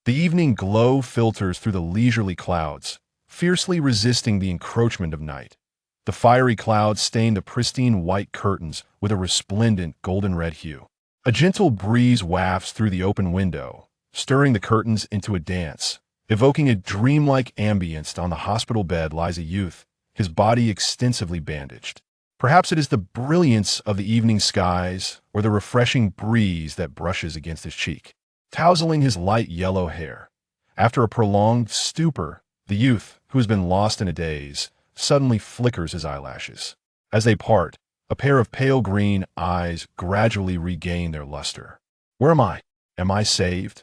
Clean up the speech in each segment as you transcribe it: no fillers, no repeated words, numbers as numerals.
The evening glow filters through the leisurely clouds, fiercely resisting the encroachment of night. The fiery clouds stain the pristine white curtains with a resplendent golden-red hue. A gentle breeze wafts through the open window, stirring the curtains into a dance. Evoking a dreamlike ambience. On the hospital bed lies a youth, his body extensively bandaged. Perhaps it is the brilliance of the evening skies or the refreshing breeze that brushes against his cheek, tousling his light yellow hair. After a prolonged stupor, the youth, who has been lost in a daze, suddenly flickers his eyelashes. As they part, a pair of pale green eyes gradually regain their luster. Where am I? Am I saved?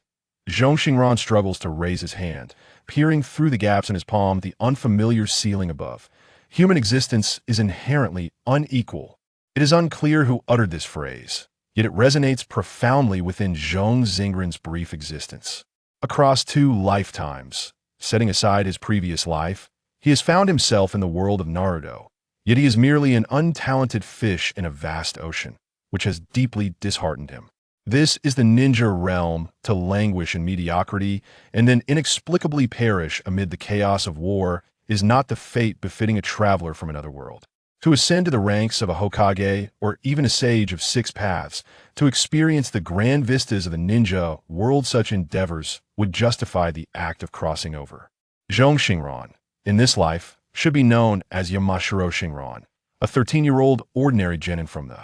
Zhong Xingran struggles to raise his hand, peering through the gaps in his palm the unfamiliar ceiling above. Human existence is inherently unequal. It is unclear who uttered this phrase, yet it resonates profoundly within Zhong Xingran's brief existence. Across 2 lifetimes, setting aside his previous life, he has found himself in the world of Naruto, yet he is merely an untalented fish in a vast ocean, which has deeply disheartened him. This is the ninja realm, to languish in mediocrity and then inexplicably perish amid the chaos of war is not the fate befitting a traveler from another world. To ascend to the ranks of a Hokage or even a sage of 6 paths, to experience the grand vistas of the ninja world, such endeavors would justify the act of crossing over. Zhong Xingran, in this life, should be known as Yamashiro Xingran, a 13-year-old ordinary genin from the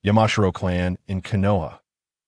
Yamashiro clan in Konoha.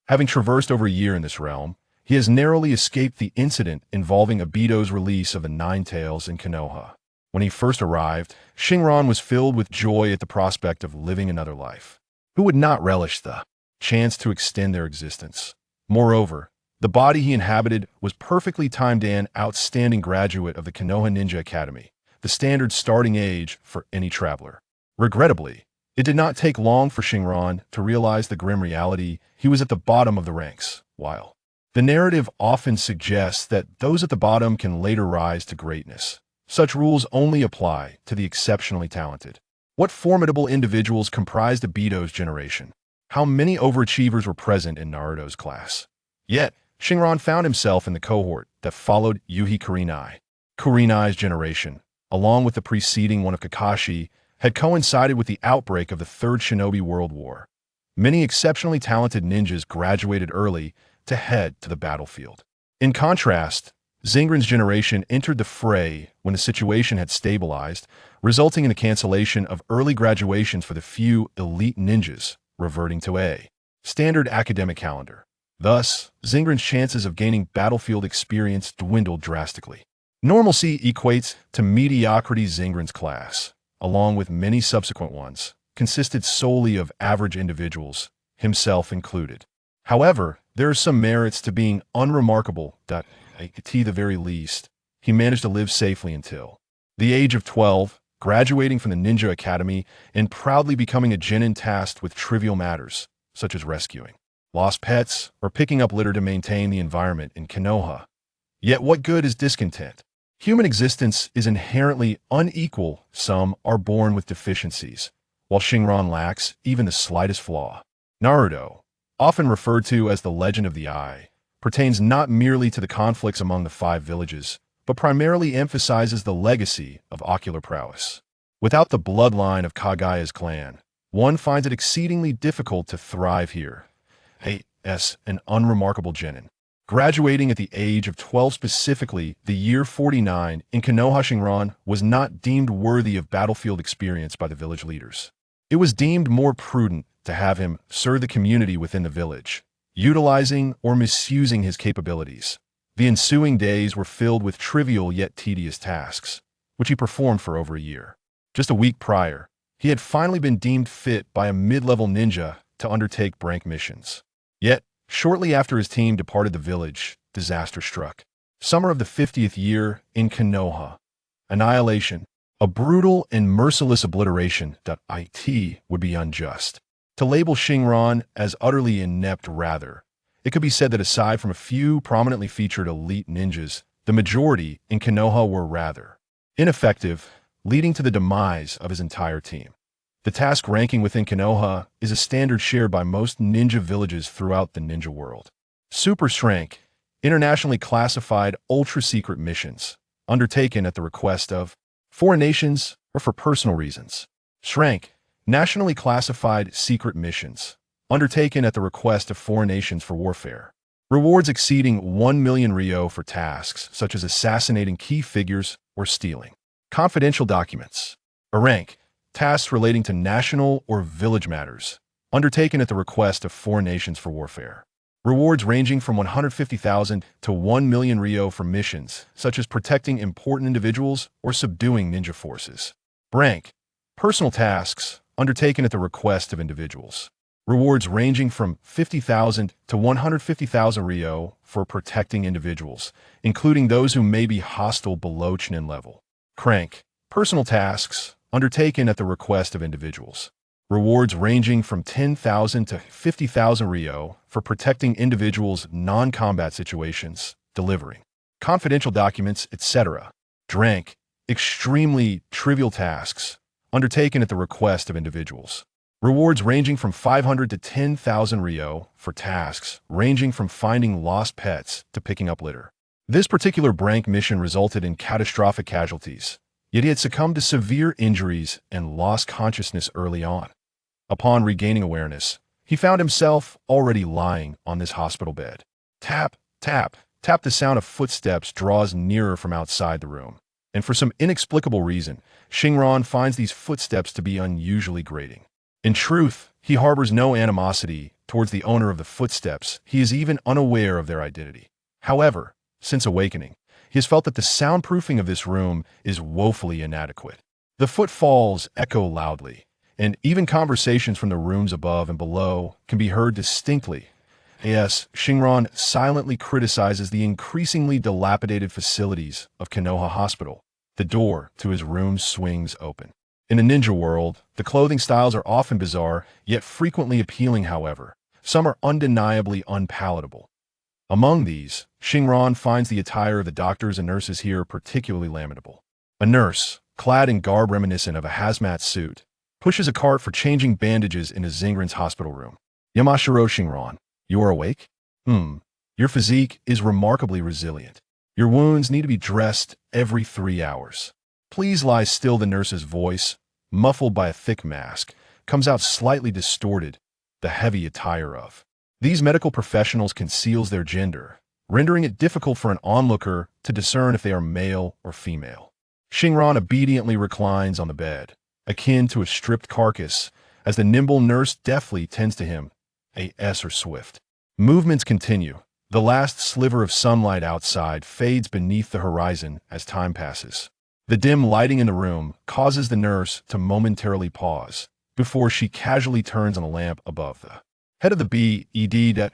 Having traversed over a year in this realm, he has narrowly escaped the incident involving Obito's release of the Nine Tails in Konoha. When he first arrived, Xingran was filled with joy at the prospect of living another life. Who would not relish the chance to extend their existence? Moreover, the body he inhabited was perfectly timed, an outstanding graduate of the Konoha Ninja Academy, the standard starting age for any traveler. Regrettably, it did not take long for Xingran to realize the grim reality. He was at the bottom of the ranks. While the narrative often suggests that those at the bottom can later rise to greatness, such rules only apply to the exceptionally talented. What formidable individuals comprised Obito's generation? How many overachievers were present in Naruto's class? Yet, Xingran found himself in the cohort that followed Yuhi Kurenai. Kurenai's generation, along with the preceding one of Kakashi, had coincided with the outbreak of the Third Shinobi World War. Many exceptionally talented ninjas graduated early to head to the battlefield. In contrast, Xingran's generation entered the fray when the situation had stabilized, resulting in a cancellation of early graduations for the few elite ninjas, reverting to a standard academic calendar. Thus, Xingran's chances of gaining battlefield experience dwindled drastically. Normalcy equates to mediocrity. Xingran's class, along with many subsequent ones, consisted solely of average individuals, himself included. However, there are some merits to being unremarkable that, at the very least, he managed to live safely until the age of 12, graduating from the Ninja Academy and proudly becoming a genin tasked with trivial matters, such as rescuing lost pets or picking up litter to maintain the environment in Konoha. Yet what good is discontent? Human existence is inherently unequal. Some are born with deficiencies, while Xingran lacks even the slightest flaw. Naruto, often referred to as the Legend of the Eye, pertains not merely to the conflicts among the 5 villages, but primarily emphasizes the legacy of ocular prowess. Without the bloodline of Kagaya's clan, one finds it exceedingly difficult to thrive here. An unremarkable genin. Graduating at the age of 12, specifically the year 49, in Konoha, Xingran was not deemed worthy of battlefield experience by the village leaders. It was deemed more prudent to have him serve the community within the village, utilizing or misusing his capabilities. The ensuing days were filled with trivial yet tedious tasks, which he performed for over a year. Just a week prior, he had finally been deemed fit by a mid-level ninja to undertake rank missions. Yet, shortly after his team departed the village, disaster struck. Summer of the 50th year in Konoha. Annihilation. A brutal and merciless obliteration. It would be unjust to label Xingran as utterly inept. Rather, it could be said that aside from a few prominently featured elite ninjas, the majority in Konoha were rather ineffective, leading to the demise of his entire team. The task ranking within Konoha is a standard shared by most ninja villages throughout the ninja world. Super strength internationally classified ultra-secret missions, undertaken at the request of foreign nations or for personal reasons. Rank, nationally classified secret missions, undertaken at the request of foreign nations for warfare. Rewards exceeding 1 million ryo for tasks such as assassinating key figures or stealing confidential documents. A rank, tasks relating to national or village matters, undertaken at the request of foreign nations for warfare. Rewards ranging from 150,000 to 1 million ryo for missions such as protecting important individuals or subduing ninja forces. Rank, personal tasks, undertaken at the request of individuals. Rewards ranging from 50,000 to 150,000 ryo for protecting individuals, including those who may be hostile below Chunin level. Crank, personal tasks, undertaken at the request of individuals. Rewards ranging from 10,000 to 50,000 ryo for protecting individuals' non-combat situations, delivering confidential documents, etc. Drank, extremely trivial tasks, undertaken at the request of individuals. Rewards ranging from 500 to 10,000 ryo for tasks ranging from finding lost pets to picking up litter. This particular Brank mission resulted in catastrophic casualties, yet he had succumbed to severe injuries and lost consciousness early on. Upon regaining awareness, he found himself already lying on this hospital bed. Tap, tap, tap. The sound of footsteps draws nearer from outside the room, and for some inexplicable reason, Shinran finds these footsteps to be unusually grating. In truth, he harbors no animosity towards the owner of the footsteps. He is even unaware of their identity. However, since awakening, he has felt that the soundproofing of this room is woefully inadequate. The footfalls echo loudly, and even conversations from the rooms above and below can be heard distinctly. Yes, Shinran silently criticizes the increasingly dilapidated facilities of Konoha Hospital. The door to his room swings open. In a ninja world, the clothing styles are often bizarre, yet frequently appealing. However, some are undeniably unpalatable. Among these, Shinran finds the attire of the doctors and nurses here particularly lamentable. A nurse, clad in garb reminiscent of a hazmat suit, pushes a cart for changing bandages in a Zingran's hospital room. Yamashiro. Shinran, you are awake? Your physique is remarkably resilient. Your wounds need to be dressed every 3 hours. Please lie still. The nurse's voice, muffled by a thick mask, comes out slightly distorted. The heavy attire of these medical professionals conceals their gender, rendering it difficult for an onlooker to discern if they are male or female. Shinran obediently reclines on the bed, akin to a stripped carcass, as the nimble nurse deftly tends to him. Her swift movements continue. The last sliver of sunlight outside fades beneath the horizon as time passes. The dim lighting in the room causes the nurse to momentarily pause before she casually turns on a lamp above the head of the bed.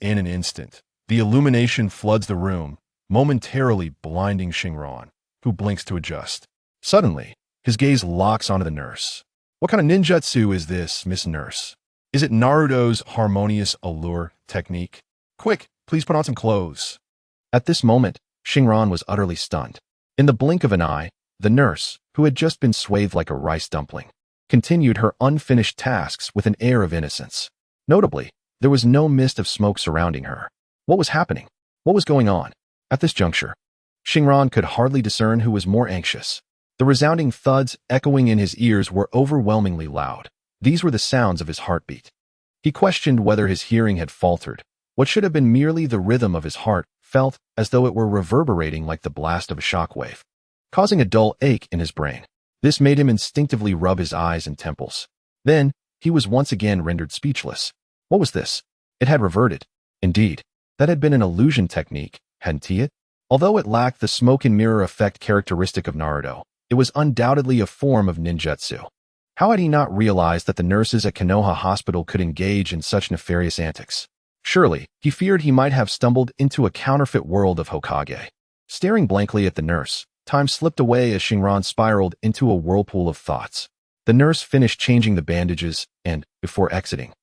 In an instant, the illumination floods the room, momentarily blinding Shinran, who blinks to adjust. Suddenly, his gaze locks onto the nurse. What kind of ninjutsu is this, Miss Nurse? Is it Naruto's harmonious allure technique? Quick, please put on some clothes. At this moment, Shinran was utterly stunned. In the blink of an eye, the nurse, who had just been swathed like a rice dumpling, continued her unfinished tasks with an air of innocence. Notably, there was no mist of smoke surrounding her. What was happening? What was going on? At this juncture, Shinran could hardly discern who was more anxious. The resounding thuds echoing in his ears were overwhelmingly loud. These were the sounds of his heartbeat. He questioned whether his hearing had faltered. What should have been merely the rhythm of his heart felt as though it were reverberating like the blast of a shockwave, causing a dull ache in his brain. This made him instinctively rub his eyes and temples. Then, he was once again rendered speechless. What was this? It had reverted. Indeed, that had been an illusion technique, hadn't it? Although it lacked the smoke and mirror effect characteristic of Naruto, it was undoubtedly a form of ninjutsu. How had he not realized that the nurses at Konoha Hospital could engage in such nefarious antics? Surely, he feared he might have stumbled into a counterfeit world of Hokage. Staring blankly at the nurse, time slipped away as Shinran spiraled into a whirlpool of thoughts. The nurse finished changing the bandages and, before exiting,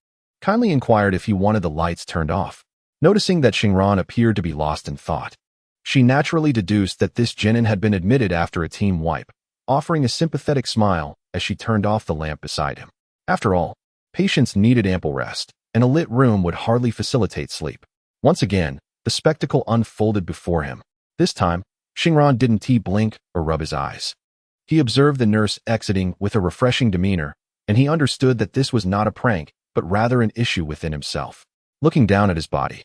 kindly inquired if he wanted the lights turned off. Noticing that Shinran appeared to be lost in thought, she naturally deduced that this Jonin had been admitted after a team wipe, offering a sympathetic smile as she turned off the lamp beside him. After all, patients needed ample rest, and a lit room would hardly facilitate sleep. Once again, The spectacle unfolded before him. This time, Shinran didn't blink or rub his eyes. He observed the nurse exiting with a refreshing demeanor, and he understood that this was not a prank, but rather an issue within himself. Looking down at his body,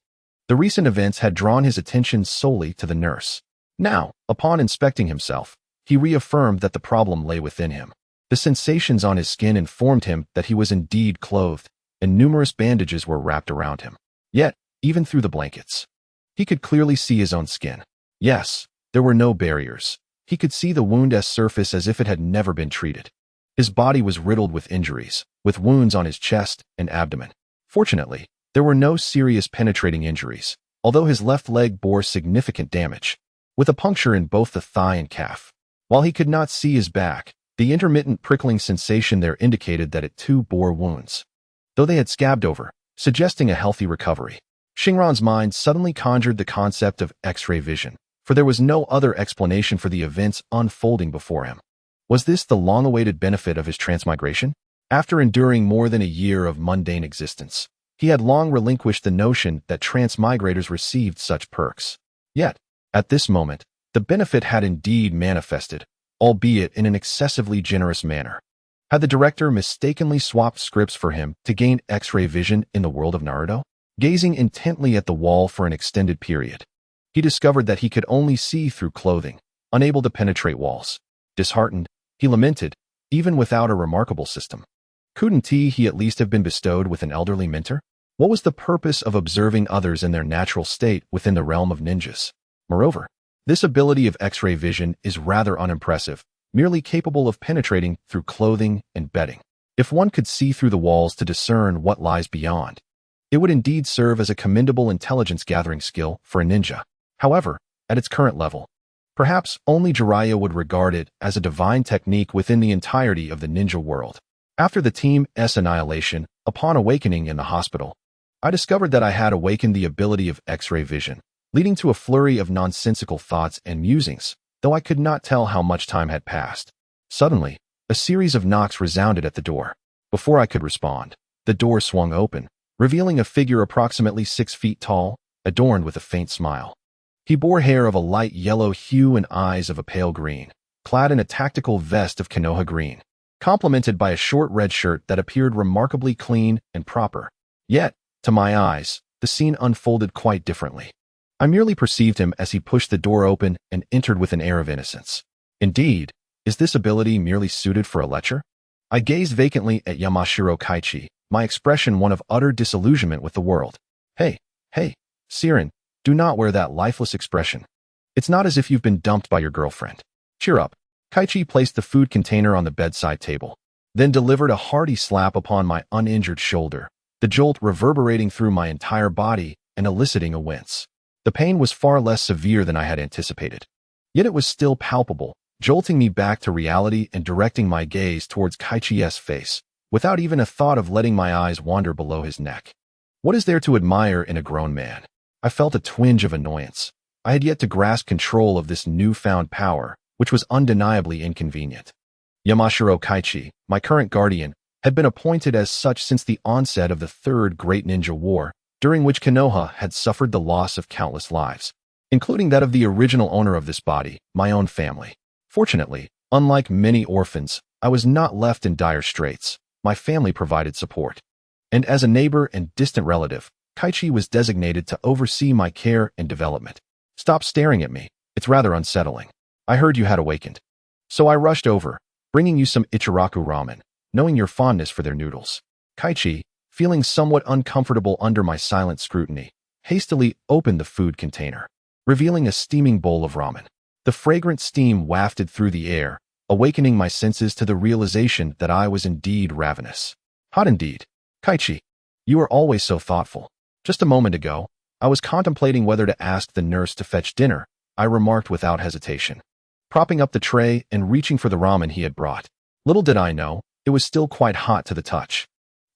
the recent events had drawn his attention solely to the nurse. Now, upon inspecting himself, he reaffirmed that the problem lay within him. The sensations on his skin informed him that he was indeed clothed, and numerous bandages were wrapped around him. Yet, even through the blankets, he could clearly see his own skin. Yes, there were no barriers. He could see the wound's surface as if it had never been treated. His body was riddled with injuries, with wounds on his chest and abdomen. Fortunately, there were no serious penetrating injuries, although his left leg bore significant damage, with a puncture in both the thigh and calf. While he could not see his back, the intermittent prickling sensation there indicated that it too bore wounds, though they had scabbed over, suggesting a healthy recovery. Shinran's mind suddenly conjured the concept of X-ray vision, for there was no other explanation for the events unfolding before him. Was this the long-awaited benefit of his transmigration? After enduring more than a year of mundane existence, he had long relinquished the notion that transmigrators received such perks. Yet, at this moment, the benefit had indeed manifested, albeit in an excessively generous manner. Had the director mistakenly swapped scripts for him to gain X-ray vision in the world of Naruto? Gazing intently at the wall for an extended period, he discovered that he could only see through clothing, unable to penetrate walls. Disheartened, he lamented, even without a remarkable system. Couldn't he at least have been bestowed with an elderly mentor? What was the purpose of observing others in their natural state within the realm of ninjas? Moreover, this ability of X-ray vision is rather unimpressive, merely capable of penetrating through clothing and bedding. If one could see through the walls to discern what lies beyond, it would indeed serve as a commendable intelligence-gathering skill for a ninja. However, at its current level, perhaps only Jiraiya would regard it as a divine technique within the entirety of the ninja world. After the team's annihilation, upon awakening in the hospital, I discovered that I had awakened the ability of X-ray vision, leading to a flurry of nonsensical thoughts and musings, though I could not tell how much time had passed. Suddenly, a series of knocks resounded at the door. Before I could respond, the door swung open, revealing a figure approximately 6 feet tall, adorned with a faint smile. He bore hair of a light yellow hue and eyes of a pale green, clad in a tactical vest of Konoha green, complemented by a short red shirt that appeared remarkably clean and proper. Yet, to my eyes, the scene unfolded quite differently. I merely perceived him as he pushed the door open and entered with an air of innocence. Indeed, is this ability merely suited for a lecher? I gazed vacantly at Yamashiro Kaichi, my expression one of utter disillusionment with the world. Hey, Siren, do not wear that lifeless expression. It's not as if you've been dumped by your girlfriend. Cheer up. Kaichi placed the food container on the bedside table, then delivered a hearty slap upon my uninjured shoulder, the jolt reverberating through my entire body and eliciting a wince. The pain was far less severe than I had anticipated. Yet it was still palpable, jolting me back to reality and directing my gaze towards Kaichi's face, without even a thought of letting my eyes wander below his neck. What is there to admire in a grown man? I felt a twinge of annoyance. I had yet to grasp control of this newfound power, which was undeniably inconvenient. Yamashiro Kaichi, my current guardian, had been appointed as such since the onset of the Third Great Ninja War, during which Konoha had suffered the loss of countless lives, including that of the original owner of this body, my own family. Fortunately, unlike many orphans, I was not left in dire straits. My family provided support. And as a neighbor and distant relative, Kaichi was designated to oversee my care and development. Stop staring at me. It's rather unsettling. I heard you had awakened. So I rushed over, bringing you some Ichiraku ramen, knowing your fondness for their noodles. Kaichi, feeling somewhat uncomfortable under my silent scrutiny, hastily opened the food container, revealing a steaming bowl of ramen. The fragrant steam wafted through the air, awakening my senses to the realization that I was indeed ravenous. Hot indeed. Kaichi, you are always so thoughtful. Just a moment ago, I was contemplating whether to ask the nurse to fetch dinner, I remarked without hesitation, propping up the tray and reaching for the ramen he had brought. Little did I know, it was still quite hot to the touch.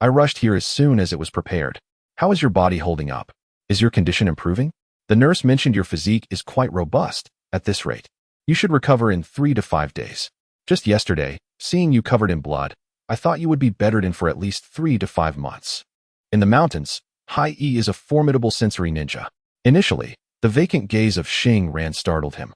I rushed here as soon as it was prepared. How is your body holding up? Is your condition improving? The nurse mentioned your physique is quite robust. At this rate, you should recover in 3 to 5 days. Just yesterday, seeing you covered in blood, I thought you would be bettered in for at least 3 to 5 months. In the mountains, Hai-E is a formidable sensory ninja. Initially, the vacant gaze of Ran startled him.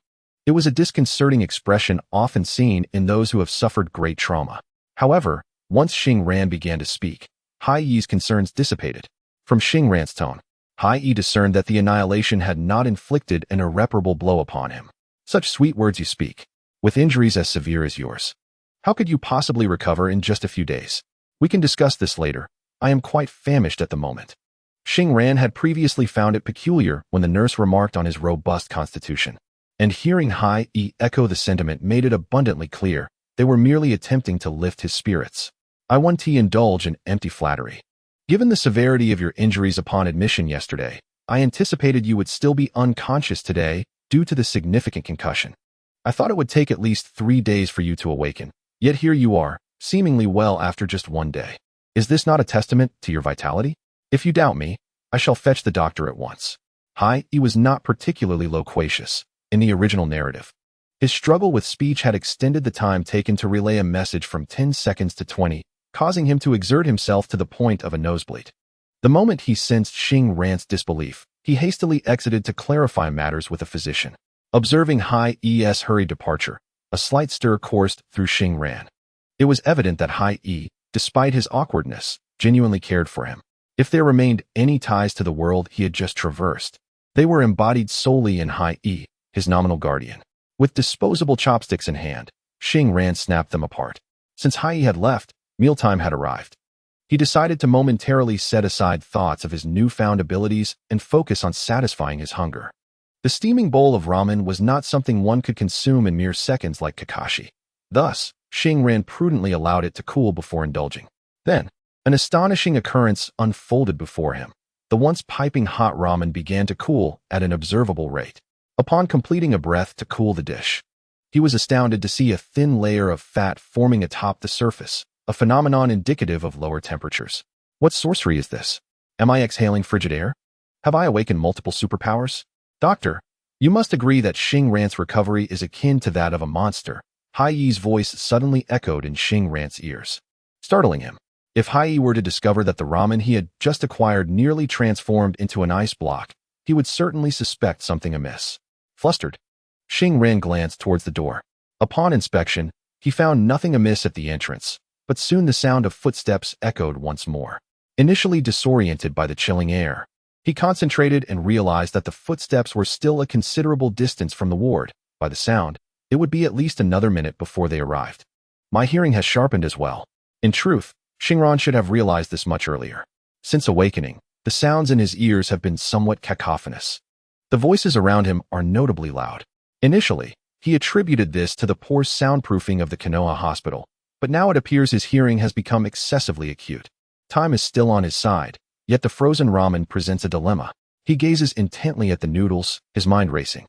It was a disconcerting expression often seen in those who have suffered great trauma. However, once Ran began to speak, Hai-Yi's concerns dissipated. From Ran's tone, Hai-Yi discerned that the annihilation had not inflicted an irreparable blow upon him. Such sweet words you speak, with injuries as severe as yours. How could you possibly recover in just a few days? We can discuss this later. I am quite famished at the moment. Ran had previously found it peculiar when the nurse remarked on his robust constitution. And hearing Hai-Yi echo the sentiment made it abundantly clear they were merely attempting to lift his spirits. I want to indulge in empty flattery. Given the severity of your injuries upon admission yesterday, I anticipated you would still be unconscious today due to the significant concussion. I thought it would take at least 3 days for you to awaken, yet here you are, seemingly well after just 1 day. Is this not a testament to your vitality? If you doubt me, I shall fetch the doctor at once. Hai-Yi was not particularly loquacious in the original narrative. His struggle with speech had extended the time taken to relay a message from 10 seconds to 20, causing him to exert himself to the point of a nosebleed. The moment he sensed Ran's disbelief, he hastily exited to clarify matters with a physician. Observing Hai-Yi's hurried departure, a slight stir coursed through Ran. It was evident that Hai-Yi, despite his awkwardness, genuinely cared for him. If there remained any ties to the world he had just traversed, they were embodied solely in Hai-Yi, his nominal guardian. With disposable chopsticks in hand, Ran snapped them apart. Since Hai-Yi had left, mealtime had arrived. He decided to momentarily set aside thoughts of his newfound abilities and focus on satisfying his hunger. The steaming bowl of ramen was not something one could consume in mere seconds like Kakashi. Thus, Ran prudently allowed it to cool before indulging. Then, an astonishing occurrence unfolded before him. The once piping hot ramen began to cool at an observable rate. Upon completing a breath to cool the dish, he was astounded to see a thin layer of fat forming atop the surface, a phenomenon indicative of lower temperatures. What sorcery is this? Am I exhaling frigid air? Have I awakened multiple superpowers? Doctor, you must agree that Ran's recovery is akin to that of a monster. Hai-Yi's voice suddenly echoed in Ran's ears, startling him. If Hai-Yi were to discover that the ramen he had just acquired nearly transformed into an ice block, he would certainly suspect something amiss. Flustered, Ran glanced towards the door. Upon inspection, he found nothing amiss at the entrance, but soon the sound of footsteps echoed once more. Initially disoriented by the chilling air, he concentrated and realized that the footsteps were still a considerable distance from the ward. By the sound, it would be at least another minute before they arrived. My hearing has sharpened as well. In truth, Ran should have realized this much earlier. Since awakening, the sounds in his ears have been somewhat cacophonous. The voices around him are notably loud. Initially, he attributed this to the poor soundproofing of the Konoha hospital, but now it appears his hearing has become excessively acute. Time is still on his side, yet the frozen ramen presents a dilemma. He gazes intently at the noodles, his mind racing.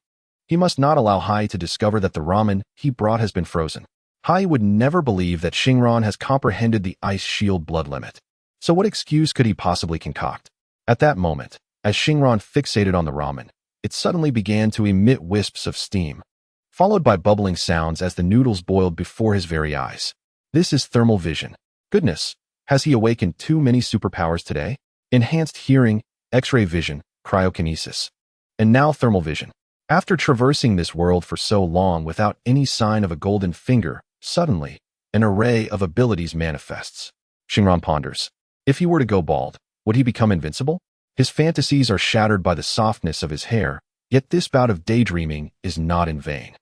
He must not allow Hai to discover that the ramen he brought has been frozen. Hai would never believe that Ran has comprehended the ice shield blood limit. So what excuse could he possibly concoct? At that moment, as Ran fixated on the ramen, it suddenly began to emit wisps of steam, followed by bubbling sounds as the noodles boiled before his very eyes. This is thermal vision. Goodness, has he awakened too many superpowers today? Enhanced hearing, X-ray vision, cryokinesis, and now thermal vision. After traversing this world for so long without any sign of a golden finger, suddenly, an array of abilities manifests. Ran ponders. If he were to go bald, would he become invincible? His fantasies are shattered by the softness of his hair, yet this bout of daydreaming is not in vain.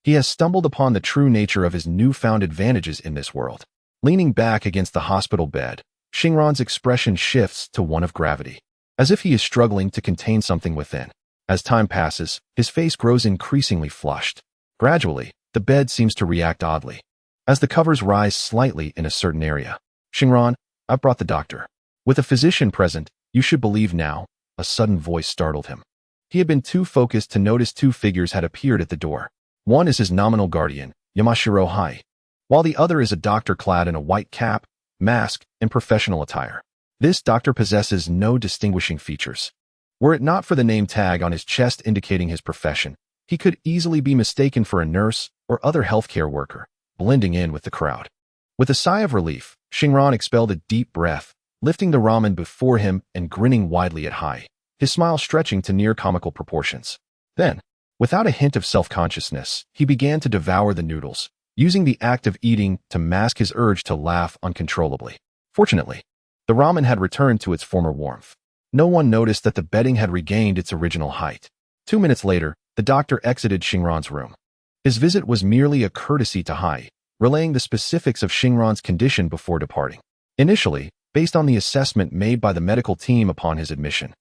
He has stumbled upon the true nature of his newfound advantages in this world. Leaning back against the hospital bed, Ran's expression shifts to one of gravity, as if he is struggling to contain something within. As time passes, his face grows increasingly flushed. Gradually, the bed seems to react oddly, as the covers rise slightly in a certain area. Ran, I've brought the doctor. With a physician present, you should believe now, a sudden voice startled him. He had been too focused to notice 2 figures had appeared at the door. One is his nominal guardian, Yamashiro Hai, while the other is a doctor clad in a white cap, mask, and professional attire. This doctor possesses no distinguishing features. Were it not for the name tag on his chest indicating his profession, he could easily be mistaken for a nurse or other healthcare worker, blending in with the crowd. With a sigh of relief, Ran expelled a deep breath, lifting the ramen before him and grinning widely at Hai. his smile stretching to near comical proportions. Then, without a hint of self-consciousness, he began to devour the noodles, using the act of eating to mask his urge to laugh uncontrollably. Fortunately, the ramen had returned to its former warmth. No one noticed that the bedding had regained its original height. 2 minutes later, the doctor exited Shinran's room. His visit was merely a courtesy to Hai, relaying the specifics of Shinran's condition before departing. Initially, based on the assessment made by the medical team upon his admission,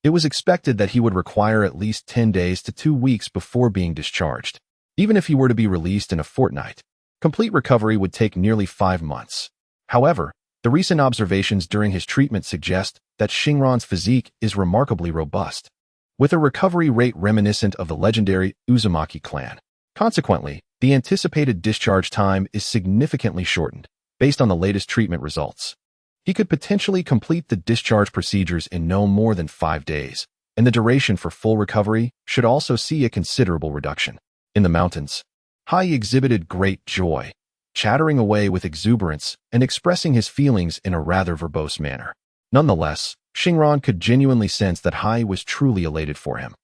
it was expected that he would require at least 10 days to 2 weeks before being discharged. Even if he were to be released in a fortnight, complete recovery would take nearly 5 months. However, the recent observations during his treatment suggest that Shinran's physique is remarkably robust, with a recovery rate reminiscent of the legendary Uzumaki clan. Consequently, the anticipated discharge time is significantly shortened, based on the latest treatment results. He could potentially complete the discharge procedures in no more than 5 days, and the duration for full recovery should also see a considerable reduction. In the mountains, Hai exhibited great joy, chattering away with exuberance and expressing his feelings in a rather verbose manner. Nonetheless, Shinran could genuinely sense that Hai was truly elated for him.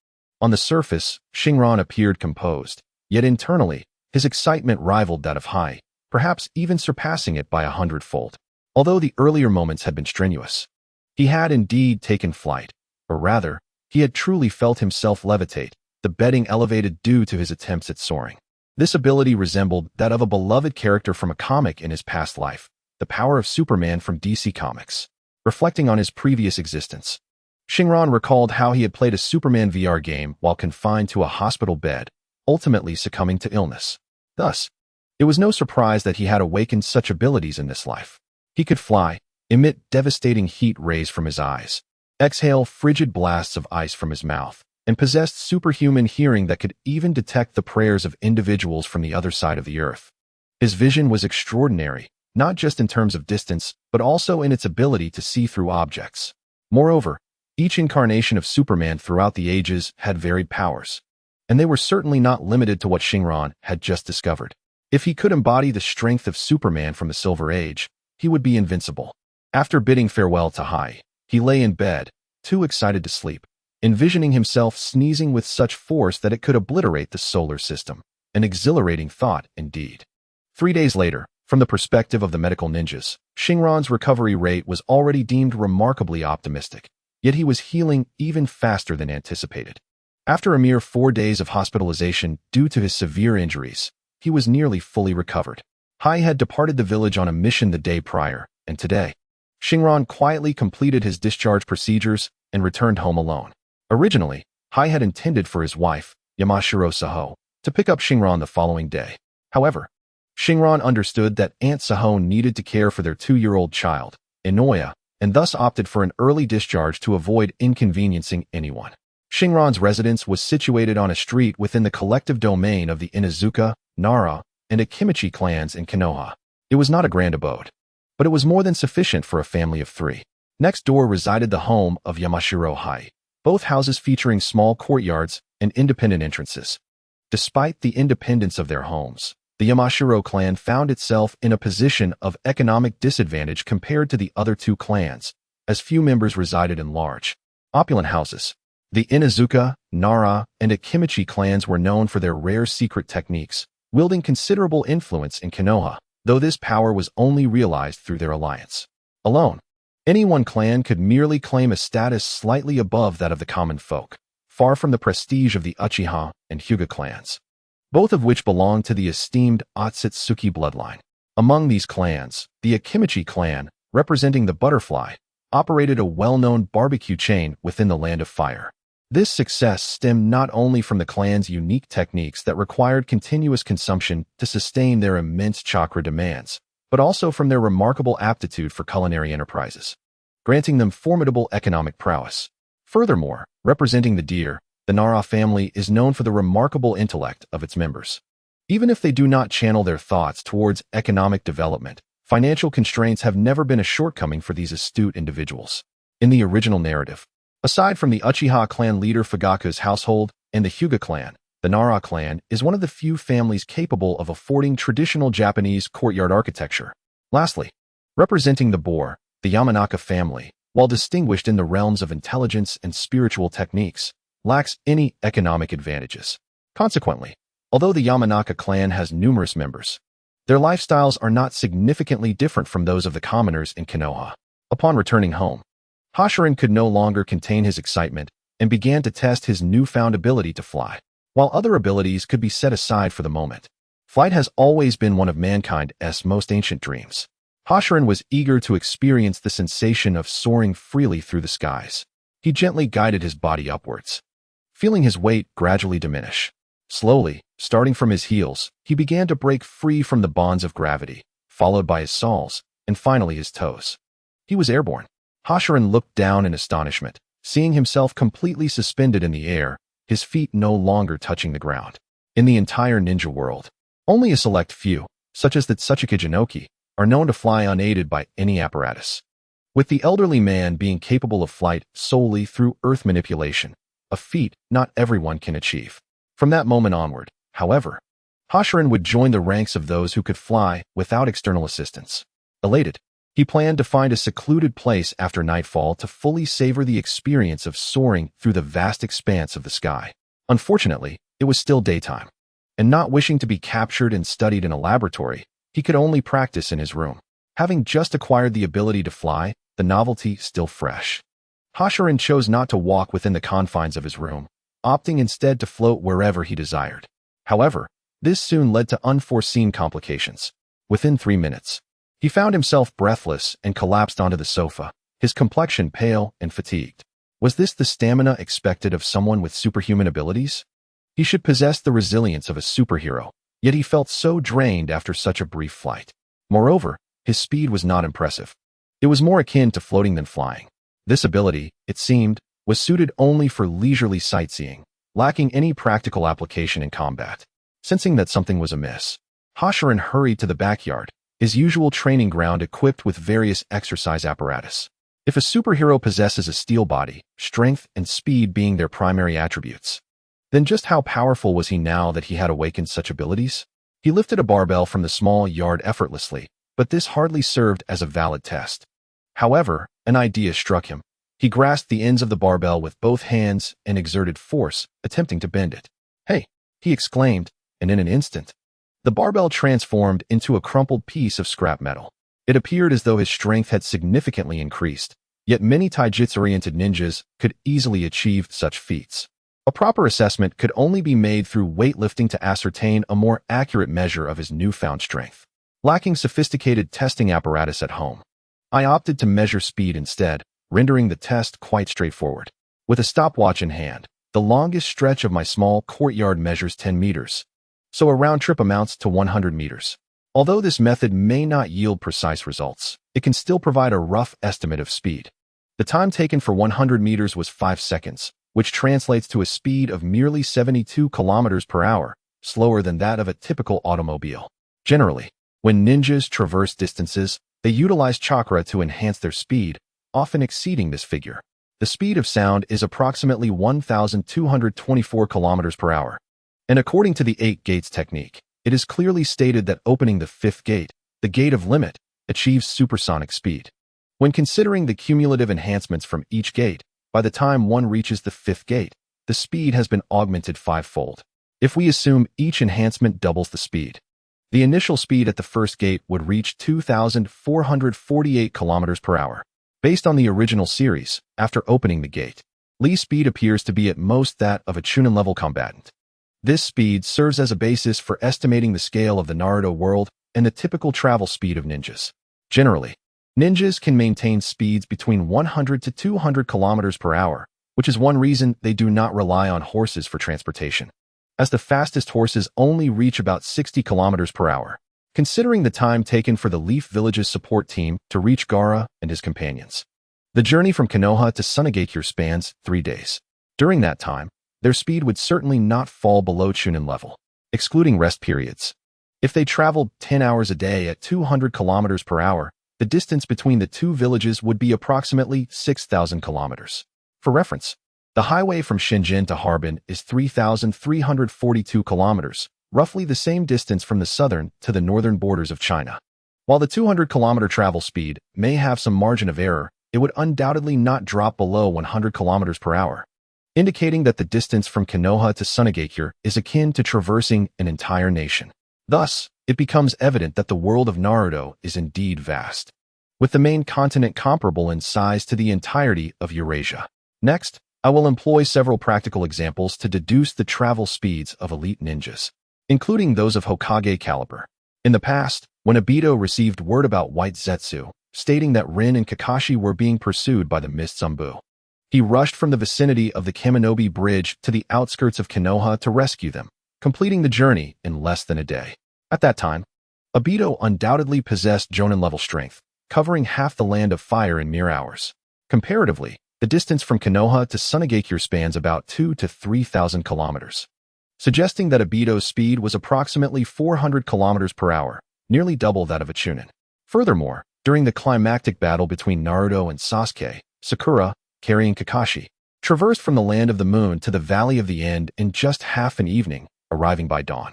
On the surface, Shinran appeared composed, yet internally, his excitement rivaled that of Hai, perhaps even surpassing it by 100-fold. Although the earlier moments had been strenuous, he had indeed taken flight, or rather, he had truly felt himself levitate, the bedding elevated due to his attempts at soaring. This ability resembled that of a beloved character from a comic in his past life, the power of Superman from DC Comics. Reflecting on his previous existence, Shinran recalled how he had played a Superman VR game while confined to a hospital bed, ultimately succumbing to illness. Thus, it was no surprise that he had awakened such abilities in this life. He could fly, emit devastating heat rays from his eyes, exhale frigid blasts of ice from his mouth, and possessed superhuman hearing that could even detect the prayers of individuals from the other side of the earth. His vision was extraordinary, not just in terms of distance, but also in its ability to see through objects. Moreover, each incarnation of Superman throughout the ages had varied powers, and they were certainly not limited to what Shinran had just discovered. If he could embody the strength of Superman from the Silver Age, he would be invincible. After bidding farewell to Hai, he lay in bed, too excited to sleep, envisioning himself sneezing with such force that it could obliterate the solar system. An exhilarating thought, indeed. 3 days later, from the perspective of the medical ninjas, Shinran's recovery rate was already deemed remarkably optimistic, yet he was healing even faster than anticipated. After a mere 4 days of hospitalization due to his severe injuries, he was nearly fully recovered. Hai had departed the village on a mission the day prior, and today, Shinran quietly completed his discharge procedures and returned home alone. Originally, Hai had intended for his wife, Yamashiro Saho, to pick up Shinran the following day. However, Shinran understood that Aunt Saho needed to care for their 2-year-old child, Inoya, and thus opted for an early discharge to avoid inconveniencing anyone. Shinran's residence was situated on a street within the collective domain of the Inuzuka, Nara, and Akimichi clans in Konoha. It was not a grand abode, but it was more than sufficient for a family of 3. Next door resided the home of Yamashiro Hai, both houses featuring small courtyards and independent entrances. Despite the independence of their homes, the Yamashiro clan found itself in a position of economic disadvantage compared to the other 2 clans, as few members resided in large, opulent houses. The Inuzuka, Nara, and Akimichi clans were known for their rare secret techniques, wielding considerable influence in Konoha, though this power was only realized through their alliance. Alone, any one clan could merely claim a status slightly above that of the common folk, far from the prestige of the Uchiha and Hyuga clans, both of which belonged to the esteemed Otsutsuki bloodline. Among these clans, the Akimichi clan, representing the butterfly, operated a well-known barbecue chain within the Land of Fire. This success stemmed not only from the clan's unique techniques that required continuous consumption to sustain their immense chakra demands, but also from their remarkable aptitude for culinary enterprises, granting them formidable economic prowess. Furthermore, representing the deer, the Nara family is known for the remarkable intellect of its members. Even if they do not channel their thoughts towards economic development, financial constraints have never been a shortcoming for these astute individuals. In the original narrative, aside from the Uchiha clan leader Fugaku's household and the Hyuga clan, the Nara clan is one of the few families capable of affording traditional Japanese courtyard architecture. Lastly, representing the boar, the Yamanaka family, while distinguished in the realms of intelligence and spiritual techniques, lacks any economic advantages. Consequently, although the Yamanaka clan has numerous members, their lifestyles are not significantly different from those of the commoners in Konoha. Upon returning home, Hoshinai could no longer contain his excitement and began to test his newfound ability to fly. While other abilities could be set aside for the moment, flight has always been one of mankind's most ancient dreams. Hoshinai was eager to experience the sensation of soaring freely through the skies. He gently guided his body upwards, feeling his weight gradually diminish. Slowly, starting from his heels, he began to break free from the bonds of gravity, followed by his soles, and finally his toes. He was airborne. Hoshinai looked down in astonishment, seeing himself completely suspended in the air, his feet no longer touching the ground. In the entire ninja world, only a select few, such as the Tsuchikage, are known to fly unaided by any apparatus. With the elderly man being capable of flight solely through earth manipulation, a feat not everyone can achieve. From that moment onward, however, Hoshinai would join the ranks of those who could fly without external assistance. Elated, he planned to find a secluded place after nightfall to fully savor the experience of soaring through the vast expanse of the sky. Unfortunately, it was still daytime, and not wishing to be captured and studied in a laboratory, he could only practice in his room. Having just acquired the ability to fly, the novelty still fresh, Hoshinai chose not to walk within the confines of his room, opting instead to float wherever he desired. However, this soon led to unforeseen complications. Within 3 minutes, he found himself breathless and collapsed onto the sofa, his complexion pale and fatigued. Was this the stamina expected of someone with superhuman abilities? He should possess the resilience of a superhero, yet he felt so drained after such a brief flight. Moreover, his speed was not impressive. It was more akin to floating than flying. This ability, it seemed, was suited only for leisurely sightseeing, lacking any practical application in combat. Sensing that something was amiss, Hoshinai hurried to the backyard, his usual training ground equipped with various exercise apparatus. If a superhero possesses a steel body, strength and speed being their primary attributes, then just how powerful was he now that he had awakened such abilities? He lifted a barbell from the small yard effortlessly, but this hardly served as a valid test. However, an idea struck him. He grasped the ends of the barbell with both hands and exerted force, attempting to bend it. "Hey!" he exclaimed, and in an instant, the barbell transformed into a crumpled piece of scrap metal. It appeared as though his strength had significantly increased, yet many taijutsu-oriented ninjas could easily achieve such feats. A proper assessment could only be made through weightlifting to ascertain a more accurate measure of his newfound strength. Lacking sophisticated testing apparatus at home, I opted to measure speed instead, rendering the test quite straightforward. With a stopwatch in hand, the longest stretch of my small courtyard measures 10 meters, so a round trip amounts to 100 meters. Although this method may not yield precise results, it can still provide a rough estimate of speed. The time taken for 100 meters was 5 seconds, which translates to a speed of merely 72 kilometers per hour, slower than that of a typical automobile. Generally, when ninjas traverse distances, they utilize chakra to enhance their speed, often exceeding this figure. The speed of sound is approximately 1,224 kilometers per hour. And according to the 8 gates technique, it is clearly stated that opening the 5th gate, the gate of limit, achieves supersonic speed. When considering the cumulative enhancements from each gate, by the time one reaches the 5th gate, the speed has been augmented 5-fold. If we assume each enhancement doubles the speed, the initial speed at the first gate would reach 2,448 kilometers per hour. Based on the original series, after opening the gate, Lee's speed appears to be at most that of a Chunin-level combatant. This speed serves as a basis for estimating the scale of the Naruto world and the typical travel speed of ninjas. Generally, ninjas can maintain speeds between 100 to 200 kilometers per hour, which is one reason they do not rely on horses for transportation, as the fastest horses only reach about 60 kilometers per hour. Considering the time taken for the Leaf Village's support team to reach Gaara and his companions, the journey from Konoha to Sunagakure spans 3 days. During that time, their speed would certainly not fall below Chunin level, excluding rest periods. If they traveled 10 hours a day at 200 kilometers per hour, the distance between the two villages would be approximately 6,000 kilometers. For reference, the highway from Shenzhen to Harbin is 3,342 kilometers, roughly the same distance from the southern to the northern borders of China. While the 200-kilometer travel speed may have some margin of error, it would undoubtedly not drop below 100 kilometers per hour, indicating that the distance from Konoha to Sunagakure is akin to traversing an entire nation. Thus, it becomes evident that the world of Naruto is indeed vast, with the main continent comparable in size to the entirety of Eurasia. Next, I will employ several practical examples to deduce the travel speeds of elite ninjas, including those of Hokage caliber. In the past, when Obito received word about White Zetsu, stating that Rin and Kakashi were being pursued by the Mist Zambu, he rushed from the vicinity of the Kaminobi Bridge to the outskirts of Konoha to rescue them, completing the journey in less than a day. At that time, Obito undoubtedly possessed Jonin-level strength, covering half the land of fire in mere hours. Comparatively, the distance from Konoha to Sunagakure spans about 2,000 to 3,000 kilometers, suggesting that Obito's speed was approximately 400 kilometers per hour, nearly double that of a Chunin. Furthermore, during the climactic battle between Naruto and Sasuke, Sakura, carrying Kakashi, traversed from the Land of the Moon to the Valley of the End in just half an evening, arriving by dawn.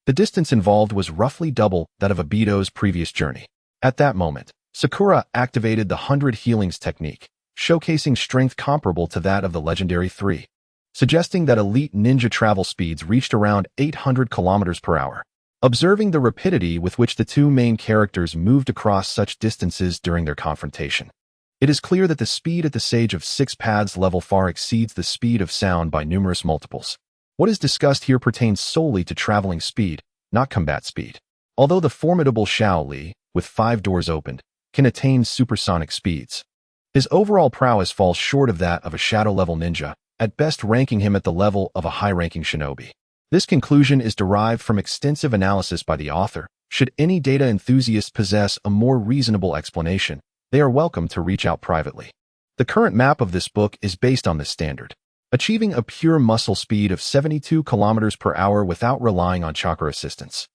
The distance involved was roughly double that of Obito's previous journey. At that moment, Sakura activated the 100 Healings technique, showcasing strength comparable to that of the legendary 3, suggesting that elite ninja travel speeds reached around 800 kilometers per hour. Observing the rapidity with which the two main characters moved across such distances during their confrontation, it is clear that the speed at the Sage of Six Paths level far exceeds the speed of sound by numerous multiples. What is discussed here pertains solely to traveling speed, not combat speed. Although the formidable Xiao Li, with 5 doors opened, can attain supersonic speeds, his overall prowess falls short of that of a shadow-level ninja, at best ranking him at the level of a high-ranking shinobi. This conclusion is derived from extensive analysis by the author. Should any data enthusiast possess a more reasonable explanation, they are welcome to reach out privately. The current map of this book is based on this standard, achieving a pure muscle speed of 72 kilometers per hour without relying on chakra assistance.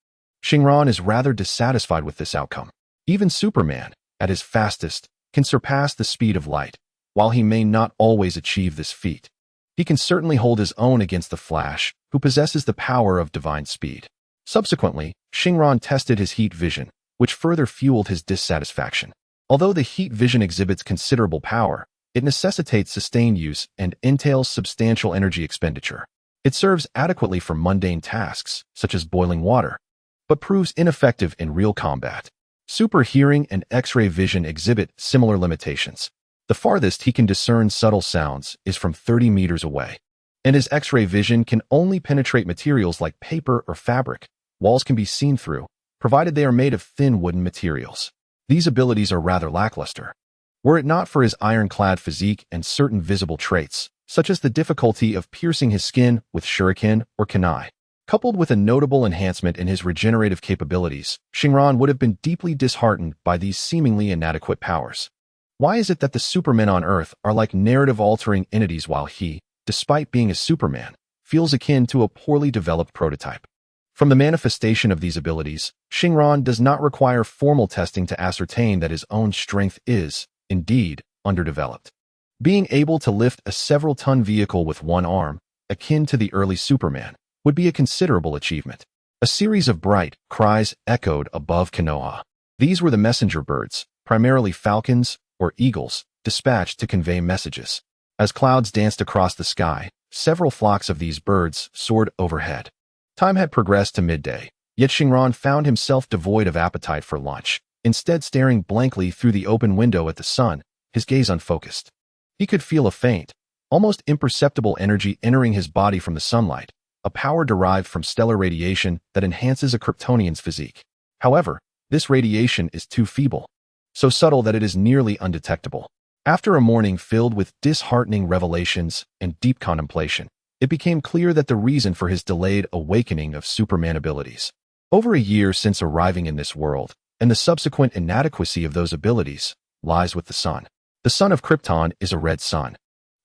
Shinran is rather dissatisfied with this outcome. Even Superman, at his fastest, can surpass the speed of light. While he may not always achieve this feat, he can certainly hold his own against the Flash, who possesses the power of divine speed. Subsequently, Shinran tested his heat vision, which further fueled his dissatisfaction. Although the heat vision exhibits considerable power, it necessitates sustained use and entails substantial energy expenditure. It serves adequately for mundane tasks, such as boiling water, but proves ineffective in real combat. Super hearing and X-ray vision exhibit similar limitations. The farthest he can discern subtle sounds is from 30 meters away, and his X-ray vision can only penetrate materials like paper or fabric. Walls can be seen through, provided they are made of thin wooden materials. These abilities are rather lackluster. Were it not for his ironclad physique and certain visible traits, such as the difficulty of piercing his skin with shuriken or kunai, coupled with a notable enhancement in his regenerative capabilities, Shinran would have been deeply disheartened by these seemingly inadequate powers. Why is it that the Supermen on Earth are like narrative-altering entities while he, despite being a Superman, feels akin to a poorly developed prototype? From the manifestation of these abilities, Shinran does not require formal testing to ascertain that his own strength is, indeed, underdeveloped. Being able to lift a several-ton vehicle with one arm, akin to the early Superman, would be a considerable achievement. A series of bright cries echoed above Konoha. These were the messenger birds, primarily falcons or eagles, dispatched to convey messages. As clouds danced across the sky, several flocks of these birds soared overhead. Time had progressed to midday, yet Shinran found himself devoid of appetite for lunch, instead staring blankly through the open window at the sun, his gaze unfocused. He could feel a faint, almost imperceptible energy entering his body from the sunlight, a power derived from stellar radiation that enhances a Kryptonian's physique. However, this radiation is too feeble, so subtle that it is nearly undetectable. After a morning filled with disheartening revelations and deep contemplation, it became clear that the reason for his delayed awakening of Superman abilities, over a year since arriving in this world, and the subsequent inadequacy of those abilities, lies with the sun. The sun of Krypton is a red sun,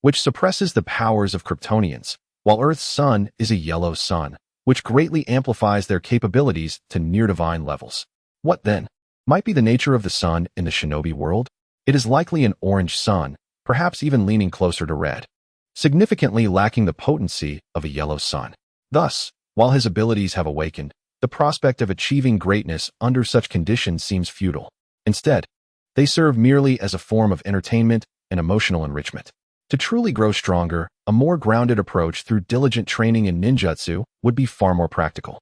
which suppresses the powers of Kryptonians, while Earth's sun is a yellow sun, which greatly amplifies their capabilities to near-divine levels. What, then, might be the nature of the sun in the shinobi world? It is likely an orange sun, perhaps even leaning closer to red, significantly lacking the potency of a yellow sun. Thus, while his abilities have awakened, the prospect of achieving greatness under such conditions seems futile. Instead, They serve merely as a form of entertainment and emotional enrichment. To truly grow stronger, a more grounded approach through diligent training in ninjutsu would be far more practical.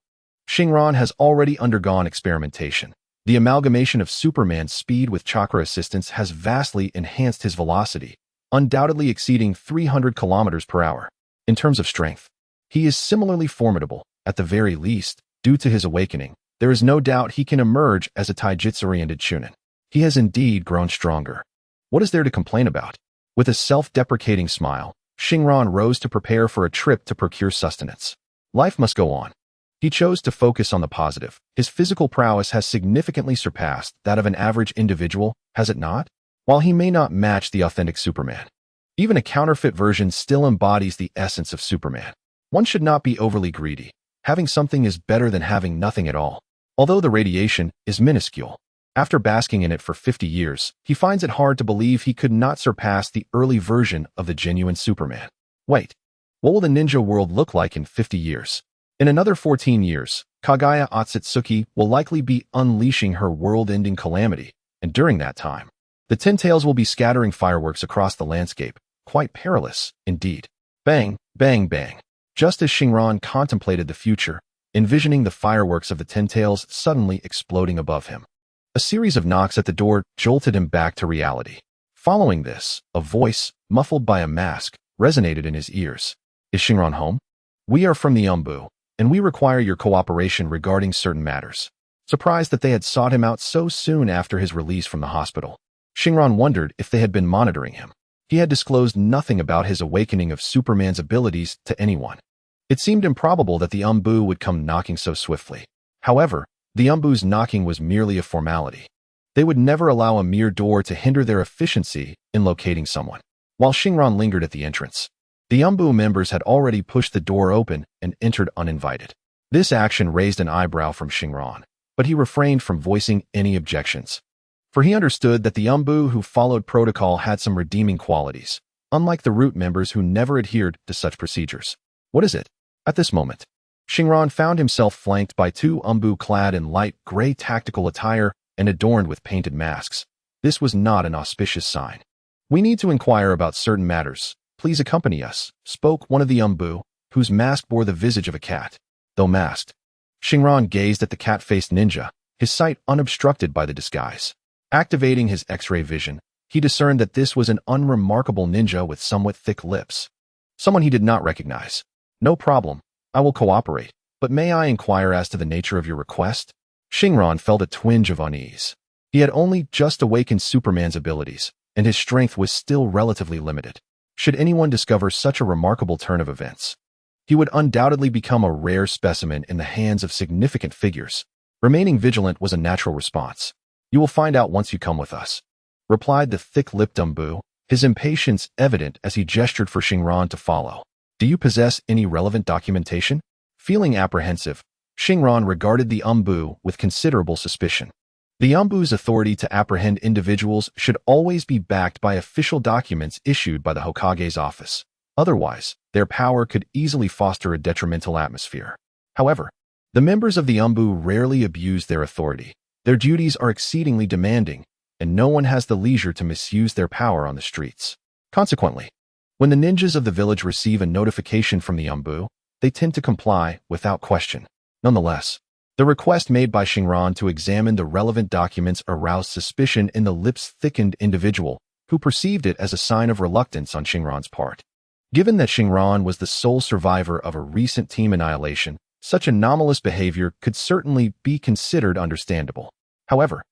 Shinran has already undergone experimentation. The amalgamation of Superman's speed with chakra assistance has vastly enhanced his velocity, undoubtedly exceeding 300 kilometers per hour. In terms of strength, he is similarly formidable. At the very least, due to his awakening, there is no doubt he can emerge as a taijutsu-oriented chunin. He has indeed grown stronger. What is there to complain about? With a self-deprecating smile, Shinran rose to prepare for a trip to procure sustenance. Life must go on. He chose to focus on the positive. His physical prowess has significantly surpassed that of an average individual, has it not? While he may not match the authentic Superman, even a counterfeit version still embodies the essence of Superman. One should not be overly greedy. Having something is better than having nothing at all. Although the radiation is minuscule, after basking in it for 50 years, he finds it hard to believe he could not surpass the early version of the genuine Superman. Wait, what will the ninja world look like in 50 years? In another 14 years, Kaguya Otsutsuki will likely be unleashing her world-ending calamity, and during that time, the Ten Tails will be scattering fireworks across the landscape, quite perilous, indeed. Bang, bang, bang. Just as Shinran contemplated the future, envisioning the fireworks of the Ten Tails suddenly exploding above him, a series of knocks at the door jolted him back to reality. Following this, a voice, muffled by a mask, resonated in his ears. Is Shinran home? We are from the Umbu, and we require your cooperation regarding certain matters. Surprised that they had sought him out so soon after his release from the hospital, Shinran wondered if they had been monitoring him. He had disclosed nothing about his awakening of Superman's abilities to anyone. It seemed improbable that the Umbu would come knocking so swiftly. However, the Umbu's knocking was merely a formality. They would never allow a mere door to hinder their efficiency in locating someone. While Shinran lingered at the entrance, the Umbu members had already pushed the door open and entered uninvited. This action raised an eyebrow from Shinran, but he refrained from voicing any objections. For he understood that the Umbu who followed protocol had some redeeming qualities, unlike the root members who never adhered to such procedures. What is it? At this moment, Shinran found himself flanked by two Umbu clad in light gray tactical attire and adorned with painted masks. This was not an auspicious sign. We need to inquire about certain matters. Please accompany us, spoke one of the Umbu, whose mask bore the visage of a cat. Though masked, Shinran gazed at the cat-faced ninja, his sight unobstructed by the disguise. Activating his X-ray vision, he discerned that this was an unremarkable ninja with somewhat thick lips. Someone he did not recognize. No problem. I will cooperate, but may I inquire as to the nature of your request? Shinran felt a twinge of unease. He had only just awakened Superman's abilities, and his strength was still relatively limited. Should anyone discover such a remarkable turn of events, he would undoubtedly become a rare specimen in the hands of significant figures. Remaining vigilant was a natural response. You will find out once you come with us, replied the thick-lipped Umbu, his impatience evident as he gestured for Shinran to follow. Do you possess any relevant documentation? Feeling apprehensive, Shinran regarded the Umbu with considerable suspicion. The Umbu's authority to apprehend individuals should always be backed by official documents issued by the Hokage's office. Otherwise, their power could easily foster a detrimental atmosphere. However, the members of the Umbu rarely abuse their authority. Their duties are exceedingly demanding, and no one has the leisure to misuse their power on the streets. Consequently, when the ninjas of the village receive a notification from the Umbu, they tend to comply without question. Nonetheless, the request made by Shinran to examine the relevant documents aroused suspicion in the lips-thickened individual, who perceived it as a sign of reluctance on Shinran's part. Given that Shinran was the sole survivor of a recent team annihilation, such anomalous behavior could certainly be considered understandable. However,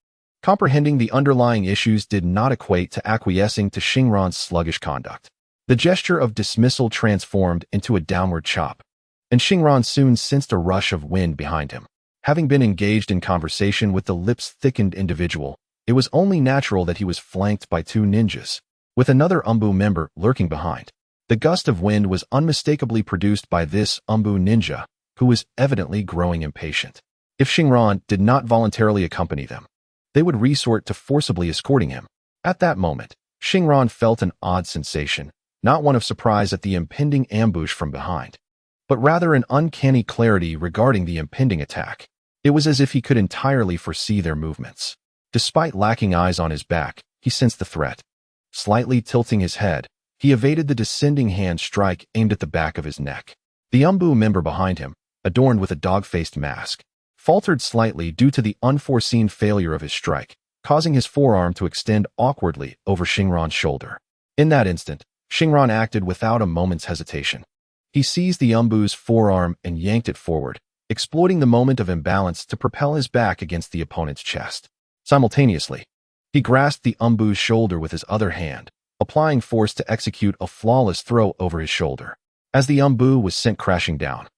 comprehending the underlying issues did not equate to acquiescing to Shinran's sluggish conduct. The gesture of dismissal transformed into a downward chop, and Shinran soon sensed a rush of wind behind him. Having been engaged in conversation with the lips-thickened individual, it was only natural that he was flanked by two ninjas, with another Umbu member lurking behind. The gust of wind was unmistakably produced by this Umbu ninja, who was evidently growing impatient. If Shinran did not voluntarily accompany them, they would resort to forcibly escorting him. At that moment, Shinran felt an odd sensation, not one of surprise at the impending ambush from behind, but rather an uncanny clarity regarding the impending attack. It was as if he could entirely foresee their movements. Despite lacking eyes on his back, he sensed the threat. Slightly tilting his head, he evaded the descending hand strike aimed at the back of his neck. The Umbu member behind him, adorned with a dog-faced mask, faltered slightly due to the unforeseen failure of his strike, causing his forearm to extend awkwardly over Shinran's shoulder. In that instant, Shinran acted without a moment's hesitation. He seized the Umbu's forearm and yanked it forward, exploiting the moment of imbalance to propel his back against the opponent's chest. Simultaneously, he grasped the Umbu's shoulder with his other hand, applying force to execute a flawless throw over his shoulder. As the Umbu was sent crashing down,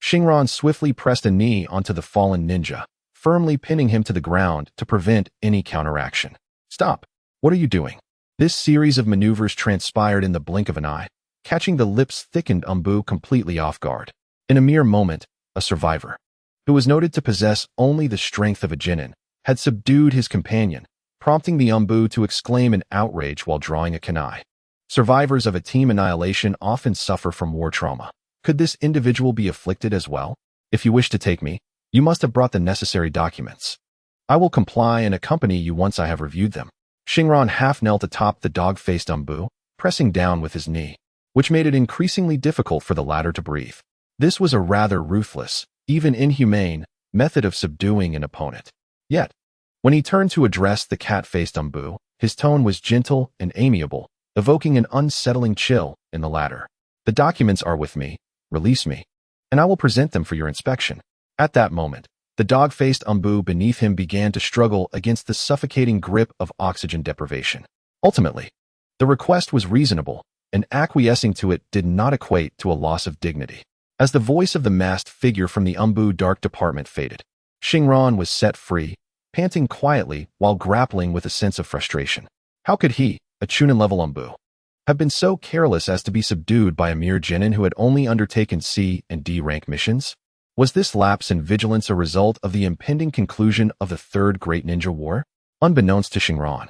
Shinran swiftly pressed a knee onto the fallen ninja, firmly pinning him to the ground to prevent any counteraction. "Stop! What are you doing?" This series of maneuvers transpired in the blink of an eye, catching the lips-thickened Umbu completely off guard. In a mere moment, a survivor, who was noted to possess only the strength of a Jonin, had subdued his companion, prompting the Umbu to exclaim in outrage while drawing a kunai. Survivors of a team annihilation often suffer from war trauma. Could this individual be afflicted as well? "If you wish to take me, you must have brought the necessary documents. I will comply and accompany you once I have reviewed them." Shinran half knelt atop the dog-faced Umbu, pressing down with his knee, which made it increasingly difficult for the latter to breathe. This was a rather ruthless, even inhumane, method of subduing an opponent. Yet, when he turned to address the cat-faced Umbu, his tone was gentle and amiable, evoking an unsettling chill in the latter. "The documents are with me. Release me, and I will present them for your inspection." At that moment, the dog-faced Umbu beneath him began to struggle against the suffocating grip of oxygen deprivation. Ultimately, the request was reasonable, and acquiescing to it did not equate to a loss of dignity. As the voice of the masked figure from the Umbu dark department faded, Shinran was set free, panting quietly while grappling with a sense of frustration. How could he, a Chunin-level Umbu, have been so careless as to be subdued by a mere genin who had only undertaken C and D rank missions? Was this lapse in vigilance a result of the impending conclusion of the Third Great Ninja War? Unbeknownst to Shinran,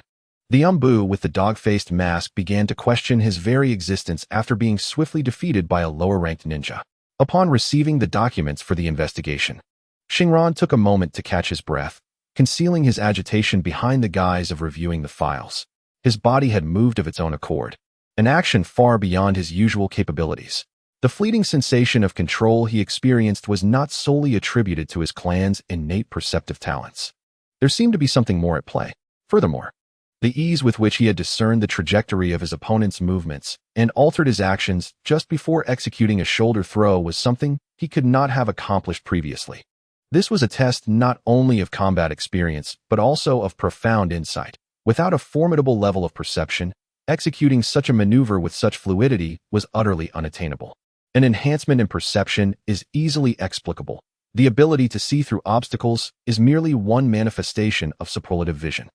the Umbu with the dog-faced mask began to question his very existence after being swiftly defeated by a lower-ranked ninja. Upon receiving the documents for the investigation, Shinran took a moment to catch his breath, concealing his agitation behind the guise of reviewing the files. His body had moved of its own accord, an action far beyond his usual capabilities. The fleeting sensation of control he experienced was not solely attributed to his clan's innate perceptive talents. There seemed to be something more at play. Furthermore, the ease with which he had discerned the trajectory of his opponent's movements and altered his actions just before executing a shoulder throw was something he could not have accomplished previously. This was a test not only of combat experience, but also of profound insight. Without a formidable level of perception, executing such a maneuver with such fluidity was utterly unattainable. An enhancement in perception is easily explicable. The ability to see through obstacles is merely one manifestation of superlative vision.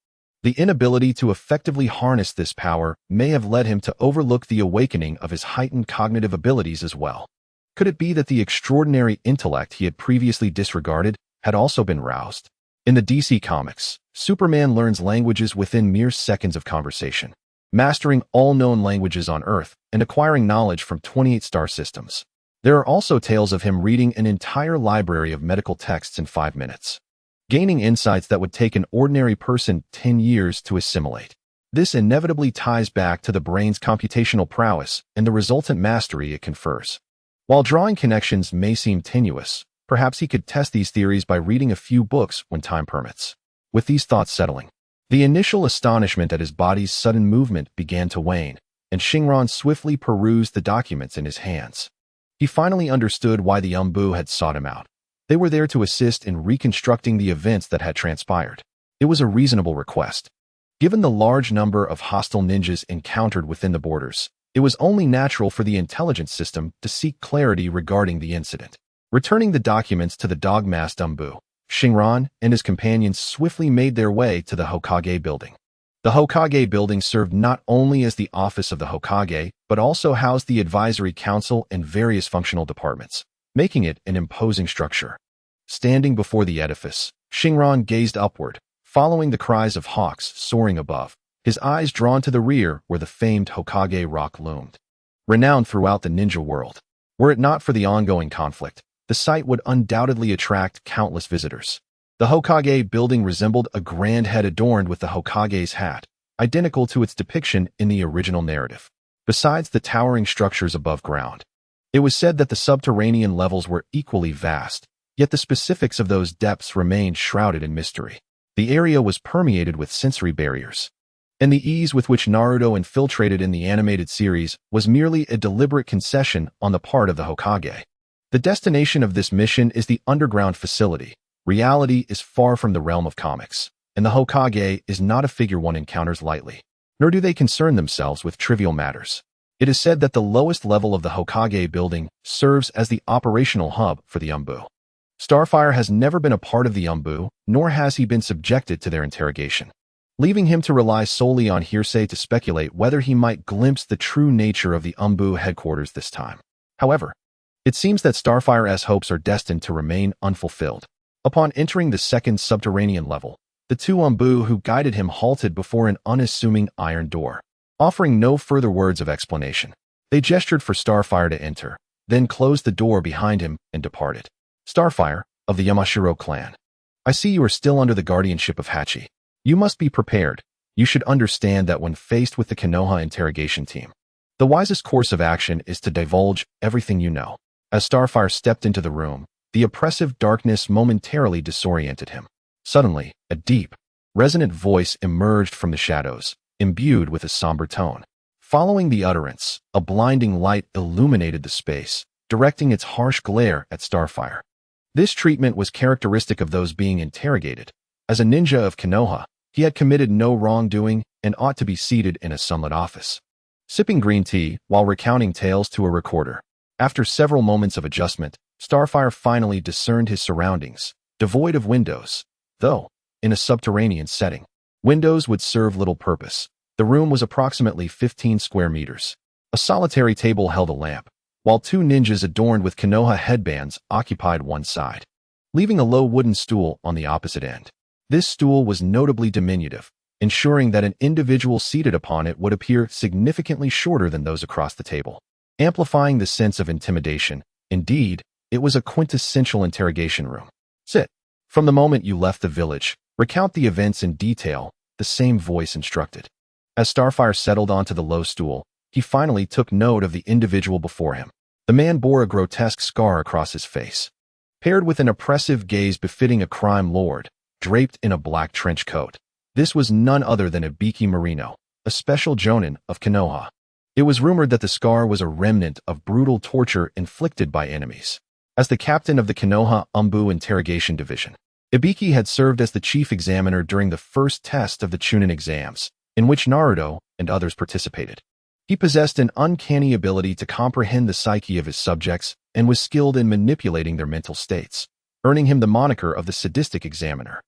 The inability to effectively harness this power may have led him to overlook the awakening of his heightened cognitive abilities as well. Could it be that the extraordinary intellect he had previously disregarded had also been roused? In the DC Comics, Superman learns languages within mere seconds of conversation, mastering all known languages on Earth and acquiring knowledge from 28 star systems. There are also tales of him reading an entire library of medical texts in 5 minutes, gaining insights that would take an ordinary person 10 years to assimilate. This inevitably ties back to the brain's computational prowess and the resultant mastery it confers. While drawing connections may seem tenuous, perhaps he could test these theories by reading a few books when time permits. With these thoughts settling, the initial astonishment at his body's sudden movement began to wane, and Shinran swiftly perused the documents in his hands. He finally understood why the Umbu had sought him out. They were there to assist in reconstructing the events that had transpired. It was a reasonable request. Given the large number of hostile ninjas encountered within the borders, it was only natural for the intelligence system to seek clarity regarding the incident. Returning the documents to the dog-masked Umbu, Shinran and his companions swiftly made their way to the Hokage building. The Hokage building served not only as the office of the Hokage, but also housed the advisory council and various functional departments, making it an imposing structure. Standing before the edifice, Shinran gazed upward, following the cries of hawks soaring above, his eyes drawn to the rear where the famed Hokage rock loomed. Renowned throughout the ninja world, were it not for the ongoing conflict, the site would undoubtedly attract countless visitors. The Hokage building resembled a grand head adorned with the Hokage's hat, identical to its depiction in the original narrative. Besides the towering structures above ground, it was said that the subterranean levels were equally vast, yet the specifics of those depths remained shrouded in mystery. The area was permeated with sensory barriers, and the ease with which Naruto infiltrated in the animated series was merely a deliberate concession on the part of the Hokage. The destination of this mission is the underground facility. Reality is far from the realm of comics, and the Hokage is not a figure one encounters lightly, nor do they concern themselves with trivial matters. It is said that the lowest level of the Hokage building serves as the operational hub for the Umbu. Starfire has never been a part of the Umbu, nor has he been subjected to their interrogation, leaving him to rely solely on hearsay to speculate whether he might glimpse the true nature of the Umbu headquarters this time. However, it seems that Starfire's hopes are destined to remain unfulfilled. Upon entering the second subterranean level, the two Umbu who guided him halted before an unassuming iron door. Offering no further words of explanation, they gestured for Starfire to enter, then closed the door behind him and departed. Starfire, of the Yamashiro clan. I see you are still under the guardianship of Hachi. You must be prepared. You should understand that when faced with the Konoha interrogation team, the wisest course of action is to divulge everything you know. As Starfire stepped into the room, the oppressive darkness momentarily disoriented him. Suddenly, a deep, resonant voice emerged from the shadows, imbued with a somber tone. Following the utterance, a blinding light illuminated the space, directing its harsh glare at Starfire. This treatment was characteristic of those being interrogated. As a ninja of Konoha, he had committed no wrongdoing and ought to be seated in a sunlit office, sipping green tea while recounting tales to a recorder. After several moments of adjustment, Starfire finally discerned his surroundings, devoid of windows. Though, in a subterranean setting, windows would serve little purpose. The room was approximately 15 square meters. A solitary table held a lamp, while two ninjas adorned with Konoha headbands occupied one side, leaving a low wooden stool on the opposite end. This stool was notably diminutive, ensuring that an individual seated upon it would appear significantly shorter than those across the table, amplifying the sense of intimidation. Indeed, it was a quintessential interrogation room. Sit. From the moment you left the village, recount the events in detail, the same voice instructed. As Starfire settled onto the low stool, he finally took note of the individual before him. The man bore a grotesque scar across his face, paired with an oppressive gaze befitting a crime lord, draped in a black trench coat. This was none other than Ibiki Marino, a special Jonin of Konoha. It was rumored that the scar was a remnant of brutal torture inflicted by enemies. As the captain of the Konoha Umbu Interrogation Division, Ibiki had served as the chief examiner during the first test of the Chunin exams, in which Naruto and others participated. He possessed an uncanny ability to comprehend the psyche of his subjects and was skilled in manipulating their mental states, earning him the moniker of the sadistic examiner.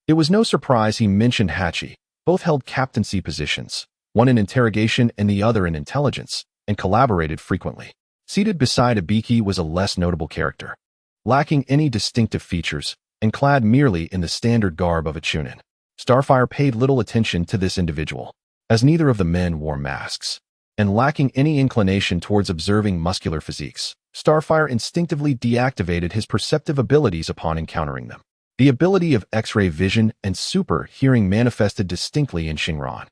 It was no surprise he mentioned Hachi. Both held captaincy positions, one in interrogation and the other in intelligence, and collaborated frequently. Seated beside Ibiki was a less notable character, lacking any distinctive features and clad merely in the standard garb of a Chunin. Starfire paid little attention to this individual, as neither of the men wore masks, and lacking any inclination towards observing muscular physiques, Starfire instinctively deactivated his perceptive abilities upon encountering them. The ability of X-ray vision and super hearing manifested distinctly in Shinran,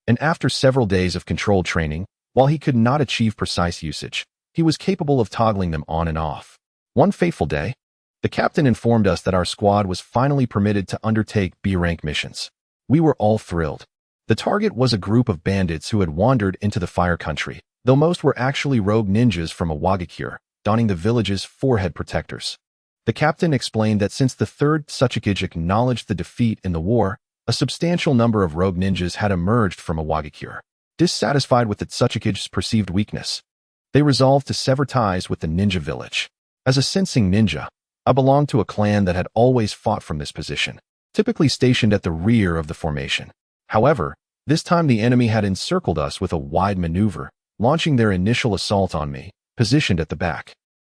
and after several days of controlled training, while he could not achieve precise usage, he was capable of toggling them on and off. One fateful day, the captain informed us that our squad was finally permitted to undertake B-rank missions. We were all thrilled. The target was a group of bandits who had wandered into the Fire Country, though most were actually rogue ninjas from Iwagakure, donning the village's forehead protectors. The captain explained that since the third Tsuchikage acknowledged the defeat in the war, a substantial number of rogue ninjas had emerged from Iwagakure. Dissatisfied with the Tsuchikage's perceived weakness, they resolved to sever ties with the ninja village. As a sensing ninja, I belonged to a clan that had always fought from this position, typically stationed at the rear of the formation. However, this time the enemy had encircled us with a wide maneuver, launching their initial assault on me, positioned at the back.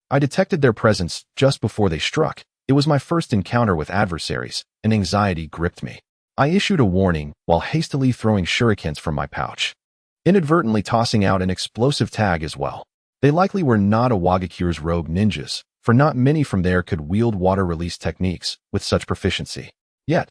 I detected their presence just before they struck. It was my first encounter with adversaries, and anxiety gripped me. I issued a warning while hastily throwing shurikens from my pouch, inadvertently tossing out an explosive tag as well. They likely were not Iwagakure's rogue ninjas, for not many from there could wield water release techniques with such proficiency. Yet,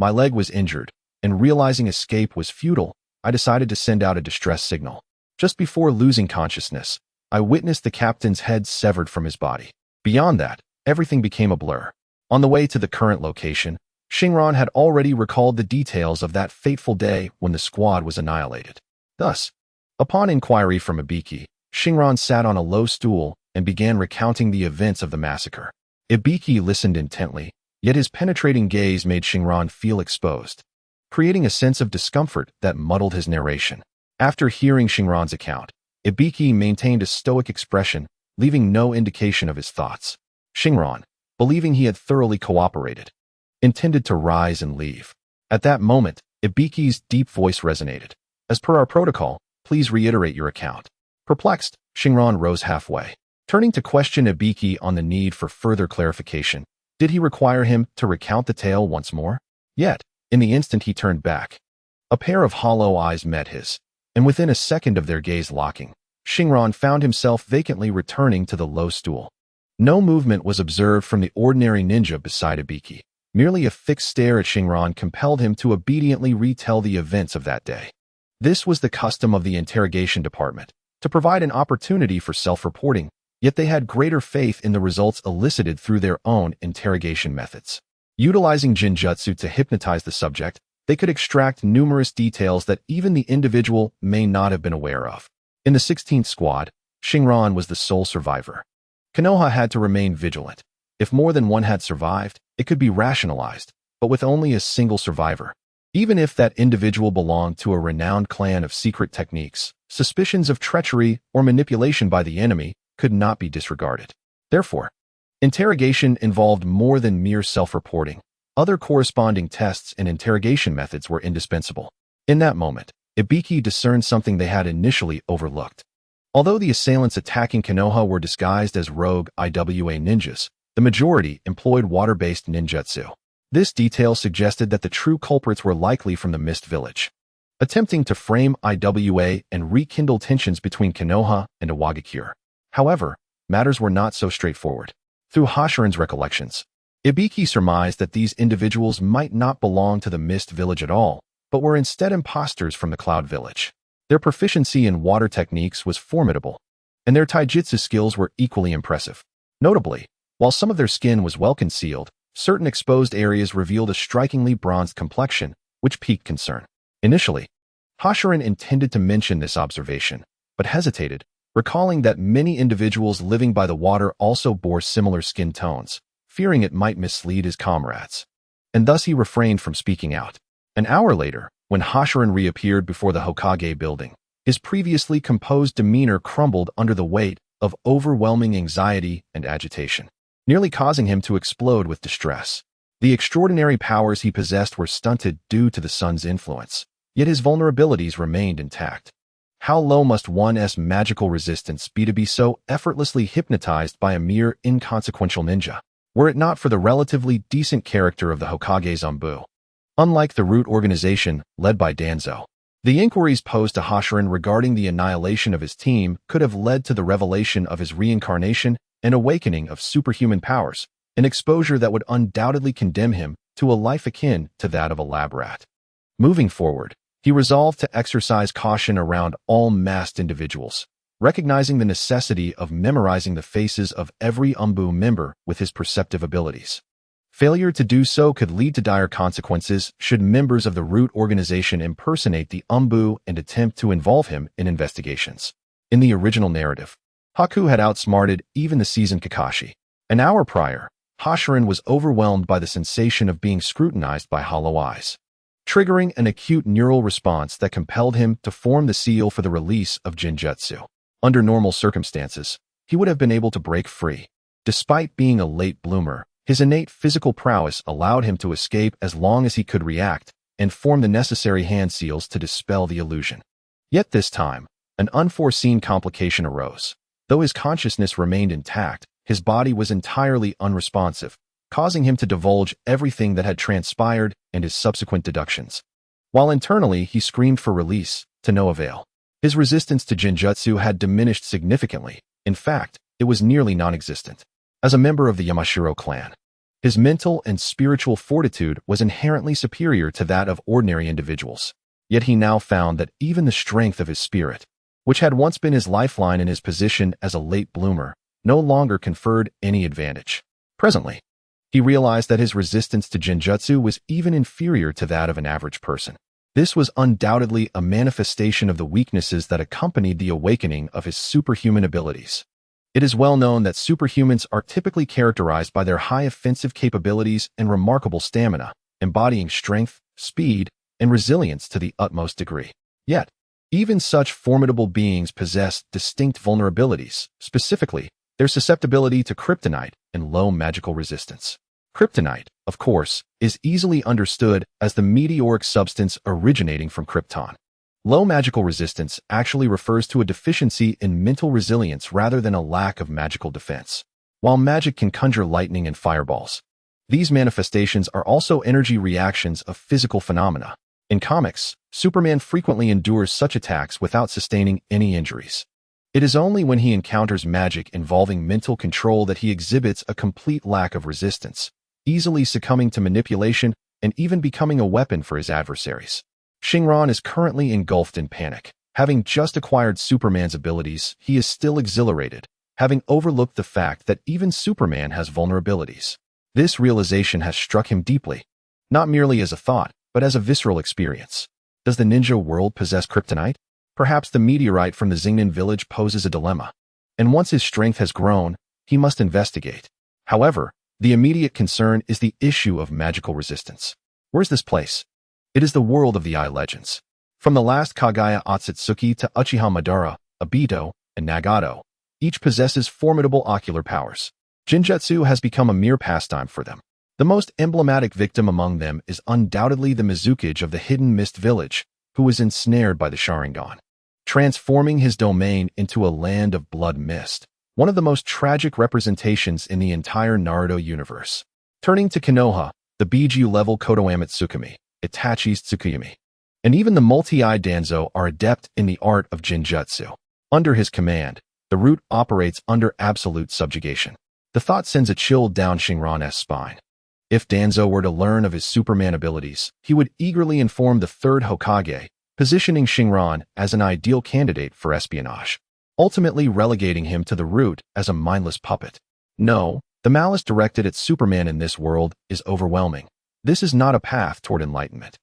my leg was injured, and realizing escape was futile, I decided to send out a distress signal. Just before losing consciousness, I witnessed the captain's head severed from his body. Beyond that, everything became a blur. On the way to the current location, Shinran had already recalled the details of that fateful day when the squad was annihilated. Thus, upon inquiry from Ibiki, Shinran sat on a low stool and began recounting the events of the massacre. Ibiki listened intently, yet his penetrating gaze made Shinran feel exposed, creating a sense of discomfort that muddled his narration. After hearing Shinran's account, Ibiki maintained a stoic expression, leaving no indication of his thoughts. Shinran, believing he had thoroughly cooperated, intended to rise and leave. At that moment, Ibiki's deep voice resonated. As per our protocol, please reiterate your account. Perplexed, Shinran rose halfway. Turning to question Ibiki on the need for further clarification, did he require him to recount the tale once more? Yet, in the instant he turned back, a pair of hollow eyes met his, and within a second of their gaze locking, Shinran found himself vacantly returning to the low stool. No movement was observed from the ordinary ninja beside Ibiki. Merely a fixed stare at Shinran compelled him to obediently retell the events of that day. This was the custom of the interrogation department, to provide an opportunity for self-reporting, yet they had greater faith in the results elicited through their own interrogation methods. Utilizing Jinjutsu to hypnotize the subject, they could extract numerous details that even the individual may not have been aware of. In the 16th squad, Shinran was the sole survivor. Konoha had to remain vigilant. If more than one had survived, it could be rationalized, but with only a single survivor. Even if that individual belonged to a renowned clan of secret techniques, suspicions of treachery or manipulation by the enemy could not be disregarded. Therefore, interrogation involved more than mere self-reporting. Other corresponding tests and interrogation methods were indispensable. In that moment, Ibiki discerned something they had initially overlooked. Although the assailants attacking Konoha were disguised as rogue IWA ninjas, the majority employed water-based ninjutsu. This detail suggested that the true culprits were likely from the Mist Village. Attempting to frame IWA and rekindle tensions between Konoha and Iwagakure. However, matters were not so straightforward. Through Hoshiran's recollections, Ibiki surmised that these individuals might not belong to the Mist Village at all, but were instead imposters from the Cloud Village. Their proficiency in water techniques was formidable, and their taijutsu skills were equally impressive. Notably, while some of their skin was well concealed, certain exposed areas revealed a strikingly bronzed complexion, which piqued concern. Initially, Hoshiran intended to mention this observation, but hesitated, recalling that many individuals living by the water also bore similar skin tones, fearing it might mislead his comrades. And thus he refrained from speaking out. An hour later, when Hoshiran reappeared before the Hokage building, his previously composed demeanor crumbled under the weight of overwhelming anxiety and agitation, nearly causing him to explode with distress. The extraordinary powers he possessed were stunted due to the sun's influence, yet his vulnerabilities remained intact. How low must one's magical resistance be to be so effortlessly hypnotized by a mere inconsequential ninja, were it not for the relatively decent character of the Hokage Zanbu? Unlike the root organization led by Danzo, the inquiries posed to Hoshiran regarding the annihilation of his team could have led to the revelation of his reincarnation and awakening of superhuman powers, an exposure that would undoubtedly condemn him to a life akin to that of a lab rat. Moving forward, he resolved to exercise caution around all masked individuals, recognizing the necessity of memorizing the faces of every Umbu member with his perceptive abilities. Failure to do so could lead to dire consequences should members of the root organization impersonate the Umbu and attempt to involve him in investigations. In the original narrative, Haku had outsmarted even the seasoned Kakashi. An hour prior, Hoshiran was overwhelmed by the sensation of being scrutinized by hollow eyes, triggering an acute neural response that compelled him to form the seal for the release of Jinjutsu. Under normal circumstances, he would have been able to break free. Despite being a late bloomer, his innate physical prowess allowed him to escape as long as he could react and form the necessary hand seals to dispel the illusion. Yet this time, an unforeseen complication arose. Though his consciousness remained intact, his body was entirely unresponsive, causing him to divulge everything that had transpired and his subsequent deductions. While internally he screamed for release, to no avail. His resistance to Jinjutsu had diminished significantly. In fact, it was nearly non-existent. As a member of the Yamashiro clan, his mental and spiritual fortitude was inherently superior to that of ordinary individuals. Yet he now found that even the strength of his spirit, which had once been his lifeline in his position as a late bloomer, no longer conferred any advantage. Presently, he realized that his resistance to genjutsu was even inferior to that of an average person. This was undoubtedly a manifestation of the weaknesses that accompanied the awakening of his superhuman abilities. It is well known that superhumans are typically characterized by their high offensive capabilities and remarkable stamina, embodying strength, speed, and resilience to the utmost degree. Yet, even such formidable beings possess distinct vulnerabilities, specifically, their susceptibility to kryptonite and low magical resistance. Kryptonite, of course, is easily understood as the meteoric substance originating from Krypton. Low magical resistance actually refers to a deficiency in mental resilience rather than a lack of magical defense. While magic can conjure lightning and fireballs, these manifestations are also energy reactions of physical phenomena. In comics, Superman frequently endures such attacks without sustaining any injuries. It is only when he encounters magic involving mental control that he exhibits a complete lack of resistance, easily succumbing to manipulation and even becoming a weapon for his adversaries. Shinron is currently engulfed in panic. Having just acquired Superman's abilities, he is still exhilarated, having overlooked the fact that even Superman has vulnerabilities. This realization has struck him deeply, not merely as a thought, but as a visceral experience. Does the ninja world possess kryptonite? Perhaps the meteorite from the Xingnan village poses a dilemma, and once his strength has grown, he must investigate. However, the immediate concern is the issue of magical resistance. Where's this place? It is the world of the Eye legends. From the last Kagaya Otsutsuki to Uchiha Madara, Obito, and Nagato, each possesses formidable ocular powers. Genjutsu has become a mere pastime for them. The most emblematic victim among them is undoubtedly the Mizukage of the Hidden Mist village, who was ensnared by the Sharingan, transforming his domain into a land of blood mist, one of the most tragic representations in the entire Naruto universe. Turning to Konoha, the Biju-level Kodoamatsukami, Itachi's Tsukuyami, and even the multi-eye Danzo are adept in the art of genjutsu. Under his command, the root operates under absolute subjugation. The thought sends a chill down Shinron's spine. If Danzo were to learn of his Superman abilities, he would eagerly inform the third Hokage, positioning Shinron as an ideal candidate for espionage, ultimately relegating him to the root as a mindless puppet. No, the malice directed at Superman in this world is overwhelming. This is not a path toward enlightenment.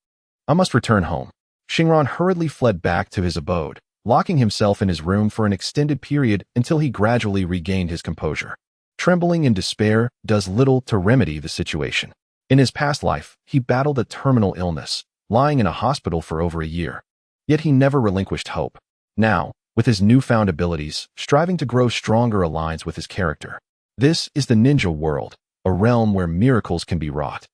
I must return home. Shinron hurriedly fled back to his abode, locking himself in his room for an extended period until he gradually regained his composure. Trembling in despair does little to remedy the situation. In his past life, he battled a terminal illness, lying in a hospital for over a year. Yet he never relinquished hope. Now, with his newfound abilities, striving to grow stronger aligns with his character. This is the ninja world, a realm where miracles can be wrought.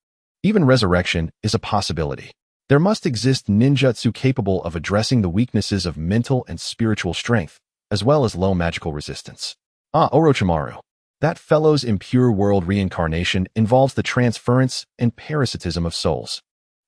Even resurrection is a possibility. There must exist ninjutsu capable of addressing the weaknesses of mental and spiritual strength, as well as low magical resistance. Orochimaru. That fellow's impure world reincarnation involves the transference and parasitism of souls.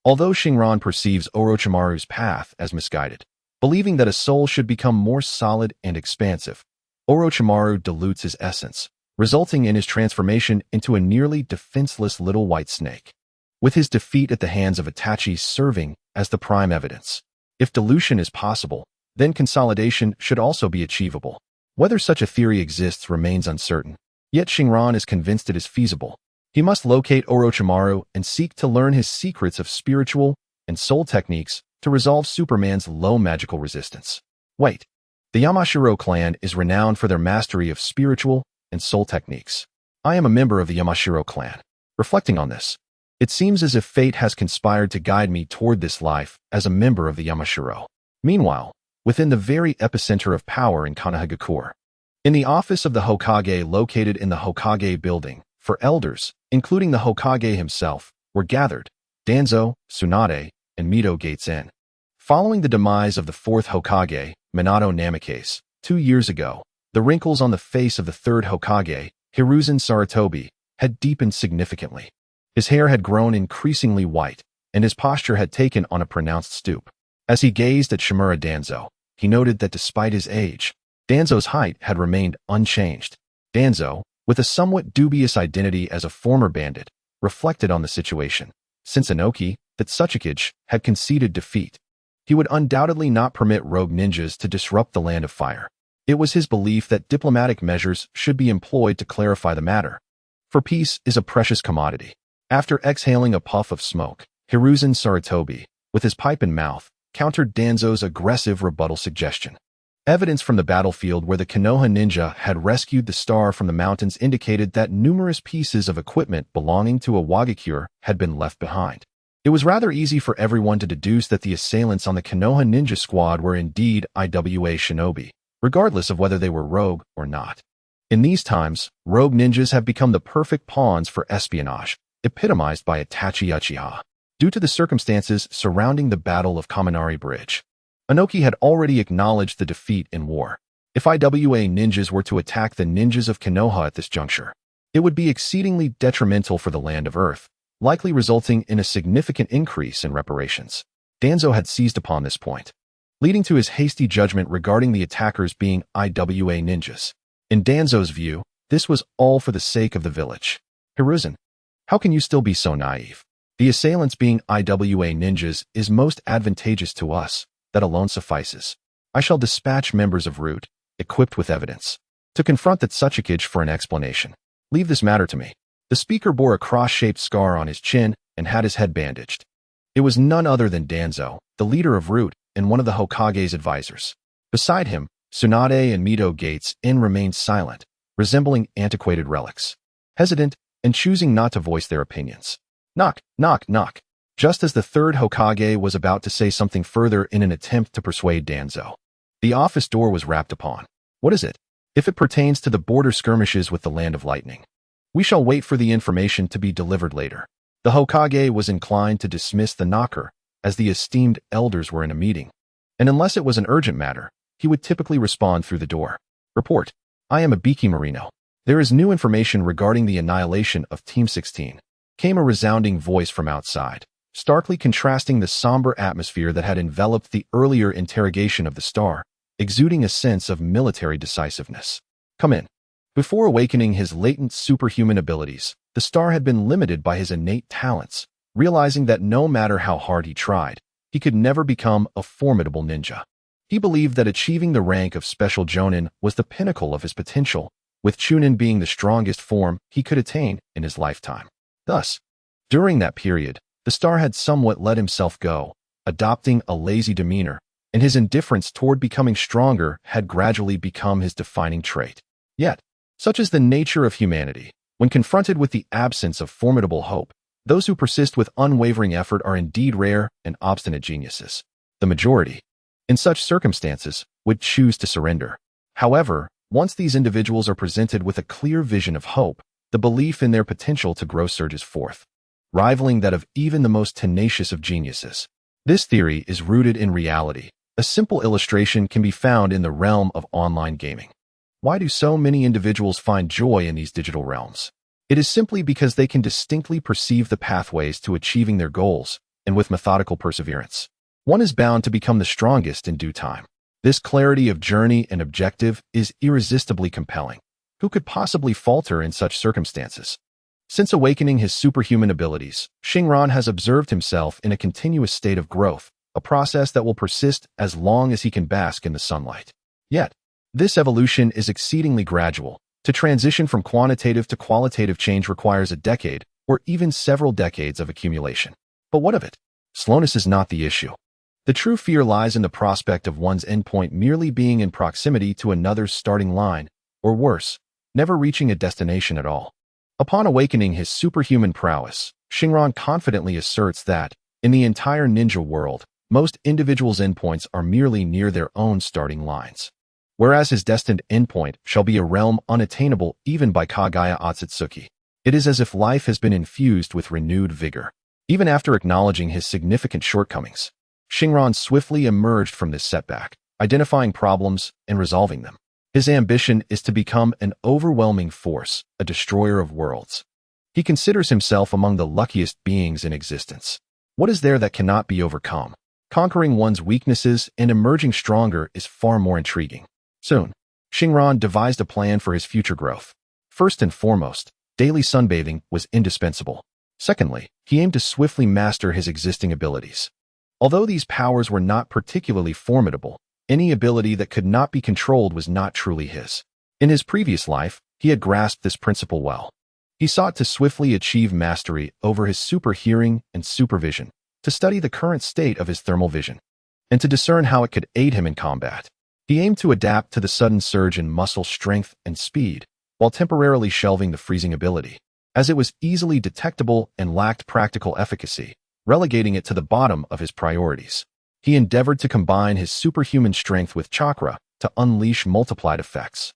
Although Shinron perceives Orochimaru's path as misguided, believing that a soul should become more solid and expansive, Orochimaru dilutes his essence, resulting in his transformation into a nearly defenseless little white snake. With his defeat at the hands of Itachi serving as the prime evidence. If dilution is possible, then consolidation should also be achievable. Whether such a theory exists remains uncertain. Yet Shinron is convinced it is feasible. He must locate Orochimaru and seek to learn his secrets of spiritual and soul techniques to resolve Superman's low magical resistance. Wait, the Yamashiro clan is renowned for their mastery of spiritual and soul techniques. I am a member of the Yamashiro clan. Reflecting on this, it seems as if fate has conspired to guide me toward this life as a member of the Yamashiro. Meanwhile, within the very epicenter of power in Konoha, in the office of the Hokage located in the Hokage building, for elders, including the Hokage himself, were gathered, Danzo, Tsunade, and Mito Gates in. Following the demise of the fourth Hokage, Minato Namikaze, 2 years ago, the wrinkles on the face of the third Hokage, Hiruzen Sarutobi, had deepened significantly. His hair had grown increasingly white, and his posture had taken on a pronounced stoop. As he gazed at Shimura Danzo, he noted that despite his age, Danzo's height had remained unchanged. Danzo, with a somewhat dubious identity as a former bandit, reflected on the situation. Since Inoki, that Sakura had conceded defeat, he would undoubtedly not permit rogue ninjas to disrupt the Land of Fire. It was his belief that diplomatic measures should be employed to clarify the matter, for peace is a precious commodity. After exhaling a puff of smoke, Hiruzen Sarutobi, with his pipe in mouth, countered Danzo's aggressive rebuttal suggestion. Evidence from the battlefield where the Konoha ninja had rescued the star from the mountains indicated that numerous pieces of equipment belonging to Iwagakure had been left behind. It was rather easy for everyone to deduce that the assailants on the Konoha ninja squad were indeed Iwa shinobi, regardless of whether they were rogue or not. In these times, rogue ninjas have become the perfect pawns for espionage, epitomized by Itachi Uchiha. Due to the circumstances surrounding the Battle of Kaminari Bridge, Inoki had already acknowledged the defeat in war. If Iwa ninjas were to attack the ninjas of Konoha at this juncture, it would be exceedingly detrimental for the Land of Earth, likely resulting in a significant increase in reparations. Danzo had seized upon this point, leading to his hasty judgment regarding the attackers being Iwa ninjas. In Danzo's view, this was all for the sake of the village. Hiruzen, how can you still be so naive? The assailants being Iwa ninjas is most advantageous to us. That alone suffices. I shall dispatch members of Root, equipped with evidence, to confront that Sakura for an explanation. Leave this matter to me. The speaker bore a cross-shaped scar on his chin and had his head bandaged. It was none other than Danzo, the leader of Root and one of the Hokage's advisors. Beside him, Tsunade and Mito Gates remained silent, resembling antiquated relics, hesitant and choosing not to voice their opinions. Knock, knock, knock. Just as the third Hokage was about to say something further in an attempt to persuade Danzo, the office door was rapped upon. What is it? If it pertains to the border skirmishes with the Land of Lightning, we shall wait for the information to be delivered later. The Hokage was inclined to dismiss the knocker, as the esteemed elders were in a meeting, and unless it was an urgent matter, he would typically respond through the door. Report. I am Ibiki Marino. There is new information regarding the annihilation of Team 16. Came a resounding voice from outside, starkly contrasting the somber atmosphere that had enveloped the earlier interrogation of the star, exuding a sense of military decisiveness. Come in. Before awakening his latent superhuman abilities, the star had been limited by his innate talents, realizing that no matter how hard he tried, he could never become a formidable ninja. He believed that achieving the rank of Special Jonin was the pinnacle of his potential, with Chunin being the strongest form he could attain in his lifetime. Thus, during that period, the star had somewhat let himself go, adopting a lazy demeanor, and his indifference toward becoming stronger had gradually become his defining trait. Yet, such is the nature of humanity, when confronted with the absence of formidable hope, those who persist with unwavering effort are indeed rare and obstinate geniuses. The majority, in such circumstances, would choose to surrender. However, once these individuals are presented with a clear vision of hope, the belief in their potential to grow surges forth, rivaling that of even the most tenacious of geniuses. This theory is rooted in reality. A simple illustration can be found in the realm of online gaming. Why do so many individuals find joy in these digital realms? It is simply because they can distinctly perceive the pathways to achieving their goals, and with methodical perseverance, one is bound to become the strongest in due time. This clarity of journey and objective is irresistibly compelling. Who could possibly falter in such circumstances? Since awakening his superhuman abilities, Shinran has observed himself in a continuous state of growth, a process that will persist as long as he can bask in the sunlight. Yet, this evolution is exceedingly gradual. To transition from quantitative to qualitative change requires a decade, or even several decades of accumulation. But what of it? Slowness is not the issue. The true fear lies in the prospect of one's endpoint merely being in proximity to another's starting line, or worse, never reaching a destination at all. Upon awakening his superhuman prowess, Shinran confidently asserts that, in the entire ninja world, most individuals' endpoints are merely near their own starting lines, whereas his destined endpoint shall be a realm unattainable even by Kagaya Otsutsuki. It is as if life has been infused with renewed vigor. Even after acknowledging his significant shortcomings, Shinran swiftly emerged from this setback, identifying problems and resolving them. His ambition is to become an overwhelming force, a destroyer of worlds. He considers himself among the luckiest beings in existence. What is there that cannot be overcome? Conquering one's weaknesses and emerging stronger is far more intriguing. Soon, Shinran devised a plan for his future growth. First and foremost, daily sunbathing was indispensable. Secondly, he aimed to swiftly master his existing abilities. Although these powers were not particularly formidable, any ability that could not be controlled was not truly his. In his previous life, he had grasped this principle well. He sought to swiftly achieve mastery over his super hearing and supervision, to study the current state of his thermal vision, and to discern how it could aid him in combat. He aimed to adapt to the sudden surge in muscle strength and speed, while temporarily shelving the freezing ability, as it was easily detectable and lacked practical efficacy, relegating it to the bottom of his priorities. He endeavored to combine his superhuman strength with chakra to unleash multiplied effects.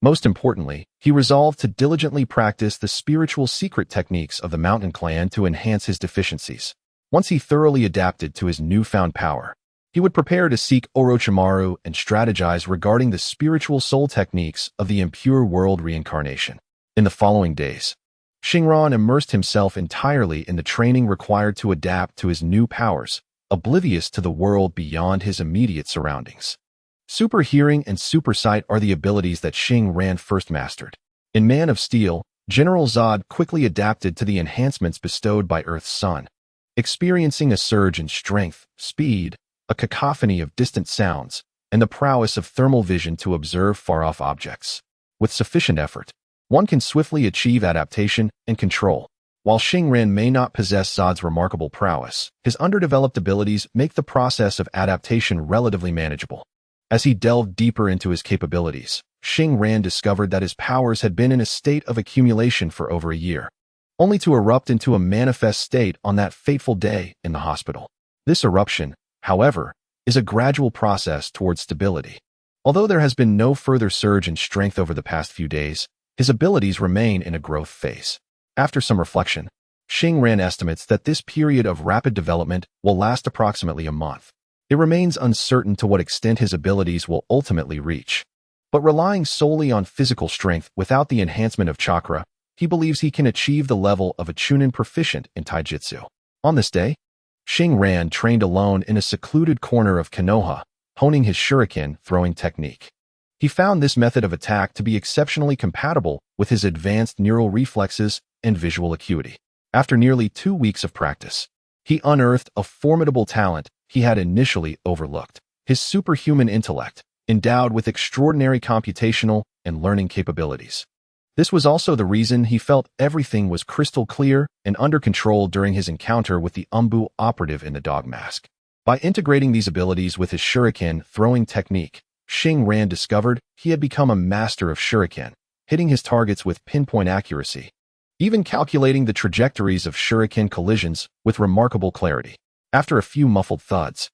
Most importantly, he resolved to diligently practice the spiritual secret techniques of the Mountain Clan to enhance his deficiencies. Once he thoroughly adapted to his newfound power, he would prepare to seek Orochimaru and strategize regarding the spiritual soul techniques of the impure world reincarnation. In the following days, Shinran immersed himself entirely in the training required to adapt to his new powers, oblivious to the world beyond his immediate surroundings. Super hearing and super sight are the abilities that Shinran first mastered. In Man of Steel, General Zod quickly adapted to the enhancements bestowed by Earth's sun, experiencing a surge in strength, speed, a cacophony of distant sounds, and the prowess of thermal vision to observe far-off objects. With sufficient effort, one can swiftly achieve adaptation and control. While Shinran may not possess Zod's remarkable prowess, his underdeveloped abilities make the process of adaptation relatively manageable. As he delved deeper into his capabilities, Shinran discovered that his powers had been in a state of accumulation for over a year, only to erupt into a manifest state on that fateful day in the hospital. This eruption, however, is a gradual process towards stability. Although there has been no further surge in strength over the past few days, his abilities remain in a growth phase. After some reflection, Shinran estimates that this period of rapid development will last approximately a month. It remains uncertain to what extent his abilities will ultimately reach. But relying solely on physical strength without the enhancement of chakra, he believes he can achieve the level of a Chunin proficient in taijutsu. On this day, Shinran trained alone in a secluded corner of Konoha, honing his shuriken throwing technique. He found this method of attack to be exceptionally compatible with his advanced neural reflexes and visual acuity. After nearly 2 weeks of practice, he unearthed a formidable talent he had initially overlooked: his superhuman intellect, endowed with extraordinary computational and learning capabilities. This was also the reason he felt everything was crystal clear and under control during his encounter with the Umbu operative in the dog mask. By integrating these abilities with his shuriken throwing technique, Shinran discovered he had become a master of shuriken, hitting his targets with pinpoint accuracy, even calculating the trajectories of shuriken collisions with remarkable clarity. After a few muffled thuds,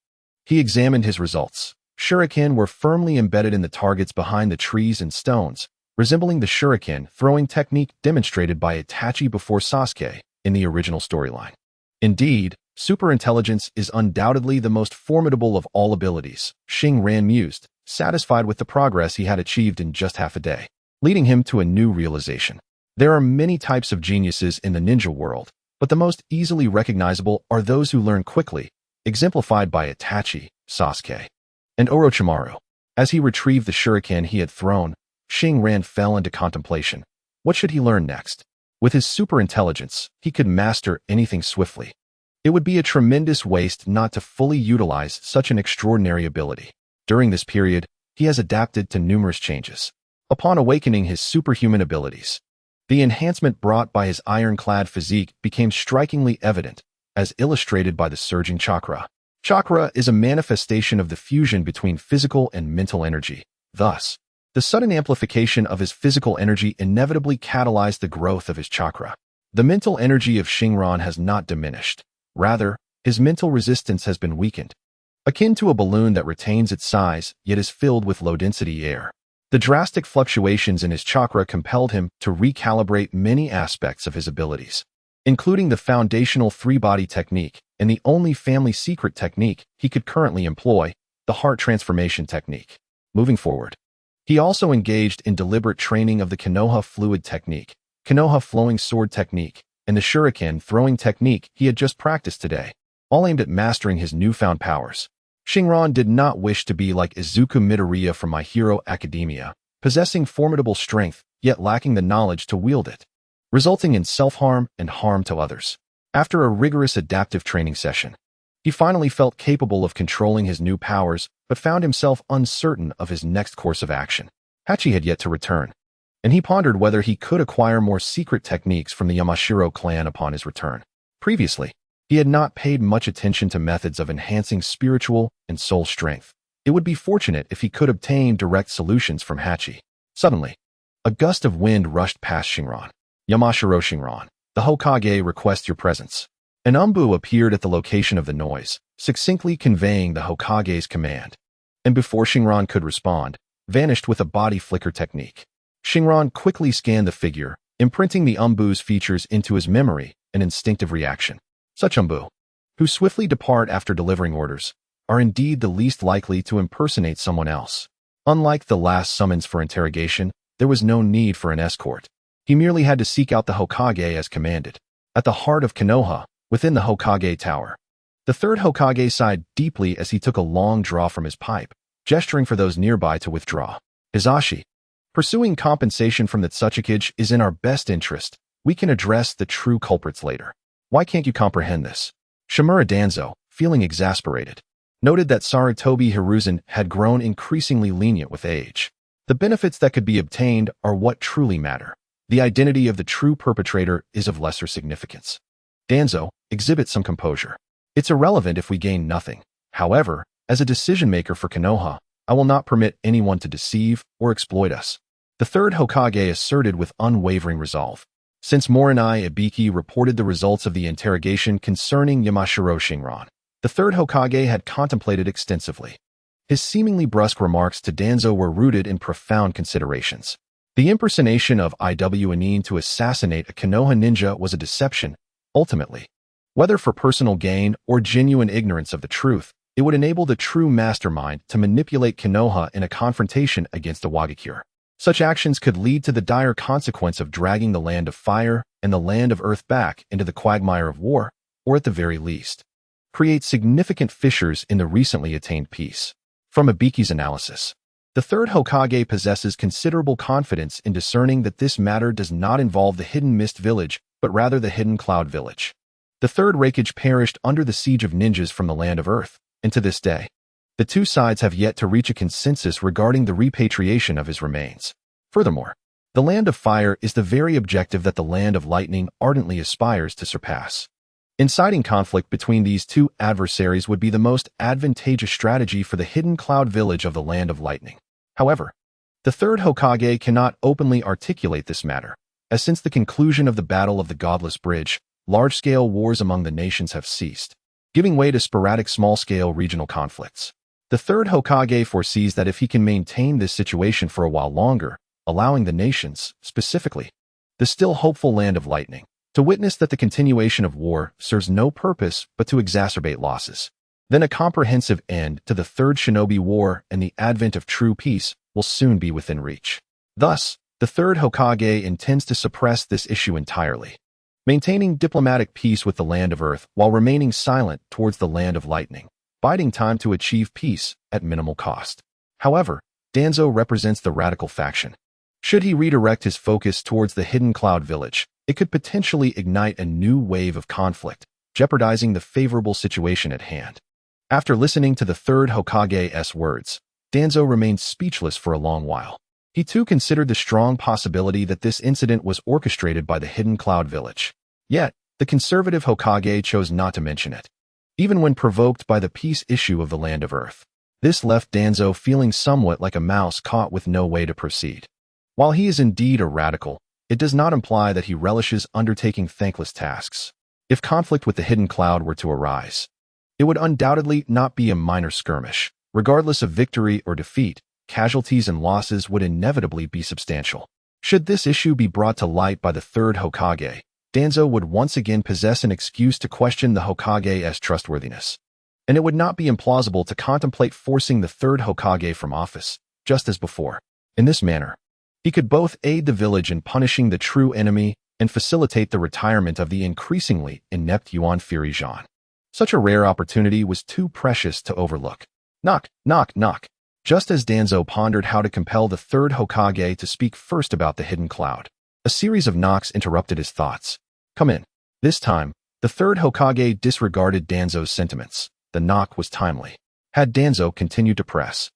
he examined his results. Shuriken were firmly embedded in the targets behind the trees and stones, resembling the shuriken throwing technique demonstrated by Itachi before Sasuke in the original storyline. Indeed, superintelligence is undoubtedly the most formidable of all abilities, Shinran mused, satisfied with the progress he had achieved in just half a day, leading him to a new realization. There are many types of geniuses in the ninja world, but the most easily recognizable are those who learn quickly, exemplified by Itachi, Sasuke, and Orochimaru. As he retrieved the shuriken he had thrown, Shinran fell into contemplation. What should he learn next? With his superintelligence, he could master anything swiftly. It would be a tremendous waste not to fully utilize such an extraordinary ability. During this period, he has adapted to numerous changes. Upon awakening his superhuman abilities, the enhancement brought by his ironclad physique became strikingly evident, as illustrated by the surging chakra. Chakra is a manifestation of the fusion between physical and mental energy. Thus, the sudden amplification of his physical energy inevitably catalyzed the growth of his chakra. The mental energy of Shinran has not diminished. Rather, his mental resistance has been weakened, akin to a balloon that retains its size yet is filled with low-density air. The drastic fluctuations in his chakra compelled him to recalibrate many aspects of his abilities, including the foundational three-body technique and the only family secret technique he could currently employ, the heart transformation technique. Moving forward, he also engaged in deliberate training of the Konoha fluid technique, Konoha flowing sword technique, and the shuriken throwing technique he had just practiced today, all aimed at mastering his newfound powers. Shinran did not wish to be like Izuku Midoriya from My Hero Academia, possessing formidable strength, yet lacking the knowledge to wield it, resulting in self-harm and harm to others. After a rigorous adaptive training session, he finally felt capable of controlling his new powers, but found himself uncertain of his next course of action. Hachi had yet to return, and he pondered whether he could acquire more secret techniques from the Yamashiro clan upon his return. Previously, he had not paid much attention to methods of enhancing spiritual and soul strength. It would be fortunate if he could obtain direct solutions from Hachi. Suddenly, a gust of wind rushed past Shinran. Yamashiro Shinran, the Hokage requests your presence. An umbu appeared at the location of the noise, succinctly conveying the Hokage's command, and before Shinran could respond, vanished with a body flicker technique. Shinran quickly scanned the figure, imprinting the umbu's features into his memory, an instinctive reaction. Such umbu, who swiftly depart after delivering orders, are indeed the least likely to impersonate someone else. Unlike the last summons for interrogation, there was no need for an escort. He merely had to seek out the Hokage as commanded. At the heart of Konoha, within the Hokage Tower, the third Hokage sighed deeply as he took a long draw from his pipe, gesturing for those nearby to withdraw. Hizashi, pursuing compensation from the Tsuchikage is in our best interest. We can address the true culprits later. Why can't you comprehend this? Shimura Danzo, feeling exasperated, noted that Sarutobi Hiruzen had grown increasingly lenient with age. The benefits that could be obtained are what truly matter. The identity of the true perpetrator is of lesser significance. Danzo, exhibit some composure. It's irrelevant if we gain nothing. However, as a decision-maker for Konoha, I will not permit anyone to deceive or exploit us. The third Hokage asserted with unwavering resolve. Since Morinai Ibiki reported the results of the interrogation concerning Yamashiro Shinran, the third Hokage had contemplated extensively. His seemingly brusque remarks to Danzo were rooted in profound considerations. The impersonation of Iwagakure to assassinate a Konoha ninja was a deception. Ultimately, whether for personal gain or genuine ignorance of the truth, it would enable the true mastermind to manipulate Konoha in a confrontation against Iwagakure. Such actions could lead to the dire consequence of dragging the land of fire and the land of earth back into the quagmire of war, or at the very least, create significant fissures in the recently attained peace. From Ibiki's analysis, the third Hokage possesses considerable confidence in discerning that this matter does not involve the Hidden Mist Village, but rather the Hidden Cloud Village. The third Raikage perished under the siege of ninjas from the land of Earth, and to this day, the two sides have yet to reach a consensus regarding the repatriation of his remains. Furthermore, the land of fire is the very objective that the land of lightning ardently aspires to surpass. Inciting conflict between these two adversaries would be the most advantageous strategy for the Hidden Cloud Village of the land of lightning. However, the third Hokage cannot openly articulate this matter, as since the conclusion of the Battle of the Godless Bridge, large-scale wars among the nations have ceased, giving way to sporadic small-scale regional conflicts. The third Hokage foresees that if he can maintain this situation for a while longer, allowing the nations, specifically, the still hopeful land of lightning, to witness that the continuation of war serves no purpose but to exacerbate losses, then a comprehensive end to the Third Shinobi War and the advent of true peace will soon be within reach. Thus, the third Hokage intends to suppress this issue entirely, maintaining diplomatic peace with the land of Earth while remaining silent towards the land of lightning, biding time to achieve peace at minimal cost. However, Danzo represents the radical faction. Should he redirect his focus towards the Hidden Cloud Village, it could potentially ignite a new wave of conflict, jeopardizing the favorable situation at hand. After listening to the third Hokage's words, Danzo remained speechless for a long while. He too considered the strong possibility that this incident was orchestrated by the Hidden Cloud Village. Yet, the conservative Hokage chose not to mention it, even when provoked by the peace issue of the land of Earth. This left Danzo feeling somewhat like a mouse caught with no way to proceed. While he is indeed a radical, it does not imply that he relishes undertaking thankless tasks. If conflict with the Hidden Cloud were to arise, it would undoubtedly not be a minor skirmish. Regardless of victory or defeat, casualties and losses would inevitably be substantial. Should this issue be brought to light by the third Hokage, Danzo would once again possess an excuse to question the Hokage's trustworthiness. And it would not be implausible to contemplate forcing the third Hokage from office, just as before. In this manner, he could both aid the village in punishing the true enemy and facilitate the retirement of the increasingly inept Yuan Eurasian. Such a rare opportunity was too precious to overlook. Knock, knock, knock. Just as Danzo pondered how to compel the third Hokage to speak first about the hidden cloud, a series of knocks interrupted his thoughts. "Come in." This time, the third Hokage disregarded Danzo's sentiments. The knock was timely. Had Danzo continued to press,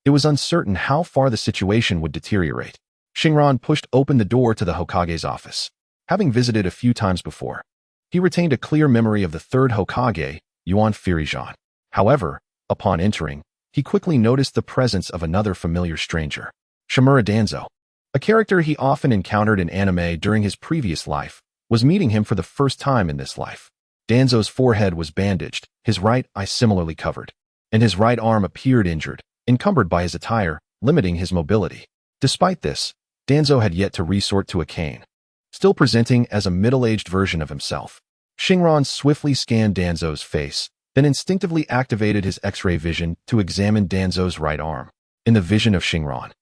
it was uncertain how far the situation would deteriorate. Shinran pushed open the door to the Hokage's office. Having visited a few times before, he retained a clear memory of the third Hokage, Yuan Firijan. However, upon entering, he quickly noticed the presence of another familiar stranger, Shimura Danzo. A character he often encountered in anime during his previous life was meeting him for the first time in this life. Danzo's forehead was bandaged, his right eye similarly covered, and his right arm appeared injured, encumbered by his attire, limiting his mobility. Despite this, Danzo had yet to resort to a cane, still presenting as a middle-aged version of himself. Shinran swiftly scanned Danzo's face, then instinctively activated his X-ray vision to examine Danzo's right arm. In the vision of Shinran,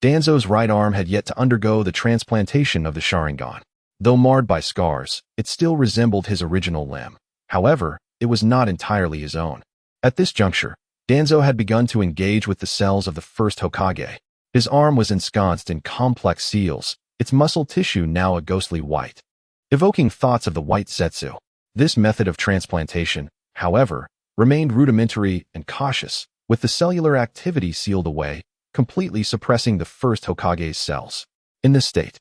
Danzo's right arm had yet to undergo the transplantation of the Sharingan. Though marred by scars, it still resembled his original limb. However, it was not entirely his own. At this juncture, Danzo had begun to engage with the cells of the first Hokage. His arm was ensconced in complex seals, its muscle tissue now a ghostly white, evoking thoughts of the white Zetsu. This method of transplantation, however, remained rudimentary and cautious, with the cellular activity sealed away, completely suppressing the first Hokage's cells. In this state,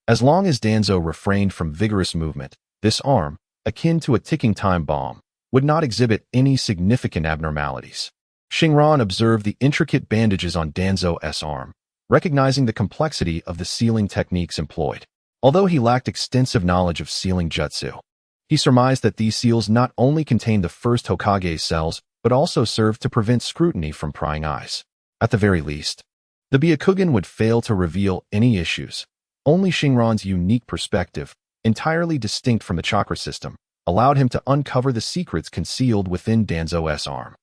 as long as Danzo refrained from vigorous movement, this arm, akin to a ticking time bomb, would not exhibit any significant abnormalities. Shinran observed the intricate bandages on Danzo's arm, recognizing the complexity of the sealing techniques employed. Although he lacked extensive knowledge of sealing jutsu, he surmised that these seals not only contained the first Hokage's cells, but also served to prevent scrutiny from prying eyes. At the very least, the Byakugan would fail to reveal any issues. Only Shinran's unique perspective, entirely distinct from the chakra system, allowed him to uncover the secrets concealed within Danzo's arm.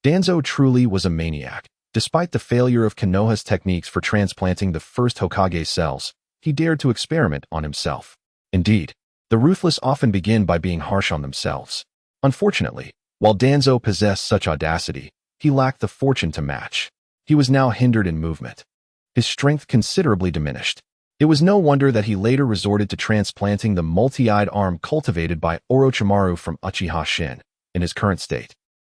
Danzo truly was a maniac. Despite the failure of Konoha's techniques for transplanting the first Hokage's cells, he dared to experiment on himself. Indeed, the ruthless often begin by being harsh on themselves. Unfortunately, while Danzo possessed such audacity, he lacked the fortune to match. He was now hindered in movement, his strength considerably diminished. It was no wonder that he later resorted to transplanting the multi-eyed arm cultivated by Orochimaru from Uchiha Shin. In his current state,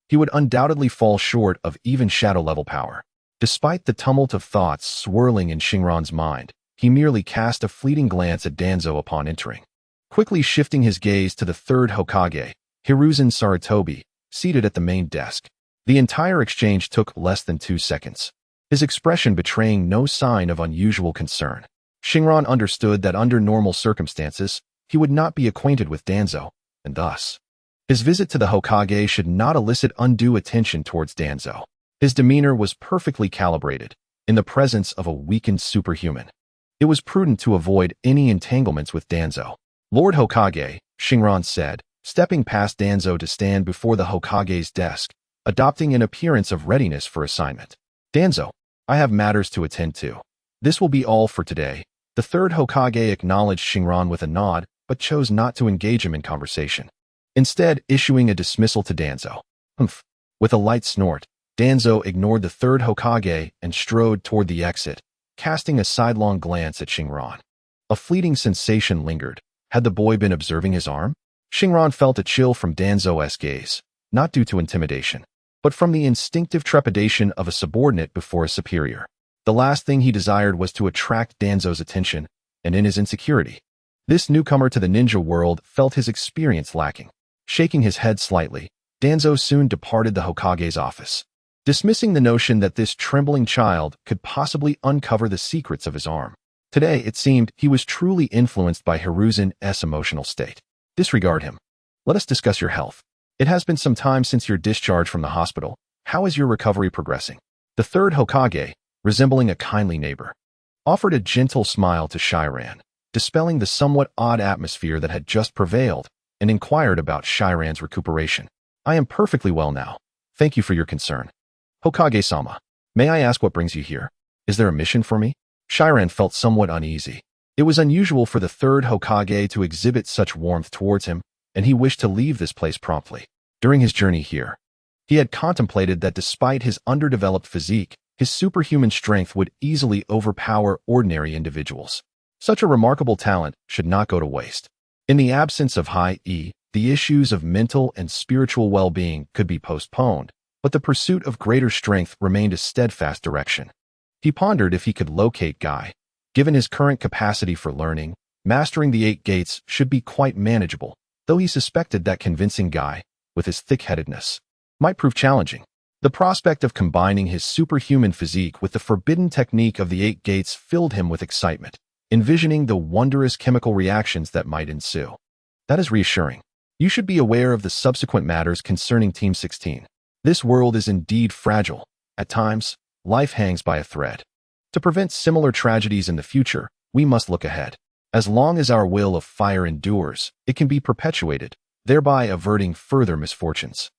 he would undoubtedly fall short of even shadow-level power. Despite the tumult of thoughts swirling in Shinran's mind, he merely cast a fleeting glance at Danzo upon entering. Quickly shifting his gaze to the third Hokage, Hiruzen Sarutobi, seated at the main desk. The entire exchange took less than 2 seconds, his expression betraying no sign of unusual concern. Shinran understood that under normal circumstances, he would not be acquainted with Danzo, and thus, his visit to the Hokage should not elicit undue attention towards Danzo. His demeanor was perfectly calibrated, in the presence of a weakened superhuman. It was prudent to avoid any entanglements with Danzo. "Lord Hokage," Shinran said, stepping past Danzo to stand before the Hokage's desk, adopting an appearance of readiness for assignment. "Danzo, I have matters to attend to. This will be all for today." The third Hokage acknowledged Shinran with a nod, but chose not to engage him in conversation, instead issuing a dismissal to Danzo. "Humph." With a light snort, Danzo ignored the third Hokage and strode toward the exit, casting a sidelong glance at Shinran. A fleeting sensation lingered. Had the boy been observing his arm? Shinran felt a chill from Danzo's gaze, not due to intimidation, but from the instinctive trepidation of a subordinate before a superior. The last thing he desired was to attract Danzo's attention, and in his insecurity, this newcomer to the ninja world felt his experience lacking. Shaking his head slightly, Danzo soon departed the Hokage's office, dismissing the notion that this trembling child could possibly uncover the secrets of his arm. Today, it seemed, he was truly influenced by Hiruzen's emotional state. "Disregard him. Let us discuss your health. It has been some time since your discharge from the hospital. How is your recovery progressing?" The third Hokage, resembling a kindly neighbor, offered a gentle smile to Shiran, dispelling the somewhat odd atmosphere that had just prevailed, and inquired about Shiran's recuperation. "I am perfectly well now. Thank you for your concern. Hokage-sama, may I ask what brings you here? Is there a mission for me?" Shiran felt somewhat uneasy. It was unusual for the third Hokage to exhibit such warmth towards him, and he wished to leave this place promptly. During his journey here, he had contemplated that despite his underdeveloped physique, his superhuman strength would easily overpower ordinary individuals. Such a remarkable talent should not go to waste. In the absence of high E, the issues of mental and spiritual well-being could be postponed, but the pursuit of greater strength remained a steadfast direction. He pondered if he could locate Guy. Given his current capacity for learning, mastering the 8 gates should be quite manageable, though he suspected that convincing Guy, with his thick-headedness, might prove challenging. The prospect of combining his superhuman physique with the forbidden technique of the 8 gates filled him with excitement, envisioning the wondrous chemical reactions that might ensue. That is reassuring. You should be aware of the subsequent matters concerning Team 16. This world is indeed fragile. At times, life hangs by a thread. To prevent similar tragedies in the future, we must look ahead. As long as our will of fire endures, it can be perpetuated, thereby averting further misfortunes.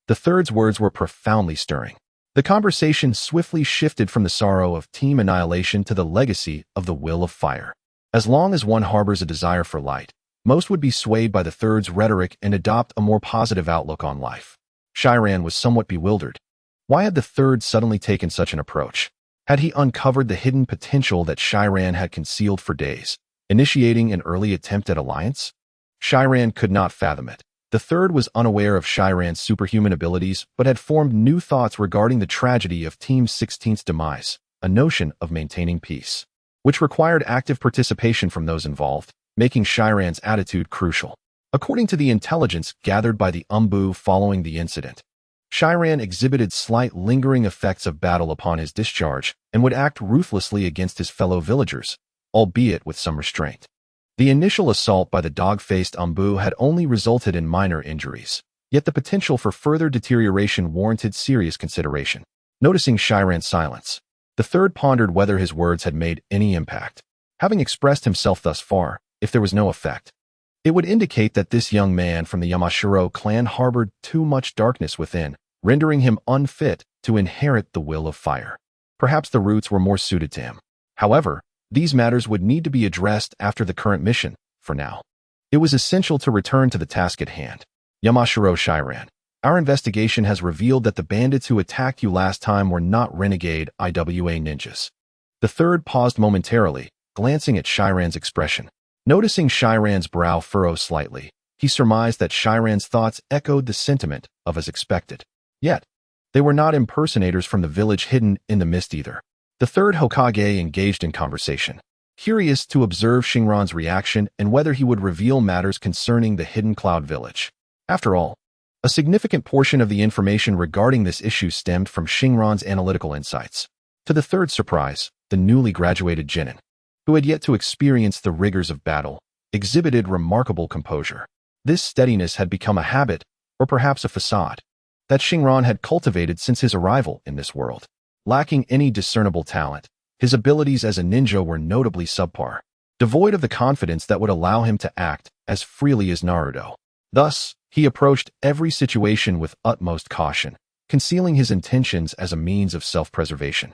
The third's words were profoundly stirring. The conversation swiftly shifted from the sorrow of team annihilation to the legacy of the will of fire. As long as one harbors a desire for light, most would be swayed by the third's rhetoric and adopt a more positive outlook on life. Shiran was somewhat bewildered. Why had the third suddenly taken such an approach? Had he uncovered the hidden potential that Shiran had concealed for days, initiating an early attempt at alliance? Shiran could not fathom it. The third was unaware of Shiran's superhuman abilities, but had formed new thoughts regarding the tragedy of Team 16's demise, a notion of maintaining peace, which required active participation from those involved, making Shiran's attitude crucial. According to the intelligence gathered by the Umbu following the incident, Shiran exhibited slight lingering effects of battle upon his discharge and would act ruthlessly against his fellow villagers, albeit with some restraint. The initial assault by the dog-faced Umbu had only resulted in minor injuries, yet the potential for further deterioration warranted serious consideration. Noticing Shiran's silence, the third pondered whether his words had made any impact. Having expressed himself thus far, if there was no effect, it would indicate that this young man from the Yamashiro clan harbored too much darkness within, rendering him unfit to inherit the will of fire. Perhaps the roots were more suited to him. However, these matters would need to be addressed after the current mission. For now, it was essential to return to the task at hand. Yamashiro Shiran, our investigation has revealed that the bandits who attacked you last time were not renegade IWA ninjas. The third paused momentarily, glancing at Shiran's expression. Noticing Shiran's brow furrow slightly, he surmised that Shiran's thoughts echoed the sentiment of as expected. Yet, they were not impersonators from the village hidden in the mist either. The third Hokage engaged in conversation, curious to observe Shinran's reaction and whether he would reveal matters concerning the hidden cloud village. After all, a significant portion of the information regarding this issue stemmed from Shinran's analytical insights. To the third's surprise, the newly graduated Jonin, who had yet to experience the rigors of battle, exhibited remarkable composure. This steadiness had become a habit, or perhaps a facade, that Shinran had cultivated since his arrival in this world. Lacking any discernible talent, his abilities as a ninja were notably subpar, devoid of the confidence that would allow him to act as freely as Naruto. Thus, he approached every situation with utmost caution, concealing his intentions as a means of self-preservation,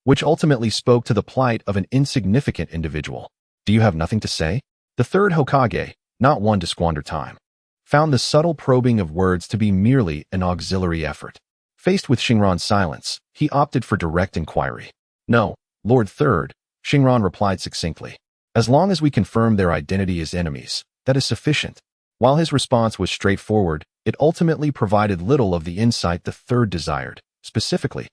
which ultimately spoke to the plight of an insignificant individual. Do you have nothing to say? The third Hokage, not one to squander time, found the subtle probing of words to be merely an auxiliary effort. Faced with Shinran's silence, he opted for direct inquiry. No, Lord Third, Shinran replied succinctly. As long as we confirm their identity as enemies, that is sufficient. While his response was straightforward, it ultimately provided little of the insight the third desired. Specifically,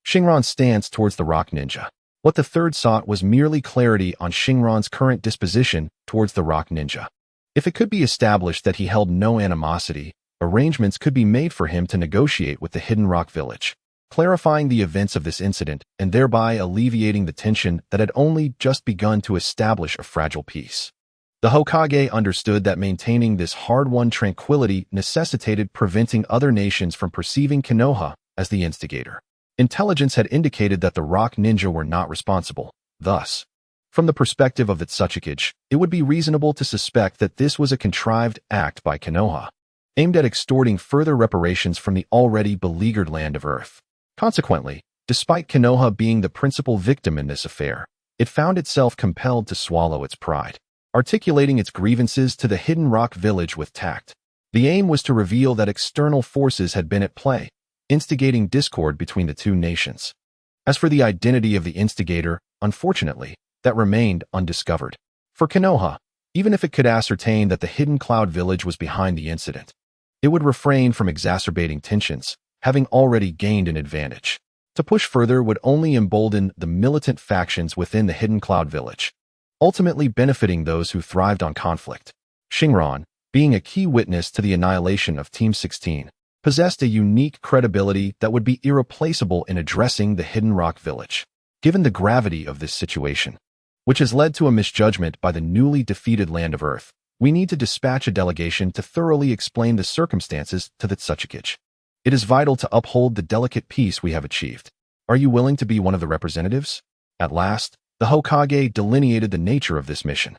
Shinran's stance towards the rock ninja. What the third sought was merely clarity on Shinran's current disposition towards the rock ninja. If it could be established that he held no animosity, arrangements could be made for him to negotiate with the hidden rock village, clarifying the events of this incident and thereby alleviating the tension that had only just begun to establish a fragile peace. The Hokage understood that maintaining this hard-won tranquility necessitated preventing other nations from perceiving Konoha as the instigator. Intelligence had indicated that the rock ninja were not responsible. Thus, from the perspective of the Tsuchikage, it would be reasonable to suspect that this was a contrived act by Konoha, aimed at extorting further reparations from the already beleaguered land of Earth. Consequently, despite Konoha being the principal victim in this affair, it found itself compelled to swallow its pride, articulating its grievances to the hidden rock village with tact. The aim was to reveal that external forces had been at play, instigating discord between the two nations. As for the identity of the instigator, unfortunately, that remained undiscovered. For Konoha, even if it could ascertain that the hidden cloud village was behind the incident, it would refrain from exacerbating tensions, having already gained an advantage. To push further would only embolden the militant factions within the hidden cloud village, ultimately benefiting those who thrived on conflict. Shinran, being a key witness to the annihilation of Team 16, possessed a unique credibility that would be irreplaceable in addressing the Hidden Rock Village. Given the gravity of this situation, which has led to a misjudgment by the newly defeated Land of Earth, we need to dispatch a delegation to thoroughly explain the circumstances to the Tsuchikage. It is vital to uphold the delicate peace we have achieved. Are you willing to be one of the representatives? At last, the Hokage delineated the nature of this mission.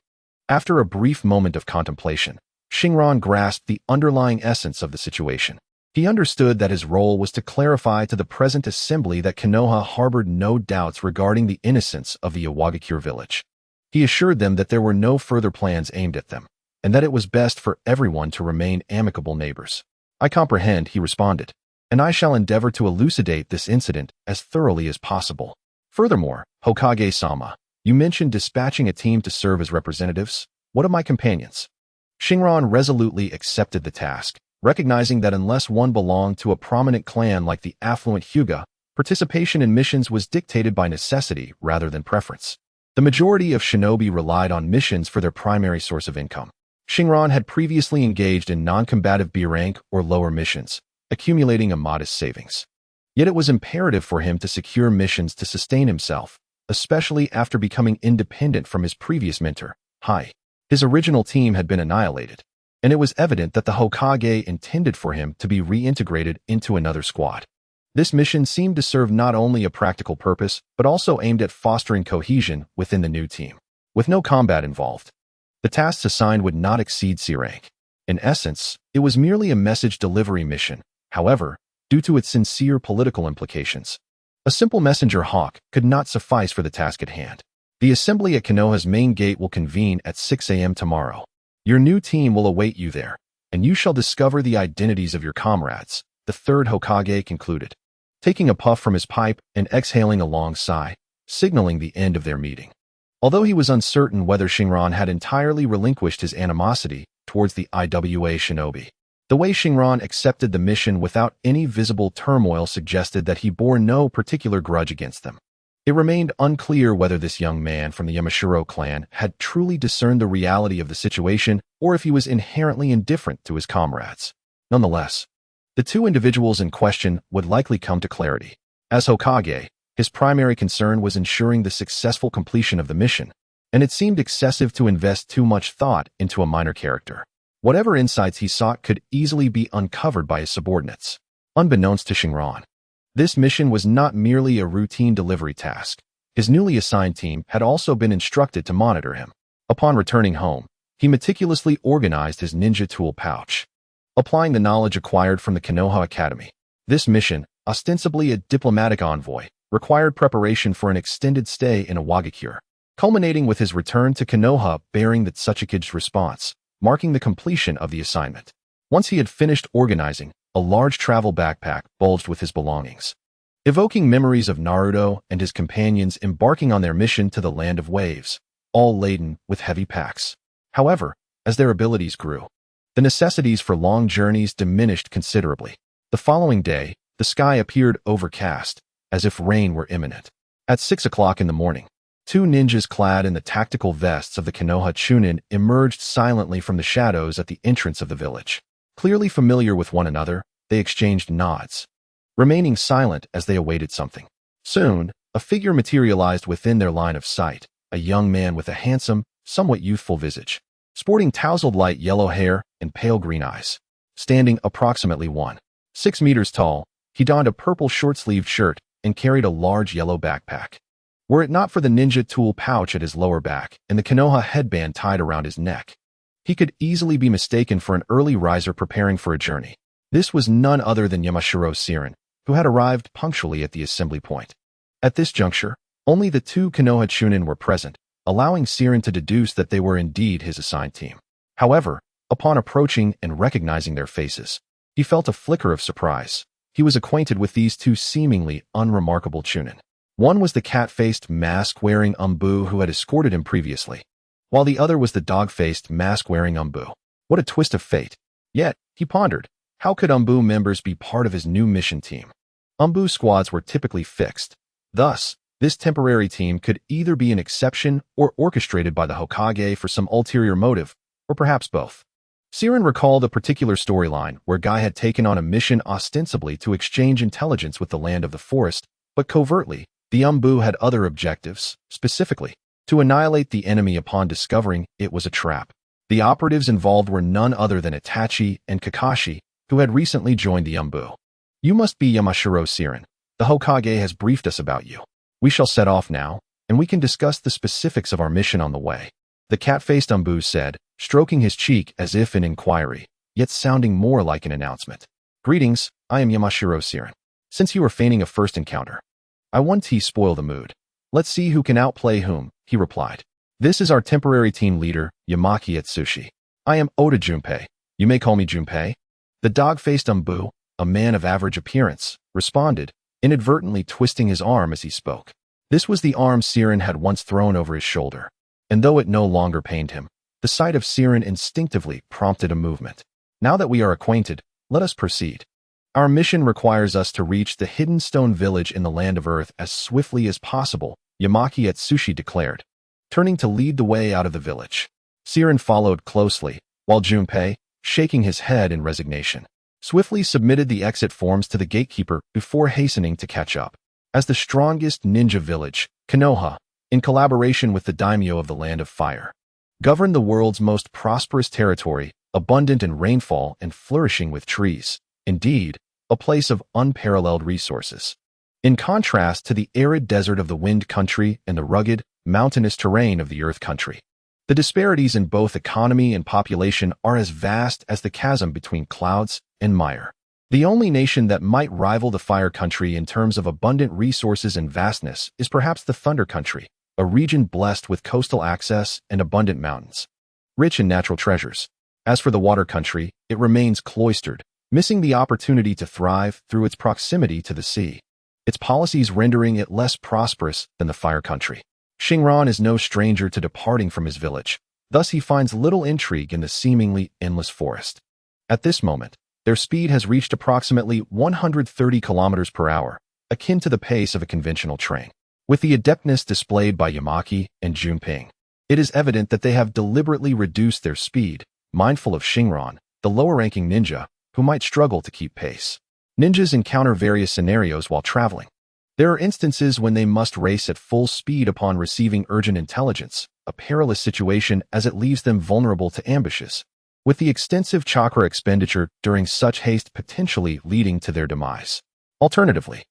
After a brief moment of contemplation, Shinran grasped the underlying essence of the situation. He understood that his role was to clarify to the present assembly that Konoha harbored no doubts regarding the innocence of the Iwagakure village. He assured them that there were no further plans aimed at them, and that it was best for everyone to remain amicable neighbors. I comprehend, he responded, and I shall endeavor to elucidate this incident as thoroughly as possible. Furthermore, Hokage-sama, you mentioned dispatching a team to serve as representatives. What of my companions? Shinran resolutely accepted the task, recognizing that unless one belonged to a prominent clan like the affluent Hyuga, participation in missions was dictated by necessity rather than preference. The majority of shinobi relied on missions for their primary source of income. Shinran had previously engaged in non-combative B rank or lower missions, accumulating a modest savings. Yet it was imperative for him to secure missions to sustain himself, especially after becoming independent from his previous mentor, Hai. His original team had been annihilated, and it was evident that the Hokage intended for him to be reintegrated into another squad. This mission seemed to serve not only a practical purpose, but also aimed at fostering cohesion within the new team. With no combat involved, the tasks assigned would not exceed C rank. In essence, it was merely a message delivery mission. However, due to its sincere political implications, a simple messenger hawk could not suffice for the task at hand. The assembly at Konoha's main gate will convene at 6 a.m. tomorrow. Your new team will await you there, and you shall discover the identities of your comrades, the third Hokage concluded, taking a puff from his pipe and exhaling a long sigh, signaling the end of their meeting. Although he was uncertain whether Shinran had entirely relinquished his animosity towards the Iwa shinobi, the way Shinran accepted the mission without any visible turmoil suggested that he bore no particular grudge against them. It remained unclear whether this young man from the Yamashiro clan had truly discerned the reality of the situation or if he was inherently indifferent to his comrades. Nonetheless, the two individuals in question would likely come to clarity. As Hokage, his primary concern was ensuring the successful completion of the mission, and it seemed excessive to invest too much thought into a minor character. Whatever insights he sought could easily be uncovered by his subordinates. Unbeknownst to Shinran, this mission was not merely a routine delivery task. His newly assigned team had also been instructed to monitor him. Upon returning home, he meticulously organized his ninja tool pouch, applying the knowledge acquired from the Konoha Academy. This mission, ostensibly a diplomatic envoy, required preparation for an extended stay in Iwagakure, culminating with his return to Konoha bearing the Tsuchikage's response, marking the completion of the assignment. Once he had finished organizing, a large travel backpack bulged with his belongings, evoking memories of Naruto and his companions embarking on their mission to the Land of Waves, all laden with heavy packs. However, as their abilities grew, the necessities for long journeys diminished considerably. The following day, the sky appeared overcast, as if rain were imminent. At 6 o'clock in the morning, two ninjas clad in the tactical vests of the Konoha Jonin emerged silently from the shadows at the entrance of the village. Clearly familiar with one another, they exchanged nods, remaining silent as they awaited something. Soon, a figure materialized within their line of sight, a young man with a handsome, somewhat youthful visage, sporting tousled light yellow hair and pale green eyes. Standing approximately 1.6 meters tall, he donned a purple short-sleeved shirt and carried a large yellow backpack. Were it not for the ninja tool pouch at his lower back and the Konoha headband tied around his neck, he could easily be mistaken for an early riser preparing for a journey. This was none other than Yamashiro Sirin, who had arrived punctually at the assembly point. At this juncture, only the two Konoha Chunin were present, allowing Sirin to deduce that they were indeed his assigned team. However, upon approaching and recognizing their faces, he felt a flicker of surprise. He was acquainted with these two seemingly unremarkable Chunin. One was the cat-faced, mask-wearing Umbu who had escorted him previously, while the other was the dog-faced, mask-wearing Umbu. What a twist of fate. Yet, he pondered, how could Umbu members be part of his new mission team? Umbu squads were typically fixed. Thus, this temporary team could either be an exception or orchestrated by the Hokage for some ulterior motive, or perhaps both. Siren recalled a particular storyline where Guy had taken on a mission ostensibly to exchange intelligence with the land of the forest, but covertly, the Umbu had other objectives, specifically, to annihilate the enemy upon discovering it was a trap. The operatives involved were none other than Itachi and Kakashi, who had recently joined the Umbu. You must be Yamashiro Siren. The Hokage has briefed us about you. We shall set off now, and we can discuss the specifics of our mission on the way. The cat-faced Umbu said, stroking his cheek as if in inquiry, yet sounding more like an announcement. Greetings, I am Yamashiro Siren. Since you are feigning a first encounter, I want to spoil the mood. Let's see who can outplay whom, he replied. This is our temporary team leader, Yamaki Atsushi. I am Oda Junpei. You may call me Junpei. The dog-faced Umbu, a man of average appearance, responded, inadvertently twisting his arm as he spoke. This was the arm Siren had once thrown over his shoulder, and though it no longer pained him, the sight of Siren instinctively prompted a movement. Now that we are acquainted, let us proceed. Our mission requires us to reach the hidden stone village in the land of Earth as swiftly as possible, Yamaki Atsushi declared, turning to lead the way out of the village. Siren followed closely, while Junpei, shaking his head in resignation, swiftly submitted the exit forms to the gatekeeper before hastening to catch up. As the strongest ninja village, Konoha, in collaboration with the daimyo of the Land of Fire, governed the world's most prosperous territory, abundant in rainfall and flourishing with trees. Indeed, a place of unparalleled resources. In contrast to the arid desert of the Wind Country and the rugged, mountainous terrain of the Earth Country, the disparities in both economy and population are as vast as the chasm between clouds and mire. The only nation that might rival the Fire Country in terms of abundant resources and vastness is perhaps the Thunder Country, a region blessed with coastal access and abundant mountains, rich in natural treasures. As for the Water Country, it remains cloistered, missing the opportunity to thrive through its proximity to the sea, its policies rendering it less prosperous than the Fire Country. Shinran is no stranger to departing from his village, thus he finds little intrigue in the seemingly endless forest. At this moment, their speed has reached approximately 130 kilometers per hour, akin to the pace of a conventional train. With the adeptness displayed by Yamaki and Junpei, it is evident that they have deliberately reduced their speed, mindful of Shinran, the lower-ranking ninja, who might struggle to keep pace. Ninjas encounter various scenarios while traveling. There are instances when they must race at full speed upon receiving urgent intelligence, a perilous situation as it leaves them vulnerable to ambushes, with the extensive chakra expenditure during such haste potentially leading to their demise. Alternatively,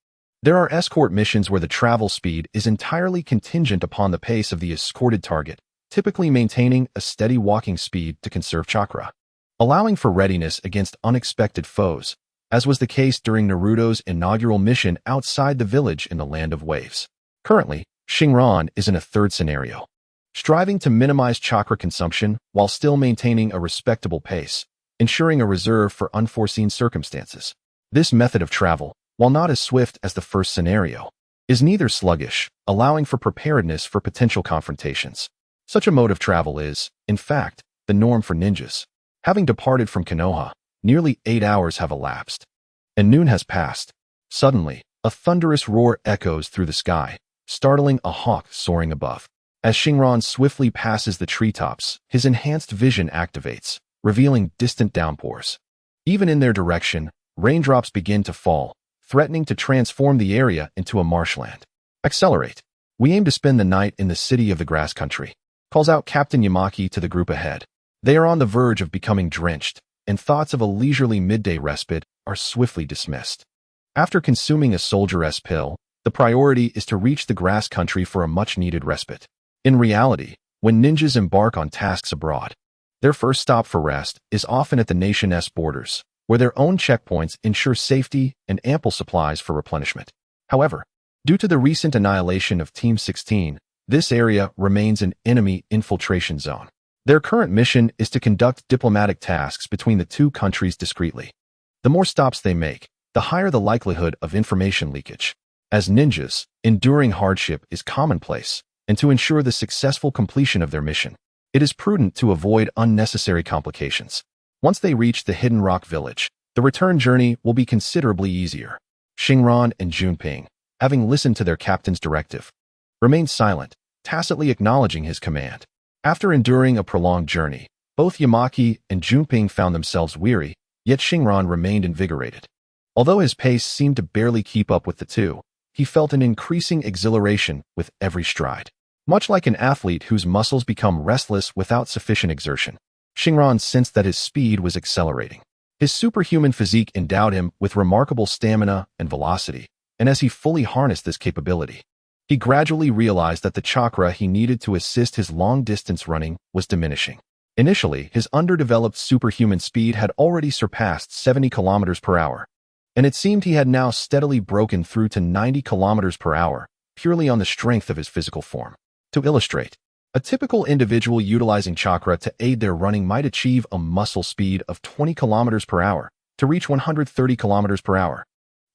there are escort missions where the travel speed is entirely contingent upon the pace of the escorted target, typically maintaining a steady walking speed to conserve chakra, allowing for readiness against unexpected foes, as was the case during Naruto's inaugural mission outside the village in the Land of Waves. Currently, Shinran is in a third scenario, striving to minimize chakra consumption while still maintaining a respectable pace, ensuring a reserve for unforeseen circumstances. This method of travel, while not as swift as the first scenario, is neither sluggish, allowing for preparedness for potential confrontations. Such a mode of travel is, in fact, the norm for ninjas. Having departed from Konoha, nearly 8 hours have elapsed, and noon has passed. Suddenly, a thunderous roar echoes through the sky, startling a hawk soaring above. As Shinran swiftly passes the treetops, his enhanced vision activates, revealing distant downpours. Even in their direction, raindrops begin to fall, threatening to transform the area into a marshland. Accelerate. We aim to spend the night in the city of the grass country, calls out Captain Yamaki to the group ahead. They are on the verge of becoming drenched, and thoughts of a leisurely midday respite are swiftly dismissed. After consuming a soldier's pill, the priority is to reach the grass country for a much-needed respite. In reality, when ninjas embark on tasks abroad, their first stop for rest is often at the nation's borders, where their own checkpoints ensure safety and ample supplies for replenishment. However, due to the recent annihilation of Team 16, this area remains an enemy infiltration zone. Their current mission is to conduct diplomatic tasks between the two countries discreetly. The more stops they make, the higher the likelihood of information leakage. As ninjas, enduring hardship is commonplace, and to ensure the successful completion of their mission, it is prudent to avoid unnecessary complications. Once they reach the Hidden Rock Village, the return journey will be considerably easier. Shinran and Junping, having listened to their captain's directive, remained silent, tacitly acknowledging his command. After enduring a prolonged journey, both Yamaki and Junping found themselves weary, yet Shinran remained invigorated. Although his pace seemed to barely keep up with the two, he felt an increasing exhilaration with every stride. Much like an athlete whose muscles become restless without sufficient exertion, Shinran sensed that his speed was accelerating. His superhuman physique endowed him with remarkable stamina and velocity, and as he fully harnessed this capability, he gradually realized that the chakra he needed to assist his long-distance running was diminishing. Initially, his underdeveloped superhuman speed had already surpassed 70 kilometers per hour, and it seemed he had now steadily broken through to 90 kilometers per hour, purely on the strength of his physical form. To illustrate, a typical individual utilizing chakra to aid their running might achieve a muscle speed of 20 kilometers per hour to reach 130 kilometers per hour.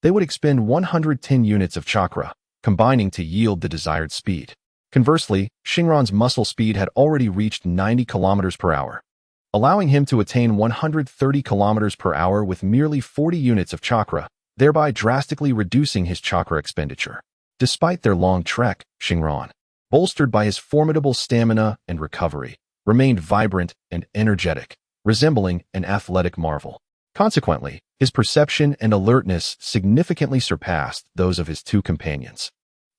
They would expend 110 units of chakra, combining to yield the desired speed. Conversely, Shinran's muscle speed had already reached 90 kilometers per hour, allowing him to attain 130 kilometers per hour with merely 40 units of chakra, thereby drastically reducing his chakra expenditure. Despite their long trek, Shinran, bolstered by his formidable stamina and recovery, remained vibrant and energetic, resembling an athletic marvel. Consequently, his perception and alertness significantly surpassed those of his two companions,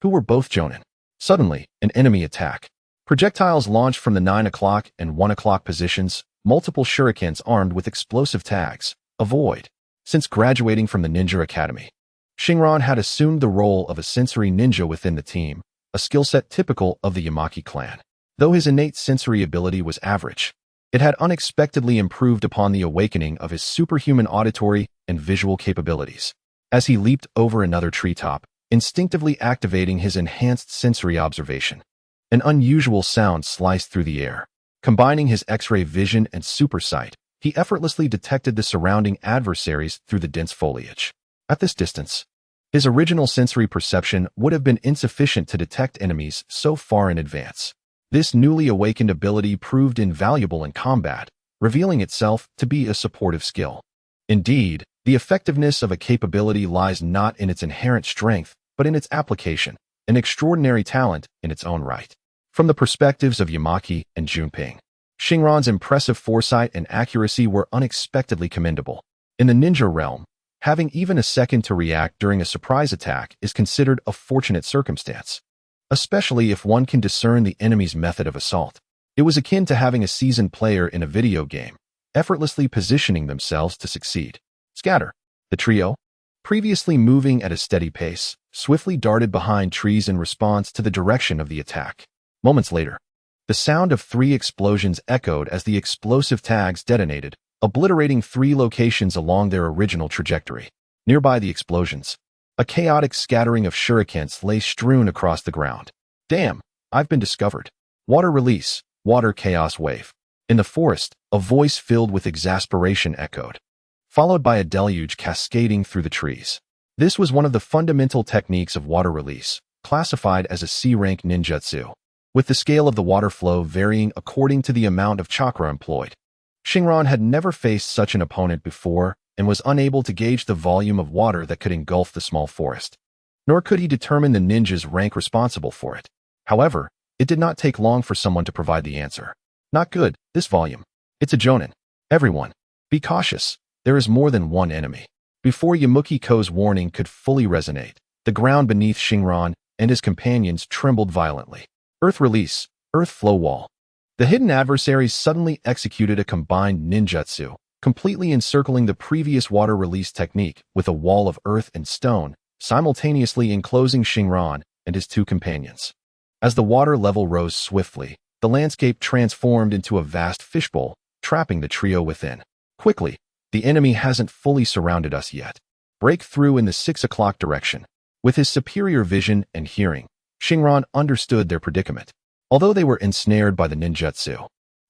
who were both Jonin. Suddenly, an enemy attack. Projectiles launched from the 9 o'clock and 1 o'clock positions, multiple shurikens armed with explosive tags. Avoid. Since graduating from the Ninja Academy, Shinran had assumed the role of a sensory ninja within the team, a skill set typical of the Yamaki clan. Though his innate sensory ability was average, it had unexpectedly improved upon the awakening of his superhuman auditory and visual capabilities. As he leaped over another treetop, instinctively activating his enhanced sensory observation, an unusual sound sliced through the air. Combining his X-ray vision and super sight, he effortlessly detected the surrounding adversaries through the dense foliage. At this distance, his original sensory perception would have been insufficient to detect enemies so far in advance. This newly awakened ability proved invaluable in combat, revealing itself to be a supportive skill. Indeed, the effectiveness of a capability lies not in its inherent strength, but in its application, an extraordinary talent in its own right. From the perspectives of Yamaki and Junping, Shinran's impressive foresight and accuracy were unexpectedly commendable. In the ninja realm, having even a second to react during a surprise attack is considered a fortunate circumstance, especially if one can discern the enemy's method of assault. It was akin to having a seasoned player in a video game, effortlessly positioning themselves to succeed. Scatter. The trio, previously moving at a steady pace, swiftly darted behind trees in response to the direction of the attack. Moments later, the sound of 3 explosions echoed as the explosive tags detonated, obliterating 3 locations along their original trajectory. Nearby the explosions, a chaotic scattering of shurikens lay strewn across the ground. Damn, I've been discovered. Water release, water chaos wave. In the forest, a voice filled with exasperation echoed, followed by a deluge cascading through the trees. This was one of the fundamental techniques of water release, classified as a C-rank ninjutsu, with the scale of the water flow varying according to the amount of chakra employed. Shinran had never faced such an opponent before and was unable to gauge the volume of water that could engulf the small forest, nor could he determine the ninja's rank responsible for it. However, it did not take long for someone to provide the answer. Not good, this volume. It's a Jonin. Everyone, be cautious. There is more than one enemy. Before Yamaki-ko's warning could fully resonate, the ground beneath Shinran and his companions trembled violently. Earth release, earth flow wall. The hidden adversaries suddenly executed a combined ninjutsu, completely encircling the previous water release technique with a wall of earth and stone, simultaneously enclosing Shinran and his 2 companions. As the water level rose swiftly, the landscape transformed into a vast fishbowl, trapping the trio within. Quickly, the enemy hasn't fully surrounded us yet. Break through in the 6 o'clock direction. With his superior vision and hearing, Shinran understood their predicament. Although they were ensnared by the ninjutsu,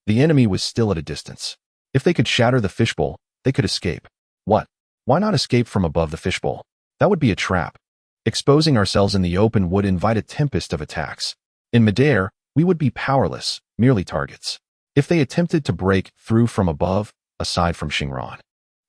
the enemy was still at a distance. If they could shatter the fishbowl, they could escape. What? Why not escape from above the fishbowl? That would be a trap. Exposing ourselves in the open would invite a tempest of attacks. In midair, we would be powerless, merely targets. If they attempted to break through from above, aside from Shinran,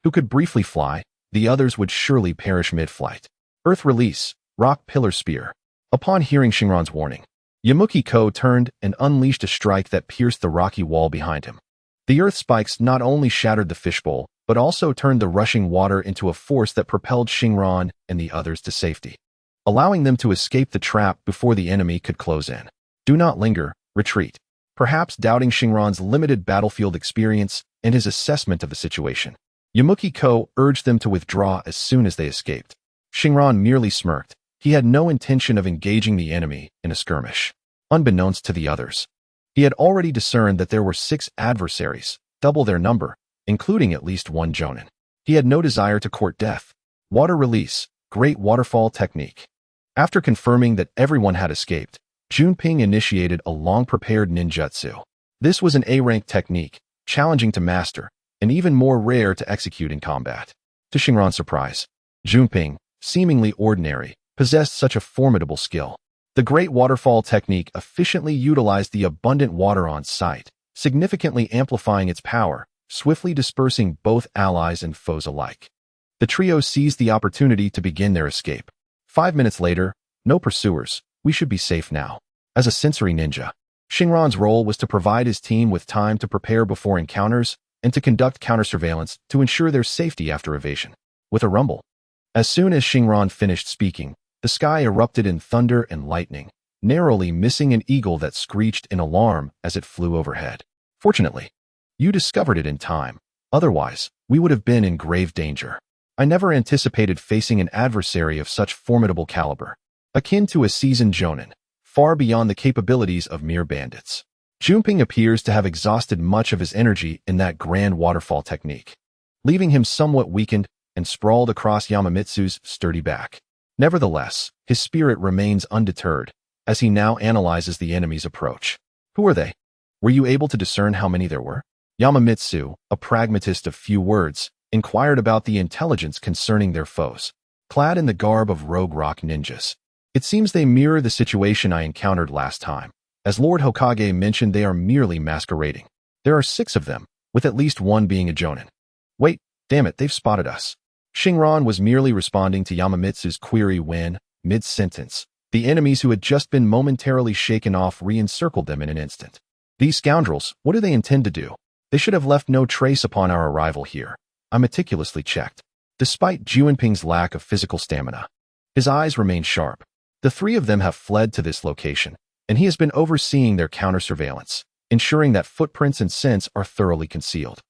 who could briefly fly, the others would surely perish mid-flight. Earth release, rock pillar spear. Upon hearing Shinran's warning, Yamanaka turned and unleashed a strike that pierced the rocky wall behind him. The earth spikes not only shattered the fishbowl, but also turned the rushing water into a force that propelled Shinran and the others to safety, allowing them to escape the trap before the enemy could close in. Do not linger, retreat. Perhaps doubting Shinran's limited battlefield experience and his assessment of the situation, Yamanaka urged them to withdraw as soon as they escaped. Shinran merely smirked. He had no intention of engaging the enemy in a skirmish. Unbeknownst to the others, he had already discerned that there were 6 adversaries, double their number, including at least one Jonin. He had no desire to court death. Water release, great waterfall technique. After confirming that everyone had escaped, Junping initiated a long-prepared ninjutsu. This was an A-rank technique, challenging to master, and even more rare to execute in combat. To Shinran's surprise, Junping, seemingly ordinary, possessed such a formidable skill. The Great Waterfall technique efficiently utilized the abundant water on site, significantly amplifying its power, swiftly dispersing both allies and foes alike. The trio seized the opportunity to begin their escape. 5 minutes later, no pursuers, we should be safe now. As a sensory ninja, Shinran's role was to provide his team with time to prepare before encounters and to conduct counter-surveillance to ensure their safety after evasion. With a rumble, as soon as Shinran finished speaking, the sky erupted in thunder and lightning, narrowly missing an eagle that screeched in alarm as it flew overhead. Fortunately, you discovered it in time. Otherwise, we would have been in grave danger. I never anticipated facing an adversary of such formidable caliber, akin to a seasoned Jonin, far beyond the capabilities of mere bandits. Junping appears to have exhausted much of his energy in that grand waterfall technique, leaving him somewhat weakened and sprawled across Yamamitsu's sturdy back. Nevertheless, his spirit remains undeterred as he now analyzes the enemy's approach. Who are they? Were you able to discern how many there were? Yamamitsu, a pragmatist of few words, inquired about the intelligence concerning their foes, clad in the garb of rogue rock ninjas. It seems they mirror the situation I encountered last time. As Lord Hokage mentioned, they are merely masquerading. There are 6 of them, with at least one being a Jonin. Wait, damn it, they've spotted us. Shinran was merely responding to Yamamitsu's query when, mid-sentence, the enemies who had just been momentarily shaken off re-encircled them in an instant. These scoundrels, what do they intend to do? They should have left no trace upon our arrival here. I meticulously checked. Despite Junping's lack of physical stamina, his eyes remain sharp. The 3 of them have fled to this location, and he has been overseeing their counter-surveillance, ensuring that footprints and scents are thoroughly concealed.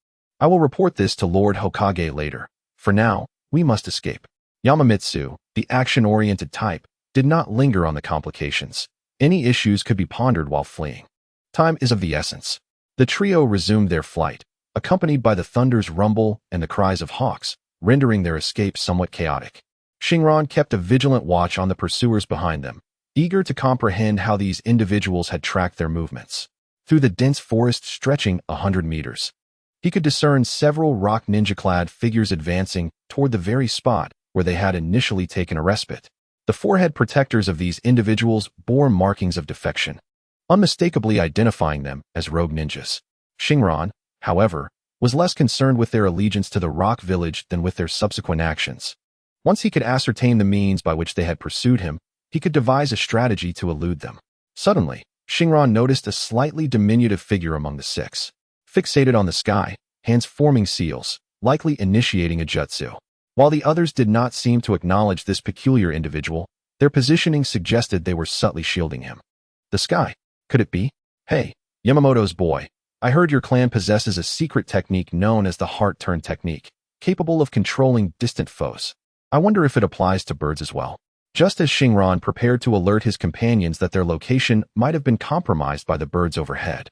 I will report this to Lord Hokage later. For now, we must escape. Yamamitsu, the action-oriented type, did not linger on the complications. Any issues could be pondered while fleeing. Time is of the essence. The trio resumed their flight, accompanied by the thunder's rumble and the cries of hawks, rendering their escape somewhat chaotic. Shinran kept a vigilant watch on the pursuers behind them, eager to comprehend how these individuals had tracked their movements. Through the dense forest stretching 100 meters, he could discern several rock ninja-clad figures advancing toward the very spot where they had initially taken a respite. The forehead protectors of these individuals bore markings of defection, unmistakably identifying them as rogue ninjas. Shinran, however, was less concerned with their allegiance to the rock village than with their subsequent actions. Once he could ascertain the means by which they had pursued him, he could devise a strategy to elude them. Suddenly, Shinran noticed a slightly diminutive figure among the 6. Fixated on the sky, hands forming seals, likely initiating a jutsu. While the others did not seem to acknowledge this peculiar individual, their positioning suggested they were subtly shielding him. The sky? Could it be? Hey, Yamamoto's boy, I heard your clan possesses a secret technique known as the heart turn technique, capable of controlling distant foes. I wonder if it applies to birds as well. Just as Shinran prepared to alert his companions that their location might have been compromised by the birds overhead,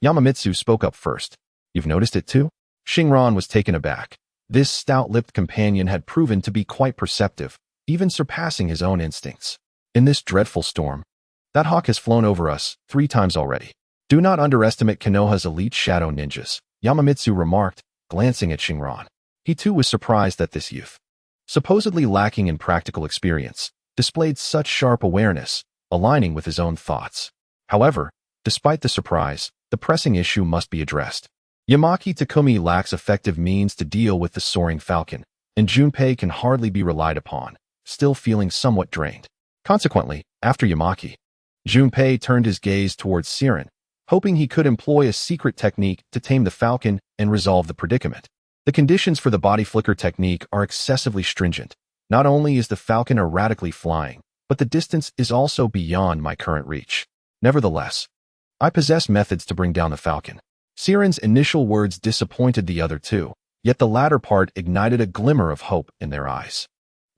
Yamamitsu spoke up first. You've noticed it too? Shinran was taken aback. This stout-lipped companion had proven to be quite perceptive, even surpassing his own instincts. In this dreadful storm, that hawk has flown over us 3 times already. Do not underestimate Konoha's elite shadow ninjas, Yamamitsu remarked, glancing at Shinran. He too was surprised that this youth, supposedly lacking in practical experience, displayed such sharp awareness, aligning with his own thoughts. However, despite the surprise, the pressing issue must be addressed. Yamaki Takumi lacks effective means to deal with the soaring falcon, and Junpei can hardly be relied upon, still feeling somewhat drained. Consequently, after Yamaki, Junpei turned his gaze towards Siren, hoping he could employ a secret technique to tame the falcon and resolve the predicament. The conditions for the body flicker technique are excessively stringent. Not only is the falcon erratically flying, but the distance is also beyond my current reach. Nevertheless, I possess methods to bring down the falcon. Siren's initial words disappointed the other two, yet the latter part ignited a glimmer of hope in their eyes.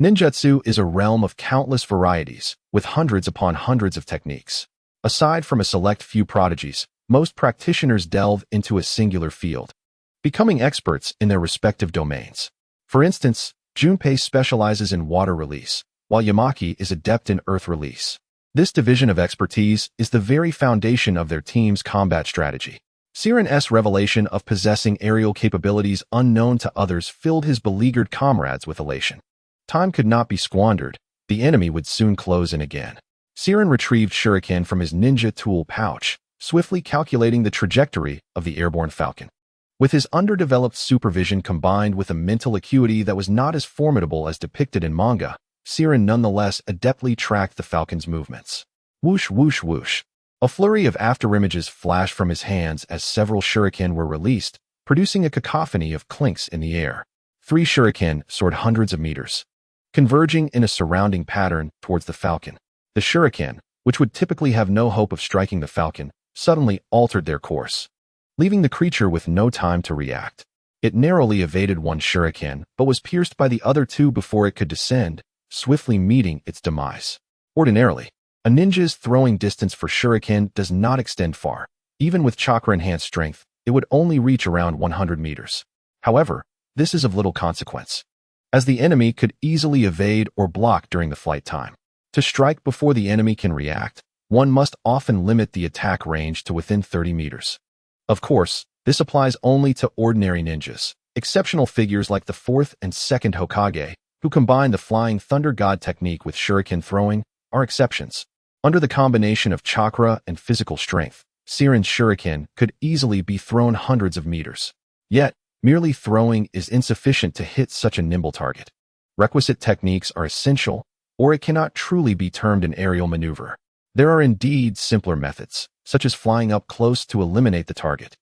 Ninjutsu is a realm of countless varieties, with hundreds upon hundreds of techniques. Aside from a select few prodigies, most practitioners delve into a singular field, becoming experts in their respective domains. For instance, Junpei specializes in water release, while Yamaki is adept in earth release. This division of expertise is the very foundation of their team's combat strategy. Siren's revelation of possessing aerial capabilities unknown to others filled his beleaguered comrades with elation. Time could not be squandered. The enemy would soon close in again. Siren retrieved shuriken from his ninja tool pouch, swiftly calculating the trajectory of the airborne falcon. With his underdeveloped supervision combined with a mental acuity that was not as formidable as depicted in manga, Siren nonetheless adeptly tracked the falcon's movements. Whoosh, whoosh, whoosh. A flurry of afterimages flashed from his hands as several shuriken were released, producing a cacophony of clinks in the air. 3 shuriken soared hundreds of meters, converging in a surrounding pattern towards the falcon. The shuriken, which would typically have no hope of striking the falcon, suddenly altered their course, leaving the creature with no time to react. It narrowly evaded one shuriken, but was pierced by the other 2 before it could descend, swiftly meeting its demise. Ordinarily, a ninja's throwing distance for shuriken does not extend far. Even with chakra-enhanced strength, it would only reach around 100 meters. However, this is of little consequence, as the enemy could easily evade or block during the flight time. To strike before the enemy can react, one must often limit the attack range to within 30 meters. Of course, this applies only to ordinary ninjas. Exceptional figures like the 4th and 2nd Hokage, who combine the Flying Thunder God technique with shuriken throwing, are exceptions. Under the combination of chakra and physical strength, Siren's shuriken could easily be thrown hundreds of meters. Yet, merely throwing is insufficient to hit such a nimble target. Requisite techniques are essential, or it cannot truly be termed an aerial maneuver. There are indeed simpler methods, such as flying up close to eliminate the target.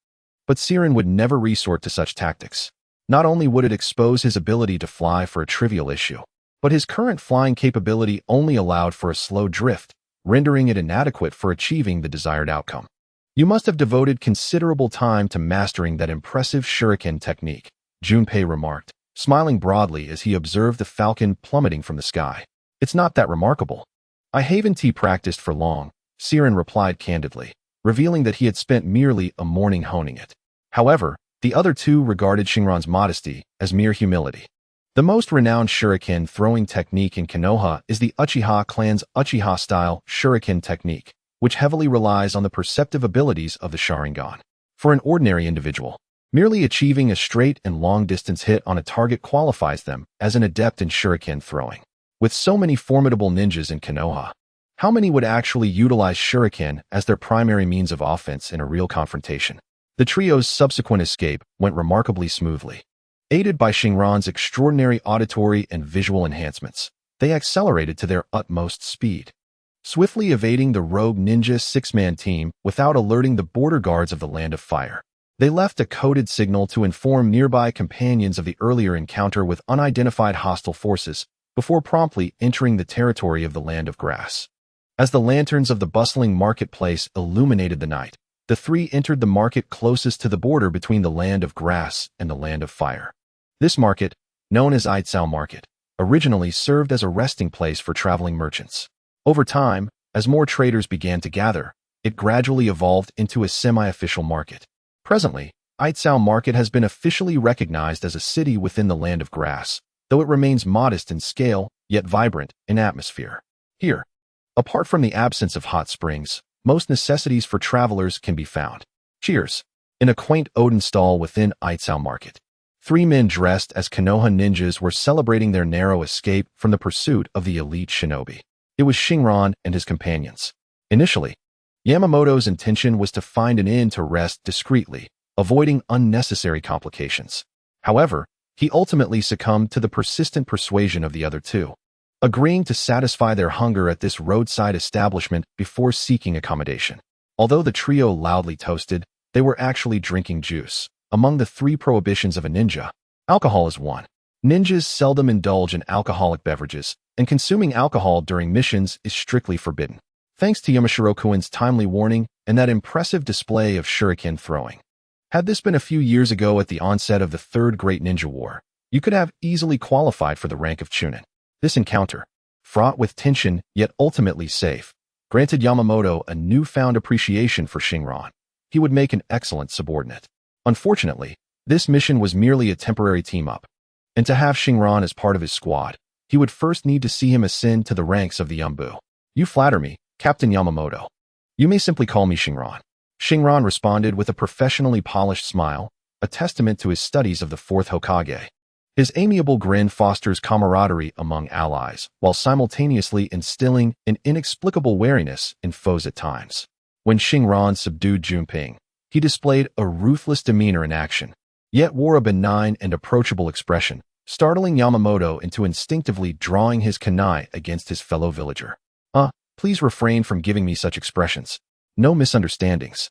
But Siren would never resort to such tactics. Not only would it expose his ability to fly for a trivial issue, but his current flying capability only allowed for a slow drift, rendering it inadequate for achieving the desired outcome. You must have devoted considerable time to mastering that impressive shuriken technique, Junpei remarked, smiling broadly as he observed the falcon plummeting from the sky. It's not that remarkable. I haven't practiced for long, Siren replied candidly, revealing that he had spent merely a morning honing it. However, the other 2 regarded Shinran's modesty as mere humility. The most renowned shuriken throwing technique in Konoha is the Uchiha clan's Uchiha-style shuriken technique, which heavily relies on the perceptive abilities of the Sharingan. For an ordinary individual, merely achieving a straight and long-distance hit on a target qualifies them as an adept in shuriken throwing. With so many formidable ninjas in Konoha, how many would actually utilize shuriken as their primary means of offense in a real confrontation? The trio's subsequent escape went remarkably smoothly. Aided by Shinran's extraordinary auditory and visual enhancements, they accelerated to their utmost speed, swiftly evading the rogue ninja 6-man team without alerting the border guards of the Land of Fire. They left a coded signal to inform nearby companions of the earlier encounter with unidentified hostile forces, before promptly entering the territory of the Land of Grass. As the lanterns of the bustling marketplace illuminated the night, the 3 entered the market closest to the border between the Land of Grass and the Land of Fire. This market, known as Aitsao Market, originally served as a resting place for traveling merchants. Over time, as more traders began to gather, it gradually evolved into a semi-official market. Presently, Aitsao Market has been officially recognized as a city within the Land of Grass, though it remains modest in scale, yet vibrant in atmosphere. Here, apart from the absence of hot springs, most necessities for travelers can be found. Cheers! In a quaint Odin stall within Aitsao Market, Three men dressed as Konoha ninjas were celebrating their narrow escape from the pursuit of the elite shinobi. It was Shinran and his companions. Initially, Yamamoto's intention was to find an inn to rest discreetly, avoiding unnecessary complications. However, he ultimately succumbed to the persistent persuasion of the other two, agreeing to satisfy their hunger at this roadside establishment before seeking accommodation. Although the trio loudly toasted, they were actually drinking juice. Among the three prohibitions of a ninja, alcohol is one. Ninjas seldom indulge in alcoholic beverages, and consuming alcohol during missions is strictly forbidden. Thanks to Yamashiro-kun's timely warning and that impressive display of shuriken throwing. Had this been a few years ago at the onset of the Third Great Ninja War, you could have easily qualified for the rank of Chunin. This encounter, fraught with tension yet ultimately safe, granted Yamamoto a newfound appreciation for Shinran. He would make an excellent subordinate. Unfortunately, this mission was merely a temporary team-up, and to have Shinran as part of his squad, he would first need to see him ascend to the ranks of the Yambu. You flatter me, Captain Yamamoto. You may simply call me Shinran. Shinran responded with a professionally polished smile, a testament to his studies of the Fourth Hokage. His amiable grin fosters camaraderie among allies, while simultaneously instilling an inexplicable wariness in foes at times. When Shinran subdued Junping, he displayed a ruthless demeanor in action, yet wore a benign and approachable expression, startling Yamamoto into instinctively drawing his kunai against his fellow villager. Please refrain from giving me such expressions. No misunderstandings.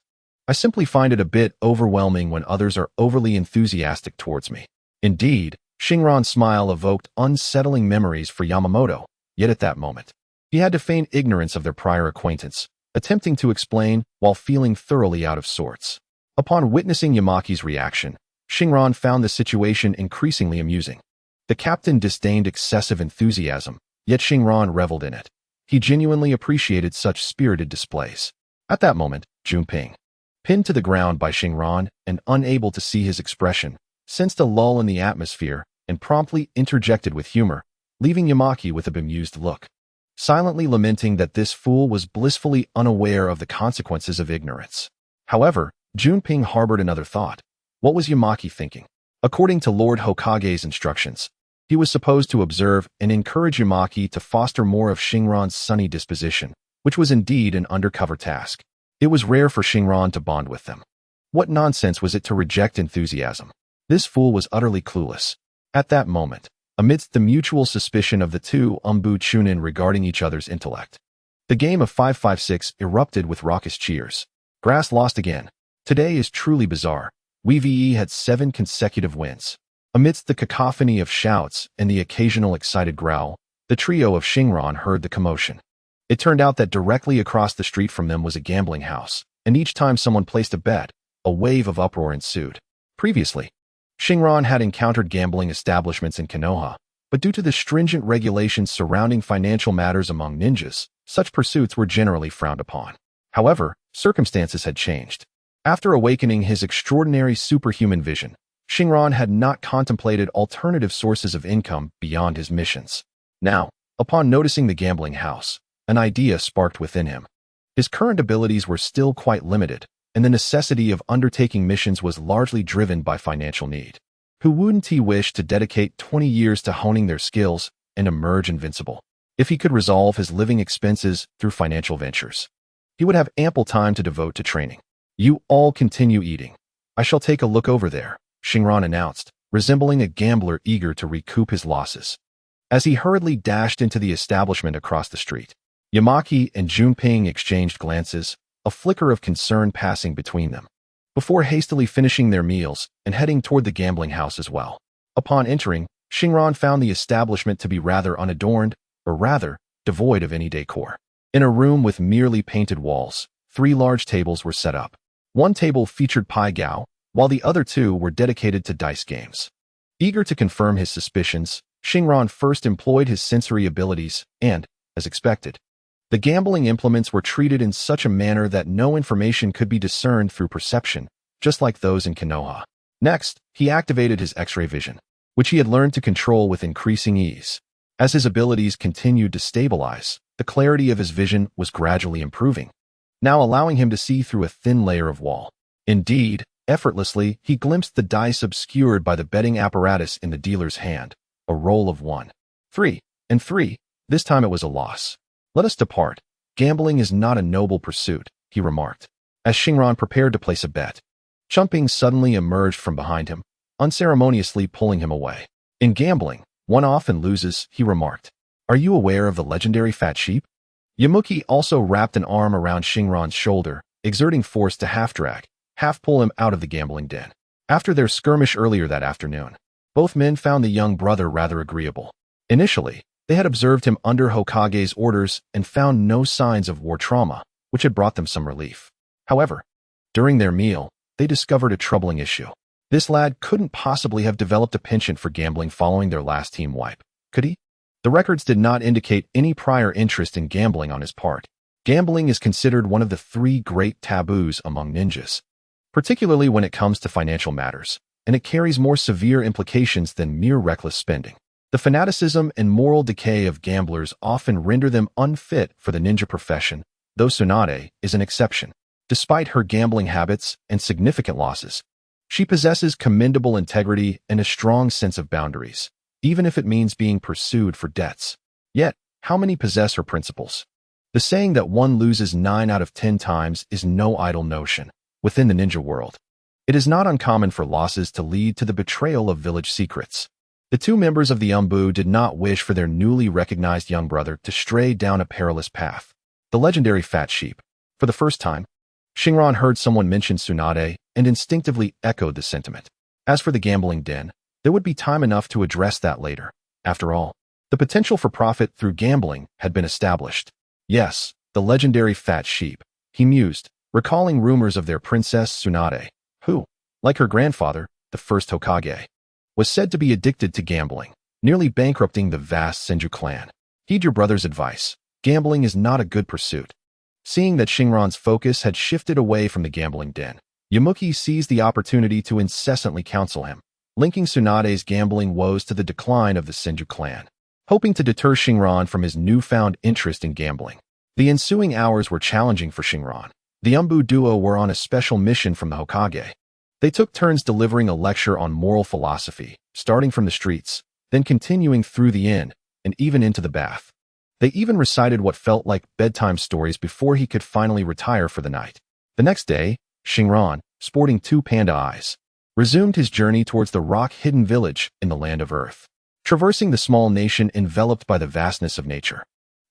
I simply find it a bit overwhelming when others are overly enthusiastic towards me. Indeed, Shinran's smile evoked unsettling memories for Yamamoto, yet at that moment, he had to feign ignorance of their prior acquaintance, attempting to explain while feeling thoroughly out of sorts. Upon witnessing Yamaki's reaction, Shinran found the situation increasingly amusing. The captain disdained excessive enthusiasm, yet Shinran reveled in it. He genuinely appreciated such spirited displays. At that moment, Junping, pinned to the ground by Shinran and unable to see his expression, sensed a lull in the atmosphere and promptly interjected with humor, leaving Yamaki with a bemused look, silently lamenting that this fool was blissfully unaware of the consequences of ignorance. However, Junping harbored another thought. What was Yamaki thinking? According to Lord Hokage's instructions, he was supposed to observe and encourage Yamaki to foster more of Shinran's sunny disposition, which was indeed an undercover task. It was rare for Shinran to bond with them. What nonsense was it to reject enthusiasm? This fool was utterly clueless. At that moment, amidst the mutual suspicion of the two Umbu Chunin regarding each other's intellect, the game of 556 erupted with raucous cheers. Grass lost again. Today is truly bizarre. WVE had 7 consecutive wins. Amidst the cacophony of shouts and the occasional excited growl, the trio of Shinran heard the commotion. It turned out that directly across the street from them was a gambling house, and each time someone placed a bet, a wave of uproar ensued. Previously, Shinran had encountered gambling establishments in Konoha, but due to the stringent regulations surrounding financial matters among ninjas, such pursuits were generally frowned upon. However, circumstances had changed. After awakening his extraordinary superhuman vision, Shinran had not contemplated alternative sources of income beyond his missions. Now, upon noticing the gambling house, an idea sparked within him. His current abilities were still quite limited, and the necessity of undertaking missions was largely driven by financial need. Who wouldn't he wish to dedicate 20 years to honing their skills and emerge invincible? If he could resolve his living expenses through financial ventures, he would have ample time to devote to training. You all continue eating. I shall take a look over there, Shinran announced, resembling a gambler eager to recoup his losses. As he hurriedly dashed into the establishment across the street, Yamaki and Junping exchanged glances, a flicker of concern passing between them, before hastily finishing their meals and heading toward the gambling house as well. Upon entering, Shinran found the establishment to be rather unadorned, or rather, devoid of any decor. In a room with merely painted walls, 3 large tables were set up. One table featured pai gao, while the other 2 were dedicated to dice games. Eager to confirm his suspicions, Shinran first employed his sensory abilities and, as expected, the gambling implements were treated in such a manner that no information could be discerned through perception, just like those in Konoha. Next, he activated his X-ray vision, which he had learned to control with increasing ease. As his abilities continued to stabilize, the clarity of his vision was gradually improving, now allowing him to see through a thin layer of wall. Indeed, Effortlessly, he glimpsed the dice obscured by the betting apparatus in the dealer's hand. A roll of 1, 3, and 3. This time it was a loss. Let us depart. Gambling is not a noble pursuit, he remarked, as Shinran prepared to place a bet. Chumping suddenly emerged from behind him, unceremoniously pulling him away. In gambling, one often loses, he remarked. Are you aware of the legendary fat sheep? Yamuki also wrapped an arm around Shinran's shoulder, exerting force to half-drag, half-pull him out of the gambling den. After their skirmish earlier that afternoon, both men found the young brother rather agreeable. Initially, they had observed him under Hokage's orders and found no signs of war trauma, which had brought them some relief. However, during their meal, they discovered a troubling issue. This lad couldn't possibly have developed a penchant for gambling following their last team wipe, could he? The records did not indicate any prior interest in gambling on his part. Gambling is considered one of the 3 great taboos among ninjas, particularly when it comes to financial matters, and it carries more severe implications than mere reckless spending. The fanaticism and moral decay of gamblers often render them unfit for the ninja profession, though Tsunade is an exception. Despite her gambling habits and significant losses, she possesses commendable integrity and a strong sense of boundaries, even if it means being pursued for debts. Yet, how many possess her principles? The saying that one loses 9 out of 10 times is no idle notion within the ninja world. It is not uncommon for losses to lead to the betrayal of village secrets. The 2 members of the Umbu did not wish for their newly recognized young brother to stray down a perilous path. The legendary fat sheep. For the first time, Shinran heard someone mention Tsunade and instinctively echoed the sentiment. As for the gambling den, there would be time enough to address that later. After all, the potential for profit through gambling had been established. Yes, the legendary fat sheep, he mused, recalling rumors of their princess Tsunade, who, like her grandfather, the first Hokage, was said to be addicted to gambling, nearly bankrupting the vast Senju clan. Heed your brother's advice. Gambling is not a good pursuit. Seeing that Shinran's focus had shifted away from the gambling den, Yamuki seized the opportunity to incessantly counsel him, linking Tsunade's gambling woes to the decline of the Senju clan, hoping to deter Shinran from his newfound interest in gambling. The ensuing hours were challenging for Shinran. The Umbu duo were on a special mission from the Hokage. They took turns delivering a lecture on moral philosophy, starting from the streets, then continuing through the inn, and even into the bath. They even recited what felt like bedtime stories before he could finally retire for the night. The next day, Shinran, sporting 2 panda eyes, resumed his journey towards the rock-hidden village in the Land of Earth. Traversing the small nation enveloped by the vastness of nature,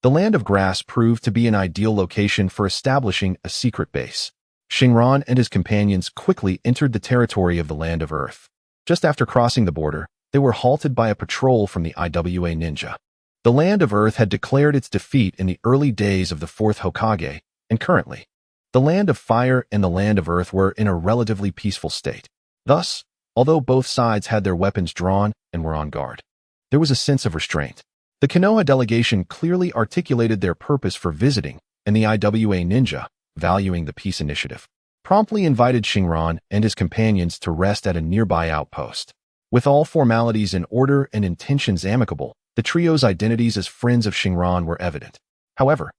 the Land of Grass proved to be an ideal location for establishing a secret base. Shinran and his companions quickly entered the territory of the Land of Earth. Just after crossing the border, they were halted by a patrol from the Iwa ninja. The Land of Earth had declared its defeat in the early days of the 4th Hokage, and currently, the Land of Fire and the Land of Earth were in a relatively peaceful state. Thus, although both sides had their weapons drawn and were on guard, there was a sense of restraint. The Konoha delegation clearly articulated their purpose for visiting, and the Iwa ninja, valuing the peace initiative, promptly invited Shinran and his companions to rest at a nearby outpost. With all formalities in order and intentions amicable, the trio's identities as friends of Shinran were evident. However,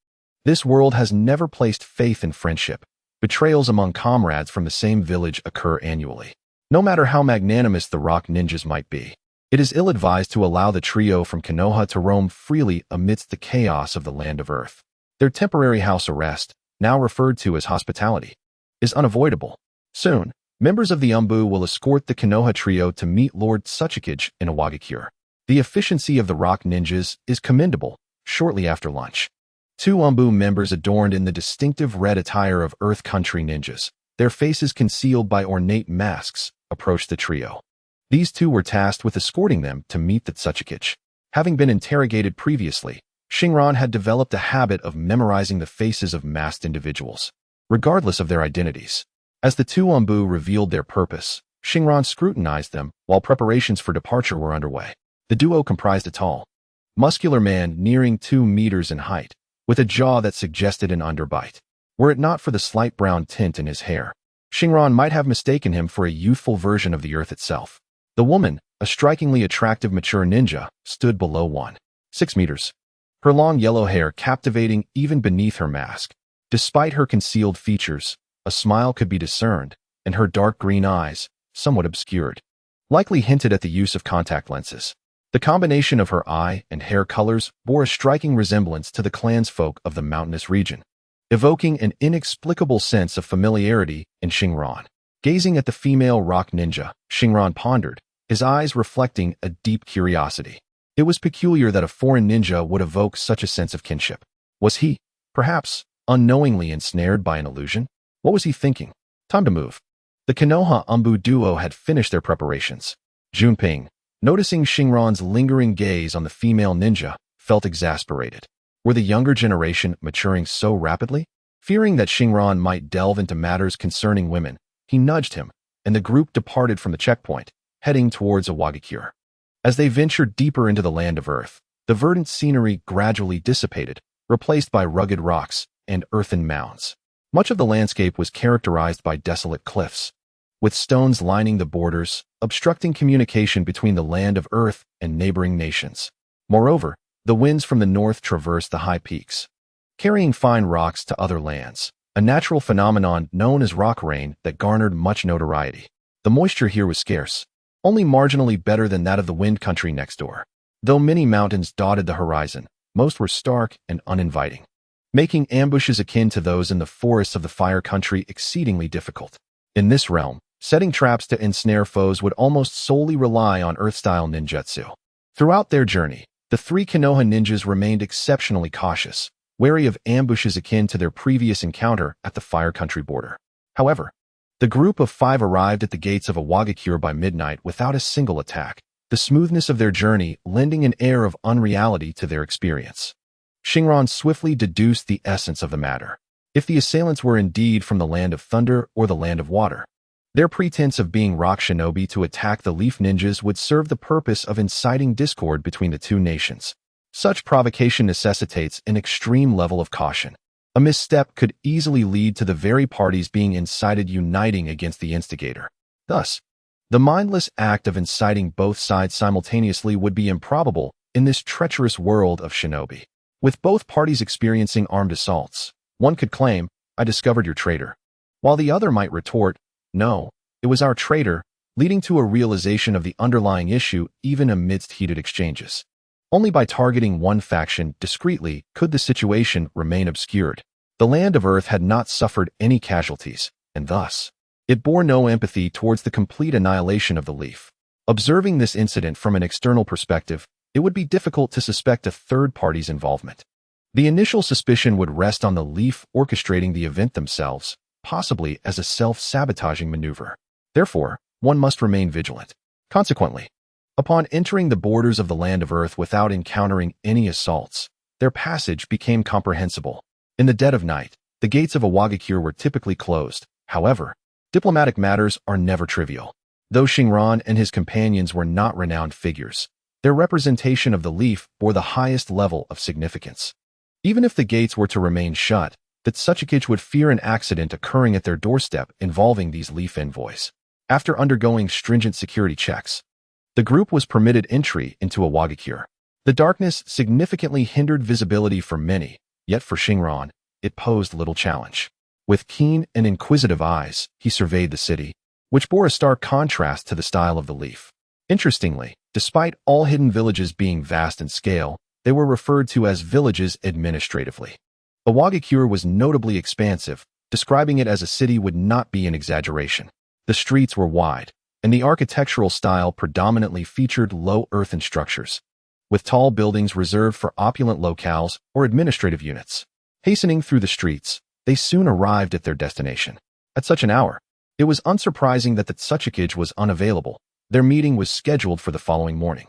this world has never placed faith in friendship. Betrayals among comrades from the same village occur annually. No matter how magnanimous the rock ninjas might be, it is ill-advised to allow the trio from Konoha to roam freely amidst the chaos of the Land of Earth. Their temporary house arrest, now referred to as hospitality, is unavoidable. Soon, members of the Umbu will escort the Konoha trio to meet Lord Tsuchikage in Iwagakure. The efficiency of the rock ninjas is commendable. Shortly after lunch, 2 Umbu members adorned in the distinctive red attire of Earth Country ninjas, their faces concealed by ornate masks, approached the trio. These 2 were tasked with escorting them to meet the Tsuchikage. Having been interrogated previously, Shinran had developed a habit of memorizing the faces of masked individuals, regardless of their identities. As the 2 Umbu revealed their purpose, Shinran scrutinized them while preparations for departure were underway. The duo comprised a tall, muscular man nearing 2 meters in height, with a jaw that suggested an underbite. Were it not for the slight brown tint in his hair, Shinran might have mistaken him for a youthful version of the Earth itself. The woman, a strikingly attractive mature ninja, stood below 1.6 meters. Her long yellow hair captivating even beneath her mask. Despite her concealed features, a smile could be discerned, and her dark green eyes, somewhat obscured, likely hinted at the use of contact lenses. The combination of her eye and hair colors bore a striking resemblance to the clansfolk of the mountainous region, evoking an inexplicable sense of familiarity in Shinran. Gazing at the female rock ninja, Shinran pondered, his eyes reflecting a deep curiosity. It was peculiar that a foreign ninja would evoke such a sense of kinship. Was he, perhaps, unknowingly ensnared by an illusion? What was he thinking? Time to move. The Konoha Umbu duo had finished their preparations. Junping, noticing Shinran's lingering gaze on the female ninja, felt exasperated. Were the younger generation maturing so rapidly? Fearing that Shinran might delve into matters concerning women, he nudged him, and the group departed from the checkpoint, heading towards Iwagakure. As they ventured deeper into the land of earth, the verdant scenery gradually dissipated, replaced by rugged rocks and earthen mounds. Much of the landscape was characterized by desolate cliffs, with stones lining the borders, obstructing communication between the land of earth and neighboring nations. Moreover, the winds from the north traversed the high peaks, carrying fine rocks to other lands, a natural phenomenon known as rock rain that garnered much notoriety. The moisture here was scarce, only marginally better than that of the wind country next door. Though many mountains dotted the horizon, most were stark and uninviting, making ambushes akin to those in the forests of the fire country exceedingly difficult. In this realm, setting traps to ensnare foes would almost solely rely on earth-style ninjutsu. Throughout their journey, the three Konoha ninjas remained exceptionally cautious, wary of ambushes akin to their previous encounter at the fire country border. However, the group of 5 arrived at the gates of Iwagakure by midnight without a single attack, the smoothness of their journey lending an air of unreality to their experience. Shinran swiftly deduced the essence of the matter. If the assailants were indeed from the land of thunder or the land of water, their pretense of being rock shinobi to attack the leaf ninjas would serve the purpose of inciting discord between the two nations. Such provocation necessitates an extreme level of caution. A misstep could easily lead to the very parties being incited uniting against the instigator. Thus, the mindless act of inciting both sides simultaneously would be improbable in this treacherous world of shinobi. With both parties experiencing armed assaults, one could claim, "I discovered your traitor," while the other might retort, "No, it was our traitor," leading to a realization of the underlying issue even amidst heated exchanges. Only by targeting one faction discreetly could the situation remain obscured. The land of Earth had not suffered any casualties, and thus, it bore no empathy towards the complete annihilation of the leaf. Observing this incident from an external perspective, it would be difficult to suspect a third party's involvement. The initial suspicion would rest on the leaf orchestrating the event themselves, possibly as a self-sabotaging maneuver. Therefore, one must remain vigilant. Consequently, upon entering the borders of the land of Earth without encountering any assaults, their passage became comprehensible. In the dead of night, the gates of Iwagakure were typically closed. However, diplomatic matters are never trivial. Though Shinran and his companions were not renowned figures, their representation of the leaf bore the highest level of significance. Even if the gates were to remain shut, the Tsuchikage would fear an accident occurring at their doorstep involving these leaf envoys. After undergoing stringent security checks, the group was permitted entry into Iwagakure. The darkness significantly hindered visibility for many, yet for Shinran, it posed little challenge. With keen and inquisitive eyes, he surveyed the city, which bore a stark contrast to the style of the leaf. Interestingly, despite all hidden villages being vast in scale, they were referred to as villages administratively. Iwagakure was notably expansive, describing it as a city would not be an exaggeration. The streets were wide, and the architectural style predominantly featured low earthen structures, with tall buildings reserved for opulent locales or administrative units. Hastening through the streets, they soon arrived at their destination. At such an hour, it was unsurprising that the Tsuchikage was unavailable. Their meeting was scheduled for the following morning.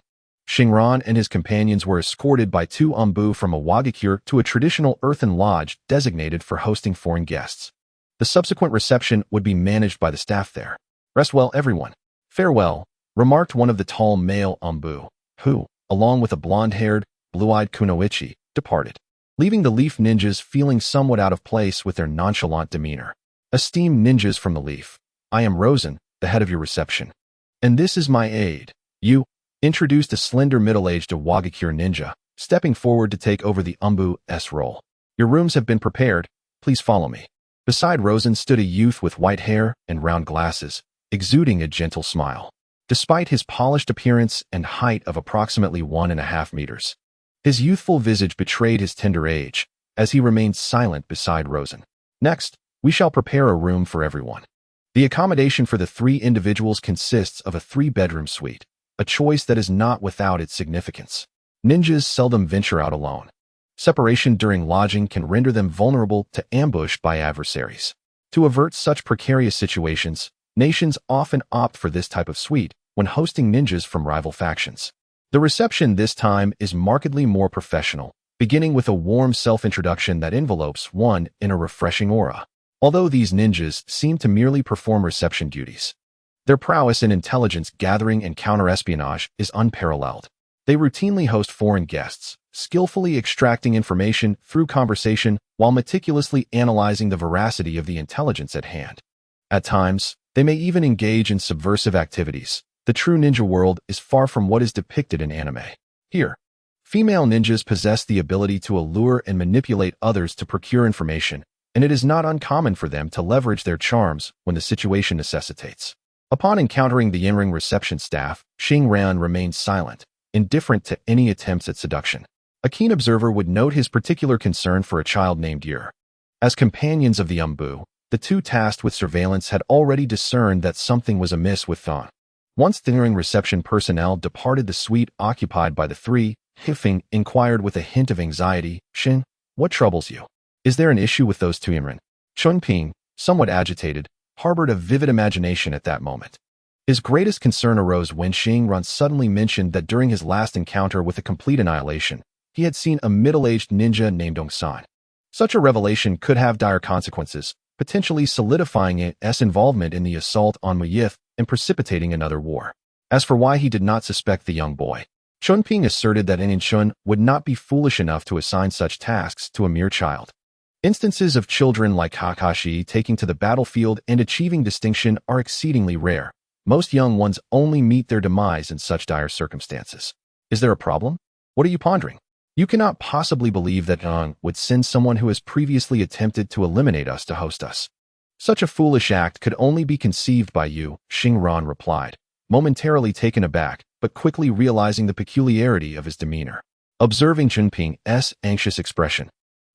Shinran and his companions were escorted by 2 Umbu from Iwagakure to a traditional earthen lodge designated for hosting foreign guests. The subsequent reception would be managed by the staff there. "Rest well, everyone. Farewell," remarked one of the tall male Umbu, who, along with a blonde-haired, blue-eyed kunoichi, departed, leaving the leaf ninjas feeling somewhat out of place with their nonchalant demeanor. "Esteemed ninjas from the leaf, I am Rosen, the head of your reception. And this is my aide, Yu," introduced a slender middle-aged Iwagakure ninja, stepping forward to take over the Umbu's role. "Your rooms have been prepared, please follow me." Beside Rosen stood a youth with white hair and round glasses, exuding a gentle smile. Despite his polished appearance and height of approximately 1.5 meters, his youthful visage betrayed his tender age, as he remained silent beside Rosen. Next, we shall prepare a room for everyone. The accommodation for the 3 individuals consists of a 3-bedroom suite, a choice that is not without its significance. Ninjas seldom venture out alone. Separation during lodging can render them vulnerable to ambush by adversaries. To avert such precarious situations, nations often opt for this type of suite when hosting ninjas from rival factions. The reception this time is markedly more professional, beginning with a warm self-introduction that envelopes one in a refreshing aura. Although these ninjas seem to merely perform reception duties, their prowess in intelligence gathering and counter-espionage is unparalleled. They routinely host foreign guests, skillfully extracting information through conversation while meticulously analyzing the veracity of the intelligence at hand. At times, they may even engage in subversive activities. The true ninja world is far from what is depicted in anime. Here, female ninjas possess the ability to allure and manipulate others to procure information, and it is not uncommon for them to leverage their charms when the situation necessitates. Upon encountering the in-ring reception staff, Xingran remained silent, indifferent to any attempts at seduction. A keen observer would note his particular concern for a child named Yer. As companions of the Umbu, the 2 tasked with surveillance had already discerned that something was amiss with Thon. Once the in-ring reception personnel departed the suite occupied by the 3, Hifeng inquired with a hint of anxiety, "Shin, what troubles you? Is there an issue with those 2 in-ring?" Chunping, somewhat agitated, harbored a vivid imagination at that moment. His greatest concern arose when Xingran suddenly mentioned that during his last encounter with a complete annihilation, he had seen a middle-aged ninja named Dongsan. Such a revelation could have dire consequences, potentially solidifying its involvement in the assault on Muyith and precipitating another war. As for why he did not suspect the young boy, Chunping asserted that Enin would not be foolish enough to assign such tasks to a mere child. Instances of children like Kakashi taking to the battlefield and achieving distinction are exceedingly rare. Most young ones only meet their demise in such dire circumstances. Is there a problem? What are you pondering? You cannot possibly believe that Yang would send someone who has previously attempted to eliminate us to host us. Such a foolish act could only be conceived by you, Xingran replied, momentarily taken aback, but quickly realizing the peculiarity of his demeanor. Observing Chunping's anxious expression,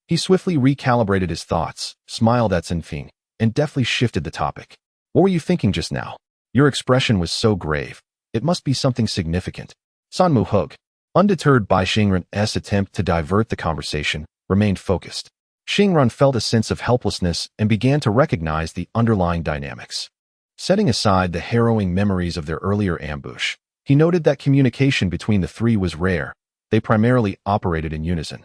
he swiftly recalibrated his thoughts, smiled at Sunfeng, and deftly shifted the topic. What were you thinking just now? Your expression was so grave. It must be something significant. Sanmu Hug, undeterred by Xingran's attempt to divert the conversation, remained focused. Xingran felt a sense of helplessness and began to recognize the underlying dynamics. Setting aside the harrowing memories of their earlier ambush, he noted that communication between the 3 was rare. They primarily operated in unison,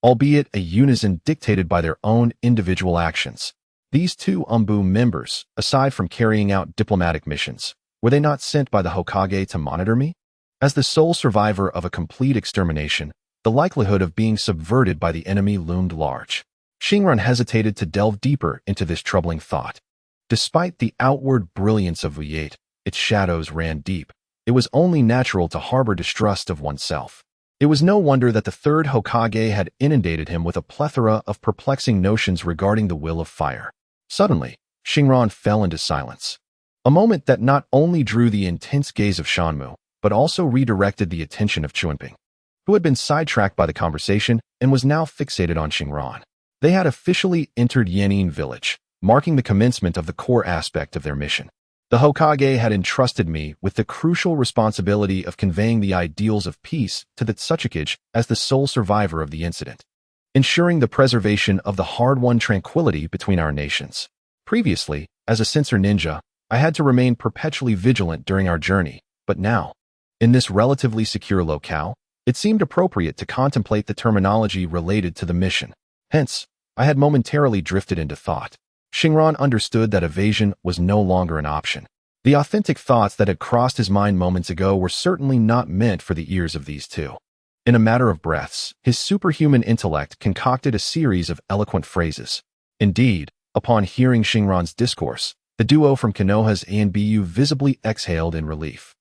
albeit a unison dictated by their own individual actions. These 2 Umbu members, aside from carrying out diplomatic missions, were they not sent by the Hokage to monitor me? As the sole survivor of a complete extermination, the likelihood of being subverted by the enemy loomed large. Xingran hesitated to delve deeper into this troubling thought. Despite the outward brilliance of Wuyate, its shadows ran deep. It was only natural to harbor distrust of oneself. It was no wonder that the 3rd Hokage had inundated him with a plethora of perplexing notions regarding the will of fire. Suddenly, Xingran fell into silence. A moment that not only drew the intense gaze of Shanmu, but also redirected the attention of Chunping, who had been sidetracked by the conversation and was now fixated on Xingran. They had officially entered Yanin village, marking the commencement of the core aspect of their mission. The Hokage had entrusted me with the crucial responsibility of conveying the ideals of peace to the Tsuchikage as the sole survivor of the incident, ensuring the preservation of the hard-won tranquility between our nations. Previously, as a censor ninja, I had to remain perpetually vigilant during our journey, but now, in this relatively secure locale, it seemed appropriate to contemplate the terminology related to the mission. Hence, I had momentarily drifted into thought. Xingran understood that evasion was no longer an option. The authentic thoughts that had crossed his mind moments ago were certainly not meant for the ears of these 2. In a matter of breaths, his superhuman intellect concocted a series of eloquent phrases. Indeed, upon hearing Xingran's discourse, the duo from Konoha's ANBU visibly exhaled in relief.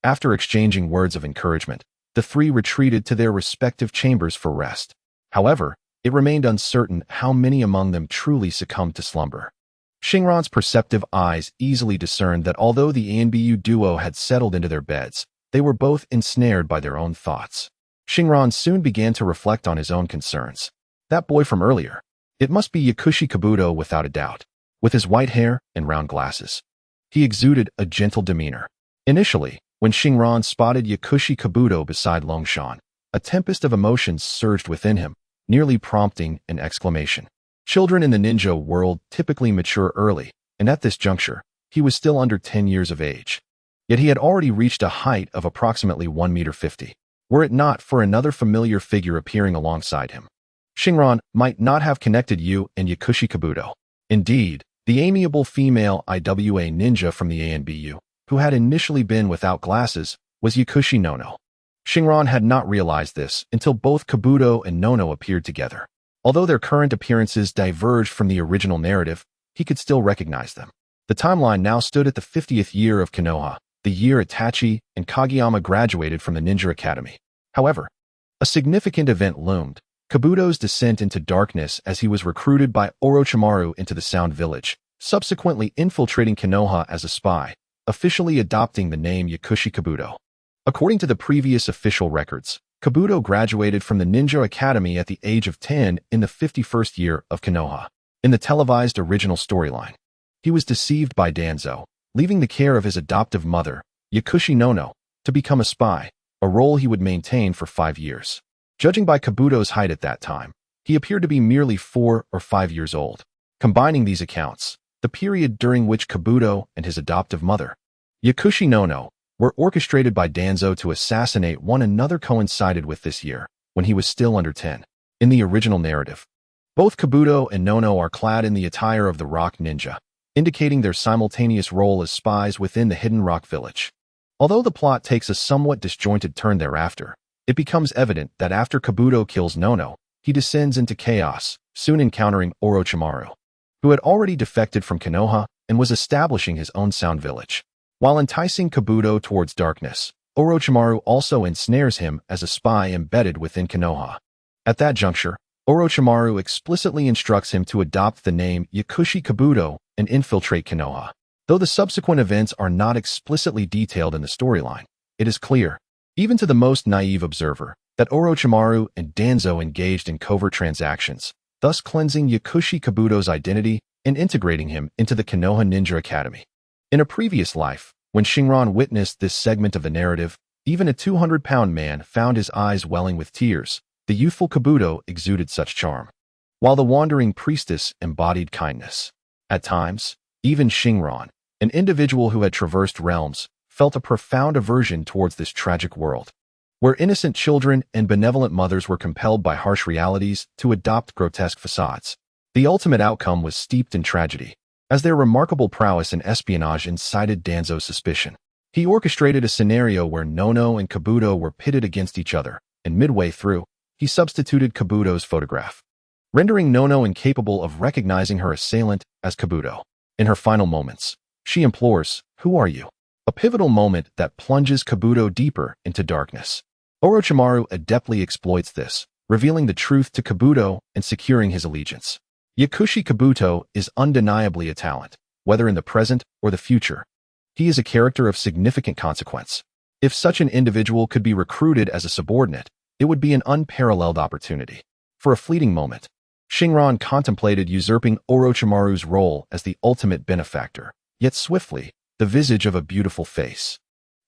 After exchanging words of encouragement, the 3 retreated to their respective chambers for rest. However, it remained uncertain how many among them truly succumbed to slumber. Shinran's perceptive eyes easily discerned that although the Anbu duo had settled into their beds, they were both ensnared by their own thoughts. Shinran soon began to reflect on his own concerns. That boy from earlier. It must be Yakushi Kabuto without a doubt, with his white hair and round glasses. He exuded a gentle demeanor. Initially, when Shinran spotted Yakushi Kabuto beside Longshan, a tempest of emotions surged within him, nearly prompting an exclamation. Children in the ninja world typically mature early, and at this juncture, he was still under 10 years of age. Yet he had already reached a height of approximately 1.50 meters, were it not for another familiar figure appearing alongside him. Shinran might not have connected Yu and Yakushi Kabuto. Indeed, the amiable female Iwa ninja from the ANBU, who had initially been without glasses, was Yakushi Nono. Shinran had not realized this until both Kabuto and Nono appeared together. Although their current appearances diverged from the original narrative, he could still recognize them. The timeline now stood at the 50th year of Konoha, the year Itachi and Kageyama graduated from the Ninja Academy. However, a significant event loomed: Kabuto's descent into darkness as he was recruited by Orochimaru into the Sound Village, subsequently infiltrating Konoha as a spy, officially adopting the name Yakushi Kabuto. According to the previous official records, Kabuto graduated from the Ninja Academy at the age of 10 in the 51st year of Konoha. In the televised original storyline, he was deceived by Danzo, leaving the care of his adoptive mother, Yakushi Nono, to become a spy, a role he would maintain for 5 years. Judging by Kabuto's height at that time, he appeared to be merely 4 or 5 years old. Combining these accounts, the period during which Kabuto and his adoptive mother, Yakushi Nono, were orchestrated by Danzo to assassinate one another coincided with this year, when he was still under 10. In the original narrative, both Kabuto and Nono are clad in the attire of the Rock Ninja, indicating their simultaneous role as spies within the hidden Rock Village. Although the plot takes a somewhat disjointed turn thereafter, it becomes evident that after Kabuto kills Nono, he descends into chaos, soon encountering Orochimaru, who had already defected from Konoha and was establishing his own Sound Village. While enticing Kabuto towards darkness, Orochimaru also ensnares him as a spy embedded within Konoha. At that juncture, Orochimaru explicitly instructs him to adopt the name Yakushi Kabuto and infiltrate Konoha. Though the subsequent events are not explicitly detailed in the storyline, it is clear, even to the most naive observer, that Orochimaru and Danzo engaged in covert transactions, thus cleansing Yakushi Kabuto's identity and integrating him into the Konoha Ninja Academy. In a previous life, when Shinran witnessed this segment of the narrative, even a 200-pound man found his eyes welling with tears. The youthful Kabuto exuded such charm, while the wandering priestess embodied kindness. At times, even Shinran, an individual who had traversed realms, felt a profound aversion towards this tragic world, where innocent children and benevolent mothers were compelled by harsh realities to adopt grotesque facades. The ultimate outcome was steeped in tragedy, as their remarkable prowess in espionage incited Danzo's suspicion. He orchestrated a scenario where Nono and Kabuto were pitted against each other, and midway through, he substituted Kabuto's photograph, rendering Nono incapable of recognizing her assailant as Kabuto. In her final moments, she implores, "Who are you?" A pivotal moment that plunges Kabuto deeper into darkness. Orochimaru adeptly exploits this, revealing the truth to Kabuto and securing his allegiance. Yakushi Kabuto is undeniably a talent, whether in the present or the future. He is a character of significant consequence. If such an individual could be recruited as a subordinate, it would be an unparalleled opportunity. For a fleeting moment, Shinran contemplated usurping Orochimaru's role as the ultimate benefactor, yet swiftly, the visage of a beautiful face,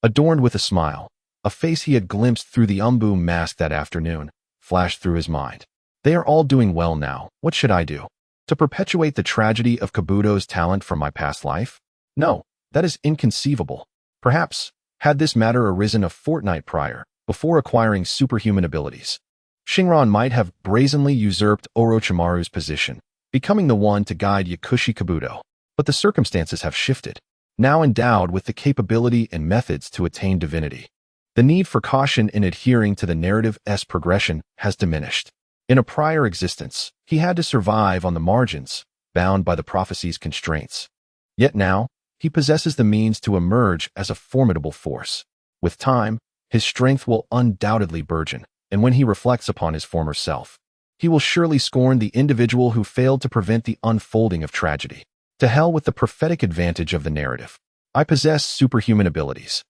adorned with a smile, a face he had glimpsed through the Umbu mask that afternoon, flashed through his mind. They are all doing well now. What should I do? To perpetuate the tragedy of Kabuto's talent from my past life? No, that is inconceivable. Perhaps, had this matter arisen a fortnight prior, before acquiring superhuman abilities, Shinran might have brazenly usurped Orochimaru's position, becoming the one to guide Yakushi Kabuto. But the circumstances have shifted. Now endowed with the capability and methods to attain divinity, the need for caution in adhering to the narrative's progression has diminished. In a prior existence, he had to survive on the margins, bound by the prophecy's constraints. Yet now, he possesses the means to emerge as a formidable force. With time, his strength will undoubtedly burgeon, and when he reflects upon his former self, He will surely scorn the individual who failed to prevent the unfolding of tragedy. To hell with the prophetic advantage of the narrative. I possess superhuman abilities.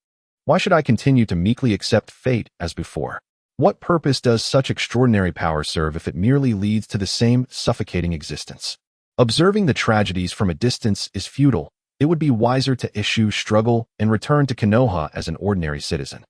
Why should I continue to meekly accept fate as before? What purpose does such extraordinary power serve if it merely leads to the same suffocating existence? Observing the tragedies from a distance is futile. It would be wiser to issue, struggle, and return to Konoha as an ordinary citizen.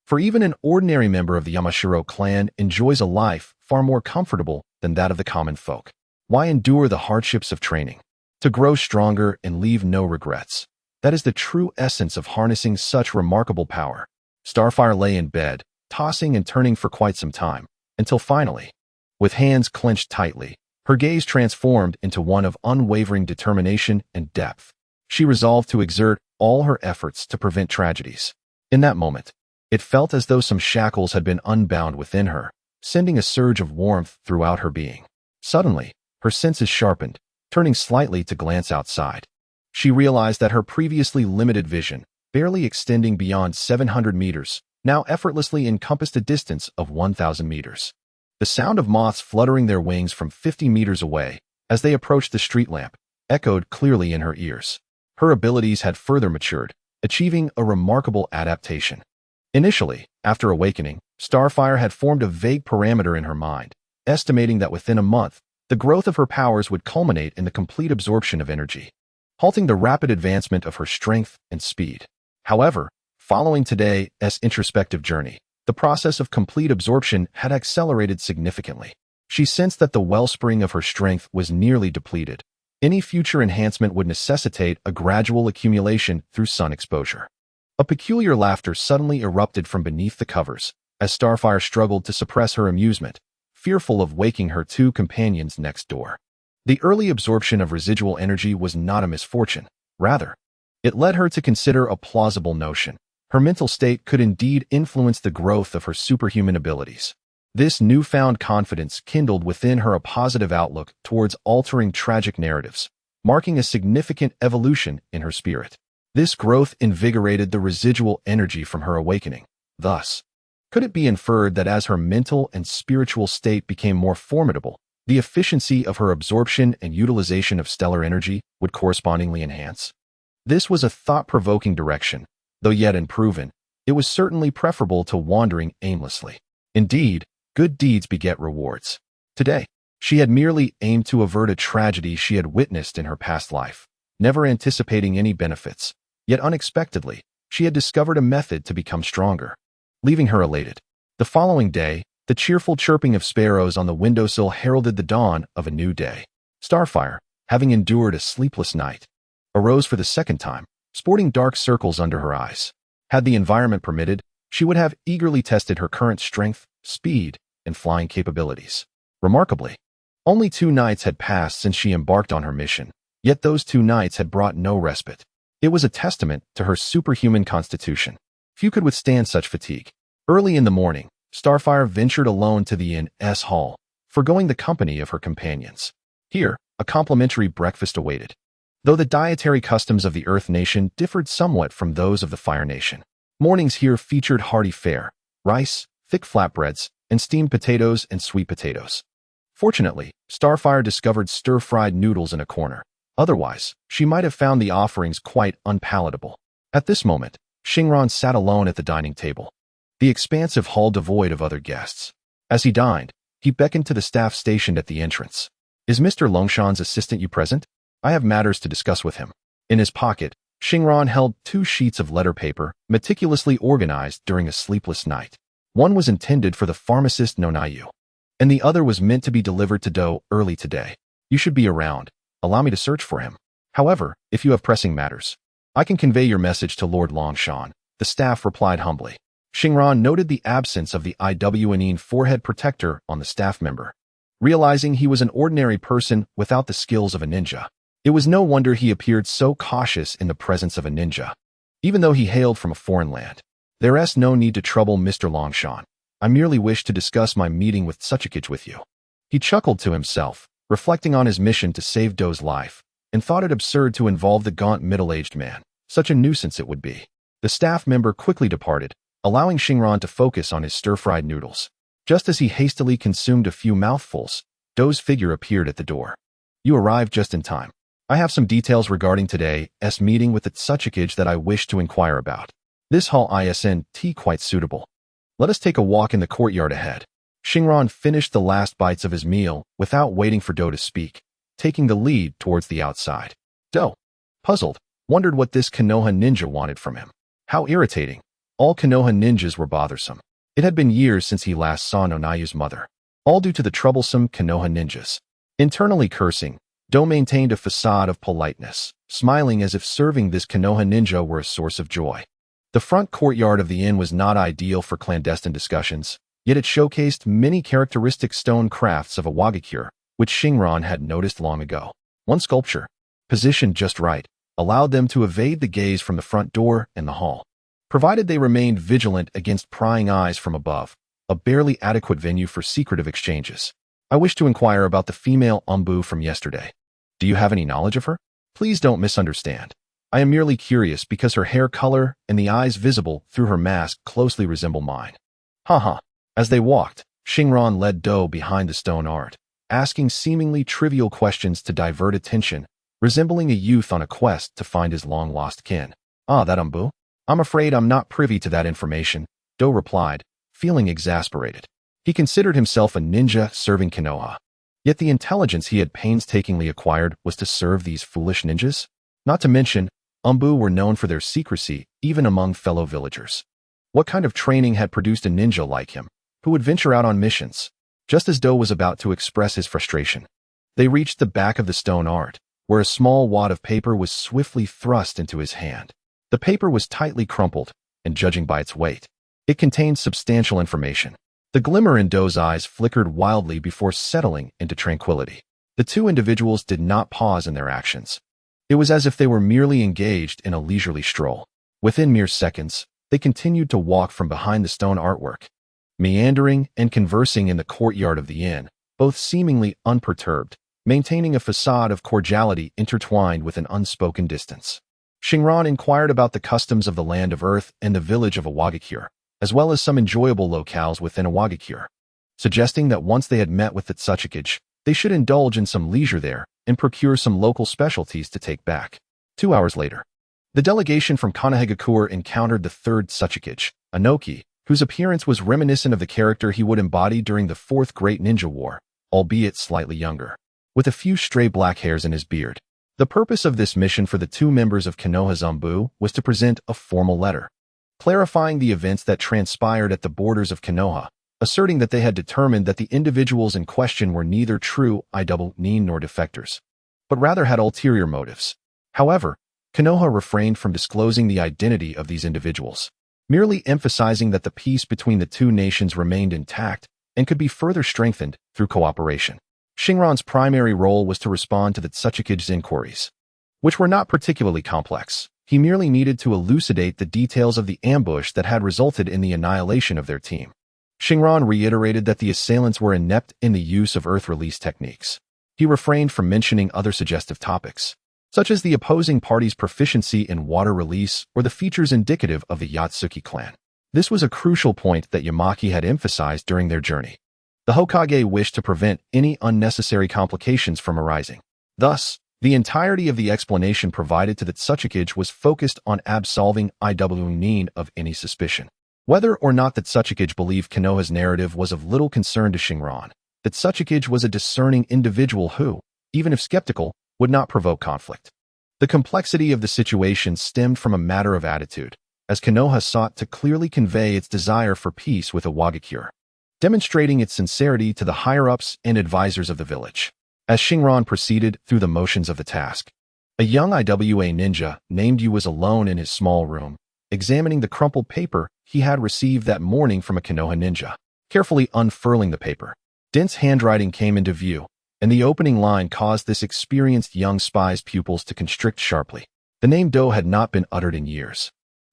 For even an ordinary member of the Yamashiro clan enjoys a life far more comfortable than that of the common folk. Why endure the hardships of training? To grow stronger and leave no regrets. That is the true essence of harnessing such remarkable power. Starfire lay in bed, tossing and turning for quite some time, until finally, with hands clenched tightly, her gaze transformed into one of unwavering determination and depth. She resolved to exert all her efforts to prevent tragedies. In that moment, it felt as though some shackles had been unbound within her, sending a surge of warmth throughout her being. Suddenly, her senses sharpened, turning slightly to glance outside. She realized that her previously limited vision, barely extending beyond 700 meters, now effortlessly encompassed a distance of 1,000 meters. The sound of moths fluttering their wings from 50 meters away, as they approached the street lamp, echoed clearly in her ears. Her abilities had further matured, achieving a remarkable adaptation. Initially, after awakening, Starfire had formed a vague parameter in her mind, estimating that within a month, the growth of her powers would culminate in the complete absorption of energy, halting the rapid advancement of her strength and speed. However, following today's introspective journey, the process of complete absorption had accelerated significantly. She sensed that the wellspring of her strength was nearly depleted. Any future enhancement would necessitate a gradual accumulation through sun exposure. A peculiar laughter suddenly erupted from beneath the covers, as Starfire struggled to suppress her amusement, fearful of waking her two companions next door. The early absorption of residual energy was not a misfortune. Rather, it led her to consider a plausible notion. Her mental state could indeed influence the growth of her superhuman abilities. This newfound confidence kindled within her a positive outlook towards altering tragic narratives, marking a significant evolution in her spirit. This growth invigorated the residual energy from her awakening. Thus, could it be inferred that as her mental and spiritual state became more formidable, the efficiency of her absorption and utilization of stellar energy would correspondingly enhance? This was a thought-provoking direction. Though yet unproven, it was certainly preferable to wandering aimlessly. Indeed, good deeds beget rewards. Today, she had merely aimed to avert a tragedy she had witnessed in her past life, never anticipating any benefits. Yet unexpectedly, she had discovered a method to become stronger, leaving her elated. The following day, the cheerful chirping of sparrows on the windowsill heralded the dawn of a new day. Starfire, having endured a sleepless night, arose for the second time, sporting dark circles under her eyes. Had the environment permitted, she would have eagerly tested her current strength, speed, and flying capabilities. Remarkably, only 2 nights had passed since she embarked on her mission, yet those 2 nights had brought no respite. It was a testament to her superhuman constitution. Few could withstand such fatigue. Early in the morning, Starfire ventured alone to the inn's hall, forgoing the company of her companions. Here, a complimentary breakfast awaited. Though the dietary customs of the Earth Nation differed somewhat from those of the Fire Nation, mornings here featured hearty fare, rice, thick flatbreads, and steamed potatoes and sweet potatoes. Fortunately, Starfire discovered stir-fried noodles in a corner. Otherwise, she might have found the offerings quite unpalatable. At this moment, Shinran sat alone at the dining table, the expansive hall devoid of other guests. As he dined, he beckoned to the staff stationed at the entrance. "Is Mr. Longshan's assistant you present? I have matters to discuss with him." In his pocket, Shinran held 2 sheets of letter paper, meticulously organized during a sleepless night. One was intended for the pharmacist Nonayu, and the other was meant to be delivered to Do early today. "You should be around. Allow me to search for him. However, if you have pressing matters, I can convey your message to Lord Longshan," the staff replied humbly. Shinran noted the absence of the Iwagakure forehead protector on the staff member, realizing he was an ordinary person without the skills of a ninja. It was no wonder he appeared so cautious in the presence of a ninja, even though he hailed from a foreign land. "There's no need to trouble Mr. Longshan. I merely wish to discuss my meeting with Sakura with you." He chuckled to himself, reflecting on his mission to save Do's life, and thought it absurd to involve the gaunt middle-aged man. Such a nuisance it would be. The staff member quickly departed, allowing Shinran to focus on his stir-fried noodles. Just as he hastily consumed a few mouthfuls, Do's figure appeared at the door. You arrived just in time. I have some details regarding today's meeting with the Tsuchikage that I wish to inquire about. This hall isn't quite suitable. Let us take a walk in the courtyard ahead. Shinran finished the last bites of his meal without waiting for Do to speak, taking the lead towards the outside. Do, puzzled, wondered what this Konoha ninja wanted from him. How irritating. All Konoha ninjas were bothersome. It had been years since he last saw Nonayu's mother. All due to the troublesome Konoha ninjas. Internally cursing, Do maintained a facade of politeness, smiling as if serving this Konoha ninja were a source of joy. The front courtyard of the inn was not ideal for clandestine discussions, yet it showcased many characteristic stone crafts of Iwagakure, which Shinran had noticed long ago. One sculpture, positioned just right, allowed them to evade the gaze from the front door and the hall. Provided they remained vigilant against prying eyes from above, a barely adequate venue for secretive exchanges. I wish to inquire about the female Umbu from yesterday. Do you have any knowledge of her? Please don't misunderstand. I am merely curious because her hair color and the eyes visible through her mask closely resemble mine. Haha. As they walked, Shinran led Do behind the stone art, asking seemingly trivial questions to divert attention, resembling a youth on a quest to find his long-lost kin. Ah, that Umbu? I'm afraid I'm not privy to that information, Do replied, feeling exasperated. He considered himself a ninja serving Konoha. Yet the intelligence he had painstakingly acquired was to serve these foolish ninjas? Not to mention, Umbu were known for their secrecy even among fellow villagers. What kind of training had produced a ninja like him, who would venture out on missions? Just as Do was about to express his frustration, they reached the back of the stone art, where a small wad of paper was swiftly thrust into his hand. The paper was tightly crumpled, and judging by its weight, it contained substantial information. The glimmer in Do's eyes flickered wildly before settling into tranquility. The two individuals did not pause in their actions. It was as if they were merely engaged in a leisurely stroll. Within mere seconds, they continued to walk from behind the stone artwork, meandering and conversing in the courtyard of the inn, both seemingly unperturbed, maintaining a facade of cordiality intertwined with an unspoken distance. Shinran inquired about the customs of the land of earth and the village of Iwagakure, as well as some enjoyable locales within Iwagakure, suggesting that once they had met with the Tsuchikage, they should indulge in some leisure there and procure some local specialties to take back. 2 hours later, the delegation from Konoha encountered the third Tsuchikage, Anoki, whose appearance was reminiscent of the character he would embody during the Fourth Great Ninja War, albeit slightly younger, with a few stray black hairs in his beard. The purpose of this mission for the two members of Konoha's Umbu was to present a formal letter, clarifying the events that transpired at the borders of Konoha, asserting that they had determined that the individuals in question were neither true Nin nor defectors, but rather had ulterior motives. However, Konoha refrained from disclosing the identity of these individuals, merely emphasizing that the peace between the two nations remained intact and could be further strengthened through cooperation. Shinran's primary role was to respond to the Tsuchikage's inquiries, which were not particularly complex. He merely needed to elucidate the details of the ambush that had resulted in the annihilation of their team. Shinran reiterated that the assailants were inept in the use of earth release techniques. He refrained from mentioning other suggestive topics, such as the opposing party's proficiency in water release or the features indicative of the Yatsuki clan. This was a crucial point that Yamaki had emphasized during their journey. The Hokage wished to prevent any unnecessary complications from arising. Thus, the entirety of the explanation provided to the Tsuchikage was focused on absolving Nin of any suspicion. Whether or not the Tsuchikage believed Konoha's narrative was of little concern to Shinran, the Tsuchikage was a discerning individual who, even if skeptical, would not provoke conflict. The complexity of the situation stemmed from a matter of attitude, as Konoha sought to clearly convey its desire for peace with Iwagakure, demonstrating its sincerity to the higher-ups and advisors of the village. As Shinran proceeded through the motions of the task, a young Iwa ninja named Yu was alone in his small room, examining the crumpled paper he had received that morning from a Konoha ninja. Carefully unfurling the paper, dense handwriting came into view, and the opening line caused this experienced young spy's pupils to constrict sharply. The name Do had not been uttered in years,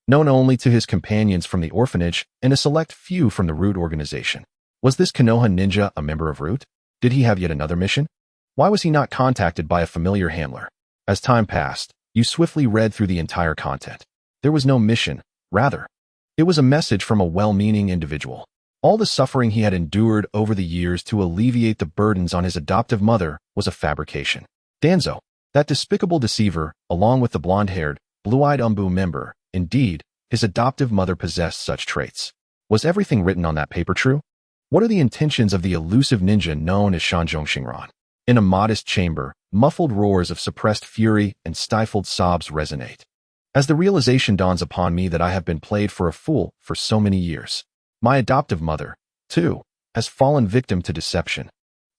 known only to his companions from the orphanage and a select few from the Root organization. Was this Konoha ninja a member of Root? Did he have yet another mission? Why was he not contacted by a familiar handler? As time passed, you swiftly read through the entire content. There was no mission, rather, it was a message from a well-meaning individual. All the suffering he had endured over the years to alleviate the burdens on his adoptive mother was a fabrication. Danzo, that despicable deceiver, along with the blonde-haired, blue-eyed member, indeed, his adoptive mother possessed such traits. Was everything written on that paper true? What are the intentions of the elusive ninja known as Shanzhong Shinran? In a modest chamber, muffled roars of suppressed fury and stifled sobs resonate. As the realization dawns upon me that I have been played for a fool for so many years. My adoptive mother, too, has fallen victim to deception.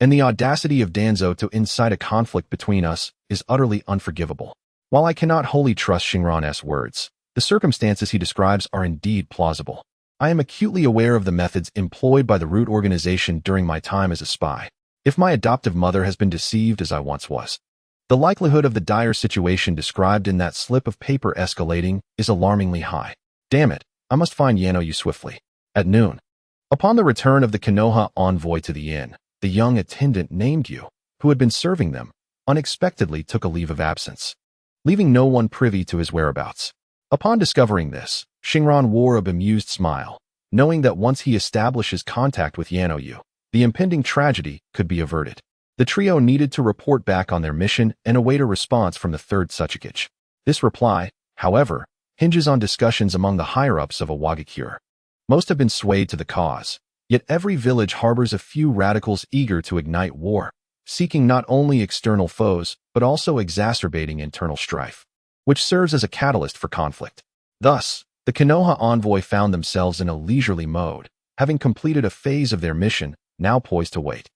And the audacity of Danzo to incite a conflict between us is utterly unforgivable. While I cannot wholly trust Shinran's words, the circumstances he describes are indeed plausible. I am acutely aware of the methods employed by the root organization during my time as a spy. If my adoptive mother has been deceived as I once was, the likelihood of the dire situation described in that slip of paper escalating is alarmingly high. Damn it, I must find Yano swiftly. At noon. Upon the return of the Konoha envoy to the inn, the young attendant named Yu, who had been serving them, unexpectedly took a leave of absence, leaving no one privy to his whereabouts. Upon discovering this, Shinran wore a bemused smile, knowing that once he establishes contact with Yano, the impending tragedy could be averted. The trio needed to report back on their mission and await a response from the third Tsukage. This reply, however, hinges on discussions among the higher-ups of Iwagakure. Most have been swayed to the cause, yet every village harbors a few radicals eager to ignite war, seeking not only external foes, but also exacerbating internal strife, which serves as a catalyst for conflict. Thus, the Konoha envoy found themselves in a leisurely mode, having completed a phase of their mission, now poised to wait.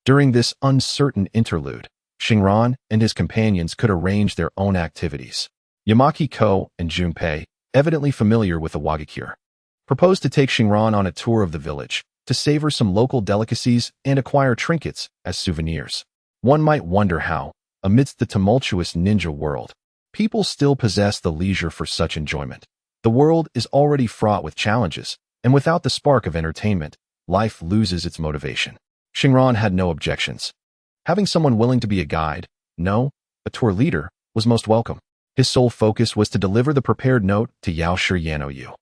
During this uncertain interlude, Shinran and his companions could arrange their own activities. Yamaki-ko and Junpei, evidently familiar with Iwagakure, proposed to take Shinran on a tour of the village, to savor some local delicacies and acquire trinkets as souvenirs. One might wonder how, amidst the tumultuous ninja world, people still possess the leisure for such enjoyment. The world is already fraught with challenges, and without the spark of entertainment, life loses its motivation. Shinran had no objections. Having someone willing to be a guide, no, a tour leader, was most welcome. His sole focus was to deliver the prepared note to Yaoshi Yano.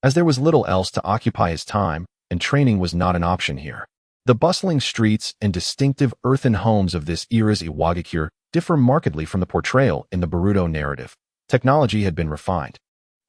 As there was little else to occupy his time, and training was not an option here. The bustling streets and distinctive earthen homes of this era's Iwagakure differ markedly from the portrayal in the Boruto narrative. Technology had been refined,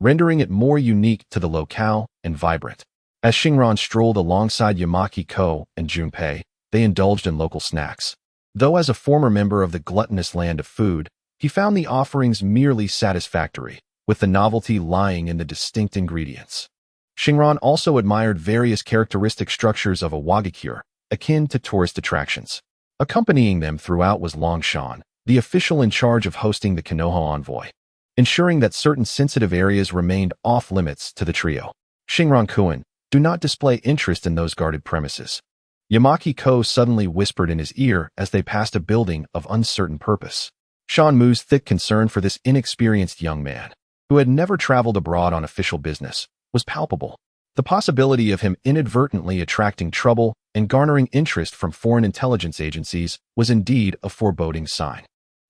rendering it more unique to the locale and vibrant. As Shinran strolled alongside Yamaki-ko and Junpei, they indulged in local snacks. Though as a former member of the gluttonous land of food, he found the offerings merely satisfactory, with the novelty lying in the distinct ingredients. Shinran also admired various characteristic structures of Iwagakure, akin to tourist attractions. Accompanying them throughout was Longshan, the official in charge of hosting the Konoha envoy, ensuring that certain sensitive areas remained off-limits to the trio. Shinran-kun, do not display interest in those guarded premises. Yamaki-ko suddenly whispered in his ear as they passed a building of uncertain purpose. Shanmu's thick concern for this inexperienced young man, who had never traveled abroad on official business, was palpable. The possibility of him inadvertently attracting trouble and garnering interest from foreign intelligence agencies was indeed a foreboding sign.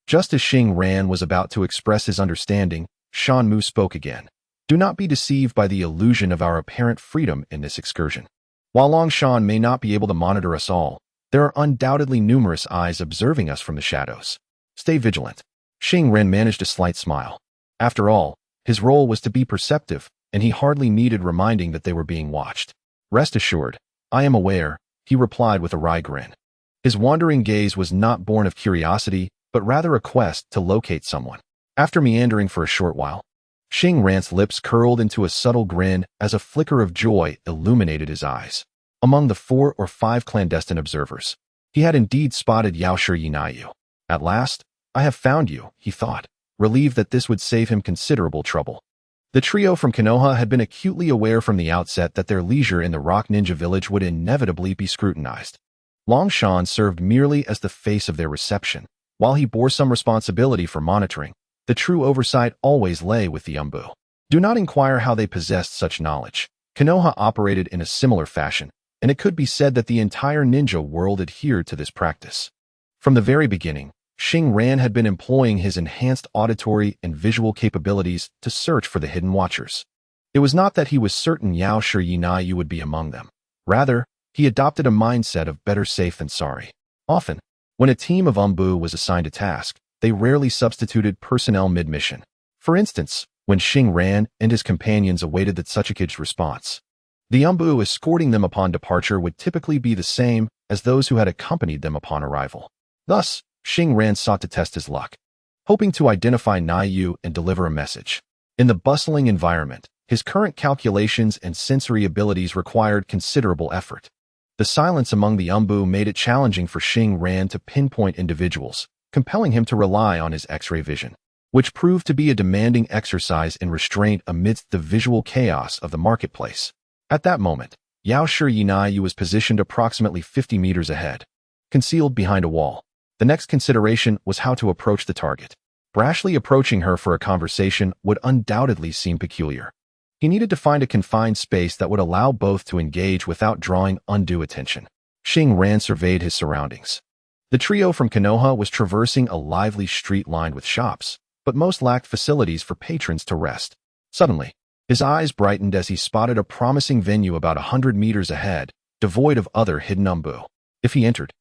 Just as Shinran was about to express his understanding, Shanmu spoke again. Do not be deceived by the illusion of our apparent freedom in this excursion. While Longshan may not be able to monitor us all, there are undoubtedly numerous eyes observing us from the shadows. Stay vigilant. Shinran managed a slight smile. After all, his role was to be perceptive, and he hardly needed reminding that they were being watched. Rest assured, I am aware, he replied with a wry grin. His wandering gaze was not born of curiosity, but rather a quest to locate someone. After meandering for a short while, Shinran's lips curled into a subtle grin as a flicker of joy illuminated his eyes. Among the 4 or 5 clandestine observers, he had indeed spotted Yaoshi Yinayu. At last, I have found you, he thought, relieved that this would save him considerable trouble. The trio from Konoha had been acutely aware from the outset that their leisure in the rock ninja village would inevitably be scrutinized. Longshan served merely as the face of their reception. While he bore some responsibility for monitoring, the true oversight always lay with the Umbu. Do not inquire how they possessed such knowledge. Konoha operated in a similar fashion, and it could be said that the entire ninja world adhered to this practice. From the very beginning, Shinran had been employing his enhanced auditory and visual capabilities to search for the hidden watchers. It was not that he was certain Yaoshi Yinayu would be among them. Rather, he adopted a mindset of better safe than sorry. Often, when a team of Umbu was assigned a task, they rarely substituted personnel mid-mission. For instance, when Shinran and his companions awaited the Tsuchikige's response. The Umbu escorting them upon departure would typically be the same as those who had accompanied them upon arrival. Thus, Shinran sought to test his luck, hoping to identify Naiyu and deliver a message. In the bustling environment, his current calculations and sensory abilities required considerable effort. The silence among the Umbu made it challenging for Shinran to pinpoint individuals, compelling him to rely on his X-ray vision, which proved to be a demanding exercise in restraint amidst the visual chaos of the marketplace. At that moment, Hoshinai was positioned approximately 50 meters ahead, concealed behind a wall. The next consideration was how to approach the target. Brashly approaching her for a conversation would undoubtedly seem peculiar. He needed to find a confined space that would allow both to engage without drawing undue attention. Shinran surveyed his surroundings. The trio from Konoha was traversing a lively street lined with shops, but most lacked facilities for patrons to rest. Suddenly, his eyes brightened as he spotted a promising venue about 100 meters ahead, devoid of other hidden Umbu. If he entered,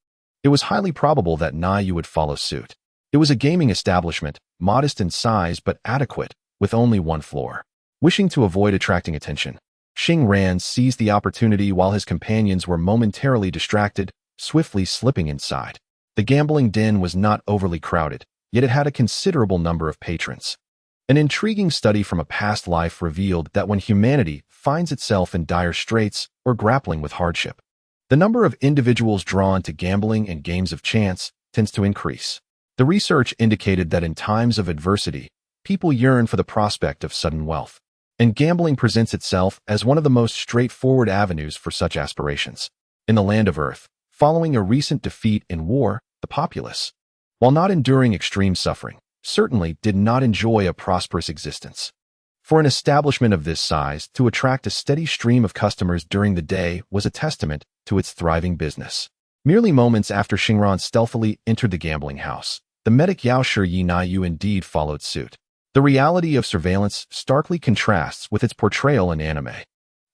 it was highly probable that Naiyu would follow suit. It was a gaming establishment, modest in size but adequate, with only one floor. Wishing to avoid attracting attention, Shinran seized the opportunity while his companions were momentarily distracted, swiftly slipping inside. The gambling den was not overly crowded, yet it had a considerable number of patrons. An intriguing study from a past life revealed that when humanity finds itself in dire straits or grappling with hardship, the number of individuals drawn to gambling and games of chance tends to increase. The research indicated that in times of adversity, people yearn for the prospect of sudden wealth, and gambling presents itself as one of the most straightforward avenues for such aspirations. In the land of Earth, following a recent defeat in war, the populace, while not enduring extreme suffering, certainly did not enjoy a prosperous existence. For an establishment of this size to attract a steady stream of customers during the day was a testament to its thriving business. Merely moments after Shinran stealthily entered the gambling house, the medic Hoshinai indeed followed suit. The reality of surveillance starkly contrasts with its portrayal in anime.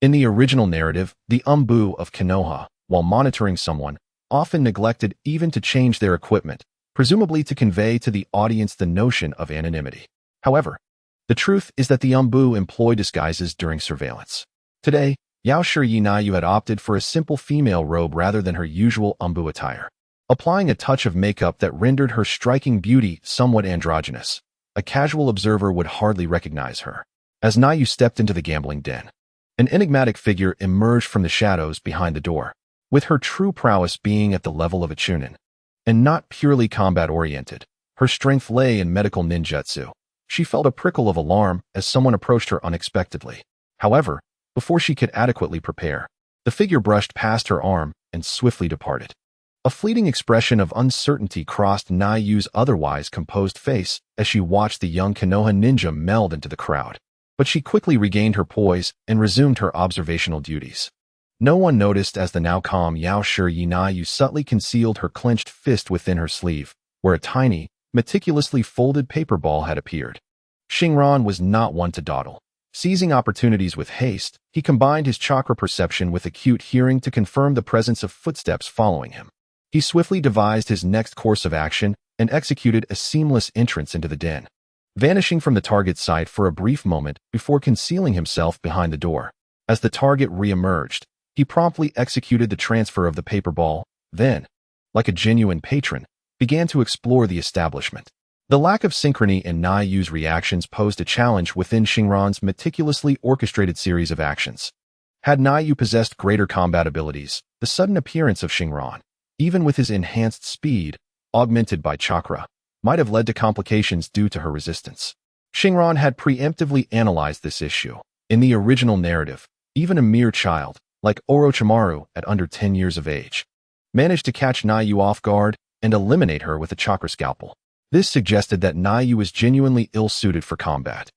In the original narrative, the Umbu of Konoha, while monitoring someone, often neglected even to change their equipment, presumably to convey to the audience the notion of anonymity. However, the truth is that the Umbu employ disguises during surveillance. Today, Hoshinai had opted for a simple female robe rather than her usual Umbu attire, applying a touch of makeup that rendered her striking beauty somewhat androgynous. A casual observer would hardly recognize her. As Naiyu stepped into the gambling den, an enigmatic figure emerged from the shadows behind the door, with her true prowess being at the level of a chunin, and not purely combat-oriented. Her strength lay in medical ninjutsu. She felt a prickle of alarm as someone approached her unexpectedly. However, before she could adequately prepare, the figure brushed past her arm and swiftly departed. A fleeting expression of uncertainty crossed Naiyu's otherwise composed face as she watched the young Konoha ninja meld into the crowd. But she quickly regained her poise and resumed her observational duties. No one noticed as the now calm Hoshinai subtly concealed her clenched fist within her sleeve, where a tiny, meticulously folded paper ball had appeared. Shinran was not one to dawdle. Seizing opportunities with haste, he combined his chakra perception with acute hearing to confirm the presence of footsteps following him. He swiftly devised his next course of action and executed a seamless entrance into the den, vanishing from the target's sight for a brief moment before concealing himself behind the door. As the target re-emerged, he promptly executed the transfer of the paper ball, then, like a genuine patron, began to explore the establishment. The lack of synchrony in Naiyu's reactions posed a challenge within Shinran's meticulously orchestrated series of actions. Had Naiyu possessed greater combat abilities, the sudden appearance of Shinran, even with his enhanced speed, augmented by chakra, might have led to complications due to her resistance. Shinran had preemptively analyzed this issue. In the original narrative, even a mere child, like Orochimaru at under 10 years of age, managed to catch Naiyu off guard and eliminate her with a chakra scalpel. This suggested that Naiyu was genuinely ill-suited for combat.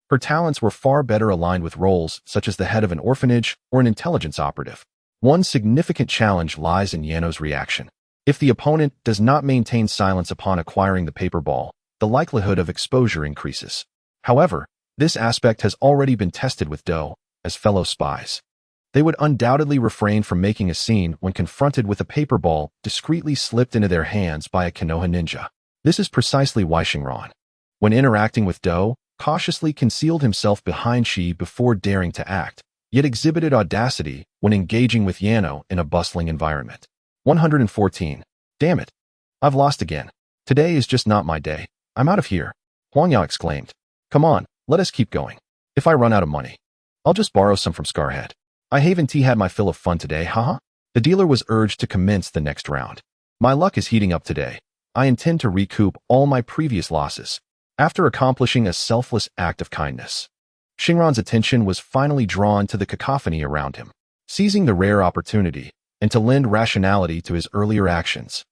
Her talents were far better aligned with roles such as the head of an orphanage or an intelligence operative. One significant challenge lies in Yano's reaction. If the opponent does not maintain silence upon acquiring the paper ball, the likelihood of exposure increases. However, this aspect has already been tested with Do as fellow spies. They would undoubtedly refrain from making a scene when confronted with a paper ball discreetly slipped into their hands by a Konoha ninja. This is precisely why Shinran, when interacting with Do, cautiously concealed himself behind Shi before daring to act, yet exhibited audacity when engaging with Yano in a bustling environment. 114. Damn it. I've lost again. Today is just not my day. I'm out of here. Huangyao exclaimed. Come on, let us keep going. If I run out of money, I'll just borrow some from Scarhead. I haven't had my fill of fun today, haha. The dealer was urged to commence the next round. My luck is heating up today. I intend to recoup all my previous losses. After accomplishing a selfless act of kindness, Shinran's attention was finally drawn to the cacophony around him. Seizing the rare opportunity, and to lend rationality to his earlier actions,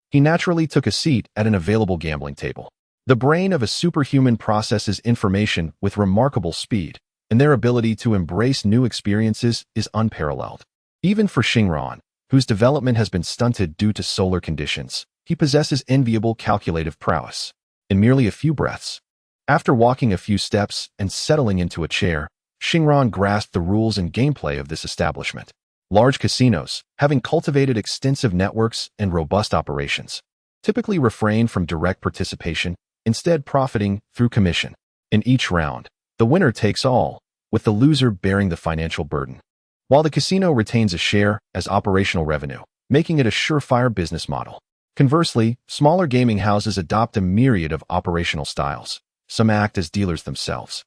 he naturally took a seat at an available gambling table. The brain of a superhuman processes information with remarkable speed, and their ability to embrace new experiences is unparalleled. Even for Shinran, whose development has been stunted due to solar conditions, he possesses enviable calculative prowess. In merely a few breaths, after walking a few steps and settling into a chair, Shinran grasped the rules and gameplay of this establishment. Large casinos, having cultivated extensive networks and robust operations, typically refrain from direct participation, instead profiting through commission. In each round, the winner takes all, with the loser bearing the financial burden, while the casino retains a share as operational revenue, making it a surefire business model. Conversely, smaller gaming houses adopt a myriad of operational styles. Some act as dealers themselves,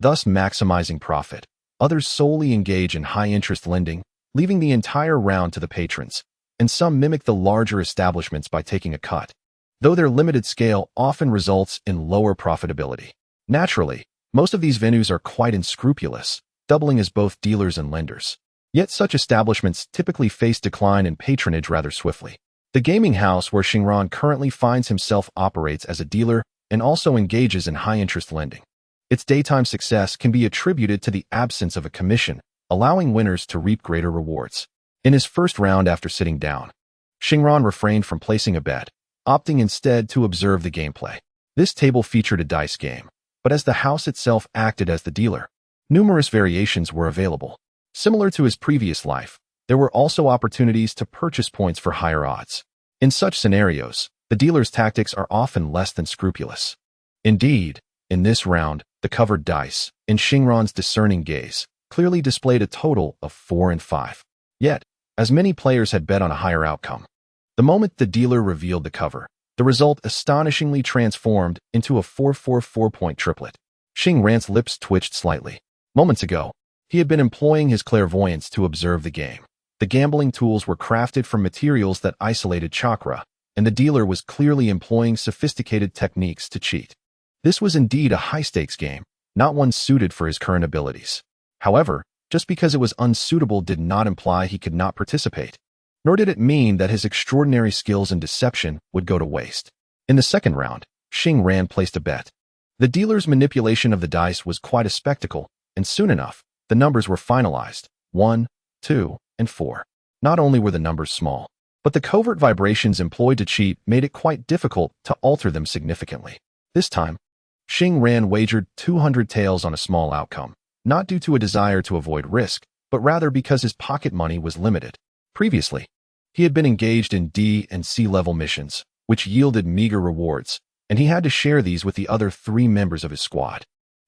thus maximizing profit. Others solely engage in high-interest lending, leaving the entire round to the patrons, and some mimic the larger establishments by taking a cut, though their limited scale often results in lower profitability. Naturally, most of these venues are quite unscrupulous, doubling as both dealers and lenders. Yet such establishments typically face decline in patronage rather swiftly. The gaming house where Shinran currently finds himself operates as a dealer and also engages in high-interest lending. Its daytime success can be attributed to the absence of a commission, allowing winners to reap greater rewards. In his first round after sitting down, Shinran refrained from placing a bet, opting instead to observe the gameplay. This table featured a dice game, but as the house itself acted as the dealer, numerous variations were available. Similar to his previous life, there were also opportunities to purchase points for higher odds. In such scenarios, the dealer's tactics are often less than scrupulous. Indeed, in this round, the covered dice, in Shinran's discerning gaze, clearly displayed a total of 4 and 5. Yet, as many players had bet on a higher outcome, the moment the dealer revealed the cover, the result astonishingly transformed into a 4-4-4-point triplet. Shinran's lips twitched slightly. Moments ago, he had been employing his clairvoyance to observe the game. The gambling tools were crafted from materials that isolated chakra, and the dealer was clearly employing sophisticated techniques to cheat. This was indeed a high-stakes game, not one suited for his current abilities. However, just because it was unsuitable did not imply he could not participate, nor did it mean that his extraordinary skills in deception would go to waste. In the second round, Shinran placed a bet. The dealer's manipulation of the dice was quite a spectacle, and soon enough, the numbers were finalized: 1, 2, and 4. Not only were the numbers small, but the covert vibrations employed to cheat made it quite difficult to alter them significantly. This time, Shinran wagered 200 taels on a small outcome, not due to a desire to avoid risk, but rather because his pocket money was limited. Previously, he had been engaged in D and C level missions, which yielded meager rewards, and he had to share these with the other 3 members of his squad.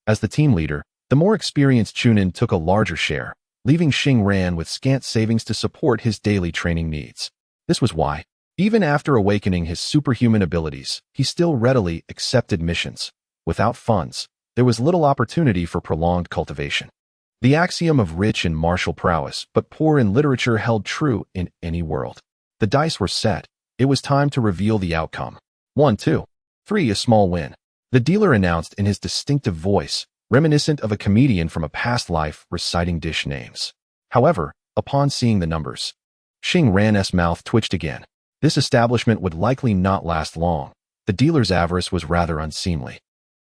As the team leader, the more experienced Jonin took a larger share, leaving Shinran with scant savings to support his daily training needs. This was why, even after awakening his superhuman abilities, he still readily accepted missions. Without funds, there was little opportunity for prolonged cultivation. The axiom of rich in martial prowess but poor in literature held true in any world. The dice were set. It was time to reveal the outcome. 1, 2, 3, a small win, the dealer announced in his distinctive voice, reminiscent of a comedian from a past life reciting dish names. However, upon seeing the numbers, Shinran's mouth twitched again. This establishment would likely not last long. The dealer's avarice was rather unseemly.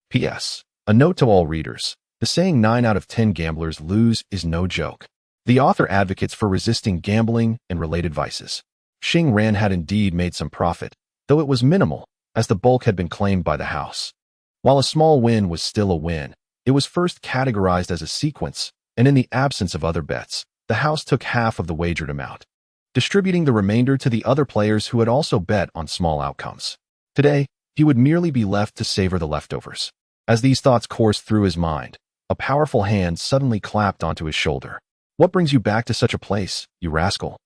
P.S. A note to all readers. The saying 9 out of 10 gamblers lose is no joke. The author advocates for resisting gambling and related vices. Shinran had indeed made some profit, though it was minimal, as the bulk had been claimed by the house. While a small win was still a win, it was first categorized as a sequence, and in the absence of other bets, the house took half of the wagered amount, distributing the remainder to the other players who had also bet on small outcomes. Today, he would merely be left to savor the leftovers. As these thoughts coursed through his mind, a powerful hand suddenly clapped onto his shoulder. "What brings you back to such a place, you rascal?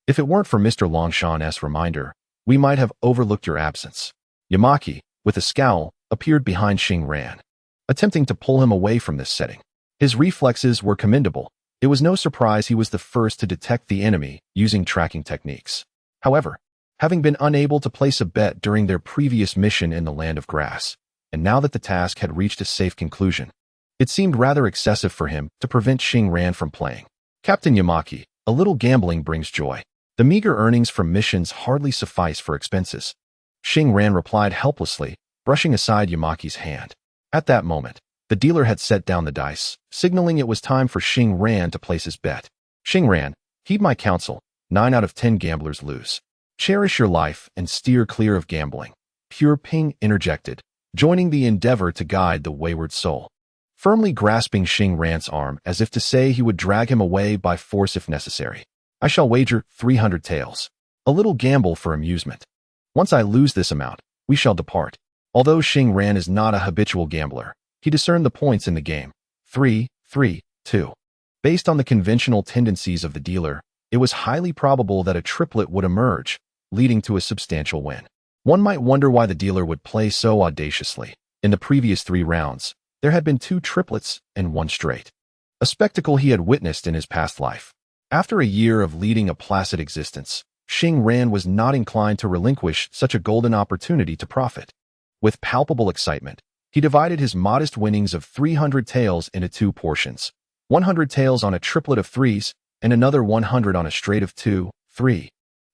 If it weren't for Mr. Longshan's reminder, we might have overlooked your absence." Yamaki, with a scowl, appeared behind Xing Ran, attempting to pull him away from this setting. His reflexes were commendable. It was no surprise he was the first to detect the enemy using tracking techniques. However, having been unable to place a bet during their previous mission in the Land of Grass, and now that the task had reached a safe conclusion, it seemed rather excessive for him to prevent Xing Ran from playing. "Captain Yamaki, a little gambling brings joy. The meager earnings from missions hardly suffice for expenses." Xing Ran replied helplessly, brushing aside Yamaki's hand. At that moment, the dealer had set down the dice, signaling it was time for Xing Ran to place his bet. "Xing Ran, heed my counsel. 9 out of 10 gamblers lose. Cherish your life and steer clear of gambling." Pure Ping interjected, joining the endeavor to guide the wayward soul, firmly grasping Xing Ran's arm as if to say he would drag him away by force if necessary. "I shall wager 300 taels. A little gamble for amusement. Once I lose this amount, we shall depart." Although Xing Ran is not a habitual gambler, he discerned the points in the game. 3, 3, 2. Based on the conventional tendencies of the dealer, it was highly probable that a triplet would emerge, leading to a substantial win. One might wonder why the dealer would play so audaciously. In the previous 3 rounds, there had been 2 triplets and 1 straight, a spectacle he had witnessed in his past life. After a year of leading a placid existence, Xing Ran was not inclined to relinquish such a golden opportunity to profit. With palpable excitement, he divided his modest winnings of 300 taels into 2 portions, 100 taels on a triplet of 3s and another 100 on a straight of 2, 3,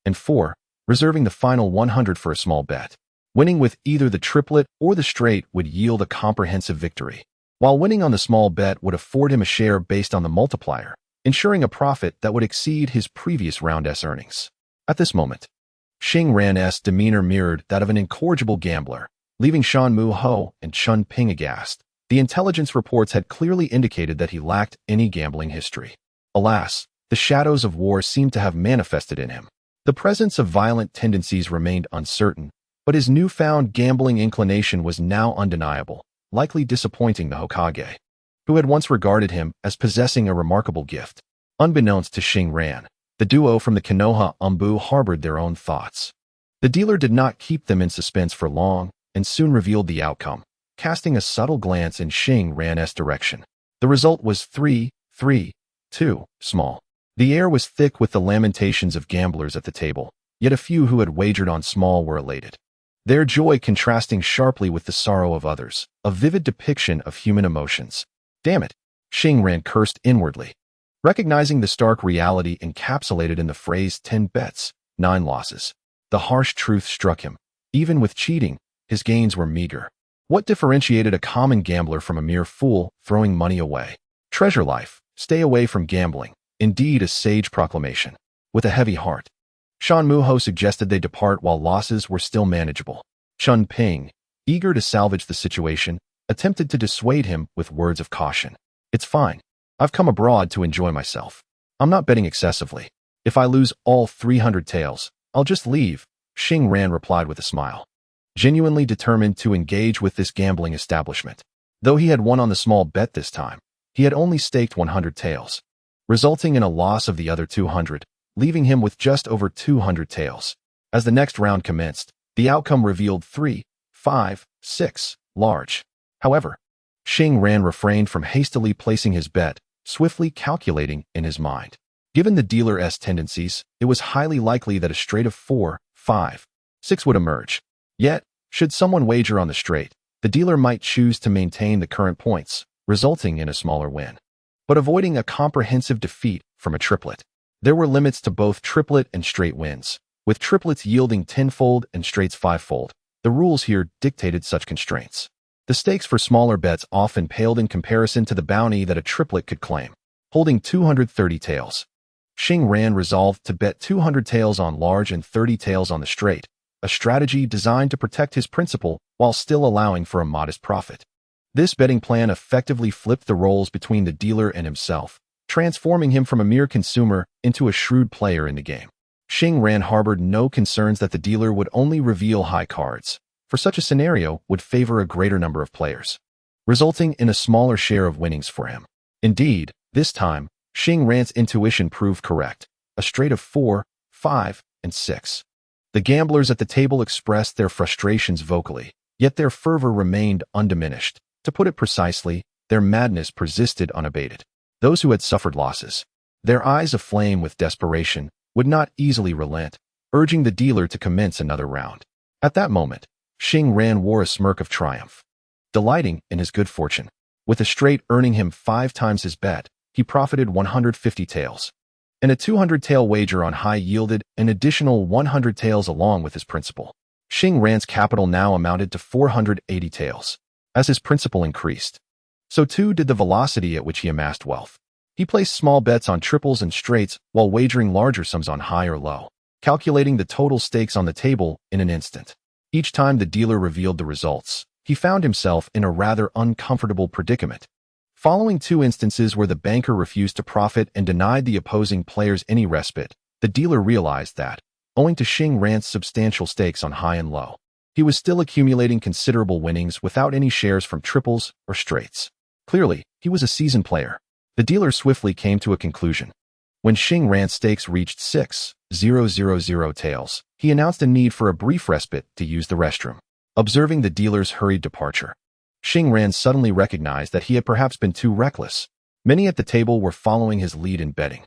and 4, reserving the final 100 for a small bet. Winning with either the triplet or the straight would yield a comprehensive victory, while winning on the small bet would afford him a share based on the multiplier, ensuring a profit that would exceed his previous round's earnings. At this moment, Xing Ran's demeanor mirrored that of an incorrigible gambler, leaving Shan Mu Ho and Chun Ping aghast. The intelligence reports had clearly indicated that he lacked any gambling history. Alas, the shadows of war seemed to have manifested in him. The presence of violent tendencies remained uncertain, but his newfound gambling inclination was now undeniable, likely disappointing the Hokage, who had once regarded him as possessing a remarkable gift. Unbeknownst to Xing Ran, the duo from the Konoha harbored their own thoughts. The dealer did not keep them in suspense for long, and soon revealed the outcome, casting a subtle glance in Xing Ran's direction. The result was 3, 3, 2, small. The air was thick with the lamentations of gamblers at the table, yet a few who had wagered on small were elated, their joy contrasting sharply with the sorrow of others, a vivid depiction of human emotions. "Damn it," Xing Ran cursed inwardly, recognizing the stark reality encapsulated in the phrase 10 bets, 9 losses. The harsh truth struck him. Even with cheating, his gains were meager. What differentiated a common gambler from a mere fool throwing money away? Treasure life, stay away from gambling. Indeed, a sage proclamation. With a heavy heart, Shan Mu Ho suggested they depart while losses were still manageable. Chun Ping, eager to salvage the situation, attempted to dissuade him with words of caution. "It's fine. I've come abroad to enjoy myself. I'm not betting excessively. If I lose all 300 taels, I'll just leave," Xing Ran replied with a smile, genuinely determined to engage with this gambling establishment. Though he had won on the small bet this time, he had only staked 100 taels, resulting in a loss of the other 200, leaving him with just over 200 taels. As the next round commenced, the outcome revealed 3, 5, 6, large. However, Xing Ran refrained from hastily placing his bet, swiftly calculating in his mind. Given the dealer's tendencies, it was highly likely that a straight of 4, 5, 6 would emerge. Yet, should someone wager on the straight, the dealer might choose to maintain the current points, resulting in a smaller win, but avoiding a comprehensive defeat from a triplet. There were limits to both triplet and straight wins, with triplets yielding tenfold and straights fivefold. The rules here dictated such constraints. The stakes for smaller bets often paled in comparison to the bounty that a triplet could claim. Holding 230 taels, Xing Ran resolved to bet 200 taels on large and 30 taels on the straight, a strategy designed to protect his principal while still allowing for a modest profit. This betting plan effectively flipped the roles between the dealer and himself, transforming him from a mere consumer into a shrewd player in the game. Xing harbored no concerns that the dealer would only reveal high cards, for such a scenario would favor a greater number of players, resulting in a smaller share of winnings for him. Indeed, this time, Xing intuition proved correct, a straight of 4, 5, and 6. The gamblers at the table expressed their frustrations vocally, yet their fervor remained undiminished. To put it precisely, their madness persisted unabated. Those who had suffered losses, their eyes aflame with desperation, would not easily relent, urging the dealer to commence another round. At that moment, Xing wore a smirk of triumph, delighting in his good fortune. With a straight earning him 5 times his bet, he profited 150 taels. And a 200 tael wager on high yielded an additional 100 taels along with his principal. Xing capital now amounted to 480 taels. As his principal increased, so too did the velocity at which he amassed wealth. He placed small bets on triples and straights while wagering larger sums on high or low, calculating the total stakes on the table in an instant. Each time the dealer revealed the results, he found himself in a rather uncomfortable predicament. Following 2 instances where the banker refused to profit and denied the opposing players any respite, the dealer realized that, owing to Xing substantial stakes on high and low, he was still accumulating considerable winnings without any shares from triples or straights. Clearly, he was a seasoned player. The dealer swiftly came to a conclusion. When Xing stakes reached 6,000 taels, he announced a need for a brief respite to use the restroom. Observing the dealer's hurried departure, Xing suddenly recognized that he had perhaps been too reckless. Many at the table were following his lead in betting,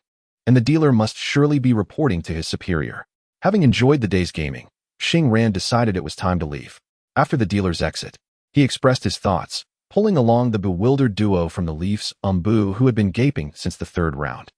and the dealer must surely be reporting to his superior. Having enjoyed the day's gaming, Xing decided it was time to leave. After the dealer's exit, he expressed his thoughts, pulling along the bewildered duo from the Leafs Umbu who had been gaping since the 3rd round.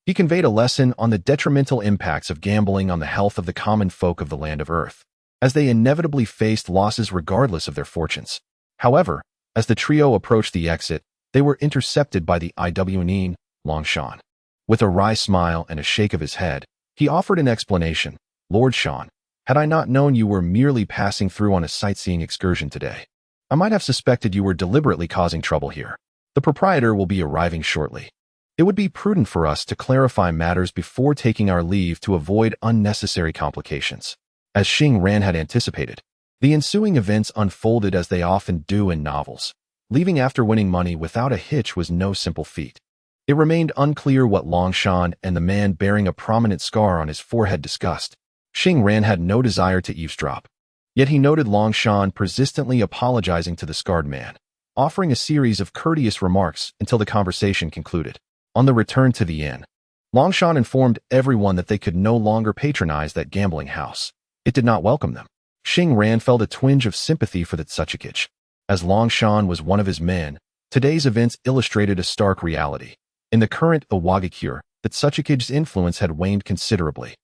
He conveyed a lesson on the detrimental impacts of gambling on the health of the common folk of the land of Earth, as they inevitably faced losses regardless of their fortunes. However, as the trio approached the exit, they were intercepted by the Iwagakure, Longshan. With a wry smile and a shake of his head, he offered an explanation. Lord Shan, had I not known you were merely passing through on a sightseeing excursion today, I might have suspected you were deliberately causing trouble here. The proprietor will be arriving shortly. It would be prudent for us to clarify matters before taking our leave to avoid unnecessary complications. As Xing had anticipated, the ensuing events unfolded as they often do in novels. Leaving after winning money without a hitch was no simple feat. It remained unclear what Longshan and the man bearing a prominent scar on his forehead discussed. Xing had no desire to eavesdrop. Yet he noted Longshan persistently apologizing to the scarred man, offering a series of courteous remarks until the conversation concluded. On the return to the inn, Longshan informed everyone that they could no longer patronize that gambling house. It did not welcome them. Xing felt a twinge of sympathy for the Tsuchikage. As Longshan was one of his men, today's events illustrated a stark reality. In the current Iwagakure, the Tsuchikage's influence had waned considerably,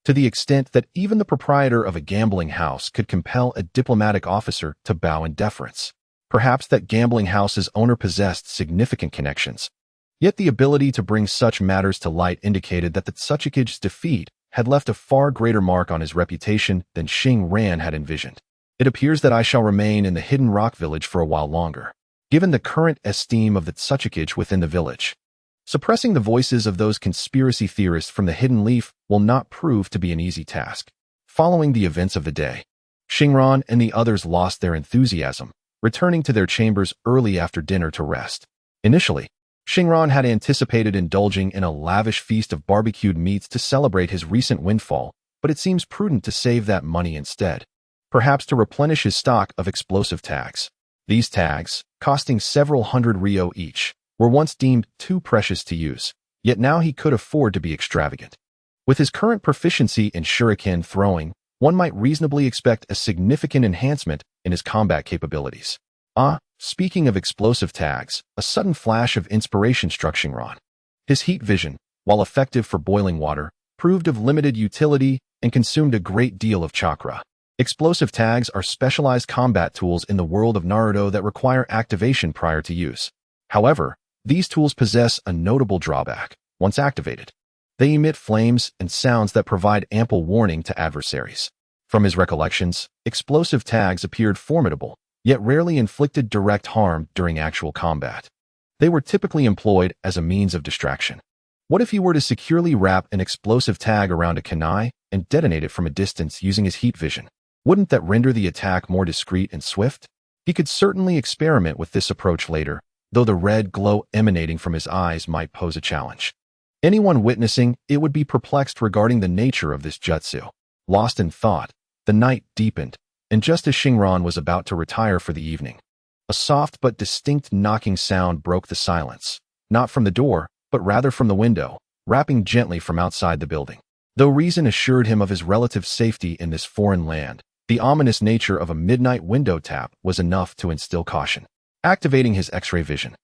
to the extent that even the proprietor of a gambling house could compel a diplomatic officer to bow in deference. Perhaps that gambling house's owner possessed significant connections. Yet the ability to bring such matters to light indicated that the Tsuchikage's defeat had left a far greater mark on his reputation than Xing had envisioned. It appears that I shall remain in the Hidden Rock village for a while longer, given the current esteem of the Tsuchikage within the village. Suppressing the voices of those conspiracy theorists from the Hidden Leaf will not prove to be an easy task. Following the events of the day, Xing and the others lost their enthusiasm, returning to their chambers early after dinner to rest. Initially, Xing had anticipated indulging in a lavish feast of barbecued meats to celebrate his recent windfall, but it seems prudent to save that money instead, perhaps to replenish his stock of explosive tags. These tags, costing several hundred ryo each, were once deemed too precious to use, yet now he could afford to be extravagant. With his current proficiency in shuriken throwing, one might reasonably expect a significant enhancement in his combat capabilities. Speaking of explosive tags, a sudden flash of inspiration struck Xing. His heat vision, while effective for boiling water, proved of limited utility and consumed a great deal of chakra. Explosive tags are specialized combat tools in the world of Naruto that require activation prior to use. However, these tools possess a notable drawback. Once activated, they emit flames and sounds that provide ample warning to adversaries. From his recollections, explosive tags appeared formidable, yet rarely inflicted direct harm during actual combat. They were typically employed as a means of distraction. What if he were to securely wrap an explosive tag around a kunai and detonate it from a distance using his heat vision? Wouldn't that render the attack more discreet and swift? He could certainly experiment with this approach later, though the red glow emanating from his eyes might pose a challenge. Anyone witnessing it would be perplexed regarding the nature of this jutsu. Lost in thought, the night deepened, and just as Shinran was about to retire for the evening, a soft but distinct knocking sound broke the silence, not from the door, but rather from the window, rapping gently from outside the building. Though reason assured him of his relative safety in this foreign land, the ominous nature of a midnight window tap was enough to instill caution. Activating his X-ray vision,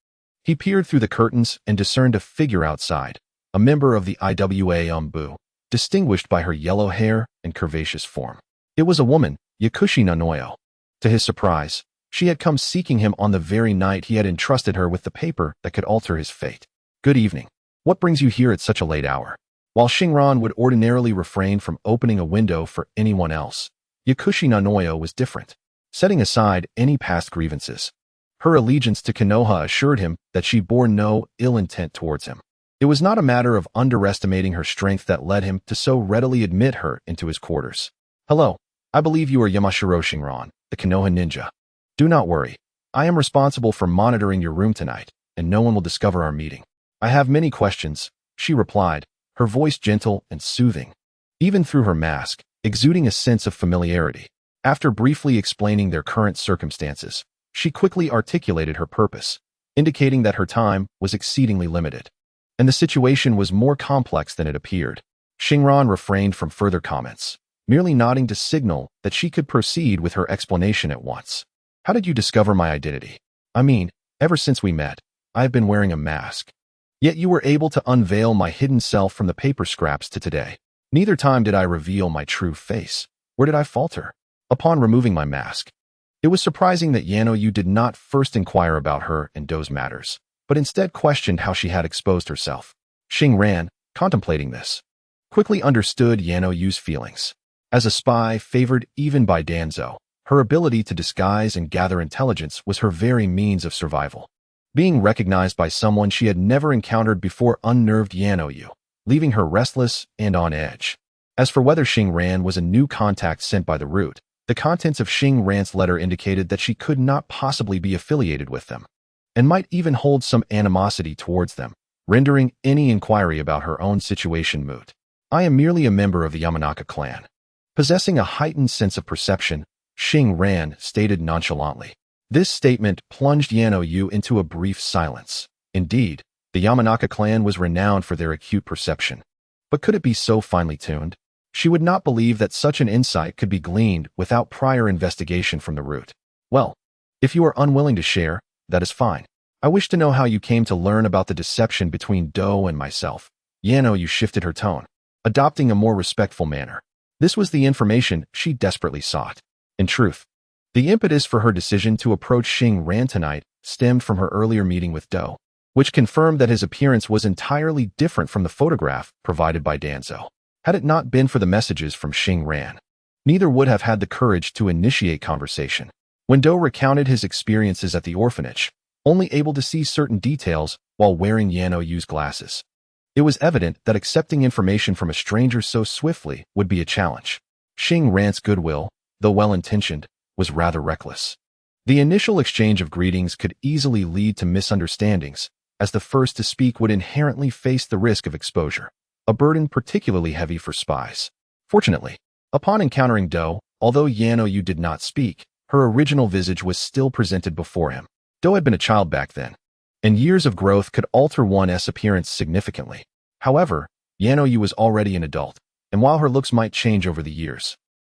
he peered through the curtains and discerned a figure outside, a member of the Iwa Umbu, distinguished by her yellow hair and curvaceous form. It was a woman, Yakushi Nanoyo. To his surprise, she had come seeking him on the very night he had entrusted her with the paper that could alter his fate. Good evening. What brings you here at such a late hour? While Shinran would ordinarily refrain from opening a window for anyone else, Yakushi Nanoyo was different, setting aside any past grievances. Her allegiance to Konoha assured him that she bore no ill intent towards him. It was not a matter of underestimating her strength that led him to so readily admit her into his quarters. Hello, I believe you are Yamashiro Shinran, the Konoha ninja. Do not worry. I am responsible for monitoring your room tonight, and no one will discover our meeting. I have many questions, she replied, her voice gentle and soothing, even through her mask, exuding a sense of familiarity. After briefly explaining their current circumstances, she quickly articulated her purpose, indicating that her time was exceedingly limited, and the situation was more complex than it appeared. Shinran refrained from further comments, merely nodding to signal that she could proceed with her explanation at once. How did you discover my identity? I mean, ever since we met, I have been wearing a mask. Yet you were able to unveil my hidden self from the paper scraps to today. Neither time did I reveal my true face. Where did I falter? Upon removing my mask, it was surprising that Yano-yu did not first inquire about her and Do's matters, but instead questioned how she had exposed herself. Shinran, contemplating this, quickly understood Yano-yu's feelings. As a spy favored even by Danzo, her ability to disguise and gather intelligence was her very means of survival. Being recognized by someone she had never encountered before unnerved Yano-yu, leaving her restless and on edge. As for whether Shinran was a new contact sent by the root, the contents of Shinran's letter indicated that she could not possibly be affiliated with them, and might even hold some animosity towards them, rendering any inquiry about her own situation moot. I am merely a member of the Yamanaka clan. Possessing a heightened sense of perception, Shinran stated nonchalantly. This statement plunged Yano-yu into a brief silence. Indeed, the Yamanaka clan was renowned for their acute perception. But could it be so finely tuned? She would not believe that such an insight could be gleaned without prior investigation from the root. Well, if you are unwilling to share, that is fine. I wish to know how you came to learn about the deception between Do and myself. Yano-yu shifted her tone, adopting a more respectful manner. This was the information she desperately sought. In truth, the impetus for her decision to approach Shinran tonight stemmed from her earlier meeting with Do, which confirmed that his appearance was entirely different from the photograph provided by Danzo. Had it not been for the messages from Shinran, neither would have had the courage to initiate conversation. When Do recounted his experiences at the orphanage, only able to see certain details while wearing Yano-yu's glasses, it was evident that accepting information from a stranger so swiftly would be a challenge. Shinran's goodwill, though well-intentioned, was rather reckless. The initial exchange of greetings could easily lead to misunderstandings, as the first to speak would inherently face the risk of exposure, a burden particularly heavy for spies. Fortunately, upon encountering Do, although Yano-yu did not speak, her original visage was still presented before him. Do had been a child back then, and years of growth could alter one's appearance significantly. However, Yano-yu was already an adult, and while her looks might change over the years,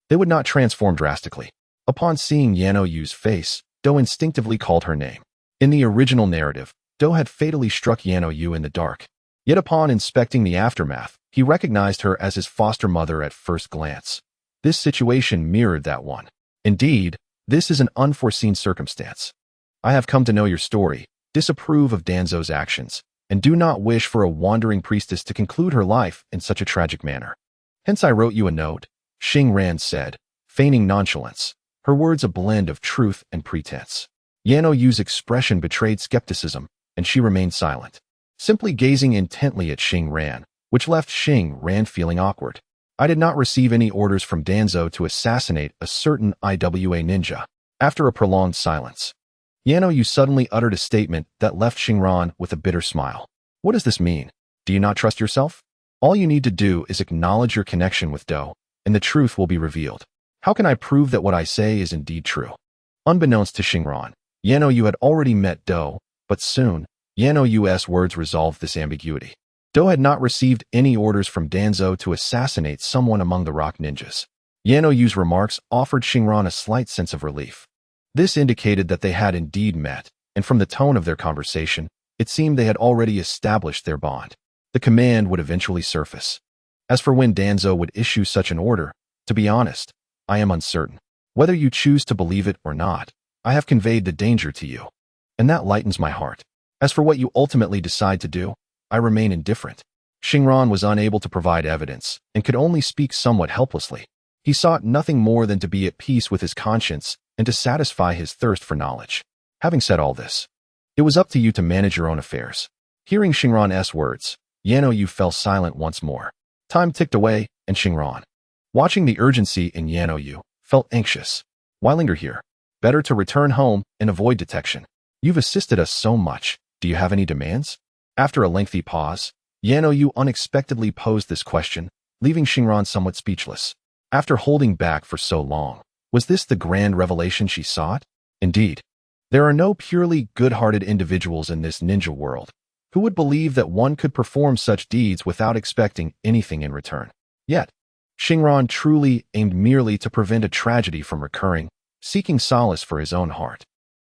they would not transform drastically. Upon seeing Yano-yu's face, Do instinctively called her name. In the original narrative, Do had fatally struck Yano-yu in the dark. Yet upon inspecting the aftermath, he recognized her as his foster mother at first glance. This situation mirrored that one. Indeed, this is an unforeseen circumstance. I have come to know your story, disapprove of Danzo's actions, and do not wish for a wandering priestess to conclude her life in such a tragic manner. Hence I wrote you a note, Shinran said, feigning nonchalance, her words a blend of truth and pretense. Yano-yu's expression betrayed skepticism, and she remained silent. simply gazing intently at Shinran, which left Shinran feeling awkward. I did not receive any orders from Danzo to assassinate a certain IWA ninja. After a prolonged silence, Yano, you suddenly uttered a statement that left Shinran with a bitter smile. What does this mean? Do you not trust yourself? All you need to do is acknowledge your connection with Do, and the truth will be revealed. How can I prove that what I say is indeed true? Unbeknownst to Shinran, Yano, you had already met Do, but soon, Yano Yu's words resolved this ambiguity. Do had not received any orders from Danzo to assassinate someone among the rock ninjas. Yano Yu's remarks offered Shinran a slight sense of relief. This indicated that they had indeed met, and from the tone of their conversation, it seemed they had already established their bond. The command would eventually surface. As for when Danzo would issue such an order, to be honest, I am uncertain. Whether you choose to believe it or not, I have conveyed the danger to you, and that lightens my heart. As for what you ultimately decide to do, I remain indifferent. Shinran was unable to provide evidence and could only speak somewhat helplessly. He sought nothing more than to be at peace with his conscience and to satisfy his thirst for knowledge. Having said all this, it was up to you to manage your own affairs. Hearing Shinran's words, Yano Yu fell silent once more. Time ticked away, and Shinran, watching the urgency in Yano Yu, felt anxious. Why linger here? Better to return home and avoid detection. You've assisted us so much. Do you have any demands? After a lengthy pause, Yano Yu unexpectedly posed this question, leaving Shinran somewhat speechless. After holding back for so long, was this the grand revelation she sought? Indeed, there are no purely good-hearted individuals in this ninja world who would believe that one could perform such deeds without expecting anything in return. Yet, Shinran truly aimed merely to prevent a tragedy from recurring, seeking solace for his own heart.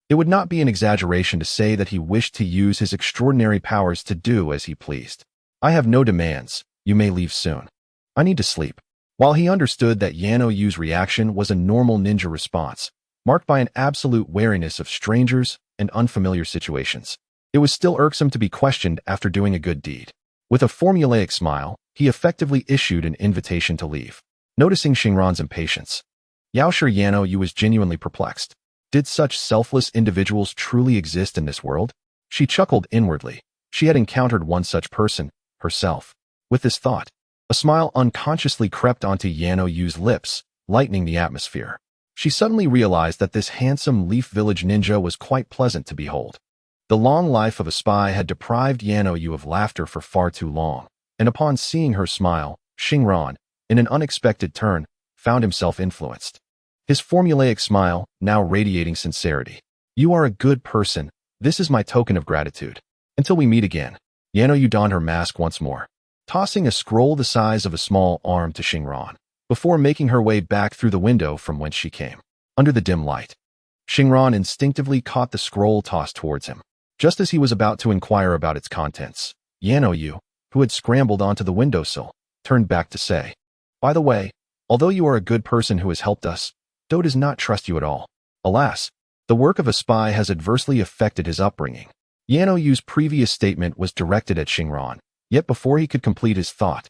It would not be an exaggeration to say that he wished to use his extraordinary powers to do as he pleased. I have no demands. You may leave soon. I need to sleep. While he understood that Yano Yu's reaction was a normal ninja response, marked by an absolute wariness of strangers and unfamiliar situations, it was still irksome to be questioned after doing a good deed. With a formulaic smile, he effectively issued an invitation to leave. Noticing Shinran's impatience, Yaosher Yano Yu was genuinely perplexed. Did such selfless individuals truly exist in this world? She chuckled inwardly. She had encountered one such person, herself. With this thought, a smile unconsciously crept onto Yano Yu's lips, lightening the atmosphere. She suddenly realized that this handsome Leaf Village ninja was quite pleasant to behold. The long life of a spy had deprived Yano Yu of laughter for far too long, and upon seeing her smile, Shinran, in an unexpected turn, found himself influenced. His formulaic smile, now radiating sincerity. You are a good person. This is my token of gratitude. Until we meet again. Yano Yu donned her mask once more, tossing a scroll the size of a small arm to Shinran, before making her way back through the window from whence she came. Under the dim light, Shinran instinctively caught the scroll tossed towards him. Just as he was about to inquire about its contents, Yano Yu, who had scrambled onto the windowsill, turned back to say, "By the way, although you are a good person who has helped us, Do does not trust you at all. Alas, the work of a spy has adversely affected his upbringing." Yano Yu's previous statement was directed at Shinran, yet before he could complete his thought,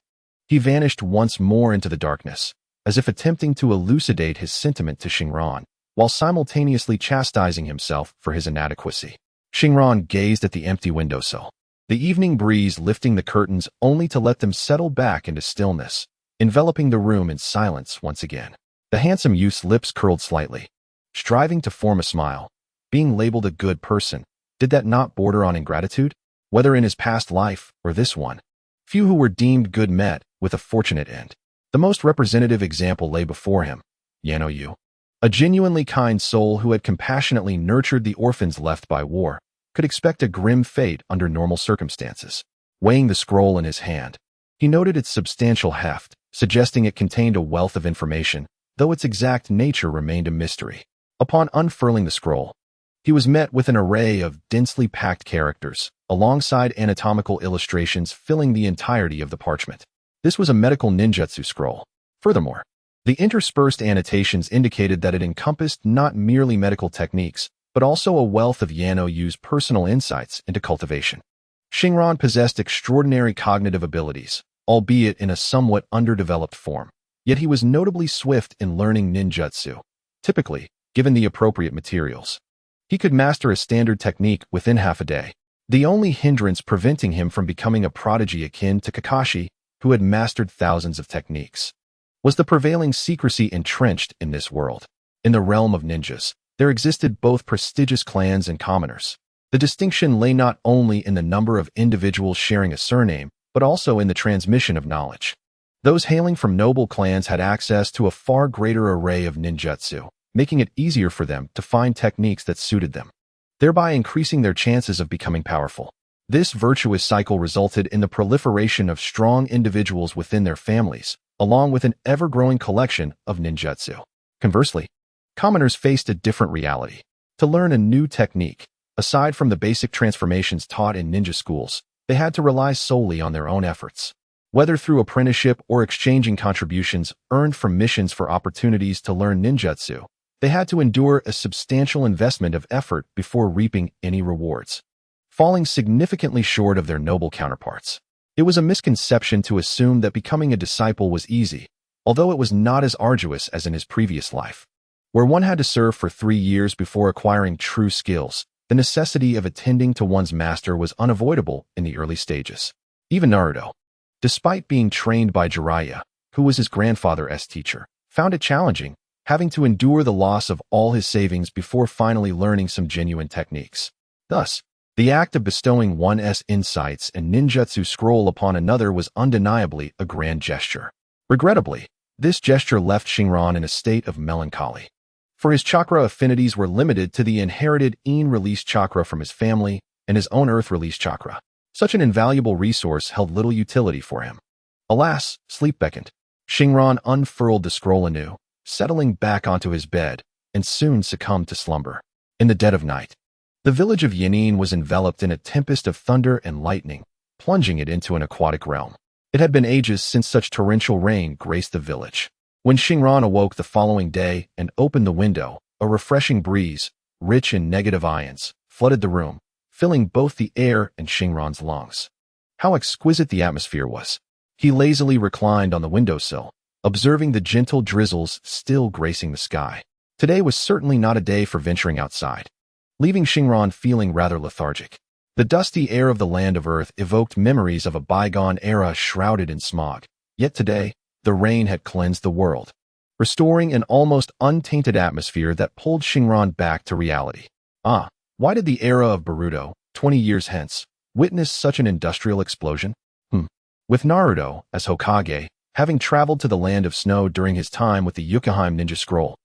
he vanished once more into the darkness, as if attempting to elucidate his sentiment to Shinran, while simultaneously chastising himself for his inadequacy. Shinran gazed at the empty windowsill, the evening breeze lifting the curtains only to let them settle back into stillness, enveloping the room in silence once again. The handsome youth's lips curled slightly, striving to form a smile. Being labeled a good person, did that not border on ingratitude? Whether in his past life or this one, few who were deemed good met with a fortunate end. The most representative example lay before him, Yano Yu. A genuinely kind soul who had compassionately nurtured the orphans left by war, could expect a grim fate under normal circumstances. Weighing the scroll in his hand, he noted its substantial heft, suggesting it contained a wealth of information, though its exact nature remained a mystery. Upon unfurling the scroll, he was met with an array of densely packed characters, alongside anatomical illustrations filling the entirety of the parchment. This was a medical ninjutsu scroll. Furthermore, the interspersed annotations indicated that it encompassed not merely medical techniques, but also a wealth of Yano Yu's personal insights into cultivation. Shinran possessed extraordinary cognitive abilities, albeit in a somewhat underdeveloped form. Yet he was notably swift in learning ninjutsu. Typically, given the appropriate materials, he could master a standard technique within half a day. the only hindrance preventing him from becoming a prodigy akin to Kakashi, who had mastered thousands of techniques, was the prevailing secrecy entrenched in this world. In the realm of ninjas, there existed both prestigious clans and commoners. The distinction lay not only in the number of individuals sharing a surname, but also in the transmission of knowledge. Those hailing from noble clans had access to a far greater array of ninjutsu, making it easier for them to find techniques that suited them, thereby increasing their chances of becoming powerful. This virtuous cycle resulted in the proliferation of strong individuals within their families, along with an ever-growing collection of ninjutsu. Conversely, commoners faced a different reality. To learn a new technique, aside from the basic transformations taught in ninja schools, they had to rely solely on their own efforts. Whether through apprenticeship or exchanging contributions earned from missions for opportunities to learn ninjutsu, they had to endure a substantial investment of effort before reaping any rewards, falling significantly short of their noble counterparts. It was a misconception to assume that becoming a disciple was easy, although it was not as arduous as in his previous life, where one had to serve for 3 years before acquiring true skills. The necessity of attending to one's master was unavoidable in the early stages. Even Naruto, despite being trained by Jiraiya, who was his grandfather's teacher, found it challenging, having to endure the loss of all his savings before finally learning some genuine techniques. Thus, the act of bestowing one's insights and ninjutsu scroll upon another was undeniably a grand gesture. Regrettably, this gesture left Shinran in a state of melancholy, for his chakra affinities were limited to the inherited Ein-release chakra from his family and his own Earth-release chakra. Such an invaluable resource held little utility for him. Alas, sleep beckoned. Shinran unfurled the scroll anew, settling back onto his bed, and soon succumbed to slumber. In the dead of night, the village of Jonin was enveloped in a tempest of thunder and lightning, plunging it into an aquatic realm. It had been ages since such torrential rain graced the village. When Shinran awoke the following day and opened the window, a refreshing breeze, rich in negative ions, flooded the room, filling both the air and Shinran's lungs. How exquisite the atmosphere was. He lazily reclined on the windowsill, observing the gentle drizzles still gracing the sky. Today was certainly not a day for venturing outside, leaving Shinran feeling rather lethargic. The dusty air of the land of Earth evoked memories of a bygone era shrouded in smog. Yet today, the rain had cleansed the world, restoring an almost untainted atmosphere that pulled Shinran back to reality. Why did the era of Boruto, 20 years hence, witness such an industrial explosion? With Naruto, as Hokage, having traveled to the land of snow during his time with the Yukaheim ninja scroll,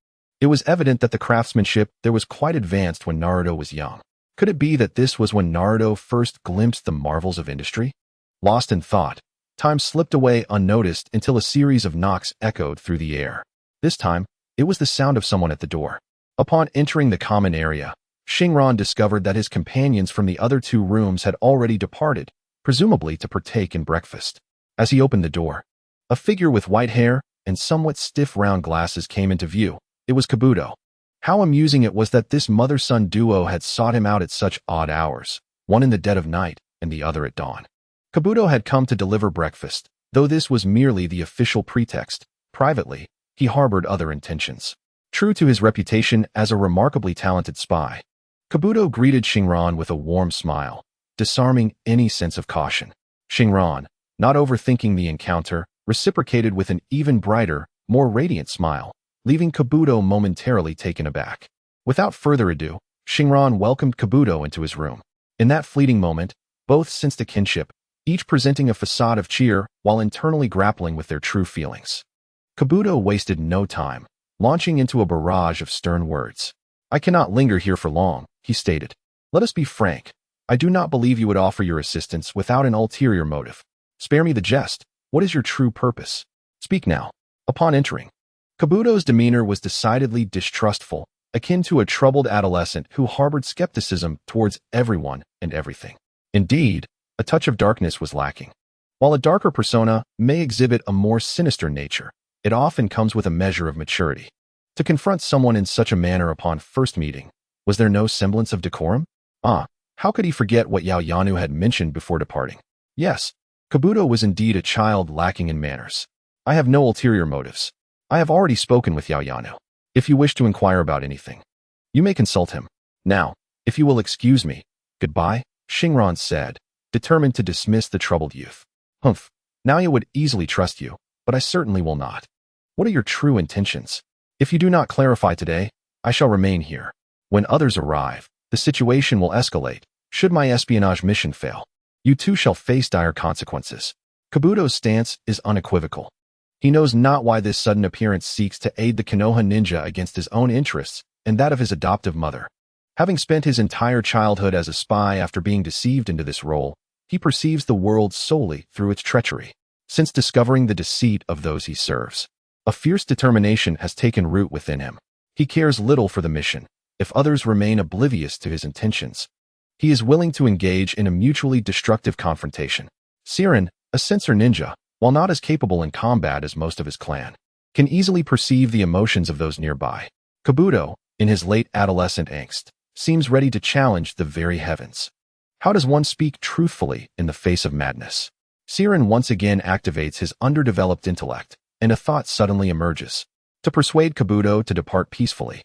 it was evident that the craftsmanship there was quite advanced when Naruto was young. Could it be that this was when Naruto first glimpsed the marvels of industry? Lost in thought, time slipped away unnoticed until a series of knocks echoed through the air. This time, it was the sound of someone at the door. Upon entering the common area, Shinran discovered that his companions from the other 2 rooms had already departed, presumably to partake in breakfast. As he opened the door, a figure with white hair and somewhat stiff round glasses came into view. It was Kabuto. How amusing it was that this mother-son duo had sought him out at such odd hours, one in the dead of night and the other at dawn. Kabuto had come to deliver breakfast, though this was merely the official pretext. Privately, he harbored other intentions. True to his reputation as a remarkably talented spy, Kabuto greeted Shinran with a warm smile, disarming any sense of caution. Shinran, not overthinking the encounter, reciprocated with an even brighter, more radiant smile, leaving Kabuto momentarily taken aback. Without further ado, Shinran welcomed Kabuto into his room. In that fleeting moment, both sensed a kinship, each presenting a facade of cheer while internally grappling with their true feelings. Kabuto wasted no time, launching into a barrage of stern words. "I cannot linger here for long," he stated. "Let us be frank. I do not believe you would offer your assistance without an ulterior motive. Spare me the jest. What is your true purpose? Speak now." Upon entering, Kabuto's demeanor was decidedly distrustful, akin to a troubled adolescent who harbored skepticism towards everyone and everything. Indeed, a touch of darkness was lacking. While a darker persona may exhibit a more sinister nature, it often comes with a measure of maturity. To confront someone in such a manner upon first meeting, was there no semblance of decorum? How could he forget what Yaoyanu had mentioned before departing? Yes, Kabuto was indeed a child lacking in manners. "I have no ulterior motives. I have already spoken with Yaoyanu. If you wish to inquire about anything, you may consult him. Now, if you will excuse me, goodbye." Shinran said, determined to dismiss the troubled youth. Humph, Naoya would easily trust you, but I certainly will not. What are your true intentions? If you do not clarify today, I shall remain here. When others arrive, the situation will escalate. Should my espionage mission fail, you too shall face dire consequences. Kabuto's stance is unequivocal. He knows not why this sudden appearance seeks to aid the Konoha ninja against his own interests and that of his adoptive mother. Having spent his entire childhood as a spy after being deceived into this role, he perceives the world solely through its treachery. Since discovering the deceit of those he serves, a fierce determination has taken root within him. He cares little for the mission, if others remain oblivious to his intentions. He is willing to engage in a mutually destructive confrontation. Siren, a censor ninja, while not as capable in combat as most of his clan, can easily perceive the emotions of those nearby. Kabuto, in his late adolescent angst, seems ready to challenge the very heavens. How does one speak truthfully in the face of madness? Siren once again activates his underdeveloped intellect, and a thought suddenly emerges. To persuade Kabuto to depart peacefully,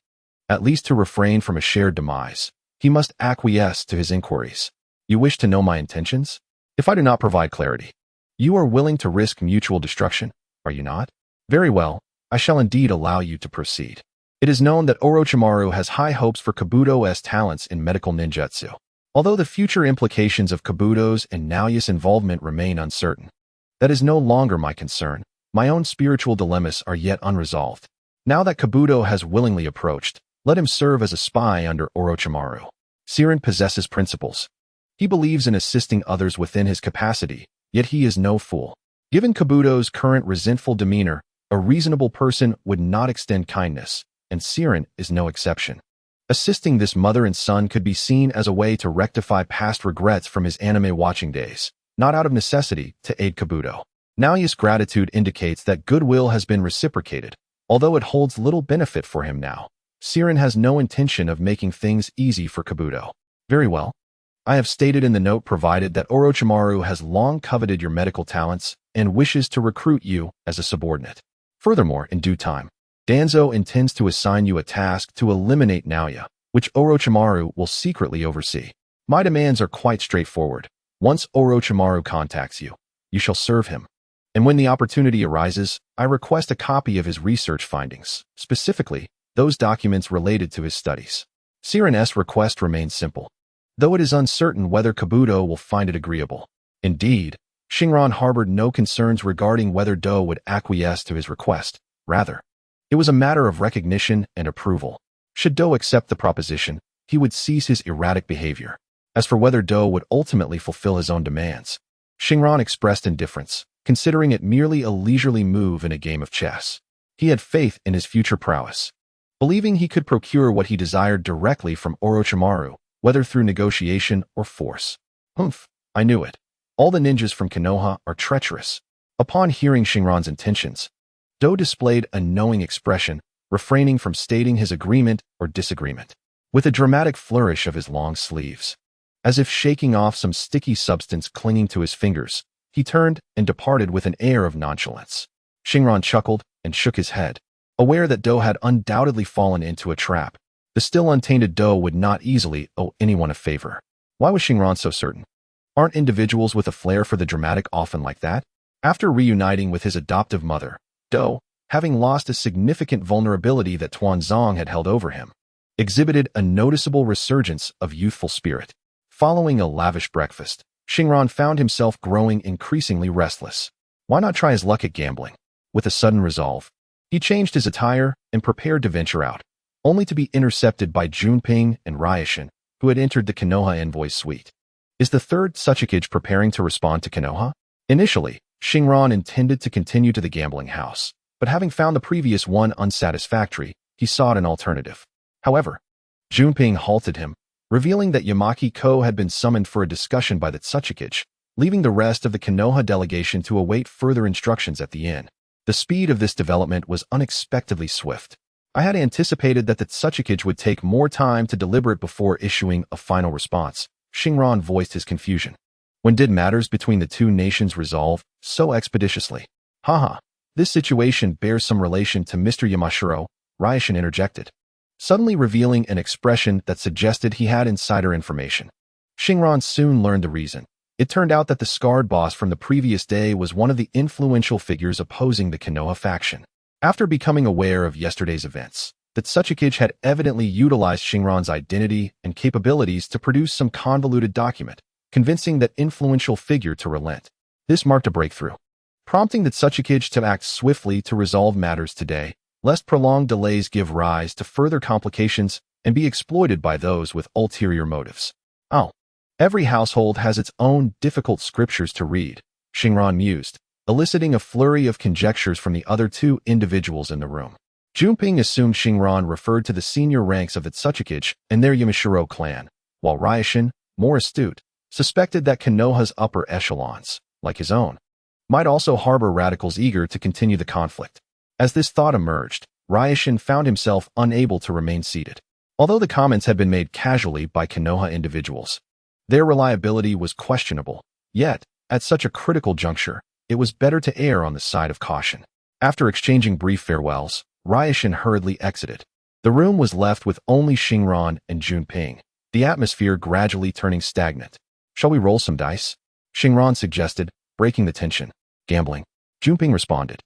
at least to refrain from a shared demise, he must acquiesce to his inquiries. You wish to know my intentions? If I do not provide clarity, you are willing to risk mutual destruction, are you not? Very well, I shall indeed allow you to proceed. It is known that Orochimaru has high hopes for Kabuto's talents in medical ninjutsu. Although the future implications of Kabuto's and Naoya's involvement remain uncertain, that is no longer my concern. My own spiritual dilemmas are yet unresolved. Now that Kabuto has willingly approached, let him serve as a spy under Orochimaru. Siren possesses principles. He believes in assisting others within his capacity, yet he is no fool. Given Kabuto's current resentful demeanor, a reasonable person would not extend kindness, and Siren is no exception. Assisting this mother and son could be seen as a way to rectify past regrets from his anime watching days, not out of necessity to aid Kabuto. Naoya's gratitude indicates that goodwill has been reciprocated, although it holds little benefit for him now. Siren has no intention of making things easy for Kabuto. Very well. I have stated in the note provided that Orochimaru has long coveted your medical talents and wishes to recruit you as a subordinate. Furthermore, in due time, Danzo intends to assign you a task to eliminate Naoya, which Orochimaru will secretly oversee. My demands are quite straightforward. Once Orochimaru contacts you, you shall serve him. And when the opportunity arises, I request a copy of his research findings, specifically, those documents related to his studies. Siren's request remains simple, though it is uncertain whether Kabuto will find it agreeable. Indeed, Shinran harbored no concerns regarding whether Do would acquiesce to his request. Rather, it was a matter of recognition and approval. Should Do accept the proposition, he would cease his erratic behavior. As for whether Do would ultimately fulfill his own demands, Shinran expressed indifference, considering it merely a leisurely move in a game of chess. He had faith in his future prowess, believing he could procure what he desired directly from Orochimaru, whether through negotiation or force. Humph, I knew it. All the ninjas from Konoha are treacherous. Upon hearing Shinran's intentions, Do displayed a knowing expression, refraining from stating his agreement or disagreement. With a dramatic flourish of his long sleeves, as if shaking off some sticky substance clinging to his fingers, he turned and departed with an air of nonchalance. Shinran chuckled and shook his head, aware that Do had undoubtedly fallen into a trap. The still untainted Do would not easily owe anyone a favor. Why was Shinran so certain? Aren't individuals with a flair for the dramatic often like that? After reuniting with his adoptive mother, Do, having lost a significant vulnerability that Tuanzong had held over him, exhibited a noticeable resurgence of youthful spirit. Following a lavish breakfast, Shinran found himself growing increasingly restless. Why not try his luck at gambling? With a sudden resolve, he changed his attire and prepared to venture out, only to be intercepted by Junping and Ryashin, who had entered the Konoha envoy suite. Is the third Tsuchikage preparing to respond to Konoha? Initially, Shinran intended to continue to the gambling house, but having found the previous one unsatisfactory, he sought an alternative. However, Junping halted him, revealing that Yamaki-ko had been summoned for a discussion by the Tsuchikage, leaving the rest of the Konoha delegation to await further instructions at the inn. The speed of this development was unexpectedly swift. I had anticipated that the Tsuchikage would take more time to deliberate before issuing a final response. Shinran voiced his confusion. When did matters between the two nations resolve so expeditiously? Haha, this situation bears some relation to Mr. Yamashiro, Ryashin interjected, suddenly revealing an expression that suggested he had insider information. Shinran soon learned the reason. It turned out that the scarred boss from the previous day was one of the influential figures opposing the Konoha faction. After becoming aware of yesterday's events, that Tsuchikage had evidently utilized Shinran's identity and capabilities to produce some convoluted document, convincing that influential figure to relent. This marked a breakthrough, prompting the Tsuchikage to act swiftly to resolve matters today, lest prolonged delays give rise to further complications and be exploited by those with ulterior motives. Oh, every household has its own difficult scriptures to read, Shinran mused, eliciting a flurry of conjectures from the other two individuals in the room. Junping assumed Shinran referred to the senior ranks of the Tsuchikage and their Yamashiro clan, while Ryushin, more astute, suspected that Konoha's upper echelons, like his own, might also harbor radicals eager to continue the conflict. As this thought emerged, Ryushin found himself unable to remain seated. Although the comments had been made casually by Konoha individuals, their reliability was questionable. Yet, at such a critical juncture, it was better to err on the side of caution. After exchanging brief farewells, Ryushin hurriedly exited. The room was left with only Shinran and Junping, the atmosphere gradually turning stagnant. "Shall we roll some dice?" Shinran suggested, breaking the tension. "Gambling," Junping responded,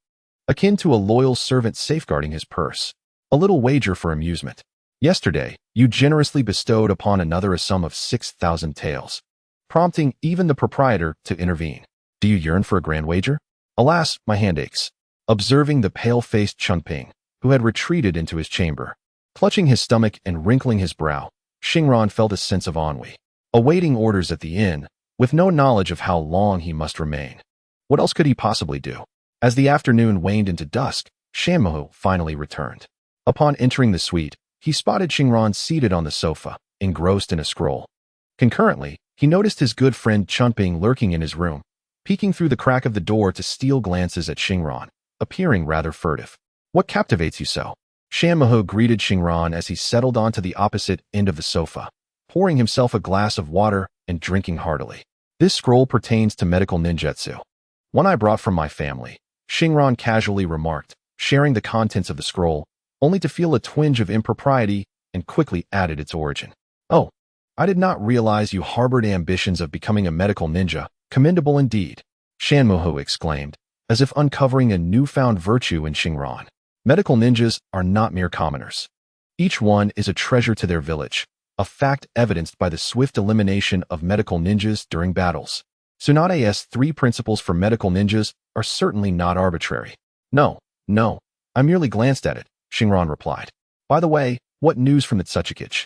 akin to a loyal servant safeguarding his purse. "A little wager for amusement. Yesterday, you generously bestowed upon another a sum of 6,000 taels, prompting even the proprietor to intervene. Do you yearn for a grand wager?" "Alas, my hand aches." Observing the pale-faced Chunping, who had retreated into his chamber, clutching his stomach and wrinkling his brow, Shinran felt a sense of ennui. Awaiting orders at the inn, with no knowledge of how long he must remain. What else could he possibly do? As the afternoon waned into dusk, Shanmuho finally returned. Upon entering the suite, he spotted Shinran seated on the sofa, engrossed in a scroll. Concurrently, he noticed his good friend Chunping lurking in his room, peeking through the crack of the door to steal glances at Shinran, appearing rather furtive. "What captivates you so?" Shanmuho greeted Shinran as he settled onto the opposite end of the sofa, pouring himself a glass of water and drinking heartily. "This scroll pertains to medical ninjutsu. One I brought from my family," Shinran casually remarked, sharing the contents of the scroll, only to feel a twinge of impropriety and quickly added its origin. "Oh, I did not realize you harbored ambitions of becoming a medical ninja. Commendable indeed," Shanmuho exclaimed, as if uncovering a newfound virtue in Shinran. "Medical ninjas are not mere commoners. Each one is a treasure to their village, a fact evidenced by the swift elimination of medical ninjas during battles. Tsunade's 3 principles for medical ninjas are certainly not arbitrary." No, I merely glanced at it," Shinran replied. "By the way, what news from the Tsuchikage?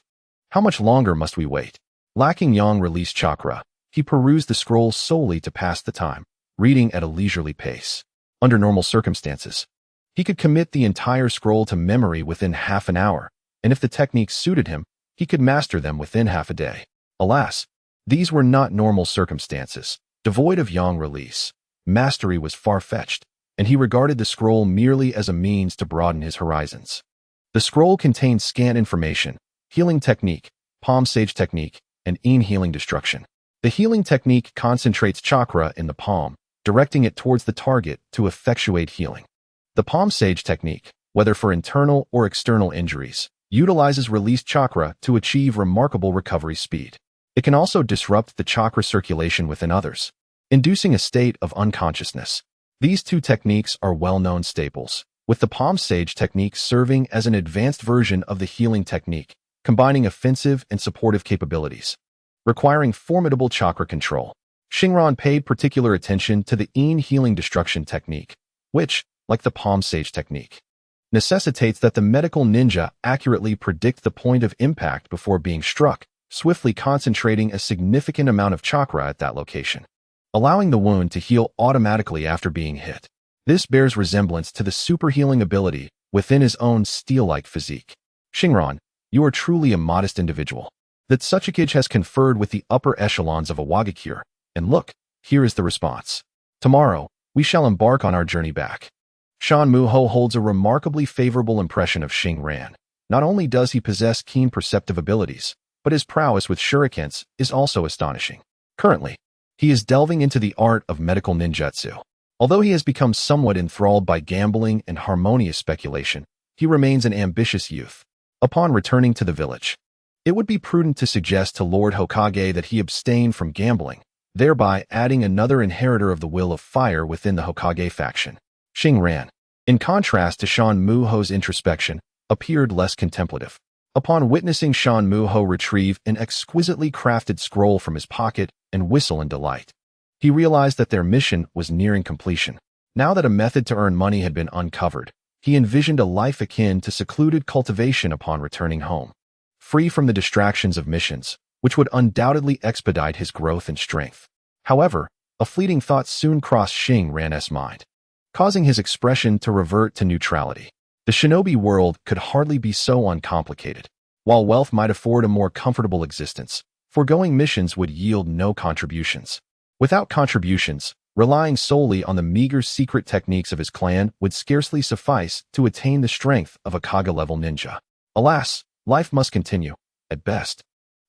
How much longer must we wait?" Lacking yang release chakra, he perused the scroll solely to pass the time, reading at a leisurely pace. Under normal circumstances, he could commit the entire scroll to memory within half an hour, and if the techniques suited him, he could master them within half a day. Alas, these were not normal circumstances. Devoid of yang release, mastery was far-fetched, and he regarded the scroll merely as a means to broaden his horizons. The scroll contained scant information: healing technique, palm sage technique, and healing destruction. The healing technique concentrates chakra in the palm, directing it towards the target to effectuate healing. The palm sage technique, whether for internal or external injuries, utilizes released chakra to achieve remarkable recovery speed. It can also disrupt the chakra circulation within others, inducing a state of unconsciousness. These 2 techniques are well-known staples, with the palm sage technique serving as an advanced version of the healing technique, combining offensive and supportive capabilities, requiring formidable chakra control. Shinran paid particular attention to the healing destruction technique, which, like the palm sage technique, necessitates that the medical ninja accurately predict the point of impact before being struck, swiftly concentrating a significant amount of chakra at that location, allowing the wound to heal automatically after being hit. This bears resemblance to the super healing ability within his own steel-like physique. "Shinran, you are truly a modest individual. The Tsuchikage has conferred with the upper echelons of Iwagakure, and look, here is the response. Tomorrow, we shall embark on our journey back." Shanmuho holds a remarkably favorable impression of Shinran. Not only does he possess keen perceptive abilities, but his prowess with shurikens is also astonishing. Currently, he is delving into the art of medical ninjutsu. Although he has become somewhat enthralled by gambling and harmonious speculation, he remains an ambitious youth. Upon returning to the village, It would be prudent to suggest to Lord Hokage that he abstain from gambling, thereby adding another inheritor of the will of fire within the Hokage faction. Shinran, in contrast to Shan Muho's introspection, appeared less contemplative. Upon witnessing Shan Muho retrieve an exquisitely crafted scroll from his pocket and whistle in delight, he realized that their mission was nearing completion. Now that a method to earn money had been uncovered, he envisioned a life akin to secluded cultivation upon returning home, free from the distractions of missions, which would undoubtedly expedite his growth and strength. However, a fleeting thought soon crossed Shinran's mind, causing his expression to revert to neutrality. The shinobi world could hardly be so uncomplicated. While wealth might afford a more comfortable existence, foregoing missions would yield no contributions. Without contributions, relying solely on the meager secret techniques of his clan would scarcely suffice to attain the strength of a Kage-level ninja. Alas, life must continue, at best.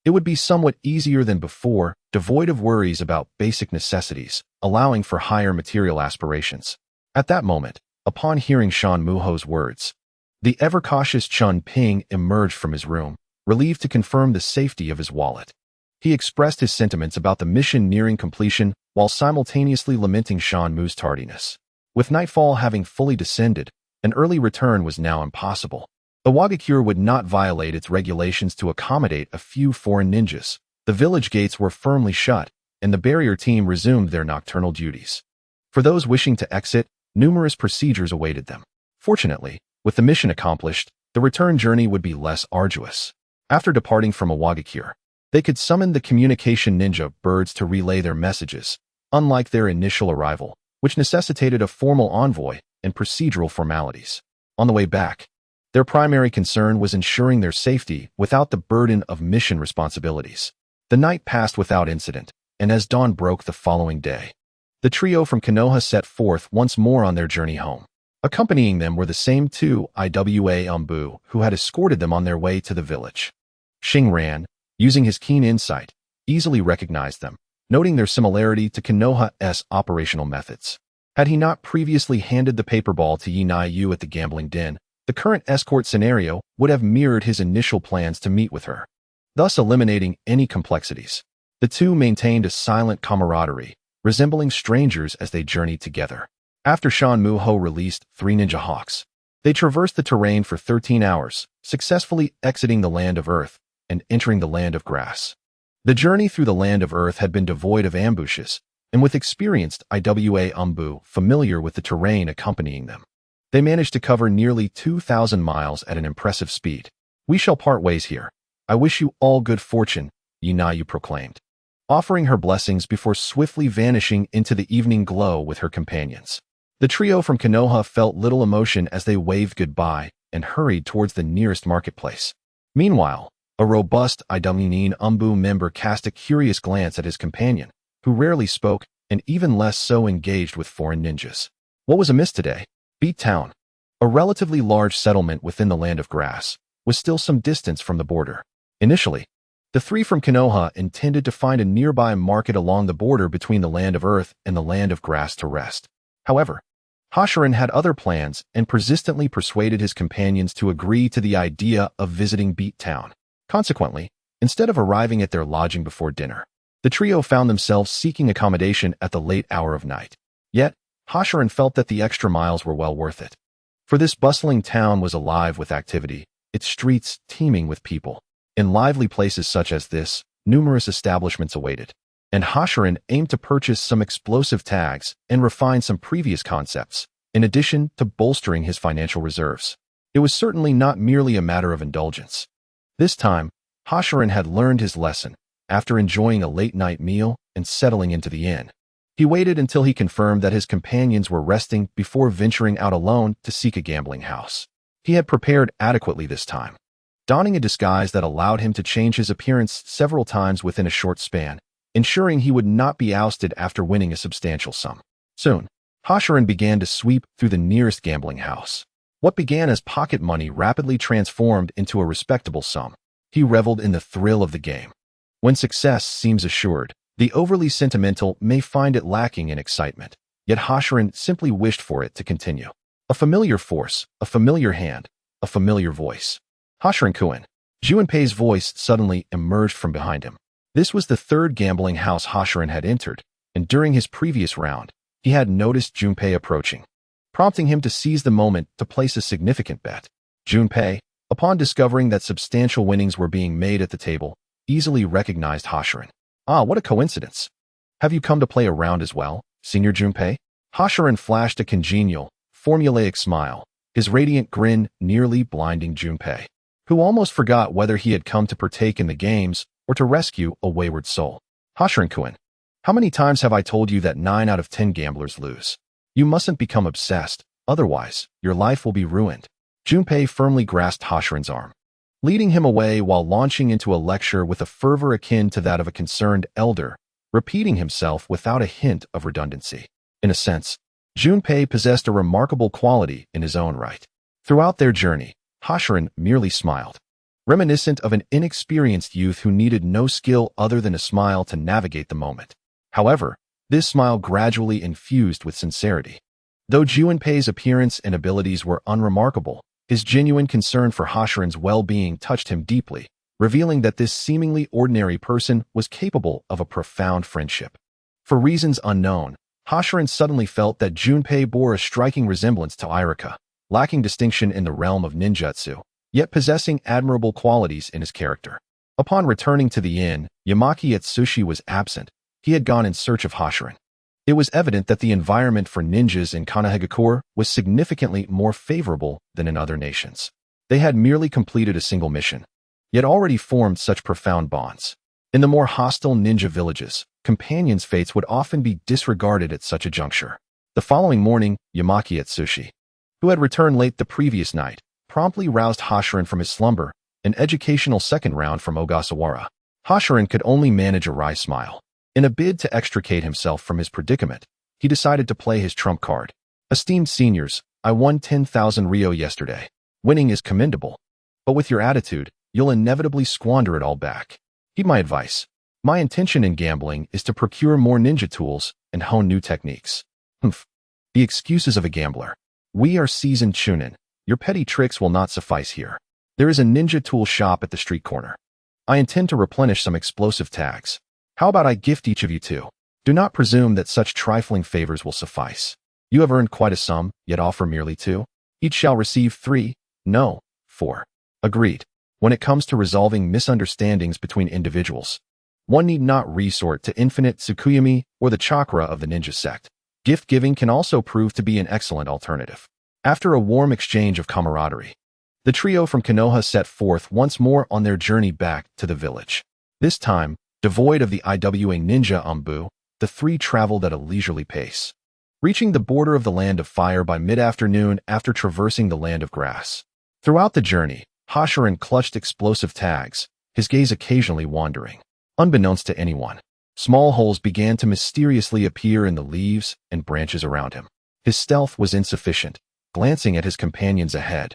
It would be somewhat easier than before, devoid of worries about basic necessities, allowing for higher material aspirations. At that moment, upon hearing Shan Muho's words, the ever-cautious Chun Ping emerged from his room, relieved to confirm the safety of his wallet. He expressed his sentiments about the mission nearing completion while simultaneously lamenting Shan Mu's tardiness. With nightfall having fully descended, an early return was now impossible. Iwagakure would not violate its regulations to accommodate a few foreign ninjas. The village gates were firmly shut, and the barrier team resumed their nocturnal duties. For those wishing to exit, numerous procedures awaited them. Fortunately, with the mission accomplished, the return journey would be less arduous. After departing from Iwagakure, they could summon the communication ninja birds to relay their messages, unlike their initial arrival, which necessitated a formal envoy and procedural formalities. On the way back, their primary concern was ensuring their safety without the burden of mission responsibilities. The night passed without incident, and as dawn broke the following day, the trio from Konoha set forth once more on their journey home. Accompanying them were the same two Iwa who had escorted them on their way to the village. Shinran, using his keen insight, easily recognized them, noting their similarity to Konoha's operational methods. Had he not previously handed the paper ball to Yu at the gambling den, the current escort scenario would have mirrored his initial plans to meet with her, thus eliminating any complexities. The two maintained a silent camaraderie, resembling strangers as they journeyed together. After Shan Muho released 3 ninja hawks, they traversed the terrain for 13 hours, successfully exiting the land of earth and entering the land of grass. The journey through the land of earth had been devoid of ambushes, and with experienced Iwa familiar with the terrain accompanying them, they managed to cover nearly 2,000 miles at an impressive speed. "We shall part ways here. I wish you all good fortune," Yu proclaimed, offering her blessings before swiftly vanishing into the evening glow with her companions. The trio from Konoha felt little emotion as they waved goodbye and hurried towards the nearest marketplace. Meanwhile, a robust Iwa member cast a curious glance at his companion, who rarely spoke and even less so engaged with foreign ninjas. What was amiss today? Beat Town, a relatively large settlement within the land of grass, was still some distance from the border. Initially, the 3 from Konoha intended to find a nearby market along the border between the land of earth and the land of grass to rest. However, Hoshinai had other plans and persistently persuaded his companions to agree to the idea of visiting Beat Town. Consequently, instead of arriving at their lodging before dinner, the trio found themselves seeking accommodation at the late hour of night. Yet, Hoshinai felt that the extra miles were well worth it. For this bustling town was alive with activity, its streets teeming with people. In lively places such as this, numerous establishments awaited, and Hoshinai aimed to purchase some explosive tags and refine some previous concepts, in addition to bolstering his financial reserves. It was certainly not merely a matter of indulgence. This time, Hoshinai had learned his lesson after enjoying a late-night meal and settling into the inn. He waited until he confirmed that his companions were resting before venturing out alone to seek a gambling house. He had prepared adequately this time, donning a disguise that allowed him to change his appearance several times within a short span, ensuring he would not be ousted after winning a substantial sum. Soon, Hoshinai began to sweep through the nearest gambling house. What began as pocket money rapidly transformed into a respectable sum. He reveled in the thrill of the game. When success seems assured, the overly sentimental may find it lacking in excitement, yet Hoshinai simply wished for it to continue. A familiar force, a familiar hand, a familiar voice. Hoshinai-kun, Junpei's voice suddenly emerged from behind him. This was the third gambling house Hoshiran had entered, and during his previous round, he had noticed Junpei approaching, prompting him to seize the moment to place a significant bet. Junpei, upon discovering that substantial winnings were being made at the table, easily recognized Hoshiran. Ah, what a coincidence. Have you come to play a round as well, Senior Junpei? Hoshiran flashed a congenial, formulaic smile, his radiant grin nearly blinding Junpei, who almost forgot whether he had come to partake in the games or to rescue a wayward soul. Hoshiran-kun, how many times have I told you that 9 out of 10 gamblers lose? You mustn't become obsessed, otherwise, your life will be ruined. Junpei firmly grasped Hoshiran's arm, leading him away while launching into a lecture with a fervor akin to that of a concerned elder, repeating himself without a hint of redundancy. In a sense, Junpei possessed a remarkable quality in his own right. Throughout their journey, Hoshiran merely smiled, reminiscent of an inexperienced youth who needed no skill other than a smile to navigate the moment. However, this smile gradually infused with sincerity. Though Junpei's appearance and abilities were unremarkable, his genuine concern for Hoshiran's well-being touched him deeply, revealing that this seemingly ordinary person was capable of a profound friendship. For reasons unknown, Hoshiran suddenly felt that Junpei bore a striking resemblance to Iwagakure, lacking distinction in the realm of ninjutsu, yet possessing admirable qualities in his character. Upon returning to the inn, Yamanaka was absent. He had gone in search of Hoshiran. It was evident that the environment for ninjas in Konoha was significantly more favorable than in other nations. They had merely completed a single mission, yet already formed such profound bonds. In the more hostile ninja villages, companions' fates would often be disregarded at such a juncture. The following morning, Yamanaka, who had returned late the previous night, promptly roused Hoshiran from his slumber, an educational second round from Ogasawara. Hoshiran could only manage a wry smile. In a bid to extricate himself from his predicament, he decided to play his trump card. Esteemed seniors, I won 10,000 Ryo yesterday. Winning is commendable, but with your attitude, you'll inevitably squander it all back. Heed my advice. My intention in gambling is to procure more ninja tools and hone new techniques. Humph. The excuses of a gambler. We are seasoned chunin. Your petty tricks will not suffice here. There is a ninja tool shop at the street corner. I intend to replenish some explosive tags. How about I gift each of you 2? Do not presume that such trifling favors will suffice. You have earned quite a sum, yet offer merely 2. Each shall receive 3, no, 4. Agreed. When it comes to resolving misunderstandings between individuals, one need not resort to infinite Tsukuyami or the chakra of the ninja sect. Gift-giving can also prove to be an excellent alternative. After a warm exchange of camaraderie, the trio from Konoha set forth once more on their journey back to the village. This time, devoid of the Iwa ninja umbu, the 3 traveled at a leisurely pace, reaching the border of the Land of Fire by mid-afternoon after traversing the Land of Grass. Throughout the journey, Hoshiran clutched explosive tags, his gaze occasionally wandering. Unbeknownst to anyone, small holes began to mysteriously appear in the leaves and branches around him. His stealth was insufficient. Glancing at his companions ahead,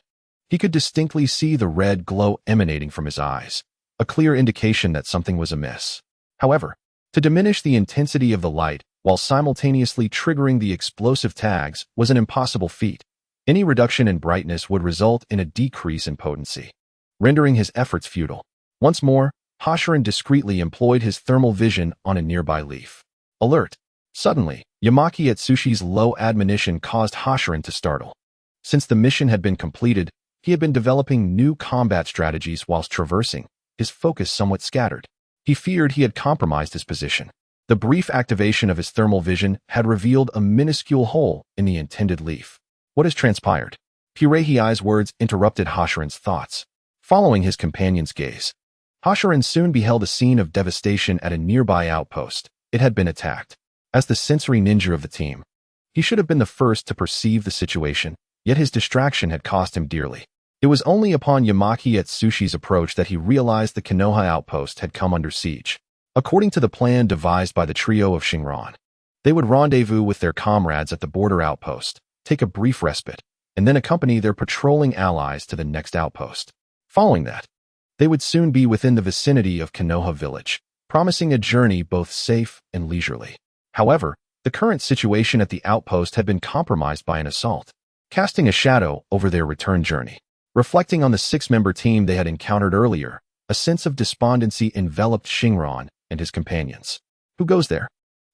he could distinctly see the red glow emanating from his eyes, a clear indication that something was amiss. However, to diminish the intensity of the light while simultaneously triggering the explosive tags was an impossible feat. Any reduction in brightness would result in a decrease in potency, rendering his efforts futile. Once more, Hoshiran discreetly employed his thermal vision on a nearby leaf. Alert! Suddenly, Yamanaka's low admonition caused Hoshiran to startle. Since the mission had been completed, he had been developing new combat strategies whilst traversing, his focus somewhat scattered. He feared he had compromised his position. The brief activation of his thermal vision had revealed a minuscule hole in the intended leaf. What has transpired? Pirehei's words interrupted Hoshiran's thoughts. Following his companion's gaze, Hoshiran soon beheld a scene of devastation at a nearby outpost. It had been attacked. As the sensory ninja of the team, he should have been the first to perceive the situation, yet his distraction had cost him dearly. It was only upon Yamanaka's approach that he realized the Konoha outpost had come under siege. According to the plan devised by the trio of Shinran, they would rendezvous with their comrades at the border outpost, take a brief respite, and then accompany their patrolling allies to the next outpost. Following that, they would soon be within the vicinity of Konoha village, promising a journey both safe and leisurely. However, the current situation at the outpost had been compromised by an assault, casting a shadow over their return journey. Reflecting on the six-member team they had encountered earlier, a sense of despondency enveloped Shinran and his companions. Who goes there?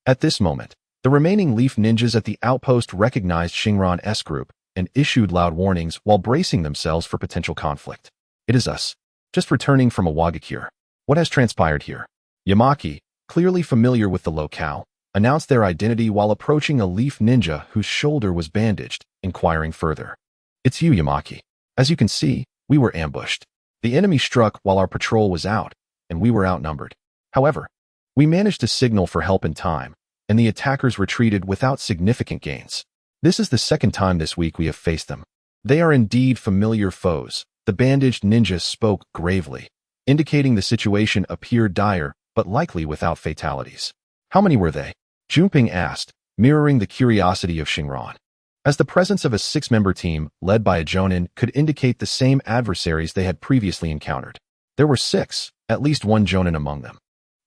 At this moment, the remaining Leaf Ninjas at the outpost recognized Shinran's group and issued loud warnings while bracing themselves for potential conflict. It is us. Just returning from Iwagakure. What has transpired here? Yamaki, clearly familiar with the locale, announced their identity while approaching a Leaf Ninja whose shoulder was bandaged, inquiring further. It's you, Yamaki. As you can see, we were ambushed. The enemy struck while our patrol was out, and we were outnumbered. However, we managed to signal for help in time, and the attackers retreated without significant gains. This is the second time this week we have faced them. They are indeed familiar foes. The bandaged ninja spoke gravely, indicating the situation appeared dire, but likely without fatalities. How many were they? Junping asked, mirroring the curiosity of Shinran. As the presence of a six-member team, led by a Jonin, could indicate the same adversaries they had previously encountered. There were six, at least one Jonin among them.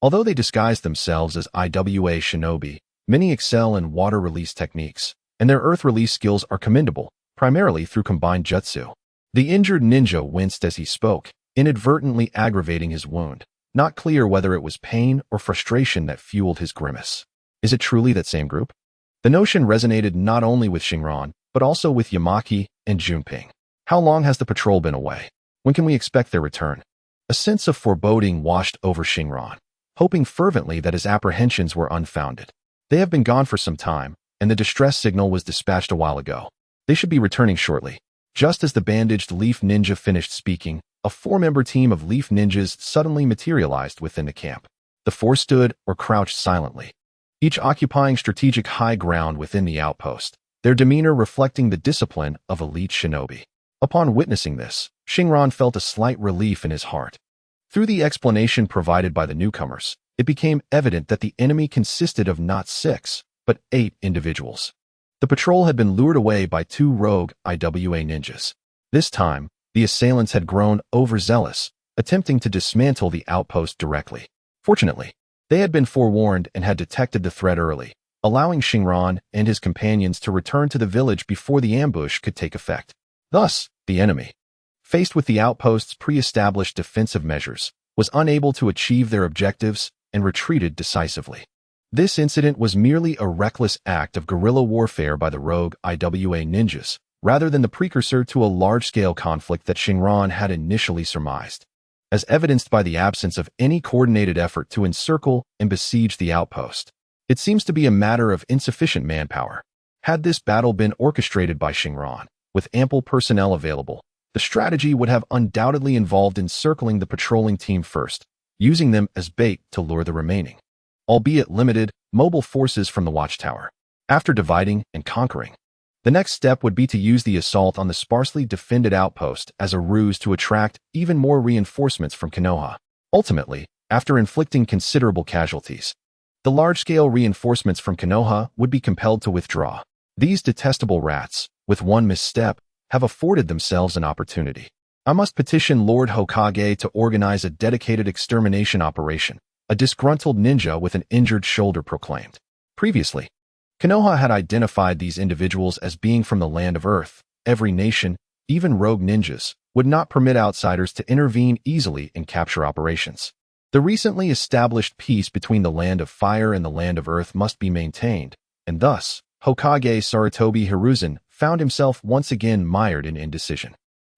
Although they disguised themselves as Iwa shinobi, many excel in water release techniques, and their earth release skills are commendable, primarily through combined jutsu. The injured ninja winced as he spoke, inadvertently aggravating his wound, not clear whether it was pain or frustration that fueled his grimace. Is it truly that same group? The notion resonated not only with Shinran, but also with Yamaki and Junping. How long has the patrol been away? When can we expect their return? A sense of foreboding washed over Shinran, hoping fervently that his apprehensions were unfounded. They have been gone for some time, and the distress signal was dispatched a while ago. They should be returning shortly. Just as the bandaged Leaf Ninja finished speaking, a four-member team of Leaf Ninjas suddenly materialized within the camp. The four stood or crouched silently, each occupying strategic high ground within the outpost, their demeanor reflecting the discipline of elite shinobi. Upon witnessing this, Shinran felt a slight relief in his heart. Through the explanation provided by the newcomers, it became evident that the enemy consisted of not 6, but 8 individuals. The patrol had been lured away by 2 rogue Iwa ninjas. This time, the assailants had grown overzealous, attempting to dismantle the outpost directly. Fortunately, they had been forewarned and had detected the threat early, allowing Shinran and his companions to return to the village before the ambush could take effect. Thus, the enemy, faced with the outpost's pre-established defensive measures, was unable to achieve their objectives and retreated decisively. This incident was merely a reckless act of guerrilla warfare by the rogue Iwa ninjas, rather than the precursor to a large-scale conflict that Shinran had initially surmised. As evidenced by the absence of any coordinated effort to encircle and besiege the outpost, it seems to be a matter of insufficient manpower. Had this battle been orchestrated by Shinran, with ample personnel available, the strategy would have undoubtedly involved encircling the patrolling team first, using them as bait to lure the remaining, albeit limited, mobile forces from the watchtower. After dividing and conquering, the next step would be to use the assault on the sparsely defended outpost as a ruse to attract even more reinforcements from Konoha. Ultimately, after inflicting considerable casualties, the large-scale reinforcements from Konoha would be compelled to withdraw. These detestable rats, with one misstep, have afforded themselves an opportunity. I must petition Lord Hokage to organize a dedicated extermination operation, a disgruntled ninja with an injured shoulder proclaimed. Previously, Konoha had identified these individuals as being from the land of Earth. Every nation, even rogue ninjas, would not permit outsiders to intervene easily in capture operations. The recently established peace between the land of fire and the land of earth must be maintained, and thus, Hokage Sarutobi Hiruzen found himself once again mired in indecision.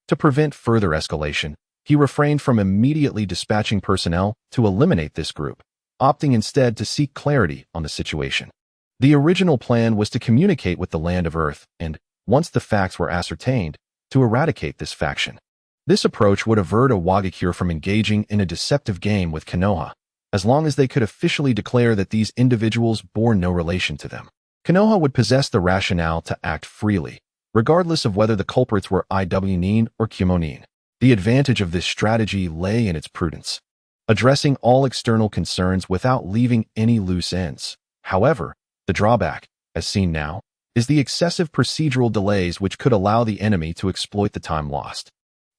To prevent further escalation, he refrained from immediately dispatching personnel to eliminate this group, opting instead to seek clarity on the situation. The original plan was to communicate with the land of Earth and, once the facts were ascertained, to eradicate this faction. This approach would avert Iwagakure from engaging in a deceptive game with Konoha, as long as they could officially declare that these individuals bore no relation to them. Konoha would possess the rationale to act freely, regardless of whether the culprits were Iwanin or Kumonin. The advantage of this strategy lay in its prudence, addressing all external concerns without leaving any loose ends. However, the drawback, as seen now, is the excessive procedural delays which could allow the enemy to exploit the time lost.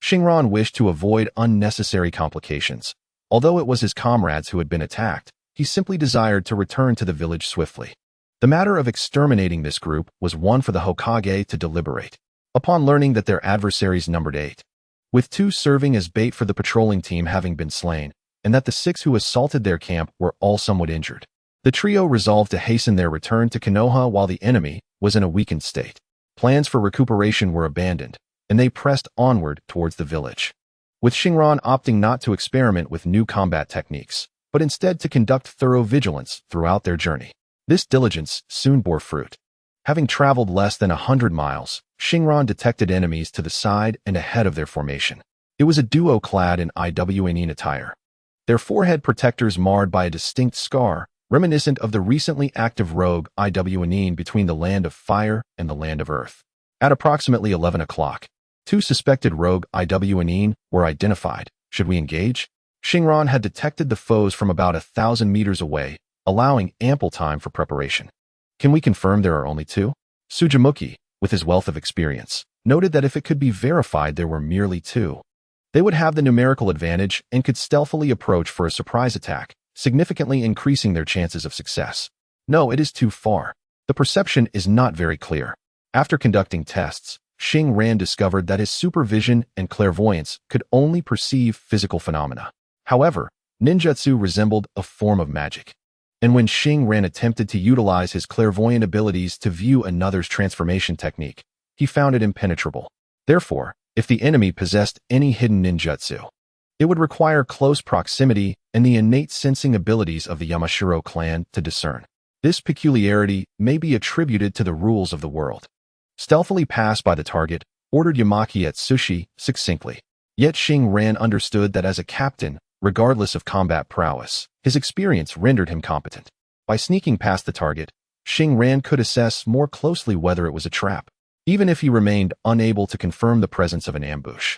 Shinran wished to avoid unnecessary complications. Although it was his comrades who had been attacked, he simply desired to return to the village swiftly. The matter of exterminating this group was one for the Hokage to deliberate. Upon learning that their adversaries numbered 8, with 2 serving as bait for the patrolling team having been slain, and that the 6 who assaulted their camp were all somewhat injured. The trio resolved to hasten their return to Konoha while the enemy was in a weakened state. Plans for recuperation were abandoned, and they pressed onward towards the village, with Shinran opting not to experiment with new combat techniques, but instead to conduct thorough vigilance throughout their journey. This diligence soon bore fruit. Having traveled less than 100 miles, Shinran detected enemies to the side and ahead of their formation. It was a duo clad in Iwagakure attire, their forehead protectors marred by a distinct scar, reminiscent of the recently active rogue Iwagakure between the land of fire and the land of earth. At approximately 11 o'clock, 2 suspected rogue Iwagakure were identified. Should we engage? Shinran had detected the foes from about 1,000 meters away, allowing ample time for preparation. Can we confirm there are only 2? Sujamuki, with his wealth of experience, noted that if it could be verified there were merely 2, they would have the numerical advantage and could stealthily approach for a surprise attack, significantly increasing their chances of success. No, it is too far. The perception is not very clear. After conducting tests, Shinran discovered that his supervision and clairvoyance could only perceive physical phenomena. However, ninjutsu resembled a form of magic, and when Shinran attempted to utilize his clairvoyant abilities to view another's transformation technique, he found it impenetrable. Therefore, if the enemy possessed any hidden ninjutsu, it would require close proximity and the innate sensing abilities of the Yamashiro clan to discern. This peculiarity may be attributed to the rules of the world. Stealthily pass by the target, ordered Yamanaka succinctly. Yet Shinran understood that as a captain, regardless of combat prowess, his experience rendered him competent. By sneaking past the target, Shinran could assess more closely whether it was a trap, even if he remained unable to confirm the presence of an ambush.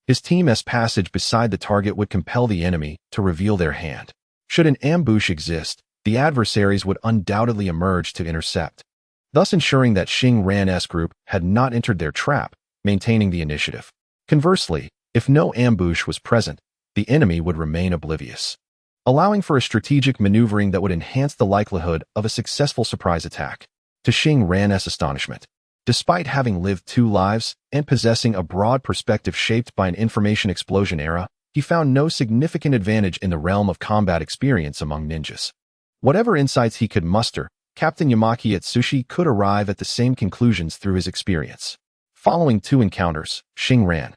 His team's passage beside the target would compel the enemy to reveal their hand. Should an ambush exist, the adversaries would undoubtedly emerge to intercept, thus ensuring that Shinran's group had not entered their trap, maintaining the initiative. Conversely, if no ambush was present, the enemy would remain oblivious, allowing for a strategic maneuvering that would enhance the likelihood of a successful surprise attack. To Shinran's astonishment, despite having lived 2 lives and possessing a broad perspective shaped by an information explosion era, he found no significant advantage in the realm of combat experience among ninjas. Whatever insights he could muster, Captain Yamanaka could arrive at the same conclusions through his experience. Following 2 encounters, Shinran,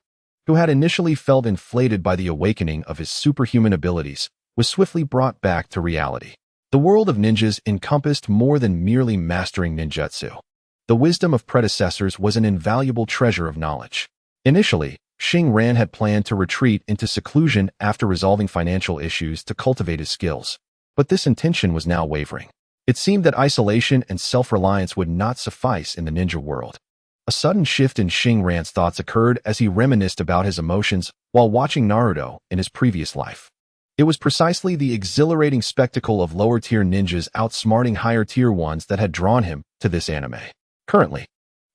who had initially felt inflated by the awakening of his superhuman abilities, was swiftly brought back to reality. The world of ninjas encompassed more than merely mastering ninjutsu. The wisdom of predecessors was an invaluable treasure of knowledge. Initially, Shinran had planned to retreat into seclusion after resolving financial issues to cultivate his skills, but this intention was now wavering. It seemed that isolation and self-reliance would not suffice in the ninja world. A sudden shift in Shinran's thoughts occurred as he reminisced about his emotions while watching Naruto in his previous life. It was precisely the exhilarating spectacle of lower-tier ninjas outsmarting higher-tier ones that had drawn him to this anime. Currently,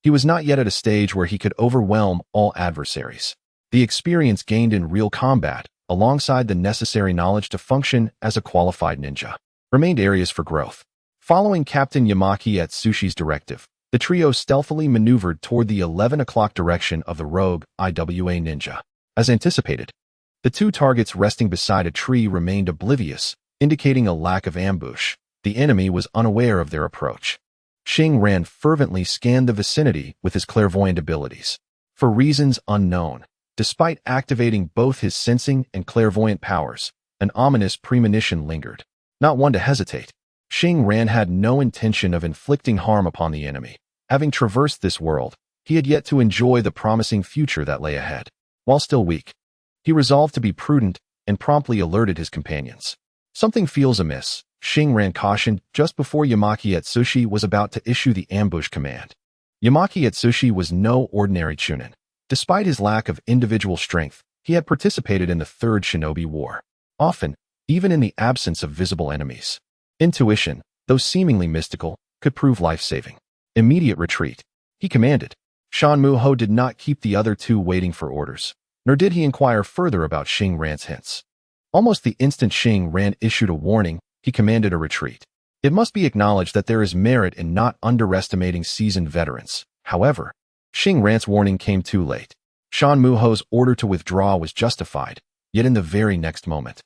he was not yet at a stage where he could overwhelm all adversaries. The experience gained in real combat, alongside the necessary knowledge to function as a qualified ninja, remained areas for growth. Following Captain Yamanaka's directive, the trio stealthily maneuvered toward the 11 o'clock direction of the rogue Iwagakure ninja. As anticipated, the 2 targets resting beside a tree remained oblivious, indicating a lack of ambush. The enemy was unaware of their approach. Shinran fervently scanned the vicinity with his clairvoyant abilities. For reasons unknown, despite activating both his sensing and clairvoyant powers, an ominous premonition lingered. Not one to hesitate, Shinran had no intention of inflicting harm upon the enemy. Having traversed this world, he had yet to enjoy the promising future that lay ahead. While still weak, he resolved to be prudent and promptly alerted his companions. Something feels amiss, Shinran cautioned just before Yamanaka was about to issue the ambush command. Yamanaka was no ordinary chunin. Despite his lack of individual strength, he had participated in the Third Shinobi War, often even in the absence of visible enemies. Intuition, though seemingly mystical, could prove life-saving. Immediate retreat, he commanded. Shanmuho did not keep the other 2 waiting for orders, nor did he inquire further about Shinran's hints. Almost the instant Shinran issued a warning, he commanded a retreat. It must be acknowledged that there is merit in not underestimating seasoned veterans. However, Shinran's warning came too late. Shan Muho's order to withdraw was justified, yet in the very next moment,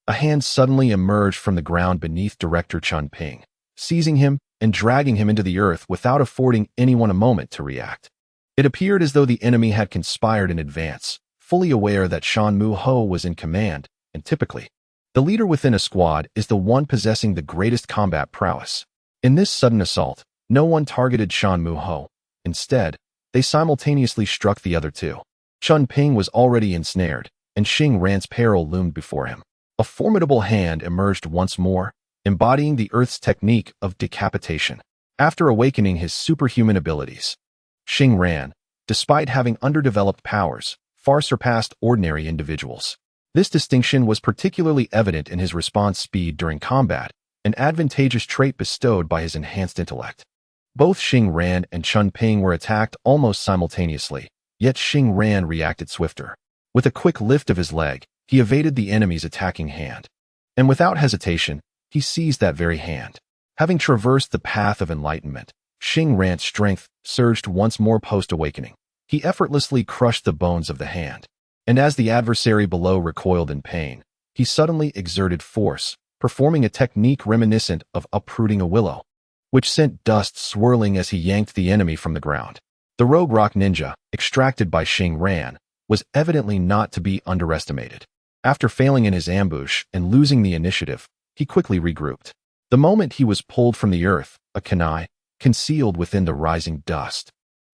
a hand suddenly emerged from the ground beneath Director Chun Ping, seizing him and dragging him into the earth without affording anyone a moment to react. It appeared as though the enemy had conspired in advance, fully aware that Shan Muho was in command, and typically, the leader within a squad is the one possessing the greatest combat prowess. In this sudden assault, no one targeted Shan Muho. Instead, they simultaneously struck the other two. Chun Ping was already ensnared, and Xing Ran's peril loomed before him. A formidable hand emerged once more, embodying the Earth's technique of decapitation. After awakening his superhuman abilities, Xing Ran, despite having underdeveloped powers, far surpassed ordinary individuals. This distinction was particularly evident in his response speed during combat, an advantageous trait bestowed by his enhanced intellect. Both Xing Ran and Chun Ping were attacked almost simultaneously, yet Xing Ran reacted swifter. With a quick lift of his leg, he evaded the enemy's attacking hand. And without hesitation, he seized that very hand. Having traversed the path of enlightenment, Xing Ran's strength surged once more post-awakening. He effortlessly crushed the bones of the hand. And as the adversary below recoiled in pain, he suddenly exerted force, performing a technique reminiscent of uprooting a willow, which sent dust swirling as he yanked the enemy from the ground. The rogue rock ninja, extracted by Xing Ran, was evidently not to be underestimated. After failing in his ambush and losing the initiative, he quickly regrouped. The moment he was pulled from the earth, a kunai, concealed within the rising dust,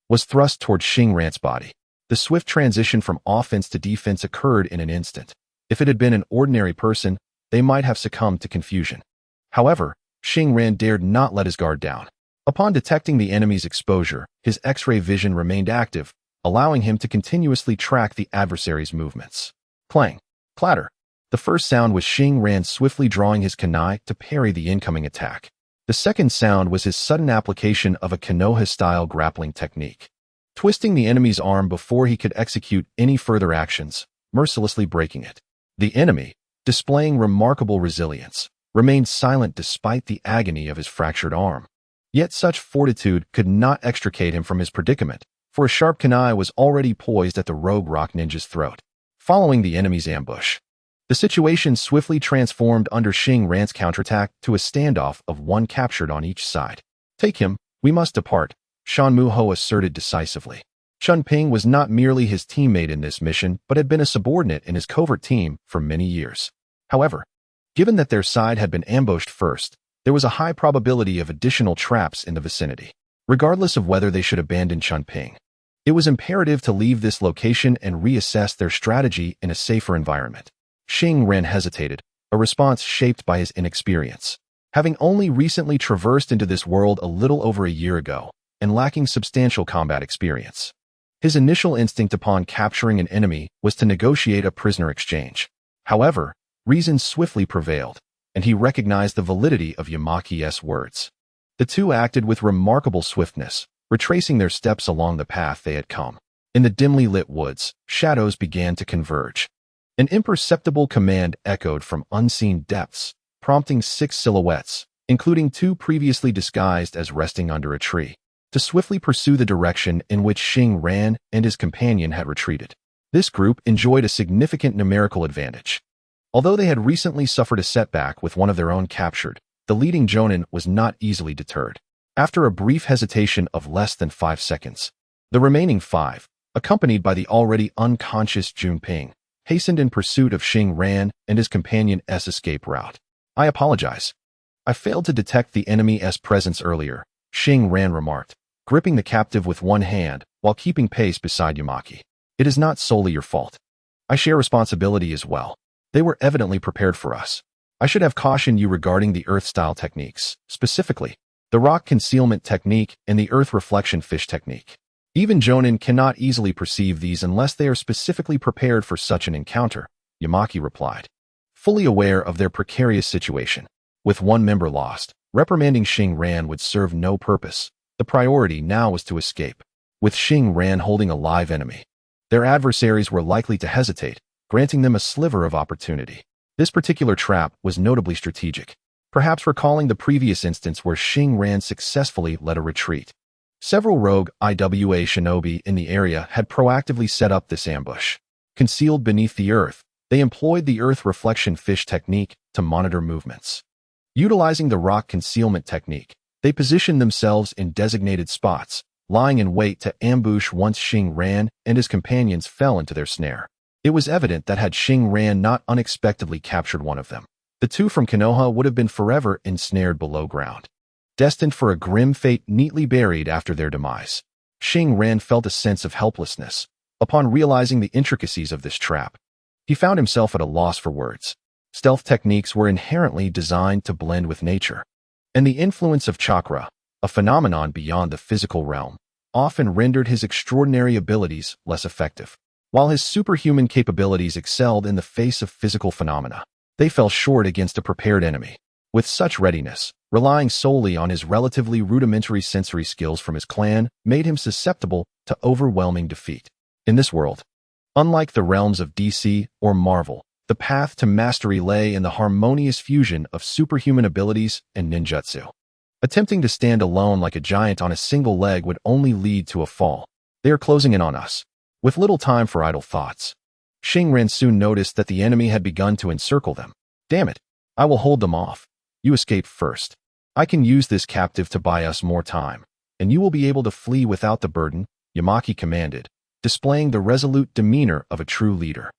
was thrust toward Xing Ran's body. The swift transition from offense to defense occurred in an instant. If it had been an ordinary person, they might have succumbed to confusion. However, Xing Ran dared not let his guard down. Upon detecting the enemy's exposure, his X-ray vision remained active, allowing him to continuously track the adversary's movements. Clang, clatter. The first sound was Xing Ran swiftly drawing his kunai to parry the incoming attack. The second sound was his sudden application of a Konoha-style grappling technique, twisting the enemy's arm before he could execute any further actions, mercilessly breaking it. The enemy, displaying remarkable resilience, remained silent despite the agony of his fractured arm. Yet such fortitude could not extricate him from his predicament, for a sharp kunai was already poised at the rogue rock ninja's throat. Following the enemy's ambush, the situation swiftly transformed under Xing Ran's counterattack to a standoff of one captured on each side. Take him, we must depart, Shan Muho asserted decisively. Chun Ping was not merely his teammate in this mission, but had been a subordinate in his covert team for many years. However, given that their side had been ambushed first, there was a high probability of additional traps in the vicinity. Regardless of whether they should abandon Chun Ping, it was imperative to leave this location and reassess their strategy in a safer environment. Xing Ran hesitated, a response shaped by his inexperience. Having only recently traversed into this world a little over a year ago, and lacking substantial combat experience, his initial instinct upon capturing an enemy was to negotiate a prisoner exchange. However, reason swiftly prevailed, and he recognized the validity of Yamaki's words. The two acted with remarkable swiftness, retracing their steps along the path they had come. In the dimly lit woods, shadows began to converge. An imperceptible command echoed from unseen depths, prompting 6 silhouettes, including 2 previously disguised as resting under a tree, to swiftly pursue the direction in which Xing Ran and his companion had retreated. This group enjoyed a significant numerical advantage. Although they had recently suffered a setback with one of their own captured, the leading Jonin was not easily deterred. After a brief hesitation of less than 5 seconds, the remaining 5, accompanied by the already unconscious Jun Ping, hastened in pursuit of Xing Ran and his companion's escape route. I apologize. I failed to detect the enemy's presence earlier, Xing Ran remarked, gripping the captive with one hand while keeping pace beside Yamaki. It is not solely your fault. I share responsibility as well. They were evidently prepared for us. I should have cautioned you regarding the earth-style techniques, specifically the rock concealment technique and the earth reflection fish technique. Even Jonin cannot easily perceive these unless they are specifically prepared for such an encounter, Yamaki replied, fully aware of their precarious situation. With one member lost, reprimanding Xing Ran would serve no purpose. The priority now was to escape. With Xing Ran holding a live enemy, their adversaries were likely to hesitate, granting them a sliver of opportunity. This particular trap was notably strategic, perhaps recalling the previous instance where Xing Ran successfully led a retreat. Several rogue Iwa shinobi in the area had proactively set up this ambush. Concealed beneath the earth, they employed the earth reflection fish technique to monitor movements. Utilizing the rock concealment technique, they positioned themselves in designated spots, lying in wait to ambush once Xing Ran and his companions fell into their snare. It was evident that had Xing Ran not unexpectedly captured one of them, the two from Konoha would have been forever ensnared below ground, destined for a grim fate neatly buried after their demise. Xing Ran felt a sense of helplessness. Upon realizing the intricacies of this trap, he found himself at a loss for words. Stealth techniques were inherently designed to blend with nature, and the influence of chakra, a phenomenon beyond the physical realm, often rendered his extraordinary abilities less effective. While his superhuman capabilities excelled in the face of physical phenomena, they fell short against a prepared enemy. With such readiness, relying solely on his relatively rudimentary sensory skills from his clan made him susceptible to overwhelming defeat. In this world, unlike the realms of DC or Marvel, the path to mastery lay in the harmonious fusion of superhuman abilities and ninjutsu. Attempting to stand alone like a giant on a single leg would only lead to a fall. They are closing in on us. With little time for idle thoughts, Xing Ran soon noticed that the enemy had begun to encircle them. Damn it, I will hold them off. You escape first. I can use this captive to buy us more time, and you will be able to flee without the burden, Yamaki commanded, displaying the resolute demeanor of a true leader.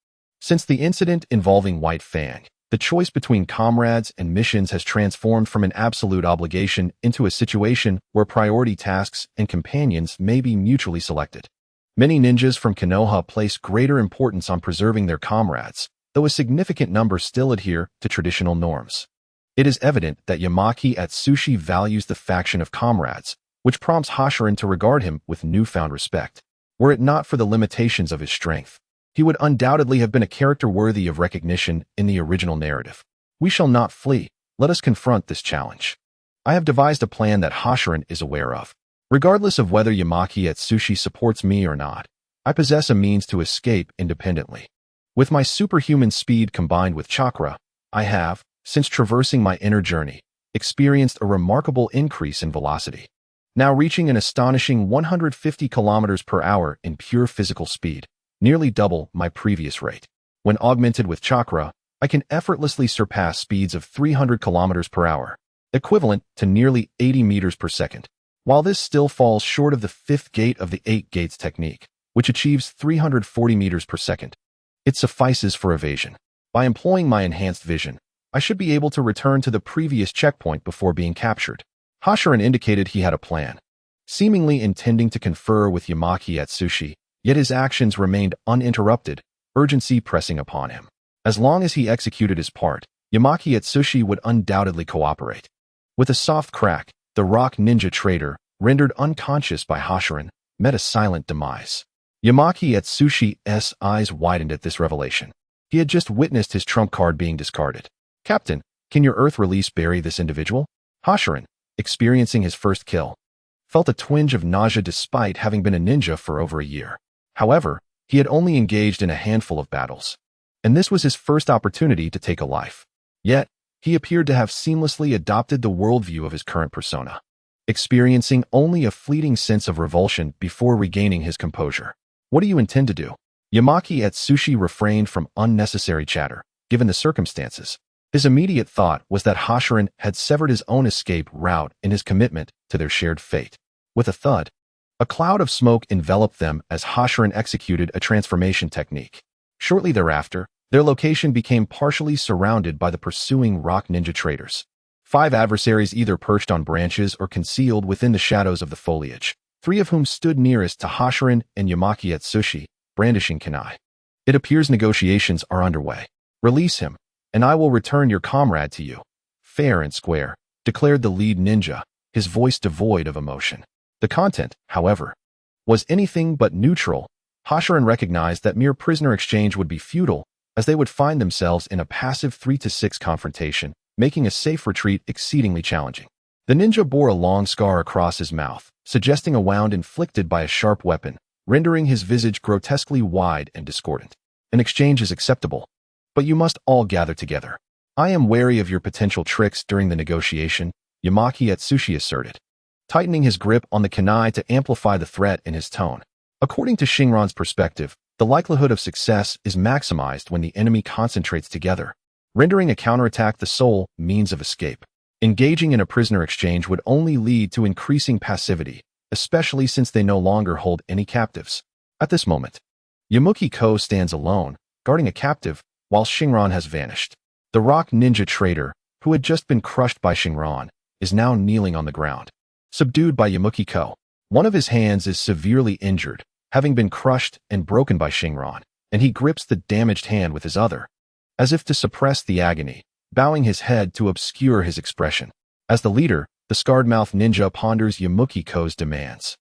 Since the incident involving White Fang, the choice between comrades and missions has transformed from an absolute obligation into a situation where priority tasks and companions may be mutually selected. Many ninjas from Konoha place greater importance on preserving their comrades, though a significant number still adhere to traditional norms. It is evident that Yamaki Atsushi values the faction of comrades, which prompts Hoshiran to regard him with newfound respect. Were it not for the limitations of his strength, he would undoubtedly have been a character worthy of recognition in the original narrative. We shall not flee. Let us confront this challenge. I have devised a plan that Hoshiran is aware of. Regardless of whether Yamaki Atsushi supports me or not, I possess a means to escape independently. With my superhuman speed combined with chakra, I have, since traversing my inner journey, experienced a remarkable increase in velocity, now reaching an astonishing 150 kilometers per hour in pure physical speed, nearly double my previous rate. When augmented with chakra, I can effortlessly surpass speeds of 300 kilometers per hour, equivalent to nearly 80 meters per second. While this still falls short of the fifth gate of the 8 gates technique, which achieves 340 meters per second, it suffices for evasion. By employing my enhanced vision, I should be able to return to the previous checkpoint before being captured. Hoshiran indicated he had a plan, seemingly intending to confer with Yamaki Atsushi, yet his actions remained uninterrupted, urgency pressing upon him. As long as he executed his part, Yamaki Atsushi would undoubtedly cooperate. With a soft crack, the rock ninja traitor, rendered unconscious by Hoshiran, met a silent demise. Yamaki Atsushi's eyes widened at this revelation. He had just witnessed his trump card being discarded. Captain, can your earth release bury this individual? Hoshiran, experiencing his first kill, felt a twinge of nausea despite having been a ninja for over a year. However, he had only engaged in a handful of battles, and this was his first opportunity to take a life. Yet, he appeared to have seamlessly adopted the worldview of his current persona, experiencing only a fleeting sense of revulsion before regaining his composure. What do you intend to do? Yamaki Atsushi refrained from unnecessary chatter, given the circumstances. His immediate thought was that Hoshiran had severed his own escape route in his commitment to their shared fate. With a thud, a cloud of smoke enveloped them as Hoshiran executed a transformation technique. Shortly thereafter, their location became partially surrounded by the pursuing rock ninja traders. 5 adversaries either perched on branches or concealed within the shadows of the foliage, 3 of whom stood nearest to Hoshiran and Yamaki Atsushi, brandishing kunai. It appears negotiations are underway. Release him, and I will return your comrade to you. Fair and square, declared the lead ninja, his voice devoid of emotion. The content, however, was anything but neutral. Hoshiran recognized that mere prisoner exchange would be futile, as they would find themselves in a passive 3-6 confrontation, making a safe retreat exceedingly challenging. The ninja bore a long scar across his mouth, suggesting a wound inflicted by a sharp weapon, rendering his visage grotesquely wide and discordant. An exchange is acceptable, but you must all gather together. I am wary of your potential tricks during the negotiation, Yamaki Atsushi asserted. tightening his grip on the kunai to amplify the threat in his tone. According to Shinran's perspective, the likelihood of success is maximized when the enemy concentrates together, rendering a counterattack the sole means of escape. Engaging in a prisoner exchange would only lead to increasing passivity, especially since they no longer hold any captives. At this moment, Yumukiko stands alone, guarding a captive, while Shinran has vanished. The rock ninja trader, who had just been crushed by Shinran, is now kneeling on the ground, subdued by Yumukiko. One of his hands is severely injured, having been crushed and broken by Shinran, and he grips the damaged hand with his other, as if to suppress the agony, bowing his head to obscure his expression. As the leader, the scarred-mouthed ninja ponders Yumukiko's demands.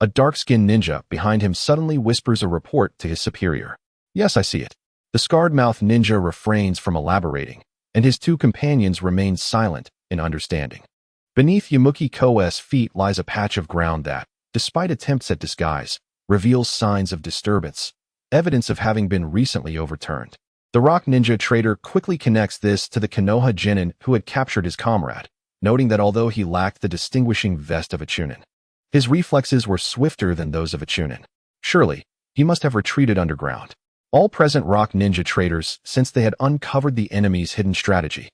A dark-skinned ninja behind him suddenly whispers a report to his superior. Yes, I see it. The scarred-mouthed ninja refrains from elaborating, and his two companions remain silent in understanding. Beneath Yumukiko's feet lies a patch of ground that, despite attempts at disguise, reveals signs of disturbance, evidence of having been recently overturned. The rock ninja trader quickly connects this to the Konoha Jonin who had captured his comrade, noting that although he lacked the distinguishing vest of a Chunin, his reflexes were swifter than those of a Chunin. Surely, he must have retreated underground. All present rock ninja traders sensed they had uncovered the enemy's hidden strategy,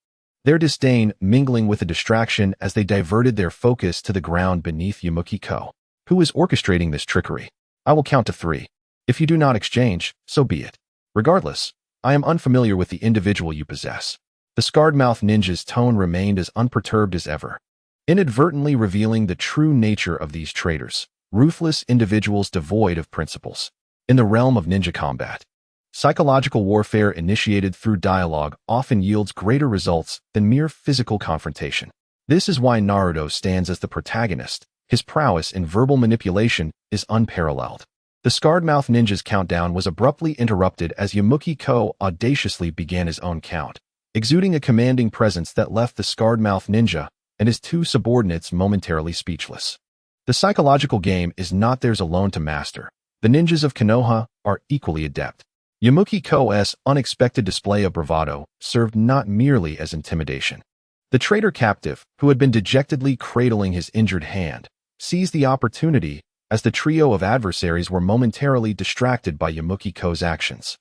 their disdain mingling with the distraction as they diverted their focus to the ground beneath Yumukiko. Who is orchestrating this trickery? I will count to 3. If you do not exchange, so be it. Regardless, I am unfamiliar with the individual you possess. The scarred-mouthed ninja's tone remained as unperturbed as ever, inadvertently revealing the true nature of these traitors, ruthless individuals devoid of principles. In the realm of ninja combat, psychological warfare initiated through dialogue often yields greater results than mere physical confrontation. This is why Naruto stands as the protagonist. His prowess in verbal manipulation is unparalleled. The scarred-mouthed ninja's countdown was abruptly interrupted as Yumukiko audaciously began his own count, exuding a commanding presence that left the scarred-mouthed ninja and his two subordinates momentarily speechless. The psychological game is not theirs alone to master. The ninjas of Konoha are equally adept. Yumukiko's unexpected display of bravado served not merely as intimidation. The traitor captive, who had been dejectedly cradling his injured hand, seized the opportunity as the trio of adversaries were momentarily distracted by Yumukiko's actions.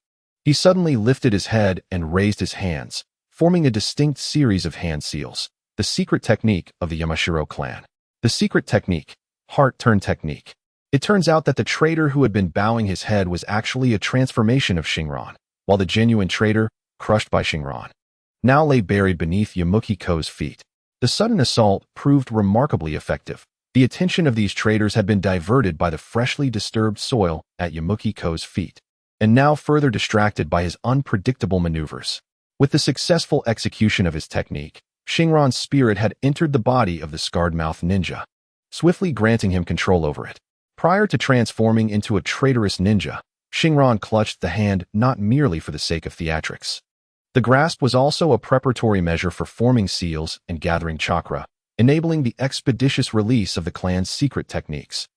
He suddenly lifted his head and raised his hands, forming a distinct series of hand seals, the secret technique of the Yamashiro clan. The secret technique, heart-turn technique. It turns out that the traitor who had been bowing his head was actually a transformation of Shinran, while the genuine traitor, crushed by Shinran, now lay buried beneath Yumukiko's feet. The sudden assault proved remarkably effective. The attention of these traitors had been diverted by the freshly disturbed soil at Yumukiko's feet, and now further distracted by his unpredictable maneuvers. With the successful execution of his technique, Shinran's spirit had entered the body of the scarred-mouthed ninja, swiftly granting him control over it. Prior to transforming into a traitorous ninja, Shinran clutched the hand not merely for the sake of theatrics. The grasp was also a preparatory measure for forming seals and gathering chakra, enabling the expeditious release of the clan's secret techniques.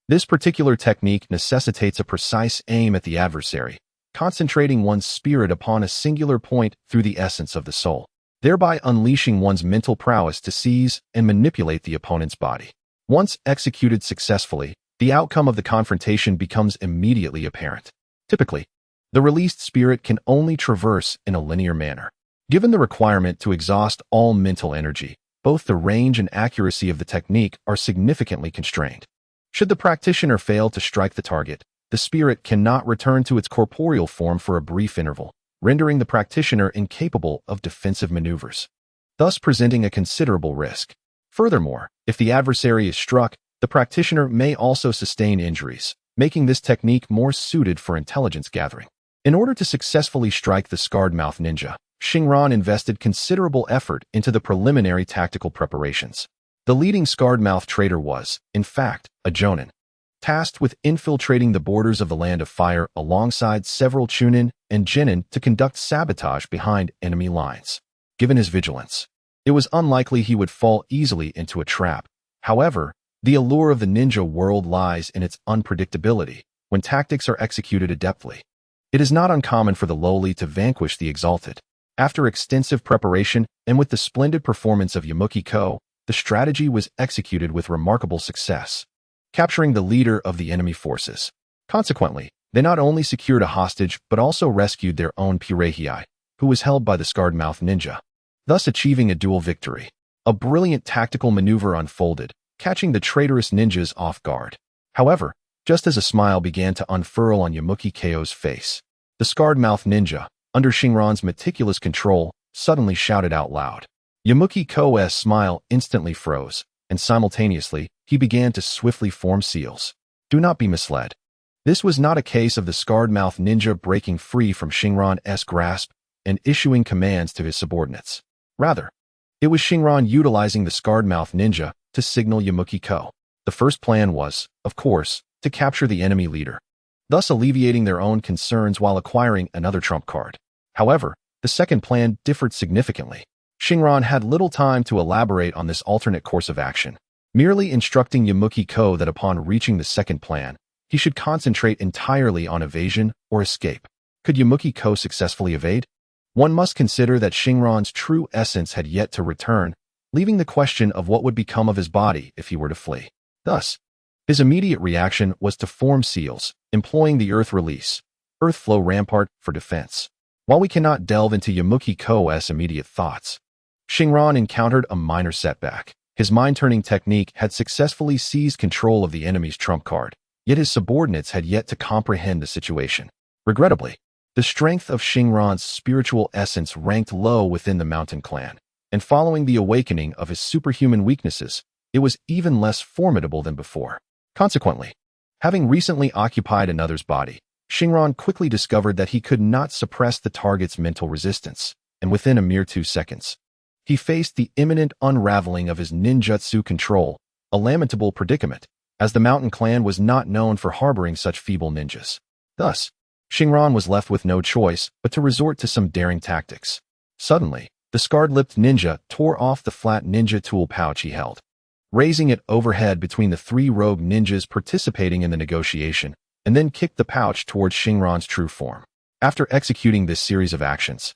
This particular technique necessitates a precise aim at the adversary, concentrating one's spirit upon a singular point through the essence of the soul, thereby unleashing one's mental prowess to seize and manipulate the opponent's body. Once executed successfully, the outcome of the confrontation becomes immediately apparent. Typically, the released spirit can only traverse in a linear manner. Given the requirement to exhaust all mental energy, both the range and accuracy of the technique are significantly constrained. Should the practitioner fail to strike the target, the spirit cannot return to its corporeal form for a brief interval, rendering the practitioner incapable of defensive maneuvers, thus presenting a considerable risk. Furthermore, if the adversary is struck, the practitioner may also sustain injuries, making this technique more suited for intelligence gathering. In order to successfully strike the scarred-mouthed ninja, Shinran invested considerable effort into the preliminary tactical preparations. The leading scarred-mouthed traitor was, in fact, a Jonin, tasked with infiltrating the borders of the Land of Fire alongside several Chunin and Genin to conduct sabotage behind enemy lines. Given his vigilance, it was unlikely he would fall easily into a trap. However, the allure of the ninja world lies in its unpredictability when tactics are executed adeptly. It is not uncommon for the lowly to vanquish the exalted. After extensive preparation and with the splendid performance of Yumukiko, the strategy was executed with remarkable success, capturing the leader of the enemy forces. Consequently, they not only secured a hostage but also rescued their own Pirahii, who was held by the scarred-mouthed ninja, thus achieving a dual victory. A brilliant tactical maneuver unfolded, catching the traitorous ninjas off guard. However, just as a smile began to unfurl on Yamuki Ko's face, the scarred-mouthed ninja, under Shinran's meticulous control, suddenly shouted out loud. Yamuki Ko's smile instantly froze, and simultaneously, he began to swiftly form seals. Do not be misled. This was not a case of the scarred-mouthed ninja breaking free from Shinran's grasp and issuing commands to his subordinates. Rather, it was Shinran utilizing the scarred-mouthed ninja to signal Yamuki Ko. The first plan was, of course, to capture the enemy leader, thus alleviating their own concerns while acquiring another trump card. However, the second plan differed significantly. Shinran had little time to elaborate on this alternate course of action, merely instructing Yamuki Ko that upon reaching the second plan, he should concentrate entirely on evasion or escape. Could Yamuki Ko successfully evade? One must consider that Shinran's true essence had yet to return, leaving the question of what would become of his body if he were to flee. Thus, his immediate reaction was to form seals, employing the Earth Release, Earth Flow Rampart for defense. While we cannot delve into Yamuki Ko's immediate thoughts, Shinran encountered a minor setback. His mind-turning technique had successfully seized control of the enemy's trump card, yet his subordinates had yet to comprehend the situation. Regrettably, the strength of Shinran's spiritual essence ranked low within the Mountain Clan, and following the awakening of his superhuman weaknesses, it was even less formidable than before. Consequently, having recently occupied another's body, Shinran quickly discovered that he could not suppress the target's mental resistance, and within a mere 2 seconds, he faced the imminent unraveling of his ninjutsu control, a lamentable predicament, as the Mountain Clan was not known for harboring such feeble ninjas. Thus, Shinran was left with no choice but to resort to some daring tactics. Suddenly, the scarred-lipped ninja tore off the flat ninja tool pouch he held, raising it overhead between the 3 rogue ninjas participating in the negotiation, and then kicked the pouch towards Shinran's true form. After executing this series of actions,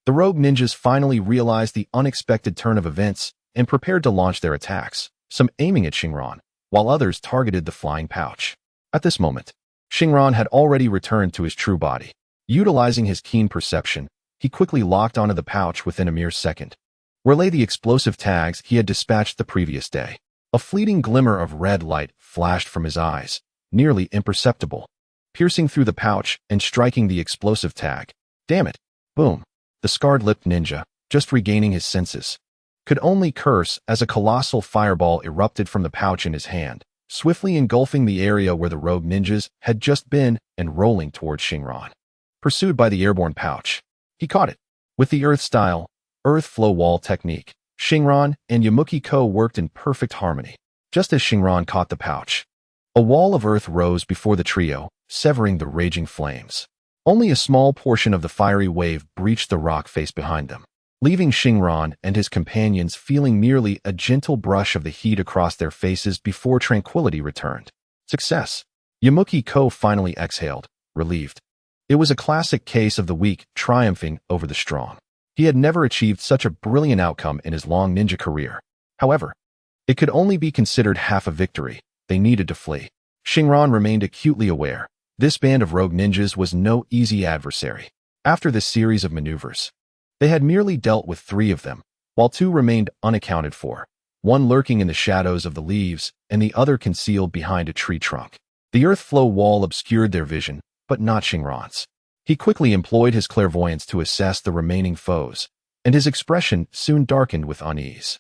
the rogue ninjas finally realized the unexpected turn of events and prepared to launch their attacks, some aiming at Shinran, while others targeted the flying pouch. At this moment, Shinran had already returned to his true body. Utilizing his keen perception, he quickly locked onto the pouch within a mere second, where lay the explosive tags he had dispatched the previous day. A fleeting glimmer of red light flashed from his eyes, nearly imperceptible, piercing through the pouch and striking the explosive tag. Damn it! Boom! The scarred-lipped ninja, just regaining his senses, could only curse as a colossal fireball erupted from the pouch in his hand, swiftly engulfing the area where the rogue ninjas had just been and rolling towards Shinran. Pursued by the airborne pouch, he caught it. With the Earth-style, Earth Flow Wall technique, Shinran and Yamuki Ko worked in perfect harmony. Just as Shinran caught the pouch, a wall of earth rose before the trio, severing the raging flames. Only a small portion of the fiery wave breached the rock face behind them, leaving Shinran and his companions feeling merely a gentle brush of the heat across their faces before tranquility returned. Success! Yamuki Ko finally exhaled, relieved. It was a classic case of the weak triumphing over the strong. He had never achieved such a brilliant outcome in his long ninja career. However, it could only be considered half a victory. They needed to flee. Shinran remained acutely aware. This band of rogue ninjas was no easy adversary. After this series of maneuvers, they had merely dealt with 3 of them, while 2 remained unaccounted for, one lurking in the shadows of the leaves and the other concealed behind a tree trunk. The earth flow wall obscured their vision, but not Shinran's. He quickly employed his clairvoyance to assess the remaining foes, and his expression soon darkened with unease.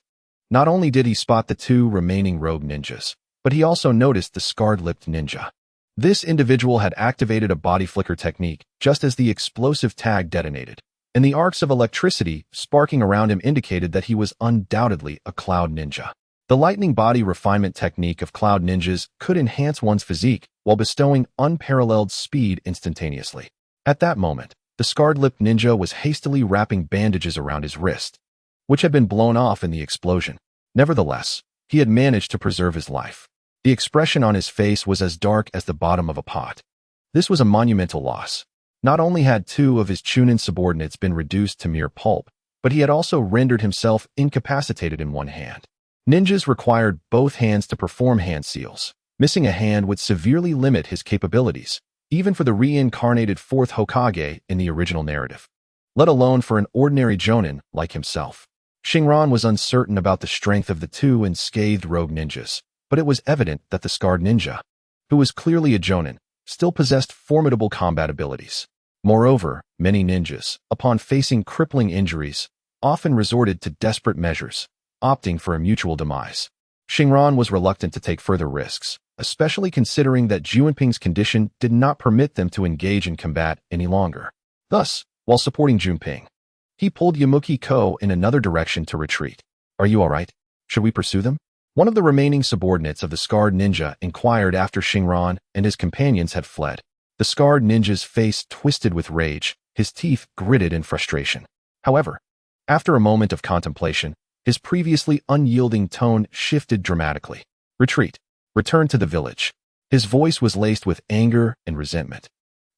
Not only did he spot the 2 remaining rogue ninjas, but he also noticed the scarred-lipped ninja. This individual had activated a body flicker technique just as the explosive tag detonated, and the arcs of electricity sparking around him indicated that he was undoubtedly a cloud ninja. The lightning body refinement technique of cloud ninjas could enhance one's physique while bestowing unparalleled speed instantaneously. At that moment, the scarred-lipped ninja was hastily wrapping bandages around his wrist, which had been blown off in the explosion. Nevertheless, he had managed to preserve his life. The expression on his face was as dark as the bottom of a pot. This was a monumental loss. Not only had 2 of his Chunin subordinates been reduced to mere pulp, but he had also rendered himself incapacitated in one hand. Ninjas required both hands to perform hand seals. Missing a hand would severely limit his capabilities, even for the reincarnated fourth Hokage in the original narrative, let alone for an ordinary Jonin like himself. Shinran was uncertain about the strength of the two unscathed rogue ninjas, but it was evident that the scarred ninja, who was clearly a Jonin, still possessed formidable combat abilities. Moreover, many ninjas, upon facing crippling injuries, often resorted to desperate measures, opting for a mutual demise. Shinran was reluctant to take further risks, especially considering that Junping's condition did not permit them to engage in combat any longer. Thus, while supporting Junping, he pulled Yamanaka in another direction to retreat. "Are you all right? Should we pursue them?" One of the remaining subordinates of the scarred ninja inquired after Shinran and his companions had fled. The scarred ninja's face twisted with rage, his teeth gritted in frustration. However, after a moment of contemplation, his previously unyielding tone shifted dramatically. "Retreat. Return to the village." His voice was laced with anger and resentment,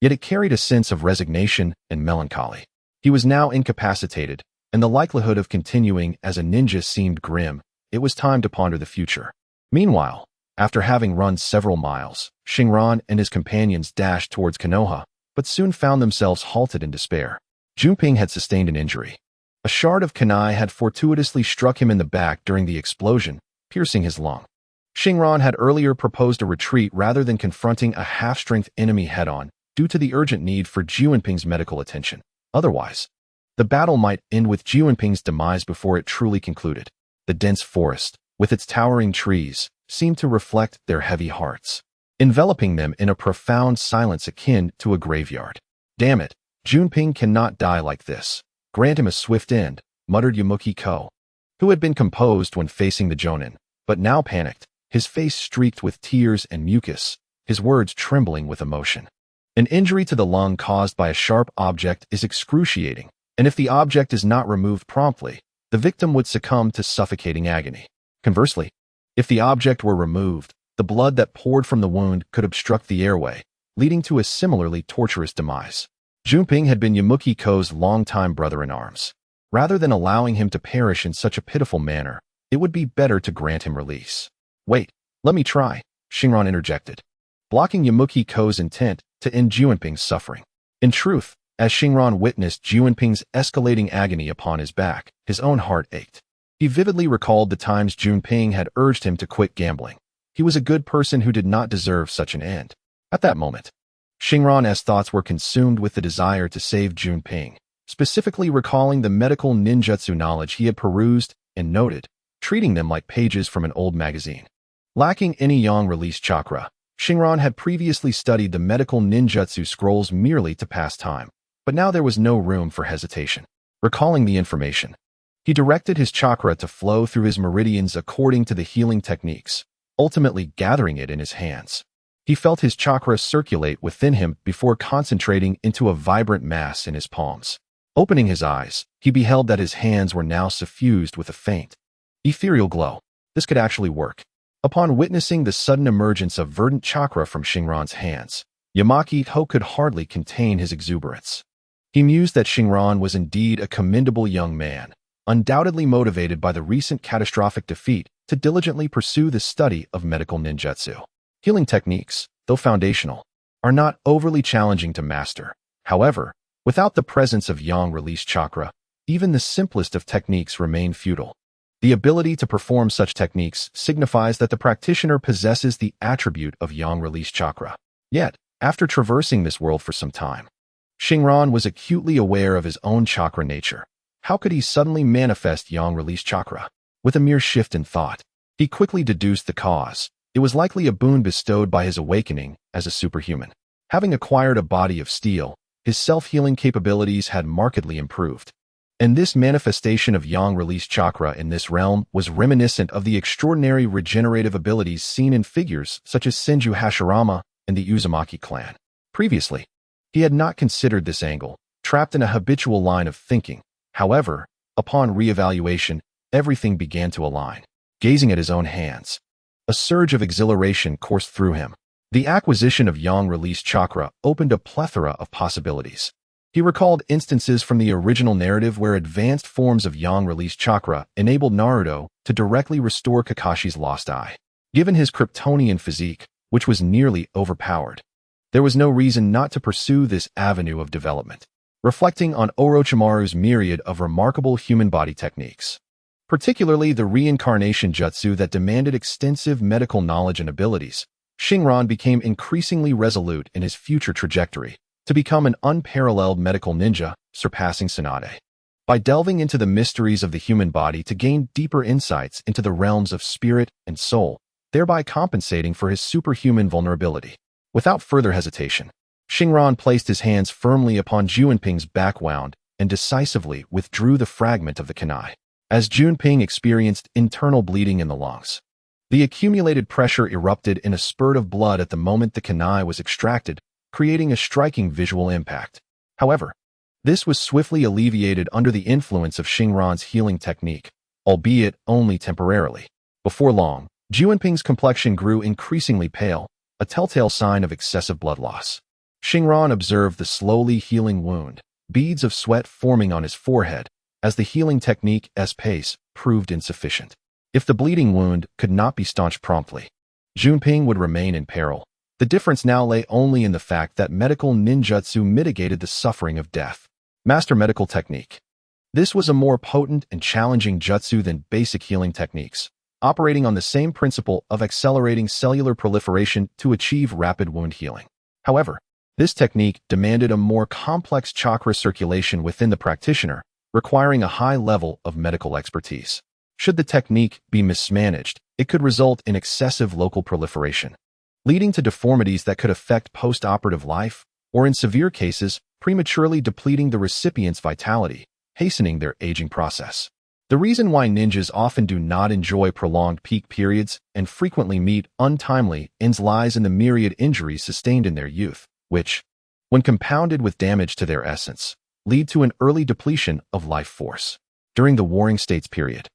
yet it carried a sense of resignation and melancholy. He was now incapacitated, and the likelihood of continuing as a ninja seemed grim. It was time to ponder the future. Meanwhile, after having run several miles, Shinran and his companions dashed towards Konoha, but soon found themselves halted in despair. Junping had sustained an injury. A shard of kunai had fortuitously struck him in the back during the explosion, piercing his lung. Shinran had earlier proposed a retreat rather than confronting a half-strength enemy head-on, due to the urgent need for Junping's medical attention. Otherwise, the battle might end with Junping's demise before it truly concluded. The dense forest, with its towering trees, seemed to reflect their heavy hearts, enveloping them in a profound silence akin to a graveyard. "Damn it, Junping cannot die like this. Grant him a swift end," muttered Yamanaka, who had been composed when facing the Jonin, but now panicked, his face streaked with tears and mucus, his words trembling with emotion. An injury to the lung caused by a sharp object is excruciating, and if the object is not removed promptly, the victim would succumb to suffocating agony. Conversely, if the object were removed, the blood that poured from the wound could obstruct the airway, leading to a similarly torturous demise. Junping had been Yamanaka's longtime brother-in-arms. Rather than allowing him to perish in such a pitiful manner, it would be better to grant him release. "Wait, let me try," Shinran interjected, blocking Yamanaka's intent to end Junping's suffering. In truth, as Shinran witnessed Junping's escalating agony upon his back, his own heart ached. He vividly recalled the times Junping had urged him to quit gambling. He was a good person who did not deserve such an end. At that moment, Shinran's thoughts were consumed with the desire to save Junping, specifically recalling the medical ninjutsu knowledge he had perused and noted, treating them like pages from an old magazine. Lacking any yang-release chakra, Shinran had previously studied the medical ninjutsu scrolls merely to pass time, but now there was no room for hesitation. Recalling the information, he directed his chakra to flow through his meridians according to the healing techniques, ultimately gathering it in his hands. He felt his chakra circulate within him before concentrating into a vibrant mass in his palms. Opening his eyes, he beheld that his hands were now suffused with a faint, ethereal glow. This could actually work. Upon witnessing the sudden emergence of verdant chakra from Shinran's hands, Yamanaka could hardly contain his exuberance. He mused that Shinran was indeed a commendable young man, undoubtedly motivated by the recent catastrophic defeat to diligently pursue the study of medical ninjutsu. Healing techniques, though foundational, are not overly challenging to master. However, without the presence of yang-release chakra, even the simplest of techniques remain futile. The ability to perform such techniques signifies that the practitioner possesses the attribute of yang-release chakra. Yet, after traversing this world for some time, Shinran was acutely aware of his own chakra nature. How could he suddenly manifest yang-release chakra? With a mere shift in thought, he quickly deduced the cause. It was likely a boon bestowed by his awakening as a superhuman. Having acquired a body of steel, his self-healing capabilities had markedly improved. And this manifestation of yang-release chakra in this realm was reminiscent of the extraordinary regenerative abilities seen in figures such as Senju Hashirama and the Uzumaki clan. Previously, he had not considered this angle, trapped in a habitual line of thinking. However, upon reevaluation, everything began to align. Gazing at his own hands, a surge of exhilaration coursed through him. The acquisition of yang-release chakra opened a plethora of possibilities. He recalled instances from the original narrative where advanced forms of yang-release chakra enabled Naruto to directly restore Kakashi's lost eye. Given his Kryptonian physique, which was nearly overpowered, there was no reason not to pursue this avenue of development. Reflecting on Orochimaru's myriad of remarkable human body techniques, particularly the reincarnation jutsu that demanded extensive medical knowledge and abilities, Shinran became increasingly resolute in his future trajectory to become an unparalleled medical ninja, surpassing Tsunade. By delving into the mysteries of the human body to gain deeper insights into the realms of spirit and soul, thereby compensating for his superhuman vulnerability. Without further hesitation, Shinran placed his hands firmly upon Junping's back wound and decisively withdrew the fragment of the kunai. As Junping experienced internal bleeding in the lungs, the accumulated pressure erupted in a spurt of blood at the moment the kunai was extracted, creating a striking visual impact. However, this was swiftly alleviated under the influence of Shinran's healing technique, albeit only temporarily. Before long, Junping's complexion grew increasingly pale, a telltale sign of excessive blood loss. Shinran observed the slowly healing wound, beads of sweat forming on his forehead, as the healing technique's pace proved insufficient. If the bleeding wound could not be staunched promptly, Junping would remain in peril. The difference now lay only in the fact that medical ninjutsu mitigated the suffering of death. Master medical technique. This was a more potent and challenging jutsu than basic healing techniques, operating on the same principle of accelerating cellular proliferation to achieve rapid wound healing. However, this technique demanded a more complex chakra circulation within the practitioner, requiring a high level of medical expertise. Should the technique be mismanaged, it could result in excessive local proliferation, leading to deformities that could affect post-operative life, or in severe cases, prematurely depleting the recipient's vitality, hastening their aging process. The reason why ninjas often do not enjoy prolonged peak periods and frequently meet untimely ends lies in the myriad injuries sustained in their youth, which, when compounded with damage to their essence, lead to an early depletion of life force. During the Warring States period,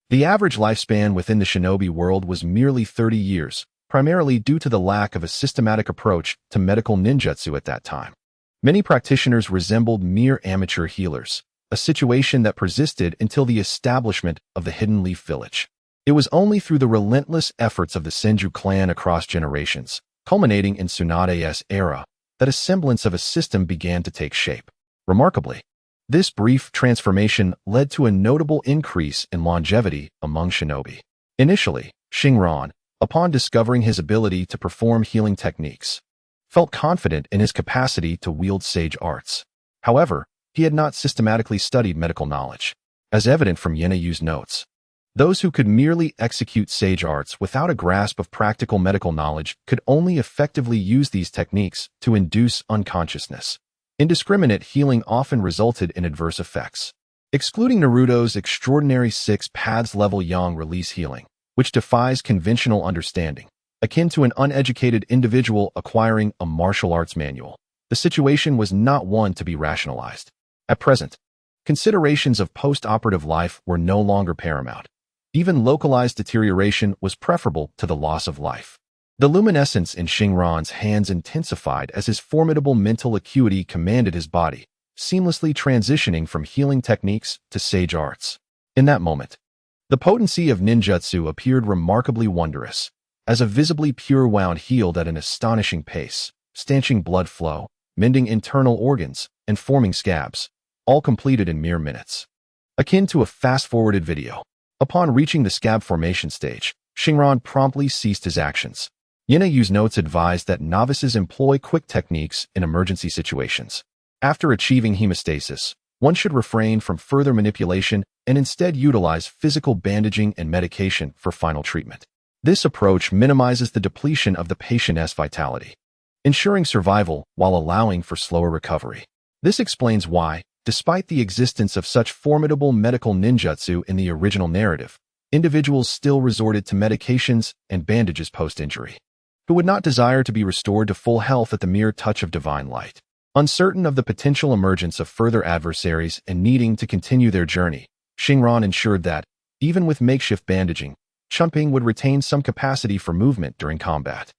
the average lifespan within the shinobi world was merely 30 years, primarily due to the lack of a systematic approach to medical ninjutsu at that time. Many practitioners resembled mere amateur healers, a situation that persisted until the establishment of the Hidden Leaf Village. It was only through the relentless efforts of the Senju clan across generations, culminating in Tsunade's era, that a semblance of a system began to take shape. Remarkably, this brief transformation led to a notable increase in longevity among shinobi. Initially, Shinran, upon discovering his ability to perform healing techniques, felt confident in his capacity to wield sage arts. However, he had not systematically studied medical knowledge. As evident from Yenayu's notes, those who could merely execute sage arts without a grasp of practical medical knowledge could only effectively use these techniques to induce unconsciousness. Indiscriminate healing often resulted in adverse effects. Excluding Naruto's extraordinary 6 paths level yang release healing, which defies conventional understanding, akin to an uneducated individual acquiring a martial arts manual, the situation was not one to be rationalized. At present, considerations of post-operative life were no longer paramount. Even localized deterioration was preferable to the loss of life. The luminescence in Shinran's hands intensified as his formidable mental acuity commanded his body, seamlessly transitioning from healing techniques to sage arts. In that moment, the potency of ninjutsu appeared remarkably wondrous, as a visibly pure wound healed at an astonishing pace, stanching blood flow, mending internal organs, and forming scabs, all completed in mere minutes. Akin to a fast-forwarded video. Upon reaching the scab formation stage, Shinran promptly ceased his actions. Yenayu's notes advised that novices employ quick techniques in emergency situations. After achieving hemostasis, one should refrain from further manipulation and instead utilize physical bandaging and medication for final treatment. This approach minimizes the depletion of the patient's vitality, ensuring survival while allowing for slower recovery. This explains why, despite the existence of such formidable medical ninjutsu in the original narrative, individuals still resorted to medications and bandages post-injury, who would not desire to be restored to full health at the mere touch of divine light. Uncertain of the potential emergence of further adversaries and needing to continue their journey, Shinran ensured that, even with makeshift bandaging, Junping would retain some capacity for movement during combat.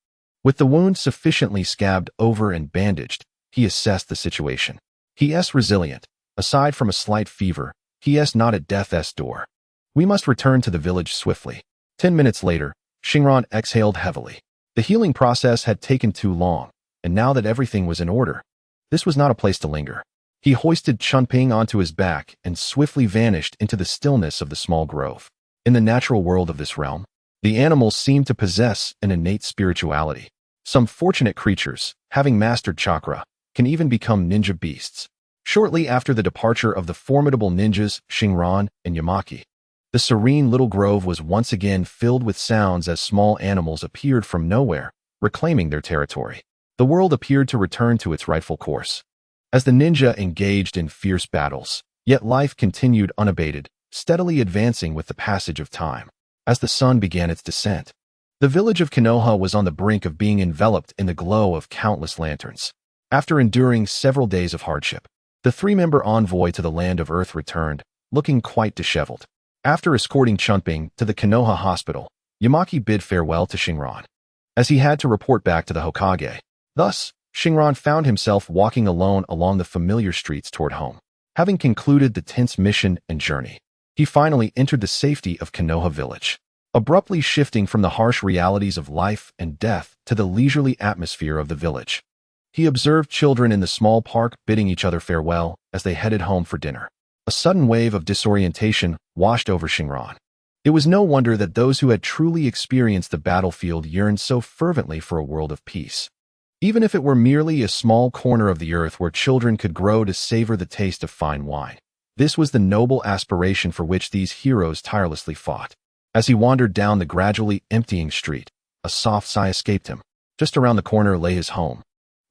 With the wound sufficiently scabbed over and bandaged, he assessed the situation. He is resilient. Aside from a slight fever, he is not at death's door. We must return to the village swiftly. 10 minutes later, Shinran exhaled heavily. The healing process had taken too long, and now that everything was in order, this was not a place to linger. He hoisted Chunping onto his back and swiftly vanished into the stillness of the small grove. In the natural world of this realm, the animals seemed to possess an innate spirituality. Some fortunate creatures, having mastered chakra, can even become ninja beasts. Shortly after the departure of the formidable ninjas Shinran and Yamaki, the serene little grove was once again filled with sounds as small animals appeared from nowhere, reclaiming their territory. The world appeared to return to its rightful course. As the ninja engaged in fierce battles, yet life continued unabated, steadily advancing with the passage of time. As the sun began its descent, the village of Konoha was on the brink of being enveloped in the glow of countless lanterns. After enduring several days of hardship, the three-member envoy to the land of Earth returned, looking quite disheveled. After escorting Chunping to the Konoha hospital, Yamaki bid farewell to Shinran, as he had to report back to the Hokage. Thus, Shinran found himself walking alone along the familiar streets toward home. Having concluded the tense mission and journey, he finally entered the safety of Konoha village, abruptly shifting from the harsh realities of life and death to the leisurely atmosphere of the village. He observed children in the small park bidding each other farewell as they headed home for dinner. A sudden wave of disorientation washed over Shinran. It was no wonder that those who had truly experienced the battlefield yearned so fervently for a world of peace. Even if it were merely a small corner of the earth where children could grow to savor the taste of fine wine, this was the noble aspiration for which these heroes tirelessly fought. As he wandered down the gradually emptying street, a soft sigh escaped him. Just around the corner lay his home,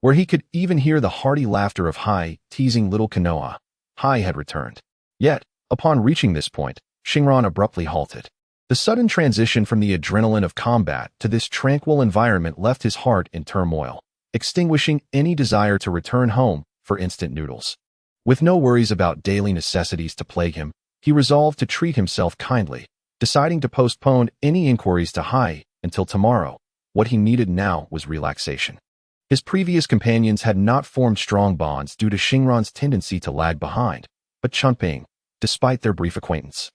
where he could even hear the hearty laughter of Hai teasing little Konoha. Hai had returned. Yet, upon reaching this point, Shinran abruptly halted. The sudden transition from the adrenaline of combat to this tranquil environment left his heart in turmoil, extinguishing any desire to return home for instant noodles. With no worries about daily necessities to plague him, he resolved to treat himself kindly, deciding to postpone any inquiries to Hai until tomorrow. What he needed now was relaxation. His previous companions had not formed strong bonds due to Shinran's tendency to lag behind, but Chunping, despite their brief acquaintance,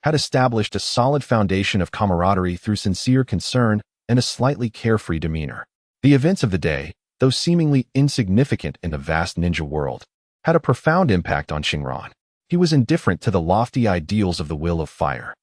had established a solid foundation of camaraderie through sincere concern and a slightly carefree demeanor. The events of the day, though seemingly insignificant in the vast ninja world, had a profound impact on Shinran. He was indifferent to the lofty ideals of the will of fire.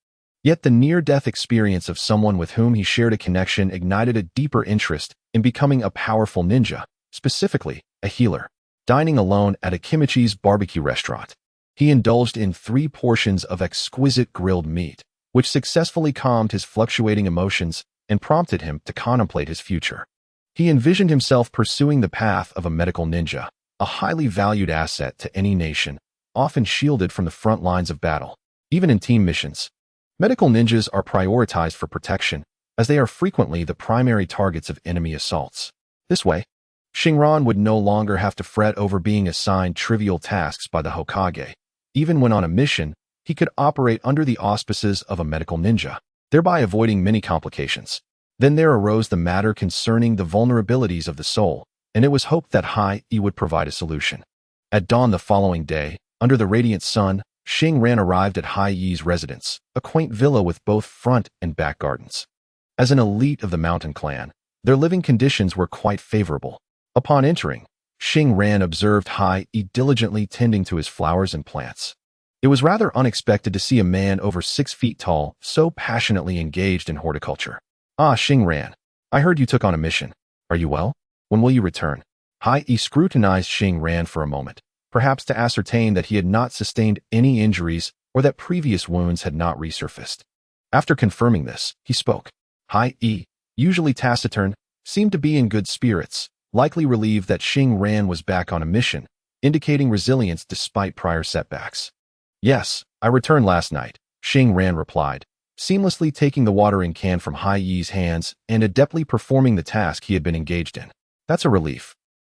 Yet the near-death experience of someone with whom he shared a connection ignited a deeper interest in becoming a powerful ninja, specifically a healer. Dining alone at a Kimichi's barbecue restaurant, he indulged in 3 portions of exquisite grilled meat, which successfully calmed his fluctuating emotions and prompted him to contemplate his future. He envisioned himself pursuing the path of a medical ninja, a highly valued asset to any nation, often shielded from the front lines of battle. Even in team missions, medical ninjas are prioritized for protection, as they are frequently the primary targets of enemy assaults. This way, Shinran would no longer have to fret over being assigned trivial tasks by the Hokage. Even when on a mission, he could operate under the auspices of a medical ninja, thereby avoiding many complications. Then there arose the matter concerning the vulnerabilities of the soul, and it was hoped that Hai would provide a solution. At dawn the following day, under the radiant sun, Shinran arrived at Hai's residence, a quaint villa with both front and back gardens. As an elite of the mountain clan, their living conditions were quite favorable. Upon entering, Shinran observed Hai diligently tending to his flowers and plants. It was rather unexpected to see a man over 6 feet tall so passionately engaged in horticulture. "Ah, Shinran, I heard you took on a mission. Are you well? When will you return?" Hai scrutinized Shinran for a moment, perhaps to ascertain that he had not sustained any injuries or that previous wounds had not resurfaced. After confirming this, he spoke. Hai, usually taciturn, seemed to be in good spirits, likely relieved that Shinran was back on a mission, indicating resilience despite prior setbacks. "Yes, I returned last night," Shinran replied, seamlessly taking the watering can from Hai's hands and adeptly performing the task he had been engaged in. "That's a relief.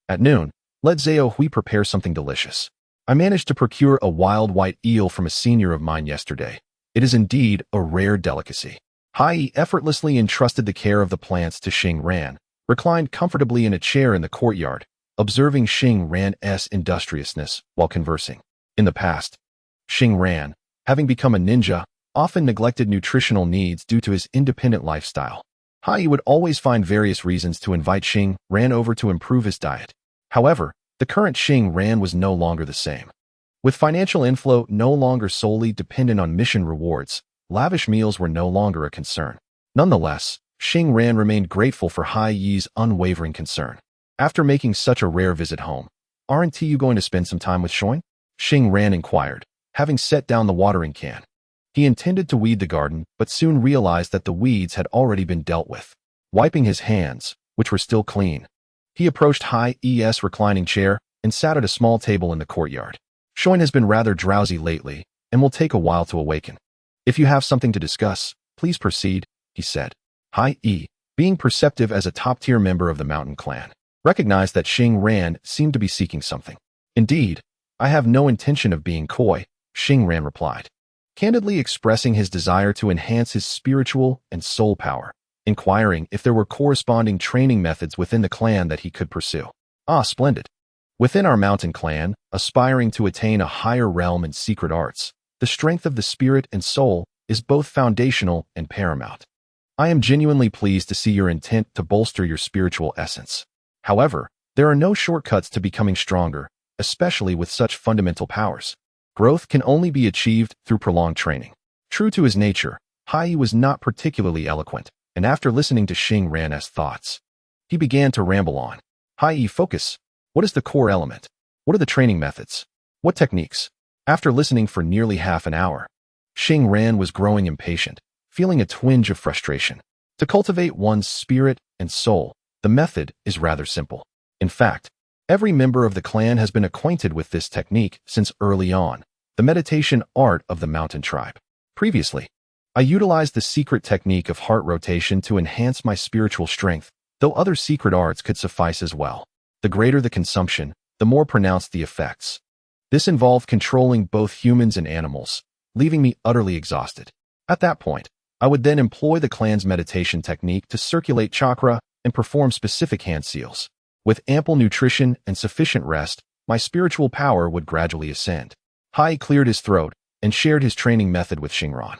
At noon, let Zao Hui prepare something delicious. I managed to procure a wild white eel from a senior of mine yesterday. It is indeed a rare delicacy." Hai effortlessly entrusted the care of the plants to Shinran, reclined comfortably in a chair in the courtyard, observing Xing Ran's industriousness while conversing. In the past, Xing Ran, having become a ninja, often neglected nutritional needs due to his independent lifestyle. Hai would always find various reasons to invite Xing Ran over to improve his diet. However, the current Xing Ran was no longer the same. With financial inflow no longer solely dependent on mission rewards, lavish meals were no longer a concern. Nonetheless, Xing Ran remained grateful for Hai Yi's unwavering concern. After making such a rare visit home, aren't you going to spend some time with Shoin? Xing Ran inquired, having set down the watering can. He intended to weed the garden, but soon realized that the weeds had already been dealt with. Wiping his hands, which were still clean, he approached Hai's reclining chair and sat at a small table in the courtyard. Shoin has been rather drowsy lately and will take a while to awaken. If you have something to discuss, please proceed, he said. Hai, being perceptive as a top-tier member of the mountain clan, recognized that Xing Ran seemed to be seeking something. Indeed, I have no intention of being coy, Xing Ran replied, candidly expressing his desire to enhance his spiritual and soul power, inquiring if there were corresponding training methods within the clan that he could pursue. Ah, splendid. Within our mountain clan, aspiring to attain a higher realm in secret arts, the strength of the spirit and soul is both foundational and paramount. I am genuinely pleased to see your intent to bolster your spiritual essence. However, there are no shortcuts to becoming stronger, especially with such fundamental powers. Growth can only be achieved through prolonged training. True to his nature, Hai was not particularly eloquent, and after listening to Xing Ran's thoughts, he began to ramble on. Hai, focus. What is the core element? What are the training methods? What techniques? After listening for nearly half an hour, Xing Ran was growing impatient, feeling a twinge of frustration. To cultivate one's spirit and soul, the method is rather simple. In fact, every member of the clan has been acquainted with this technique since early on, the meditation art of the mountain tribe. Previously, I utilized the secret technique of heart rotation to enhance my spiritual strength, though other secret arts could suffice as well. The greater the consumption, the more pronounced the effects. This involved controlling both humans and animals, leaving me utterly exhausted. At that point, I would then employ the clan's meditation technique to circulate chakra and perform specific hand seals. With ample nutrition and sufficient rest, my spiritual power would gradually ascend. Hai cleared his throat and shared his training method with Xing Ran.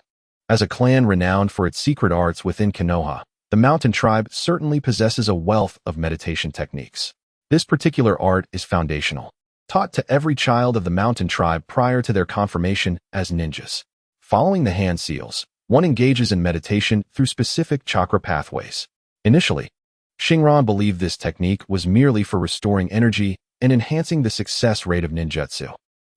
As a clan renowned for its secret arts within Konoha, the mountain tribe certainly possesses a wealth of meditation techniques. This particular art is foundational, taught to every child of the mountain tribe prior to their confirmation as ninjas. Following the hand seals, one engages in meditation through specific chakra pathways. Initially, Xing Ran believed this technique was merely for restoring energy and enhancing the success rate of ninjutsu.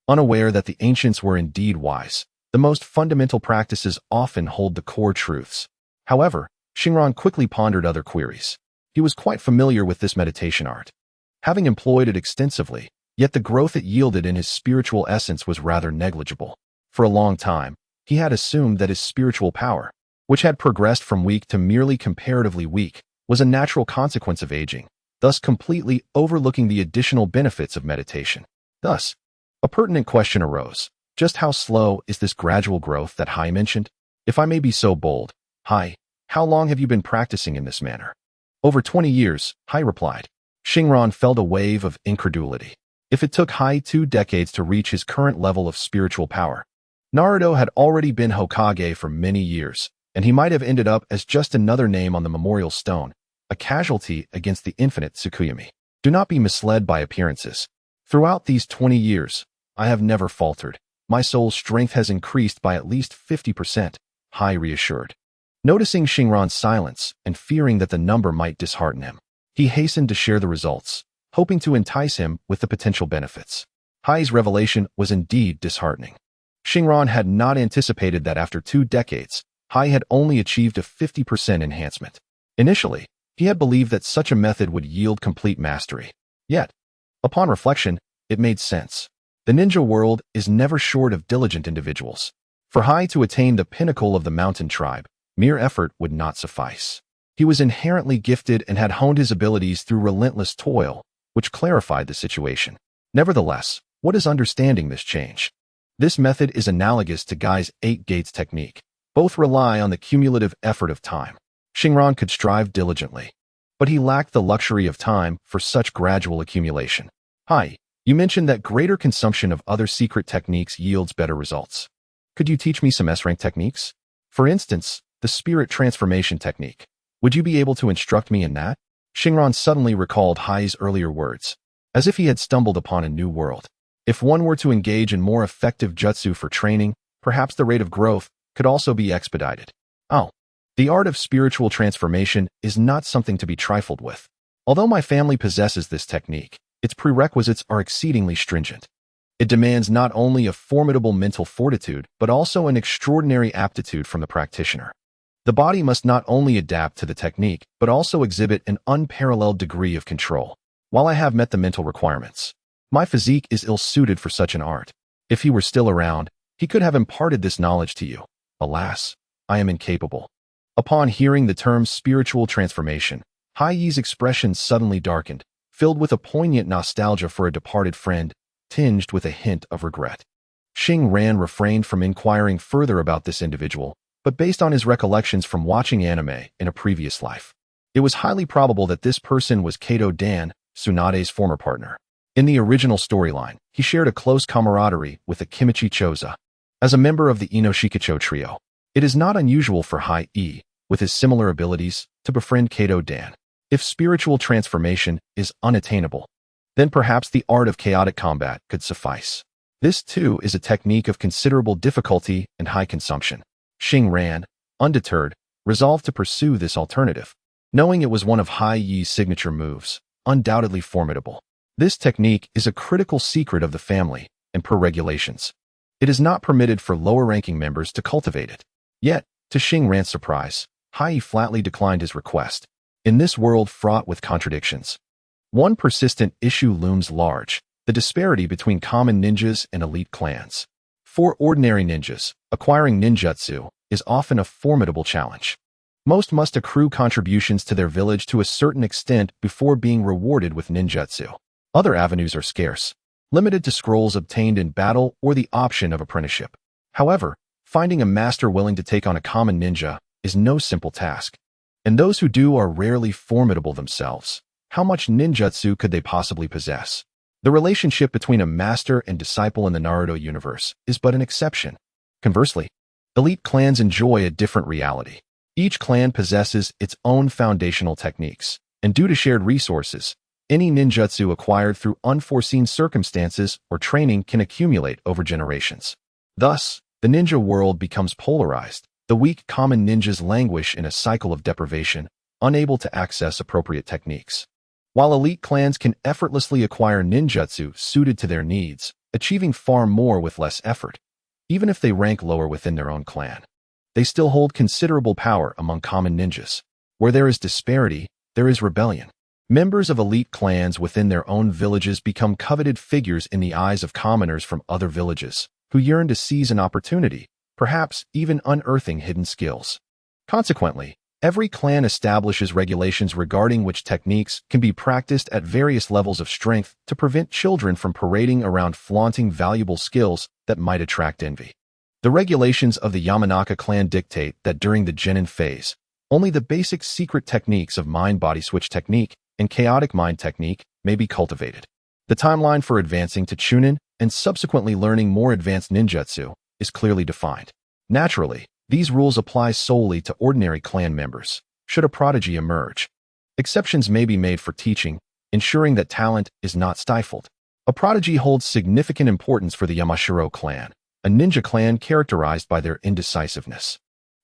Unaware that the ancients were indeed wise, the most fundamental practices often hold the core truths. However, Xing Ran quickly pondered other queries. He was quite familiar with this meditation art, having employed it extensively, yet the growth it yielded in his spiritual essence was rather negligible. For a long time, he had assumed that his spiritual power, which had progressed from weak to merely comparatively weak, was a natural consequence of aging, thus completely overlooking the additional benefits of meditation. Thus, a pertinent question arose. Just how slow is this gradual growth that Hai mentioned? If I may be so bold, Hai, how long have you been practicing in this manner? Over 20 years, Hai replied. Xing Ran felt a wave of incredulity. If it took Hai 2 decades to reach his current level of spiritual power, Naruto had already been Hokage for many years, and he might have ended up as just another name on the memorial stone, a casualty against the infinite Tsukuyomi. Do not be misled by appearances. Throughout these 20 years, I have never faltered. My soul's strength has increased by at least 50%, Hai reassured. Noticing Xing Ran's silence and fearing that the number might dishearten him, he hastened to share the results, hoping to entice him with the potential benefits. Hai's revelation was indeed disheartening. Xing Ran had not anticipated that after 2 decades, Hai had only achieved a 50% enhancement. Initially, he had believed that such a method would yield complete mastery. Yet, upon reflection, it made sense. The ninja world is never short of diligent individuals. For Hai to attain the pinnacle of the mountain tribe, mere effort would not suffice. He was inherently gifted and had honed his abilities through relentless toil, which clarified the situation. Nevertheless, what is understanding this change? This method is analogous to Gai's 8 gates technique. Both rely on the cumulative effort of time. Xing Ran could strive diligently, but he lacked the luxury of time for such gradual accumulation. Hi, you mentioned that greater consumption of other secret techniques yields better results. Could you teach me some S-rank techniques? For instance, the spirit transformation technique. Would you be able to instruct me in that? Shinran suddenly recalled Hai's earlier words, as if he had stumbled upon a new world. If one were to engage in more effective jutsu for training, perhaps the rate of growth could also be expedited. Oh, the art of spiritual transformation is not something to be trifled with. Although my family possesses this technique, its prerequisites are exceedingly stringent. It demands not only a formidable mental fortitude, but also an extraordinary aptitude from the practitioner. The body must not only adapt to the technique, but also exhibit an unparalleled degree of control. While I have met the mental requirements, my physique is ill-suited for such an art. If he were still around, he could have imparted this knowledge to you. Alas, I am incapable. Upon hearing the term spiritual transformation, Hai Yi's expression suddenly darkened, filled with a poignant nostalgia for a departed friend, tinged with a hint of regret. Shinran refrained from inquiring further about this individual, but based on his recollections from watching anime in a previous life, it was highly probable that this person was Kato Dan, Tsunade's former partner. In the original storyline, he shared a close camaraderie with the Kimichi Choza. As a member of the Inoshikacho trio, it is not unusual for Hai Yi, with his similar abilities, to befriend Kato Dan. If spiritual transformation is unattainable, then perhaps the art of chaotic combat could suffice. This, too, is a technique of considerable difficulty and high consumption. Shinran, undeterred, resolved to pursue this alternative, knowing it was one of Hai Yi's signature moves, undoubtedly formidable. This technique is a critical secret of the family, and per regulations, it is not permitted for lower-ranking members to cultivate it. Yet, to Shinran's surprise, Hai Yi flatly declined his request. In this world fraught with contradictions, one persistent issue looms large: the disparity between common ninjas and elite clans. For ordinary ninjas, acquiring ninjutsu is often a formidable challenge. Most must accrue contributions to their village to a certain extent before being rewarded with ninjutsu. Other avenues are scarce, limited to scrolls obtained in battle or the option of apprenticeship. However, finding a master willing to take on a common ninja is no simple task, and those who do are rarely formidable themselves. How much ninjutsu could they possibly possess? The relationship between a master and disciple in the Naruto universe is but an exception. Conversely, elite clans enjoy a different reality. Each clan possesses its own foundational techniques, and due to shared resources, any ninjutsu acquired through unforeseen circumstances or training can accumulate over generations. Thus, the ninja world becomes polarized. The weak common ninjas languish in a cycle of deprivation, unable to access appropriate techniques, while elite clans can effortlessly acquire ninjutsu suited to their needs, achieving far more with less effort. Even if they rank lower within their own clan, they still hold considerable power among common ninjas. Where there is disparity, there is rebellion. Members of elite clans within their own villages become coveted figures in the eyes of commoners from other villages, who yearn to seize an opportunity, perhaps even unearthing hidden skills. Consequently, every clan establishes regulations regarding which techniques can be practiced at various levels of strength to prevent children from parading around flaunting valuable skills that might attract envy. The regulations of the Yamanaka clan dictate that during the Jonin phase, only the basic secret techniques of mind-body switch technique and chaotic mind technique may be cultivated. The timeline for advancing to Chunin and subsequently learning more advanced ninjutsu is clearly defined. Naturally, these rules apply solely to ordinary clan members, should a prodigy emerge. Exceptions may be made for teaching, ensuring that talent is not stifled. A prodigy holds significant importance for the Yamashiro clan, a ninja clan characterized by their indecisiveness.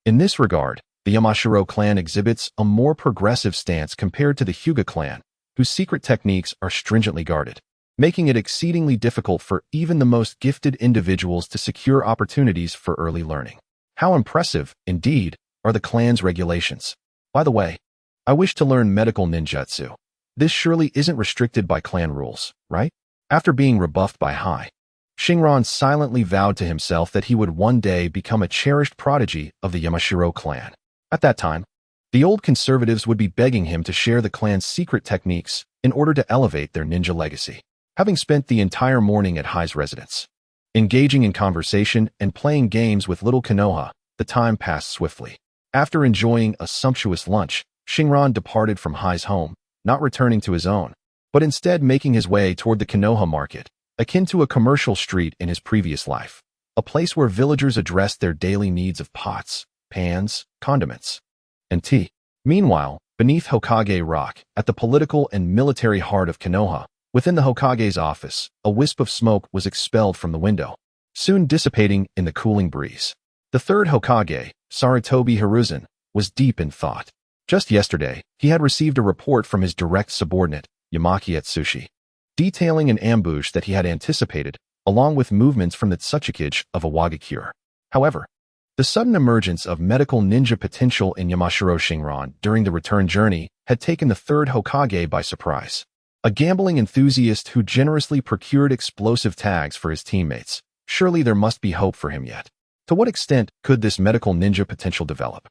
In this regard, the Yamashiro clan exhibits a more progressive stance compared to the Hyuga clan, whose secret techniques are stringently guarded, making it exceedingly difficult for even the most gifted individuals to secure opportunities for early learning. How impressive, indeed, are the clan's regulations. By the way, I wish to learn medical ninjutsu. This surely isn't restricted by clan rules, right? After being rebuffed by Hai, Shinran silently vowed to himself that he would one day become a cherished prodigy of the Yamashiro clan. At that time, the old conservatives would be begging him to share the clan's secret techniques in order to elevate their ninja legacy. Having spent the entire morning at Hai's residence, engaging in conversation and playing games with little Konoha, the time passed swiftly. After enjoying a sumptuous lunch, Shinran departed from Hai's home, not returning to his own, but instead making his way toward the Konoha market, akin to a commercial street in his previous life, a place where villagers addressed their daily needs of pots, pans, condiments, and tea. Meanwhile, beneath Hokage Rock, at the political and military heart of Konoha, within the Hokage's office, a wisp of smoke was expelled from the window, soon dissipating in the cooling breeze. The third Hokage, Sarutobi Hiruzen, was deep in thought. Just yesterday, he had received a report from his direct subordinate, Yamaki Atsushi, detailing an ambush that he had anticipated, along with movements from the Tsuchikage of Iwagakure. However, the sudden emergence of medical ninja potential in Yamashiro Shinran during the return journey had taken the third Hokage by surprise. A gambling enthusiast who generously procured explosive tags for his teammates. Surely there must be hope for him yet. To what extent could this medical ninja potential develop?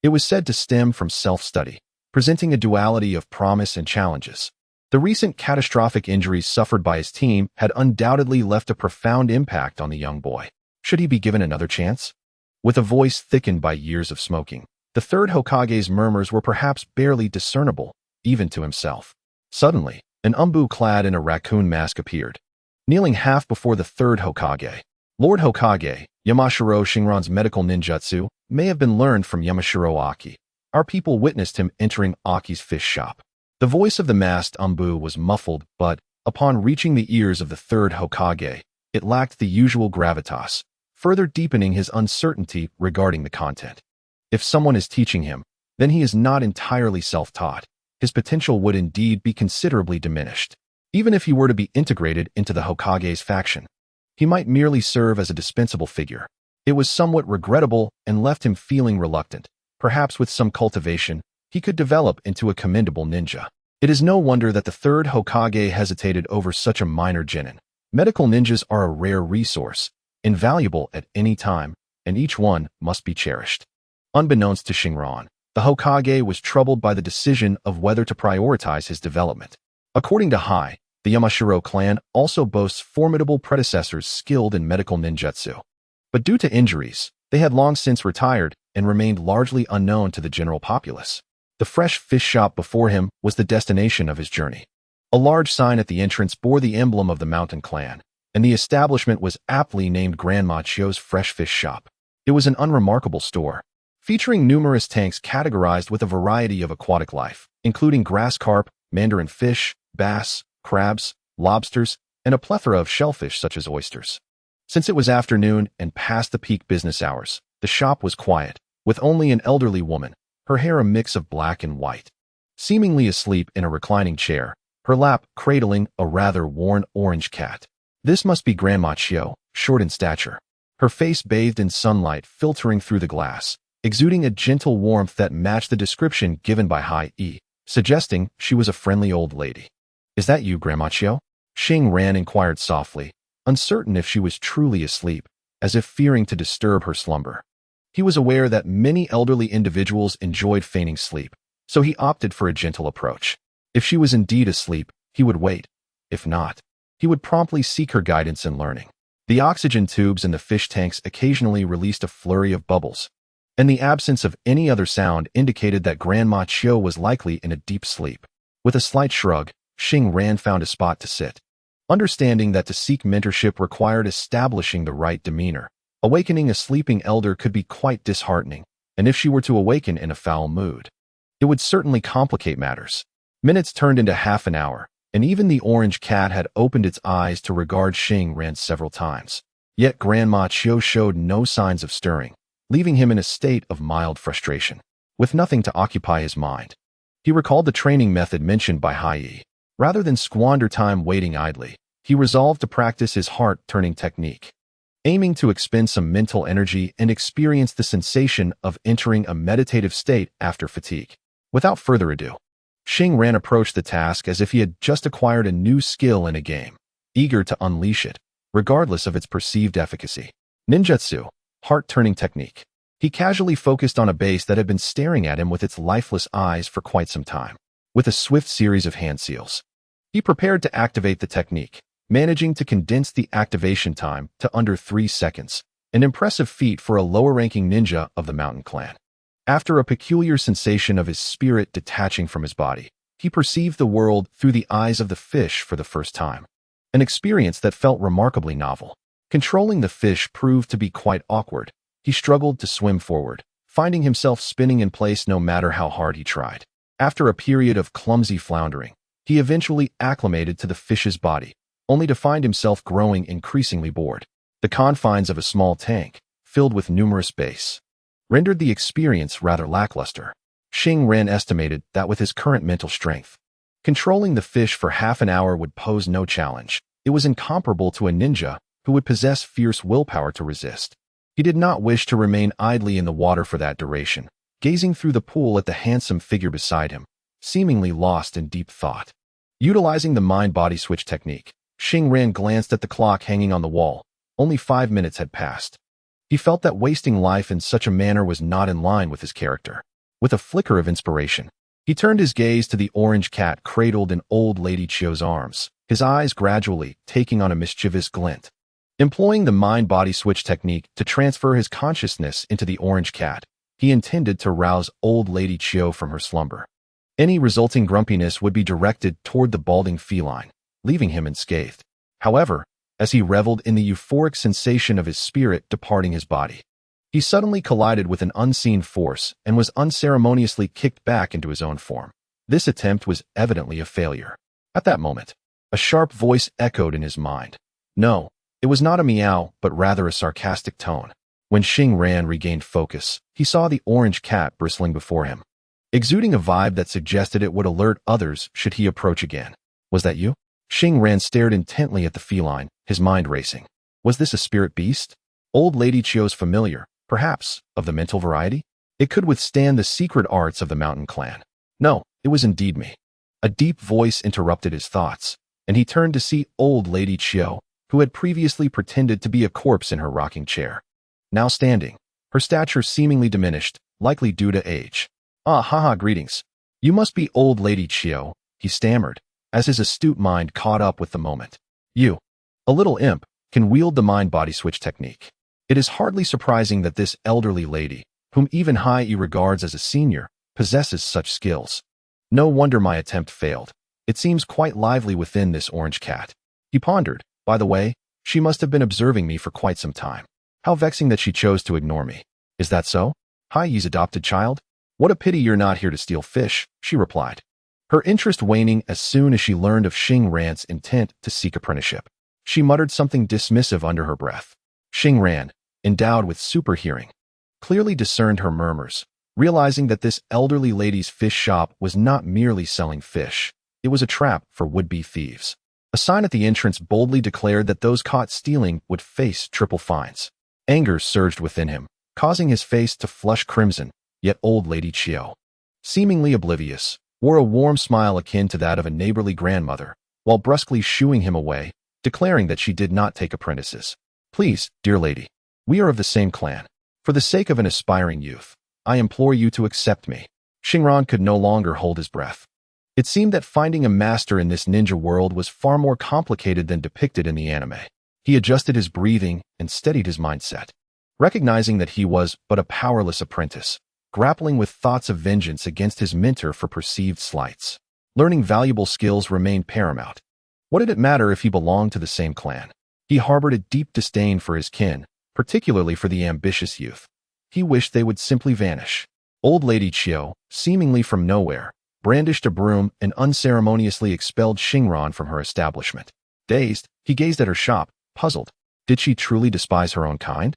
It was said to stem from self-study, presenting a duality of promise and challenges. The recent catastrophic injuries suffered by his team had undoubtedly left a profound impact on the young boy. Should he be given another chance? With a voice thickened by years of smoking, the third Hokage's murmurs were perhaps barely discernible, even to himself. Suddenly, an umbu clad in a raccoon mask appeared, kneeling half before the third Hokage. Lord Hokage, Yamashiro Shinran's medical ninjutsu may have been learned from Yamashiro Aki. Our people witnessed him entering Aki's fish shop. The voice of the masked umbu was muffled, but, upon reaching the ears of the third Hokage, it lacked the usual gravitas, further deepening his uncertainty regarding the content. If someone is teaching him, then he is not entirely self-taught. His potential would indeed be considerably diminished. Even if he were to be integrated into the Hokage's faction, he might merely serve as a dispensable figure. It was somewhat regrettable and left him feeling reluctant. Perhaps with some cultivation, he could develop into a commendable ninja. It is no wonder that the third Hokage hesitated over such a minor genin. Medical ninjas are a rare resource, invaluable at any time, and each one must be cherished. Unbeknownst to Shinran, the Hokage was troubled by the decision of whether to prioritize his development. According to Hai, the Yamashiro clan also boasts formidable predecessors skilled in medical ninjutsu. But due to injuries, they had long since retired and remained largely unknown to the general populace. The fresh fish shop before him was the destination of his journey. A large sign at the entrance bore the emblem of the mountain clan, and the establishment was aptly named Grandma Chio's Fresh Fish Shop. It was an unremarkable store, featuring numerous tanks categorized with a variety of aquatic life, including grass carp, mandarin fish, bass, crabs, lobsters, and a plethora of shellfish such as oysters. Since it was afternoon and past the peak business hours, the shop was quiet, with only an elderly woman, her hair a mix of black and white, seemingly asleep in a reclining chair, her lap cradling a rather worn orange cat. This must be Grandma Chio, short in stature, her face bathed in sunlight filtering through the glass, exuding a gentle warmth that matched the description given by Hai-E, suggesting she was a friendly old lady. "Is that you, Grandma Chio?" Shinran inquired softly, uncertain if she was truly asleep, as if fearing to disturb her slumber. He was aware that many elderly individuals enjoyed feigning sleep, so he opted for a gentle approach. If she was indeed asleep, he would wait. If not, he would promptly seek her guidance and learning. The oxygen tubes in the fish tanks occasionally released a flurry of bubbles, and the absence of any other sound indicated that Grandma Chio was likely in a deep sleep. With a slight shrug, Shinran found a spot to sit. Understanding that to seek mentorship required establishing the right demeanor, awakening a sleeping elder could be quite disheartening, and if she were to awaken in a foul mood, it would certainly complicate matters. Minutes turned into half an hour, and even the orange cat had opened its eyes to regard Shinran several times. Yet Grandma Chio showed no signs of stirring, leaving him in a state of mild frustration. With nothing to occupy his mind, he recalled the training method mentioned by Hai-E. Rather than squander time waiting idly, he resolved to practice his heart-turning technique, aiming to expend some mental energy and experience the sensation of entering a meditative state after fatigue. Without further ado, Shinran approached the task as if he had just acquired a new skill in a game, eager to unleash it, regardless of its perceived efficacy. Ninjutsu, heart-turning technique. He casually focused on a base that had been staring at him with its lifeless eyes for quite some time. With a swift series of hand seals, he prepared to activate the technique, managing to condense the activation time to under 3 seconds, an impressive feat for a lower-ranking ninja of the Mountain Clan. After a peculiar sensation of his spirit detaching from his body, he perceived the world through the eyes of the fish for the first time. An experience that felt remarkably novel. Controlling the fish proved to be quite awkward. He struggled to swim forward, finding himself spinning in place no matter how hard he tried. After a period of clumsy floundering, he eventually acclimated to the fish's body, only to find himself growing increasingly bored. The confines of a small tank, filled with numerous bass, rendered the experience rather lackluster. Xing estimated that with his current mental strength, controlling the fish for half an hour would pose no challenge. It was incomparable to a ninja who would possess fierce willpower to resist. He did not wish to remain idly in the water for that duration, gazing through the pool at the handsome figure beside him, seemingly lost in deep thought. Utilizing the mind-body switch technique, Xing glanced at the clock hanging on the wall. Only 5 minutes had passed. He felt that wasting life in such a manner was not in line with his character. With a flicker of inspiration, he turned his gaze to the orange cat cradled in old Lady Chio's arms, his eyes gradually taking on a mischievous glint. Employing the mind-body switch technique to transfer his consciousness into the orange cat, he intended to rouse old Lady Chio from her slumber. Any resulting grumpiness would be directed toward the balding feline, leaving him unscathed. However, as he reveled in the euphoric sensation of his spirit departing his body, he suddenly collided with an unseen force and was unceremoniously kicked back into his own form. This attempt was evidently a failure. At that moment, a sharp voice echoed in his mind. No, it was not a meow, but rather a sarcastic tone. When Xing regained focus, he saw the orange cat bristling before him, exuding a vibe that suggested it would alert others should he approach again. Was that you? Xing stared intently at the feline, his mind racing. Was this a spirit beast? Old Lady Chio's familiar, perhaps, of the mental variety? It could withstand the secret arts of the mountain clan. No, it was indeed me. A deep voice interrupted his thoughts, and he turned to see old Lady Chio, who had previously pretended to be a corpse in her rocking chair. Now standing, her stature seemingly diminished, likely due to age. Greetings. You must be old Lady Chio, he stammered, as his astute mind caught up with the moment. You, a little imp, can wield the mind-body switch technique. It is hardly surprising that this elderly lady, whom even Hai regards as a senior, possesses such skills. No wonder my attempt failed. It seems quite lively within this orange cat. He pondered. By the way, she must have been observing me for quite some time. How vexing that she chose to ignore me. Is that so? Hai's adopted child? What a pity you're not here to steal fish, she replied, her interest waning as soon as she learned of Xing intent to seek apprenticeship. She muttered something dismissive under her breath. Xing, endowed with super hearing, clearly discerned her murmurs, realizing that this elderly lady's fish shop was not merely selling fish. It was a trap for would-be thieves. A sign at the entrance boldly declared that those caught stealing would face triple fines. Anger surged within him, causing his face to flush crimson, yet old Lady Chio, seemingly oblivious, wore a warm smile akin to that of a neighborly grandmother, while brusquely shooing him away, declaring that she did not take apprentices. Please, dear lady, we are of the same clan. For the sake of an aspiring youth, I implore you to accept me. Xing could no longer hold his breath. It seemed that finding a master in this ninja world was far more complicated than depicted in the anime. He adjusted his breathing and steadied his mindset, recognizing that he was but a powerless apprentice, grappling with thoughts of vengeance against his mentor for perceived slights. Learning valuable skills remained paramount. What did it matter if he belonged to the same clan? He harbored a deep disdain for his kin, particularly for the ambitious youth. He wished they would simply vanish. Old Lady Chio, seemingly from nowhere, brandished a broom and unceremoniously expelled Xing from her establishment. Dazed, he gazed at her shop, puzzled. Did she truly despise her own kind?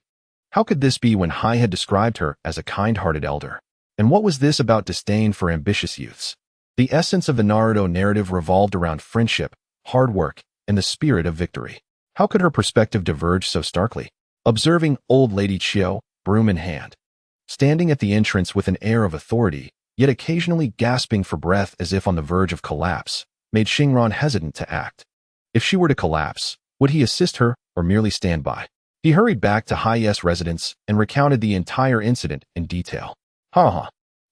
How could this be when Hai had described her as a kind-hearted elder? And what was this about disdain for ambitious youths? The essence of the Naruto narrative revolved around friendship, hard work, and the spirit of victory. How could her perspective diverge so starkly? Observing old Lady Chio, broom in hand, standing at the entrance with an air of authority, yet occasionally gasping for breath as if on the verge of collapse, made Xing hesitant to act. If she were to collapse, would he assist her or merely stand by? He hurried back to Hai's residence and recounted the entire incident in detail.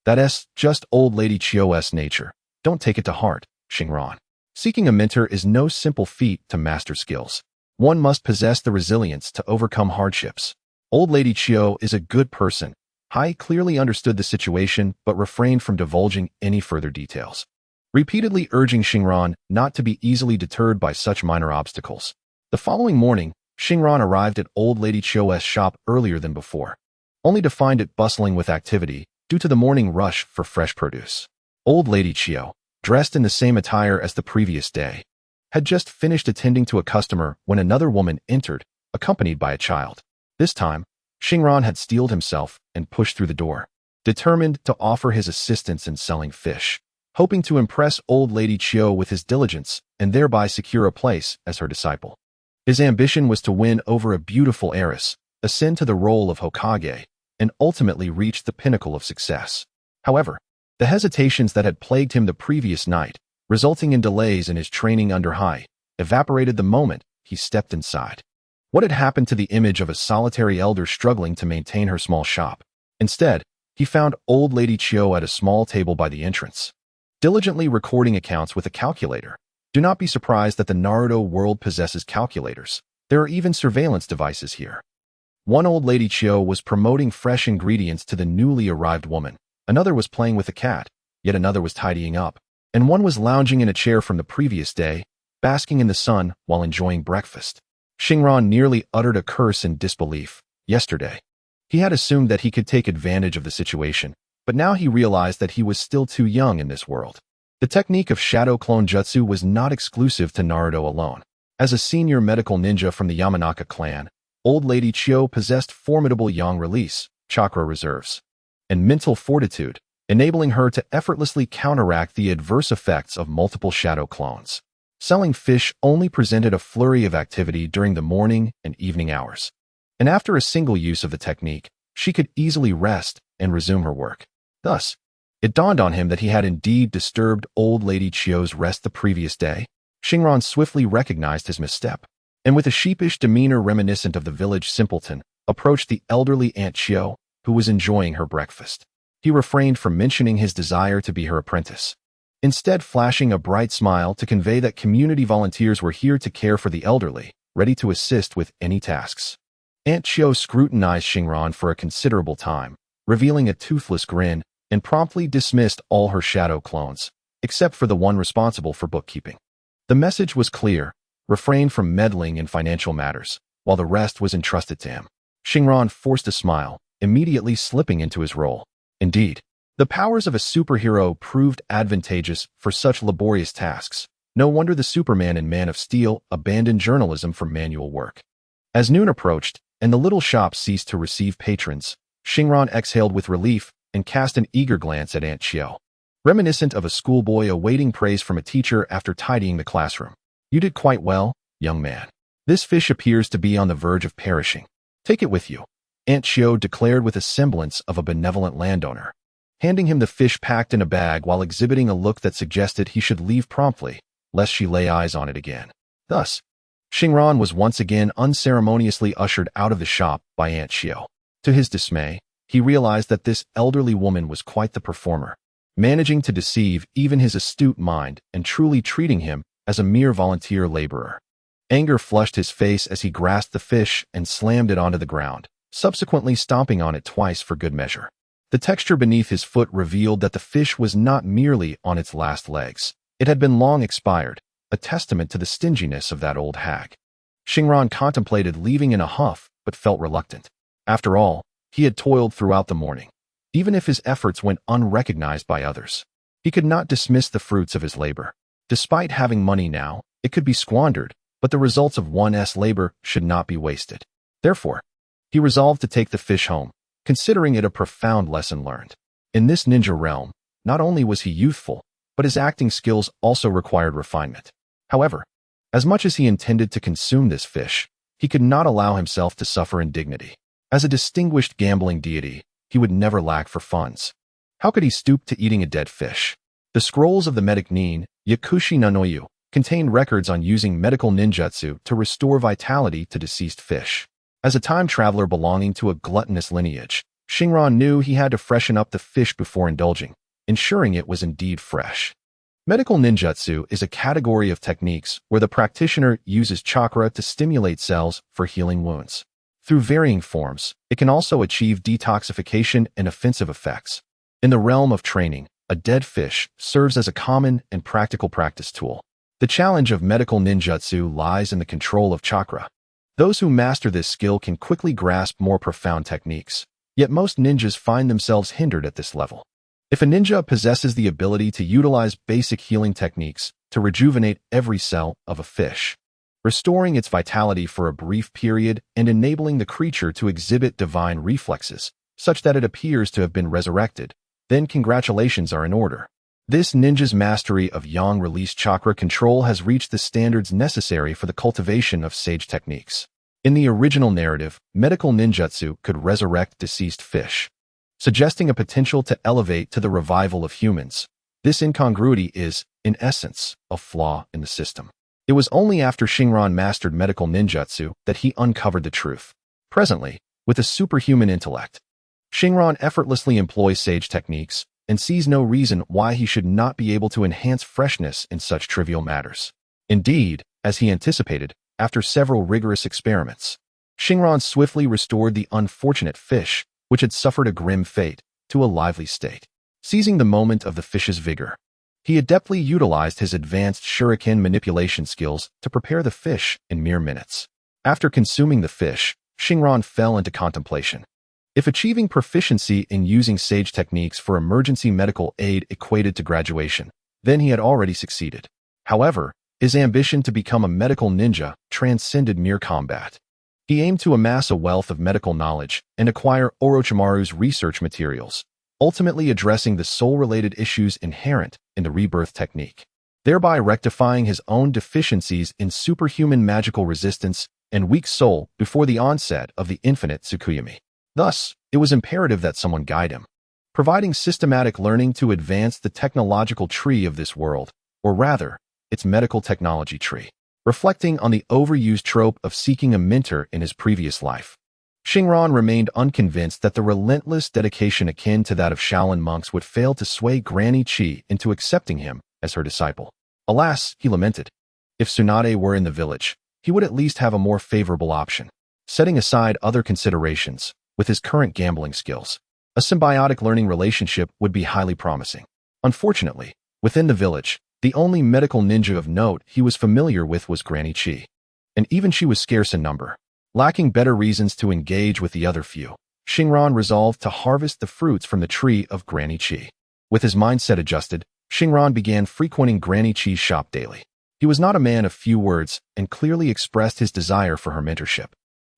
That's just old Lady Chio's nature. Don't take it to heart, Xing. Seeking a mentor is no simple feat to master skills. One must possess the resilience to overcome hardships. Old Lady Chio is a good person, Hai clearly understood the situation but refrained from divulging any further details, repeatedly urging Shinran not to be easily deterred by such minor obstacles. The following morning, Shinran arrived at Old Lady Chio's shop earlier than before, only to find it bustling with activity due to the morning rush for fresh produce. Old Lady Chio, dressed in the same attire as the previous day, had just finished attending to a customer when another woman entered, accompanied by a child. This time, Shinran had steeled himself and pushed through the door, determined to offer his assistance in selling fish, hoping to impress Old Lady Chio with his diligence and thereby secure a place as her disciple. His ambition was to win over a beautiful heiress, ascend to the role of Hokage, and ultimately reach the pinnacle of success. However, the hesitations that had plagued him the previous night, resulting in delays in his training under Hai, evaporated the moment he stepped inside. What had happened to the image of a solitary elder struggling to maintain her small shop? Instead, he found Old Lady Chio at a small table by the entrance, diligently recording accounts with a calculator. Do not be surprised that the Naruto world possesses calculators. There are even surveillance devices here. One Old Lady Chio was promoting fresh ingredients to the newly arrived woman. Another was playing with a cat. Yet another was tidying up. And one was lounging in a chair from the previous day, basking in the sun while enjoying breakfast. Shinran nearly uttered a curse in disbelief. Yesterday, he had assumed that he could take advantage of the situation, but now he realized that he was still too young in this world. The technique of shadow clone jutsu was not exclusive to Naruto alone. As a senior medical ninja from the Yamanaka clan, Old Lady Chio possessed formidable yang release, chakra reserves, and mental fortitude, enabling her to effortlessly counteract the adverse effects of multiple shadow clones. Selling fish only presented a flurry of activity during the morning and evening hours, and after a single use of the technique, she could easily rest and resume her work. Thus, it dawned on him that he had indeed disturbed Old Lady Chio's rest the previous day. Shinran swiftly recognized his misstep, and with a sheepish demeanor reminiscent of the village simpleton, approached the elderly Aunt Chio, who was enjoying her breakfast. He refrained from mentioning his desire to be her apprentice, instead flashing a bright smile to convey that community volunteers were here to care for the elderly, ready to assist with any tasks. Aunt Chio scrutinized Shinran for a considerable time, revealing a toothless grin, and promptly dismissed all her shadow clones, except for the one responsible for bookkeeping. The message was clear: refrain from meddling in financial matters, while the rest was entrusted to him. Shinran forced a smile, immediately slipping into his role. Indeed, the powers of a superhero proved advantageous for such laborious tasks. No wonder the Superman and Man of Steel abandoned journalism for manual work. As noon approached, and the little shop ceased to receive patrons, Shinran exhaled with relief and cast an eager glance at Aunt Chio, reminiscent of a schoolboy awaiting praise from a teacher after tidying the classroom. You did quite well, young man. This fish appears to be on the verge of perishing. Take it with you, Aunt Chio declared with a semblance of a benevolent landowner, handing him the fish packed in a bag while exhibiting a look that suggested he should leave promptly, lest she lay eyes on it again. Thus, Shinran was once again unceremoniously ushered out of the shop by Aunt Chio. To his dismay, he realized that this elderly woman was quite the performer, managing to deceive even his astute mind and truly treating him as a mere volunteer laborer. Anger flushed his face as he grasped the fish and slammed it onto the ground, subsequently stomping on it twice for good measure. The texture beneath his foot revealed that the fish was not merely on its last legs. It had been long expired, a testament to the stinginess of that old hag. Shinran contemplated leaving in a huff, but felt reluctant. After all, he had toiled throughout the morning. Even if his efforts went unrecognized by others, he could not dismiss the fruits of his labor. Despite having money now, it could be squandered, but the results of one's labor should not be wasted. Therefore, he resolved to take the fish home, considering it a profound lesson learned. In this ninja realm, not only was he youthful, but his acting skills also required refinement. However, as much as he intended to consume this fish, he could not allow himself to suffer indignity. As a distinguished gambling deity, he would never lack for funds. How could he stoop to eating a dead fish? The scrolls of the medic nin, Yakushi Nanoyu, contained records on using medical ninjutsu to restore vitality to deceased fish. As a time traveler belonging to a gluttonous lineage, Shinran knew he had to freshen up the fish before indulging, ensuring it was indeed fresh. Medical ninjutsu is a category of techniques where the practitioner uses chakra to stimulate cells for healing wounds. Through varying forms, it can also achieve detoxification and offensive effects. In the realm of training, a dead fish serves as a common and practical practice tool. The challenge of medical ninjutsu lies in the control of chakra. Those who master this skill can quickly grasp more profound techniques, yet most ninjas find themselves hindered at this level. If a ninja possesses the ability to utilize basic healing techniques to rejuvenate every cell of a fish, restoring its vitality for a brief period and enabling the creature to exhibit divine reflexes, such that it appears to have been resurrected, then congratulations are in order. This ninja's mastery of yang-release chakra control has reached the standards necessary for the cultivation of sage techniques. In the original narrative, medical ninjutsu could resurrect deceased fish, suggesting a potential to elevate to the revival of humans. This incongruity is, in essence, a flaw in the system. It was only after Shinran mastered medical ninjutsu that he uncovered the truth. Presently, with a superhuman intellect, Shinran effortlessly employs sage techniques and sees no reason why he should not be able to enhance freshness in such trivial matters. Indeed, as he anticipated, after several rigorous experiments, Shinran swiftly restored the unfortunate fish, which had suffered a grim fate, to a lively state. Seizing the moment of the fish's vigor, he adeptly utilized his advanced shuriken manipulation skills to prepare the fish in mere minutes. After consuming the fish, Shinran fell into contemplation. If achieving proficiency in using sage techniques for emergency medical aid equated to graduation, then he had already succeeded. However, his ambition to become a medical ninja transcended mere combat. He aimed to amass a wealth of medical knowledge and acquire Orochimaru's research materials, ultimately addressing the soul-related issues inherent in the rebirth technique, thereby rectifying his own deficiencies in superhuman magical resistance and weak soul before the onset of the infinite Tsukuyomi. Thus, it was imperative that someone guide him, providing systematic learning to advance the technological tree of this world, or rather, its medical technology tree. Reflecting on the overused trope of seeking a mentor in his previous life, Shinran remained unconvinced that the relentless dedication akin to that of Shaolin monks would fail to sway Granny Chi into accepting him as her disciple. Alas, he lamented, if Tsunade were in the village, he would at least have a more favorable option. Setting aside other considerations, with his current gambling skills, a symbiotic learning relationship would be highly promising. Unfortunately, within the village, the only medical ninja of note he was familiar with was Granny Chi, and even she was scarce in number. Lacking better reasons to engage with the other few, Shinran resolved to harvest the fruits from the tree of Granny Chi. With his mindset adjusted, Shinran began frequenting Granny Chi's shop daily. He was not a man of few words and clearly expressed his desire for her mentorship,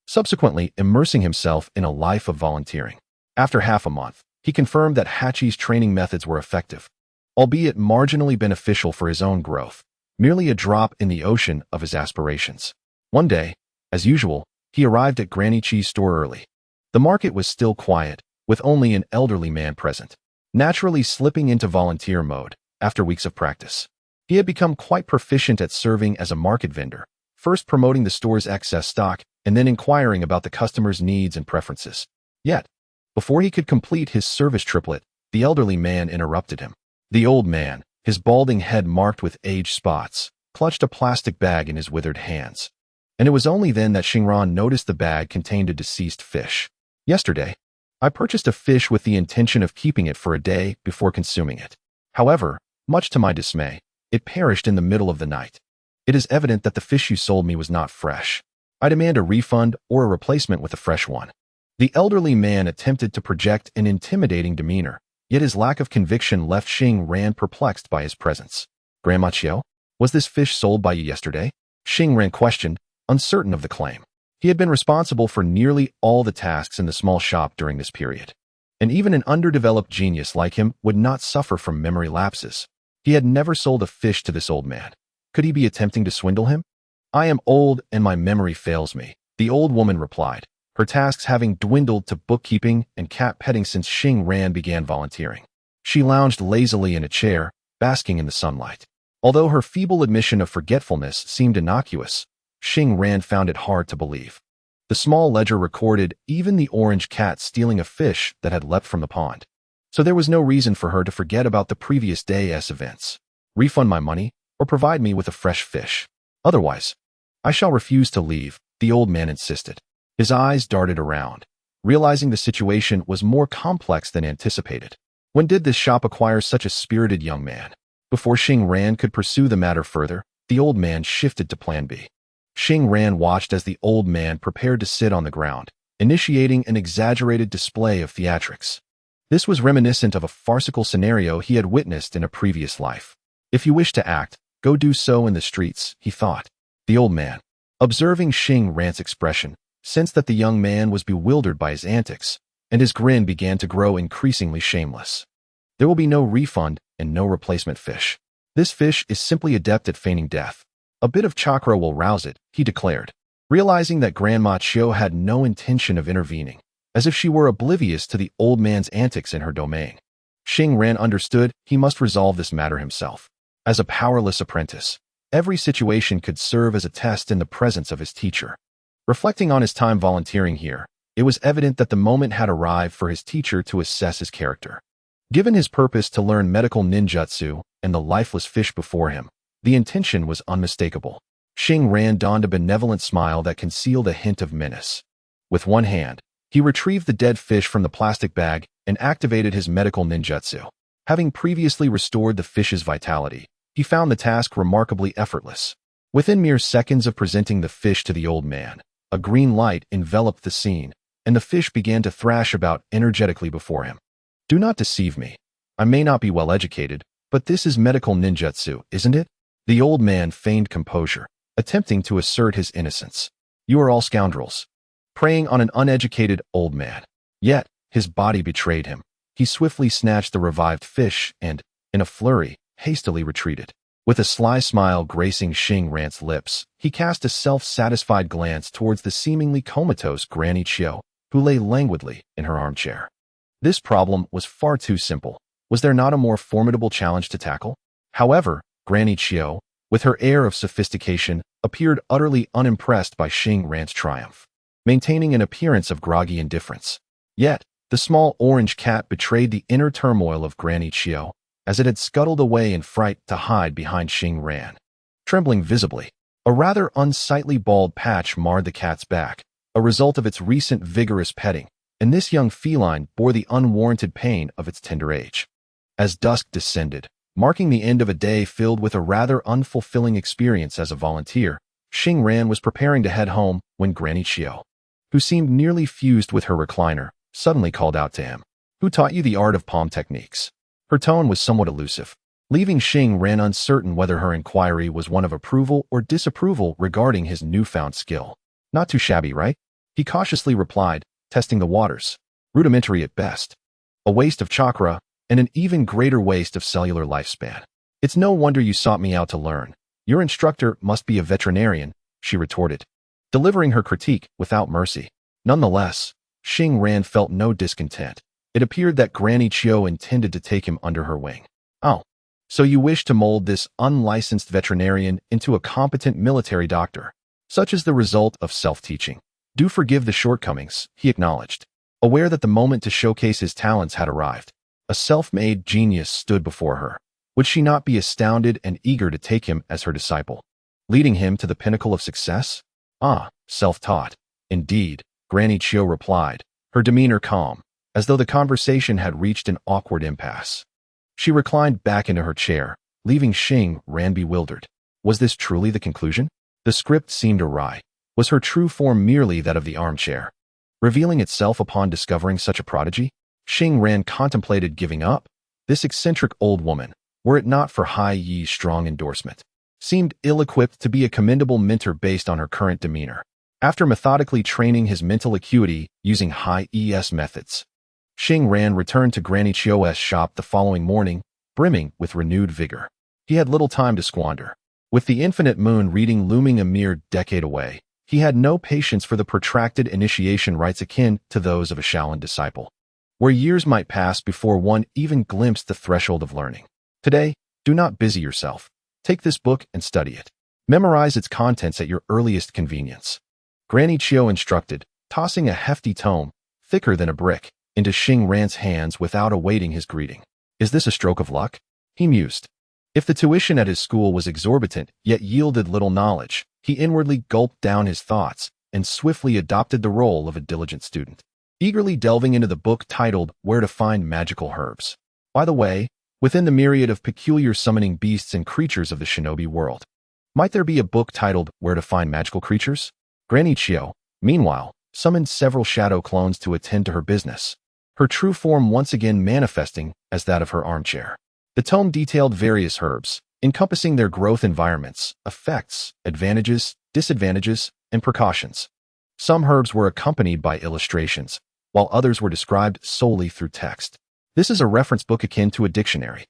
subsequently immersing himself in a life of volunteering. After half a month, he confirmed that Hachi's training methods were effective, albeit marginally beneficial for his own growth, merely a drop in the ocean of his aspirations. One day, as usual, he arrived at Granny Chi's store early. The market was still quiet, with only an elderly man present, naturally slipping into volunteer mode after weeks of practice. He had become quite proficient at serving as a market vendor, first promoting the store's excess stock and then inquiring about the customer's needs and preferences. Yet, before he could complete his service triplet, the elderly man interrupted him. The old man, his balding head marked with age spots, clutched a plastic bag in his withered hands. And it was only then that Shinran noticed the bag contained a deceased fish. Yesterday, I purchased a fish with the intention of keeping it for a day before consuming it. However, much to my dismay, it perished in the middle of the night. It is evident that the fish you sold me was not fresh. I demand a refund or a replacement with a fresh one. The elderly man attempted to project an intimidating demeanor, yet his lack of conviction left Shinran perplexed by his presence. Grandma Chiao, was this fish sold by you yesterday? Shinran questioned, uncertain of the claim. He had been responsible for nearly all the tasks in the small shop during this period, and even an underdeveloped genius like him would not suffer from memory lapses. He had never sold a fish to this old man. Could he be attempting to swindle him? I am old and my memory fails me, the old woman replied, her tasks having dwindled to bookkeeping and cat petting since Shinran began volunteering. She lounged lazily in a chair, basking in the sunlight. Although her feeble admission of forgetfulness seemed innocuous, Shinran found it hard to believe. The small ledger recorded even the orange cat stealing a fish that had leapt from the pond. So there was no reason for her to forget about the previous day's events. Refund my money, or provide me with a fresh fish. Otherwise, I shall refuse to leave, the old man insisted. His eyes darted around, realizing the situation was more complex than anticipated. When did this shop acquire such a spirited young man? Before Xing Ran could pursue the matter further, the old man shifted to plan B. Xing Ran watched as the old man prepared to sit on the ground, initiating an exaggerated display of theatrics. This was reminiscent of a farcical scenario he had witnessed in a previous life. If you wish to act, go do so in the streets, he thought. The old man, observing Xing Ran's expression, sensed that the young man was bewildered by his antics, and his grin began to grow increasingly shameless. There will be no refund and no replacement fish. This fish is simply adept at feigning death. A bit of chakra will rouse it, he declared, realizing that Grandma Chio had no intention of intervening, as if she were oblivious to the old man's antics in her domain. Xing Ran understood he must resolve this matter himself. As a powerless apprentice, every situation could serve as a test in the presence of his teacher. Reflecting on his time volunteering here, it was evident that the moment had arrived for his teacher to assess his character. Given his purpose to learn medical ninjutsu and the lifeless fish before him, the intention was unmistakable. Xing Ran donned a benevolent smile that concealed a hint of menace. With one hand, he retrieved the dead fish from the plastic bag and activated his medical ninjutsu. Having previously restored the fish's vitality, he found the task remarkably effortless. Within mere seconds of presenting the fish to the old man, a green light enveloped the scene, and the fish began to thrash about energetically before him. Do not deceive me. I may not be well educated, but this is medical ninjutsu, isn't it? The old man feigned composure, attempting to assert his innocence. You are all scoundrels. Preying on an uneducated old man. Yet, his body betrayed him. He swiftly snatched the revived fish and, in a flurry, hastily retreated. With a sly smile gracing Xing Ran's lips, he cast a self-satisfied glance towards the seemingly comatose Granny Chio, who lay languidly in her armchair. This problem was far too simple. Was there not a more formidable challenge to tackle? However, Granny Chio, with her air of sophistication, appeared utterly unimpressed by Xing Ran's triumph, maintaining an appearance of groggy indifference. Yet, the small orange cat betrayed the inner turmoil of Granny Chio, as it had scuttled away in fright to hide behind Xing Ran. Trembling visibly, a rather unsightly bald patch marred the cat's back, a result of its recent vigorous petting, and this young feline bore the unwarranted pain of its tender age. As dusk descended, marking the end of a day filled with a rather unfulfilling experience as a volunteer, Xing Ran was preparing to head home when Granny Chio, who seemed nearly fused with her recliner, suddenly called out to him. Who taught you the art of palm techniques? Her tone was somewhat elusive, leaving Xing Ran uncertain whether her inquiry was one of approval or disapproval regarding his newfound skill. Not too shabby, right? He cautiously replied, testing the waters. Rudimentary at best. A waste of chakra, and an even greater waste of cellular lifespan. It's no wonder you sought me out to learn. Your instructor must be a veterinarian, she retorted, delivering her critique without mercy. Nonetheless, Xing Ran felt no discontent. It appeared that Granny Chio intended to take him under her wing. Oh, so you wish to mold this unlicensed veterinarian into a competent military doctor. Such is the result of self-teaching. Do forgive the shortcomings, he acknowledged, aware that the moment to showcase his talents had arrived. A self-made genius stood before her. Would she not be astounded and eager to take him as her disciple, leading him to the pinnacle of success? Ah, self-taught. Indeed, Granny Chio replied, her demeanor calm, as though the conversation had reached an awkward impasse. She reclined back into her chair, leaving Xing Ran bewildered. Was this truly the conclusion? The script seemed awry. Was her true form merely that of the armchair, revealing itself upon discovering such a prodigy? Xing Ran contemplated giving up. This eccentric old woman, were it not for Hai Yi's strong endorsement, seemed ill-equipped to be a commendable mentor based on her current demeanor. After methodically training his mental acuity using Hai Yi's methods, Xing Ran returned to Granny Chio's shop the following morning, brimming with renewed vigor. He had little time to squander. With the infinite moon reading looming a mere decade away, he had no patience for the protracted initiation rites akin to those of a Shaolin disciple, where years might pass before one even glimpsed the threshold of learning. Today, do not busy yourself. Take this book and study it. Memorize its contents at your earliest convenience. Granny Chio instructed, tossing a hefty tome, thicker than a brick, into Xing Ran's hands without awaiting his greeting. Is this a stroke of luck? He mused. If the tuition at his school was exorbitant yet yielded little knowledge, he inwardly gulped down his thoughts, and swiftly adopted the role of a diligent student, eagerly delving into the book titled Where to Find Magical Herbs. By the way, within the myriad of peculiar summoning beasts and creatures of the shinobi world, might there be a book titled Where to Find Magical Creatures? Granny Chio, meanwhile, summoned several shadow clones to attend to her business, her true form once again manifesting as that of her armchair. The tome detailed various herbs, encompassing their growth environments, effects, advantages, disadvantages, and precautions. Some herbs were accompanied by illustrations, while others were described solely through text. This is a reference book akin to a dictionary.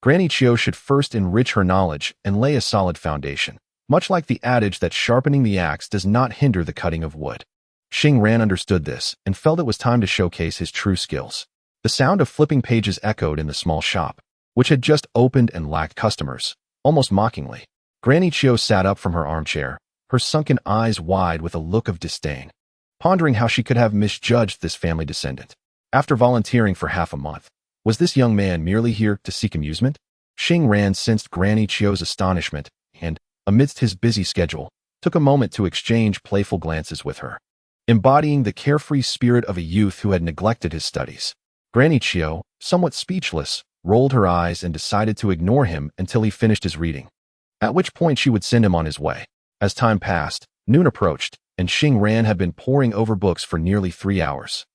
Granny Chio should first enrich her knowledge and lay a solid foundation, much like the adage that sharpening the axe does not hinder the cutting of wood. Xingran understood this and felt it was time to showcase his true skills. The sound of flipping pages echoed in the small shop, which had just opened and lacked customers, almost mockingly. Granny Chio sat up from her armchair, her sunken eyes wide with a look of disdain, pondering how she could have misjudged this family descendant. After volunteering for half a month, was this young man merely here to seek amusement? Xingran sensed Granny Chio's astonishment and, amidst his busy schedule, took a moment to exchange playful glances with her. Embodying the carefree spirit of a youth who had neglected his studies, Granny Chio, somewhat speechless, rolled her eyes and decided to ignore him until he finished his reading, at which point she would send him on his way. As time passed, noon approached, and Xingran had been poring over books for nearly 3 hours.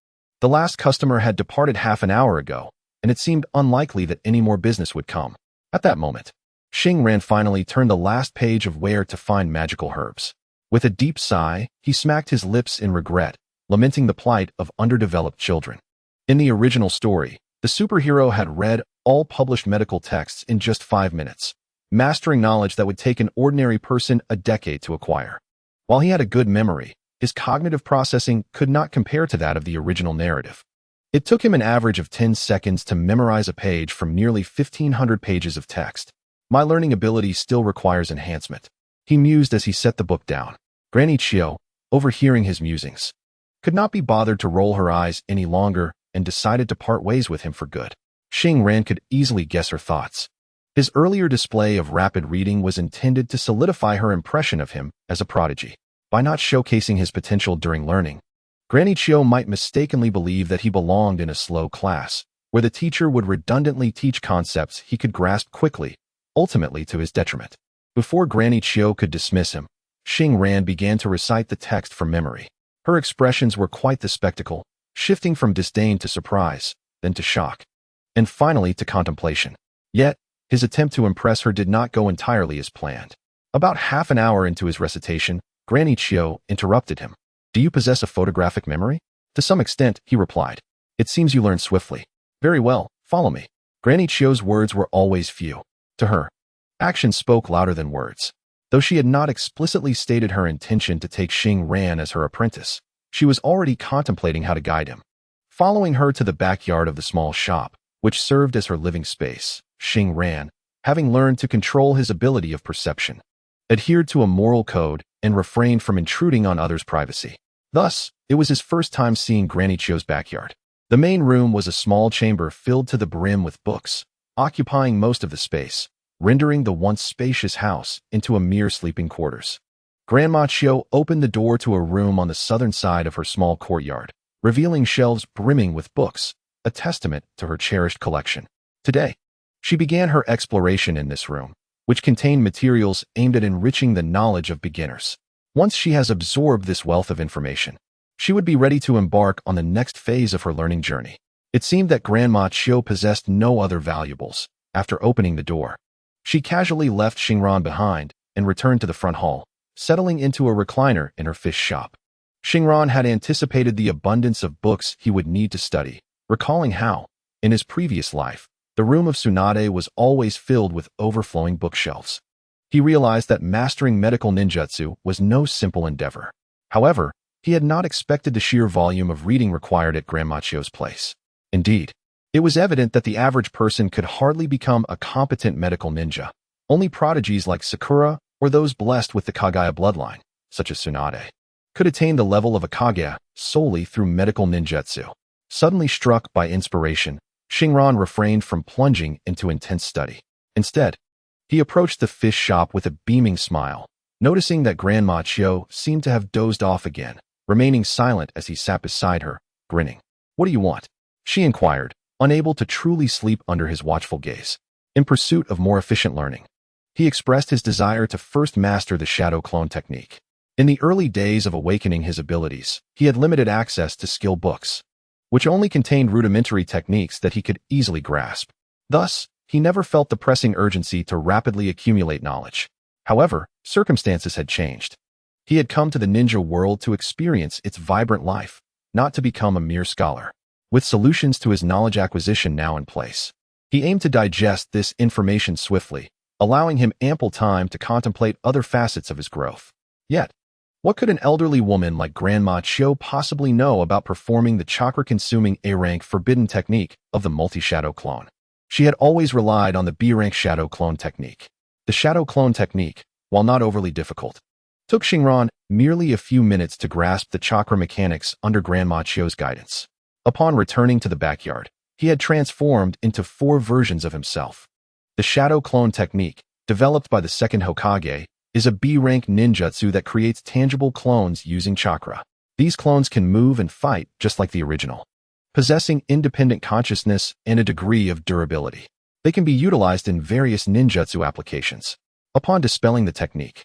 The last customer had departed half an hour ago, and it seemed unlikely that any more business would come. At that moment, Xingran finally turned the last page of Where to Find Magical Herbs. With a deep sigh, he smacked his lips in regret, lamenting the plight of underdeveloped children. In the original story, the superhero had read all published medical texts in just 5 minutes, mastering knowledge that would take an ordinary person a decade to acquire. While he had a good memory, his cognitive processing could not compare to that of the original narrative. It took him an average of 10 seconds to memorize a page from nearly 1,500 pages of text. My learning ability still requires enhancement, he mused as he set the book down. Granny Chio, overhearing his musings, could not be bothered to roll her eyes any longer and decided to part ways with him for good. Xingran could easily guess her thoughts. His earlier display of rapid reading was intended to solidify her impression of him as a prodigy. By not showcasing his potential during learning, Granny Chio might mistakenly believe that he belonged in a slow class, where the teacher would redundantly teach concepts he could grasp quickly, ultimately to his detriment. Before Granny Chio could dismiss him, Xingran began to recite the text from memory. Her expressions were quite the spectacle, shifting from disdain to surprise, then to shock, and finally to contemplation. Yet, his attempt to impress her did not go entirely as planned. About half an hour into his recitation, Granny Chio interrupted him. Do you possess a photographic memory? To some extent, he replied. It seems you learn swiftly. Very well, follow me. Granny Chio's words were always few. To her, action spoke louder than words. Though she had not explicitly stated her intention to take Xingran as her apprentice, she was already contemplating how to guide him. Following her to the backyard of the small shop, which served as her living space, Xingran, having learned to control his ability of perception, adhered to a moral code and refrained from intruding on others' privacy. Thus, it was his first time seeing Granny Chio's backyard. The main room was a small chamber filled to the brim with books, occupying most of the space, rendering the once spacious house into a mere sleeping quarters. Grandma Chio opened the door to a room on the southern side of her small courtyard, revealing shelves brimming with books, a testament to her cherished collection. Today, she began her exploration in this room, which contained materials aimed at enriching the knowledge of beginners. Once she has absorbed this wealth of information, she would be ready to embark on the next phase of her learning journey. It seemed that Grandma Chio possessed no other valuables. After opening the door, she casually left Xingran behind and returned to the front hall, settling into a recliner in her fish shop. Xingran had anticipated the abundance of books he would need to study, recalling how, in his previous life, the room of Tsunade was always filled with overflowing bookshelves. He realized that mastering medical ninjutsu was no simple endeavor. However, he had not expected the sheer volume of reading required at Grandma Chio's place. Indeed, it was evident that the average person could hardly become a competent medical ninja. Only prodigies like Sakura or those blessed with the Kage bloodline, such as Tsunade, could attain the level of a Kage solely through medical ninjutsu. Suddenly struck by inspiration, Xingran refrained from plunging into intense study. Instead, he approached the fish shop with a beaming smile, Noticing that Grandma Chio seemed to have dozed off again, remaining silent as he sat beside her, grinning. "What do you want?" she inquired, unable to truly sleep under his watchful gaze. In pursuit of more efficient learning, he expressed his desire to first master the shadow clone technique. In the early days of awakening his abilities, he had limited access to skill books, which only contained rudimentary techniques that he could easily grasp. Thus, he never felt the pressing urgency to rapidly accumulate knowledge. However, circumstances had changed. He had come to the ninja world to experience its vibrant life, not to become a mere scholar. With solutions to his knowledge acquisition now in place, he aimed to digest this information swiftly, allowing him ample time to contemplate other facets of his growth. Yet, what could an elderly woman like Grandma Chio possibly know about performing the chakra-consuming A-rank forbidden technique of the multi-shadow clone? She had always relied on the B-rank shadow clone technique. The shadow clone technique, while not overly difficult, took Shinran merely a few minutes to grasp the chakra mechanics under Grandma Chio's guidance. Upon returning to the backyard, he had transformed into 4 versions of himself. The shadow clone technique, developed by the second Hokage, is a B-rank ninjutsu that creates tangible clones using chakra. These clones can move and fight just like the original, possessing independent consciousness and a degree of durability. They can be utilized in various ninjutsu applications. Upon dispelling the technique,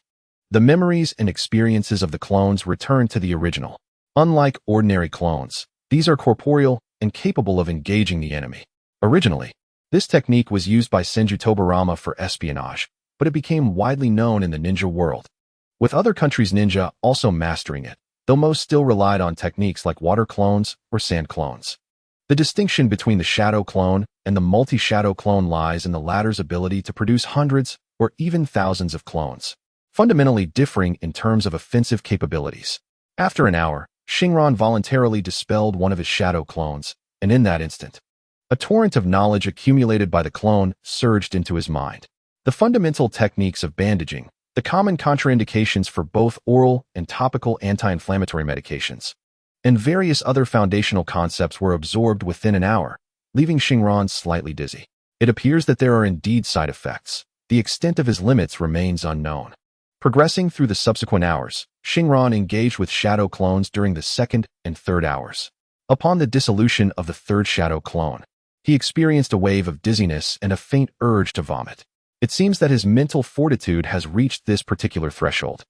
the memories and experiences of the clones return to the original. Unlike ordinary clones, these are corporeal and capable of engaging the enemy. Originally, this technique was used by Senju Tobarama for espionage, but it became widely known in the ninja world, with other countries' ninja also mastering it, though most still relied on techniques like water clones or sand clones. The distinction between the shadow clone and the multi-shadow clone lies in the latter's ability to produce hundreds or even thousands of clones, fundamentally differing in terms of offensive capabilities. After an hour, Shinran voluntarily dispelled one of his shadow clones, and in that instant, a torrent of knowledge accumulated by the clone surged into his mind. The fundamental techniques of bandaging, the common contraindications for both oral and topical anti-inflammatory medications, and various other foundational concepts were absorbed within an hour, leaving Shinran slightly dizzy. It appears that there are indeed side effects. The extent of his limits remains unknown. Progressing through the subsequent hours, Shinran engaged with shadow clones during the second and third hours. Upon the dissolution of the third shadow clone, he experienced a wave of dizziness and a faint urge to vomit. It seems that his mental fortitude has reached this particular threshold.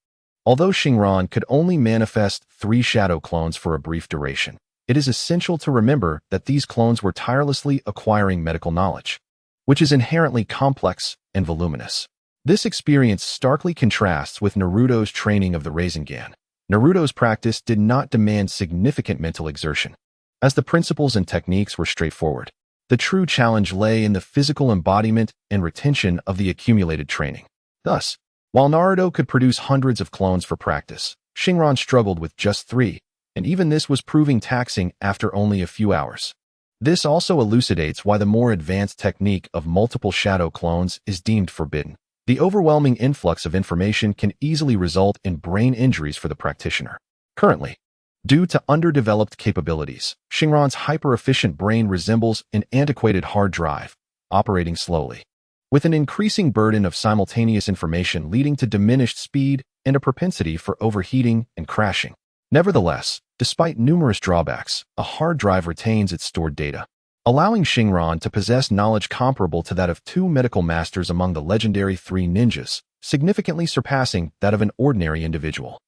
Although Shinran could only manifest 3 shadow clones for a brief duration, it is essential to remember that these clones were tirelessly acquiring medical knowledge, which is inherently complex and voluminous. This experience starkly contrasts with Naruto's training of the Rasengan. Naruto's practice did not demand significant mental exertion, as the principles and techniques were straightforward. The true challenge lay in the physical embodiment and retention of the accumulated training. Thus, while Naruto could produce hundreds of clones for practice, Shinran struggled with just 3, and even this was proving taxing after only a few hours. This also elucidates why the more advanced technique of multiple shadow clones is deemed forbidden. The overwhelming influx of information can easily result in brain injuries for the practitioner. Currently, due to underdeveloped capabilities, Shinran's hyper-efficient brain resembles an antiquated hard drive, operating slowly, with an increasing burden of simultaneous information leading to diminished speed and a propensity for overheating and crashing. Nevertheless, despite numerous drawbacks, a hard drive retains its stored data, allowing Shinran to possess knowledge comparable to that of 2 medical masters among the legendary 3 ninjas, significantly surpassing that of an ordinary individual.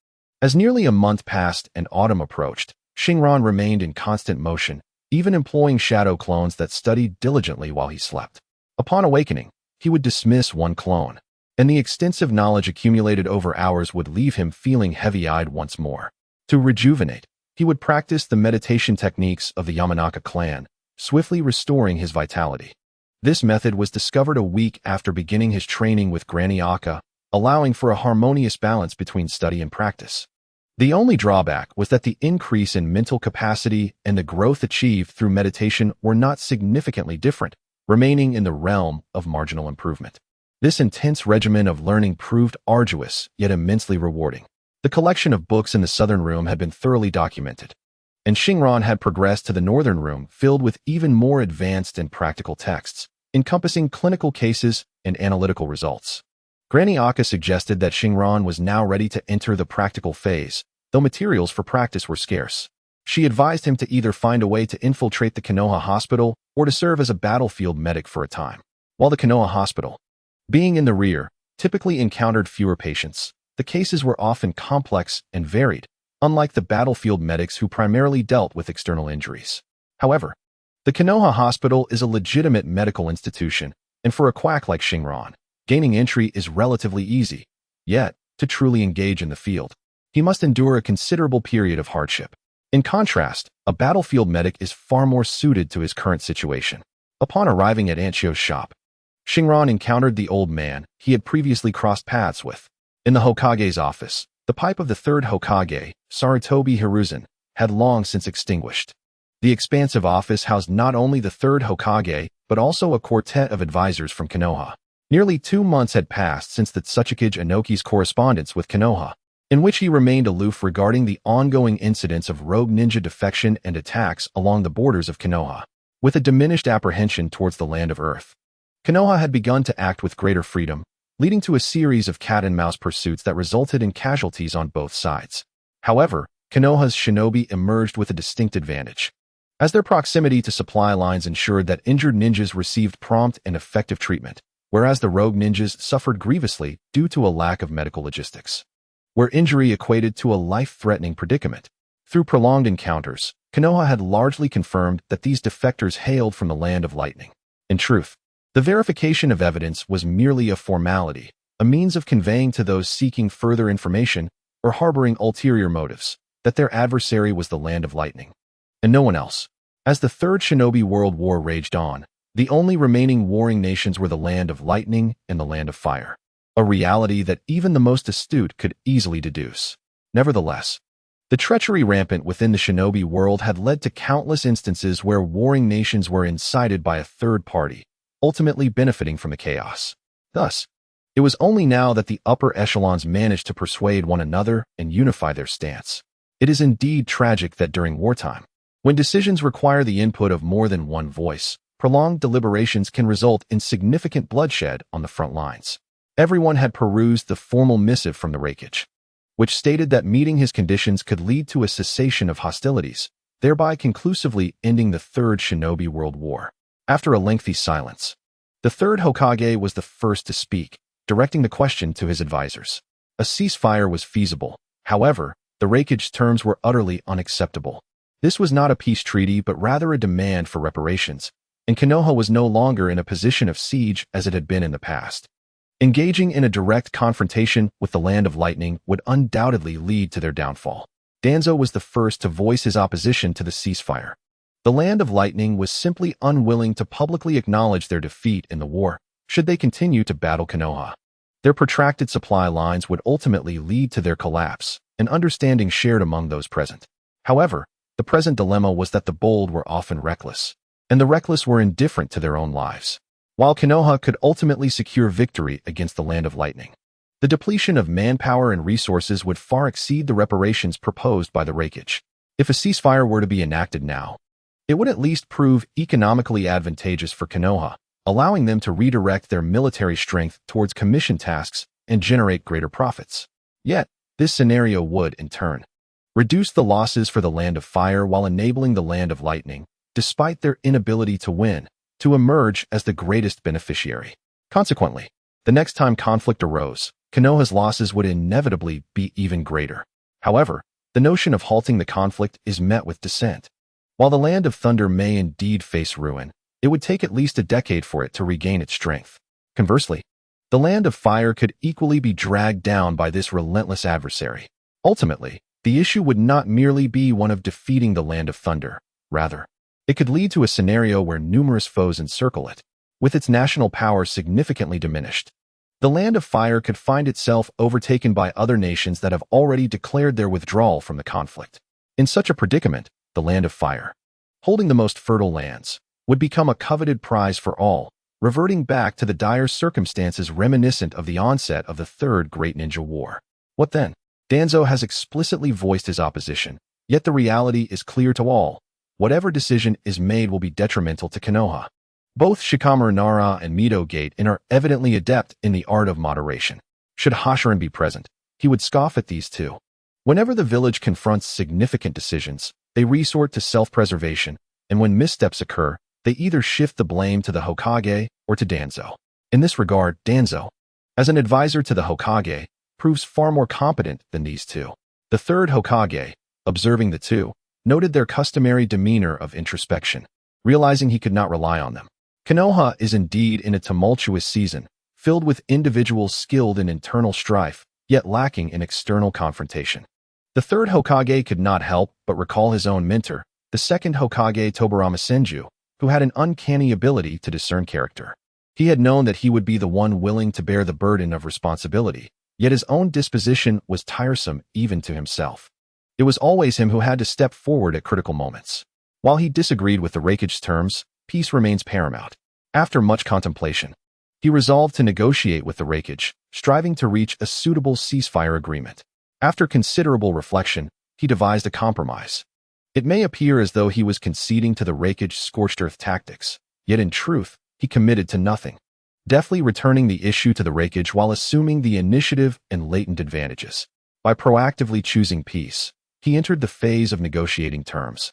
As nearly a month passed and autumn approached, Shinran remained in constant motion, even employing shadow clones that studied diligently while he slept. Upon awakening, he would dismiss one clone, and the extensive knowledge accumulated over hours would leave him feeling heavy-eyed once more. To rejuvenate, he would practice the meditation techniques of the Yamanaka clan, swiftly restoring his vitality. This method was discovered a week after beginning his training with Granny Akka, allowing for a harmonious balance between study and practice. The only drawback was that the increase in mental capacity and the growth achieved through meditation were not significantly different, remaining in the realm of marginal improvement. This intense regimen of learning proved arduous, yet immensely rewarding. The collection of books in the southern room had been thoroughly documented, and Shinran had progressed to the northern room filled with even more advanced and practical texts, encompassing clinical cases and analytical results. Granny Akka suggested that Shinran was now ready to enter the practical phase, though materials for practice were scarce. She advised him to either find a way to infiltrate the Konoha hospital or to serve as a battlefield medic for a time. While the Konoha hospital, being in the rear, typically encountered fewer patients, the cases were often complex and varied, unlike the battlefield medics who primarily dealt with external injuries. However, the Konoha hospital is a legitimate medical institution, and for a quack like Shinran, gaining entry is relatively easy. Yet, to truly engage in the field, he must endure a considerable period of hardship. In contrast, a battlefield medic is far more suited to his current situation. Upon arriving at Anchio's shop, Shinran encountered the old man he had previously crossed paths with. In the Hokage's office, the pipe of the third Hokage, Sarutobi Hiruzen, had long since extinguished. The expansive office housed not only the third Hokage, but also a quartet of advisors from Konoha. Nearly 2 months had passed since the Tsuchikage Inoki's correspondence with Konoha, in which he remained aloof regarding the ongoing incidents of rogue ninja defection and attacks along the borders of Konoha. With a diminished apprehension towards the land of Earth, Konoha had begun to act with greater freedom, leading to a series of cat-and-mouse pursuits that resulted in casualties on both sides. However, Konoha's shinobi emerged with a distinct advantage, as their proximity to supply lines ensured that injured ninjas received prompt and effective treatment, whereas the rogue ninjas suffered grievously due to a lack of medical logistics, where injury equated to a life-threatening predicament. Through prolonged encounters, Konoha had largely confirmed that these defectors hailed from the land of lightning. In truth, the verification of evidence was merely a formality, a means of conveying to those seeking further information or harboring ulterior motives that their adversary was the land of lightning, and no one else. As the Third Shinobi World War raged on, the only remaining warring nations were the land of lightning and the land of fire, a reality that even the most astute could easily deduce. Nevertheless, the treachery rampant within the shinobi world had led to countless instances where warring nations were incited by a third party, ultimately benefiting from the chaos. Thus, it was only now that the upper echelons managed to persuade one another and unify their stance. It is indeed tragic that during wartime, when decisions require the input of more than one voice, prolonged deliberations can result in significant bloodshed on the front lines. Everyone had perused the formal missive from the Raikage, which stated that meeting his conditions could lead to a cessation of hostilities, thereby conclusively ending the Third Shinobi World War. After a lengthy silence, the third Hokage was the first to speak, directing the question to his advisors. A ceasefire was feasible. However, the Raikage terms were utterly unacceptable. This was not a peace treaty but rather a demand for reparations, and Konoha was no longer in a position of siege as it had been in the past. Engaging in a direct confrontation with the Land of Lightning would undoubtedly lead to their downfall. Danzo was the first to voice his opposition to the ceasefire. The Land of Lightning was simply unwilling to publicly acknowledge their defeat in the war, should they continue to battle Konoha. Their protracted supply lines would ultimately lead to their collapse, an understanding shared among those present. However, the present dilemma was that the bold were often reckless, and the reckless were indifferent to their own lives. While Konoha could ultimately secure victory against the Land of Lightning, the depletion of manpower and resources would far exceed the reparations proposed by the Raikage. If a ceasefire were to be enacted now, it would at least prove economically advantageous for Konoha, allowing them to redirect their military strength towards commission tasks and generate greater profits. Yet, this scenario would, in turn, reduce the losses for the Land of Fire while enabling the Land of Lightning, despite their inability to win, to emerge as the greatest beneficiary. Consequently, the next time conflict arose, Konoha's losses would inevitably be even greater. However, the notion of halting the conflict is met with dissent. While the Land of Thunder may indeed face ruin, it would take at least a decade for it to regain its strength. Conversely, the Land of Fire could equally be dragged down by this relentless adversary. Ultimately, the issue would not merely be one of defeating the Land of Thunder. Rather, it could lead to a scenario where numerous foes encircle it, with its national power significantly diminished. The Land of Fire could find itself overtaken by other nations that have already declared their withdrawal from the conflict. In such a predicament, the Land of Fire, holding the most fertile lands, would become a coveted prize for all, reverting back to the dire circumstances reminiscent of the onset of the Third Great Ninja War. What then? Danzo has explicitly voiced his opposition, yet the reality is clear to all. Whatever decision is made will be detrimental to Konoha. Both Shikamaru Nara and Mito Gate-in are evidently adept in the art of moderation. Should Hoshiran be present, he would scoff at these two. Whenever the village confronts significant decisions, they resort to self-preservation, and when missteps occur, they either shift the blame to the Hokage or to Danzo. In this regard, Danzo, as an advisor to the Hokage, proves far more competent than these two. The third Hokage, observing the two, noted their customary demeanor of introspection, realizing he could not rely on them. Konoha is indeed in a tumultuous season, filled with individuals skilled in internal strife, yet lacking in external confrontation. The third Hokage could not help but recall his own mentor, the second Hokage Tobarama Senju, who had an uncanny ability to discern character. He had known that he would be the one willing to bear the burden of responsibility, yet his own disposition was tiresome even to himself. It was always him who had to step forward at critical moments. While he disagreed with the Raikage's terms, peace remains paramount. After much contemplation, he resolved to negotiate with the Raikage, striving to reach a suitable ceasefire agreement. After considerable reflection, he devised a compromise. It may appear as though he was conceding to the Raikage's scorched earth tactics, yet in truth, he committed to nothing, deftly returning the issue to the Raikage while assuming the initiative and latent advantages. By proactively choosing peace, he entered the phase of negotiating terms.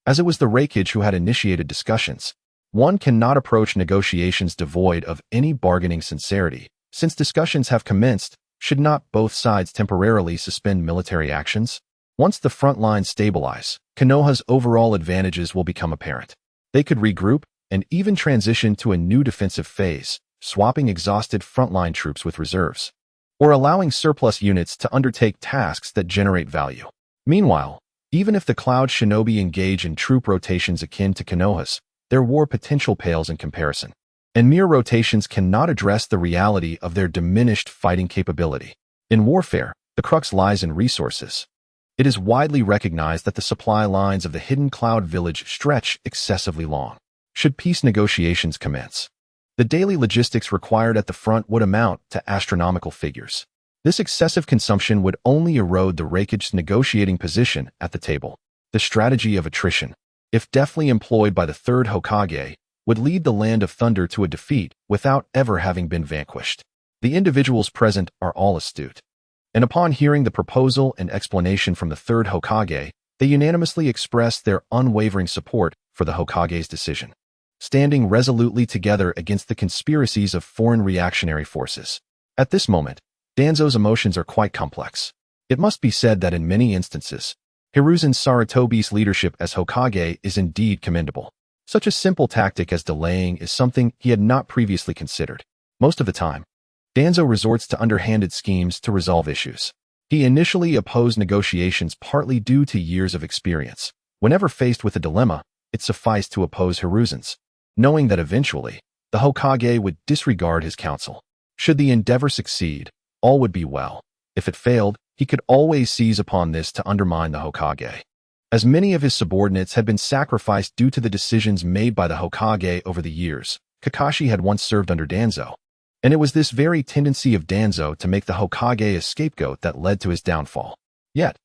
As it was the Raikage who had initiated discussions, one cannot approach negotiations devoid of any bargaining sincerity. Since discussions have commenced, should not both sides temporarily suspend military actions? Once the front lines stabilize, Konoha's overall advantages will become apparent. They could regroup and even transition to a new defensive phase, swapping exhausted frontline troops with reserves, or allowing surplus units to undertake tasks that generate value. Meanwhile, even if the Cloud Shinobi engage in troop rotations akin to Konoha's, their war potential pales in comparison, and mere rotations cannot address the reality of their diminished fighting capability. In warfare, the crux lies in resources. It is widely recognized that the supply lines of the hidden Cloud Village stretch excessively long. Should peace negotiations commence, the daily logistics required at the front would amount to astronomical figures. This excessive consumption would only erode the Raikage's negotiating position at the table. The strategy of attrition, if deftly employed by the third Hokage, would lead the Land of Thunder to a defeat without ever having been vanquished. The individuals present are all astute, and upon hearing the proposal and explanation from the third Hokage, they unanimously expressed their unwavering support for the Hokage's decision, standing resolutely together against the conspiracies of foreign reactionary forces. At this moment, Danzo's emotions are quite complex. It must be said that in many instances, Hiruzen Sarutobi's leadership as Hokage is indeed commendable. Such a simple tactic as delaying is something he had not previously considered. Most of the time, Danzo resorts to underhanded schemes to resolve issues. He initially opposed negotiations partly due to years of experience. Whenever faced with a dilemma, it sufficed to oppose Hiruzen's, knowing that eventually, the Hokage would disregard his counsel. Should the endeavor succeed, all would be well. If it failed, he could always seize upon this to undermine the Hokage. As many of his subordinates had been sacrificed due to the decisions made by the Hokage over the years, Kakashi had once served under Danzo, and it was this very tendency of Danzo to make the Hokage a scapegoat that led to his downfall. Yet,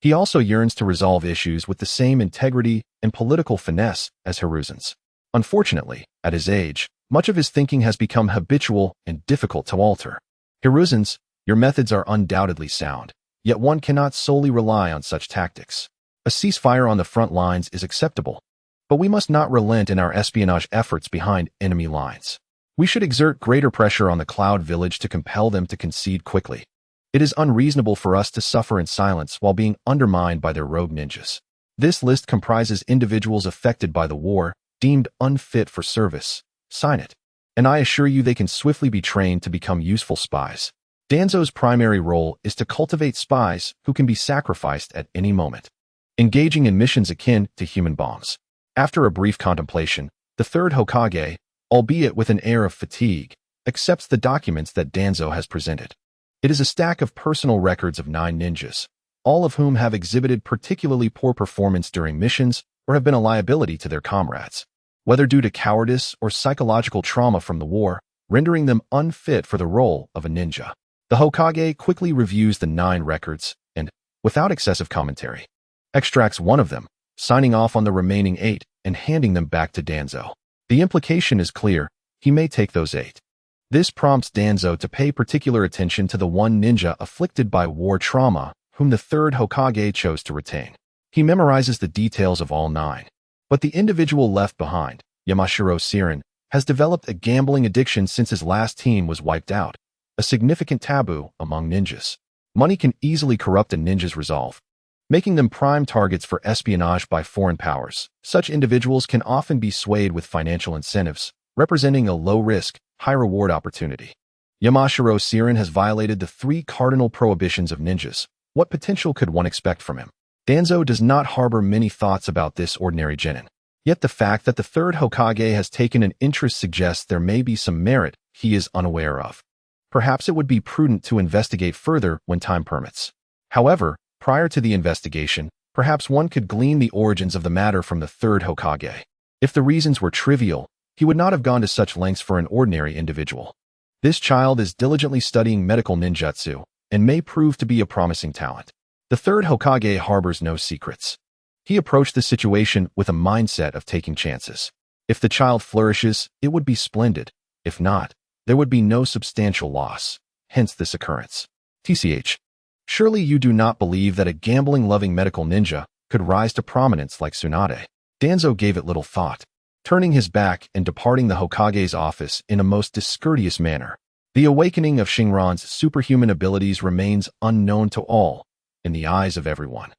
he also yearns to resolve issues with the same integrity and political finesse as Hiruzen's. Unfortunately, at his age, much of his thinking has become habitual and difficult to alter. Hiruzen's, your methods are undoubtedly sound, yet one cannot solely rely on such tactics. A ceasefire on the front lines is acceptable, but we must not relent in our espionage efforts behind enemy lines. We should exert greater pressure on the Cloud Village to compel them to concede quickly. It is unreasonable for us to suffer in silence while being undermined by their rogue ninjas. This list comprises individuals affected by the war, deemed unfit for service. Sign it, and I assure you they can swiftly be trained to become useful spies. Danzo's primary role is to cultivate spies who can be sacrificed at any moment, engaging in missions akin to human bombs. After a brief contemplation, the third Hokage, albeit with an air of fatigue, accepts the documents that Danzo has presented. It is a stack of personal records of 9 ninjas, all of whom have exhibited particularly poor performance during missions or have been a liability to their comrades, whether due to cowardice or psychological trauma from the war, rendering them unfit for the role of a ninja. The Hokage quickly reviews the 9 records and, without excessive commentary, extracts one of them, signing off on the remaining 8 and handing them back to Danzo. The implication is clear, he may take those 8. This prompts Danzo to pay particular attention to the one ninja afflicted by war trauma, whom the third Hokage chose to retain. He memorizes the details of all 9. But the individual left behind, Yamashiro Sirin, has developed a gambling addiction since his last team was wiped out, a significant taboo among ninjas. Money can easily corrupt a ninja's resolve, making them prime targets for espionage by foreign powers. Such individuals can often be swayed with financial incentives, representing a low-risk, high-reward opportunity. Yamashiro Sirin has violated the 3 cardinal prohibitions of ninjas. What potential could one expect from him? Danzo does not harbor many thoughts about this ordinary genin. Yet the fact that the third Hokage has taken an interest suggests there may be some merit he is unaware of. Perhaps it would be prudent to investigate further when time permits. However, prior to the investigation, perhaps one could glean the origins of the matter from the third Hokage. If the reasons were trivial, he would not have gone to such lengths for an ordinary individual. This child is diligently studying medical ninjutsu and may prove to be a promising talent. The third Hokage harbors no secrets. He approached the situation with a mindset of taking chances. If the child flourishes, it would be splendid. If not, there would be no substantial loss. Hence this occurrence. TCH. Surely you do not believe that a gambling-loving medical ninja could rise to prominence like Tsunade. Danzo gave it little thought, turning his back and departing the Hokage's office in a most discourteous manner. The awakening of Shinran's superhuman abilities remains unknown to all, in the eyes of everyone.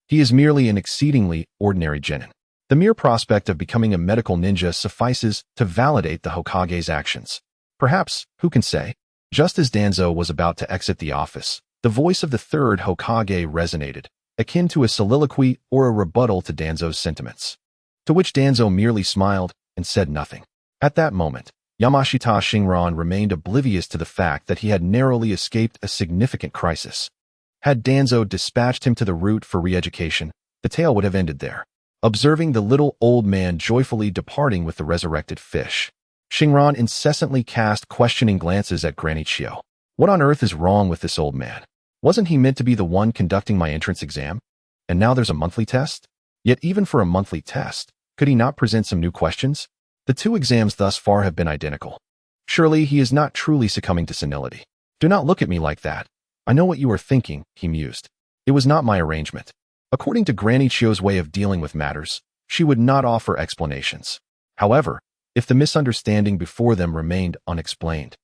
He is merely an exceedingly ordinary genin. The mere prospect of becoming a medical ninja suffices to validate the Hokage's actions. Perhaps, who can say? Just as Danzo was about to exit the office, the voice of the third Hokage resonated, akin to a soliloquy or a rebuttal to Danzo's sentiments. To which Danzo merely smiled and said nothing. At that moment, Yamashita Shinran remained oblivious to the fact that he had narrowly escaped a significant crisis. Had Danzo dispatched him to the route for re-education, the tale would have ended there. Observing the little old man joyfully departing with the resurrected fish, Shinran incessantly cast questioning glances at Granny Chiyo. What on earth is wrong with this old man? Wasn't he meant to be the one conducting my entrance exam? And now there's a monthly test? Yet even for a monthly test, could he not present some new questions? The 2 exams thus far have been identical. Surely he is not truly succumbing to senility. Do not look at me like that. I know what you are thinking, he mused. It was not my arrangement. According to Granny Chiyo's way of dealing with matters, she would not offer explanations. However, if the misunderstanding before them remained unexplained,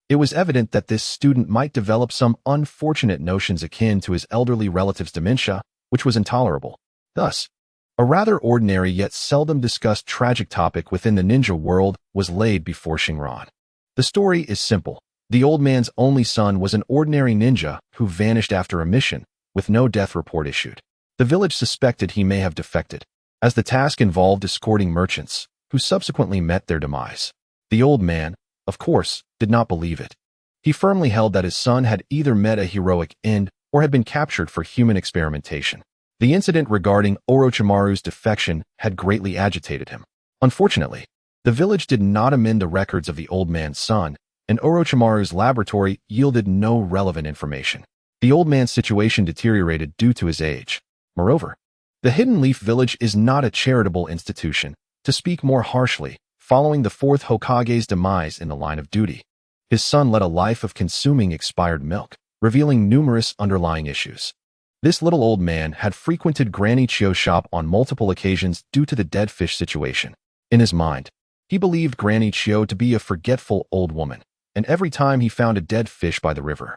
it was evident that this student might develop some unfortunate notions akin to his elderly relative's dementia, which was intolerable. Thus, a rather ordinary yet seldom discussed tragic topic within the ninja world was laid before Shinran. The story is simple. The old man's only son was an ordinary ninja who vanished after a mission, with no death report issued. The village suspected he may have defected, as the task involved escorting merchants, who subsequently met their demise. The old man, of course, did not believe it. He firmly held that his son had either met a heroic end or had been captured for human experimentation. The incident regarding Orochimaru's defection had greatly agitated him. Unfortunately, the village did not amend the records of the old man's son, and Orochimaru's laboratory yielded no relevant information. The old man's situation deteriorated due to his age. Moreover, the Hidden Leaf Village is not a charitable institution, to speak more harshly, following the 4th Hokage's demise in the line of duty. His son led a life of consuming expired milk, revealing numerous underlying issues. This little old man had frequented Granny Chiyo's shop on multiple occasions due to the dead fish situation. In his mind, he believed Granny Chiyo to be a forgetful old woman, and every time he found a dead fish by the river,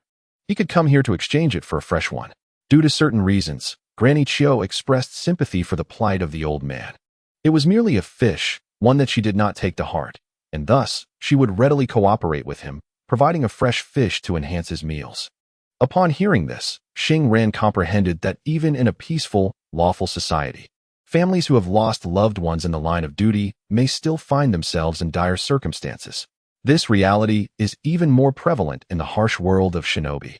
he could come here to exchange it for a fresh one. Due to certain reasons, Granny Chiyo expressed sympathy for the plight of the old man. It was merely a fish, one that she did not take to heart, and thus she would readily cooperate with him, providing a fresh fish to enhance his meals. Upon hearing this, Shinran comprehended that even in a peaceful, lawful society, families who have lost loved ones in the line of duty may still find themselves in dire circumstances. This reality is even more prevalent in the harsh world of shinobi,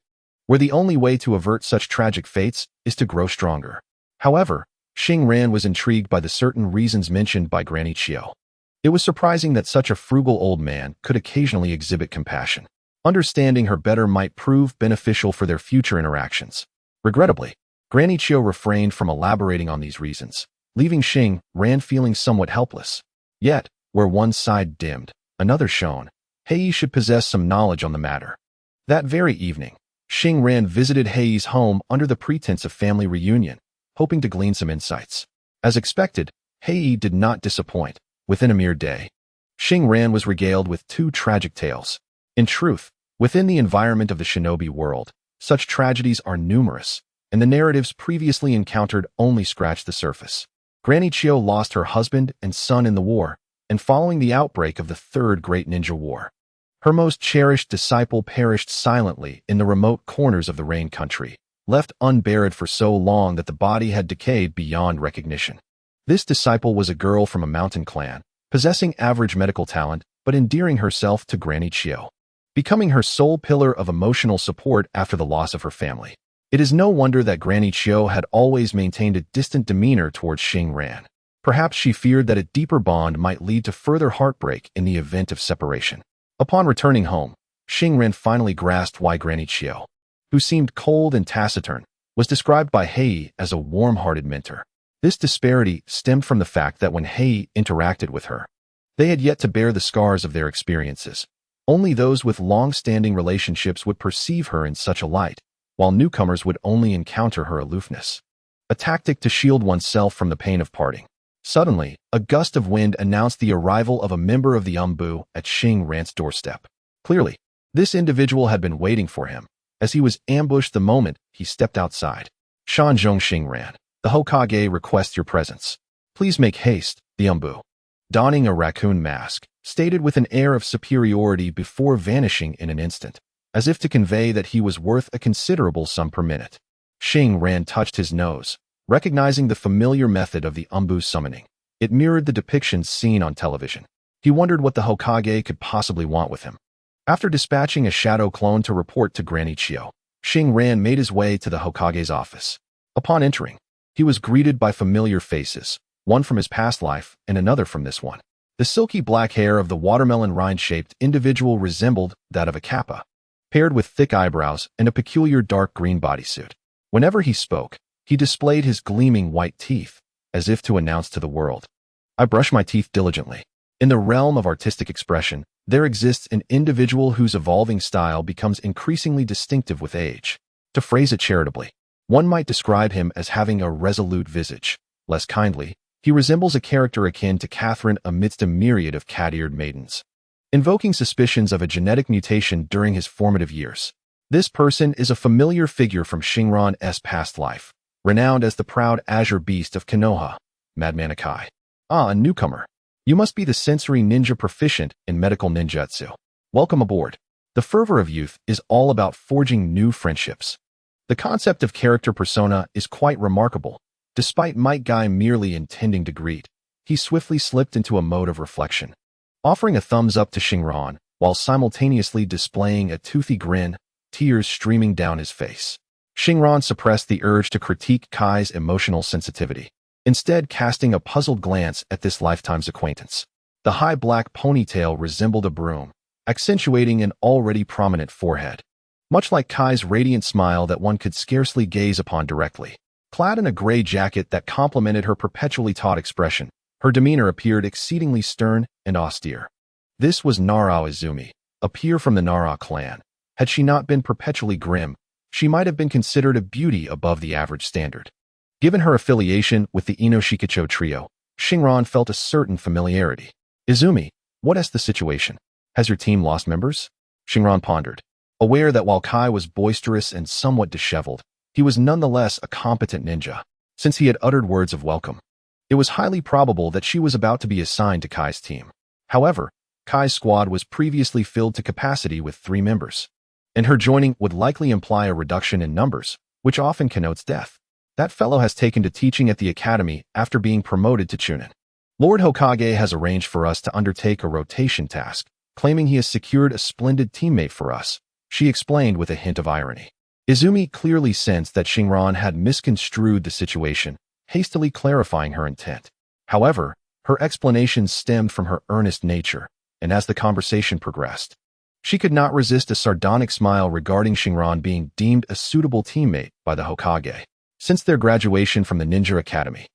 where the only way to avert such tragic fates is to grow stronger. However, Shinran was intrigued by the certain reasons mentioned by Granny Chiyo. It was surprising that such a frugal old man could occasionally exhibit compassion. Understanding her better might prove beneficial for their future interactions. Regrettably, Granny Chiyo refrained from elaborating on these reasons, leaving Shinran feeling somewhat helpless. Yet, Where one side dimmed, another shone. Hei should possess some knowledge on the matter. That very evening, Xingran visited Hei's home under the pretense of family reunion, hoping to glean some insights. As expected, Hei did not disappoint. Within a mere day, Xingran was regaled with two tragic tales. In truth, within the environment of the shinobi world, such tragedies are numerous, and the narratives previously encountered only scratched the surface. Granny Chio lost her husband and son in the war, and following the outbreak of the Third Great Ninja War, her most cherished disciple perished silently in the remote corners of the Rain Country, left unburied for so long that the body had decayed beyond recognition. This disciple was a girl from a mountain clan, possessing average medical talent, but endearing herself to Granny Chio, becoming her sole pillar of emotional support after the loss of her family. It is no wonder that Granny Chio had always maintained a distant demeanor towards Xingran. Perhaps she feared that a deeper bond might lead to further heartbreak in the event of separation. Upon returning home, Xingran finally grasped why Granny Chio, who seemed cold and taciturn, was described by Hei as a warm-hearted mentor. This disparity stemmed from the fact that when Hei interacted with her, they had yet to bear the scars of their experiences. Only those with long-standing relationships would perceive her in such a light, while newcomers would only encounter her aloofness. A tactic to shield oneself from the pain of parting. Suddenly, a gust of wind announced the arrival of a member of the Umbu at Xingran's doorstep. Clearly, this individual had been waiting for him, as he was ambushed the moment he stepped outside. Shanzhong Xingran, the Hokage requests your presence. Please make haste, the Umbu, donning a raccoon mask, stated with an air of superiority before vanishing in an instant, as if to convey that he was worth a considerable sum per minute. Xingran touched his nose, recognizing the familiar method of the Umbu's summoning. It mirrored the depictions seen on television. He wondered what the Hokage could possibly want with him. After dispatching a shadow clone to report to Granny Chio, Xingran made his way to the Hokage's office. Upon entering, he was greeted by familiar faces, one from his past life and another from this one. The silky black hair of the watermelon rind-shaped individual resembled that of a kappa, paired with thick eyebrows and a peculiar dark green bodysuit. Whenever he spoke, he displayed his gleaming white teeth, as if to announce to the world, "I brush my teeth diligently." In the realm of artistic expression, there exists an individual whose evolving style becomes increasingly distinctive with age. To phrase it charitably, one might describe him as having a resolute visage. Less kindly, he resembles a character akin to Catherine amidst a myriad of cat-eared maidens, invoking suspicions of a genetic mutation during his formative years. This person is a familiar figure from Xingran's past life, renowned as the proud azure beast of Konoha, Madman Akai. Ah, a newcomer. You must be the sensory ninja proficient in medical ninjutsu. Welcome aboard. The fervor of youth is all about forging new friendships. The concept of character persona is quite remarkable. Despite Might Guy merely intending to greet, he swiftly slipped into a mode of reflection, offering a thumbs up to Xingran while simultaneously displaying a toothy grin, tears streaming down his face. Xingran suppressed the urge to critique Kai's emotional sensitivity, instead casting a puzzled glance at this lifetime's acquaintance. The high black ponytail resembled a broom, accentuating an already prominent forehead, much like Kai's radiant smile that one could scarcely gaze upon directly. Clad in a gray jacket that complemented her perpetually taut expression, her demeanor appeared exceedingly stern and austere. This was Nara Izumi, a peer from the Nara clan. Had she not been perpetually grim, she might have been considered a beauty above the average standard. Given her affiliation with the Inoshikacho trio, Xingran felt a certain familiarity. Izumi, what is the situation? Has your team lost members? Xingran pondered, aware that while Kai was boisterous and somewhat disheveled, he was nonetheless a competent ninja, since he had uttered words of welcome. It was highly probable that she was about to be assigned to Kai's team. However, Kai's squad was previously filled to capacity with 3 members, and her joining would likely imply a reduction in numbers, which often connotes death. That fellow has taken to teaching at the academy after being promoted to Chunin. Lord Hokage has arranged for us to undertake a rotation task, claiming he has secured a splendid teammate for us, she explained with a hint of irony. Izumi clearly sensed that Xingran had misconstrued the situation, hastily clarifying her intent. However, her explanations stemmed from her earnest nature, and as the conversation progressed, she could not resist a sardonic smile regarding Xingran being deemed a suitable teammate by the Hokage. Since their graduation from the Ninja Academy,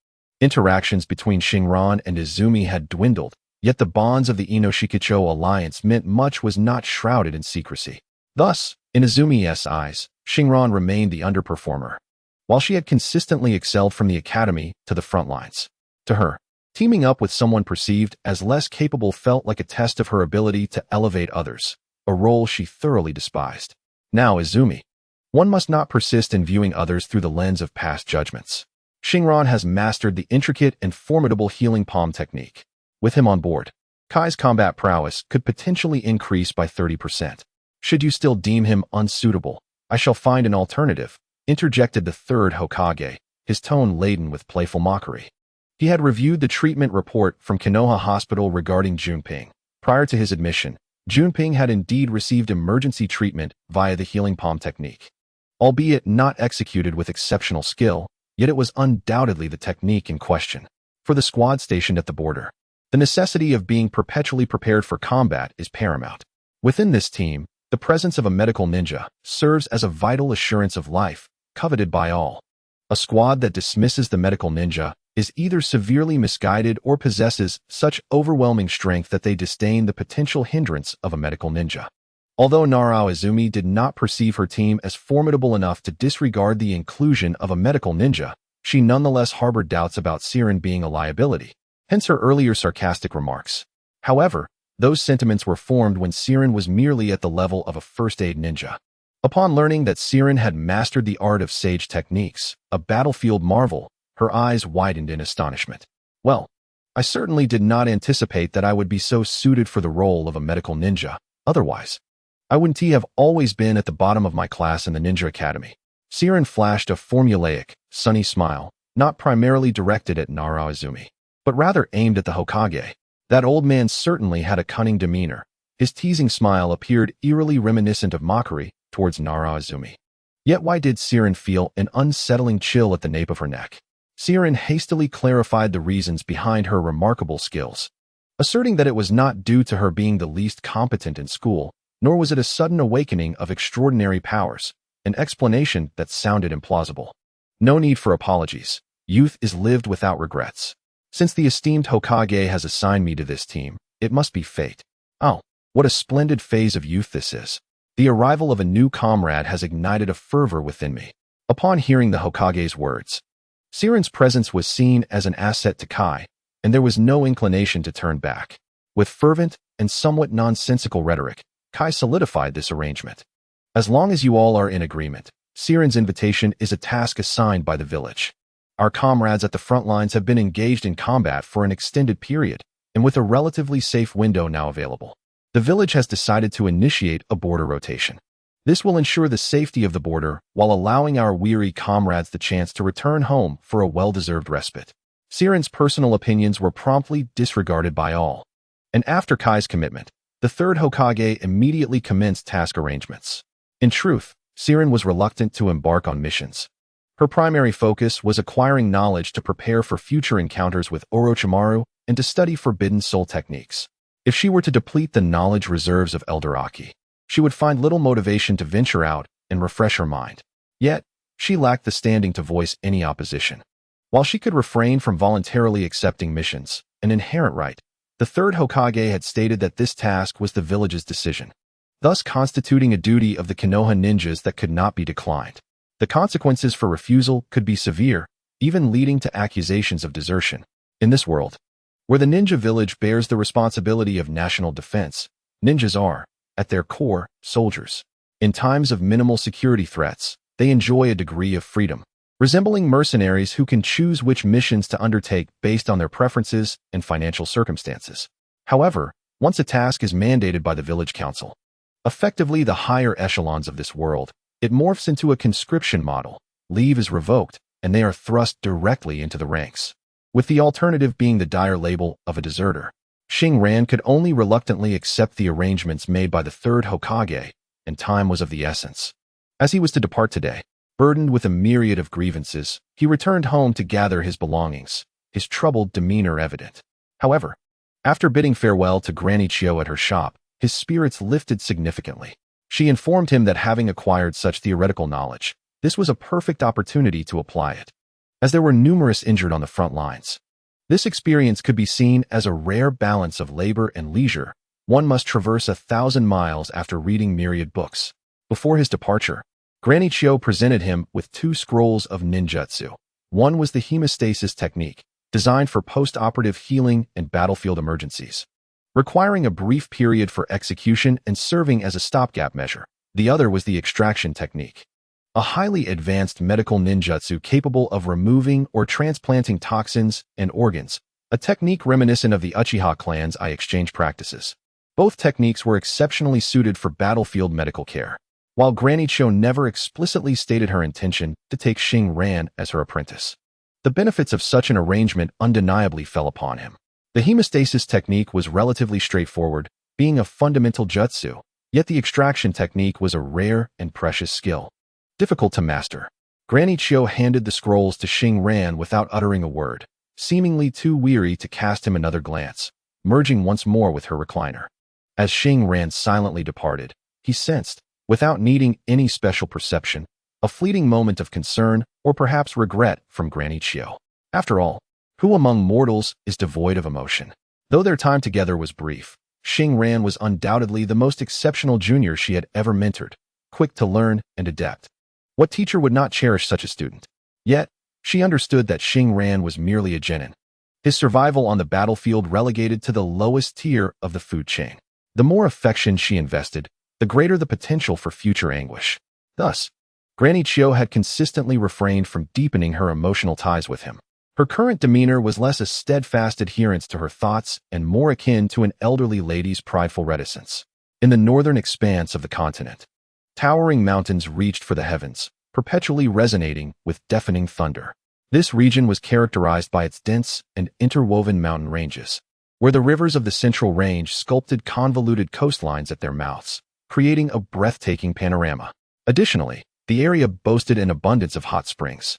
interactions between Xingran and Izumi had dwindled, Yet the bonds of the Inoshikicho alliance meant much was not shrouded in secrecy. Thus, in Izumi's eyes, Shinran remained the underperformer, while she had consistently excelled from the academy to the front lines. To her, teaming up with someone perceived as less capable felt like a test of her ability to elevate others, a role she thoroughly despised. Now Izumi. One must not persist in viewing others through the lens of past judgments. Shinran has mastered the intricate and formidable healing palm technique. With him on board, Kai's combat prowess could potentially increase by 30%. Should you still deem him unsuitable, I shall find an alternative, interjected the third Hokage, his tone laden with playful mockery. He had reviewed the treatment report from Konoha Hospital regarding Junping. Prior to his admission, Junping had indeed received emergency treatment via the healing palm technique. Albeit not executed with exceptional skill, yet it was undoubtedly the technique in question. For the squad stationed at the border, the necessity of being perpetually prepared for combat is paramount. Within this team, the presence of a medical ninja serves as a vital assurance of life, coveted by all. A squad that dismisses the medical ninja is either severely misguided or possesses such overwhelming strength that they disdain the potential hindrance of a medical ninja. Although Narao Izumi did not perceive her team as formidable enough to disregard the inclusion of a medical ninja, she nonetheless harbored doubts about Siren being a liability, hence her earlier sarcastic remarks. However, those sentiments were formed when Siren was merely at the level of a first-aid ninja. Upon learning that Siren had mastered the art of sage techniques, a battlefield marvel, her eyes widened in astonishment. Well, I certainly did not anticipate that I would be so suited for the role of a medical ninja. Otherwise, I wouldn't have always been at the bottom of my class in the Ninja Academy. Siren flashed a formulaic, sunny smile, not primarily directed at Narao Izumi, but rather aimed at the Hokage. That old man certainly had a cunning demeanor. His teasing smile appeared eerily reminiscent of mockery towards Narao Izumi. Yet why did Siren feel an unsettling chill at the nape of her neck? Siren hastily clarified the reasons behind her remarkable skills, asserting that it was not due to her being the least competent in school, nor was it a sudden awakening of extraordinary powers, an explanation that sounded implausible. No need for apologies. Youth is lived without regrets. Since the esteemed Hokage has assigned me to this team, it must be fate. Oh, what a splendid phase of youth this is. The arrival of a new comrade has ignited a fervor within me. Upon hearing the Hokage's words, Siren's presence was seen as an asset to Kai, and there was no inclination to turn back. With fervent and somewhat nonsensical rhetoric, Kai solidified this arrangement. As long as you all are in agreement, Siren's invitation is a task assigned by the village. Our comrades at the front lines have been engaged in combat for an extended period, and with a relatively safe window now available, the village has decided to initiate a border rotation. This will ensure the safety of the border while allowing our weary comrades the chance to return home for a well-deserved respite. Siren's personal opinions were promptly disregarded by all, and after Kai's commitment, the third Hokage immediately commenced task arrangements. In truth, Siren was reluctant to embark on missions. Her primary focus was acquiring knowledge to prepare for future encounters with Orochimaru and to study forbidden soul techniques. If she were to deplete the knowledge reserves of Elder Aki, she would find little motivation to venture out and refresh her mind. Yet, she lacked the standing to voice any opposition. While she could refrain from voluntarily accepting missions, an inherent right, the third Hokage had stated that this task was the village's decision, thus constituting a duty of the Konoha ninjas that could not be declined. The consequences for refusal could be severe, even leading to accusations of desertion. In this world, where the ninja village bears the responsibility of national defense, ninjas are, at their core, soldiers. In times of minimal security threats, they enjoy a degree of freedom, resembling mercenaries who can choose which missions to undertake based on their preferences and financial circumstances. However, once a task is mandated by the village council, effectively the higher echelons of this world, it morphs into a conscription model. Leave is revoked, and they are thrust directly into the ranks, with the alternative being the dire label of a deserter. Shinran could only reluctantly accept the arrangements made by the third Hokage, and time was of the essence. As he was to depart today, burdened with a myriad of grievances, he returned home to gather his belongings, his troubled demeanor evident. However, after bidding farewell to Granny Chio at her shop, his spirits lifted significantly. She informed him that having acquired such theoretical knowledge, this was a perfect opportunity to apply it. As there were numerous injured on the front lines, This experience could be seen as a rare balance of labor and leisure. One must traverse 1,000 miles after reading myriad books. Before his departure, Granny Chiyo presented him with 2 scrolls of ninjutsu. One was the hemostasis technique, designed for post-operative healing and battlefield emergencies, requiring a brief period for execution and serving as a stopgap measure. The other was the extraction technique, a highly advanced medical ninjutsu capable of removing or transplanting toxins and organs, a technique reminiscent of the Uchiha clan's eye exchange practices. Both techniques were exceptionally suited for battlefield medical care. While Granny Chiyo never explicitly stated her intention to take Xing Ran as her apprentice, the benefits of such an arrangement undeniably fell upon him. The hemostasis technique was relatively straightforward, being a fundamental jutsu, yet the extraction technique was a rare and precious skill, difficult to master. Granny Chiyo handed the scrolls to Xing Ran without uttering a word, seemingly too weary to cast him another glance, merging once more with her recliner. As Xing Ran silently departed, he sensed, without needing any special perception, a fleeting moment of concern or perhaps regret from Granny Chiyo. After all, who among mortals is devoid of emotion? Though their time together was brief, Xing Ran was undoubtedly the most exceptional junior she had ever mentored, quick to learn and adept. What teacher would not cherish such a student? Yet, she understood that Xing Ran was merely a genin, his survival on the battlefield relegated to the lowest tier of the food chain. The more affection she invested, the greater the potential for future anguish. Thus, Granny Chiyo had consistently refrained from deepening her emotional ties with him. Her current demeanor was less a steadfast adherence to her thoughts and more akin to an elderly lady's prideful reticence. In the northern expanse of the continent, towering mountains reached for the heavens, perpetually resonating with deafening thunder. This region was characterized by its dense and interwoven mountain ranges, where the rivers of the central range sculpted convoluted coastlines at their mouths, creating a breathtaking panorama. Additionally, the area boasted an abundance of hot springs,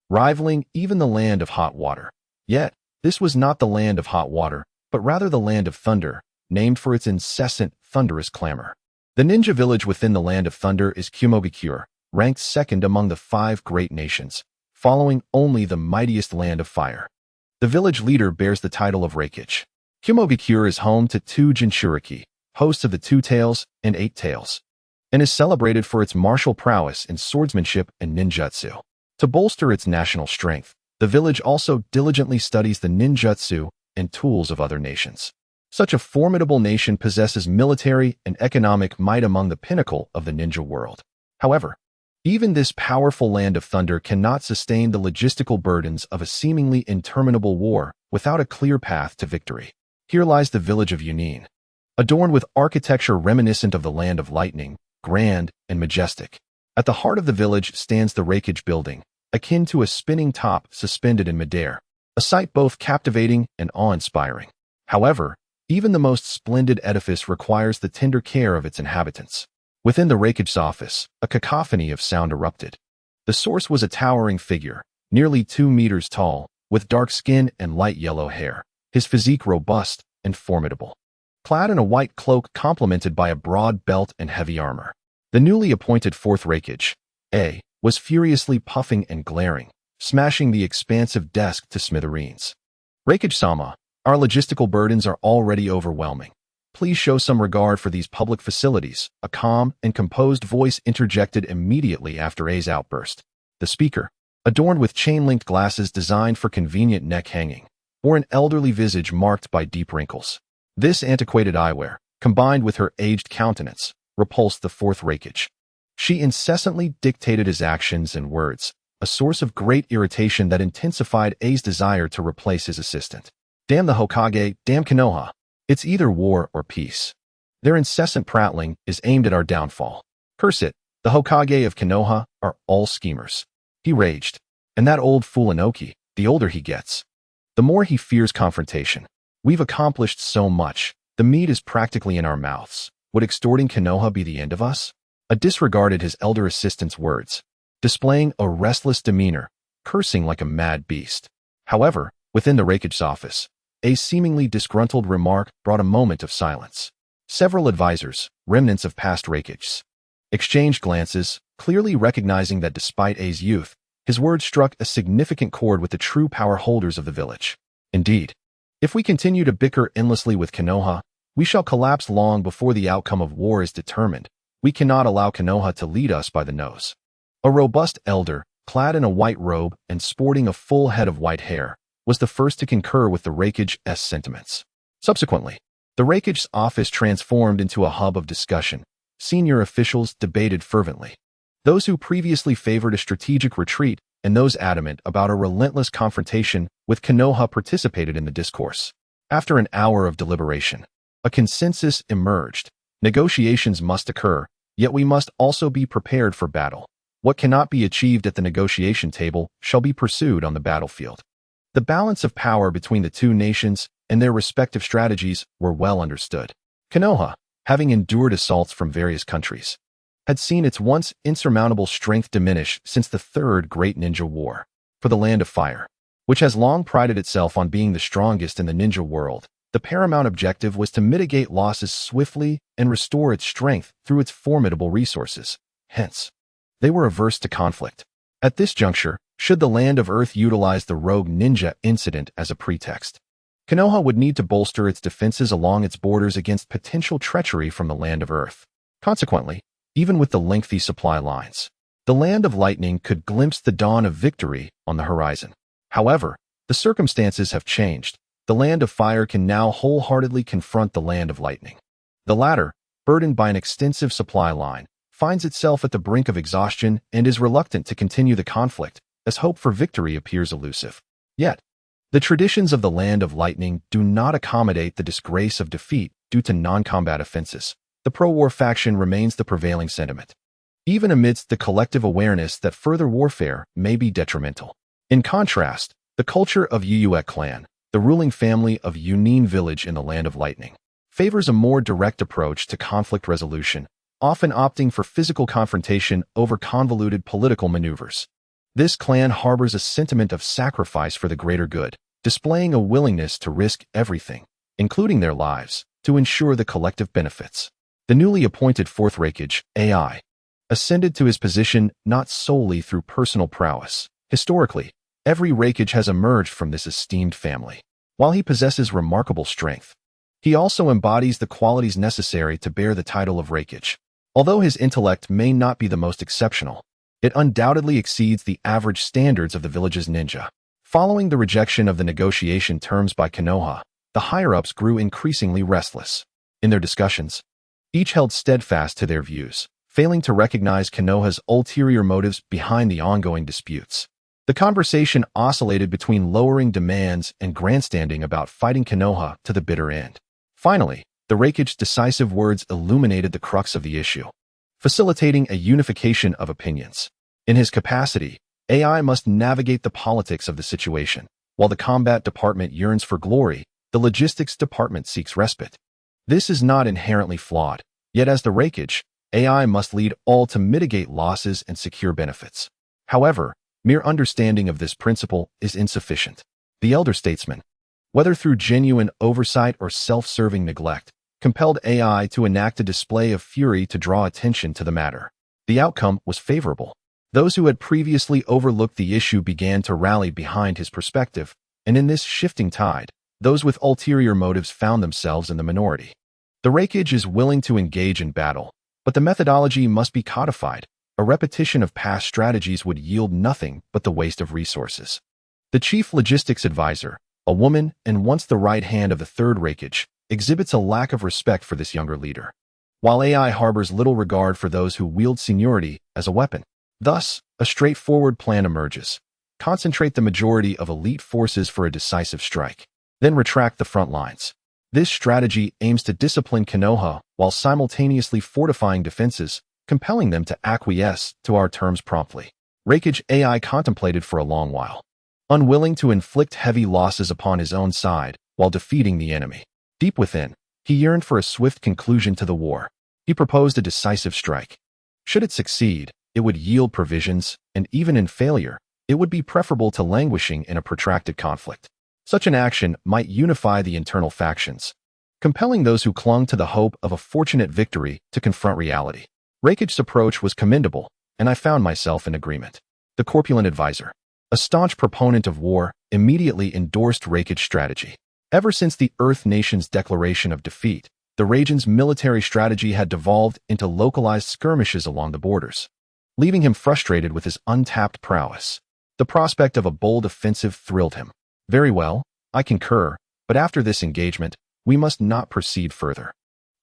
rivaling even the land of hot water. Yet, this was not the land of hot water, but rather the land of thunder, named for its incessant, thunderous clamor. The ninja village within the land of thunder is Iwagakure, ranked second among the 5 great nations, following only the mightiest land of fire. The village leader bears the title of Reikage. Iwagakure is home to 2 Jinchuriki, hosts of the 2 Tails and 8 Tails, and is celebrated for its martial prowess in swordsmanship and ninjutsu. To bolster its national strength, the village also diligently studies the ninjutsu and tools of other nations. Such a formidable nation possesses military and economic might among the pinnacle of the ninja world. However, even this powerful land of thunder cannot sustain the logistical burdens of a seemingly interminable war without a clear path to victory. Here lies the village of Jonin, adorned with architecture reminiscent of the land of lightning, grand and majestic. At the heart of the village stands the Reikage building, akin to a spinning top suspended in midair, a sight both captivating and awe-inspiring. However, even the most splendid edifice requires the tender care of its inhabitants. Within the Reikage's office, a cacophony of sound erupted. The source was a towering figure, nearly 2 meters tall, with dark skin and light yellow hair, his physique robust and formidable. Clad in a white cloak complemented by a broad belt and heavy armor, the newly appointed 4th Reikage, A, was furiously puffing and glaring, smashing the expansive desk to smithereens. Reikage-sama, our logistical burdens are already overwhelming. Please show some regard for these public facilities, a calm and composed voice interjected immediately after A's outburst. The speaker, adorned with chain-linked glasses designed for convenient neck hanging, bore an elderly visage marked by deep wrinkles. This antiquated eyewear, combined with her aged countenance, repulsed the 4th Reikage. She incessantly dictated his actions and words, a source of great irritation that intensified A's desire to replace his assistant. Damn the Hokage, damn Konoha. It's either war or peace. Their incessant prattling is aimed at our downfall. Curse it, the Hokage of Konoha are all schemers. He raged. And that old fool Inoki, the older he gets, the more he fears confrontation. We've accomplished so much. The meat is practically in our mouths. Would extorting Konoha be the end of us? A disregarded his elder assistant's words, displaying a restless demeanor, cursing like a mad beast. However, within the Reikage's office, a seemingly disgruntled remark brought a moment of silence. Several advisors, remnants of past Reikages, exchanged glances, clearly recognizing that despite A's youth, his words struck a significant chord with the true power holders of the village. Indeed, if we continue to bicker endlessly with Konoha, we shall collapse long before the outcome of war is determined. We cannot allow Konoha to lead us by the nose. A robust elder, clad in a white robe and sporting a full head of white hair, was the first to concur with the Raikage's sentiments. Subsequently, the Raikage's office transformed into a hub of discussion. Senior officials debated fervently. Those who previously favored a strategic retreat and those adamant about a relentless confrontation with Konoha participated in the discourse. After an hour of deliberation, a consensus emerged. Negotiations must occur, yet we must also be prepared for battle. What cannot be achieved at the negotiation table shall be pursued on the battlefield. The balance of power between the two nations and their respective strategies were well understood. Konoha, having endured assaults from various countries, had seen its once insurmountable strength diminish since the Third Great Ninja War. For the Land of Fire, which has long prided itself on being the strongest in the ninja world, the paramount objective was to mitigate losses swiftly and restore its strength through its formidable resources. Hence, they were averse to conflict. At this juncture, should the Land of Earth utilize the rogue ninja incident as a pretext, Konoha would need to bolster its defenses along its borders against potential treachery from the Land of Earth. Consequently, even with the lengthy supply lines, the Land of Lightning could glimpse the dawn of victory on the horizon. However, the circumstances have changed. The Land of Fire can now wholeheartedly confront the Land of Lightning. The latter, burdened by an extensive supply line, finds itself at the brink of exhaustion and is reluctant to continue the conflict, as hope for victory appears elusive. Yet, the traditions of the Land of Lightning do not accommodate the disgrace of defeat due to non-combat offenses. The pro-war faction remains the prevailing sentiment, even amidst the collective awareness that further warfare may be detrimental. In contrast, the culture of Uwak clan, the ruling family of Jonin village in the Land of Lightning, favors a more direct approach to conflict resolution, often opting for physical confrontation over convoluted political maneuvers. This clan harbors a sentiment of sacrifice for the greater good, displaying a willingness to risk everything, including their lives, to ensure the collective benefits. The newly appointed fourth Raikage, AI, ascended to his position not solely through personal prowess. Historically, every Raikage has emerged from this esteemed family. While he possesses remarkable strength, he also embodies the qualities necessary to bear the title of Raikage. Although his intellect may not be the most exceptional, it undoubtedly exceeds the average standards of the village's ninja. Following the rejection of the negotiation terms by Konoha, the higher-ups grew increasingly restless. In their discussions, each held steadfast to their views, failing to recognize Konoha's ulterior motives behind the ongoing disputes. The conversation oscillated between lowering demands and grandstanding about fighting Konoha to the bitter end. Finally, the Raikage's decisive words illuminated the crux of the issue, facilitating a unification of opinions. In his capacity, AI must navigate the politics of the situation. While the combat department yearns for glory, the logistics department seeks respite. This is not inherently flawed, yet as the Raikage, AI must lead all to mitigate losses and secure benefits. However, mere understanding of this principle is insufficient. The elder statesman, whether through genuine oversight or self-serving neglect, compelled AI to enact a display of fury to draw attention to the matter. The outcome was favorable. Those who had previously overlooked the issue began to rally behind his perspective, and in this shifting tide, those with ulterior motives found themselves in the minority. The Raikage is willing to engage in battle, but the methodology must be codified. A repetition of past strategies would yield nothing but the waste of resources. The chief logistics advisor, a woman and once the right hand of the third Raikage, exhibits a lack of respect for this younger leader, while AI harbors little regard for those who wield seniority as a weapon. Thus, a straightforward plan emerges. Concentrate the majority of elite forces for a decisive strike, then retract the front lines. This strategy aims to discipline Konoha while simultaneously fortifying defenses, compelling them to acquiesce to our terms promptly. Raikage AI contemplated for a long while, unwilling to inflict heavy losses upon his own side while defeating the enemy. Deep within, he yearned for a swift conclusion to the war. He proposed a decisive strike. Should it succeed, it would yield provisions, and even in failure, it would be preferable to languishing in a protracted conflict. Such an action might unify the internal factions, compelling those who clung to the hope of a fortunate victory to confront reality. Raikage's approach was commendable, and I found myself in agreement. The corpulent advisor, A staunch proponent of war, immediately endorsed Rakige's strategy. Ever since the Earth Nation's declaration of defeat, the region's military strategy had devolved into localized skirmishes along the borders, leaving him frustrated with his untapped prowess. The prospect of a bold offensive thrilled him. Very well, I concur, but after this engagement, we must not proceed further.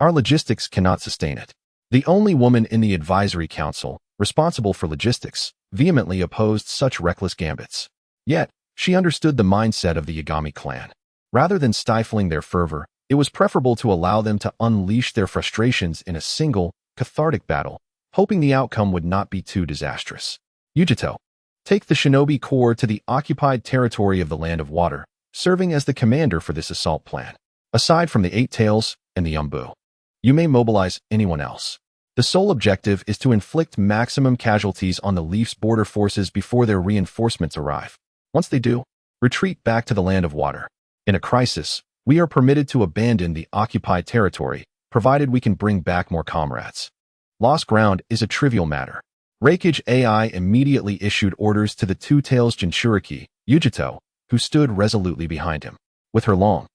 Our logistics cannot sustain it. The only woman in the advisory council, responsible for logistics, vehemently opposed such reckless gambits. Yet, she understood the mindset of the Yagami clan. Rather than stifling their fervor, it was preferable to allow them to unleash their frustrations in a single, cathartic battle, hoping the outcome would not be too disastrous. Yujito, take the shinobi corps to the occupied territory of the Land of Water, serving as the commander for this assault plan. Aside from the Eight Tails and the Umbu, you may mobilize anyone else. The sole objective is to inflict maximum casualties on the Leaf's border forces before their reinforcements arrive. Once they do, retreat back to the Land of Water. In a crisis, we are permitted to abandon the occupied territory, provided we can bring back more comrades. Lost ground is a trivial matter. Rakige AI immediately issued orders to the Two-Tails Jinchuriki, Yujito, who stood resolutely behind him. With her long,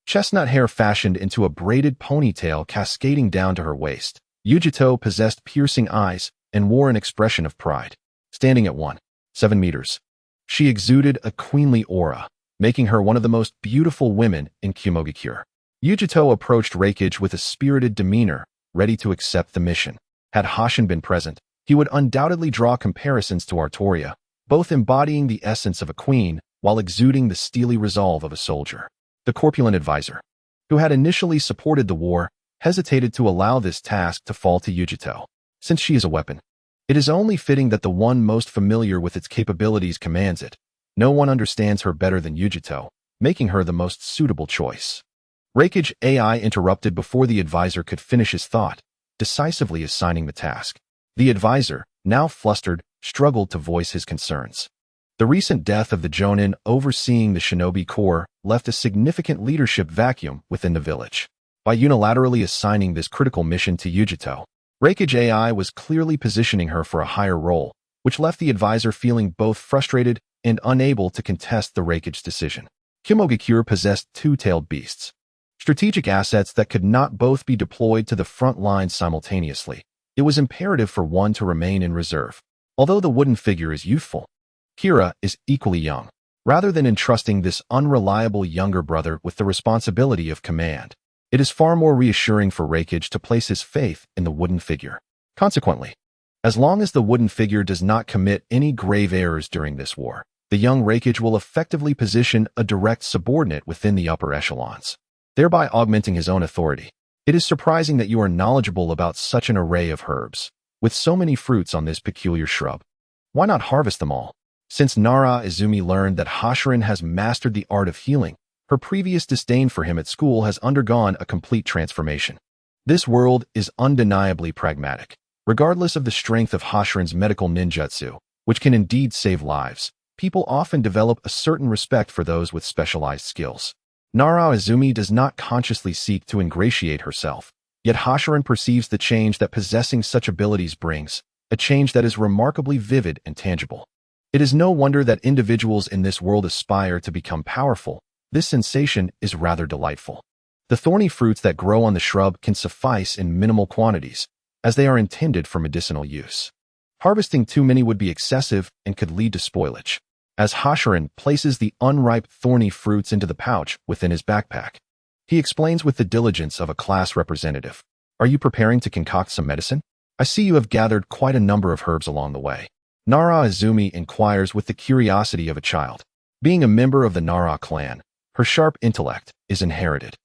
chestnut hair fashioned into a braided ponytail cascading down to her waist, Yujito possessed piercing eyes and wore an expression of pride. Standing at 1.7 meters, she exuded a queenly aura, making her one of the most beautiful women in Iwagakure. Yujito approached Rakige with a spirited demeanor, ready to accept the mission. Had Hoshin been present, he would undoubtedly draw comparisons to Artoria, both embodying the essence of a queen while exuding the steely resolve of a soldier. The corpulent advisor, who had initially supported the war, hesitated to allow this task to fall to Yujito. Since she is a weapon, it is only fitting that the one most familiar with its capabilities commands it. No one understands her better than Yujito, making her the most suitable choice. Rakige AI interrupted before the advisor could finish his thought, decisively assigning the task. The advisor, now flustered, struggled to voice his concerns. The recent death of the Jonin overseeing the shinobi corps left a significant leadership vacuum within the village. By unilaterally assigning this critical mission to Yujito, Rakige AI was clearly positioning her for a higher role, which left the advisor feeling both frustrated and unable to contest the Rakige's decision. Iwagakure possessed two-tailed beasts, strategic assets that could not both be deployed to the front lines simultaneously. It was imperative for one to remain in reserve. Although the wooden figure is youthful, Kira is equally young. Rather than entrusting this unreliable younger brother with the responsibility of command, it is far more reassuring for Rakige to place his faith in the wooden figure. Consequently, as long as the wooden figure does not commit any grave errors during this war, the young Rakige will effectively position a direct subordinate within the upper echelons, thereby augmenting his own authority. It is surprising that you are knowledgeable about such an array of herbs, with so many fruits on this peculiar shrub. Why not harvest them all? Since Nara Izumi learned that Hoshirin has mastered the art of healing, her previous disdain for him at school has undergone a complete transformation. This world is undeniably pragmatic. Regardless of the strength of Hoshirin's medical ninjutsu, which can indeed save lives, people often develop a certain respect for those with specialized skills. Nara Izumi does not consciously seek to ingratiate herself, yet Hoshirin perceives the change that possessing such abilities brings, a change that is remarkably vivid and tangible. It is no wonder that individuals in this world aspire to become powerful. This sensation is rather delightful. The thorny fruits that grow on the shrub can suffice in minimal quantities, as they are intended for medicinal use. Harvesting too many would be excessive and could lead to spoilage. As Hoshirin places the unripe thorny fruits into the pouch within his backpack, he explains with the diligence of a class representative. Are you preparing to concoct some medicine? I see you have gathered quite a number of herbs along the way. Nara Izumi inquires with the curiosity of a child. Being a member of the Nara clan, her sharp intellect is inherited.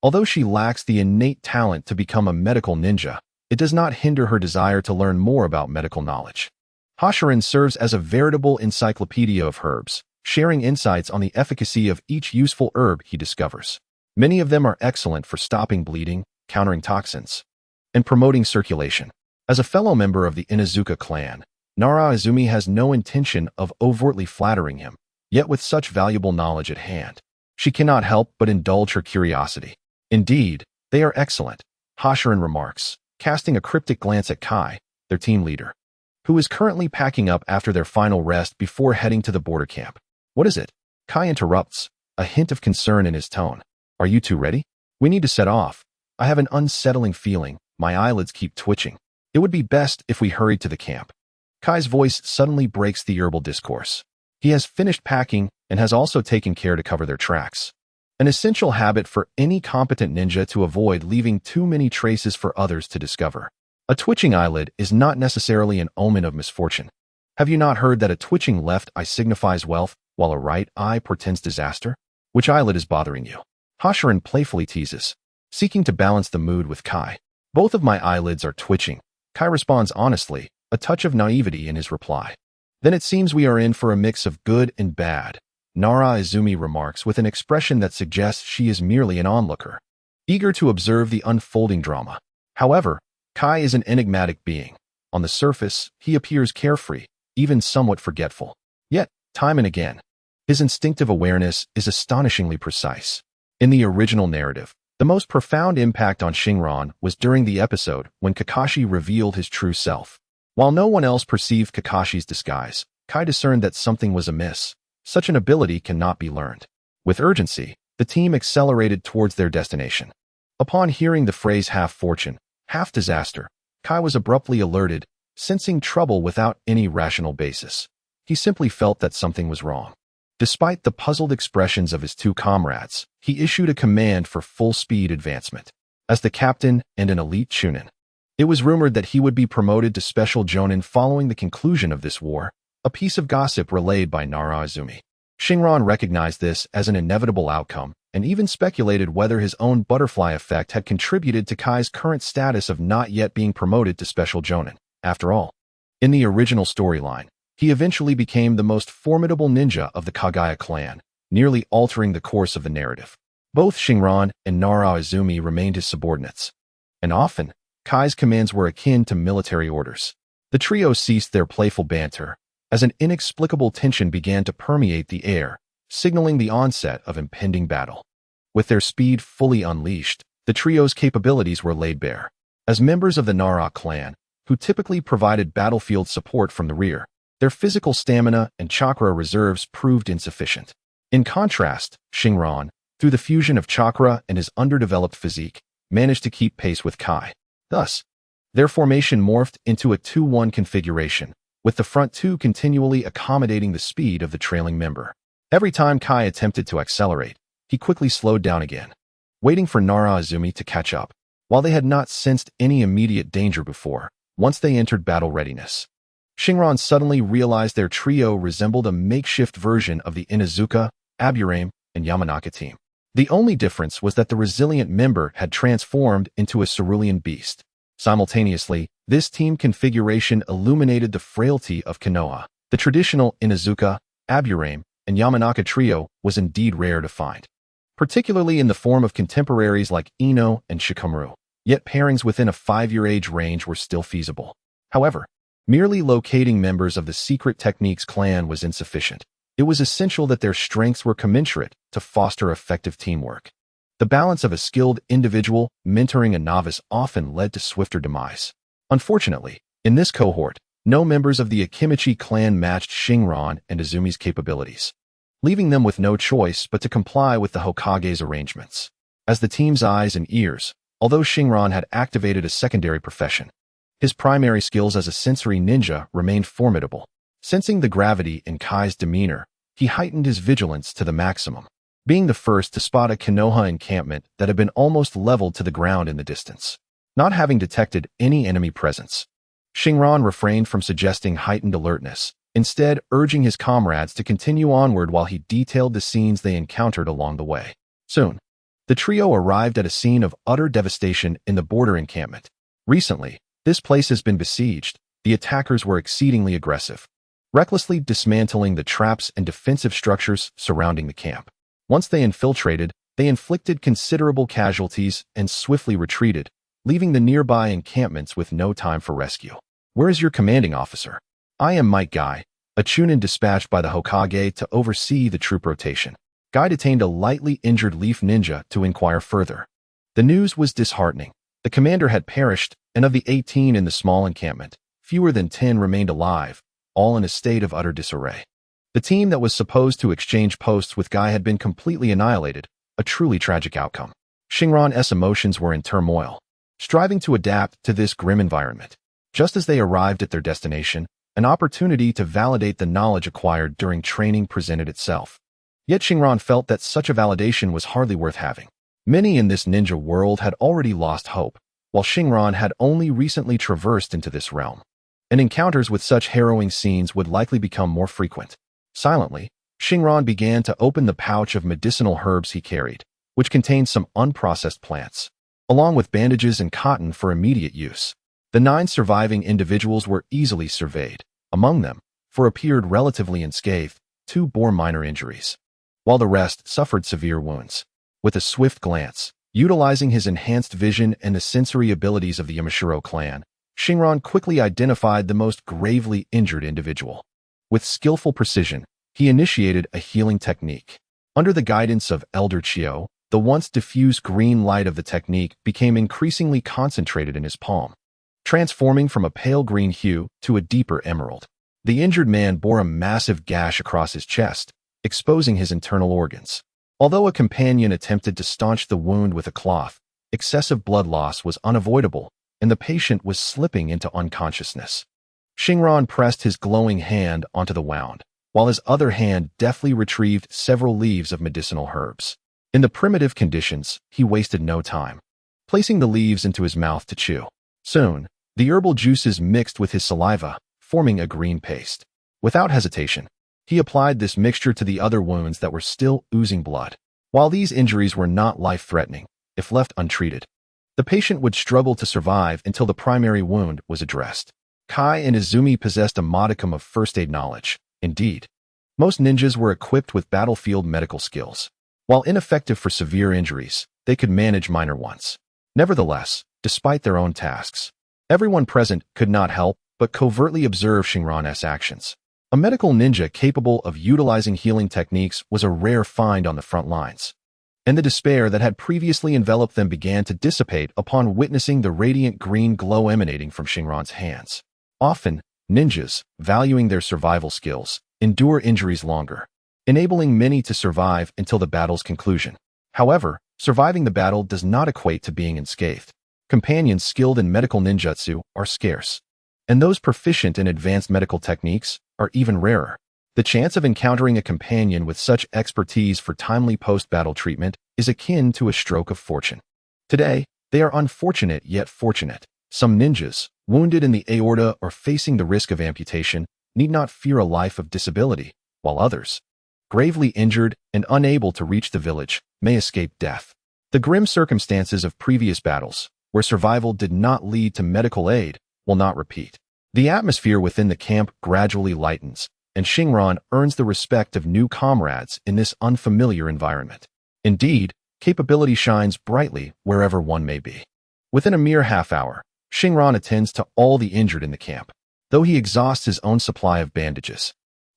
Although she lacks the innate talent to become a medical ninja, it does not hinder her desire to learn more about medical knowledge. Hoshirin serves as a veritable encyclopedia of herbs, sharing insights on the efficacy of each useful herb he discovers. Many of them are excellent for stopping bleeding, countering toxins, and promoting circulation. As a fellow member of the Inuzuka clan, Nara Izumi has no intention of overtly flattering him, yet with such valuable knowledge at hand, she cannot help but indulge her curiosity. Indeed, they are excellent, Hoshirin remarks, casting a cryptic glance at Kai, their team leader. who is currently packing up after their final rest before heading to the border camp. What is it? Kai interrupts, a hint of concern in his tone. Are you two ready? We need to set off. I have an unsettling feeling. My eyelids keep twitching. It would be best if we hurried to the camp. Kai's voice suddenly breaks the herbal discourse. He has finished packing and has also taken care to cover their tracks. An essential habit for any competent ninja to avoid leaving too many traces for others to discover. A twitching eyelid is not necessarily an omen of misfortune. Have you not heard that a twitching left eye signifies wealth, while a right eye portends disaster? Which eyelid is bothering you? Hoshinai playfully teases, seeking to balance the mood with Kai. Both of my eyelids are twitching. Kai responds honestly, a touch of naivety in his reply. Then it seems we are in for a mix of good and bad, Nara Izumi remarks with an expression that suggests she is merely an onlooker, eager to observe the unfolding drama. However, Kai is an enigmatic being. On the surface, he appears carefree, even somewhat forgetful. Yet, time and again, his instinctive awareness is astonishingly precise. In the original narrative, the most profound impact on Shinran was during the episode when Kakashi revealed his true self. While no one else perceived Kakashi's disguise, Kai discerned that something was amiss. Such an ability cannot be learned. With urgency, the team accelerated towards their destination. Upon hearing the phrase half fortune, half disaster, Kai was abruptly alerted, sensing trouble without any rational basis. He simply felt that something was wrong. Despite the puzzled expressions of his two comrades, he issued a command for full-speed advancement. As the captain and an elite Chunin, it was rumored that he would be promoted to special Jonin following the conclusion of this war, a piece of gossip relayed by Nara Izumi. Shinran recognized this as an inevitable outcome and even speculated whether his own butterfly effect had contributed to Kai's current status of not yet being promoted to special Jonin. After all, in the original storyline, he eventually became the most formidable ninja of the Kage clan, nearly altering the course of the narrative. Both Shinran and Nara Izumi remained his subordinates, and often, Kai's commands were akin to military orders. The trio ceased their playful banter as an inexplicable tension began to permeate the air, signaling the onset of impending battle. With their speed fully unleashed, the trio's capabilities were laid bare. As members of the Nara clan, who typically provided battlefield support from the rear, their physical stamina and chakra reserves proved insufficient. In contrast, Shinran, through the fusion of chakra and his underdeveloped physique, managed to keep pace with Kai. Thus, their formation morphed into a 2-1 configuration, with the front two continually accommodating the speed of the trailing member. Every time Kai attempted to accelerate, he quickly slowed down again, waiting for Nara Izumi to catch up. While they had not sensed any immediate danger before, once they entered battle readiness, Shinran suddenly realized their trio resembled a makeshift version of the Inuzuka, Aburame, and Yamanaka team. The only difference was that the resilient member had transformed into a cerulean beast. Simultaneously, this team configuration illuminated the frailty of Konoha. The traditional Inuzuka, Aburame, and Yamanaka trio was indeed rare to find, particularly in the form of contemporaries like Ino and Shikamaru. Yet pairings within a 5-year age range were still feasible. However, merely locating members of the Secret Techniques clan was insufficient. It was essential that their strengths were commensurate to foster effective teamwork. The balance of a skilled individual mentoring a novice often led to swifter demise. Unfortunately, in this cohort, no members of the Akimichi clan matched Shinran and Izumi's capabilities, leaving them with no choice but to comply with the Hokage's arrangements. As the team's eyes and ears, although Shinran had activated a secondary profession, his primary skills as a sensory ninja remained formidable. Sensing the gravity in Kai's demeanor, he heightened his vigilance to the maximum, being the first to spot a Konoha encampment that had been almost leveled to the ground in the distance. Not having detected any enemy presence, Shinran refrained from suggesting heightened alertness, instead urging his comrades to continue onward while he detailed the scenes they encountered along the way. Soon, the trio arrived at a scene of utter devastation in the border encampment. Recently, this place has been besieged. The attackers were exceedingly aggressive, recklessly dismantling the traps and defensive structures surrounding the camp. Once they infiltrated, they inflicted considerable casualties and swiftly retreated, leaving the nearby encampments with no time for rescue. Where is your commanding officer? I am Might Guy, a Chunin dispatched by the Hokage to oversee the troop rotation. Guy detained a lightly injured leaf ninja to inquire further. The news was disheartening. The commander had perished, and of the 18 in the small encampment, fewer than 10 remained alive, all in a state of utter disarray. The team that was supposed to exchange posts with Guy had been completely annihilated, a truly tragic outcome. Shinran's emotions were in turmoil, striving to adapt to this grim environment. Just as they arrived at their destination, an opportunity to validate the knowledge acquired during training presented itself. Yet Shinran felt that such a validation was hardly worth having. Many in this ninja world had already lost hope, while Shinran had only recently traversed into this realm. And encounters with such harrowing scenes would likely become more frequent. Silently, Shinran began to open the pouch of medicinal herbs he carried, which contained some unprocessed plants, along with bandages and cotton for immediate use. The 9 surviving individuals were easily surveyed. Among them, 4 appeared relatively unscathed, 2 bore minor injuries, while the rest suffered severe wounds. With a swift glance, utilizing his enhanced vision and the sensory abilities of the Yamashiro clan, Shinran quickly identified the most gravely injured individual. With skillful precision, he initiated a healing technique. Under the guidance of Elder Chio, the once diffuse green light of the technique became increasingly concentrated in his palm, transforming from a pale green hue to a deeper emerald. The injured man bore a massive gash across his chest, exposing his internal organs. Although a companion attempted to staunch the wound with a cloth, excessive blood loss was unavoidable, and the patient was slipping into unconsciousness. Shinran pressed his glowing hand onto the wound, while his other hand deftly retrieved several leaves of medicinal herbs. In the primitive conditions, he wasted no time, placing the leaves into his mouth to chew. Soon, the herbal juices mixed with his saliva, forming a green paste. Without hesitation, he applied this mixture to the other wounds that were still oozing blood. While these injuries were not life-threatening, if left untreated, the patient would struggle to survive until the primary wound was addressed. Kai and Izumi possessed a modicum of first aid knowledge. Indeed, most ninjas were equipped with battlefield medical skills. While ineffective for severe injuries, they could manage minor ones. Nevertheless, despite their own tasks, everyone present could not help but covertly observe Shinran's actions. A medical ninja capable of utilizing healing techniques was a rare find on the front lines, and the despair that had previously enveloped them began to dissipate upon witnessing the radiant green glow emanating from Shinran's hands. Often, ninjas, valuing their survival skills, endure injuries longer, enabling many to survive until the battle's conclusion. However, surviving the battle does not equate to being unscathed. Companions skilled in medical ninjutsu are scarce, and those proficient in advanced medical techniques are even rarer. The chance of encountering a companion with such expertise for timely post-battle treatment is akin to a stroke of fortune. Today, they are unfortunate yet fortunate. Some ninjas, wounded in the aorta or facing the risk of amputation, need not fear a life of disability, while others, gravely injured and unable to reach the village, may escape death. The grim circumstances of previous battles, where survival did not lead to medical aid, will not repeat. The atmosphere within the camp gradually lightens, and Shinran earns the respect of new comrades in this unfamiliar environment. Indeed, capability shines brightly wherever one may be. Within a mere half hour, Shinran attends to all the injured in the camp, though he exhausts his own supply of bandages.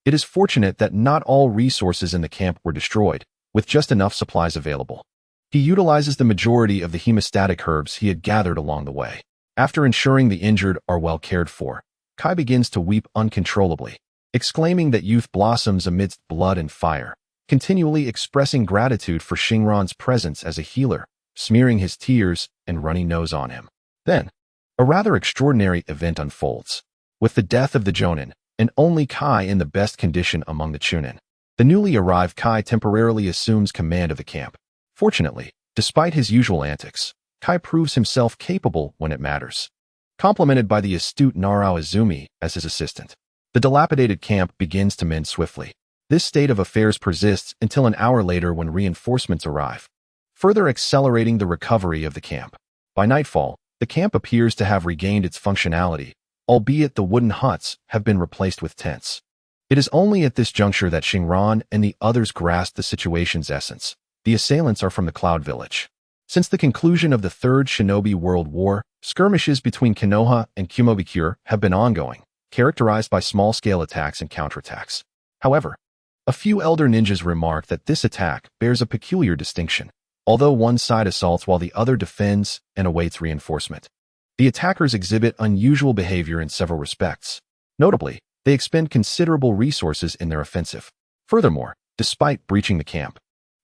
It is fortunate that not all resources in the camp were destroyed, with just enough supplies available. He utilizes the majority of the hemostatic herbs he had gathered along the way. After ensuring the injured are well cared for, Kai begins to weep uncontrollably, exclaiming that youth blossoms amidst blood and fire, continually expressing gratitude for Shinran's presence as a healer, smearing his tears and runny nose on him. Then, a rather extraordinary event unfolds. With the death of the Jonin, and only Kai in the best condition among the Chunin, the newly arrived Kai temporarily assumes command of the camp. Fortunately, despite his usual antics, Kai proves himself capable when it matters. Complemented by the astute Narao Izumi as his assistant, the dilapidated camp begins to mend swiftly. This state of affairs persists until an hour later when reinforcements arrive, further accelerating the recovery of the camp. By nightfall, the camp appears to have regained its functionality, albeit the wooden huts have been replaced with tents. It is only at this juncture that Shinran and the others grasp the situation's essence. The assailants are from the Cloud Village. Since the conclusion of the Third Shinobi World War, skirmishes between Konoha and Iwagakure have been ongoing, characterized by small-scale attacks and counterattacks. However, a few elder ninjas remark that this attack bears a peculiar distinction, although one side assaults while the other defends and awaits reinforcement. The attackers exhibit unusual behavior in several respects. Notably, they expend considerable resources in their offensive. Furthermore, despite breaching the camp,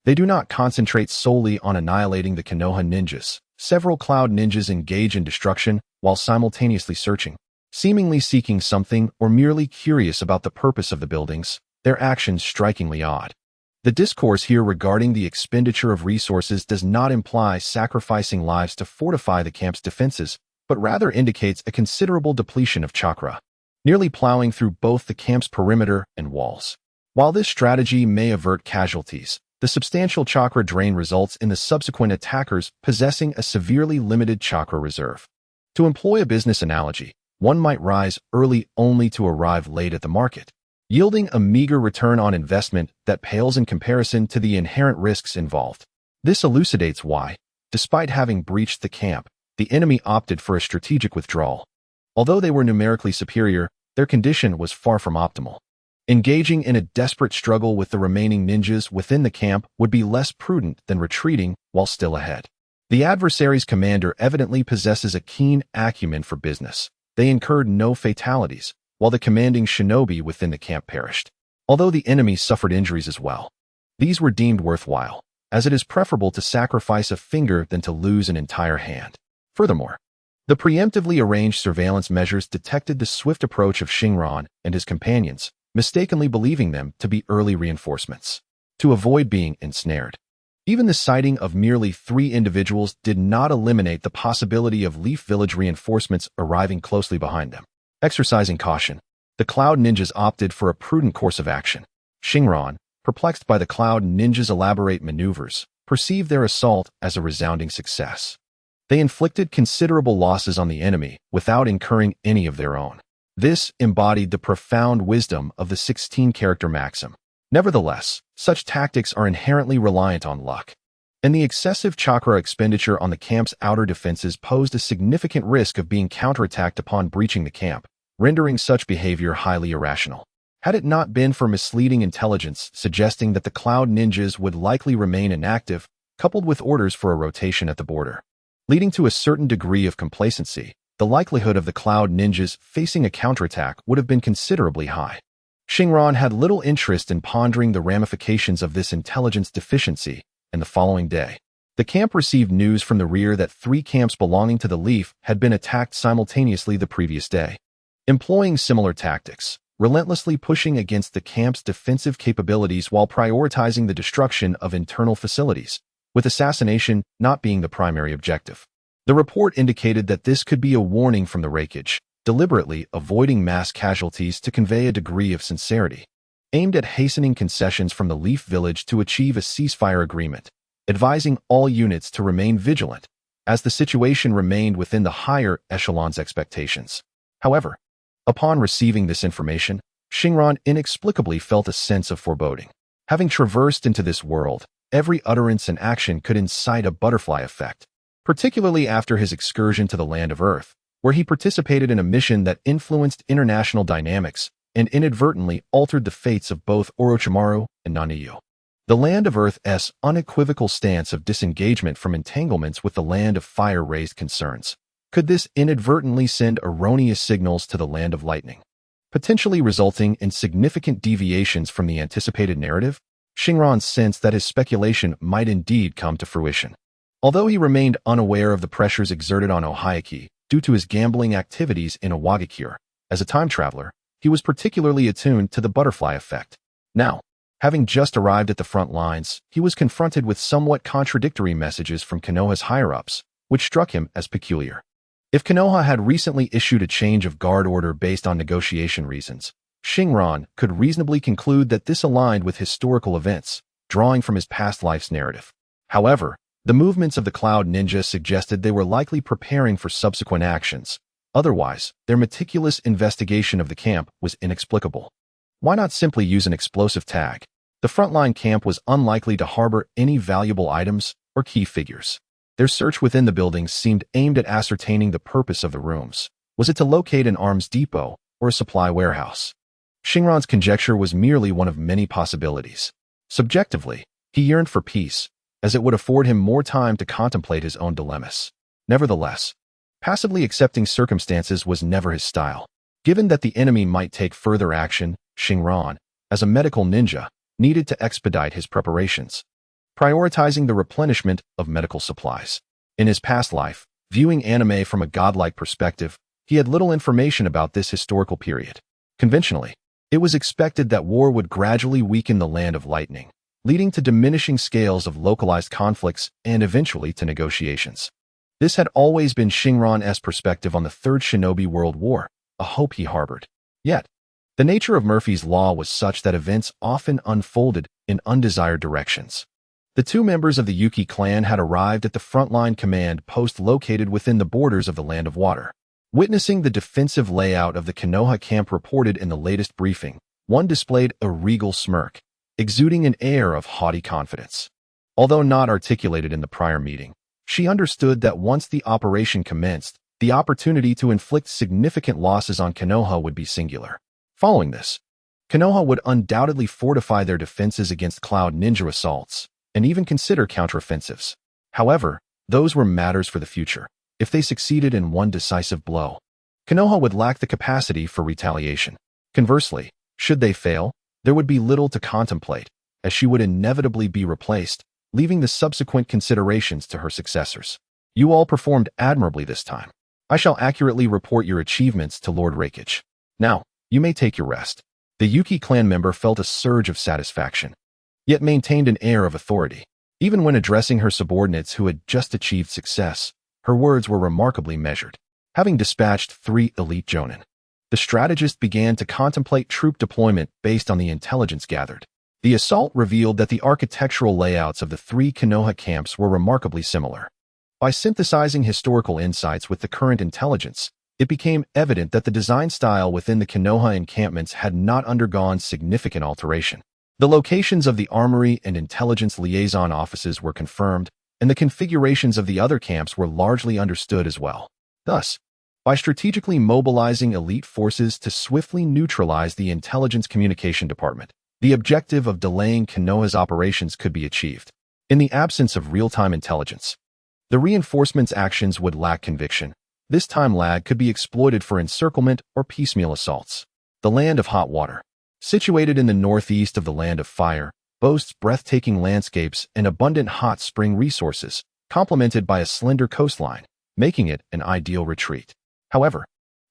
they do not concentrate solely on annihilating the Konoha ninjas. Several cloud ninjas engage in destruction while simultaneously searching, seemingly seeking something or merely curious about the purpose of the buildings, their actions strikingly odd. The discourse here regarding the expenditure of resources does not imply sacrificing lives to fortify the camp's defenses, but rather indicates a considerable depletion of chakra, nearly plowing through both the camp's perimeter and walls. While this strategy may avert casualties, the substantial chakra drain results in the subsequent attackers possessing a severely limited chakra reserve. To employ a business analogy, one might rise early only to arrive late at the market, yielding a meager return on investment that pales in comparison to the inherent risks involved. This elucidates why, despite having breached the camp, the enemy opted for a strategic withdrawal. Although they were numerically superior, their condition was far from optimal. Engaging in a desperate struggle with the remaining ninjas within the camp would be less prudent than retreating while still ahead. The adversary's commander evidently possesses a keen acumen for business. They incurred no fatalities, while the commanding shinobi within the camp perished. Although the enemy suffered injuries as well, these were deemed worthwhile, as it is preferable to sacrifice a finger than to lose an entire hand. Furthermore, the preemptively arranged surveillance measures detected the swift approach of Shinran and his companions, mistakenly believing them to be early reinforcements, to avoid being ensnared. Even the sighting of merely 3 individuals did not eliminate the possibility of Leaf Village reinforcements arriving closely behind them. Exercising caution, the Cloud Ninjas opted for a prudent course of action. Shinran, perplexed by the Cloud Ninjas' elaborate maneuvers, perceived their assault as a resounding success. They inflicted considerable losses on the enemy without incurring any of their own. This embodied the profound wisdom of the 16-character maxim. Nevertheless, such tactics are inherently reliant on luck, and the excessive chakra expenditure on the camp's outer defenses posed a significant risk of being counterattacked upon breaching the camp, rendering such behavior highly irrational. Had it not been for misleading intelligence suggesting that the Cloud Ninjas would likely remain inactive, coupled with orders for a rotation at the border, leading to a certain degree of complacency, the likelihood of the Cloud Ninjas facing a counterattack would have been considerably high. Shinran had little interest in pondering the ramifications of this intelligence deficiency, and the following day, the camp received news from the rear that 3 camps belonging to the Leaf had been attacked simultaneously the previous day. Employing similar tactics, relentlessly pushing against the camp's defensive capabilities while prioritizing the destruction of internal facilities, with assassination not being the primary objective. The report indicated that this could be a warning from the Raikage, deliberately avoiding mass casualties to convey a degree of sincerity, aimed at hastening concessions from the Leaf Village to achieve a ceasefire agreement, advising all units to remain vigilant, as the situation remained within the higher echelon's expectations. However, upon receiving this information, Shinran inexplicably felt a sense of foreboding. Having traversed into this world, every utterance and action could incite a butterfly effect, particularly after his excursion to the land of Earth, where he participated in a mission that influenced international dynamics and inadvertently altered the fates of both Orochimaru and Nanayu. The land of Earth's unequivocal stance of disengagement from entanglements with the land of fire raised concerns. Could this inadvertently send erroneous signals to the land of lightning, potentially resulting in significant deviations from the anticipated narrative? Shinran sensed that his speculation might indeed come to fruition. Although he remained unaware of the pressures exerted on Ohayaki due to his gambling activities in Iwagakure, as a time traveler, he was particularly attuned to the butterfly effect. Now, having just arrived at the front lines, he was confronted with somewhat contradictory messages from Konoha's higher-ups, which struck him as peculiar. If Konoha had recently issued a change of guard order based on negotiation reasons, Shinran could reasonably conclude that this aligned with historical events, drawing from his past life's narrative. However, the movements of the Cloud Ninja suggested they were likely preparing for subsequent actions. Otherwise, their meticulous investigation of the camp was inexplicable. Why not simply use an explosive tag? The frontline camp was unlikely to harbor any valuable items or key figures. Their search within the buildings seemed aimed at ascertaining the purpose of the rooms. Was it to locate an arms depot or a supply warehouse? Shinran's conjecture was merely one of many possibilities. Subjectively, he yearned for peace, as it would afford him more time to contemplate his own dilemmas. Nevertheless, Passively accepting circumstances was never his style. Given that the enemy might take further action, Shinran, as a medical ninja, needed to expedite his preparations, prioritizing the replenishment of medical supplies. In his past life, viewing anime from a godlike perspective, he had little information about this historical period. Conventionally, it was expected that war would gradually weaken the Land of Lightning, leading to diminishing scales of localized conflicts and eventually to negotiations. This had always been Shinran's perspective on the Third Shinobi World War, a hope he harbored. Yet, the nature of Murphy's Law was such that events often unfolded in undesired directions. The two members of the Yuki clan had arrived at the frontline command post located within the borders of the Land of Water. Witnessing the defensive layout of the Konoha camp reported in the latest briefing, one displayed a regal smirk, exuding an air of haughty confidence. Although not articulated in the prior meeting, she understood that once the operation commenced, the opportunity to inflict significant losses on Konoha would be singular. Following this, Konoha would undoubtedly fortify their defenses against cloud ninja assaults, and even consider counteroffensives. However, those were matters for the future. If they succeeded in one decisive blow, Konoha would lack the capacity for retaliation. Conversely, should they fail, there would be little to contemplate, as she would inevitably be replaced, leaving the subsequent considerations to her successors. You all performed admirably this time. I shall accurately report your achievements to Lord Rakage. Now, you may take your rest. The Yuki clan member felt a surge of satisfaction, yet maintained an air of authority. Even when addressing her subordinates who had just achieved success, her words were remarkably measured. Having dispatched 3 elite Jonin, the strategist began to contemplate troop deployment based on the intelligence gathered. The assault revealed that the architectural layouts of the 3 Konoha camps were remarkably similar. By synthesizing historical insights with the current intelligence, it became evident that the design style within the Konoha encampments had not undergone significant alteration. The locations of the armory and intelligence liaison offices were confirmed, and the configurations of the other camps were largely understood as well. Thus, by strategically mobilizing elite forces to swiftly neutralize the intelligence communication department, the objective of delaying Konoha's operations could be achieved. In the absence of real-time intelligence, the reinforcements' actions would lack conviction. This time lag could be exploited for encirclement or piecemeal assaults. The Land of Hot Water, situated in the northeast of the Land of Fire, boasts breathtaking landscapes and abundant hot spring resources, complemented by a slender coastline, making it an ideal retreat. However,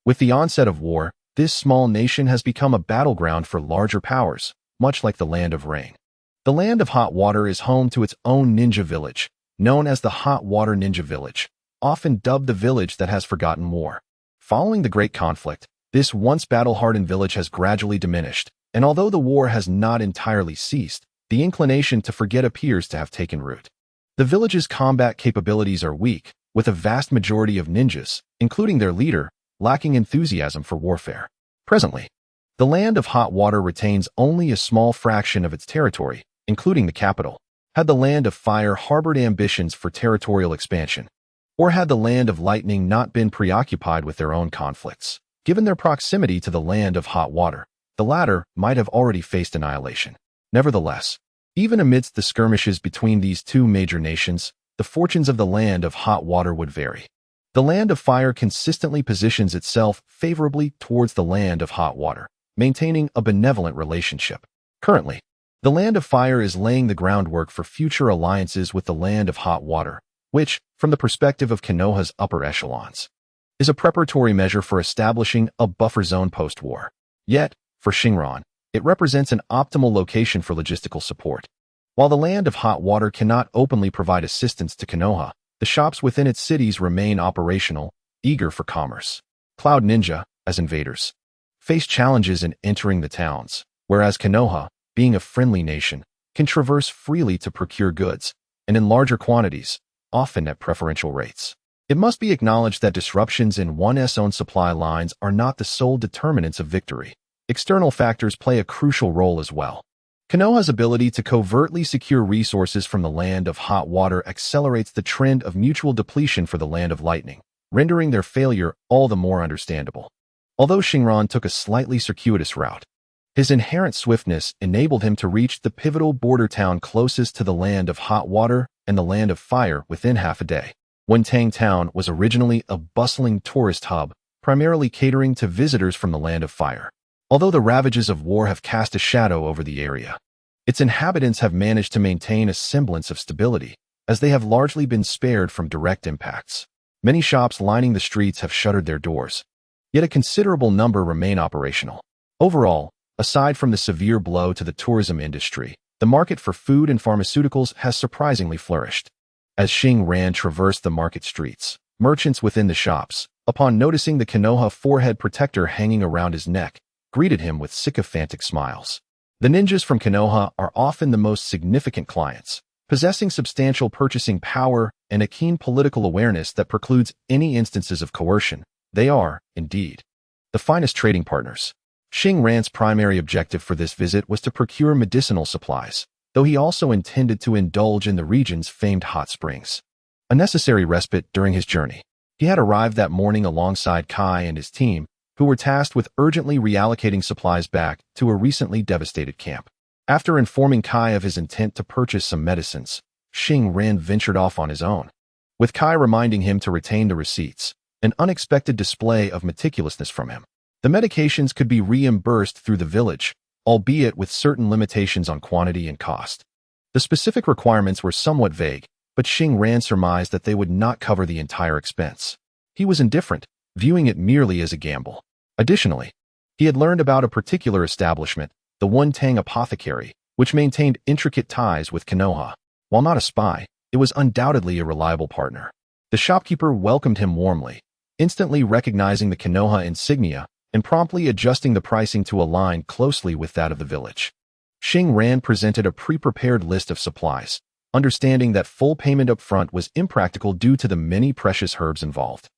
with the onset of war, this small nation has become a battleground for larger powers, much like the Land of Rain. The Land of Hot Water is home to its own ninja village, known as the Hot Water Ninja Village, often dubbed the village that has forgotten war. Following the Great Conflict, this once battle-hardened village has gradually diminished, and although the war has not entirely ceased, the inclination to forget appears to have taken root. The village's combat capabilities are weak, with a vast majority of ninjas, including their leader, lacking enthusiasm for warfare. Presently, the Land of Hot Water retains only a small fraction of its territory, including the capital. Had the Land of Fire harbored ambitions for territorial expansion, or had the Land of Lightning not been preoccupied with their own conflicts, given their proximity to the Land of Hot Water, the latter might have already faced annihilation. Nevertheless, even amidst the skirmishes between these two major nations, the fortunes of the Land of Hot Water would vary. The Land of Fire consistently positions itself favorably towards the Land of Hot Water, maintaining a benevolent relationship. Currently, the Land of Fire is laying the groundwork for future alliances with the Land of Hot Water, which, from the perspective of Konoha's upper echelons, is a preparatory measure for establishing a buffer zone post-war. Yet, for Shinran, it represents an optimal location for logistical support. While the Land of Hot Water cannot openly provide assistance to Konoha, the shops within its cities remain operational, eager for commerce. Cloud Ninja, as invaders, face challenges in entering the towns, whereas Konoha, being a friendly nation, can traverse freely to procure goods, and in larger quantities, often at preferential rates. It must be acknowledged that disruptions in one's own supply lines are not the sole determinants of victory. External factors play a crucial role as well. Konoha's ability to covertly secure resources from the Land of Hot Water accelerates the trend of mutual depletion for the Land of Lightning, rendering their failure all the more understandable. Although Shinran took a slightly circuitous route, his inherent swiftness enabled him to reach the pivotal border town closest to the Land of Hot Water and the Land of Fire within half a day. Wentang Town was originally a bustling tourist hub, primarily catering to visitors from the Land of Fire. Although the ravages of war have cast a shadow over the area, its inhabitants have managed to maintain a semblance of stability, as they have largely been spared from direct impacts. Many shops lining the streets have shuttered their doors, yet a considerable number remain operational. Overall, aside from the severe blow to the tourism industry, the market for food and pharmaceuticals has surprisingly flourished. As Xing Ran traversed the market streets, merchants within the shops, upon noticing the Konoha forehead protector hanging around his neck, greeted him with sycophantic smiles. The ninjas from Konoha are often the most significant clients, possessing substantial purchasing power and a keen political awareness that precludes any instances of coercion. They are, indeed, the finest trading partners. Xing Ran's primary objective for this visit was to procure medicinal supplies, though he also intended to indulge in the region's famed hot springs. A necessary respite during his journey. He had arrived that morning alongside Kai and his team, who were tasked with urgently reallocating supplies back to a recently devastated camp. After informing Kai of his intent to purchase some medicines, Xing Ran ventured off on his own. With Kai reminding him to retain the receipts, an unexpected display of meticulousness from him. The medications could be reimbursed through the village, albeit with certain limitations on quantity and cost. The specific requirements were somewhat vague, but Xing Ran surmised that they would not cover the entire expense. He was indifferent, viewing it merely as a gamble. Additionally, he had learned about a particular establishment, the Wentang Apothecary, which maintained intricate ties with Konoha. While not a spy, it was undoubtedly a reliable partner. The shopkeeper welcomed him warmly, instantly recognizing the Konoha insignia and promptly adjusting the pricing to align closely with that of the village. Xing Ran presented a pre-prepared list of supplies, understanding that full payment up front was impractical due to the many precious herbs involved.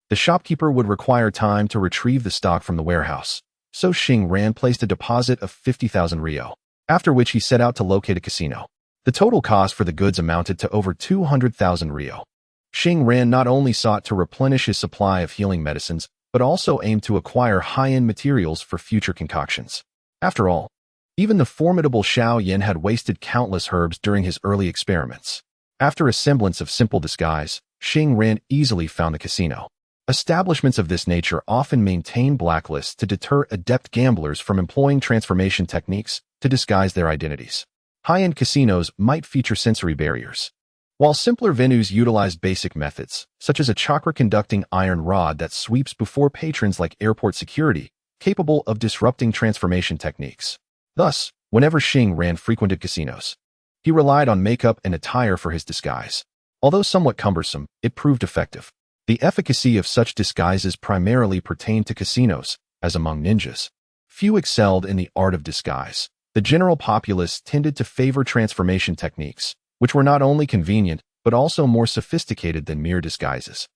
The shopkeeper would require time to retrieve the stock from the warehouse, so Xing Ran placed a deposit of 50,000 ryo, after which he set out to locate a casino. The total cost for the goods amounted to over 200,000 ryo. Xing Ran not only sought to replenish his supply of healing medicines, but also aimed to acquire high-end materials for future concoctions. After all, even the formidable Xiao Yin had wasted countless herbs during his early experiments. After a semblance of simple disguise, Xing Ran easily found the casino. Establishments of this nature often maintain blacklists to deter adept gamblers from employing transformation techniques to disguise their identities. High-end casinos might feature sensory barriers, while simpler venues utilized basic methods, such as a chakra-conducting iron rod that sweeps before patrons like airport security, capable of disrupting transformation techniques. Thus, whenever Xing Ran frequented casinos, he relied on makeup and attire for his disguise. Although somewhat cumbersome, it proved effective. The efficacy of such disguises primarily pertained to casinos, as among ninjas. Few excelled in the art of disguise. The general populace tended to favor transformation techniques, which were not only convenient, but also more sophisticated than mere disguises,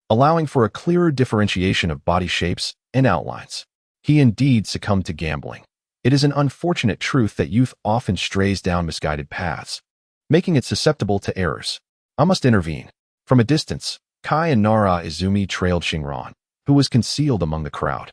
allowing for a clearer differentiation of body shapes and outlines. He indeed succumbed to gambling. It is an unfortunate truth that youth often strays down misguided paths, making it susceptible to errors. I must intervene. From a distance, Kai and Nara Izumi trailed Xing Ran, who was concealed among the crowd.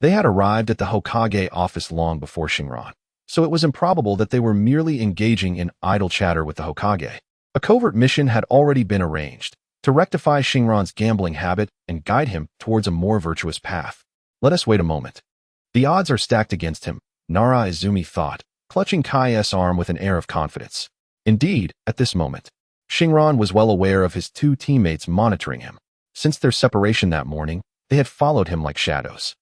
They had arrived at the Hokage office long before Xing Ran, so it was improbable that they were merely engaging in idle chatter with the Hokage. A covert mission had already been arranged to rectify Xing Ran's gambling habit and guide him towards a more virtuous path. Let us wait a moment. The odds are stacked against him, Nara Izumi thought, clutching Kai's arm with an air of confidence. Indeed, at this moment, Xing Ran was well aware of his two teammates monitoring him. Since their separation that morning, they had followed him like shadows.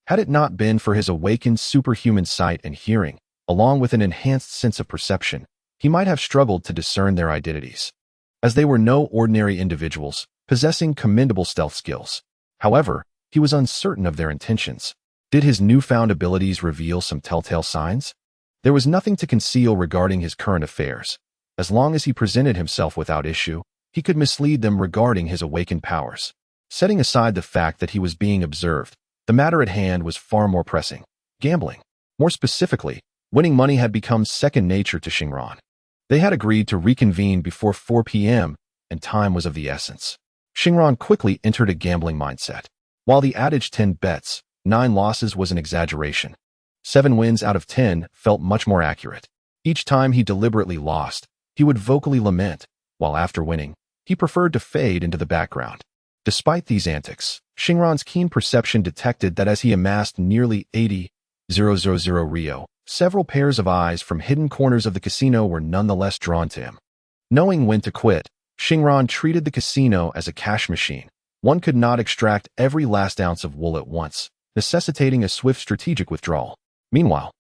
Had it not been for his awakened superhuman sight and hearing, along with an enhanced sense of perception, he might have struggled to discern their identities, as they were no ordinary individuals, possessing commendable stealth skills. However, he was uncertain of their intentions. Did his newfound abilities reveal some telltale signs? There was nothing to conceal regarding his current affairs. As long as he presented himself without issue, he could mislead them regarding his awakened powers. Setting aside the fact that he was being observed, the matter at hand was far more pressing. Gambling. More specifically, winning money had become second nature to Xing Ran. They had agreed to reconvene before 4 p.m., and time was of the essence. Xing Ran quickly entered a gambling mindset. While the adage 10 bets, 9 losses was an exaggeration, 7 wins out of 10 felt much more accurate. Each time he deliberately lost, he would vocally lament, while after winning, He preferred to fade into the background. Despite these antics, Shinran's keen perception detected that as he amassed nearly 80,000 Rio, several pairs of eyes from hidden corners of the casino were nonetheless drawn to him. Knowing when to quit, Shinran treated the casino as a cash machine. One could not extract every last ounce of wool at once, necessitating a swift strategic withdrawal. Meanwhile,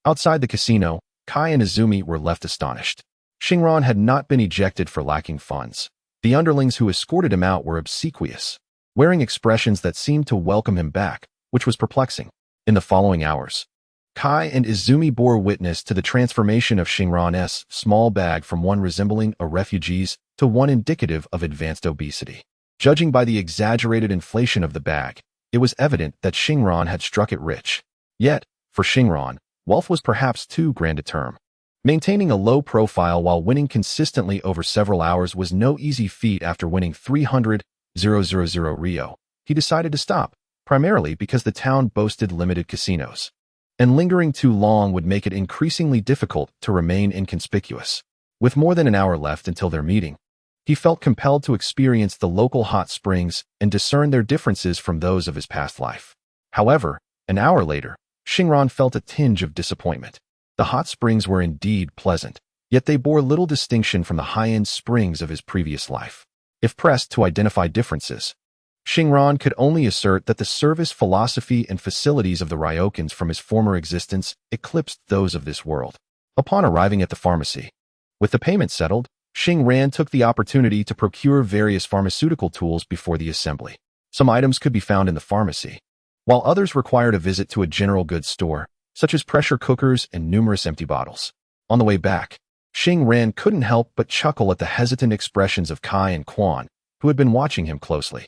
outside the casino, Kai and Izumi were left astonished. Shinran had not been ejected for lacking funds. The underlings who escorted him out were obsequious, wearing expressions that seemed to welcome him back, which was perplexing. In the following hours, Kai and Izumi bore witness to the transformation of Shinran's small bag from one resembling a refugee's to one indicative of advanced obesity. Judging by the exaggerated inflation of the bag, it was evident that Shinran had struck it rich. Yet, for Shinran, wealth was perhaps too grand a term. Maintaining a low profile while winning consistently over several hours was no easy feat. After winning 300,000 Rio, he decided to stop, primarily because the town boasted limited casinos, and lingering too long would make it increasingly difficult to remain inconspicuous. With more than an hour left until their meeting, he felt compelled to experience the local hot springs and discern their differences from those of his past life. However, an hour later, Shinran felt a tinge of disappointment. The hot springs were indeed pleasant, yet they bore little distinction from the high-end springs of his previous life. If pressed to identify differences, Shinran could only assert that the service philosophy and facilities of the Ryokans from his former existence eclipsed those of this world. Upon arriving at the pharmacy, with the payment settled, Shinran took the opportunity to procure various pharmaceutical tools before the assembly. Some items could be found in the pharmacy, while others required a visit to a general goods store, such as pressure cookers and numerous empty bottles. On the way back, Shinran couldn't help but chuckle at the hesitant expressions of Kai and Quan, who had been watching him closely.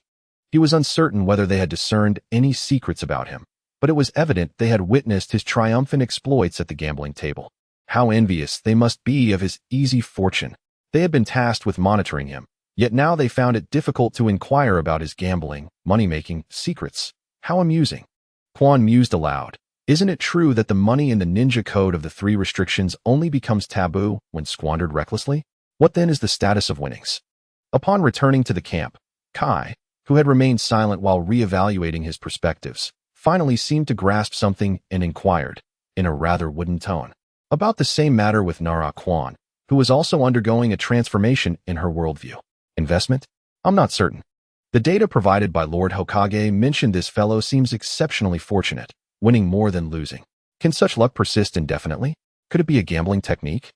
He was uncertain whether they had discerned any secrets about him, but it was evident they had witnessed his triumphant exploits at the gambling table. How envious they must be of his easy fortune. They had been tasked with monitoring him, yet now they found it difficult to inquire about his gambling, money-making secrets. How amusing. Quan mused aloud. Isn't it true that the money in the ninja code of the 3 restrictions only becomes taboo when squandered recklessly? What then is the status of winnings? Upon returning to the camp, Kai, who had remained silent while re-evaluating his perspectives, finally seemed to grasp something and inquired, in a rather wooden tone, about the same matter with Nara Quan, who was also undergoing a transformation in her worldview. Investment? I'm not certain. The data provided by Lord Hokage mentioned this fellow seems exceptionally fortunate, winning more than losing. Can such luck persist indefinitely? Could it be a gambling technique?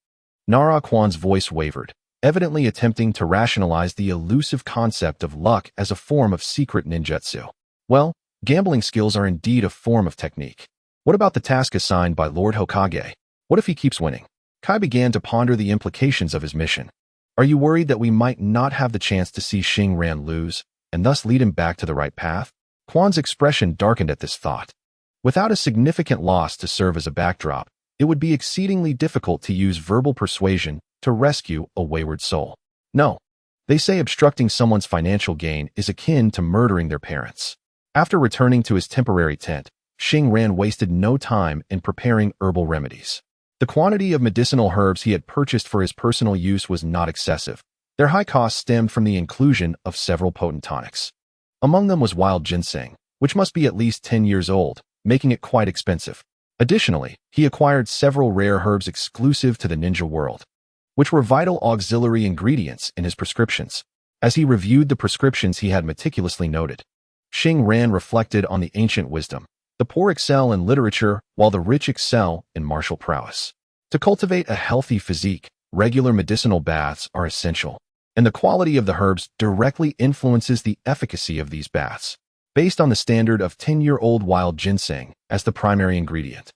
Nara Kwan's voice wavered, evidently attempting to rationalize the elusive concept of luck as a form of secret ninjutsu. Well, gambling skills are indeed a form of technique. What about the task assigned by Lord Hokage? What if he keeps winning? Kai began to ponder the implications of his mission. Are you worried that we might not have the chance to see Shinran lose, and thus lead him back to the right path? Kwan's expression darkened at this thought. Without a significant loss to serve as a backdrop, it would be exceedingly difficult to use verbal persuasion to rescue a wayward soul. No. They say obstructing someone's financial gain is akin to murdering their parents. After returning to his temporary tent, Shinran wasted no time in preparing herbal remedies. The quantity of medicinal herbs he had purchased for his personal use was not excessive. Their high cost stemmed from the inclusion of several potent tonics. Among them was wild ginseng, which must be at least 10 years old, making it quite expensive. Additionally, he acquired several rare herbs exclusive to the ninja world, which were vital auxiliary ingredients in his prescriptions. As he reviewed the prescriptions he had meticulously noted, Shinran reflected on the ancient wisdom. The poor excel in literature, while the rich excel in martial prowess. To cultivate a healthy physique, regular medicinal baths are essential, and the quality of the herbs directly influences the efficacy of these baths, based on the standard of 10-year-old wild ginseng as the primary ingredient.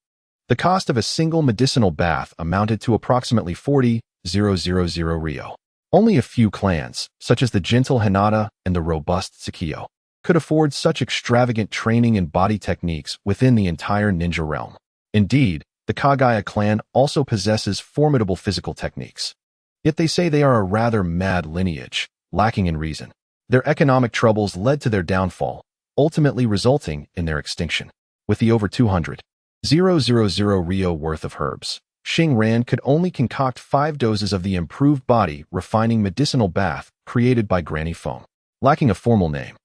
The cost of a single medicinal bath amounted to approximately 40,000 Rio. Only a few clans, such as the gentle Hinata and the robust Tsukiyo, could afford such extravagant training and body techniques within the entire ninja realm. Indeed, the Kage clan also possesses formidable physical techniques. Yet they say they are a rather mad lineage, lacking in reason. Their economic troubles led to their downfall, ultimately resulting in their extinction. With the over 200,000 Rio worth of herbs, Shinran could only concoct 5 doses of the improved body refining medicinal bath created by Granny Foam. Lacking a formal name,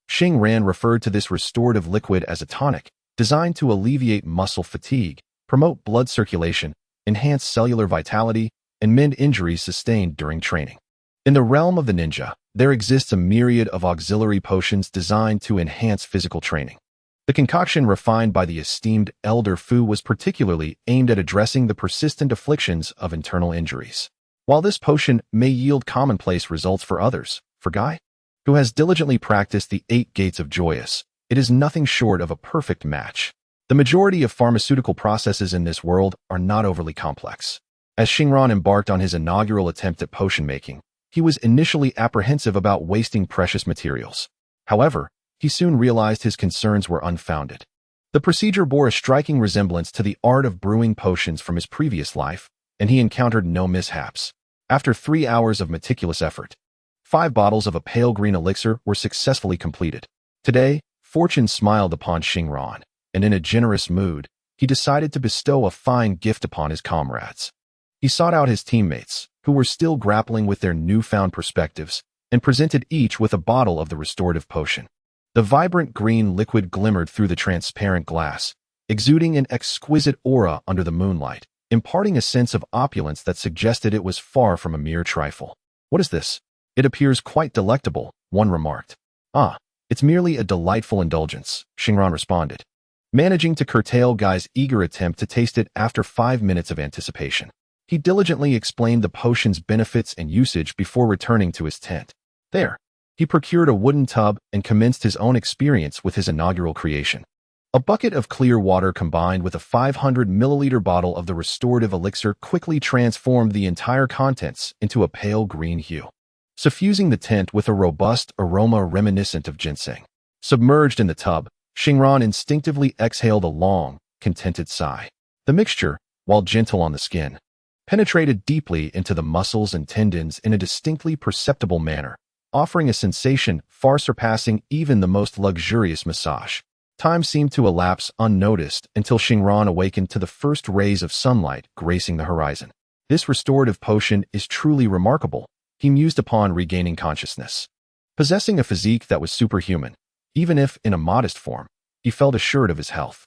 Xing Ran referred to this restorative liquid as a tonic, designed to alleviate muscle fatigue, promote blood circulation, enhance cellular vitality, and mend injuries sustained during training. In the realm of the ninja, there exists a myriad of auxiliary potions designed to enhance physical training. The concoction refined by the esteemed Elder Fu was particularly aimed at addressing the persistent afflictions of internal injuries. While this potion may yield commonplace results for others, for Guy, who has diligently practiced the 8 gates of Joyous, it is nothing short of a perfect match. The majority of pharmaceutical processes in this world are not overly complex. As Xingran embarked on his inaugural attempt at potion making, he was initially apprehensive about wasting precious materials. However, he soon realized his concerns were unfounded. The procedure bore a striking resemblance to the art of brewing potions from his previous life, and he encountered no mishaps. After 3 hours of meticulous effort, 5 bottles of a pale green elixir were successfully completed. Today, fortune smiled upon Xingran, and in a generous mood, he decided to bestow a fine gift upon his comrades. He sought out his teammates, who were still grappling with their newfound perspectives, and presented each with a bottle of the restorative potion. The vibrant green liquid glimmered through the transparent glass, exuding an exquisite aura under the moonlight, imparting a sense of opulence that suggested it was far from a mere trifle. "What is this? It appears quite delectable," one remarked. "Ah, it's merely a delightful indulgence," Xingran responded, managing to curtail Guy's eager attempt to taste it after 5 minutes of anticipation. He diligently explained the potion's benefits and usage before returning to his tent. There, he procured a wooden tub and commenced his own experience with his inaugural creation. A bucket of clear water combined with a 500-milliliter bottle of the restorative elixir quickly transformed the entire contents into a pale green hue, suffusing the tent with a robust aroma reminiscent of ginseng. Submerged in the tub, Xingran instinctively exhaled a long, contented sigh. The mixture, while gentle on the skin, penetrated deeply into the muscles and tendons in a distinctly perceptible manner, offering a sensation far surpassing even the most luxurious massage. Time seemed to elapse unnoticed until Xingran awakened to the first rays of sunlight gracing the horizon. This restorative potion is truly remarkable, he mused upon regaining consciousness. Possessing a physique that was superhuman, even if in a modest form, he felt assured of his health.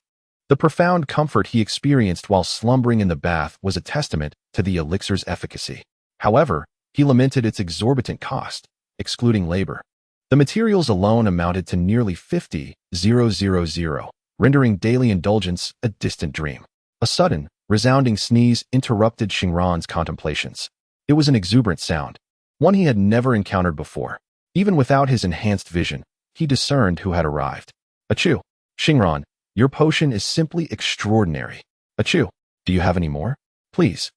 The profound comfort he experienced while slumbering in the bath was a testament to the elixir's efficacy. However, he lamented its exorbitant cost, excluding labor. The materials alone amounted to nearly 50,000, rendering daily indulgence a distant dream. A sudden, resounding sneeze interrupted Xingran's contemplations. It was an exuberant sound, one he had never encountered before. Even without his enhanced vision, he discerned who had arrived. "Achoo! Xingran, your potion is simply extraordinary. Achoo! Do you have any more? Please,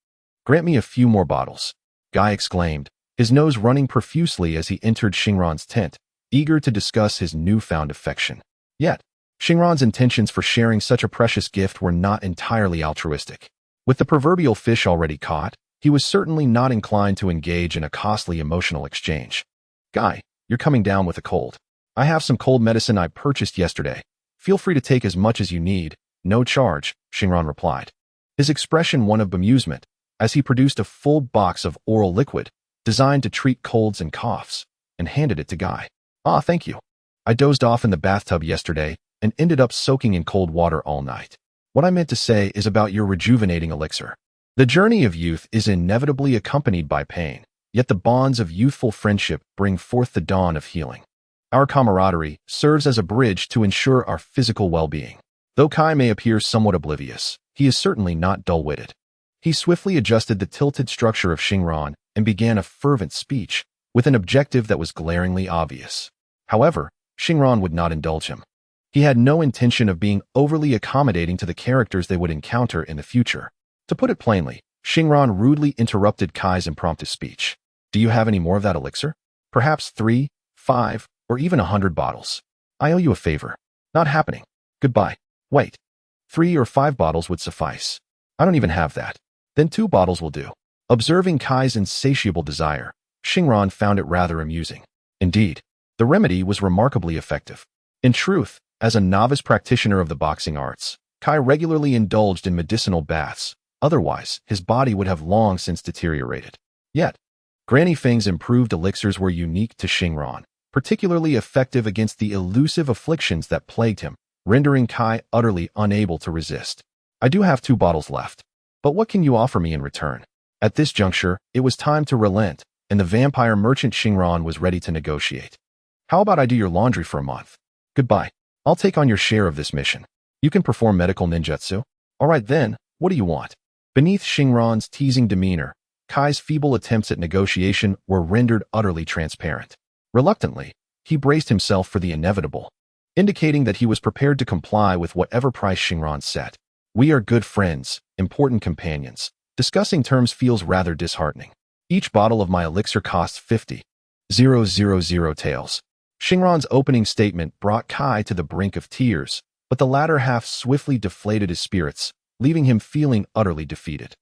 grant me a few more bottles," Guy exclaimed, his nose running profusely as he entered Xingran's tent, eager to discuss his newfound affection. Yet, Xingran's intentions for sharing such a precious gift were not entirely altruistic. With the proverbial fish already caught, he was certainly not inclined to engage in a costly emotional exchange. "Guy, you're coming down with a cold. I have some cold medicine I purchased yesterday. Feel free to take as much as you need, no charge," Xingran replied, his expression one of bemusement, as he produced a full box of oral liquid, designed to treat colds and coughs, and handed it to Guy. "Ah, thank you. I dozed off in the bathtub yesterday and ended up soaking in cold water all night. What I meant to say is about your rejuvenating elixir. The journey of youth is inevitably accompanied by pain, yet the bonds of youthful friendship bring forth the dawn of healing. Our camaraderie serves as a bridge to ensure our physical well-being. Though Kai may appear somewhat oblivious, he is certainly not dull-witted." He swiftly adjusted the tilted structure of Xingran and began a fervent speech, with an objective that was glaringly obvious. However, Xingran would not indulge him. He had no intention of being overly accommodating to the characters they would encounter in the future. To put it plainly, Xingran rudely interrupted Kai's impromptu speech. "Do you have any more of that elixir? Perhaps 3, 5, or even 100 bottles. I owe you a favor." "Not happening. Goodbye." "Wait. 3 or 5 bottles would suffice." "I don't even have that." "Then 2 bottles will do." Observing Kai's insatiable desire, Xingran found it rather amusing. Indeed, the remedy was remarkably effective. In truth, as a novice practitioner of the boxing arts, Kai regularly indulged in medicinal baths, otherwise his body would have long since deteriorated. Yet, Granny Feng's improved elixirs were unique to Shinran, particularly effective against the elusive afflictions that plagued him, rendering Kai utterly unable to resist. I do have 2 bottles left, but what can you offer me in return? At this juncture, it was time to relent, and the vampire merchant Shinran was ready to negotiate. How about I do your laundry for a month? Goodbye. I'll take on your share of this mission. You can perform medical ninjutsu. All right then, what do you want? Beneath Shinran's teasing demeanor, Kai's feeble attempts at negotiation were rendered utterly transparent. Reluctantly, he braced himself for the inevitable, indicating that he was prepared to comply with whatever price Shinran set. We are good friends, important companions. Discussing terms feels rather disheartening. Each bottle of my elixir costs 50,000 taels. Shinran's opening statement brought Kai to the brink of tears, but the latter half swiftly deflated his spirits, leaving him feeling utterly defeated.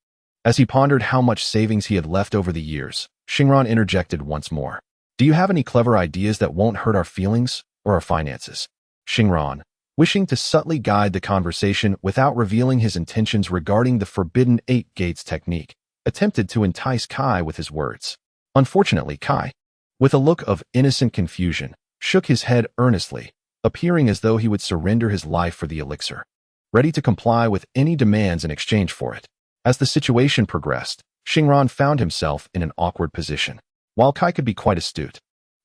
As he pondered how much savings he had left over the years, Shinran interjected once more. Do you have any clever ideas that won't hurt our feelings or our finances? Shinran, wishing to subtly guide the conversation without revealing his intentions regarding the forbidden 8 gates technique, attempted to entice Kai with his words. Unfortunately, Kai, with a look of innocent confusion, shook his head earnestly, appearing as though he would surrender his life for the elixir, ready to comply with any demands in exchange for it. As the situation progressed, Shinran found himself in an awkward position. While Kai could be quite astute,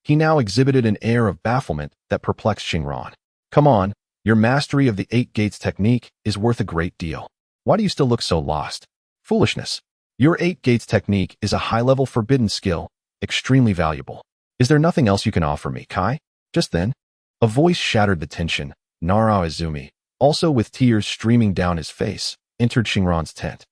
he now exhibited an air of bafflement that perplexed Shinran. Come on, your mastery of the 8 gates technique is worth a great deal. Why do you still look so lost? Foolishness. Your 8 gates technique is a high-level forbidden skill, extremely valuable. Is there nothing else you can offer me, Kai? Just then, a voice shattered the tension. Nara Izumi, also with tears streaming down his face, entered Shinran's tent.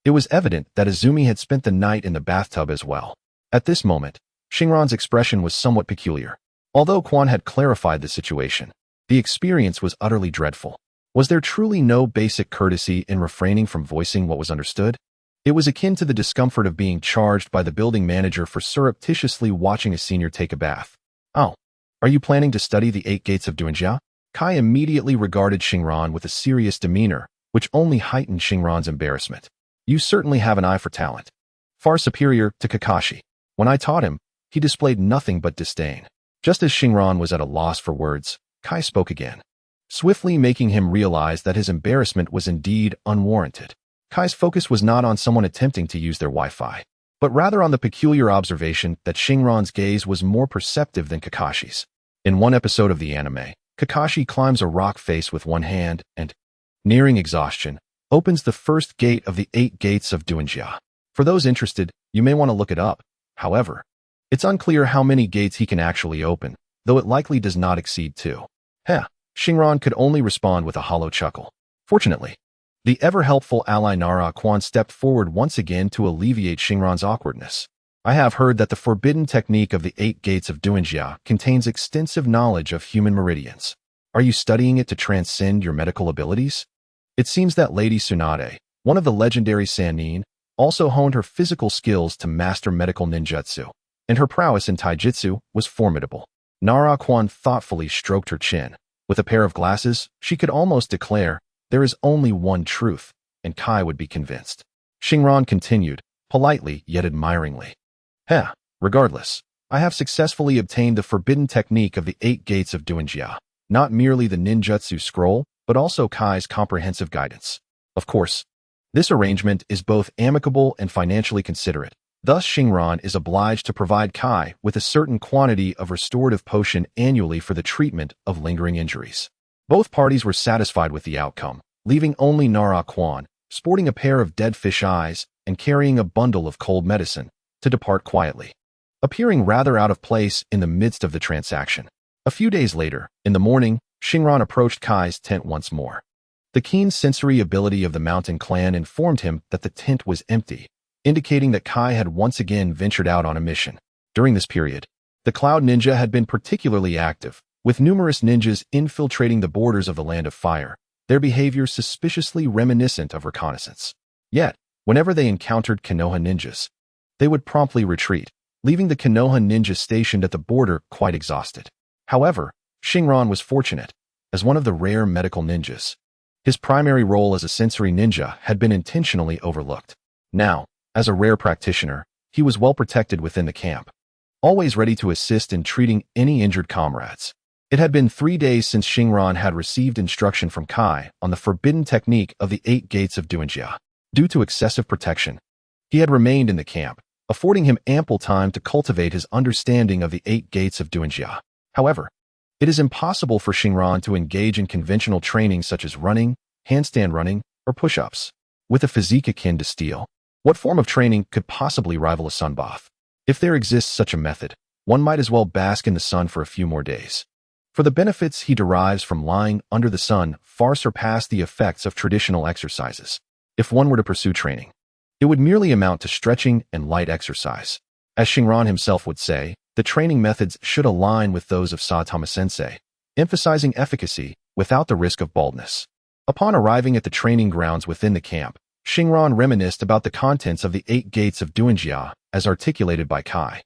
It was evident that Izumi had spent the night in the bathtub as well. At this moment, Shinran's expression was somewhat peculiar. Although Quan had clarified the situation, the experience was utterly dreadful. Was there truly no basic courtesy in refraining from voicing what was understood? It was akin to the discomfort of being charged by the building manager for surreptitiously watching a senior take a bath. Oh, are you planning to study the 8 gates of Duinjia? Kai immediately regarded Shinran with a serious demeanor, which only heightened Shinran's embarrassment. You certainly have an eye for talent. Far superior to Kakashi. When I taught him, he displayed nothing but disdain. Just as Shinran was at a loss for words, Kai spoke again, swiftly making him realize that his embarrassment was indeed unwarranted. Kai's focus was not on someone attempting to use their Wi-Fi, but rather on the peculiar observation that Shinran's gaze was more perceptive than Kakashi's. In one episode of the anime, Kakashi climbs a rock face with one hand and, nearing exhaustion, opens the first gate of the 8 gates of Duinjia. For those interested, you may want to look it up. However, it's unclear how many gates he can actually open, though it likely does not exceed 2. Shinran could only respond with a hollow chuckle. Fortunately, the ever-helpful ally Nara Quan stepped forward once again to alleviate Shinran's awkwardness. I have heard that the forbidden technique of the 8 gates of Duinjia contains extensive knowledge of human meridians. Are you studying it to transcend your medical abilities? It seems that Lady Tsunade, one of the legendary Sannin, also honed her physical skills to master medical ninjutsu, and her prowess in taijutsu was formidable. Nara Quan thoughtfully stroked her chin. With a pair of glasses, she could almost declare, there is only one truth, and Kai would be convinced. Shinran continued, politely yet admiringly. Regardless, I have successfully obtained the forbidden technique of the 8 gates of Duinjia, not merely the ninjutsu scroll, but also Kai's comprehensive guidance. Of course, this arrangement is both amicable and financially considerate. Thus, Shinran is obliged to provide Kai with a certain quantity of restorative potion annually for the treatment of lingering injuries. Both parties were satisfied with the outcome, leaving only Nara Quan, sporting a pair of dead fish eyes and carrying a bundle of cold medicine, to depart quietly, appearing rather out of place in the midst of the transaction. A few days later, in the morning, Shinran approached Kai's tent once more. The keen sensory ability of the mountain clan informed him that the tent was empty, indicating that Kai had once again ventured out on a mission. During this period, the Cloud Ninja had been particularly active, with numerous ninjas infiltrating the borders of the Land of Fire, their behavior suspiciously reminiscent of reconnaissance. Yet, whenever they encountered Konoha ninjas, they would promptly retreat, leaving the Konoha ninja stationed at the border quite exhausted. However, Shinran was fortunate. As one of the rare medical ninjas, his primary role as a sensory ninja had been intentionally overlooked. Now, as a rare practitioner, he was well protected within the camp, always ready to assist in treating any injured comrades. It had been 3 days since Shinran had received instruction from Kai on the forbidden technique of the 8 gates of Duanjia. Due to excessive protection, he had remained in the camp, affording him ample time to cultivate his understanding of the 8 gates of Duanjia. However, it is impossible for Shinran to engage in conventional training such as running, handstand running, or push-ups. With a physique akin to steel, what form of training could possibly rival a sunbath? If there exists such a method, one might as well bask in the sun for a few more days. For the benefits he derives from lying under the sun far surpass the effects of traditional exercises. If one were to pursue training, it would merely amount to stretching and light exercise. As Shinran himself would say, the training methods should align with those of Saitama-sensei, emphasizing efficacy without the risk of baldness. Upon arriving at the training grounds within the camp, Shinran reminisced about the contents of the 8 gates of Duanjia as articulated by Kai,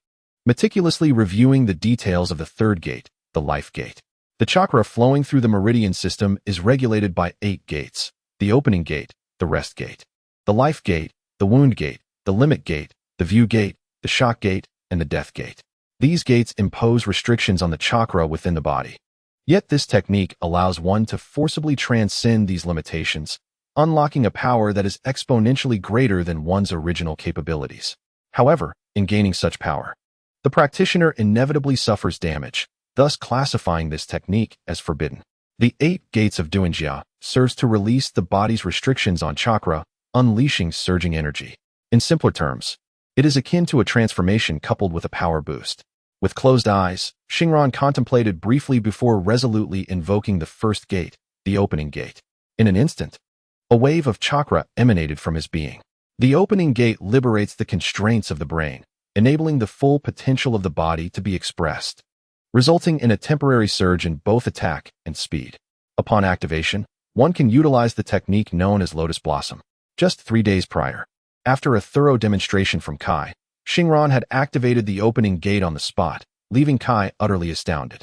meticulously reviewing the details of the 3rd gate, the life gate. The chakra flowing through the meridian system is regulated by 8 gates: the opening gate, the rest gate, the life gate, the wound gate, the limit gate, the view gate, the shock gate, and the death gate. These gates impose restrictions on the chakra within the body. Yet this technique allows one to forcibly transcend these limitations, unlocking a power that is exponentially greater than one's original capabilities. However, in gaining such power, the practitioner inevitably suffers damage, thus classifying this technique as forbidden. The 8 gates of Duanjia serves to release the body's restrictions on chakra, unleashing surging energy. In simpler terms, it is akin to a transformation coupled with a power boost. With closed eyes, Shinran contemplated briefly before resolutely invoking the 1st gate, the opening gate. In an instant, a wave of chakra emanated from his being. The opening gate liberates the constraints of the brain, enabling the full potential of the body to be expressed, resulting in a temporary surge in both attack and speed. Upon activation, one can utilize the technique known as Lotus Blossom. Just 3 days prior, after a thorough demonstration from Kai, Shinran had activated the opening gate on the spot, leaving Kai utterly astounded.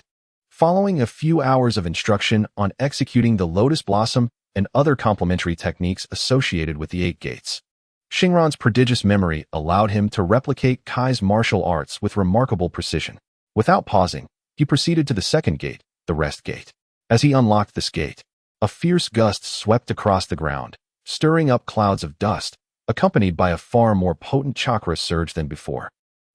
Following a few hours of instruction on executing the Lotus Blossom and other complementary techniques associated with the 8 gates, Shinran's prodigious memory allowed him to replicate Kai's martial arts with remarkable precision. Without pausing, he proceeded to the 2nd gate, the rest gate. As he unlocked this gate, a fierce gust swept across the ground, stirring up clouds of dust, accompanied by a far more potent chakra surge than before.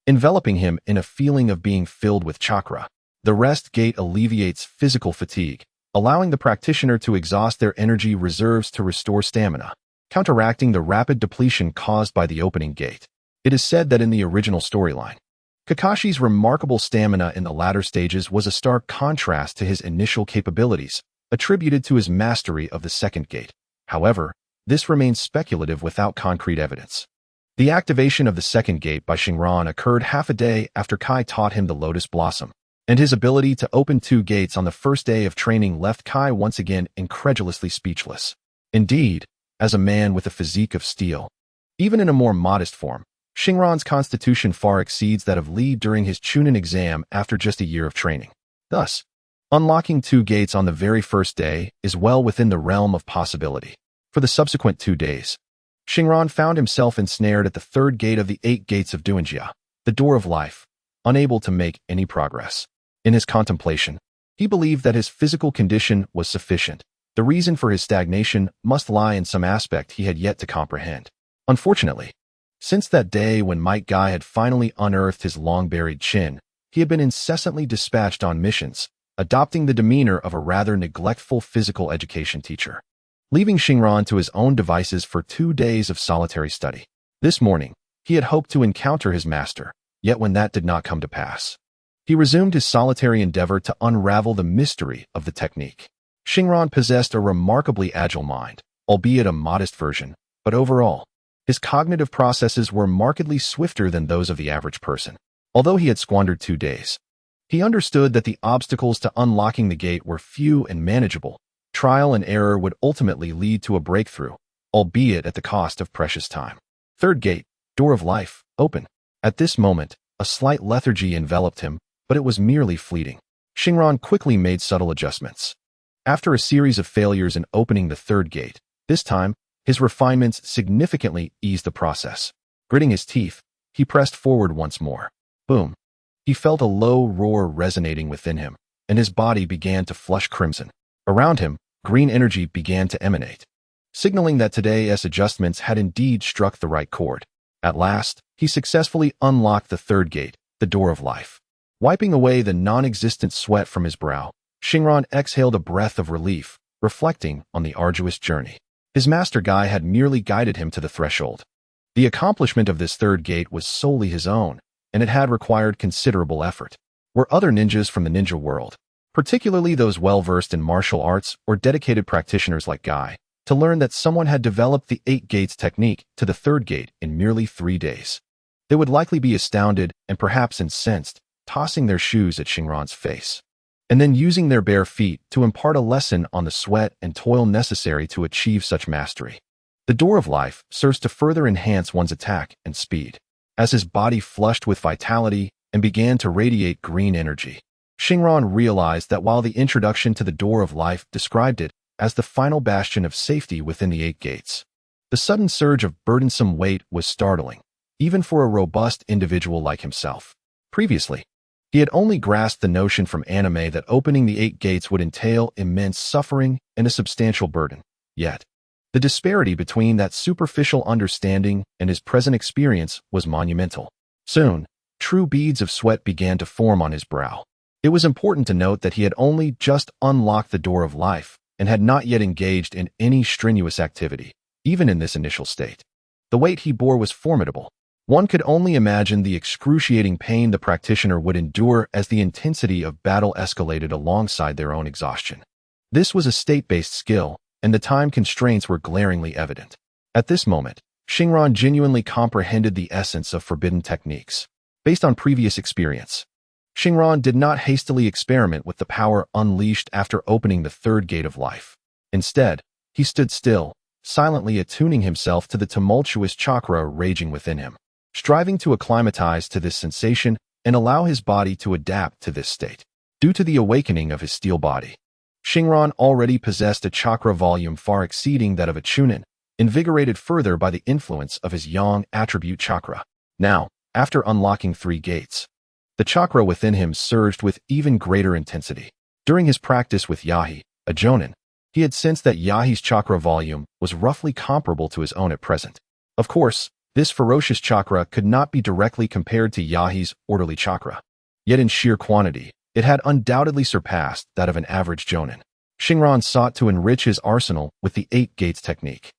Enveloping him in a feeling of being filled with chakra, the rest gate alleviates physical fatigue, allowing the practitioner to exhaust their energy reserves to restore stamina, counteracting the rapid depletion caused by the opening gate. It is said that in the original storyline, Kakashi's remarkable stamina in the latter stages was a stark contrast to his initial capabilities, attributed to his mastery of the 2nd gate. However, this remains speculative without concrete evidence. The activation of the 2nd gate by Shinran occurred half a day after Kai taught him the Lotus Blossom, and his ability to open 2 gates on the first day of training left Kai once again incredulously speechless. Indeed, as a man with a physique of steel, even in a more modest form, Shinran's constitution far exceeds that of Lee during his Chunin exam after just a year of training. Thus, unlocking 2 gates on the very first day is well within the realm of possibility. For the subsequent 2 days, Shinran found himself ensnared at the 3rd gate of the 8 gates of Duanjia, the door of life, unable to make any progress. In his contemplation, he believed that his physical condition was sufficient. The reason for his stagnation must lie in some aspect he had yet to comprehend. Unfortunately, since that day when Might Guy had finally unearthed his long-buried chin, he had been incessantly dispatched on missions, adopting the demeanor of a rather neglectful physical education teacher, leaving Shinran to his own devices for 2 days of solitary study. This morning, he had hoped to encounter his master, yet when that did not come to pass, he resumed his solitary endeavor to unravel the mystery of the technique. Shinran possessed a remarkably agile mind, albeit a modest version, but overall, his cognitive processes were markedly swifter than those of the average person. Although he had squandered 2 days, he understood that the obstacles to unlocking the gate were few and manageable. Trial and error would ultimately lead to a breakthrough, albeit at the cost of precious time. 3rd gate, door of life, open. At this moment, a slight lethargy enveloped him, but it was merely fleeting. Shinran quickly made subtle adjustments. After a series of failures in opening the 3rd gate, this time, his refinements significantly eased the process. Gritting his teeth, He pressed forward once more. Boom. He felt a low roar resonating within him, and his body began to flush crimson. Around him, green energy began to emanate, signaling that today's adjustments had indeed struck the right chord. At last, he successfully unlocked the third gate, the door of life. Wiping away the non-existent sweat from his brow, Shinran exhaled a breath of relief, reflecting on the arduous journey. His master guy had merely guided him to the threshold. The accomplishment of this third gate was solely his own, and it had required considerable effort. Were other ninjas from the ninja world, particularly those well-versed in martial arts or dedicated practitioners like Guy, to learn that someone had developed the 8 gates technique to the third gate in merely 3 days, they would likely be astounded and perhaps incensed, tossing their shoes at Shinran's face, and then using their bare feet to impart a lesson on the sweat and toil necessary to achieve such mastery. The door of life serves to further enhance one's attack and speed. As his body flushed with vitality and began to radiate green energy, Shinran realized that while the introduction to the door of life described it as the final bastion of safety within the 8 gates, the sudden surge of burdensome weight was startling, even for a robust individual like himself. Previously, he had only grasped the notion from anime that opening the 8 gates would entail immense suffering and a substantial burden. Yet, the disparity between that superficial understanding and his present experience was monumental. Soon, true beads of sweat began to form on his brow. It was important to note that he had only just unlocked the door of life and had not yet engaged in any strenuous activity, even in this initial state. The weight he bore was formidable. One could only imagine the excruciating pain the practitioner would endure as the intensity of battle escalated alongside their own exhaustion. This was a state-based skill, and the time constraints were glaringly evident. At this moment, Shinran genuinely comprehended the essence of forbidden techniques. Based on previous experience, Shinran did not hastily experiment with the power unleashed after opening the third gate of life. Instead, he stood still, silently attuning himself to the tumultuous chakra raging within him, striving to acclimatize to this sensation and allow his body to adapt to this state. Due to the awakening of his steel body, Shinran already possessed a chakra volume far exceeding that of a Chunin, invigorated further by the influence of his yang attribute chakra. Now, after unlocking 3 gates, the chakra within him surged with even greater intensity. During his practice with Yahi, a Jonin, he had sensed that Yahi's chakra volume was roughly comparable to his own at present. Of course, this ferocious chakra could not be directly compared to Yahi's orderly chakra. Yet in sheer quantity, it had undoubtedly surpassed that of an average Jonin. Shinran sought to enrich his arsenal with the 8 gates technique,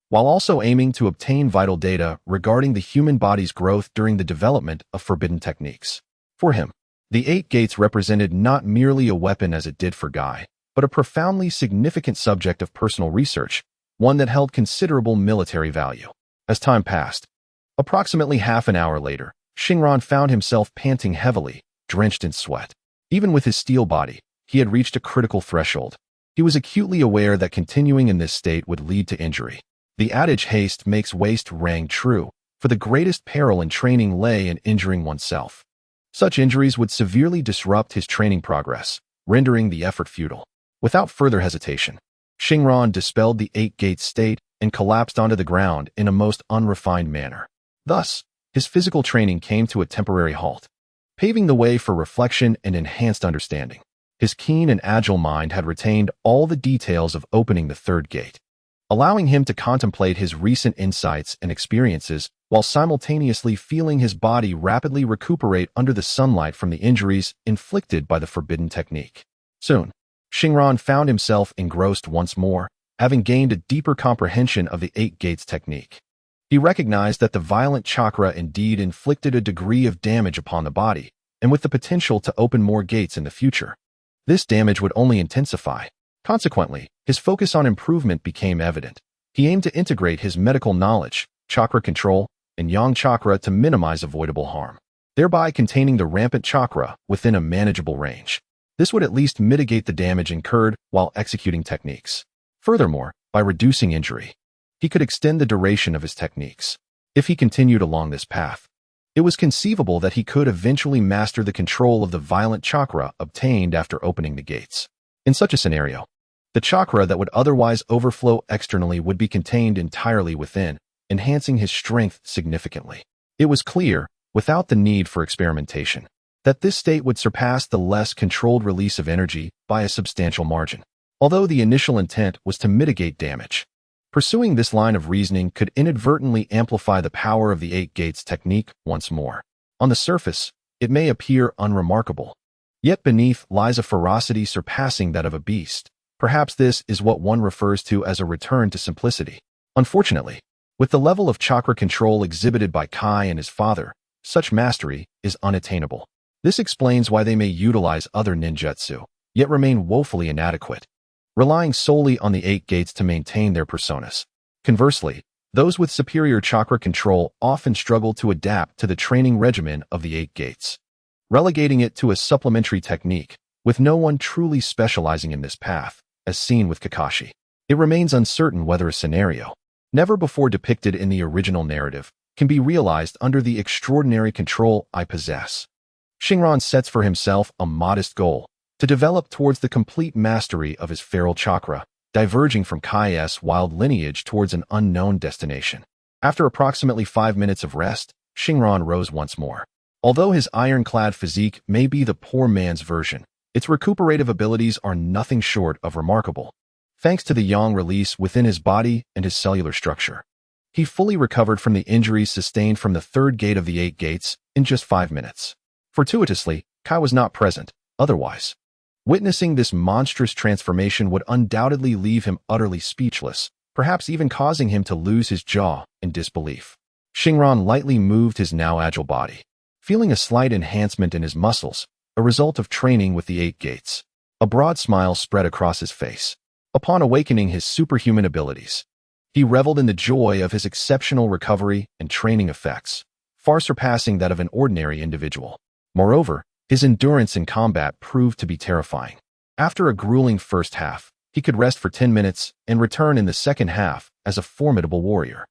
while also aiming to obtain vital data regarding the human body's growth during the development of forbidden techniques. For him, the 8 gates represented not merely a weapon as it did for Guy, but a profoundly significant subject of personal research, one that held considerable military value. As time passed, approximately half an hour later, Shinran found himself panting heavily, drenched in sweat. Even with his steel body, he had reached a critical threshold. He was acutely aware that continuing in this state would lead to injury. The adage haste makes waste rang true, for the greatest peril in training lay in injuring oneself. Such injuries would severely disrupt his training progress, rendering the effort futile. Without further hesitation, Shinran dispelled the 8 gates state and collapsed onto the ground in a most unrefined manner. Thus, his physical training came to a temporary halt, paving the way for reflection and enhanced understanding. His keen and agile mind had retained all the details of opening the third gate, allowing him to contemplate his recent insights and experiences while simultaneously feeling his body rapidly recuperate under the sunlight from the injuries inflicted by the forbidden technique. Soon, Shinran found himself engrossed once more, having gained a deeper comprehension of the 8 gates technique. He recognized that the violent chakra indeed inflicted a degree of damage upon the body, and with the potential to open more gates in the future. This damage would only intensify. Consequently, his focus on improvement became evident. He aimed to integrate his medical knowledge, chakra control, and yang chakra to minimize avoidable harm, thereby containing the rampant chakra within a manageable range. This would at least mitigate the damage incurred while executing techniques. Furthermore, by reducing injury, he could extend the duration of his techniques. If he continued along this path, it was conceivable that he could eventually master the control of the violent chakra obtained after opening the gates. In such a scenario, the chakra that would otherwise overflow externally would be contained entirely within, enhancing his strength significantly. It was clear, without the need for experimentation, that this state would surpass the less controlled release of energy by a substantial margin. Although the initial intent was to mitigate damage, pursuing this line of reasoning could inadvertently amplify the power of the Eight Gates technique once more. On the surface, it may appear unremarkable, yet beneath lies a ferocity surpassing that of a beast. Perhaps this is what one refers to as a return to simplicity. Unfortunately, with the level of chakra control exhibited by Kai and his father, such mastery is unattainable. This explains why they may utilize other ninjutsu, yet remain woefully inadequate, relying solely on the Eight Gates to maintain their personas. Conversely, those with superior chakra control often struggle to adapt to the training regimen of the Eight Gates, relegating it to a supplementary technique, with no one truly specializing in this path, as seen with Kakashi. It remains uncertain whether a scenario, never before depicted in the original narrative, can be realized under the extraordinary control I possess. Shinran sets for himself a modest goal, to develop towards the complete mastery of his feral chakra, diverging from Kai's wild lineage towards an unknown destination. After approximately 5 minutes of rest, Shinran rose once more. Although his ironclad physique may be the poor man's version, its recuperative abilities are nothing short of remarkable. Thanks to the yang release within his body and his cellular structure, he fully recovered from the injuries sustained from the third gate of the Eight Gates in just 5 minutes. Fortuitously, Kai was not present, otherwise, witnessing this monstrous transformation would undoubtedly leave him utterly speechless, perhaps even causing him to lose his jaw in disbelief. Shinran lightly moved his now agile body, feeling a slight enhancement in his muscles, a result of training with the Eight Gates. A broad smile spread across his face. Upon awakening his superhuman abilities, he reveled in the joy of his exceptional recovery and training effects, far surpassing that of an ordinary individual. Moreover, his endurance in combat proved to be terrifying. After a grueling first half, he could rest for 10 minutes and return in the second half as a formidable warrior.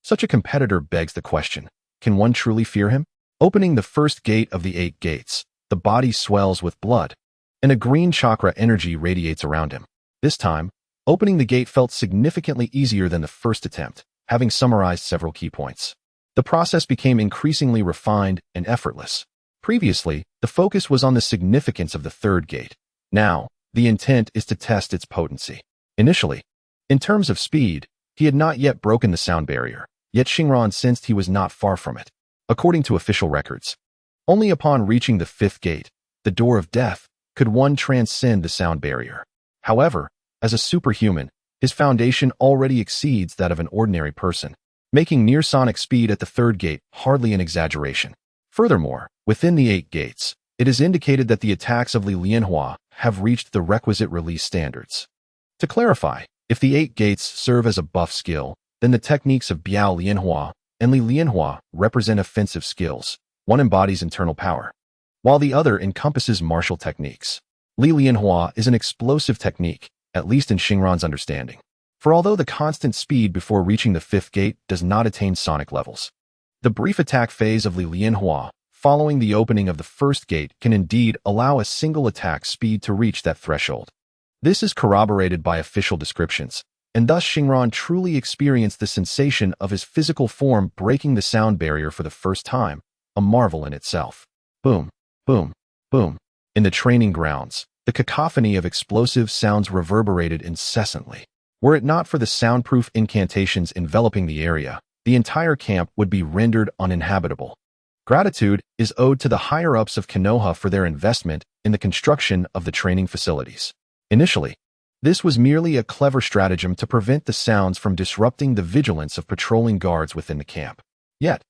Such a competitor begs the question, can one truly fear him? Opening the first gate of the Eight Gates, the body swells with blood, and a green chakra energy radiates around him. This time, opening the gate felt significantly easier than the first attempt, having summarized several key points. The process became increasingly refined and effortless. Previously, the focus was on the significance of the third gate. Now, the intent is to test its potency. Initially, in terms of speed, he had not yet broken the sound barrier, yet Shinran sensed he was not far from it. According to official records, only upon reaching the fifth gate, the door of death, could one transcend the sound barrier. However, as a superhuman, his foundation already exceeds that of an ordinary person, making near-sonic speed at the third gate hardly an exaggeration. Furthermore, within the Eight Gates, it is indicated that the attacks of Li Lianhua have reached the requisite release standards. To clarify, if the Eight Gates serve as a buff skill, then the techniques of Biao Lianhua and Li Lianhua represent offensive skills. One embodies internal power, while the other encompasses martial techniques. Li Lianhua is an explosive technique, at least in Shinran's understanding. For although the constant speed before reaching the fifth gate does not attain sonic levels, the brief attack phase of Li Lianhua following the opening of the first gate can indeed allow a single attack speed to reach that threshold. This is corroborated by official descriptions, and thus Shinran truly experienced the sensation of his physical form breaking the sound barrier for the first time, a marvel in itself. Boom, boom, boom. In the training grounds, the cacophony of explosive sounds reverberated incessantly. Were it not for the soundproof incantations enveloping the area, the entire camp would be rendered uninhabitable. Gratitude is owed to the higher-ups of Konoha for their investment in the construction of the training facilities. Initially, this was merely a clever stratagem to prevent the sounds from disrupting the vigilance of patrolling guards within the camp. Yet,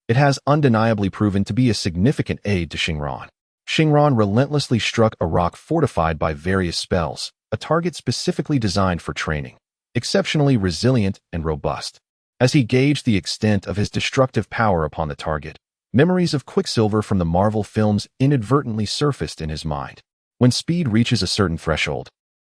it has undeniably proven to be a significant aid to Shinran. Shinran relentlessly struck a rock fortified by various spells, a target specifically designed for training, exceptionally resilient and robust. As he gauged the extent of his destructive power upon the target, memories of Quicksilver from the Marvel films inadvertently surfaced in his mind. When speed reaches a certain threshold,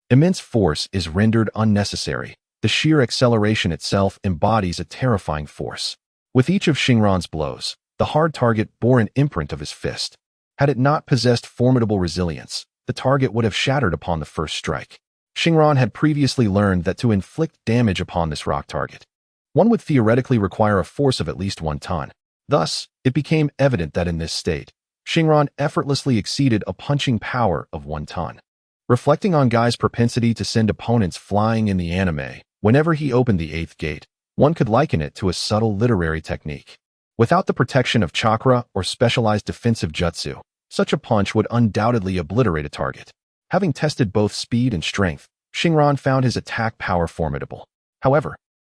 immense force is rendered unnecessary. The sheer acceleration itself embodies a terrifying force. With each of Shinran's blows, the hard target bore an imprint of his fist. Had it not possessed formidable resilience, the target would have shattered upon the first strike. Shinran had previously learned that to inflict damage upon this rock target, one would theoretically require a force of at least 1 ton. Thus, it became evident that in this state, Shinran effortlessly exceeded a punching power of 1 ton. Reflecting on Guy's propensity to send opponents flying in the anime, whenever he opened the 8th gate, one could liken it to a subtle literary technique. Without the protection of chakra or specialized defensive jutsu, such a punch would undoubtedly obliterate a target. Having tested both speed and strength, Shinran found his attack power formidable. However,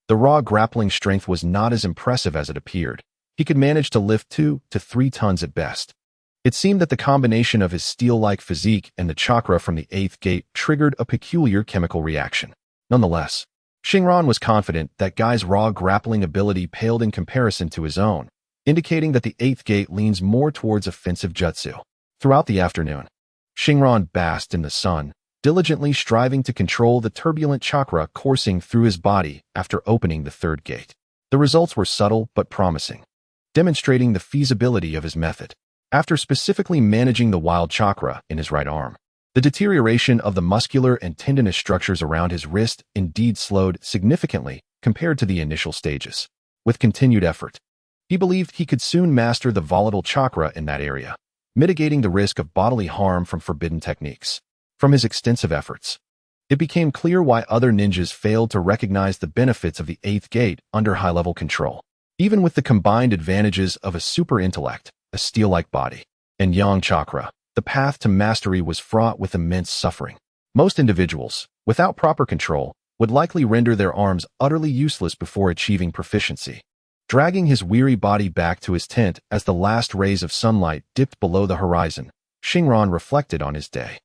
the raw grappling strength was not as impressive as it appeared. He could manage to lift 2 to 3 tons at best. It seemed that the combination of his steel-like physique and the chakra from the 8th gate triggered a peculiar chemical reaction. Nonetheless, Shinran was confident that Guy's raw grappling ability paled in comparison to his own, indicating that the 8th gate leans more towards offensive jutsu. Throughout the afternoon, Shinran basked in the sun, diligently striving to control the turbulent chakra coursing through his body after opening the 3rd gate. The results were subtle but promising, demonstrating the feasibility of his method. After specifically managing the wild chakra in his right arm, the deterioration of the muscular and tendinous structures around his wrist indeed slowed significantly compared to the initial stages. With continued effort, he believed he could soon master the volatile chakra in that area, mitigating the risk of bodily harm from forbidden techniques. From his extensive efforts, it became clear why other ninjas failed to recognize the benefits of the 8th gate under high-level control. Even with the combined advantages of a super intellect, a steel-like body, and yang chakra, the path to mastery was fraught with immense suffering. Most individuals, without proper control, would likely render their arms utterly useless before achieving proficiency. Dragging his weary body back to his tent as the last rays of sunlight dipped below the horizon, Shinran reflected on his day.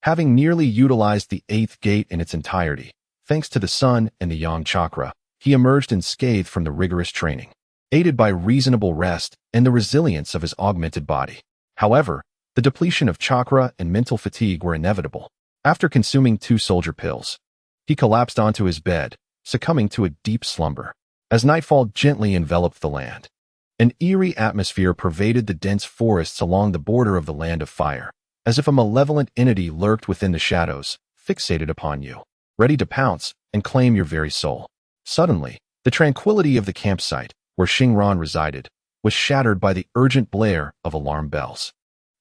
Having nearly utilized the 8th gate in its entirety, thanks to the sun and the yang chakra, he emerged unscathed from the rigorous training, aided by reasonable rest and the resilience of his augmented body. However, the depletion of chakra and mental fatigue were inevitable. After consuming 2 soldier pills, he collapsed onto his bed, succumbing to a deep slumber. As nightfall gently enveloped the land, an eerie atmosphere pervaded the dense forests along the border of the Land of Fire, as if a malevolent entity lurked within the shadows, fixated upon you, ready to pounce and claim your very soul. Suddenly, the tranquility of the campsite, where Shinran resided, was shattered by the urgent blare of alarm bells.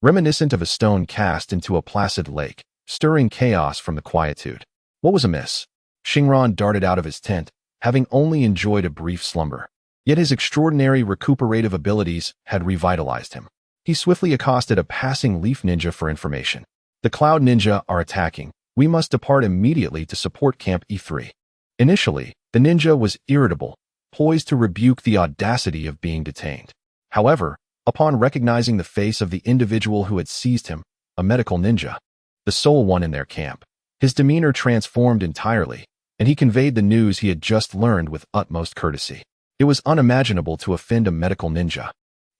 Reminiscent of a stone cast into a placid lake, stirring chaos from the quietude. What was amiss? Shinran darted out of his tent, having only enjoyed a brief slumber. Yet his extraordinary recuperative abilities had revitalized him. He swiftly accosted a passing leaf ninja for information. The Cloud Ninja are attacking. We must depart immediately to support Camp E3. Initially, the ninja was irritable, poised to rebuke the audacity of being detained. However, upon recognizing the face of the individual who had seized him, a medical ninja, the sole one in their camp, his demeanor transformed entirely, and he conveyed the news he had just learned with utmost courtesy. It was unimaginable to offend a medical ninja,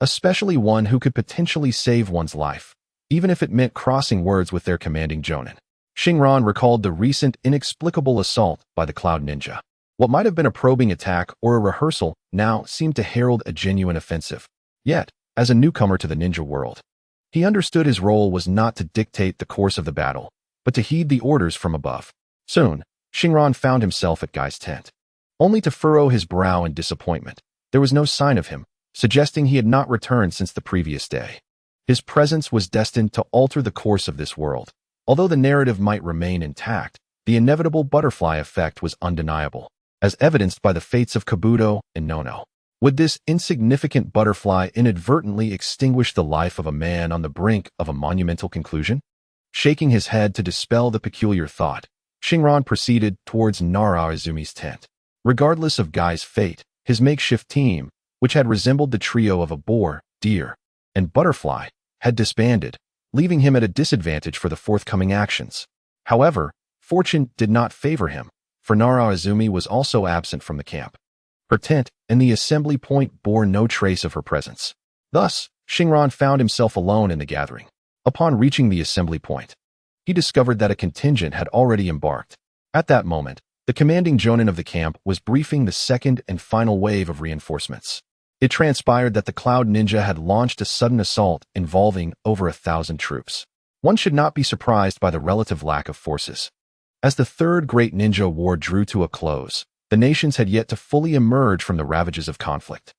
especially one who could potentially save one's life, even if it meant crossing words with their commanding Jonin. Shinran recalled the recent inexplicable assault by the Cloud Ninja. What might have been a probing attack or a rehearsal now seemed to herald a genuine offensive. Yet, as a newcomer to the ninja world, he understood his role was not to dictate the course of the battle, but to heed the orders from above. Soon, Shinran found himself at Guy's tent, only to furrow his brow in disappointment. There was no sign of him, suggesting he had not returned since the previous day. His presence was destined to alter the course of this world. Although the narrative might remain intact, the inevitable butterfly effect was undeniable, as evidenced by the fates of Kabuto and Nono. Would this insignificant butterfly inadvertently extinguish the life of a man on the brink of a monumental conclusion? Shaking his head to dispel the peculiar thought, Shinran proceeded towards Nara-Izumi's tent. Regardless of Guy's fate, his makeshift team, which had resembled the trio of a boar, deer, and butterfly, had disbanded, leaving him at a disadvantage for the forthcoming actions. However, fortune did not favor him, for Nara-Izumi was also absent from the camp. Her tent and the assembly point bore no trace of her presence. Thus, Shinran found himself alone in the gathering. Upon reaching the assembly point, he discovered that a contingent had already embarked. At that moment, the commanding Jonin of the camp was briefing the second and final wave of reinforcements. It transpired that the Cloud Ninja had launched a sudden assault involving over 1,000 troops. One should not be surprised by the relative lack of forces. As the Third Great Ninja War drew to a close, the nations had yet to fully emerge from the ravages of conflict.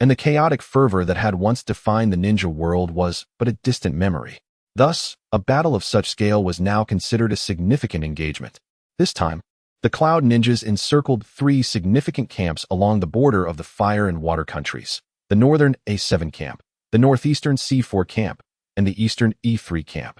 and the chaotic fervor that had once defined the ninja world was but a distant memory. Thus, a battle of such scale was now considered a significant engagement. This time, the Cloud Ninjas encircled 3 significant camps along the border of the Fire and Water countries: the northern A7 camp, the northeastern C4 camp, and the eastern E3 camp,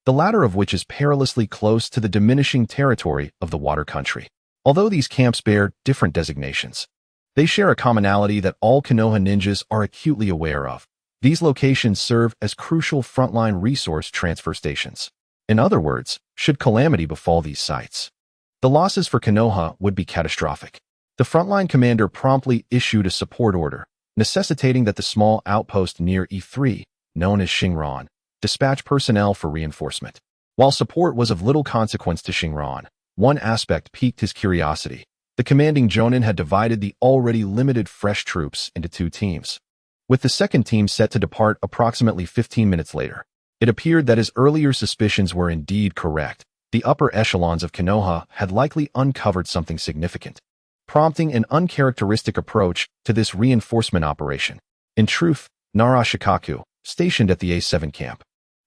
the latter of which is perilously close to the diminishing territory of the Water country. Although these camps bear different designations, they share a commonality that all Konoha ninjas are acutely aware of. These locations serve as crucial frontline resource transfer stations. In other words, should calamity befall these sites, the losses for Konoha would be catastrophic. The frontline commander promptly issued a support order, necessitating that the small outpost near E3, known as Shinran, dispatch personnel for reinforcement. While support was of little consequence to Shinran, one aspect piqued his curiosity. The commanding Jonin had divided the already limited fresh troops into 2 teams, with the second team set to depart approximately 15 minutes later. It appeared that his earlier suspicions were indeed correct. The upper echelons of Konoha had likely uncovered something significant, prompting an uncharacteristic approach to this reinforcement operation. In truth, Nara Shikaku, stationed at the A7 camp,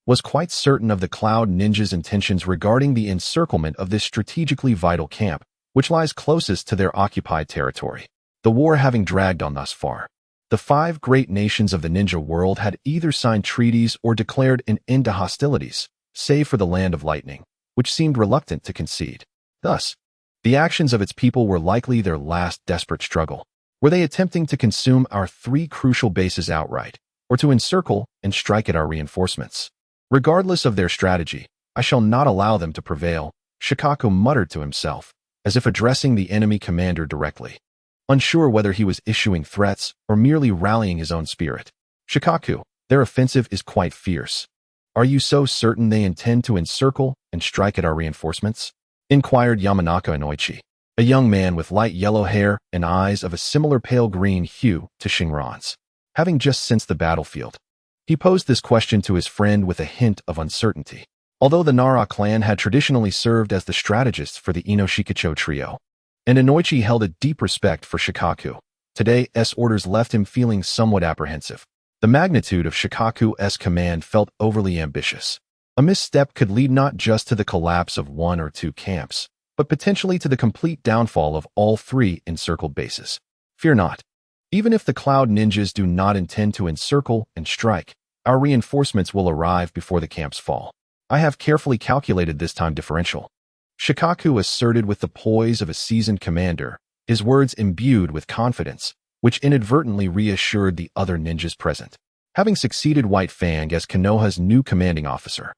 was quite certain of the Cloud Ninjas' intentions regarding the encirclement of this strategically vital camp, which lies closest to their occupied territory. The war having dragged on thus far, the 5 great nations of the ninja world had either signed treaties or declared an end to hostilities, save for the Land of Lightning, which seemed reluctant to concede. Thus, the actions of its people were likely their last desperate struggle. Were they attempting to consume our 3 crucial bases outright, or to encircle and strike at our reinforcements? Regardless of their strategy, I shall not allow them to prevail, Shikaku muttered to himself, as if addressing the enemy commander directly, unsure whether he was issuing threats or merely rallying his own spirit. Shikaku, their offensive is quite fierce. Are you so certain they intend to encircle and strike at our reinforcements? Inquired Yamanaka Inoichi, a young man with light yellow hair and eyes of a similar pale green hue to Shinran's. Having just sensed the battlefield, he posed this question to his friend with a hint of uncertainty. Although the Nara clan had traditionally served as the strategists for the Inoshikacho trio, and Inoichi held a deep respect for Shikaku, today's orders left him feeling somewhat apprehensive. The magnitude of Shikaku's command felt overly ambitious. A misstep could lead not just to the collapse of 1 or 2 camps, but potentially to the complete downfall of all 3 encircled bases. Fear not. Even if the Cloud Ninjas do not intend to encircle and strike, our reinforcements will arrive before the camps fall. I have carefully calculated this time differential. Shikaku asserted with the poise of a seasoned commander, his words imbued with confidence, which inadvertently reassured the other ninjas present. Having succeeded White Fang as Konoha's new commanding officer,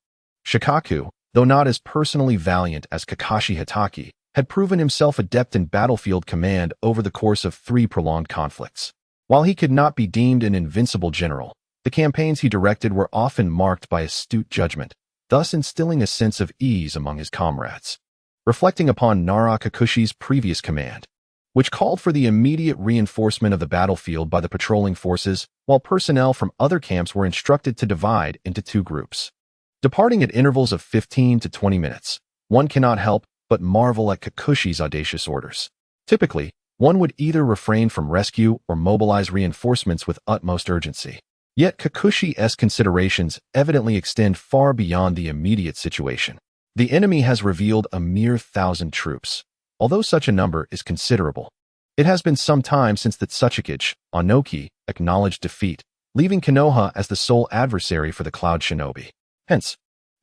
Shikaku, though not as personally valiant as Kakashi Hitaki, had proven himself adept in battlefield command over the course of 3 prolonged conflicts. While he could not be deemed an invincible general, the campaigns he directed were often marked by astute judgment, thus instilling a sense of ease among his comrades. Reflecting upon Nara Kakushi's previous command, which called for the immediate reinforcement of the battlefield by the patrolling forces, while personnel from other camps were instructed to divide into 2 groups, departing at intervals of 15 to 20 minutes, one cannot help but marvel at Kakushi's audacious orders. Typically, one would either refrain from rescue or mobilize reinforcements with utmost urgency. Yet Kakushi's considerations evidently extend far beyond the immediate situation. The enemy has revealed a mere 1,000 troops. Although such a number is considerable, it has been some time since the Tsuchikage, Onoki, acknowledged defeat, leaving Konoha as the sole adversary for the Cloud Shinobi. Hence,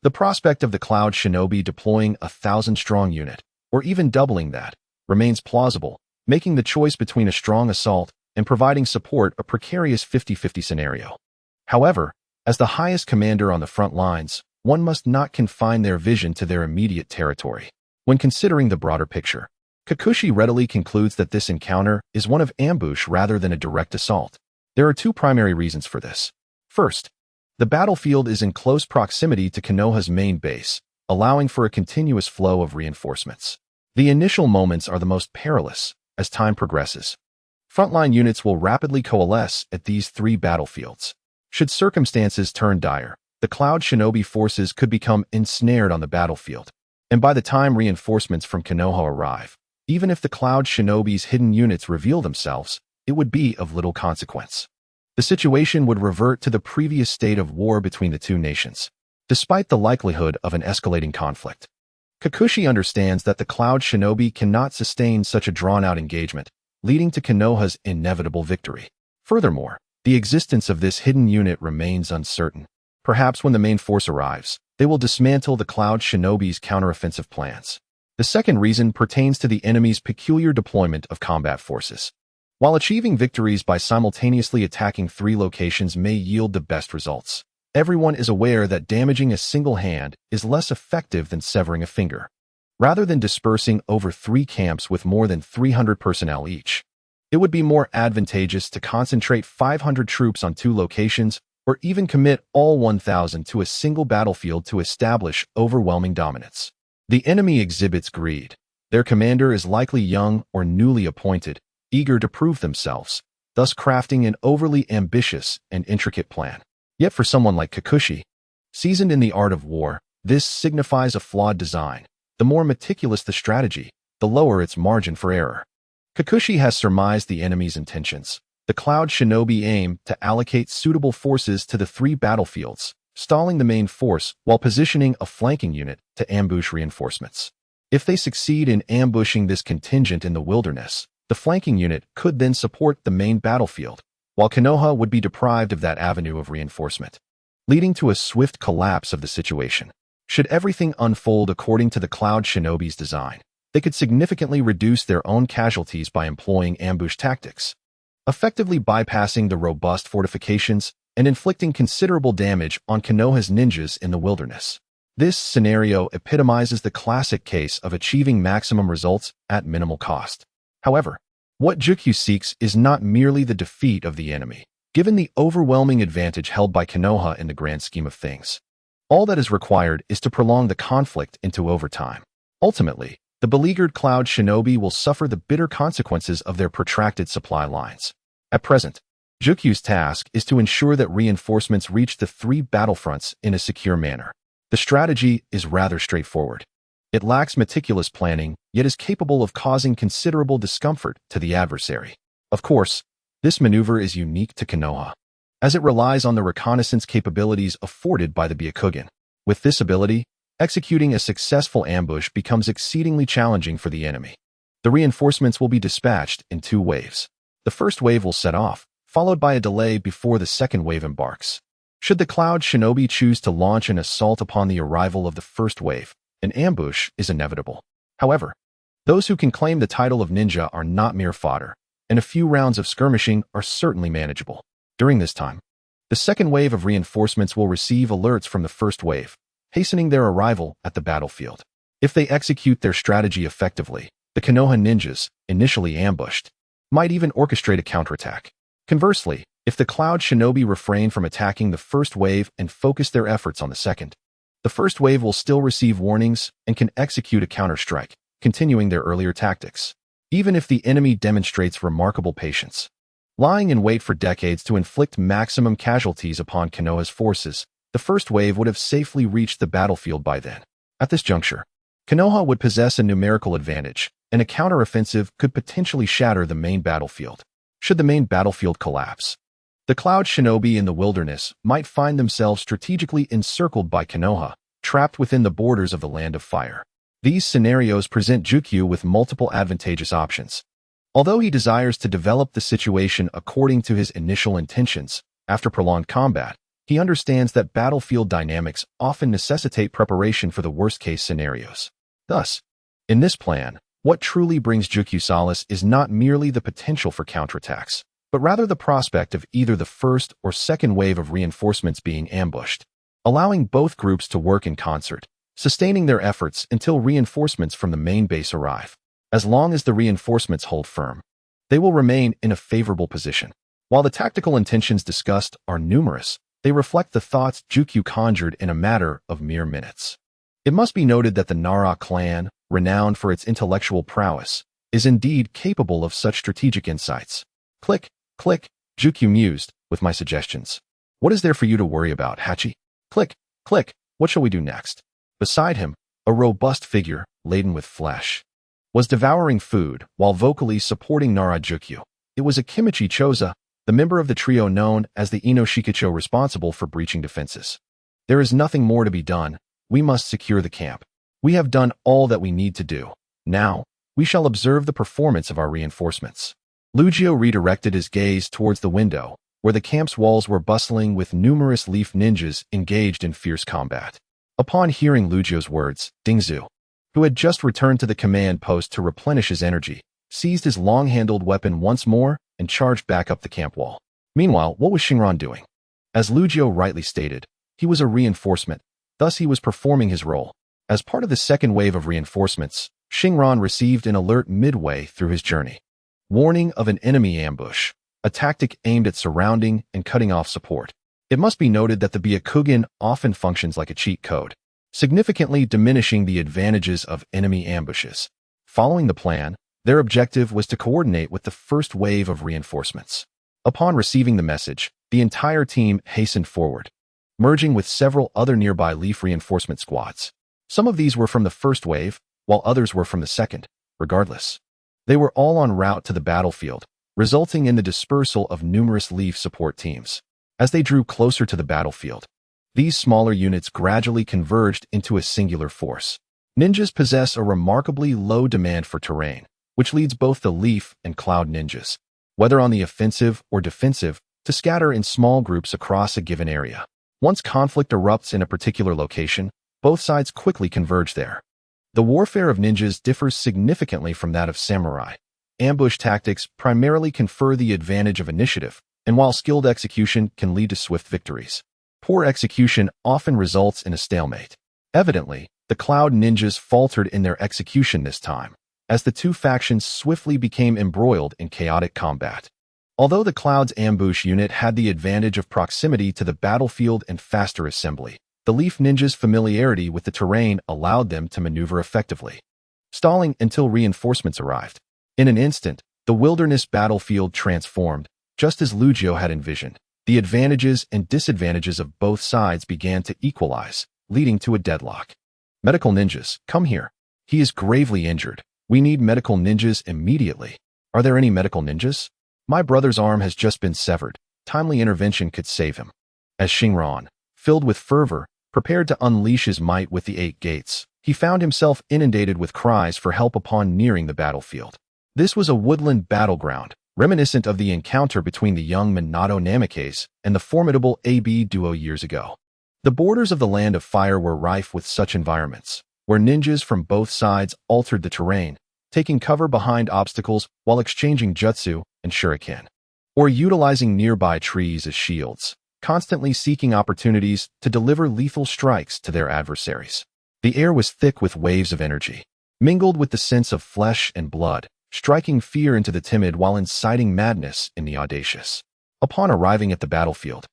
the prospect of the Cloud Shinobi deploying a 1,000-strong unit, or even doubling that, remains plausible, making the choice between a strong assault and providing support a precarious 50-50 scenario. However, as the highest commander on the front lines, one must not confine their vision to their immediate territory. When considering the broader picture, Kakushi readily concludes that this encounter is one of ambush rather than a direct assault. There are 2 primary reasons for this. First, the battlefield is in close proximity to Konoha's main base, allowing for a continuous flow of reinforcements. The initial moments are the most perilous. As time progresses, frontline units will rapidly coalesce at these 3 battlefields. Should circumstances turn dire, the Cloud Shinobi forces could become ensnared on the battlefield, and by the time reinforcements from Konoha arrive, even if the Cloud Shinobi's hidden units reveal themselves, it would be of little consequence. the situation would revert to the previous state of war between the two nations, despite the likelihood of an escalating conflict. Kikuchi understands that the Cloud Shinobi cannot sustain such a drawn-out engagement, leading to Konoha's inevitable victory. Furthermore, the existence of this hidden unit remains uncertain. Perhaps when the main force arrives, they will dismantle the Cloud Shinobi's counteroffensive plans. The second reason pertains to the enemy's peculiar deployment of combat forces. While achieving victories by simultaneously attacking 3 locations may yield the best results, everyone is aware that damaging a single hand is less effective than severing a finger. Rather than dispersing over 3 camps with more than 300 personnel each, it would be more advantageous to concentrate 500 troops on 2 locations or even commit all 1,000 to a single battlefield to establish overwhelming dominance. The enemy exhibits greed. Their commander is likely young or newly appointed, eager to prove themselves, thus crafting an overly ambitious and intricate plan. Yet for someone like Kikuchi, seasoned in the art of war, this signifies a flawed design. The more meticulous the strategy, the lower its margin for error. Kikuchi has surmised the enemy's intentions. The Cloud Shinobi aim to allocate suitable forces to the 3 battlefields, stalling the main force while positioning a flanking unit to ambush reinforcements. If they succeed in ambushing this contingent in the wilderness, the flanking unit could then support the main battlefield, while Konoha would be deprived of that avenue of reinforcement, leading to a swift collapse of the situation. Should everything unfold according to the Cloud Shinobi's design, they could significantly reduce their own casualties by employing ambush tactics, effectively bypassing the robust fortifications and inflicting considerable damage on Konoha's ninjas in the wilderness. This scenario epitomizes the classic case of achieving maximum results at minimal cost. However, what Jukyu seeks is not merely the defeat of the enemy, given the overwhelming advantage held by Konoha in the grand scheme of things. All that is required is to prolong the conflict into overtime. Ultimately, the beleaguered Cloud Shinobi will suffer the bitter consequences of their protracted supply lines. At present, Jukyu's task is to ensure that reinforcements reach the 3 battlefronts in a secure manner. The strategy is rather straightforward. It lacks meticulous planning, yet is capable of causing considerable discomfort to the adversary. Of course, this maneuver is unique to Konoha, as it relies on the reconnaissance capabilities afforded by the Byakugan. With this ability, executing a successful ambush becomes exceedingly challenging for the enemy. The reinforcements will be dispatched in 2 waves. The first wave will set off, followed by a delay before the second wave embarks. Should the Cloud Shinobi choose to launch an assault upon the arrival of the first wave, an ambush is inevitable. However, those who can claim the title of ninja are not mere fodder, and a few rounds of skirmishing are certainly manageable. During this time, the second wave of reinforcements will receive alerts from the first wave, hastening their arrival at the battlefield. If they execute their strategy effectively, the Konoha ninjas, initially ambushed, might even orchestrate a counterattack. Conversely, if the Cloud Shinobi refrain from attacking the first wave and focus their efforts on the second, the first wave will still receive warnings and can execute a counterstrike, continuing their earlier tactics. Even if the enemy demonstrates remarkable patience, lying in wait for decades to inflict maximum casualties upon Konoha's forces, the first wave would have safely reached the battlefield by then. At this juncture, Konoha would possess a numerical advantage, and a counteroffensive could potentially shatter the main battlefield. Should the main battlefield collapse, the Cloud Shinobi in the wilderness might find themselves strategically encircled by Konoha, trapped within the borders of the Land of Fire. These scenarios present Jukyu with multiple advantageous options. Although he desires to develop the situation according to his initial intentions, after prolonged combat, he understands that battlefield dynamics often necessitate preparation for the worst-case scenarios. Thus, in this plan, what truly brings Jukyu solace is not merely the potential for counterattacks, but rather the prospect of either the first or second wave of reinforcements being ambushed, allowing both groups to work in concert, sustaining their efforts until reinforcements from the main base arrive. As long as the reinforcements hold firm, they will remain in a favorable position. While the tactical intentions discussed are numerous, they reflect the thoughts Jukyu conjured in a matter of mere minutes. It must be noted that the Nara clan, renowned for its intellectual prowess, is indeed capable of such strategic insights. Click, click, Jukyu mused, with my suggestions. What is there for you to worry about, Hachi? Click, click, what shall we do next? Beside him, a robust figure, laden with flesh, was devouring food while vocally supporting Nara Jukyu. It was a Kimichi Choza, the member of the trio known as the Inoshikacho responsible for breaching defenses. There is nothing more to be done. We must secure the camp. We have done all that we need to do. Now, we shall observe the performance of our reinforcements. Lugio redirected his gaze towards the window, where the camp's walls were bustling with numerous leaf ninjas engaged in fierce combat. Upon hearing Lugio's words, Dingzu, who had just returned to the command post to replenish his energy, seized his long-handled weapon once more and charged back up the camp wall. Meanwhile, what was Shinran doing? As Lugio rightly stated, he was a reinforcement, thus he was performing his role. As part of the second wave of reinforcements, Shinran received an alert midway through his journey. Warning of an enemy ambush, a tactic aimed at surrounding and cutting off support. It must be noted that the Byakugan often functions like a cheat code, significantly diminishing the advantages of enemy ambushes. Following the plan, their objective was to coordinate with the first wave of reinforcements. Upon receiving the message, the entire team hastened forward, merging with several other nearby leaf reinforcement squads. Some of these were from the first wave, while others were from the second. Regardless, they were all en route to the battlefield, resulting in the dispersal of numerous leaf support teams. As they drew closer to the battlefield, these smaller units gradually converged into a singular force. Ninjas possess a remarkably low demand for terrain, which leads both the leaf and cloud ninjas, whether on the offensive or defensive, to scatter in small groups across a given area. Once conflict erupts in a particular location, both sides quickly converge there. The warfare of ninjas differs significantly from that of samurai. Ambush tactics primarily confer the advantage of initiative, and while skilled execution can lead to swift victories, poor execution often results in a stalemate. Evidently, the Cloud Ninjas faltered in their execution this time, as the two factions swiftly became embroiled in chaotic combat. Although the Cloud's ambush unit had the advantage of proximity to the battlefield and faster assembly, the Leaf Ninjas' familiarity with the terrain allowed them to maneuver effectively, stalling until reinforcements arrived. In an instant, the wilderness battlefield transformed, just as Lugio had envisioned. The advantages and disadvantages of both sides began to equalize, leading to a deadlock. Medical ninjas, come here. He is gravely injured. We need medical ninjas immediately. Are there any medical ninjas? My brother's arm has just been severed. Timely intervention could save him. As Shinran, filled with fervor, prepared to unleash his might with the 8 gates, he found himself inundated with cries for help upon nearing the battlefield. This was a woodland battleground, reminiscent of the encounter between the young Minato Namikes and the formidable AB duo years ago. The borders of the Land of Fire were rife with such environments, where ninjas from both sides altered the terrain, taking cover behind obstacles while exchanging jutsu and shuriken, or utilizing nearby trees as shields, constantly seeking opportunities to deliver lethal strikes to their adversaries. The air was thick with waves of energy, mingled with the sense of flesh and blood, striking fear into the timid while inciting madness in the audacious. Upon arriving at the battlefield,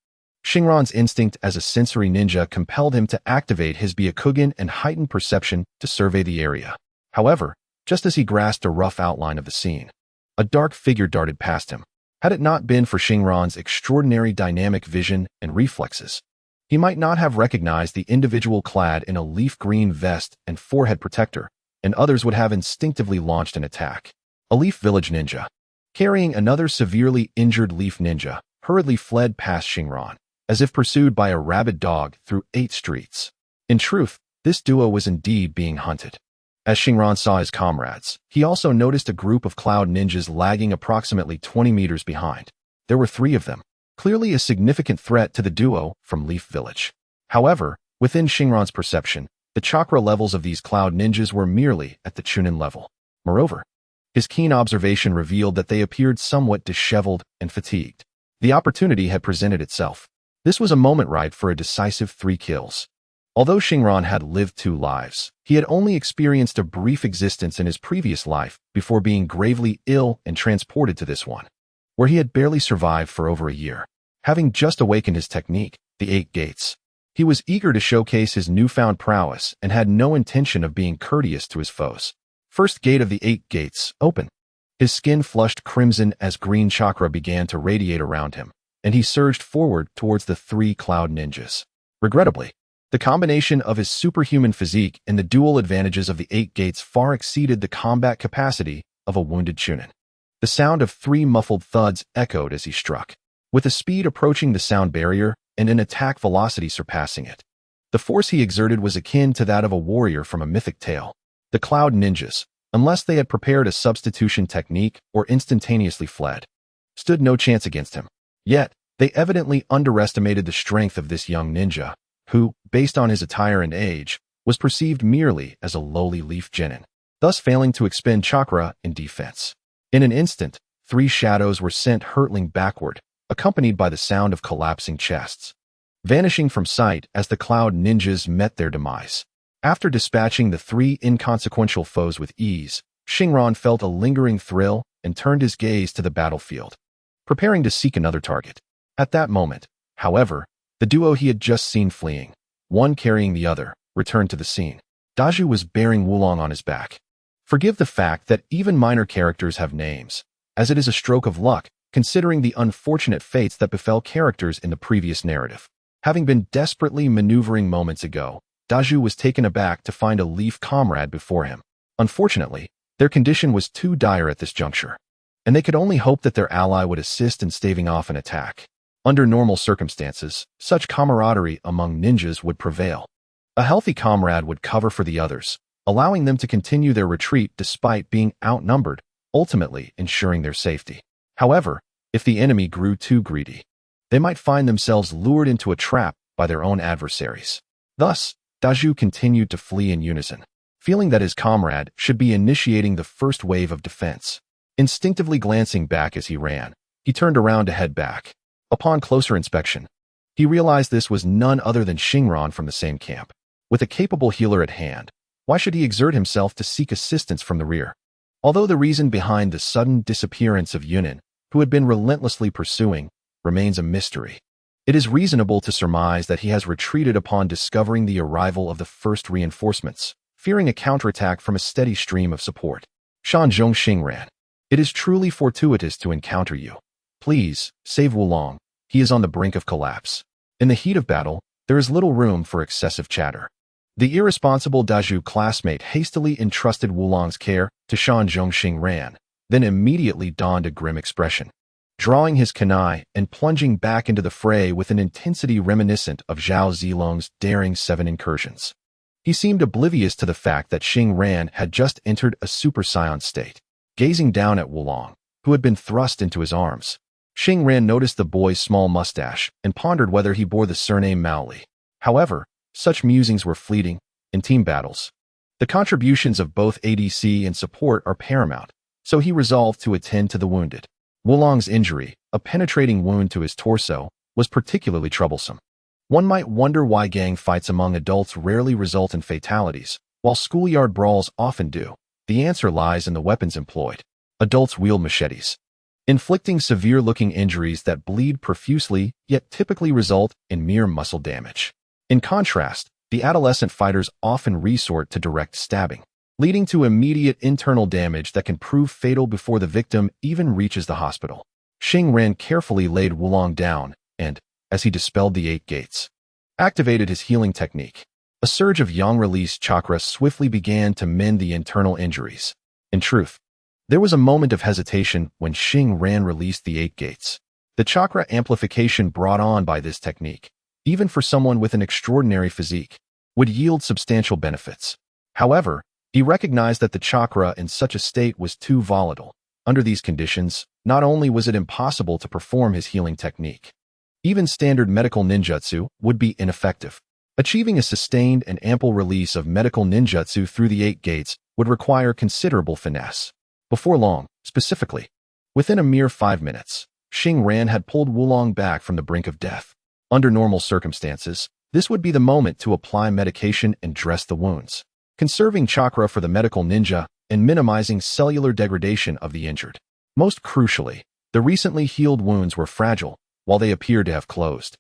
Shinran's instinct as a sensory ninja compelled him to activate his Byakugan and heightened perception to survey the area. However, just as he grasped a rough outline of the scene, a dark figure darted past him. Had it not been for Shinran's extraordinary dynamic vision and reflexes, he might not have recognized the individual clad in a leaf green vest and forehead protector, and others would have instinctively launched an attack. A Leaf Village ninja, carrying another severely injured Leaf ninja, hurriedly fled past Shinran, as if pursued by a rabid dog through 8 streets. In truth, this duo was indeed being hunted. As Shinran saw his comrades, he also noticed a group of Cloud Ninjas lagging approximately 20 meters behind. There were 3 of them, clearly a significant threat to the duo from Leaf Village. However, within Shinran's perception, the chakra levels of these Cloud Ninjas were merely at the Chunin level. Moreover, his keen observation revealed that they appeared somewhat disheveled and fatigued. The opportunity had presented itself. This was a moment ripe for a decisive 3 kills. Although Shinran had lived 2 lives, he had only experienced a brief existence in his previous life before being gravely ill and transported to this one, where he had barely survived for over a year. Having just awakened his technique, the 8 gates, he was eager to showcase his newfound prowess and had no intention of being courteous to his foes. First gate of the 8 gates, open. His skin flushed crimson as green chakra began to radiate around him, and he surged forward towards the 3 Cloud Ninjas. Regrettably, the combination of his superhuman physique and the dual advantages of the 8 gates far exceeded the combat capacity of a wounded Chunin. The sound of 3 muffled thuds echoed as he struck, with a speed approaching the sound barrier and an attack velocity surpassing it. The force he exerted was akin to that of a warrior from a mythic tale. The Cloud Ninjas, unless they had prepared a substitution technique or instantaneously fled, stood no chance against him. Yet, they evidently underestimated the strength of this young ninja, who, based on his attire and age, was perceived merely as a lowly leaf genin, thus failing to expend chakra in defense. In an instant, 3 shadows were sent hurtling backward, accompanied by the sound of collapsing chests, vanishing from sight as the Cloud Ninjas met their demise. After dispatching the 3 inconsequential foes with ease, Shinran felt a lingering thrill and turned his gaze to the battlefield, preparing to seek another target. At that moment, however, the duo he had just seen fleeing, one carrying the other, returned to the scene. Daju was bearing Wulong on his back. Forgive the fact that even minor characters have names, as it is a stroke of luck, considering the unfortunate fates that befell characters in the previous narrative. Having been desperately maneuvering moments ago, Daju was taken aback to find a leaf comrade before him. Unfortunately, their condition was too dire at this juncture, and they could only hope that their ally would assist in staving off an attack. Under normal circumstances, such camaraderie among ninjas would prevail. A healthy comrade would cover for the others, allowing them to continue their retreat despite being outnumbered, ultimately ensuring their safety. However, if the enemy grew too greedy, they might find themselves lured into a trap by their own adversaries. Thus, Daju continued to flee in unison, feeling that his comrade should be initiating the first wave of defense. Instinctively glancing back as he ran, he turned around to head back. Upon closer inspection, he realized this was none other than Shinran from the same camp. With a capable healer at hand, why should he exert himself to seek assistance from the rear? Although the reason behind the sudden disappearance of Jonin, who had been relentlessly pursuing, remains a mystery, it is reasonable to surmise that he has retreated upon discovering the arrival of the first reinforcements, fearing a counterattack from a steady stream of support. Shanzhong Xingran, it is truly fortuitous to encounter you. Please, save Wulong. He is on the brink of collapse. In the heat of battle, there is little room for excessive chatter. The irresponsible Daju classmate hastily entrusted Wulong's care to Shanzhong Xingran, then immediately donned a grim expression, drawing his kunai and plunging back into the fray with an intensity reminiscent of Zhao Zilong's daring 7 incursions. He seemed oblivious to the fact that Xingran had just entered a super saiyan state. Gazing down at Wulong, who had been thrust into his arms, Xingran noticed the boy's small mustache and pondered whether he bore the surname Maoli. However, such musings were fleeting. In team battles, the contributions of both ADC and support are paramount, so he resolved to attend to the wounded. Wulong's injury, a penetrating wound to his torso, was particularly troublesome. One might wonder why gang fights among adults rarely result in fatalities, while schoolyard brawls often do. The answer lies in the weapons employed. Adults wield machetes, inflicting severe-looking injuries that bleed profusely, yet typically result in mere muscle damage. In contrast, the adolescent fighters often resort to direct stabbing, leading to immediate internal damage that can prove fatal before the victim even reaches the hospital. Xingran carefully laid Wulong down and, as he dispelled the 8 gates, activated his healing technique. A surge of yang-release chakra swiftly began to mend the internal injuries. In truth, there was a moment of hesitation when Xingran released the 8 gates. The chakra amplification brought on by this technique, even for someone with an extraordinary physique, would yield substantial benefits. However, he recognized that the chakra in such a state was too volatile. Under these conditions, not only was it impossible to perform his healing technique, even standard medical ninjutsu would be ineffective. Achieving a sustained and ample release of medical ninjutsu through the 8 gates would require considerable finesse. Before long, specifically, within a mere 5 minutes, Xingran had pulled Wulong back from the brink of death. Under normal circumstances, this would be the moment to apply medication and dress the wounds, conserving chakra for the medical ninja and minimizing cellular degradation of the injured. Most crucially, the recently healed wounds were fragile, while they appeared to have closed.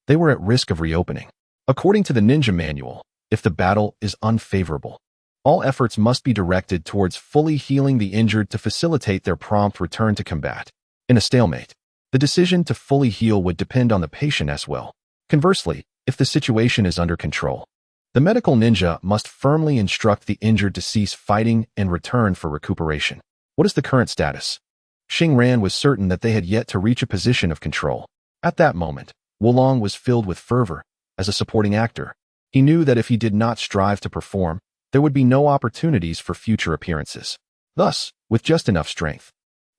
They were at risk of reopening. According to the ninja manual, if the battle is unfavorable, all efforts must be directed towards fully healing the injured to facilitate their prompt return to combat. In a stalemate, the decision to fully heal would depend on the patient as well. Conversely, if the situation is under control, the medical ninja must firmly instruct the injured to cease fighting and return for recuperation. What is the current status? Xingran was certain that they had yet to reach a position of control. At that moment, Wulong was filled with fervor. As a supporting actor, he knew that if he did not strive to perform, there would be no opportunities for future appearances. Thus, with just enough strength,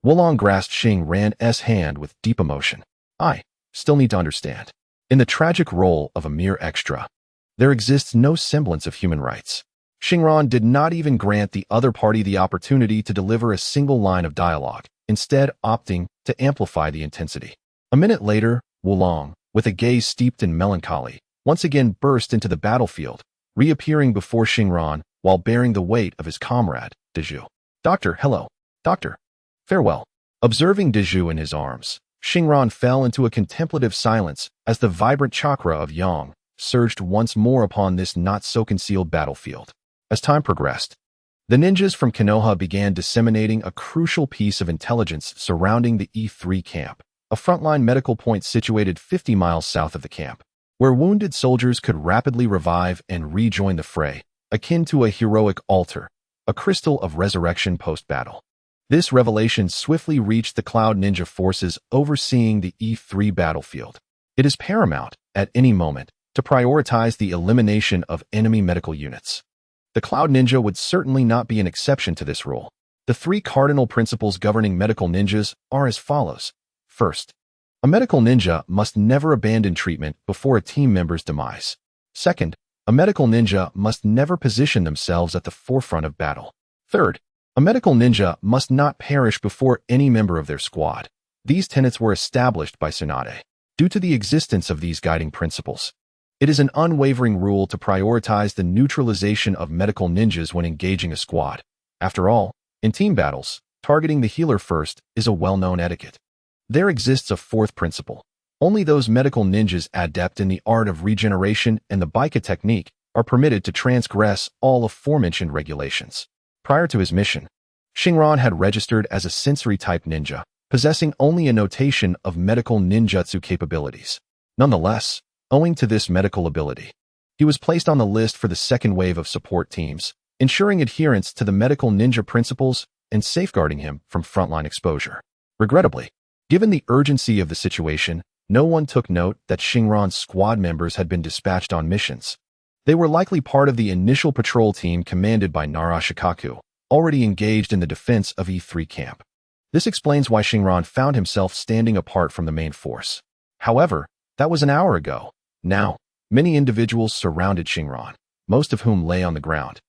Wulong grasped Xingran's hand with deep emotion. I still need to understand. In the tragic role of a mere extra, there exists no semblance of human rights. Xingran did not even grant the other party the opportunity to deliver a single line of dialogue, instead opting to amplify the intensity. A minute later, Wulong, with a gaze steeped in melancholy, once again burst into the battlefield, reappearing before Xingran while bearing the weight of his comrade, Deju. Doctor, hello. Doctor. Farewell. Observing Deju in his arms, Xingran fell into a contemplative silence as the vibrant chakra of Yang surged once more upon this not-so-concealed battlefield. As time progressed, the ninjas from Konoha began disseminating a crucial piece of intelligence surrounding the E3 camp, a frontline medical point situated 50 miles south of the camp, where wounded soldiers could rapidly revive and rejoin the fray, akin to a heroic altar, a crystal of resurrection post-battle. This revelation swiftly reached the Cloud Ninja forces overseeing the E3 battlefield. It is paramount, at any moment, to prioritize the elimination of enemy medical units. The Cloud Ninja would certainly not be an exception to this rule. The three cardinal principles governing medical ninjas are as follows. First, a medical ninja must never abandon treatment before a team member's demise. Second, a medical ninja must never position themselves at the forefront of battle. Third, a medical ninja must not perish before any member of their squad. These tenets were established by Tsunade. Due to the existence of these guiding principles, it is an unwavering rule to prioritize the neutralization of medical ninjas when engaging a squad. After all, in team battles, targeting the healer first is a well-known etiquette. There exists a fourth principle. Only those medical ninjas adept in the art of regeneration and the Baika technique are permitted to transgress all aforementioned regulations. Prior to his mission, Xingran had registered as a sensory-type ninja, possessing only a notation of medical ninjutsu capabilities. Nonetheless, owing to this medical ability, he was placed on the list for the second wave of support teams, ensuring adherence to the medical ninja principles and safeguarding him from frontline exposure. Regrettably, given the urgency of the situation, no one took note that Xingran's squad members had been dispatched on missions. They were likely part of the initial patrol team commanded by Narashikaku, already engaged in the defense of E3 camp. This explains why Xingran found himself standing apart from the main force. However, that was an hour ago. Now, many individuals surrounded Xingran, most of whom lay on the ground.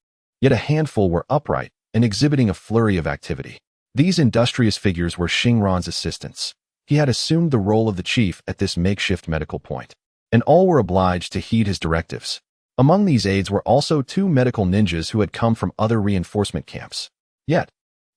Yet a handful were upright and exhibiting a flurry of activity. These industrious figures were Xingran's assistants. He had assumed the role of the chief at this makeshift medical point, and all were obliged to heed his directives. Among these aides were also two medical ninjas who had come from other reinforcement camps. Yet,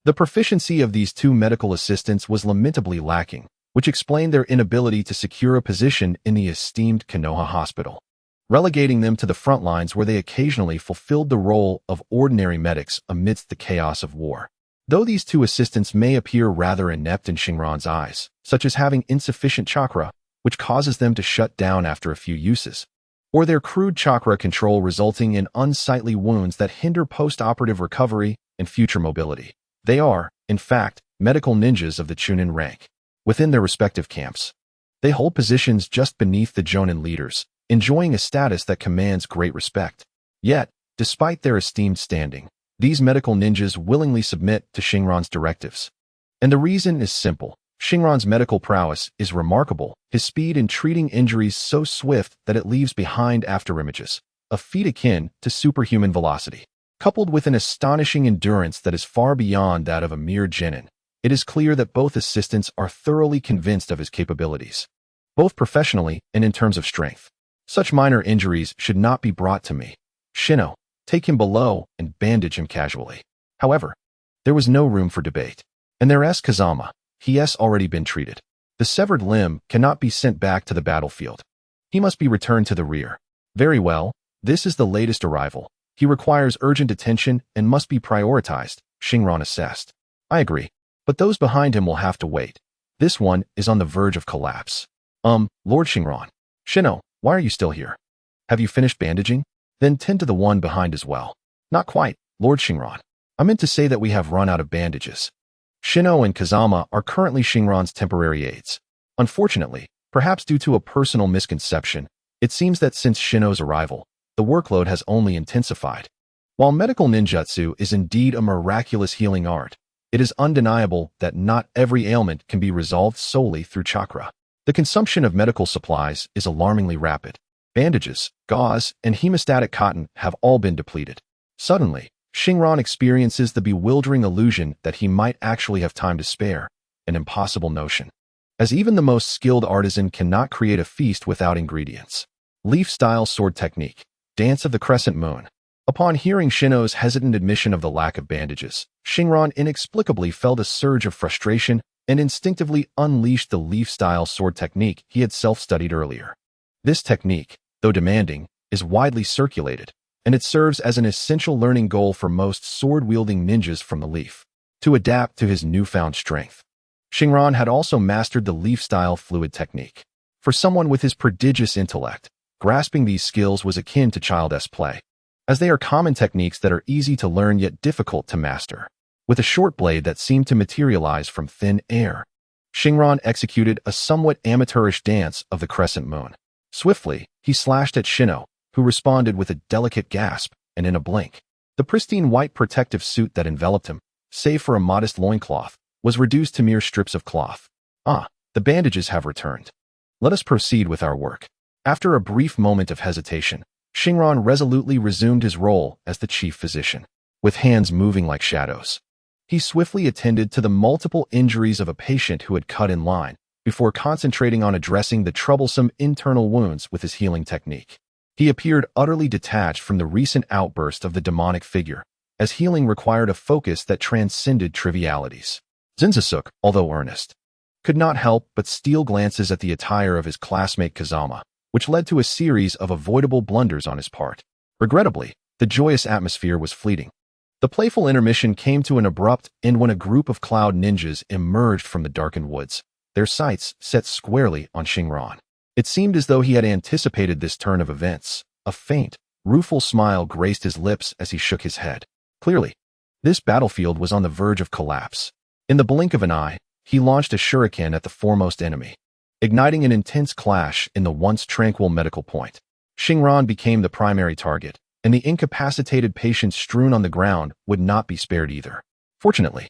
the proficiency of these two medical assistants was lamentably lacking, which explained their inability to secure a position in the esteemed Konoha hospital, relegating them to the front lines where they occasionally fulfilled the role of ordinary medics amidst the chaos of war. Though these two assistants may appear rather inept in Xingran's eyes, such as having insufficient chakra, which causes them to shut down after a few uses, or their crude chakra control resulting in unsightly wounds that hinder post-operative recovery and future mobility, they are, in fact, medical ninjas of the Chunin rank. Within their respective camps, they hold positions just beneath the Jonin leaders, enjoying a status that commands great respect. Yet, despite their esteemed standing, these medical ninjas willingly submit to Xingran's directives. And the reason is simple. Xingran's medical prowess is remarkable, his speed in treating injuries so swift that it leaves behind afterimages, a feat akin to superhuman velocity. Coupled with an astonishing endurance that is far beyond that of a mere genin, it is clear that both assistants are thoroughly convinced of his capabilities, both professionally and in terms of strength. Such minor injuries should not be brought to me. Shino, take him below and bandage him casually. However, there was no room for debate. And there's Kazama. He has already been treated. The severed limb cannot be sent back to the battlefield. He must be returned to the rear. Very well, this is the latest arrival. He requires urgent attention and must be prioritized, Xingran assessed. I agree, but those behind him will have to wait. This one is on the verge of collapse. Lord Xingran. Shino, why are you still here? Have you finished bandaging? Then tend to the one behind as well. Not quite, Lord Xingran. I meant to say that we have run out of bandages. Shino and Kazama are currently Shinran's temporary aides. Unfortunately, perhaps due to a personal misconception, it seems that since Shino's arrival, the workload has only intensified. While medical ninjutsu is indeed a miraculous healing art, it is undeniable that not every ailment can be resolved solely through chakra. The consumption of medical supplies is alarmingly rapid. Bandages, gauze, and hemostatic cotton have all been depleted. Suddenly, Shinran experiences the bewildering illusion that he might actually have time to spare, an impossible notion. As even the most skilled artisan cannot create a feast without ingredients. Leaf-style sword technique, Dance of the Crescent Moon. Upon hearing Shino's hesitant admission of the lack of bandages, Shinran inexplicably felt a surge of frustration and instinctively unleashed the leaf-style sword technique he had self-studied earlier. This technique, though demanding, is widely circulated, and it serves as an essential learning goal for most sword-wielding ninjas from the leaf, to adapt to his newfound strength. Shinran had also mastered the leaf-style fluid technique. For someone with his prodigious intellect, grasping these skills was akin to child's play, as they are common techniques that are easy to learn yet difficult to master. With a short blade that seemed to materialize from thin air, Shinran executed a somewhat amateurish dance of the crescent moon. Swiftly, he slashed at Shino, who responded with a delicate gasp, and in a blink, the pristine white protective suit that enveloped him, save for a modest loincloth, was reduced to mere strips of cloth. Ah, the bandages have returned. Let us proceed with our work. After a brief moment of hesitation, Shinran resolutely resumed his role as the chief physician. With hands moving like shadows, he swiftly attended to the multiple injuries of a patient who had cut in line, before concentrating on addressing the troublesome internal wounds with his healing technique. He appeared utterly detached from the recent outburst of the demonic figure, as healing required a focus that transcended trivialities. Zinzasuk, although earnest, could not help but steal glances at the attire of his classmate Kazama, which led to a series of avoidable blunders on his part. Regrettably, the joyous atmosphere was fleeting. The playful intermission came to an abrupt end when a group of cloud ninjas emerged from the darkened woods, their sights set squarely on Shinran. It seemed as though he had anticipated this turn of events. A faint, rueful smile graced his lips as he shook his head. Clearly, this battlefield was on the verge of collapse. In the blink of an eye, he launched a shuriken at the foremost enemy, igniting an intense clash in the once tranquil medical point. Shinran became the primary target, and the incapacitated patients strewn on the ground would not be spared either. Fortunately,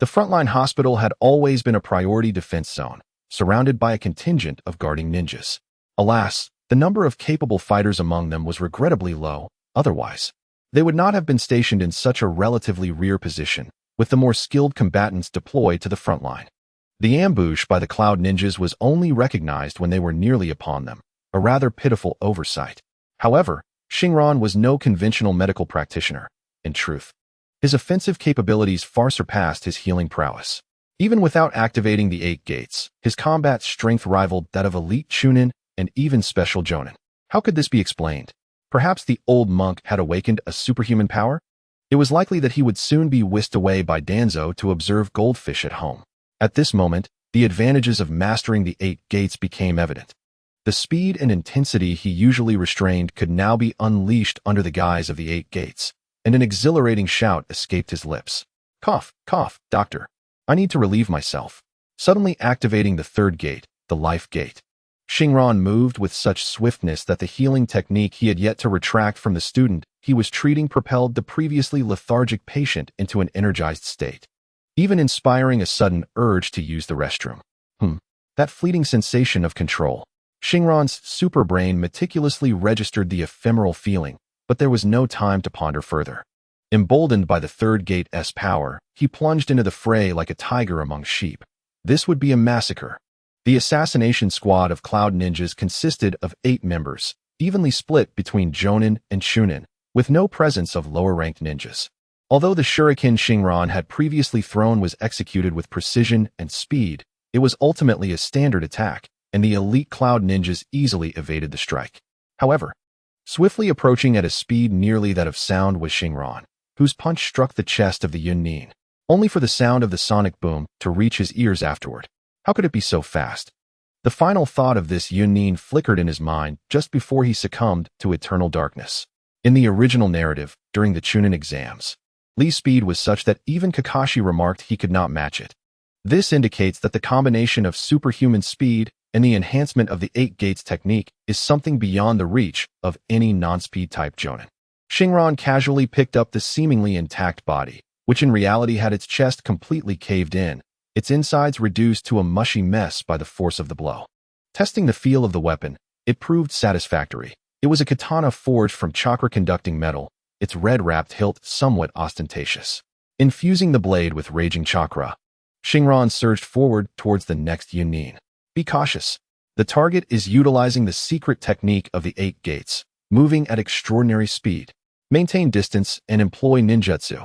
the frontline hospital had always been a priority defense zone, surrounded by a contingent of guarding ninjas. Alas, the number of capable fighters among them was regrettably low. Otherwise, they would not have been stationed in such a relatively rear position, with the more skilled combatants deployed to the front line. The ambush by the cloud ninjas was only recognized when they were nearly upon them, a rather pitiful oversight. However, Shinran was no conventional medical practitioner. In truth, his offensive capabilities far surpassed his healing prowess. Even without activating the 8 gates, his combat strength rivaled that of elite Chunin and even special Jonin. How could this be explained? Perhaps the old monk had awakened a superhuman power? It was likely that he would soon be whisked away by Danzo to observe goldfish at home. At this moment, the advantages of mastering the 8 gates became evident. The speed and intensity he usually restrained could now be unleashed under the guise of the 8 gates, and an exhilarating shout escaped his lips. Cough, cough, doctor. I need to relieve myself. Suddenly activating the 3rd gate, the life gate. Shinran moved with such swiftness that the healing technique he had yet to retract from the student he was treating propelled the previously lethargic patient into an energized state, even inspiring a sudden urge to use the restroom. That fleeting sensation of control. Shinran's superbrain meticulously registered the ephemeral feeling, but there was no time to ponder further. Emboldened by the 3rd gate's power, he plunged into the fray like a tiger among sheep. This would be a massacre. The assassination squad of cloud ninjas consisted of 8 members, evenly split between Jonin and Chunin, with no presence of lower-ranked ninjas. Although the shuriken Shinran had previously thrown was executed with precision and speed, it was ultimately a standard attack, and the elite cloud ninjas easily evaded the strike. However, swiftly approaching at a speed nearly that of sound was Shinran, whose punch struck the chest of the Yunin, only for the sound of the sonic boom to reach his ears afterward. How could it be so fast? The final thought of this Yunin flickered in his mind just before he succumbed to eternal darkness. In the original narrative, during the Chunin exams, Lee's speed was such that even Kakashi remarked he could not match it. This indicates that the combination of superhuman speed and the enhancement of the 8 gates technique is something beyond the reach of any non-speed type Jonin. Shinron casually picked up the seemingly intact body, which in reality had its chest completely caved in, its insides reduced to a mushy mess by the force of the blow. Testing the feel of the weapon, it proved satisfactory. It was a katana forged from chakra-conducting metal, its red-wrapped hilt somewhat ostentatious. Infusing the blade with raging chakra, Shinron surged forward towards the next Jonin. Be cautious. The target is utilizing the secret technique of the 8 gates, moving at extraordinary speed. Maintain distance and employ ninjutsu.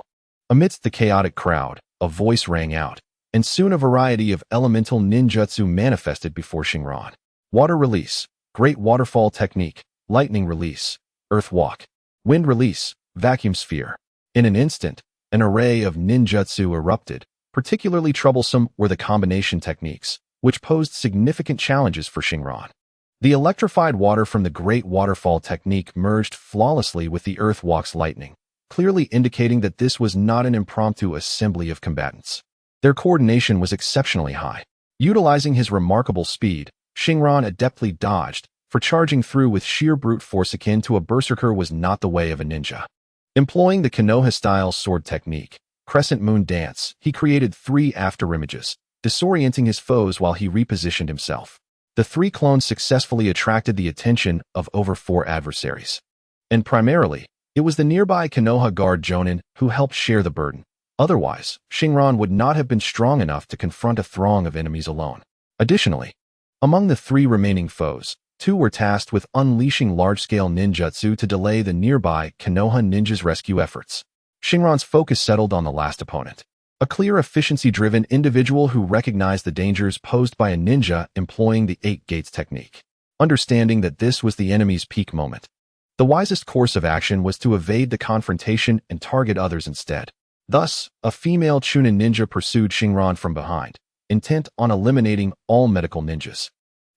Amidst the chaotic crowd, a voice rang out, and soon a variety of elemental ninjutsu manifested before Shinron. Water release, great waterfall technique, lightning release, earth walk, wind release, vacuum sphere. In an instant, an array of ninjutsu erupted. Particularly troublesome were the combination techniques, which posed significant challenges for Shinron. The electrified water from the Great Waterfall technique merged flawlessly with the Earth Walk's lightning, clearly indicating that this was not an impromptu assembly of combatants. Their coordination was exceptionally high. Utilizing his remarkable speed, Shinron adeptly dodged, for charging through with sheer brute force akin to a berserker was not the way of a ninja. Employing the Konoha-style sword technique, Crescent Moon Dance, he created 3 afterimages, disorienting his foes while he repositioned himself. The 3 clones successfully attracted the attention of over 4 adversaries. And primarily, it was the nearby Konoha guard Jonin who helped share the burden. Otherwise, Shinron would not have been strong enough to confront a throng of enemies alone. Additionally, among the 3 remaining foes, 2 were tasked with unleashing large-scale ninjutsu to delay the nearby Konoha ninjas' rescue efforts. Shinron's focus settled on the last opponent. A clear efficiency-driven individual who recognized the dangers posed by a ninja employing the 8 gates technique. Understanding that this was the enemy's peak moment, the wisest course of action was to evade the confrontation and target others instead. Thus, a female Chunin ninja pursued Shinron from behind, intent on eliminating all medical ninjas,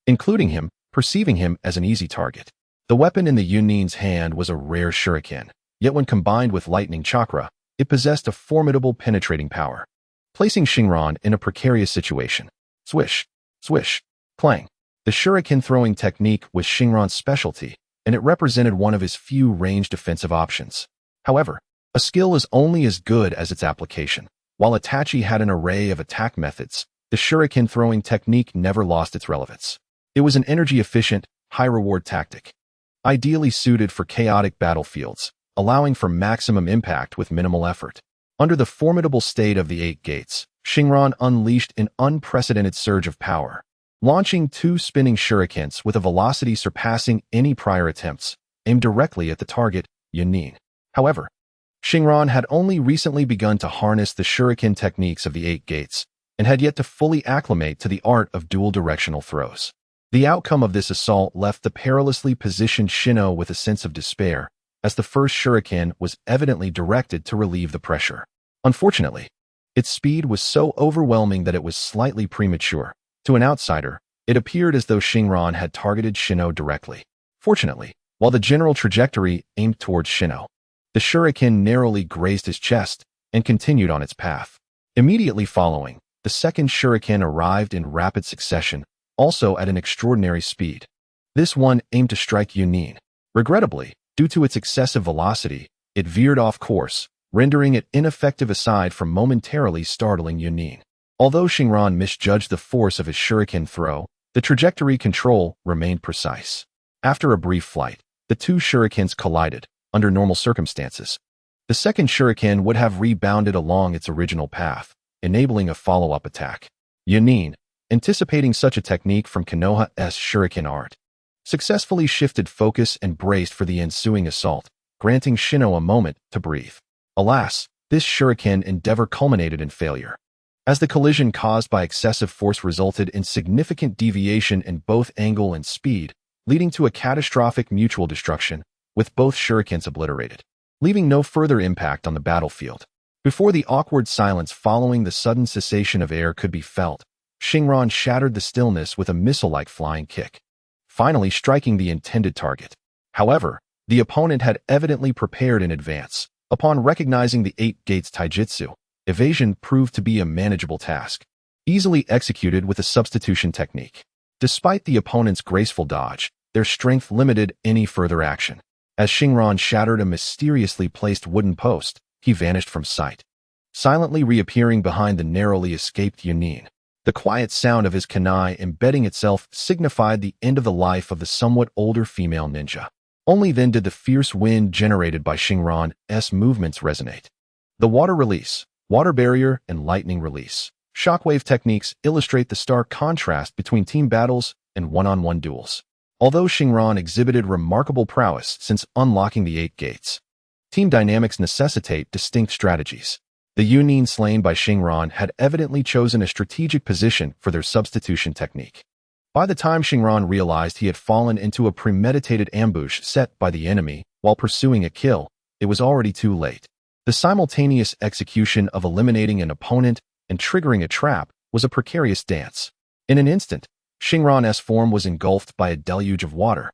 including him, perceiving him as an easy target. The weapon in the Jonin's hand was a rare shuriken, yet when combined with lightning chakra, it possessed a formidable penetrating power, placing Shinron in a precarious situation. Swish, swish, clang. The shuriken throwing technique was Shinron's specialty, and it represented one of his few ranged defensive options. However, a skill is only as good as its application. While Itachi had an array of attack methods, the shuriken throwing technique never lost its relevance. It was an energy-efficient, high-reward tactic, ideally suited for chaotic battlefields, allowing for maximum impact with minimal effort. Under the formidable state of the 8 gates, Shinron unleashed an unprecedented surge of power, launching 2 spinning shurikens with a velocity surpassing any prior attempts, aimed directly at the target, Jonin. However, Shinron had only recently begun to harness the shuriken techniques of the 8 gates, and had yet to fully acclimate to the art of dual-directional throws. The outcome of this assault left the perilously positioned Shino with a sense of despair, as the first shuriken was evidently directed to relieve the pressure. Unfortunately, its speed was so overwhelming that it was slightly premature. To an outsider, it appeared as though Shinron had targeted Shino directly. Fortunately, while the general trajectory aimed towards Shino, the shuriken narrowly grazed his chest and continued on its path. Immediately following, the second shuriken arrived in rapid succession, also at an extraordinary speed. This one aimed to strike Jonin. Regrettably, due to its excessive velocity, it veered off course, rendering it ineffective aside from momentarily startling Jonin. Although Shinron misjudged the force of his shuriken throw, the trajectory control remained precise. After a brief flight, the 2 shurikens collided. Under normal circumstances, the second shuriken would have rebounded along its original path, enabling a follow-up attack. Jonin, anticipating such a technique from Konoha's shuriken art, successfully shifted focus and braced for the ensuing assault, granting Shino a moment to breathe. Alas, this shuriken endeavor culminated in failure, as the collision caused by excessive force resulted in significant deviation in both angle and speed, leading to a catastrophic mutual destruction, with both shurikens obliterated, leaving no further impact on the battlefield. Before the awkward silence following the sudden cessation of air could be felt, Shinron shattered the stillness with a missile-like flying kick, finally striking the intended target. However, the opponent had evidently prepared in advance. Upon recognizing the 8 gates taijutsu, evasion proved to be a manageable task, easily executed with a substitution technique. Despite the opponent's graceful dodge, their strength limited any further action. As Shinran shattered a mysteriously placed wooden post, he vanished from sight, silently reappearing behind the narrowly escaped Jonin. The quiet sound of his kunai embedding itself signified the end of the life of the somewhat older female ninja. Only then did the fierce wind generated by Shinran's movements resonate. The water release, water barrier, and lightning release shockwave techniques illustrate the stark contrast between team battles and one-on-one duels. Although Shinran exhibited remarkable prowess since unlocking the 8 gates, team dynamics necessitate distinct strategies. The Jonin slain by Shinran had evidently chosen a strategic position for their substitution technique. By the time Shinran realized he had fallen into a premeditated ambush set by the enemy while pursuing a kill, it was already too late. The simultaneous execution of eliminating an opponent and triggering a trap was a precarious dance. In an instant, Shinran's form was engulfed by a deluge of water,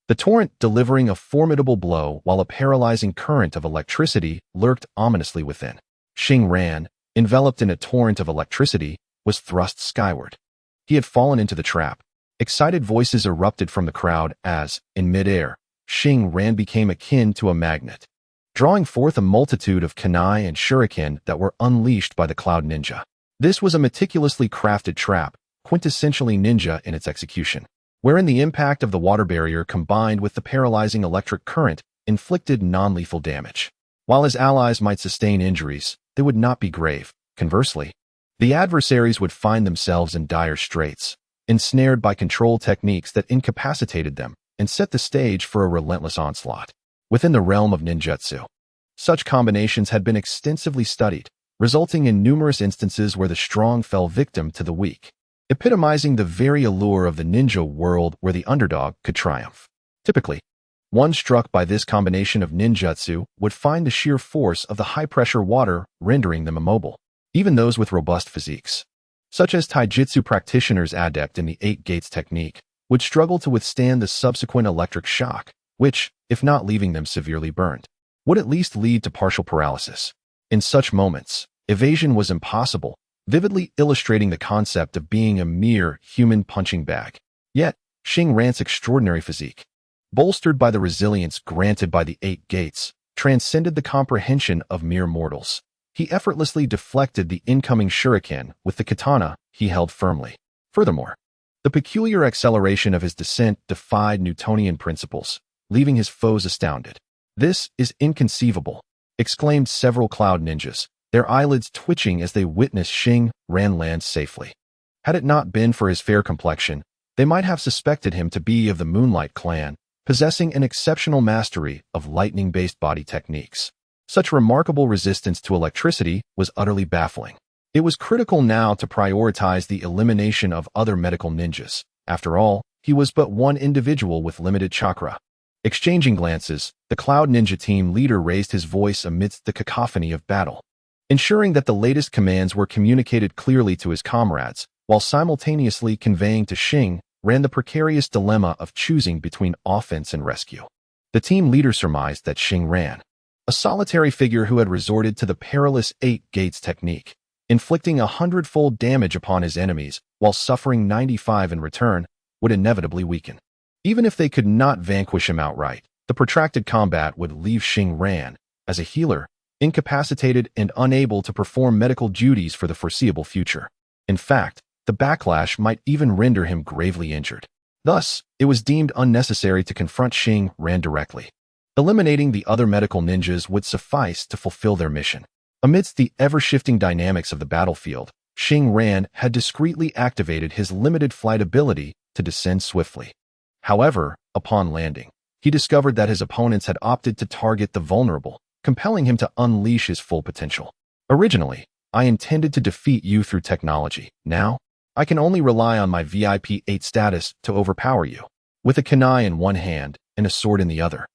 the torrent delivering a formidable blow while a paralyzing current of electricity lurked ominously within. Shinran, enveloped in a torrent of electricity, was thrust skyward. He had fallen into the trap. Excited voices erupted from the crowd as, in midair, Shinran became akin to a magnet, drawing forth a multitude of kunai and shuriken that were unleashed by the Cloud Ninja. This was a meticulously crafted trap, quintessentially ninja in its execution, wherein the impact of the water barrier combined with the paralyzing electric current inflicted non-lethal damage. While his allies might sustain injuries, they would not be grave. Conversely, the adversaries would find themselves in dire straits, ensnared by control techniques that incapacitated them and set the stage for a relentless onslaught. Within the realm of ninjutsu, such combinations had been extensively studied, resulting in numerous instances where the strong fell victim to the weak, epitomizing the very allure of the ninja world where the underdog could triumph. Typically, one struck by this combination of ninjutsu would find the sheer force of the high-pressure water rendering them immobile. Even those with robust physiques, such as taijutsu practitioners adept in the 8 gates technique, would struggle to withstand the subsequent electric shock, which, if not leaving them severely burned, would at least lead to partial paralysis. In such moments, evasion was impossible, vividly illustrating the concept of being a mere human punching bag. Yet, Shinran's extraordinary physique, bolstered by the resilience granted by the 8 gates, transcended the comprehension of mere mortals. He effortlessly deflected the incoming shuriken with the katana he held firmly. Furthermore, the peculiar acceleration of his descent defied Newtonian principles, leaving his foes astounded. "This is inconceivable," exclaimed several Cloud Ninjas, their eyelids twitching as they witnessed Shinran land safely. Had it not been for his fair complexion, they might have suspected him to be of the Moonlight clan, possessing an exceptional mastery of lightning-based body techniques. Such remarkable resistance to electricity was utterly baffling. It was critical now to prioritize the elimination of other medical ninjas. After all, he was but one individual with limited chakra. Exchanging glances, the Cloud Ninja team leader raised his voice amidst the cacophony of battle, ensuring that the latest commands were communicated clearly to his comrades, while simultaneously conveying to Shinran the precarious dilemma of choosing between offense and rescue. The team leader surmised that Shinran, a solitary figure who had resorted to the perilous 8 gates technique, inflicting 100-fold damage upon his enemies while suffering 95 in return, would inevitably weaken. Even if they could not vanquish him outright, the protracted combat would leave Shinran, as a healer, incapacitated and unable to perform medical duties for the foreseeable future. In fact, the backlash might even render him gravely injured. Thus, it was deemed unnecessary to confront Shinran directly. Eliminating the other medical ninjas would suffice to fulfill their mission. Amidst the ever-shifting dynamics of the battlefield, Shinran had discreetly activated his limited flight ability to descend swiftly. However, upon landing, he discovered that his opponents had opted to target the vulnerable, compelling him to unleash his full potential. "Originally, I intended to defeat you through technology. Now, I can only rely on my VIP 8 status to overpower you." With a kunai in one hand and a sword in the other,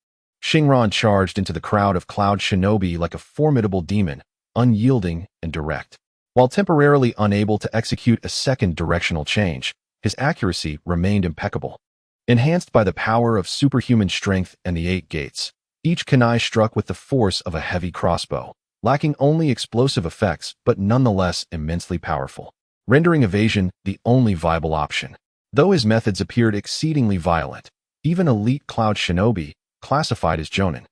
Shinran charged into the crowd of Cloud Shinobi like a formidable demon, unyielding and direct. While temporarily unable to execute a second directional change, his accuracy remained impeccable. Enhanced by the power of superhuman strength and the 8 gates, Each kunai struck with the force of a heavy crossbow, lacking only explosive effects but nonetheless immensely powerful, rendering evasion the only viable option. Though his methods appeared exceedingly violent, even elite cloud shinobi, classified as Jonin,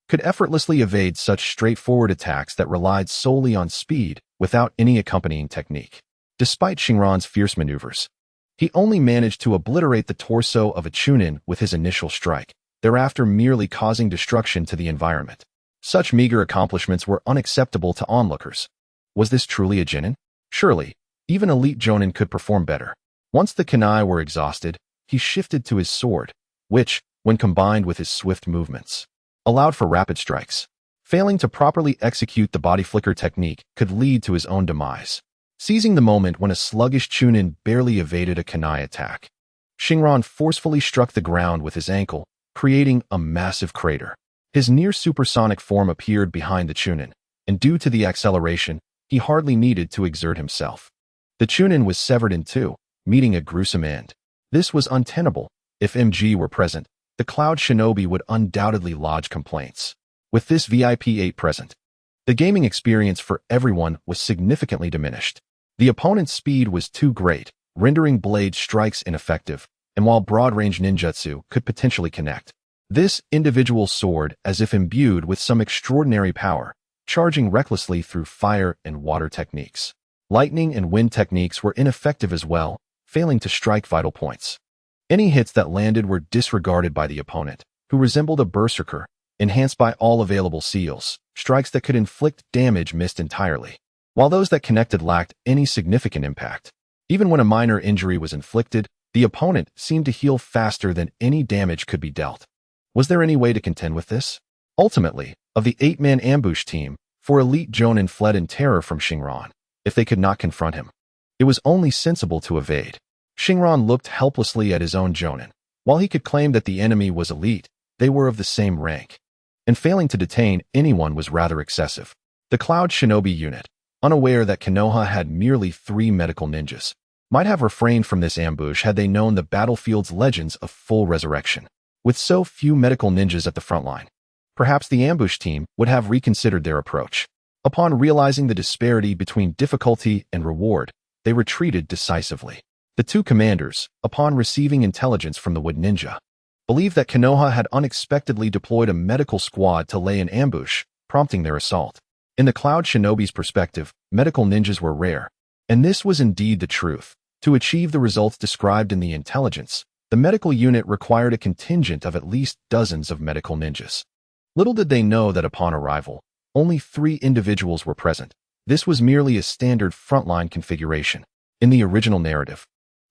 could effortlessly evade such straightforward attacks that relied solely on speed without any accompanying technique. Despite Shinran's fierce maneuvers, he only managed to obliterate the torso of a Chunin with his initial strike, thereafter merely causing destruction to the environment. Such meager accomplishments were unacceptable to onlookers. Was this truly a Jonin? Surely, even elite Jonin could perform better. Once the kunai were exhausted, he shifted to his sword, which, when combined with his swift movements, allowed for rapid strikes. Failing to properly execute the body flicker technique could lead to his own demise. Seizing the moment when a sluggish Chunin barely evaded a kunai attack, Shinran forcefully struck the ground with his ankle, creating a massive crater. His near-supersonic form appeared behind the Chunin, and due to the acceleration, he hardly needed to exert himself. The Chunin was severed in two, meeting a gruesome end. This was untenable. If MG were present, the Cloud Shinobi would undoubtedly lodge complaints. With this VIP-8 present, the gaming experience for everyone was significantly diminished. The opponent's speed was too great, rendering blade strikes ineffective, and while broad-range ninjutsu could potentially connect, this individual sword, as if imbued with some extraordinary power, charging recklessly through fire and water techniques. Lightning and wind techniques were ineffective as well, failing to strike vital points. Any hits that landed were disregarded by the opponent, who resembled a berserker, enhanced by all available seals. Strikes that could inflict damage missed entirely, while those that connected lacked any significant impact. Even when a minor injury was inflicted, the opponent seemed to heal faster than any damage could be dealt. Was there any way to contend with this? Ultimately, of the 8-man ambush team, 4 elite Jonin fled in terror from Shinran. If they could not confront him, it was only sensible to evade. Shinran looked helplessly at his own Jonin. While he could claim that the enemy was elite, they were of the same rank, and failing to detain anyone was rather excessive. The Cloud Shinobi unit, unaware that Konoha had merely 3 medical ninjas, might have refrained from this ambush had they known the battlefield's legends of full resurrection. With so few medical ninjas at the front line, perhaps the ambush team would have reconsidered their approach. Upon realizing the disparity between difficulty and reward, they retreated decisively. The 2 commanders, upon receiving intelligence from the wood ninja, believed that Konoha had unexpectedly deployed a medical squad to lay an ambush, prompting their assault. In the Cloud Shinobi's perspective, medical ninjas were rare, and this was indeed the truth. To achieve the results described in the intelligence, the medical unit required a contingent of at least dozens of medical ninjas. Little did they know that upon arrival, only 3 individuals were present. This was merely a standard frontline configuration. In the original narrative,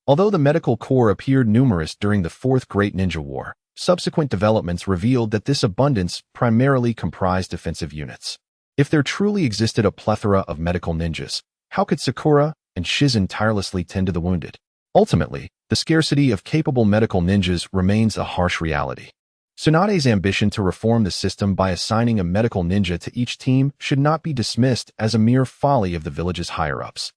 although the medical corps appeared numerous during the 4th Great Ninja War, subsequent developments revealed that this abundance primarily comprised defensive units. If there truly existed a plethora of medical ninjas, how could Sakura and Shizen tirelessly tend to the wounded? Ultimately, the scarcity of capable medical ninjas remains a harsh reality. Tsunade's ambition to reform the system by assigning a medical ninja to each team should not be dismissed as a mere folly of the village's higher-ups.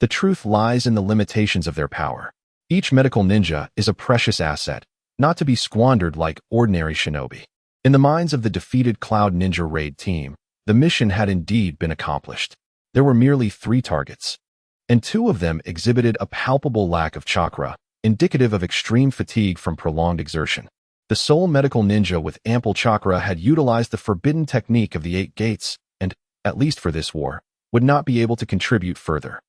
The truth lies in the limitations of their power. Each medical ninja is a precious asset, not to be squandered like ordinary shinobi. In the minds of the defeated Cloud Ninja Raid team, the mission had indeed been accomplished. There were merely 3 targets, and 2 of them exhibited a palpable lack of chakra, indicative of extreme fatigue from prolonged exertion. The sole medical ninja with ample chakra had utilized the forbidden technique of the 8 gates, and, at least for this war, would not be able to contribute further.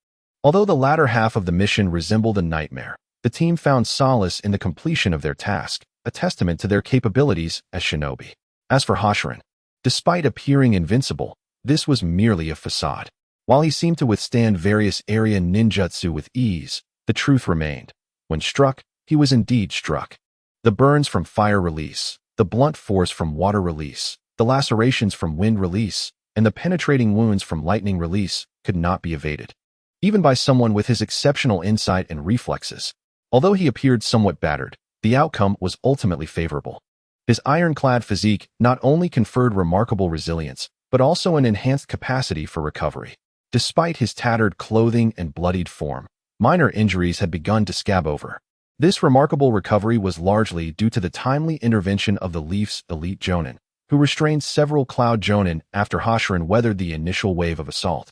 Although the latter half of the mission resembled a nightmare, the team found solace in the completion of their task, a testament to their capabilities as shinobi. As for Hoshinai, despite appearing invincible, this was merely a facade. While he seemed to withstand various area ninjutsu with ease, the truth remained. When struck, he was indeed struck. The burns from fire release, the blunt force from water release, the lacerations from wind release, and the penetrating wounds from lightning release could not be evaded, even by someone with his exceptional insight and reflexes. Although he appeared somewhat battered, the outcome was ultimately favorable. His ironclad physique not only conferred remarkable resilience, but also an enhanced capacity for recovery. Despite his tattered clothing and bloodied form, minor injuries had begun to scab over. This remarkable recovery was largely due to the timely intervention of the Leaf's elite Jonin, who restrained several Cloud Jonin after Hoshiran weathered the initial wave of assault.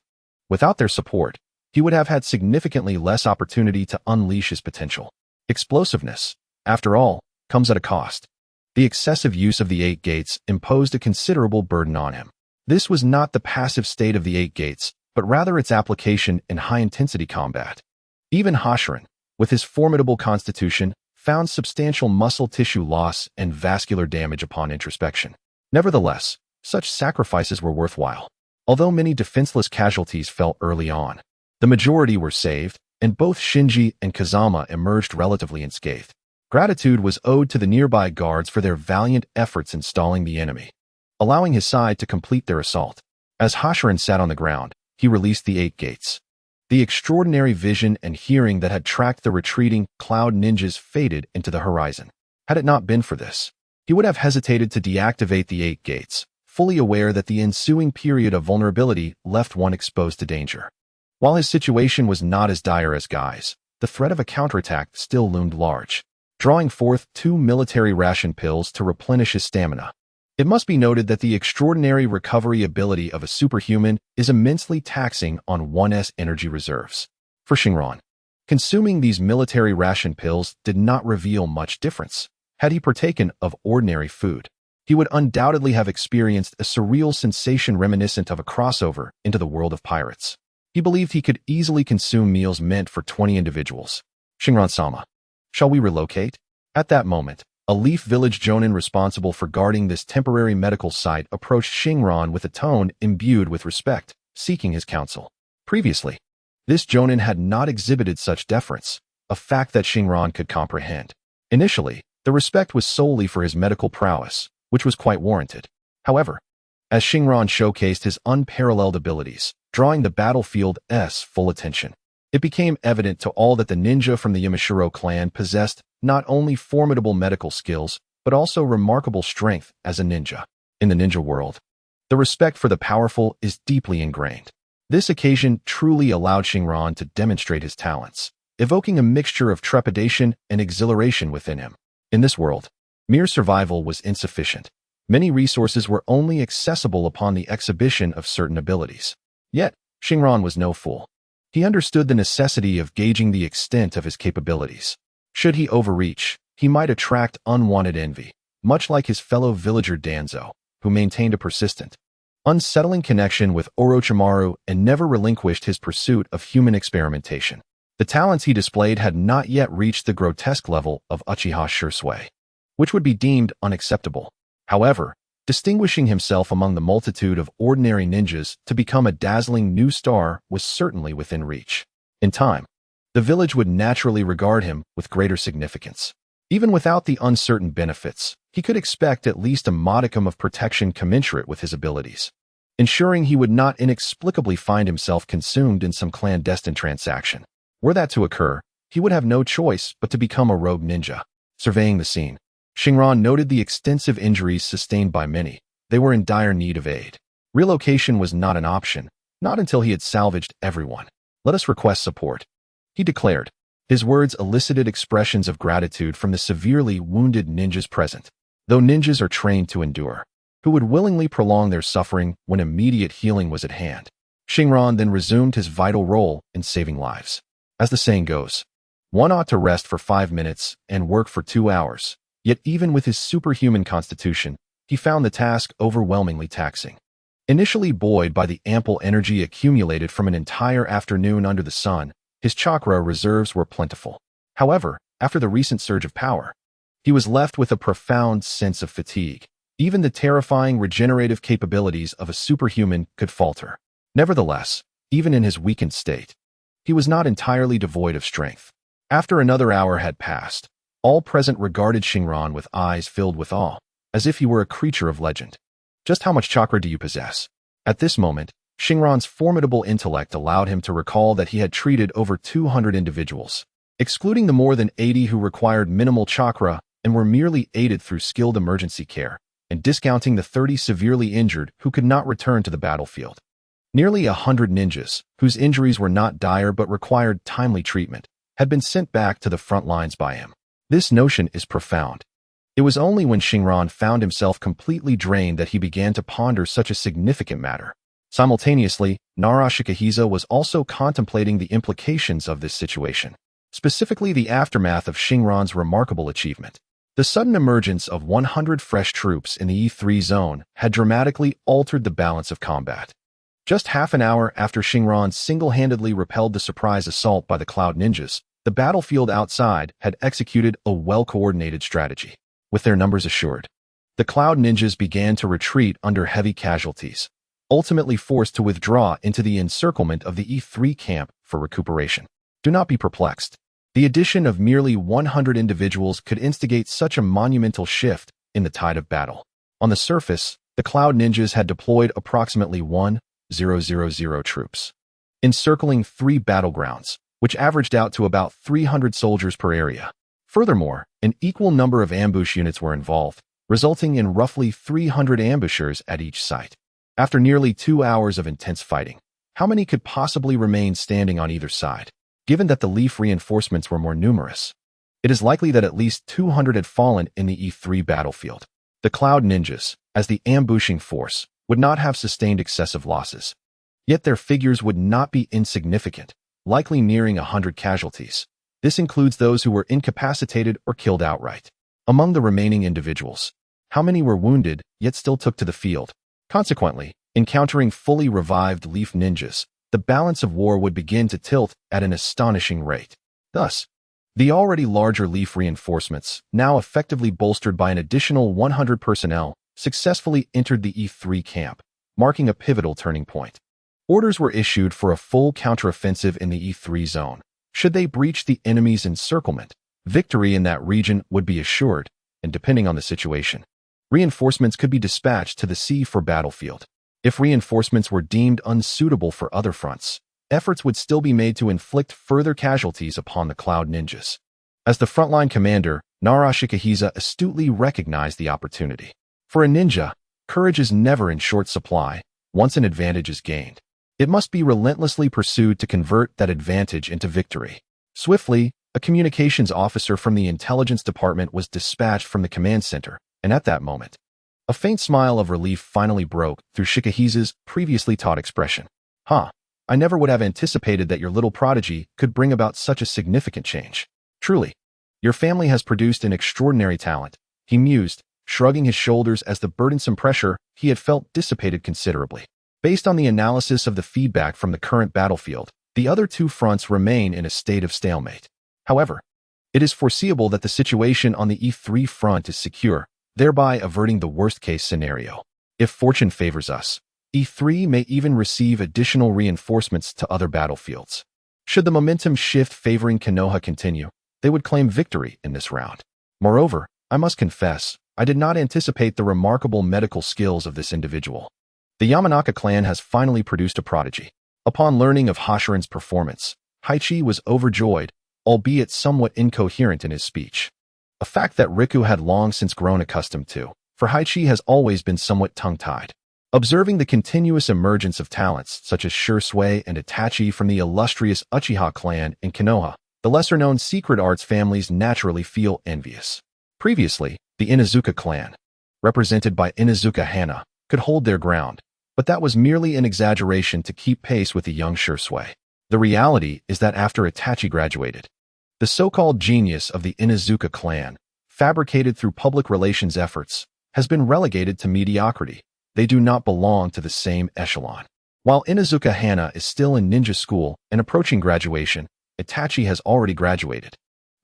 Without their support, he would have had significantly less opportunity to unleash his potential. Explosiveness, after all, comes at a cost. The excessive use of the 8 gates imposed a considerable burden on him. This was not the passive state of the 8 gates, but rather its application in high-intensity combat. Even Hoshiran, with his formidable constitution, found substantial muscle tissue loss and vascular damage upon introspection. Nevertheless, such sacrifices were worthwhile. Although many defenseless casualties fell early on, the majority were saved, and both Shinji and Kazama emerged relatively unscathed. Gratitude was owed to the nearby guards for their valiant efforts in stalling the enemy, allowing his side to complete their assault. As Hoshiran sat on the ground, he released the 8 gates. The extraordinary vision and hearing that had tracked the retreating Cloud ninjas faded into the horizon. Had it not been for this, he would have hesitated to deactivate the 8 gates, fully aware that the ensuing period of vulnerability left one exposed to danger. While his situation was not as dire as Guy's, the threat of a counterattack still loomed large. Drawing forth 2 military ration pills to replenish his stamina. It must be noted that the extraordinary recovery ability of a superhuman is immensely taxing on one's energy reserves. For Shinran, consuming these military ration pills did not reveal much difference. Had he partaken of ordinary food, he would undoubtedly have experienced a surreal sensation reminiscent of a crossover into the world of pirates. He believed he could easily consume meals meant for 20 individuals. Shinran-sama, shall we relocate? At that moment, a Leaf Village Jonin responsible for guarding this temporary medical site approached Shinran with a tone imbued with respect, seeking his counsel. Previously, this Jonin had not exhibited such deference, a fact that Shinran could comprehend. Initially, the respect was solely for his medical prowess, which was quite warranted. However, as Shinran showcased his unparalleled abilities, drawing the battlefield's full attention, it became evident to all that the ninja from the Yamashiro clan possessed not only formidable medical skills, but also remarkable strength as a ninja. In the ninja world, the respect for the powerful is deeply ingrained. This occasion truly allowed Shinran to demonstrate his talents, evoking a mixture of trepidation and exhilaration within him. In this world, mere survival was insufficient. Many resources were only accessible upon the exhibition of certain abilities. Yet, Shinran was no fool. He understood the necessity of gauging the extent of his capabilities. Should he overreach, he might attract unwanted envy, much like his fellow villager Danzo, who maintained a persistent, unsettling connection with Orochimaru and never relinquished his pursuit of human experimentation. The talents he displayed had not yet reached the grotesque level of Uchiha Shursui, which would be deemed unacceptable. However, distinguishing himself among the multitude of ordinary ninjas to become a dazzling new star was certainly within reach. In time, the village would naturally regard him with greater significance. Even without the uncertain benefits, he could expect at least a modicum of protection commensurate with his abilities, ensuring he would not inexplicably find himself consumed in some clandestine transaction. Were that to occur, he would have no choice but to become a rogue ninja. Surveying the scene, Shinran noted the extensive injuries sustained by many. They were in dire need of aid. Relocation was not an option, not until he had salvaged everyone. Let us request support, he declared. His words elicited expressions of gratitude from the severely wounded ninjas present. Though ninjas are trained to endure, who would willingly prolong their suffering when immediate healing was at hand? Shinran then resumed his vital role in saving lives. As the saying goes, one ought to rest for 5 minutes and work for 2 hours. Yet even with his superhuman constitution, he found the task overwhelmingly taxing. Initially buoyed by the ample energy accumulated from an entire afternoon under the sun, his chakra reserves were plentiful. However, after the recent surge of power, he was left with a profound sense of fatigue. Even the terrifying regenerative capabilities of a superhuman could falter. Nevertheless, even in his weakened state, he was not entirely devoid of strength. After another hour had passed, all present regarded Shinran with eyes filled with awe, as if he were a creature of legend. Just how much chakra do you possess? At this moment, Shinran's formidable intellect allowed him to recall that he had treated over 200 individuals, excluding the more than 80 who required minimal chakra and were merely aided through skilled emergency care, and discounting the 30 severely injured who could not return to the battlefield. Nearly 100 ninjas, whose injuries were not dire but required timely treatment, had been sent back to the front lines by him. This notion is profound. It was only when Shinran found himself completely drained that he began to ponder such a significant matter. Simultaneously, Nara Shikahisa was also contemplating the implications of this situation, specifically the aftermath of Shinran's remarkable achievement. The sudden emergence of 100 fresh troops in the E3 zone had dramatically altered the balance of combat. Just half an hour after Shinran single-handedly repelled the surprise assault by the Cloud Ninjas, the battlefield outside had executed a well-coordinated strategy. With their numbers assured, the Cloud Ninjas began to retreat under heavy casualties, ultimately forced to withdraw into the encirclement of the E3 camp for recuperation. Do not be perplexed. The addition of merely 100 individuals could instigate such a monumental shift in the tide of battle. On the surface, the Cloud Ninjas had deployed approximately 1,000 troops, encircling 3 battlegrounds, which averaged out to about 300 soldiers per area. Furthermore, an equal number of ambush units were involved, resulting in roughly 300 ambushers at each site. After nearly 2 hours of intense fighting, how many could possibly remain standing on either side? Given that the Leaf reinforcements were more numerous, it is likely that at least 200 had fallen in the E3 battlefield. The Cloud Ninjas, as the ambushing force, would not have sustained excessive losses. Yet their figures would not be insignificant, likely nearing 100 casualties. This includes those who were incapacitated or killed outright. Among the remaining individuals, how many were wounded yet still took to the field? Consequently, encountering fully revived Leaf Ninjas, the balance of war would begin to tilt at an astonishing rate. Thus, the already larger Leaf reinforcements, now effectively bolstered by an additional 100 personnel, successfully entered the E3 camp, marking a pivotal turning point. Orders were issued for a full counteroffensive in the E3 zone. Should they breach the enemy's encirclement, victory in that region would be assured, and depending on the situation, reinforcements could be dispatched to the C4 battlefield. If reinforcements were deemed unsuitable for other fronts, efforts would still be made to inflict further casualties upon the Cloud Ninjas. As the frontline commander, Nara Shikahisa astutely recognized the opportunity. For a ninja, courage is never in short supply. Once an advantage is gained, it must be relentlessly pursued to convert that advantage into victory. Swiftly, a communications officer from the intelligence department was dispatched from the command center, and at that moment, a faint smile of relief finally broke through Shikahisa's previously taught expression. I never would have anticipated that your little prodigy could bring about such a significant change. Truly, your family has produced an extraordinary talent, he mused, shrugging his shoulders as the burdensome pressure he had felt dissipated considerably. Based on the analysis of the feedback from the current battlefield, the other 2 fronts remain in a state of stalemate. However, it is foreseeable that the situation on the E3 front is secure, thereby averting the worst-case scenario. If fortune favors us, E3 may even receive additional reinforcements to other battlefields. Should the momentum shift favoring Konoha continue, they would claim victory in this round. Moreover, I must confess, I did not anticipate the remarkable medical skills of this individual. The Yamanaka clan has finally produced a prodigy. Upon learning of Hoshiran's performance, Haichi was overjoyed, albeit somewhat incoherent in his speech. A fact that Riku had long since grown accustomed to, for Haichi has always been somewhat tongue-tied. Observing the continuous emergence of talents such as Shursui and Itachi from the illustrious Uchiha clan in Konoha, the lesser-known secret arts families naturally feel envious. Previously, the Inuzuka clan, represented by Inuzuka Hana, could hold their ground, but that was merely an exaggeration to keep pace with the young Shursui. The reality is that after Itachi graduated, the so-called genius of the Inuzuka clan, fabricated through public relations efforts, has been relegated to mediocrity. They do not belong to the same echelon. While Inuzuka Hana is still in ninja school and approaching graduation, Itachi has already graduated.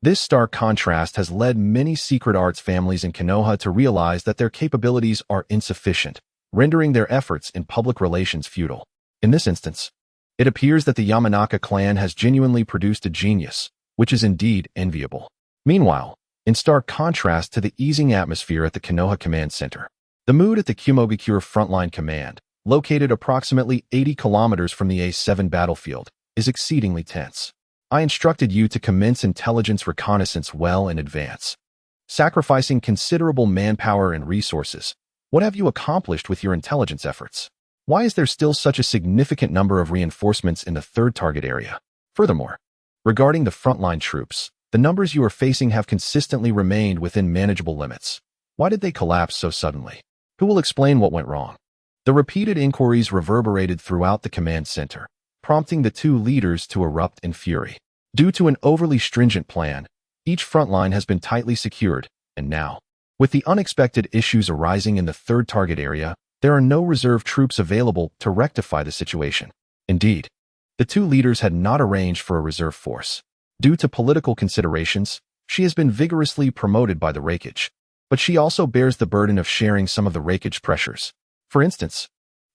This stark contrast has led many secret arts families in Konoha to realize that their capabilities are insufficient, rendering their efforts in public relations futile. In this instance, it appears that the Yamanaka clan has genuinely produced a genius, which is indeed enviable. Meanwhile, in stark contrast to the easing atmosphere at the Konoha Command Center, the mood at the Iwagakure Frontline Command, located approximately 80 kilometers from the A7 battlefield, is exceedingly tense. I instructed you to commence intelligence reconnaissance well in advance. Sacrificing considerable manpower and resources, what have you accomplished with your intelligence efforts? Why is there still such a significant number of reinforcements in the 3rd target area? Furthermore, regarding the frontline troops, The numbers you are facing have consistently remained within manageable limits. Why did they collapse so suddenly? Who will explain what went wrong? The repeated inquiries reverberated throughout the command center, prompting the two leaders to erupt in fury. Due to an overly stringent plan, each front line has been tightly secured, and now, with the unexpected issues arising in the third target area, there are no reserve troops available to rectify the situation. Indeed, the two leaders had not arranged for a reserve force. Due to political considerations, she has been vigorously promoted by the Raikage, but she also bears the burden of sharing some of the Raikage pressures. For instance,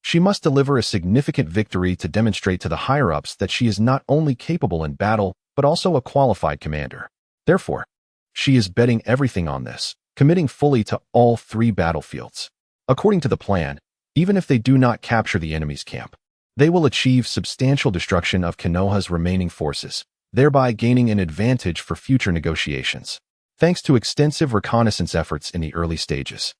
she must deliver a significant victory to demonstrate to the higher-ups that she is not only capable in battle, but also a qualified commander. Therefore, she is betting everything on this, committing fully to all three battlefields. According to the plan, even if they do not capture the enemy's camp, they will achieve substantial destruction of Konoha's remaining forces, thereby gaining an advantage for future negotiations. Thanks to extensive reconnaissance efforts in the early stages,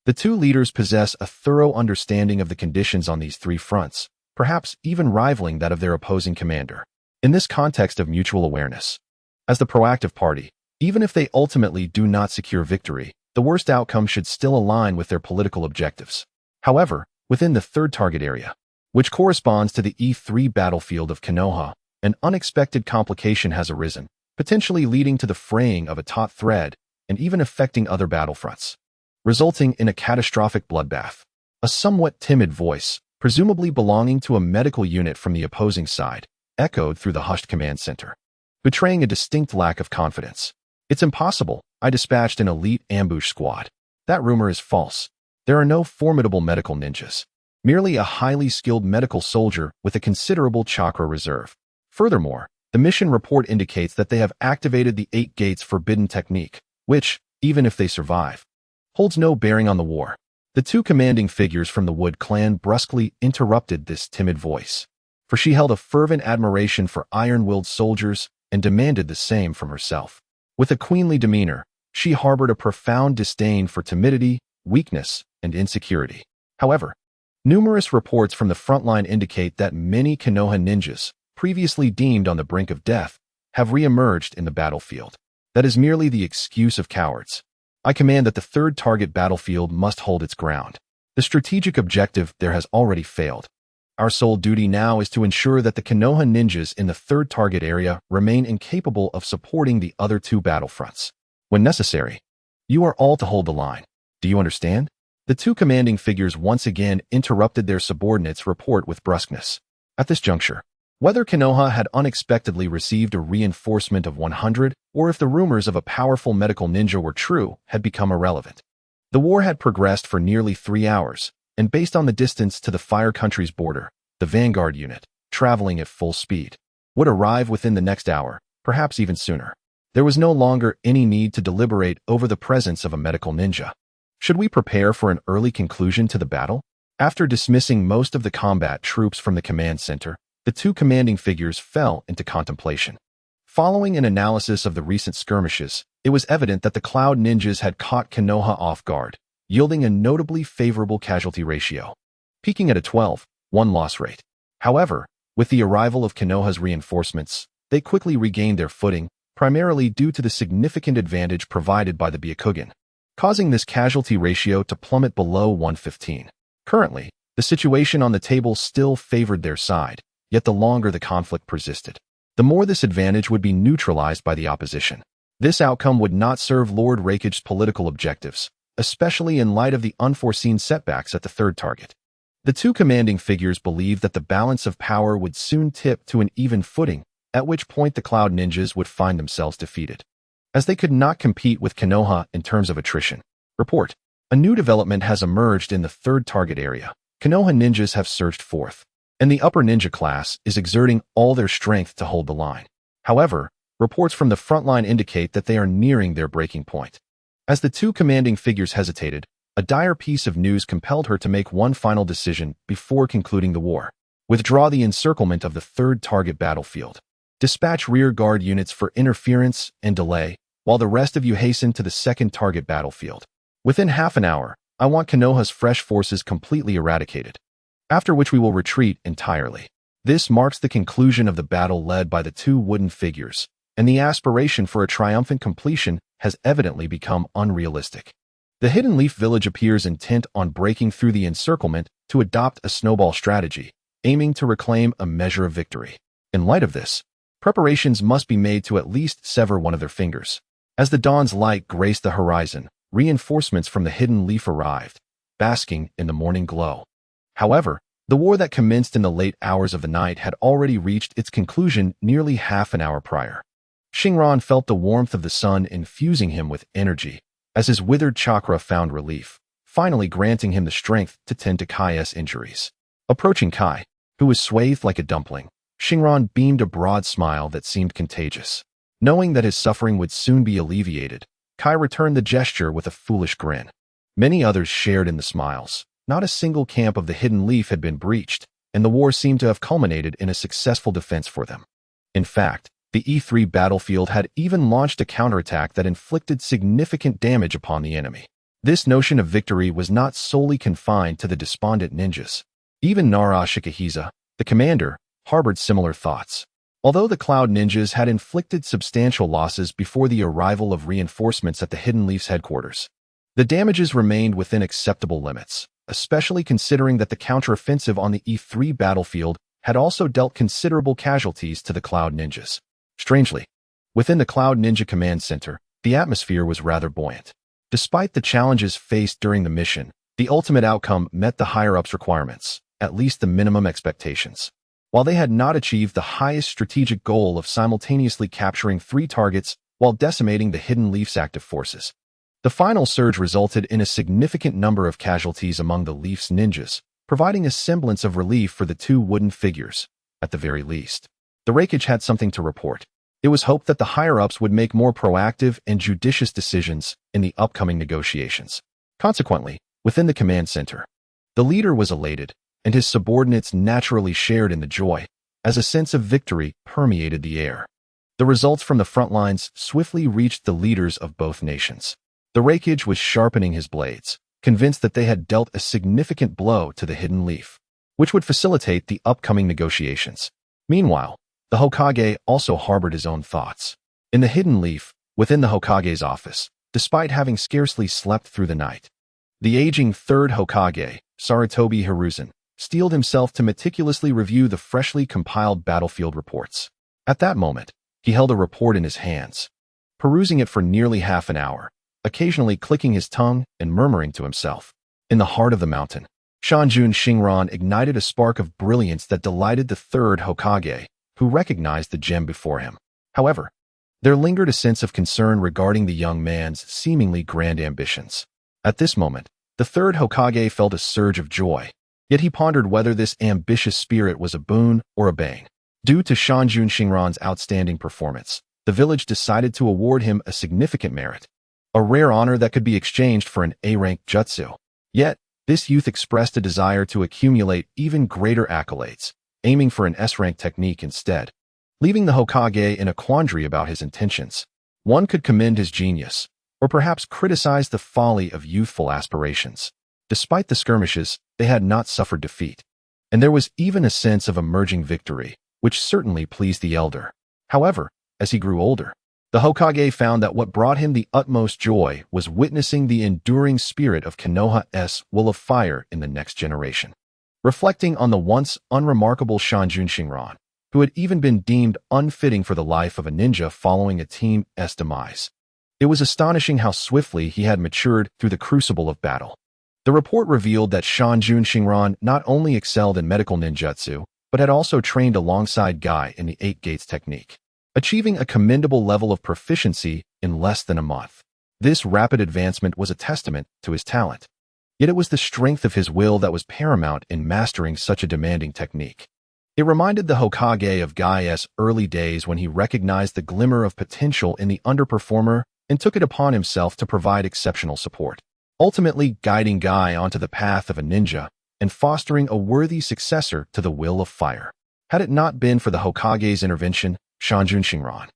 the two leaders possess a thorough understanding of the conditions on these three fronts, perhaps even rivaling that of their opposing commander. In this context of mutual awareness, as the proactive party, even if they ultimately do not secure victory, the worst outcome should still align with their political objectives. However, within the third target area, which corresponds to the E3 battlefield of Konoha, an unexpected complication has arisen, potentially leading to the fraying of a taut thread and even affecting other battlefronts, resulting in a catastrophic bloodbath. A somewhat timid voice, presumably belonging to a medical unit from the opposing side, echoed through the hushed command center, betraying a distinct lack of confidence. It's impossible. I dispatched an elite ambush squad. That rumor is false. There are no formidable medical ninjas. Merely a highly skilled medical soldier with a considerable chakra reserve. Furthermore, the mission report indicates that they have activated the 8 gates forbidden technique, which, even if they survive, holds no bearing on the war. The two commanding figures from the Wood clan brusquely interrupted this timid voice, for she held a fervent admiration for iron-willed soldiers and demanded the same from herself. With a queenly demeanor, she harbored a profound disdain for timidity, weakness, and insecurity. However, numerous reports from the front line indicate that many Konoha ninjas, previously deemed on the brink of death, have re-emerged in the battlefield. That is merely the excuse of cowards. I command that the third target battlefield must hold its ground. The strategic objective there has already failed. Our sole duty now is to ensure that the Konoha ninjas in the third target area remain incapable of supporting the other two battlefronts. When necessary, you are all to hold the line. Do you understand? The two commanding figures once again interrupted their subordinates' report with brusqueness. At this juncture, whether Konoha had unexpectedly received a reinforcement of 100 or if the rumors of a powerful medical ninja were true had become irrelevant. The war had progressed for nearly 3 hours, and based on the distance to the Fire Country's border, the vanguard unit, traveling at full speed, would arrive within the next hour, perhaps even sooner. There was no longer any need to deliberate over the presence of a medical ninja. Should we prepare for an early conclusion to the battle? After dismissing most of the combat troops from the command center, the two commanding figures fell into contemplation. Following an analysis of the recent skirmishes, it was evident that the Cloud Ninjas had caught Konoha off guard, yielding a notably favorable casualty ratio, peaking at a 12-1 loss rate. However, with the arrival of Konoha's reinforcements, they quickly regained their footing, primarily due to the significant advantage provided by the Byakugan, causing this casualty ratio to plummet below 115. Currently, the situation on the table still favored their side, yet the longer the conflict persisted, the more this advantage would be neutralized by the opposition. This outcome would not serve Lord Raikage's political objectives, especially in light of the unforeseen setbacks at the third target. The two commanding figures believed that the balance of power would soon tip to an even footing, at which point the Cloud Ninjas would find themselves defeated, as they could not compete with Konoha in terms of attrition. Report: a new development has emerged in the third target area. Konoha ninjas have surged forth, and the upper ninja class is exerting all their strength to hold the line. However, reports from the front line indicate that they are nearing their breaking point. As the two commanding figures hesitated, a dire piece of news compelled her to make one final decision before concluding the war. Withdraw the encirclement of the third target battlefield. Dispatch rear guard units for interference and delay, while the rest of you hasten to the second target battlefield. Within half an hour, I want Konoha's fresh forces completely eradicated, after which we will retreat entirely. This marks the conclusion of the battle led by the two wooden figures, and the aspiration for a triumphant completion has evidently become unrealistic. The Hidden Leaf Village appears intent on breaking through the encirclement to adopt a snowball strategy, aiming to reclaim a measure of victory. In light of this, preparations must be made to at least sever one of their fingers. As the dawn's light graced the horizon, reinforcements from the Hidden Leaf arrived, basking in the morning glow. However, the war that commenced in the late hours of the night had already reached its conclusion nearly half an hour prior. Shinran felt the warmth of the sun infusing him with energy, as his withered chakra found relief, finally granting him the strength to tend to Kai's injuries. Approaching Kai, who was swathed like a dumpling, Shinran beamed a broad smile that seemed contagious. Knowing that his suffering would soon be alleviated, Kai returned the gesture with a foolish grin. Many others shared in the smiles. Not a single camp of the Hidden Leaf had been breached, and the war seemed to have culminated in a successful defense for them. In fact, the E3 battlefield had even launched a counterattack that inflicted significant damage upon the enemy. This notion of victory was not solely confined to the despondent ninjas. Even Nara Shikahisa, the commander, harbored similar thoughts. Although the Cloud Ninjas had inflicted substantial losses before the arrival of reinforcements at the Hidden Leaf's headquarters, the damages remained within acceptable limits, especially considering that the counteroffensive on the E3 battlefield had also dealt considerable casualties to the Cloud Ninjas. Strangely, within the Cloud Ninja Command Center, the atmosphere was rather buoyant. Despite the challenges faced during the mission, the ultimate outcome met the higher-ups' requirements, at least the minimum expectations. While they had not achieved the highest strategic goal of simultaneously capturing 3 targets while decimating the Hidden Leaf's active forces, the final surge resulted in a significant number of casualties among the Leaf's ninjas, providing a semblance of relief for the 2 wooden figures, at the very least. The Raikage had something to report. It was hoped that the higher-ups would make more proactive and judicious decisions in the upcoming negotiations. Consequently, within the command center, the leader was elated, and his subordinates naturally shared in the joy, as a sense of victory permeated the air. The results from the front lines swiftly reached the leaders of both nations. The Raikage was sharpening his blades, convinced that they had dealt a significant blow to the Hidden Leaf, which would facilitate the upcoming negotiations. Meanwhile, the Hokage also harbored his own thoughts. In the Hidden Leaf, within the Hokage's office, despite having scarcely slept through the night, the aging 3rd Hokage, Sarutobi Hiruzen, steeled himself to meticulously review the freshly compiled battlefield reports. At that moment, he held a report in his hands, perusing it for nearly half an hour, occasionally clicking his tongue and murmuring to himself. In the heart of the mountain, Shanjun Shinran ignited a spark of brilliance that delighted the 3rd Hokage, who recognized the gem before him. However, there lingered a sense of concern regarding the young man's seemingly grand ambitions. At this moment, the 3rd Hokage felt a surge of joy, yet he pondered whether this ambitious spirit was a boon or a bane. Due to Shanjun Shinran's outstanding performance, the village decided to award him a significant merit, a rare honor that could be exchanged for an A-rank jutsu. Yet, this youth expressed a desire to accumulate even greater accolades, aiming for an S-rank technique instead, leaving the Hokage in a quandary about his intentions. One could commend his genius, or perhaps criticize the folly of youthful aspirations. Despite the skirmishes, they had not suffered defeat, and there was even a sense of emerging victory, which certainly pleased the elder. However, as he grew older, the Hokage found that what brought him the utmost joy was witnessing the enduring spirit of Konoha's will of fire in the next generation. Reflecting on the once unremarkable Shanjun Shinran, who had even been deemed unfitting for the life of a ninja following a team's demise, it was astonishing how swiftly he had matured through the crucible of battle. The report revealed that Shanjun Shinran not only excelled in medical ninjutsu, but had also trained alongside Guy in the 8 Gates technique, achieving a commendable level of proficiency in less than a month. This rapid advancement was a testament to his talent. Yet it was the strength of his will that was paramount in mastering such a demanding technique. It reminded the Hokage of Gai's early days when he recognized the glimmer of potential in the underperformer and took it upon himself to provide exceptional support, ultimately guiding Guy onto the path of a ninja and fostering a worthy successor to the will of fire. Had it not been for the Hokage's intervention, Shanjun Shinran,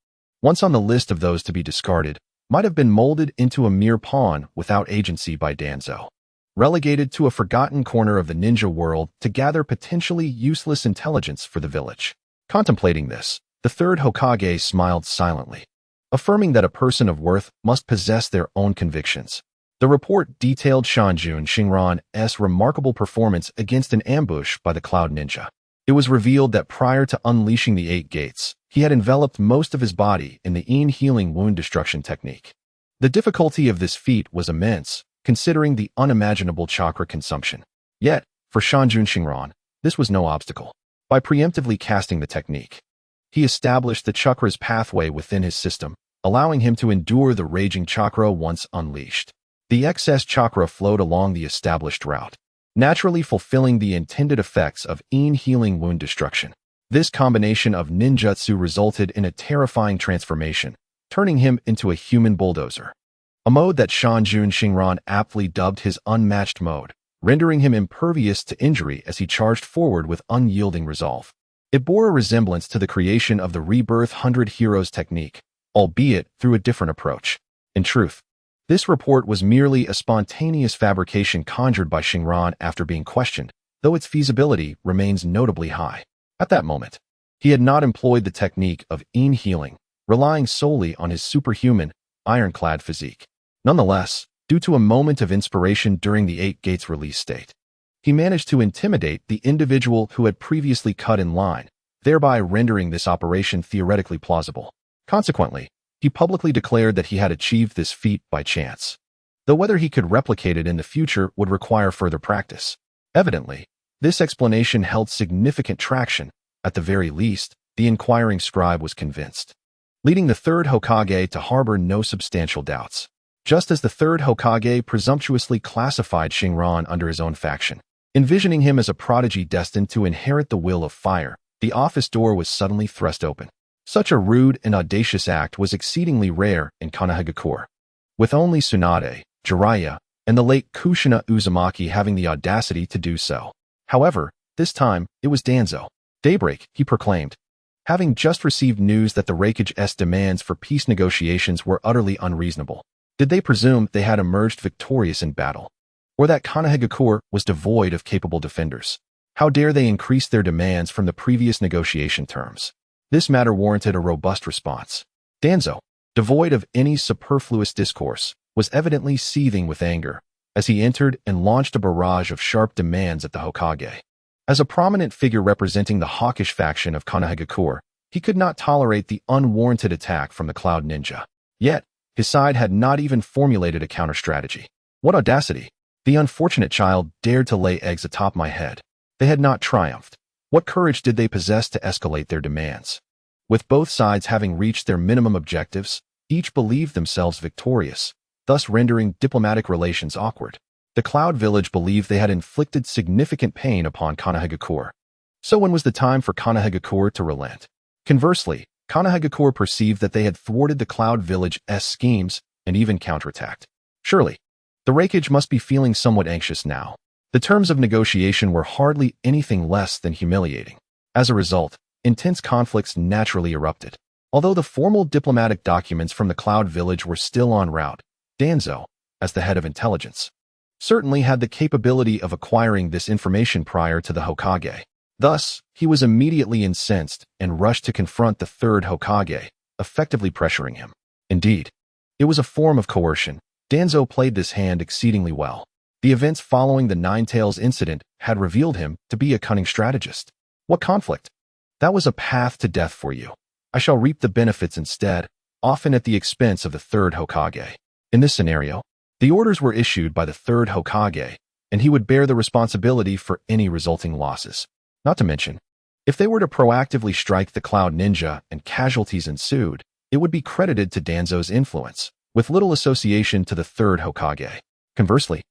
once on the list of those to be discarded, might have been molded into a mere pawn without agency by Danzo, relegated to a forgotten corner of the ninja world to gather potentially useless intelligence for the village. Contemplating this, The third Hokage smiled silently, affirming that a person of worth must possess their own convictions. The report detailed Shanjun Shinran's remarkable performance against an ambush by the Cloud Ninja. It was revealed that prior to unleashing the 8 gates, he had enveloped most of his body in the healing wound destruction technique. The difficulty of this feat was immense, considering the unimaginable chakra consumption. Yet, for Shanjun Shinran, this was no obstacle. By preemptively casting the technique, he established the chakra's pathway within his system, allowing him to endure the raging chakra once unleashed. The excess chakra flowed along the established route, naturally fulfilling the intended effects of healing wound destruction. This combination of ninjutsu resulted in a terrifying transformation, turning him into a human bulldozer. A mode that Shanjun Shinran aptly dubbed his unmatched mode, rendering him impervious to injury as he charged forward with unyielding resolve. It bore a resemblance to the creation of the Rebirth 100 Heroes technique, albeit through a different approach. In truth, this report was merely a spontaneous fabrication conjured by Shinran after being questioned, though its feasibility remains notably high. At that moment, he had not employed the technique of healing, relying solely on his superhuman, ironclad physique. Nonetheless, due to a moment of inspiration during the 8 Gates release state, he managed to intimidate the individual who had previously cut in line, thereby rendering this operation theoretically plausible. Consequently, he publicly declared that he had achieved this feat by chance, though whether he could replicate it in the future would require further practice. Evidently, this explanation held significant traction. At the very least, the inquiring scribe was convinced, leading the third Hokage to harbor no substantial doubts. Just as the third Hokage presumptuously classified Shinran under his own faction, envisioning him as a prodigy destined to inherit the will of fire, the office door was suddenly thrust open. Such a rude and audacious act was exceedingly rare in Konoha, with only Tsunade, Jiraiya, and the late Kushina Uzumaki having the audacity to do so. However, this time, it was Danzo. Daybreak, he proclaimed, having just received news that the Raikage's demands for peace negotiations were utterly unreasonable. Did they presume they had emerged victorious in battle, or that Konoha was devoid of capable defenders? How dare they increase their demands from the previous negotiation terms? This matter warranted a robust response. Danzo, devoid of any superfluous discourse, was evidently seething with anger as he entered and launched a barrage of sharp demands at the Hokage. As a prominent figure representing the hawkish faction of Konoha, he could not tolerate the unwarranted attack from the Cloud Ninja. Yet, his side had not even formulated a counter-strategy. What audacity! The unfortunate child dared to lay eggs atop my head. They had not triumphed. What courage did they possess to escalate their demands? With both sides having reached their minimum objectives, each believed themselves victorious, thus rendering diplomatic relations awkward. The Cloud Village believed they had inflicted significant pain upon Konoha. So when was the time for Konoha to relent? Conversely, Konoha perceived that they had thwarted the Cloud Village's schemes and even counterattacked. Surely, the Raikage must be feeling somewhat anxious now. The terms of negotiation were hardly anything less than humiliating. As a result, intense conflicts naturally erupted. Although the formal diplomatic documents from the Cloud Village were still en route, Danzo, as the head of intelligence, certainly had the capability of acquiring this information prior to the Hokage. Thus, he was immediately incensed and rushed to confront the third Hokage, effectively pressuring him. Indeed, it was a form of coercion. Danzo played this hand exceedingly well. The events following the Ninetales incident had revealed him to be a cunning strategist. What conflict? That was a path to death for you. I shall reap the benefits instead, often at the expense of the third Hokage. In this scenario, the orders were issued by the third Hokage, and he would bear the responsibility for any resulting losses. Not to mention, if they were to proactively strike the Cloud Ninja and casualties ensued, it would be credited to Danzo's influence, with little association to the third Hokage. Conversely,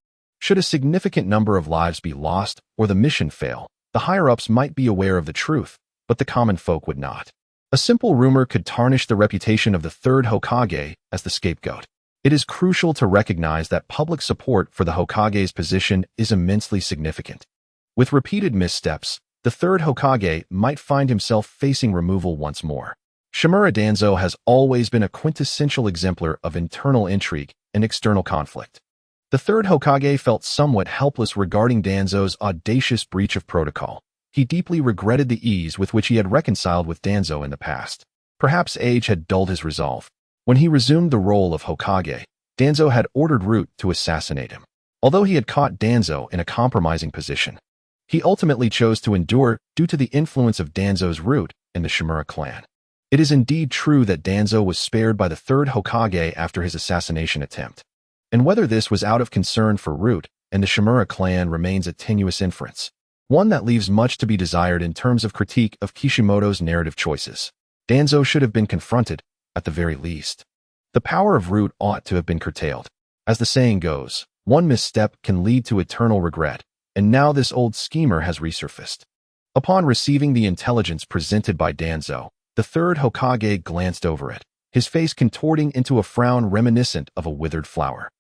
should a significant number of lives be lost or the mission fail, the higher-ups might be aware of the truth, but the common folk would not. A simple rumor could tarnish the reputation of the third Hokage as the scapegoat. It is crucial to recognize that public support for the Hokage's position is immensely significant. With repeated missteps, the third Hokage might find himself facing removal once more. Shimura Danzo has always been a quintessential exemplar of internal intrigue and external conflict. The third Hokage felt somewhat helpless regarding Danzo's audacious breach of protocol. He deeply regretted the ease with which he had reconciled with Danzo in the past. Perhaps age had dulled his resolve. When he resumed the role of Hokage, Danzo had ordered Root to assassinate him. Although he had caught Danzo in a compromising position, he ultimately chose to endure due to the influence of Danzo's Root in the Shimura clan. It is indeed true that Danzo was spared by the third Hokage after his assassination attempt, and whether this was out of concern for Root and the Shimura clan remains a tenuous inference, one that leaves much to be desired in terms of critique of Kishimoto's narrative choices. Danzo should have been confronted, at the very least. The power of Root ought to have been curtailed. As the saying goes, one misstep can lead to eternal regret, and now this old schemer has resurfaced. Upon receiving the intelligence presented by Danzo, the third Hokage glanced over it, his face contorting into a frown reminiscent of a withered flower.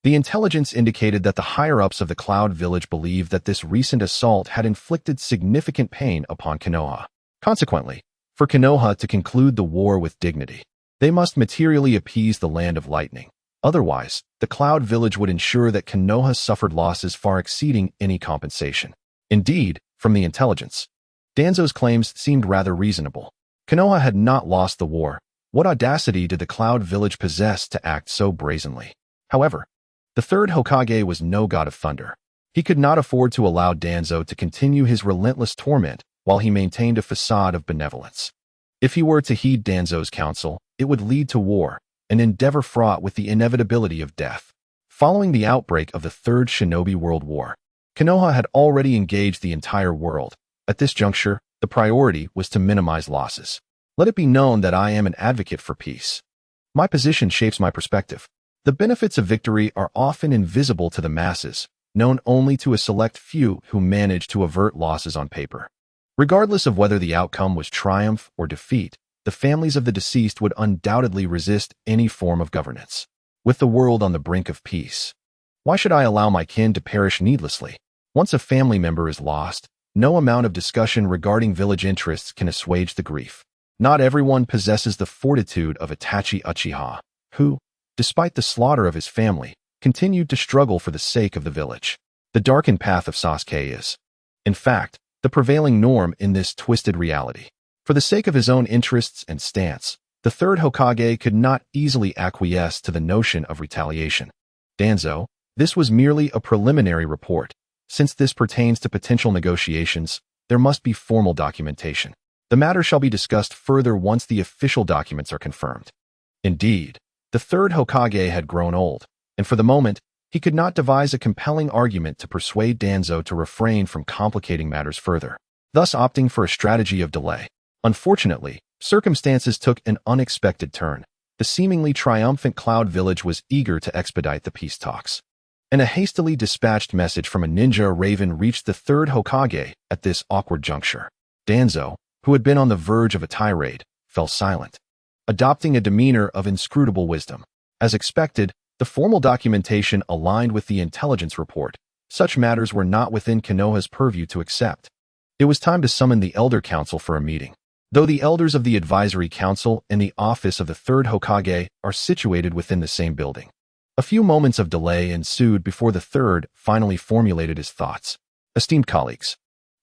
The intelligence indicated that the higher-ups of the Cloud Village believed that this recent assault had inflicted significant pain upon Konoha. Consequently, for Konoha to conclude the war with dignity, they must materially appease the Land of Lightning. Otherwise, the Cloud Village would ensure that Konoha suffered losses far exceeding any compensation. Indeed, from the intelligence, Danzo's claims seemed rather reasonable. Konoha had not lost the war. What audacity did the Cloud Village possess to act so brazenly? However, the third Hokage was no god of thunder. He could not afford to allow Danzo to continue his relentless torment while he maintained a facade of benevolence. If he were to heed Danzo's counsel, it would lead to war, an endeavor fraught with the inevitability of death. Following the outbreak of the Third Shinobi World War, Konoha had already engaged the entire world. At this juncture, the priority was to minimize losses. Let it be known that I am an advocate for peace. My position shapes my perspective. The benefits of victory are often invisible to the masses, known only to a select few who manage to avert losses on paper. Regardless of whether the outcome was triumph or defeat, the families of the deceased would undoubtedly resist any form of governance. With the world on the brink of peace, why should I allow my kin to perish needlessly? Once a family member is lost, no amount of discussion regarding village interests can assuage the grief. Not everyone possesses the fortitude of Itachi Uchiha, who, despite the slaughter of his family, continued to struggle for the sake of the village. The darkened path of Sasuke is, in fact, the prevailing norm in this twisted reality. For the sake of his own interests and stance, the third Hokage could not easily acquiesce to the notion of retaliation. Danzo, this was merely a preliminary report. Since this pertains to potential negotiations, there must be formal documentation. The matter shall be discussed further once the official documents are confirmed. Indeed, the third Hokage had grown old, and for the moment, he could not devise a compelling argument to persuade Danzo to refrain from complicating matters further, thus opting for a strategy of delay. Unfortunately, circumstances took an unexpected turn. The seemingly triumphant Cloud Village was eager to expedite the peace talks, and a hastily dispatched message from a ninja raven reached the third Hokage at this awkward juncture. Danzo, who had been on the verge of a tirade, fell silent, adopting a demeanor of inscrutable wisdom. As expected, the formal documentation aligned with the intelligence report. Such matters were not within Konoha's purview to accept. It was time to summon the Elder Council for a meeting. Though the elders of the Advisory Council and the office of the third Hokage are situated within the same building, a few moments of delay ensued before the third finally formulated his thoughts. Esteemed colleagues,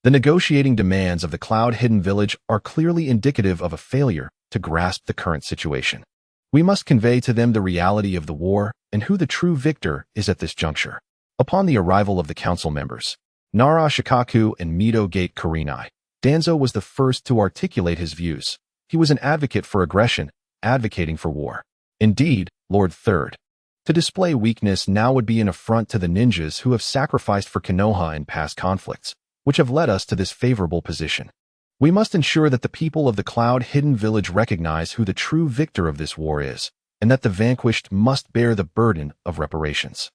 the negotiating demands of the Cloud-Hidden Village are clearly indicative of a failure to grasp the current situation. We must convey to them the reality of the war and who the true victor is at this juncture. Upon the arrival of the council members, Nara Shikaku and Mito Gate Kurenai, Danzo was the first to articulate his views. He was an advocate for aggression, advocating for war. Indeed, Lord Third, to display weakness now would be an affront to the ninjas who have sacrificed for Konoha in past conflicts, which have led us to this favorable position. We must ensure that the people of the Cloud-Hidden Village recognize who the true victor of this war is, and that the vanquished must bear the burden of reparations.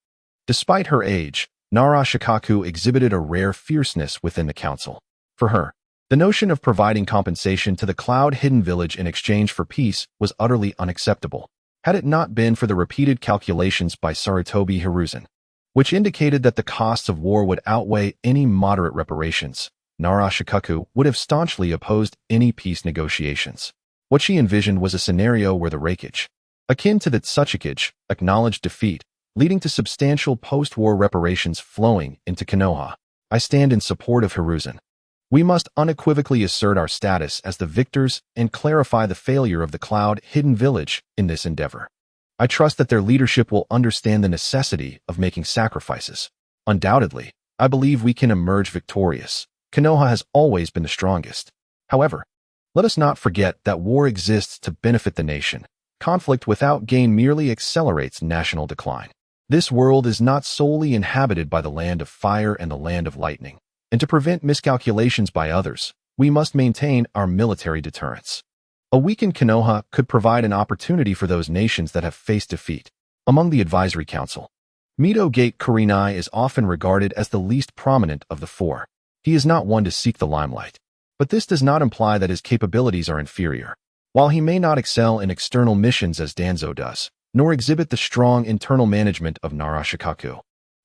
Despite her age, Nara Shikaku exhibited a rare fierceness within the council. For her, the notion of providing compensation to the Cloud-Hidden Village in exchange for peace was utterly unacceptable, had it not been for the repeated calculations by Sarutobi Hiruzen, which indicated that the costs of war would outweigh any moderate reparations. Nara Shikaku would have staunchly opposed any peace negotiations. What she envisioned was a scenario where the rakeage, akin to the Tsuchikage, acknowledged defeat, leading to substantial post-war reparations flowing into Konoha. I stand in support of Hiruzen. We must unequivocally assert our status as the victors and clarify the failure of the Cloud-hidden village in this endeavor. I trust that their leadership will understand the necessity of making sacrifices. Undoubtedly, I believe we can emerge victorious. Konoha has always been the strongest. However, let us not forget that war exists to benefit the nation. Conflict without gain merely accelerates national decline. This world is not solely inhabited by the land of fire and the land of lightning. And to prevent miscalculations by others, we must maintain our military deterrence. A weakened Konoha could provide an opportunity for those nations that have faced defeat. Among the advisory council, Mito Gate Kurenai is often regarded as the least prominent of the four. He is not one to seek the limelight. But this does not imply that his capabilities are inferior. While he may not excel in external missions as Danzo does, nor exhibit the strong internal management of Narashikaku,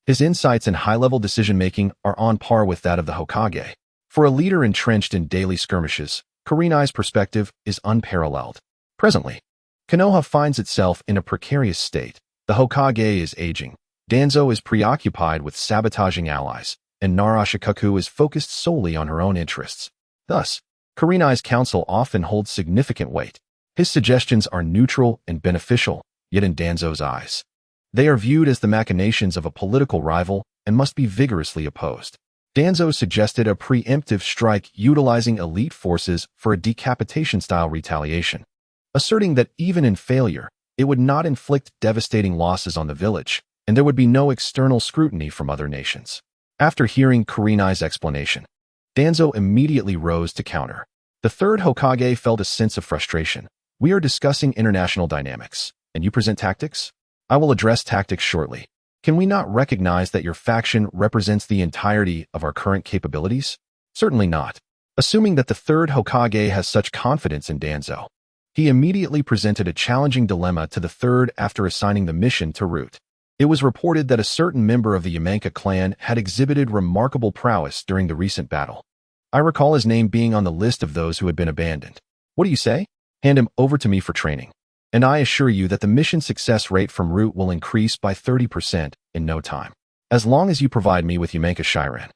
his insights and high-level decision-making are on par with that of the Hokage. For a leader entrenched in daily skirmishes, Kurenai's perspective is unparalleled. Presently, Konoha finds itself in a precarious state. The Hokage is aging, Danzo is preoccupied with sabotaging allies, and Narashikaku is focused solely on her own interests. Thus, Kurenai's counsel often holds significant weight. His suggestions are neutral and beneficial, yet in Danzo's eyes, they are viewed as the machinations of a political rival and must be vigorously opposed. Danzo suggested a preemptive strike utilizing elite forces for a decapitation-style retaliation, asserting that even in failure, it would not inflict devastating losses on the village, and there would be no external scrutiny from other nations. After hearing Kurenai's explanation, Danzo immediately rose to counter. The third Hokage felt a sense of frustration. We are discussing international dynamics, and you present tactics? I will address tactics shortly. Can we not recognize that your faction represents the entirety of our current capabilities? Certainly not. Assuming that the third Hokage has such confidence in Danzo, he immediately presented a challenging dilemma to the third after assigning the mission to Root. It was reported that a certain member of the Yamanaka clan had exhibited remarkable prowess during the recent battle. I recall his name being on the list of those who had been abandoned. What do you say? Hand him over to me for training. And I assure you that the mission success rate from Root will increase by 30% in no time. As long as you provide me with Yamanaka Shiran,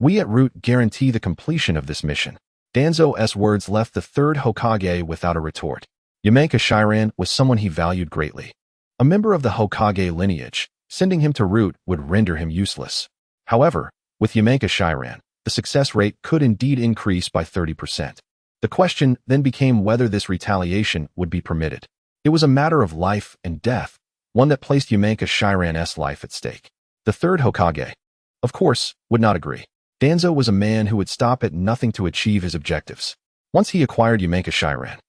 we at Root guarantee the completion of this mission. Danzo's words left the third Hokage without a retort. Yamanaka Shiran was someone he valued greatly. A member of the Hokage lineage, sending him to Root would render him useless. However, with Yamanaka Shiran, the success rate could indeed increase by 30%. The question then became whether this retaliation would be permitted. It was a matter of life and death, one that placed Yamanaka Shiran's life at stake. The third Hokage, of course, would not agree. Danzo was a man who would stop at nothing to achieve his objectives. Once he acquired Yamanaka Shiran,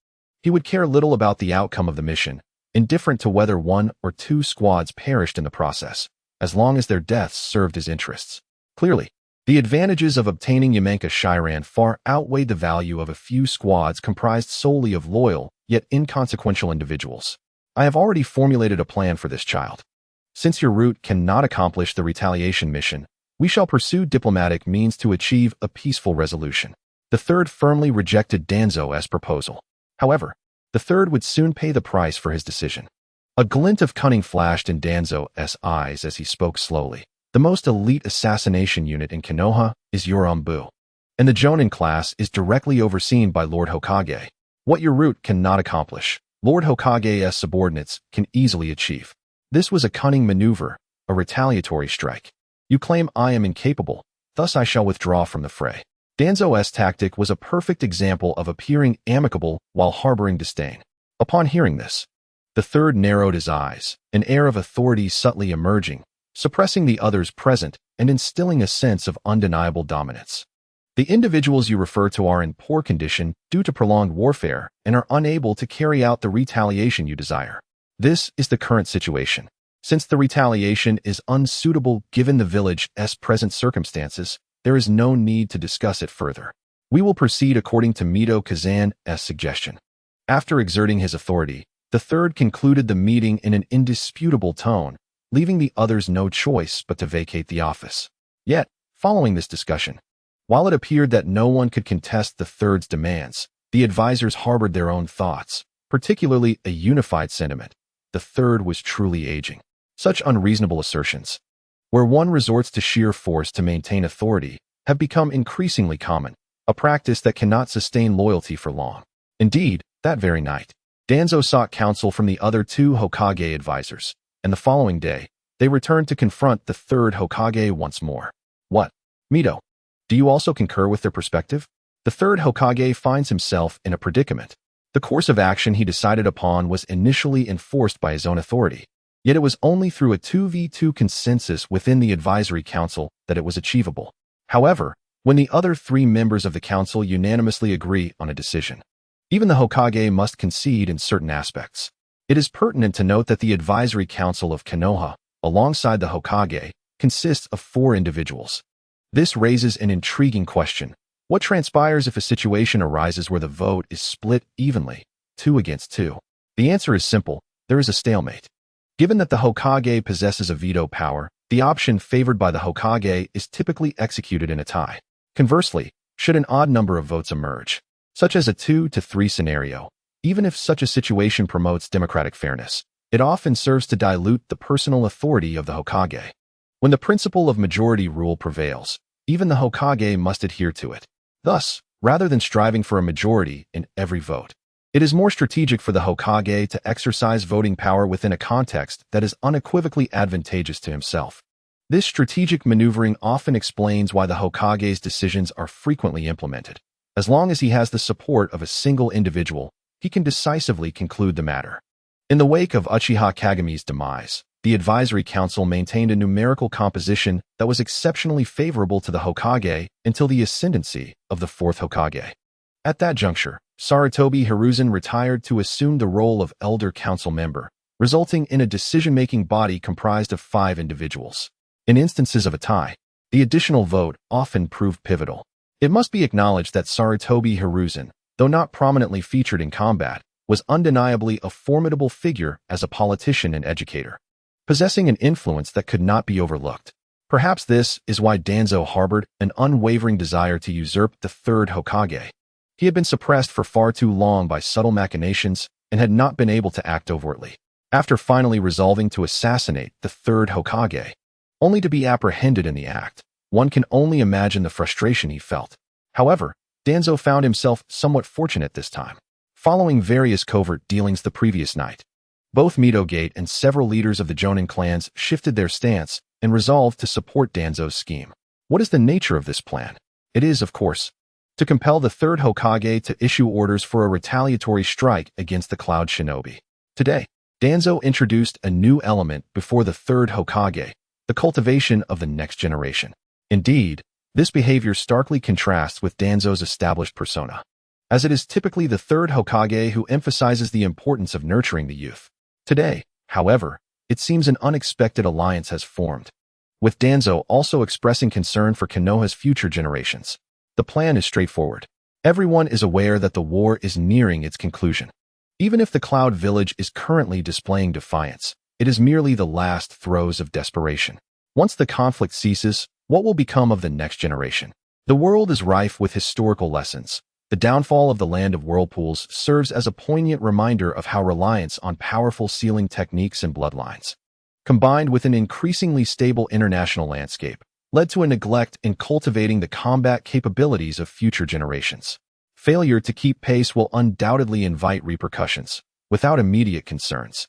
he would care little about the outcome of the mission, indifferent to whether one or two squads perished in the process, as long as their deaths served his interests. Clearly, the advantages of obtaining Yamanaka Shiran far outweighed the value of a few squads comprised solely of loyal, yet inconsequential individuals. I have already formulated a plan for this child. Since your Root cannot accomplish the retaliation mission, we shall pursue diplomatic means to achieve a peaceful resolution. The third firmly rejected Danzo's proposal. However, the third would soon pay the price for his decision. A glint of cunning flashed in Danzo's eyes as he spoke slowly. The most elite assassination unit in Konoha is Yorambu, and the Jonin class is directly overseen by Lord Hokage. What your Root cannot accomplish, Lord Hokage's subordinates can easily achieve. This was a cunning maneuver, a retaliatory strike. You claim I am incapable, thus I shall withdraw from the fray. Danzo's tactic was a perfect example of appearing amicable while harboring disdain. Upon hearing this, the third narrowed his eyes, an air of authority subtly emerging, suppressing the others present and instilling a sense of undeniable dominance. The individuals you refer to are in poor condition due to prolonged warfare and are unable to carry out the retaliation you desire. This is the current situation. Since the retaliation is unsuitable given the village's present circumstances, there is no need to discuss it further. We will proceed according to Mito Kazan's suggestion. After exerting his authority, the third concluded the meeting in an indisputable tone, leaving the others no choice but to vacate the office. Yet, following this discussion, while it appeared that no one could contest the third's demands, the advisors harbored their own thoughts, particularly a unified sentiment. The third was truly aging. Such unreasonable assertions, where one resorts to sheer force to maintain authority, have become increasingly common. a practice that cannot sustain loyalty for long. Indeed, that very night, Danzo sought counsel from the other two Hokage advisors, and the following day, they returned to confront the third Hokage once more. What? Mito, do you also concur with their perspective? The third Hokage finds himself in a predicament. The course of action he decided upon was initially enforced by his own authority, yet it was only through a 2v2 consensus within the advisory council that it was achievable. However, when the other three members of the council unanimously agree on a decision, even the Hokage must concede in certain aspects. It is pertinent to note that the advisory council of Konoha, alongside the Hokage, consists of 4 individuals. This raises an intriguing question. What transpires if a situation arises where the vote is split evenly, 2 against 2? The answer is simple: there is a stalemate. Given that the Hokage possesses a veto power, the option favored by the Hokage is typically executed in a tie. Conversely, should an odd number of votes emerge, such as a 2-3 scenario, even if such a situation promotes democratic fairness, it often serves to dilute the personal authority of the Hokage. When the principle of majority rule prevails, even the Hokage must adhere to it. Thus, rather than striving for a majority in every vote, it is more strategic for the Hokage to exercise voting power within a context that is unequivocally advantageous to himself. This strategic maneuvering often explains why the Hokage's decisions are frequently implemented. As long as he has the support of a single individual, he can decisively conclude the matter. In the wake of Uchiha Kageme's demise, the advisory council maintained a numerical composition that was exceptionally favorable to the Hokage until the ascendancy of the 4th Hokage. At that juncture, Sarutobi Hiruzen retired to assume the role of elder council member, resulting in a decision-making body comprised of 5 individuals. In instances of a tie, the additional vote often proved pivotal. It must be acknowledged that Sarutobi Hiruzen, though not prominently featured in combat, was undeniably a formidable figure as a politician and educator, possessing an influence that could not be overlooked. Perhaps this is why Danzo harbored an unwavering desire to usurp the 3rd Hokage. He had been suppressed for far too long by subtle machinations and had not been able to act overtly. After finally resolving to assassinate the 3rd Hokage, only to be apprehended in the act, one can only imagine the frustration he felt. However, Danzo found himself somewhat fortunate this time. Following various covert dealings the previous night, both Mito Gate and several leaders of the Jonin clans shifted their stance and resolved to support Danzo's scheme. What is the nature of this plan? It is, of course, to compel the 3rd Hokage to issue orders for a retaliatory strike against the Cloud Shinobi. Today, Danzo introduced a new element before the 3rd Hokage, the cultivation of the next generation. Indeed, this behavior starkly contrasts with Danzo's established persona, as it is typically the 3rd Hokage who emphasizes the importance of nurturing the youth. Today, however, it seems an unexpected alliance has formed, with Danzo also expressing concern for Konoha's future generations. The plan is straightforward. Everyone is aware that the war is nearing its conclusion. Even if the Cloud Village is currently displaying defiance, it is merely the last throes of desperation. Once the conflict ceases, what will become of the next generation? The world is rife with historical lessons. The downfall of the land of whirlpools serves as a poignant reminder of how reliance on powerful sealing techniques and bloodlines, combined with an increasingly stable international landscape, led to a neglect in cultivating the combat capabilities of future generations. Failure to keep pace will undoubtedly invite repercussions, without immediate concerns.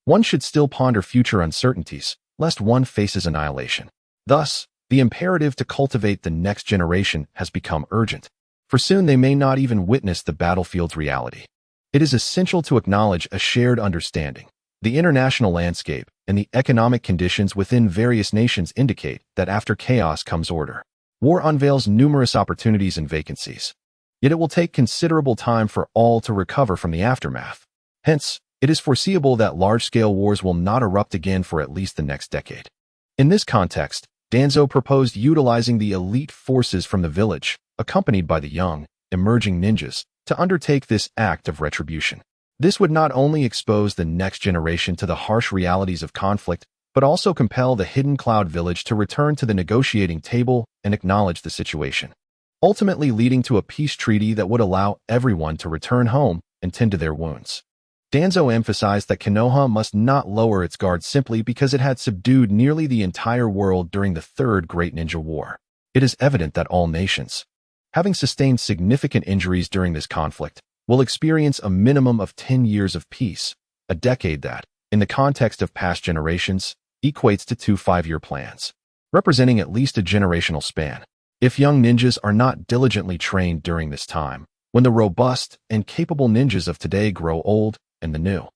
One should still ponder future uncertainties, lest one faces annihilation. Thus, the imperative to cultivate the next generation has become urgent, for soon they may not even witness the battlefield's reality. It is essential to acknowledge a shared understanding. The international landscape and the economic conditions within various nations indicate that after chaos comes order. War unveils numerous opportunities and vacancies. Yet it will take considerable time for all to recover from the aftermath. Hence, it is foreseeable that large-scale wars will not erupt again for at least the next decade. In this context, Danzo proposed utilizing the elite forces from the village, accompanied by the young, emerging ninjas, to undertake this act of retribution. This would not only expose the next generation to the harsh realities of conflict, but also compel the hidden Cloud Village to return to the negotiating table and acknowledge the situation, ultimately leading to a peace treaty that would allow everyone to return home and tend to their wounds. Danzo emphasized that Konoha must not lower its guard simply because it had subdued nearly the entire world during the Third Great Ninja War. It is evident that all nations, having sustained significant injuries during this conflict, will experience a minimum of 10 years of peace, a decade that, in the context of past generations, equates to 2 5-year plans, representing at least a generational span. If young ninjas are not diligently trained during this time, when the robust and capable ninjas of today grow old and the new,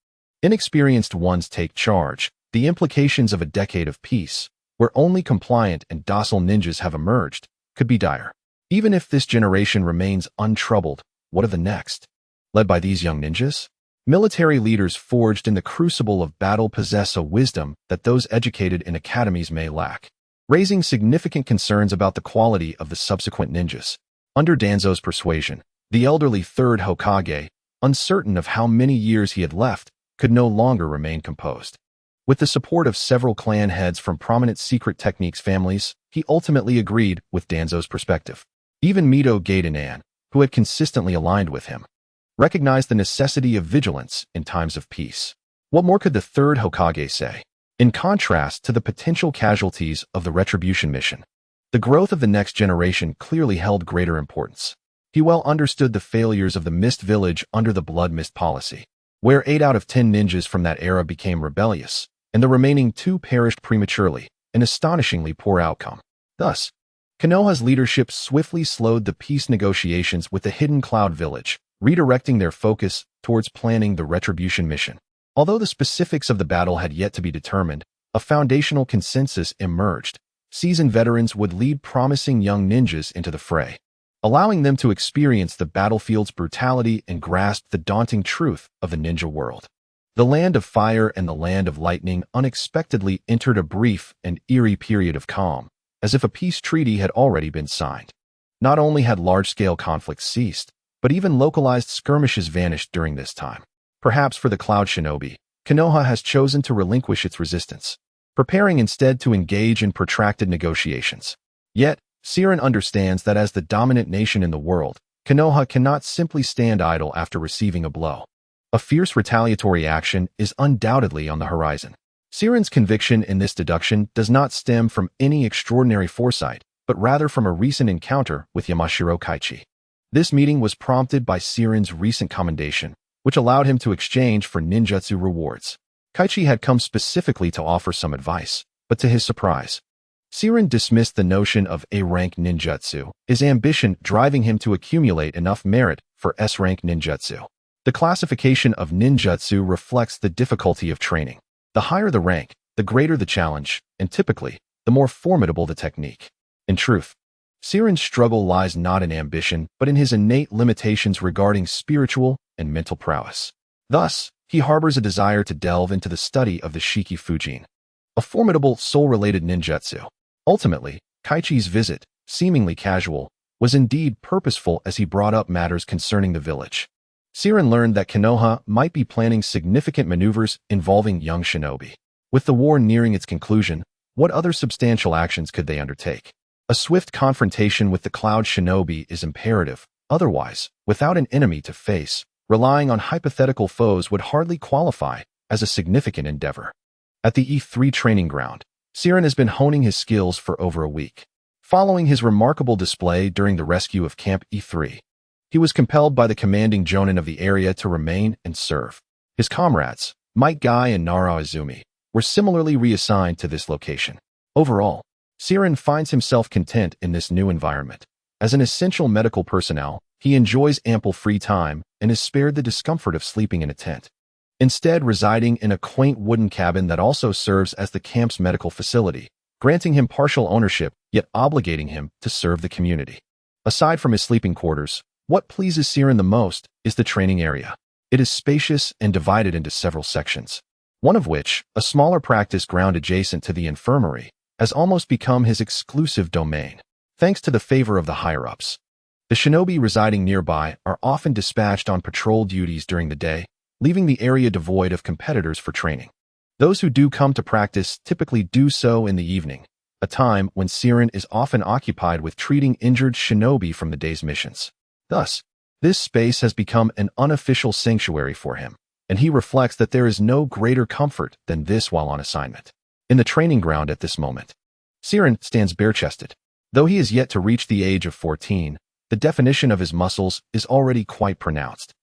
inexperienced ones take charge, the implications of a decade of peace, where only compliant and docile ninjas have emerged, could be dire. Even if this generation remains untroubled, what of the next? Led by these young ninjas? Military leaders forged in the crucible of battle possess a wisdom that those educated in academies may lack, raising significant concerns about the quality of the subsequent ninjas. Under Danzo's persuasion, the elderly third Hokage, uncertain of how many years he had left, could no longer remain composed. With the support of several clan heads from prominent secret techniques families, he ultimately agreed with Danzo's perspective. Even Mito Gaidanan, who had consistently aligned with him, recognized the necessity of vigilance in times of peace. What more could the third Hokage say? In contrast to the potential casualties of the retribution mission, the growth of the next generation clearly held greater importance. He well understood the failures of the Mist Village under the Blood Mist policy, where 8 out of 10 ninjas from that era became rebellious, and the remaining 2 perished prematurely, an astonishingly poor outcome. Thus, Konoha's leadership swiftly slowed the peace negotiations with the Hidden Cloud Village, redirecting their focus towards planning the retribution mission. Although the specifics of the battle had yet to be determined, a foundational consensus emerged. Seasoned veterans would lead promising young ninjas into the fray, allowing them to experience the battlefield's brutality and grasp the daunting truth of the ninja world. The Land of Fire and the Land of Lightning unexpectedly entered a brief and eerie period of calm, as if a peace treaty had already been signed. Not only had large-scale conflicts ceased, but even localized skirmishes vanished during this time. Perhaps for the Cloud Shinobi, Konoha has chosen to relinquish its resistance, preparing instead to engage in protracted negotiations. Yet, Siren understands that as the dominant nation in the world, Konoha cannot simply stand idle after receiving a blow. A fierce retaliatory action is undoubtedly on the horizon. Siren's conviction in this deduction does not stem from any extraordinary foresight, but rather from a recent encounter with Yamashiro Kaichi. This meeting was prompted by Siren's recent commendation, which allowed him to exchange for ninjutsu rewards. Kaichi had come specifically to offer some advice, but to his surprise, Siren dismissed the notion of A-rank ninjutsu, his ambition driving him to accumulate enough merit for S-rank ninjutsu. The classification of ninjutsu reflects the difficulty of training. The higher the rank, the greater the challenge, and typically, the more formidable the technique. In truth, Siren's struggle lies not in ambition, but in his innate limitations regarding spiritual and mental prowess. Thus, he harbors a desire to delve into the study of the Shiki Fujin, a formidable soul-related ninjutsu. Ultimately, Kaichi's visit, seemingly casual, was indeed purposeful as he brought up matters concerning the village. Siren learned that Konoha might be planning significant maneuvers involving young shinobi. With the war nearing its conclusion, what other substantial actions could they undertake? A swift confrontation with the Cloud Shinobi is imperative. Otherwise, without an enemy to face, relying on hypothetical foes would hardly qualify as a significant endeavor. At the E3 training ground, Siren has been honing his skills for over a week. Following his remarkable display during the rescue of Camp E3, he was compelled by the commanding Jonin of the area to remain and serve. His comrades, Might Guy and Nara Izumi, were similarly reassigned to this location. Overall, Siren finds himself content in this new environment. As an essential medical personnel, he enjoys ample free time and is spared the discomfort of sleeping in a tent, instead residing in a quaint wooden cabin that also serves as the camp's medical facility, granting him partial ownership yet obligating him to serve the community. Aside from his sleeping quarters, what pleases Siren the most is the training area. It is spacious and divided into several sections, one of which, a smaller practice ground adjacent to the infirmary, has almost become his exclusive domain, thanks to the favor of the higher-ups. The shinobi residing nearby are often dispatched on patrol duties during the day, leaving the area devoid of competitors for training. Those who do come to practice typically do so in the evening, a time when Siren is often occupied with treating injured shinobi from the day's missions. Thus, this space has become an unofficial sanctuary for him, and he reflects that there is no greater comfort than this while on assignment. In the training ground at this moment, Siren stands bare-chested. Though he is yet to reach the age of 14, the definition of his muscles is already quite pronounced.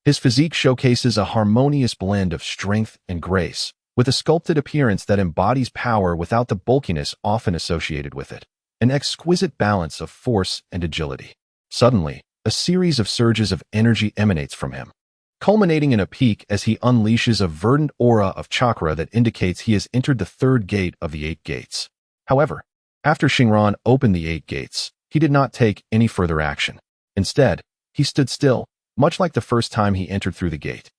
His physique showcases a harmonious blend of strength and grace, with a sculpted appearance that embodies power without the bulkiness often associated with it, an exquisite balance of force and agility. Suddenly, a series of surges of energy emanates from him, culminating in a peak as he unleashes a verdant aura of chakra that indicates he has entered the third gate of the 8 gates. However, after Shinran opened the 8 gates, he did not take any further action. Instead, he stood still, much like the first time he entered through the gate,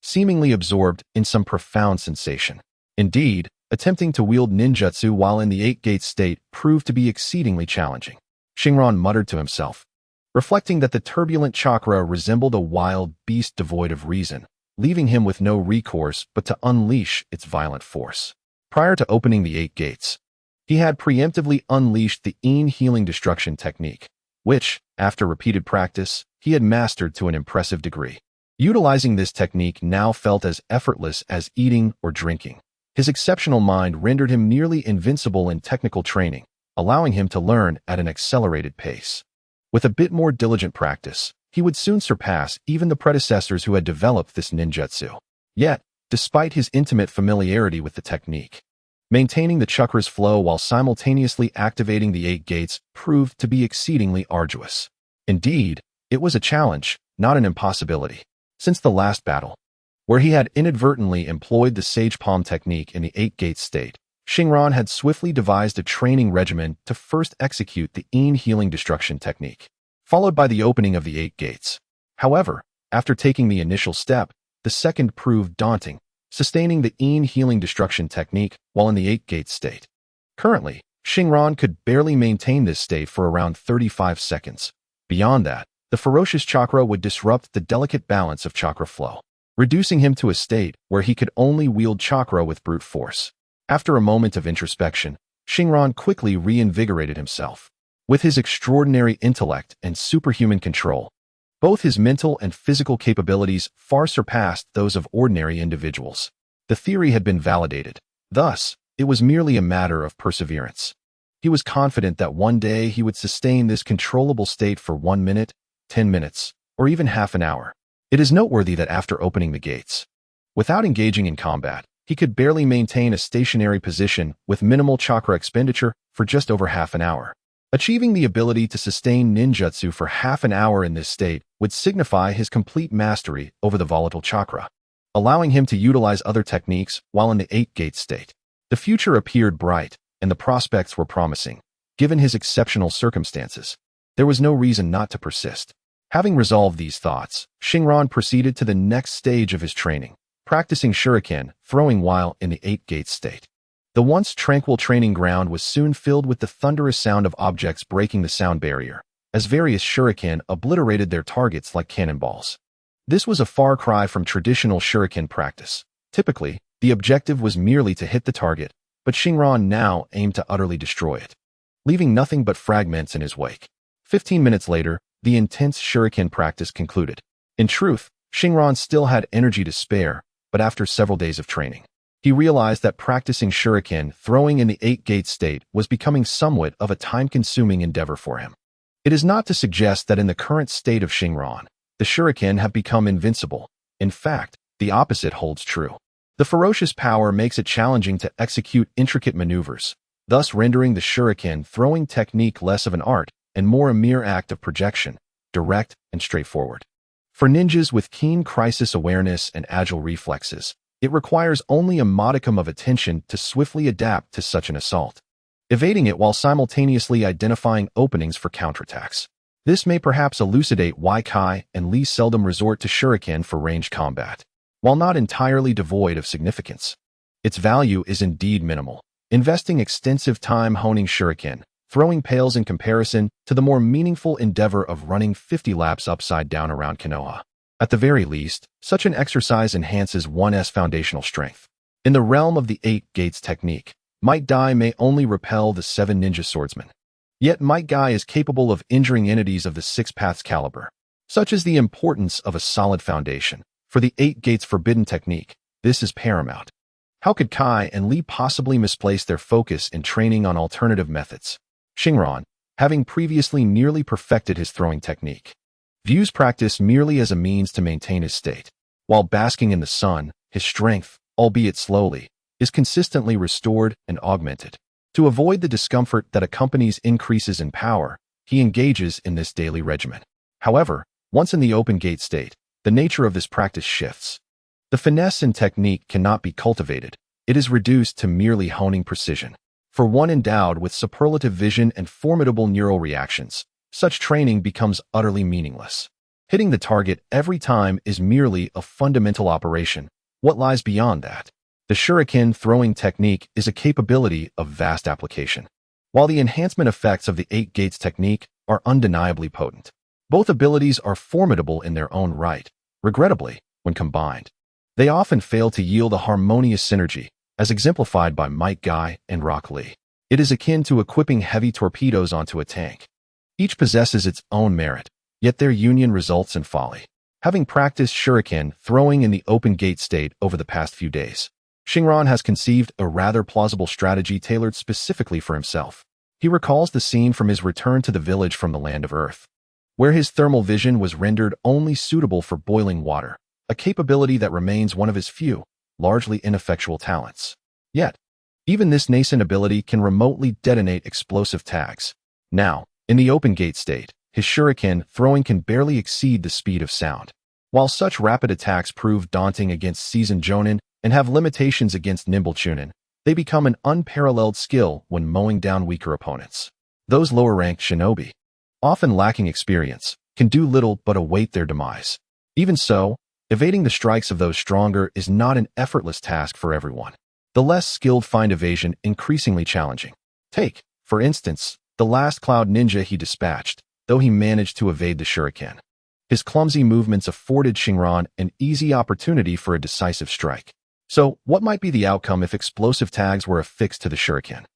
seemingly absorbed in some profound sensation. Indeed, attempting to wield ninjutsu while in the 8-gate state proved to be exceedingly challenging. Shinran muttered to himself, reflecting that the turbulent chakra resembled a wild beast devoid of reason, leaving him with no recourse but to unleash its violent force. Prior to opening the 8 gates, he had preemptively unleashed the healing destruction technique, which, after repeated practice, he had mastered to an impressive degree. Utilizing this technique now felt as effortless as eating or drinking. His exceptional mind rendered him nearly invincible in technical training, allowing him to learn at an accelerated pace. With a bit more diligent practice, he would soon surpass even the predecessors who had developed this ninjutsu. Yet, despite his intimate familiarity with the technique, maintaining the chakra's flow while simultaneously activating the 8 gates proved to be exceedingly arduous. Indeed, it was a challenge, not an impossibility. Since the last battle, where he had inadvertently employed the sage palm technique in the 8-gate state, Shinran had swiftly devised a training regimen to first execute the healing destruction technique, followed by the opening of the 8 gates. However, after taking the initial step, the second proved daunting, sustaining the healing destruction technique while in the 8-gate state. Currently, Shinran could barely maintain this state for around 35 seconds. Beyond that, the ferocious chakra would disrupt the delicate balance of chakra flow, reducing him to a state where he could only wield chakra with brute force. After a moment of introspection, Shinran quickly reinvigorated himself. With his extraordinary intellect and superhuman control, both his mental and physical capabilities far surpassed those of ordinary individuals. The theory had been validated. Thus, it was merely a matter of perseverance. He was confident that one day he would sustain this controllable state for 1 minute, 10 minutes, or even half an hour. It is noteworthy that after opening the gates, without engaging in combat, he could barely maintain a stationary position with minimal chakra expenditure for just over half an hour. Achieving the ability to sustain ninjutsu for half an hour in this state would signify his complete mastery over the volatile chakra, allowing him to utilize other techniques while in the 8-gate state. The future appeared bright, and the prospects were promising. Given his exceptional circumstances, there was no reason not to persist. Having resolved these thoughts, Shinran proceeded to the next stage of his training, practicing shuriken throwing while in the 8-gate state. The once tranquil training ground was soon filled with the thunderous sound of objects breaking the sound barrier, as various shuriken obliterated their targets like cannonballs. This was a far cry from traditional shuriken practice. Typically, the objective was merely to hit the target, but Shinran now aimed to utterly destroy it, leaving nothing but fragments in his wake. 15 minutes later, the intense shuriken practice concluded. In truth, Shinran still had energy to spare, but after several days of training, he realized that practicing shuriken throwing in the 8-gate state was becoming somewhat of a time-consuming endeavor for him. It is not to suggest that in the current state of Shinran, the shuriken have become invincible. In fact, the opposite holds true. The ferocious power makes it challenging to execute intricate maneuvers, thus rendering the shuriken throwing technique less of an art and more a mere act of projection, direct and straightforward. For ninjas with keen crisis awareness and agile reflexes, it requires only a modicum of attention to swiftly adapt to such an assault, evading it while simultaneously identifying openings for counterattacks. This may perhaps elucidate why Kai and Lee seldom resort to shuriken for ranged combat. While not entirely devoid of significance, its value is indeed minimal. Investing extensive time honing shuriken throwing pales in comparison to the more meaningful endeavor of running 50 laps upside down around Konoha. At the very least, such an exercise enhances one's foundational strength. In the realm of the 8 gates technique, Might Guy may only repel the 7 ninja swordsmen. Yet Might Guy is capable of injuring entities of the 6 paths caliber. Such is the importance of a solid foundation. For the 8 gates forbidden technique, this is paramount. How could Kai and Lee possibly misplace their focus in training on alternative methods? Shinran, having previously nearly perfected his throwing technique. Views practice merely as a means to maintain his state. While basking in the sun, his strength, albeit slowly, is consistently restored and augmented. To avoid the discomfort that accompanies increases in power, he engages in this daily regimen. However, once in the open gate state, the nature of this practice shifts. The finesse and technique cannot be cultivated. It is reduced to merely honing precision. For one endowed with superlative vision and formidable neural reactions, such training becomes utterly meaningless. Hitting the target every time is merely a fundamental operation. What lies beyond that? The shuriken throwing technique is a capability of vast application. While the enhancement effects of the 8 gates technique are undeniably potent, both abilities are formidable in their own right. Regrettably, when combined, they often fail to yield a harmonious synergy, as exemplified by Might Guy and Rock Lee. It is akin to equipping heavy torpedoes onto a tank. Each possesses its own merit, yet their union results in folly. Having practiced shuriken throwing in the open gate state over the past few days, Shinran has conceived a rather plausible strategy tailored specifically for himself. He recalls the scene from his return to the village from the land of Earth, where his thermal vision was rendered only suitable for boiling water, a capability that remains one of his few, largely ineffectual talents. Yet, even this nascent ability can remotely detonate explosive tags. Now, in the open gate state, his shuriken throwing can barely exceed the speed of sound. While such rapid attacks prove daunting against seasoned Jonin and have limitations against nimble Chunin, they become an unparalleled skill when mowing down weaker opponents. Those lower-ranked shinobi, often lacking experience, can do little but await their demise. Even so, evading the strikes of those stronger is not an effortless task for everyone. The less skilled find evasion increasingly challenging. Take, for instance, the last cloud ninja he dispatched, though he managed to evade the shuriken. His clumsy movements afforded Shinran an easy opportunity for a decisive strike. So, what might be the outcome if explosive tags were affixed to the shuriken?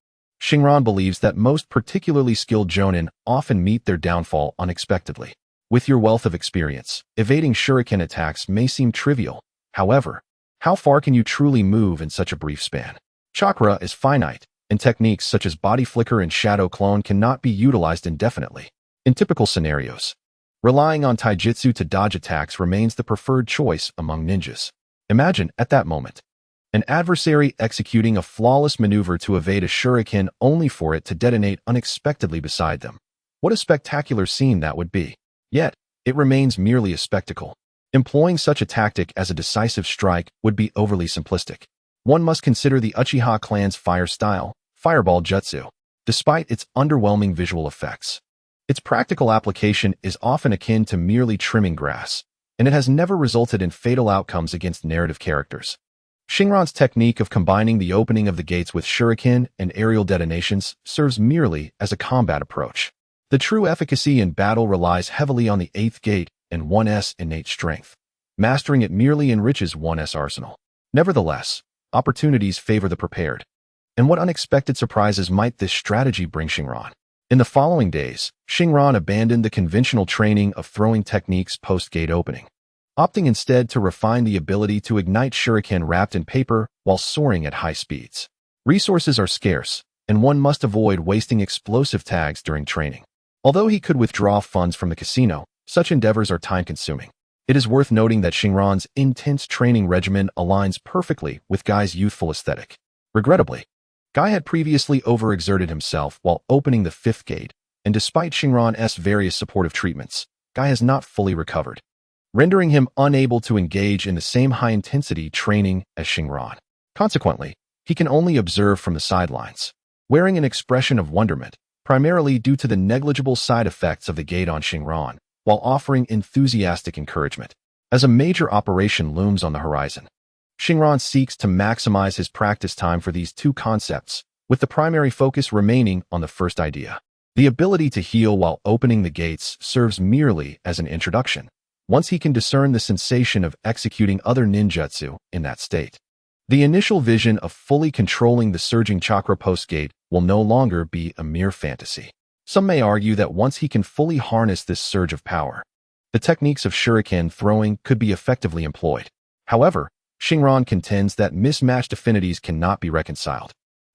Shinran believes that most particularly skilled Jonin often meet their downfall unexpectedly. With your wealth of experience, evading shuriken attacks may seem trivial. However, how far can you truly move in such a brief span? Chakra is finite, and techniques such as body flicker and shadow clone cannot be utilized indefinitely. In typical scenarios, relying on taijutsu to dodge attacks remains the preferred choice among ninjas. Imagine, at that moment, an adversary executing a flawless maneuver to evade a shuriken only for it to detonate unexpectedly beside them. What a spectacular scene that would be. Yet, it remains merely a spectacle. Employing such a tactic as a decisive strike would be overly simplistic. One must consider the Uchiha clan's fire style, fireball jutsu. Despite its underwhelming visual effects, its practical application is often akin to merely trimming grass, and it has never resulted in fatal outcomes against narrative characters. Shinran's technique of combining the opening of the gates with shuriken and aerial detonations serves merely as a combat approach. The true efficacy in battle relies heavily on the 8th gate and 1's innate strength. Mastering it merely enriches 1's arsenal. Nevertheless, opportunities favor the prepared. And what unexpected surprises might this strategy bring Shinran? In the following days, Shinran abandoned the conventional training of throwing techniques post-gate opening, opting instead to refine the ability to ignite shuriken wrapped in paper while soaring at high speeds. Resources are scarce, and one must avoid wasting explosive tags during training. Although he could withdraw funds from the casino, such endeavors are time-consuming. It is worth noting that Shinran's intense training regimen aligns perfectly with Guy's youthful aesthetic. Regrettably, Guy had previously overexerted himself while opening the 5th gate, and despite Shinran's various supportive treatments, Guy has not fully recovered, rendering him unable to engage in the same high-intensity training as Shinran. Consequently, he can only observe from the sidelines, wearing an expression of wonderment, primarily due to the negligible side effects of the gate on Shinran, while offering enthusiastic encouragement. As a major operation looms on the horizon, Shinran seeks to maximize his practice time for these two concepts, with the primary focus remaining on the first idea. The ability to heal while opening the gates serves merely as an introduction, once he can discern the sensation of executing other ninjutsu in that state. The initial vision of fully controlling the surging chakra post-gate will no longer be a mere fantasy. Some may argue that once he can fully harness this surge of power, the techniques of shuriken throwing could be effectively employed. However, Shinran contends that mismatched affinities cannot be reconciled.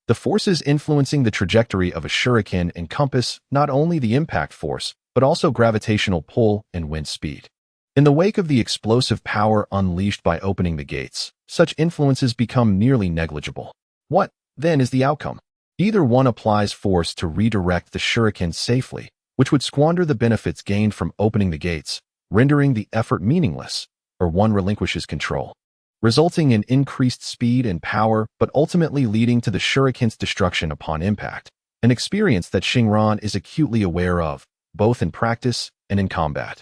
The forces influencing the trajectory of a shuriken encompass not only the impact force, but also gravitational pull and wind speed. In the wake of the explosive power unleashed by opening the gates, such influences become nearly negligible. What, then, is the outcome? Either one applies force to redirect the shuriken safely, which would squander the benefits gained from opening the gates, rendering the effort meaningless, or one relinquishes control, resulting in increased speed and power but ultimately leading to the shuriken's destruction upon impact, an experience that Shinran is acutely aware of, both in practice and in combat.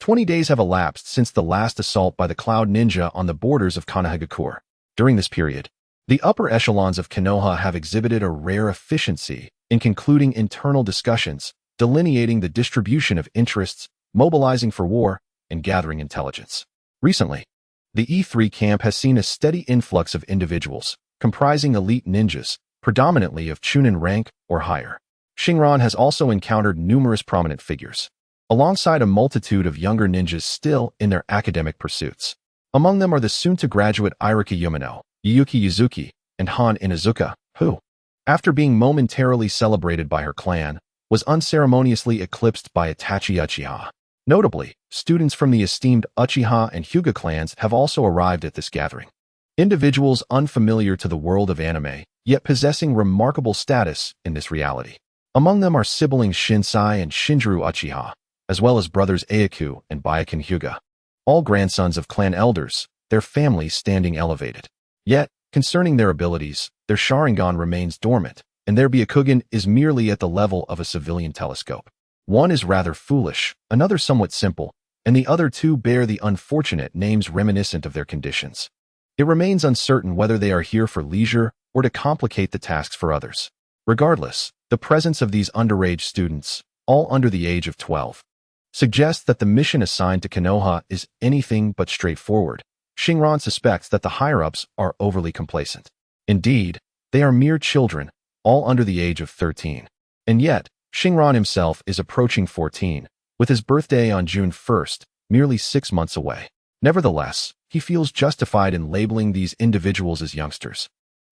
20 days have elapsed since the last assault by the Cloud Ninja on the borders of Konoha. During this period, the upper echelons of Konoha have exhibited a rare efficiency in concluding internal discussions, delineating the distribution of interests, mobilizing for war, and gathering intelligence. Recently, the E3 camp has seen a steady influx of individuals, comprising elite ninjas, predominantly of Chunin rank or higher. Shinran has also encountered numerous prominent figures, alongside a multitude of younger ninjas still in their academic pursuits. Among them are the soon-to-graduate Iriki Yumino, Yuki Yuzuki, and Han Inazuka, who, after being momentarily celebrated by her clan, was unceremoniously eclipsed by Itachi Uchiha. Notably, students from the esteemed Uchiha and Hyuga clans have also arrived at this gathering. Individuals unfamiliar to the world of anime, yet possessing remarkable status in this reality. Among them are siblings Shinsai and Shinjiro Uchiha, as well as brothers Ayaku and Byakuya Hyuga, all grandsons of clan elders, their families standing elevated. Yet, concerning their abilities, their Sharingan remains dormant, and their Byakugan is merely at the level of a civilian telescope. One is rather foolish, another somewhat simple, and the other two bear the unfortunate names reminiscent of their conditions. It remains uncertain whether they are here for leisure or to complicate the tasks for others. Regardless, the presence of these underage students, all under the age of 12, suggests that the mission assigned to Konoha is anything but straightforward. Shinran suspects that the higher-ups are overly complacent. Indeed, they are mere children, all under the age of 13. And yet, Shinran himself is approaching 14, with his birthday on June 1st, merely 6 months away. Nevertheless, he feels justified in labeling these individuals as youngsters.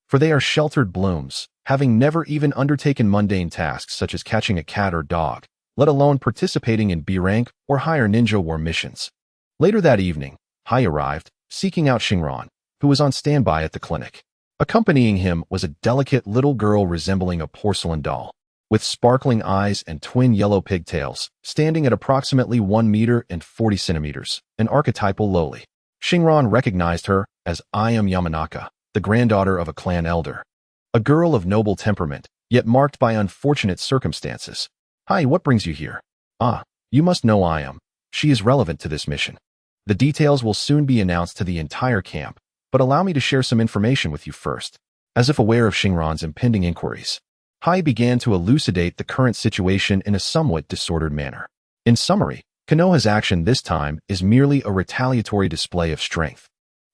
For they are sheltered blooms, having never even undertaken mundane tasks such as catching a cat or dog, let alone participating in B-rank or higher ninja war missions. Later that evening, Hai arrived, seeking out Shinran, who was on standby at the clinic. Accompanying him was a delicate little girl resembling a porcelain doll, with sparkling eyes and twin yellow pigtails, standing at approximately 1 meter and 40 centimeters, an archetypal loli. Shinran recognized her as I am Yamanaka, the granddaughter of a clan elder. A girl of noble temperament, yet marked by unfortunate circumstances. Hi, what brings you here? Ah, you must know I am. She is relevant to this mission. The details will soon be announced to the entire camp, but allow me to share some information with you first. As if aware of Shinran's impending inquiries, Hai began to elucidate the current situation in a somewhat disordered manner. In summary, Konoha's action this time is merely a retaliatory display of strength,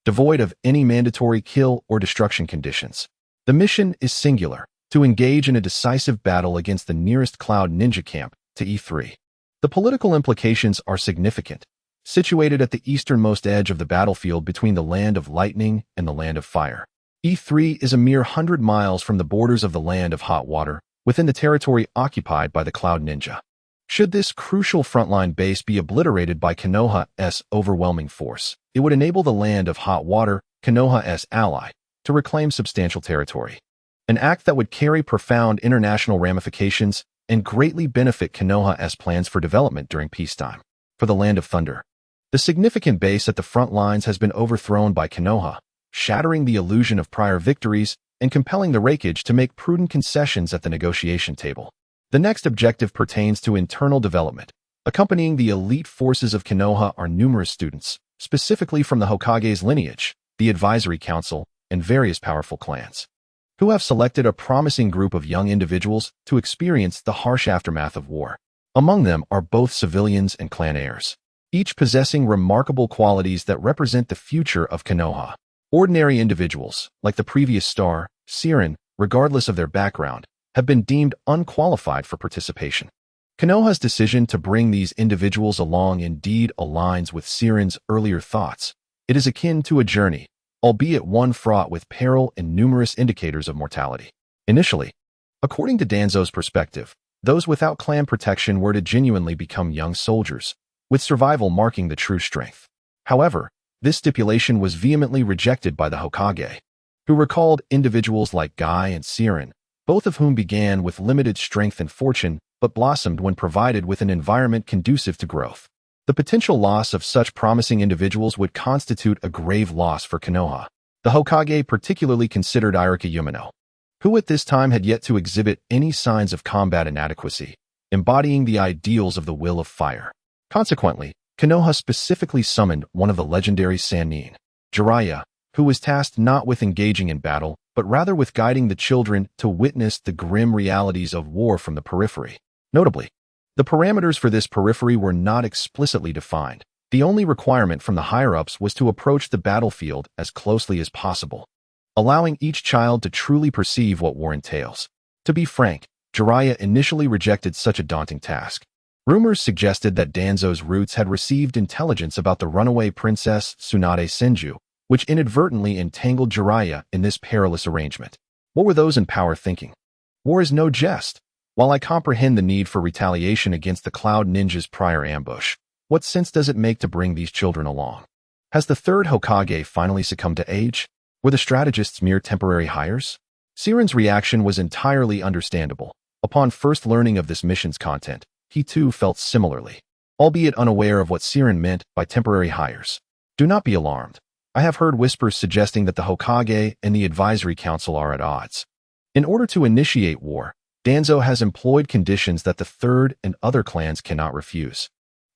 devoid of any mandatory kill or destruction conditions. The mission is singular, to engage in a decisive battle against the nearest Cloud Ninja camp to E3. The political implications are significant. Situated at the easternmost edge of the battlefield between the Land of Lightning and the Land of Fire, E3 is a mere 100 miles from the borders of the Land of Hot Water, within the territory occupied by the Cloud Ninja. Should this crucial frontline base be obliterated by Konoha's overwhelming force, it would enable the Land of Hot Water, Konoha's ally, to reclaim substantial territory. An act that would carry profound international ramifications and greatly benefit Konoha's plans for development during peacetime. For the Land of Thunder, the significant base at the front lines has been overthrown by Konoha, shattering the illusion of prior victories and compelling the Raikage to make prudent concessions at the negotiation table. The next objective pertains to internal development. Accompanying the elite forces of Konoha are numerous students, specifically from the Hokage's lineage, the Advisory Council, and various powerful clans, who have selected a promising group of young individuals to experience the harsh aftermath of war. Among them are both civilians and clan heirs, each possessing remarkable qualities that represent the future of Konoha. Ordinary individuals, like the previous star, Siren, regardless of their background, have been deemed unqualified for participation. Konoha's decision to bring these individuals along indeed aligns with Siren's earlier thoughts. It is akin to a journey, albeit one fraught with peril and numerous indicators of mortality. Initially, according to Danzo's perspective, those without clan protection were to genuinely become young soldiers, with survival marking the true strength. However, this stipulation was vehemently rejected by the Hokage, who recalled individuals like Guy and Siren, both of whom began with limited strength and fortune but blossomed when provided with an environment conducive to growth. The potential loss of such promising individuals would constitute a grave loss for Konoha. The Hokage particularly considered Irika Yumino, who at this time had yet to exhibit any signs of combat inadequacy, embodying the ideals of the will of fire. Consequently, Konoha specifically summoned one of the legendary Sannin, Jiraiya, who was tasked not with engaging in battle, but rather with guiding the children to witness the grim realities of war from the periphery. Notably, the parameters for this periphery were not explicitly defined. The only requirement from the higher-ups was to approach the battlefield as closely as possible, allowing each child to truly perceive what war entails. To be frank, Jiraiya initially rejected such a daunting task. Rumors suggested that Danzo's roots had received intelligence about the runaway princess Tsunade Senju, which inadvertently entangled Jiraiya in this perilous arrangement. What were those in power thinking? War is no jest. While I comprehend the need for retaliation against the Cloud Ninja's prior ambush, what sense does it make to bring these children along? Has the third Hokage finally succumbed to age? Were the strategists mere temporary hires? Siren's reaction was entirely understandable. Upon first learning of this mission's content, he too felt similarly, albeit unaware of what Siren meant by temporary hires. Do not be alarmed. I have heard whispers suggesting that the Hokage and the Advisory Council are at odds. In order to initiate war, Danzo has employed conditions that the third and other clans cannot refuse,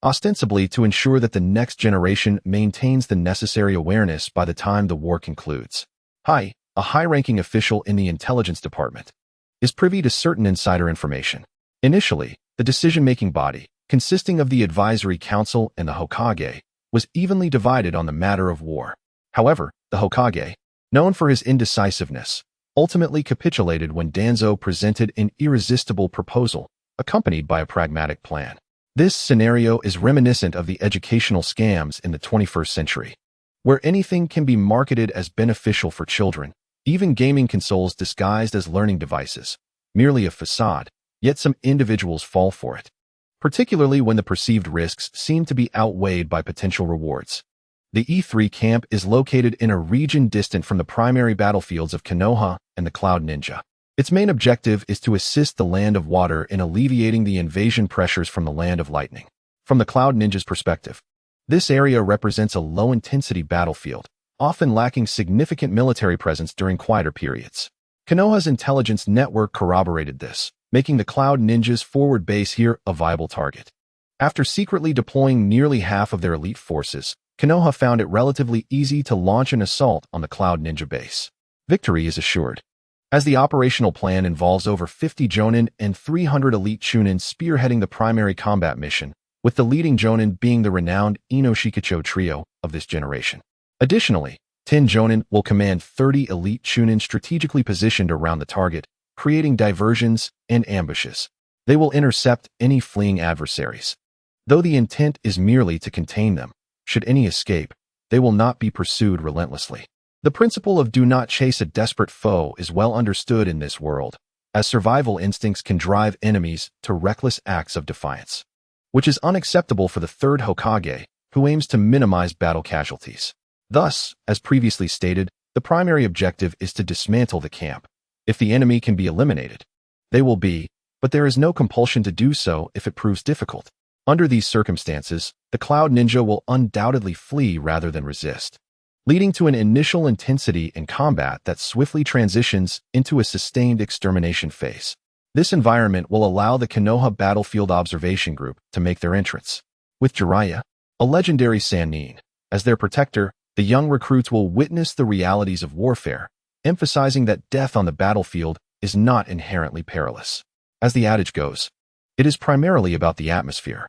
ostensibly to ensure that the next generation maintains the necessary awareness by the time the war concludes. A high-ranking official in the intelligence department, is privy to certain insider information. Initially, the decision-making body, consisting of the Advisory Council and the Hokage, was evenly divided on the matter of war. However, the Hokage, known for his indecisiveness, ultimately capitulated when Danzo presented an irresistible proposal, accompanied by a pragmatic plan. This scenario is reminiscent of the educational scams in the 21st century, where anything can be marketed as beneficial for children, even gaming consoles disguised as learning devices, merely a facade, yet some individuals fall for it, particularly when the perceived risks seem to be outweighed by potential rewards. The E3 camp is located in a region distant from the primary battlefields of Konoha and the Cloud Ninja. Its main objective is to assist the Land of Water in alleviating the invasion pressures from the Land of Lightning. From the Cloud Ninja's perspective, this area represents a low-intensity battlefield, often lacking significant military presence during quieter periods. Konoha's intelligence network corroborated this, making the Cloud Ninja's forward base here a viable target. After secretly deploying nearly half of their elite forces, Konoha found it relatively easy to launch an assault on the Cloud Ninja base. Victory is assured, as the operational plan involves over 50 Jonin and 300 elite Chunin spearheading the primary combat mission, with the leading Jonin being the renowned Ino-Shikacho trio of this generation. Additionally, 10 Jonin will command 30 elite Chunin strategically positioned around the target, creating diversions and ambushes. They will intercept any fleeing adversaries, though the intent is merely to contain them. Should any escape, they will not be pursued relentlessly. The principle of do not chase a desperate foe is well understood in this world, as survival instincts can drive enemies to reckless acts of defiance, which is unacceptable for the third Hokage, who aims to minimize battle casualties. Thus, as previously stated, the primary objective is to dismantle the camp. If the enemy can be eliminated, they will be, but there is no compulsion to do so if it proves difficult. Under these circumstances, the Cloud Ninja will undoubtedly flee rather than resist, leading to an initial intensity in combat that swiftly transitions into a sustained extermination phase. This environment will allow the Konoha Battlefield Observation Group to make their entrance. With Jiraiya, a legendary Sannin, as their protector, the young recruits will witness the realities of warfare, emphasizing that death on the battlefield is not inherently perilous. As the adage goes, it is primarily about the atmosphere.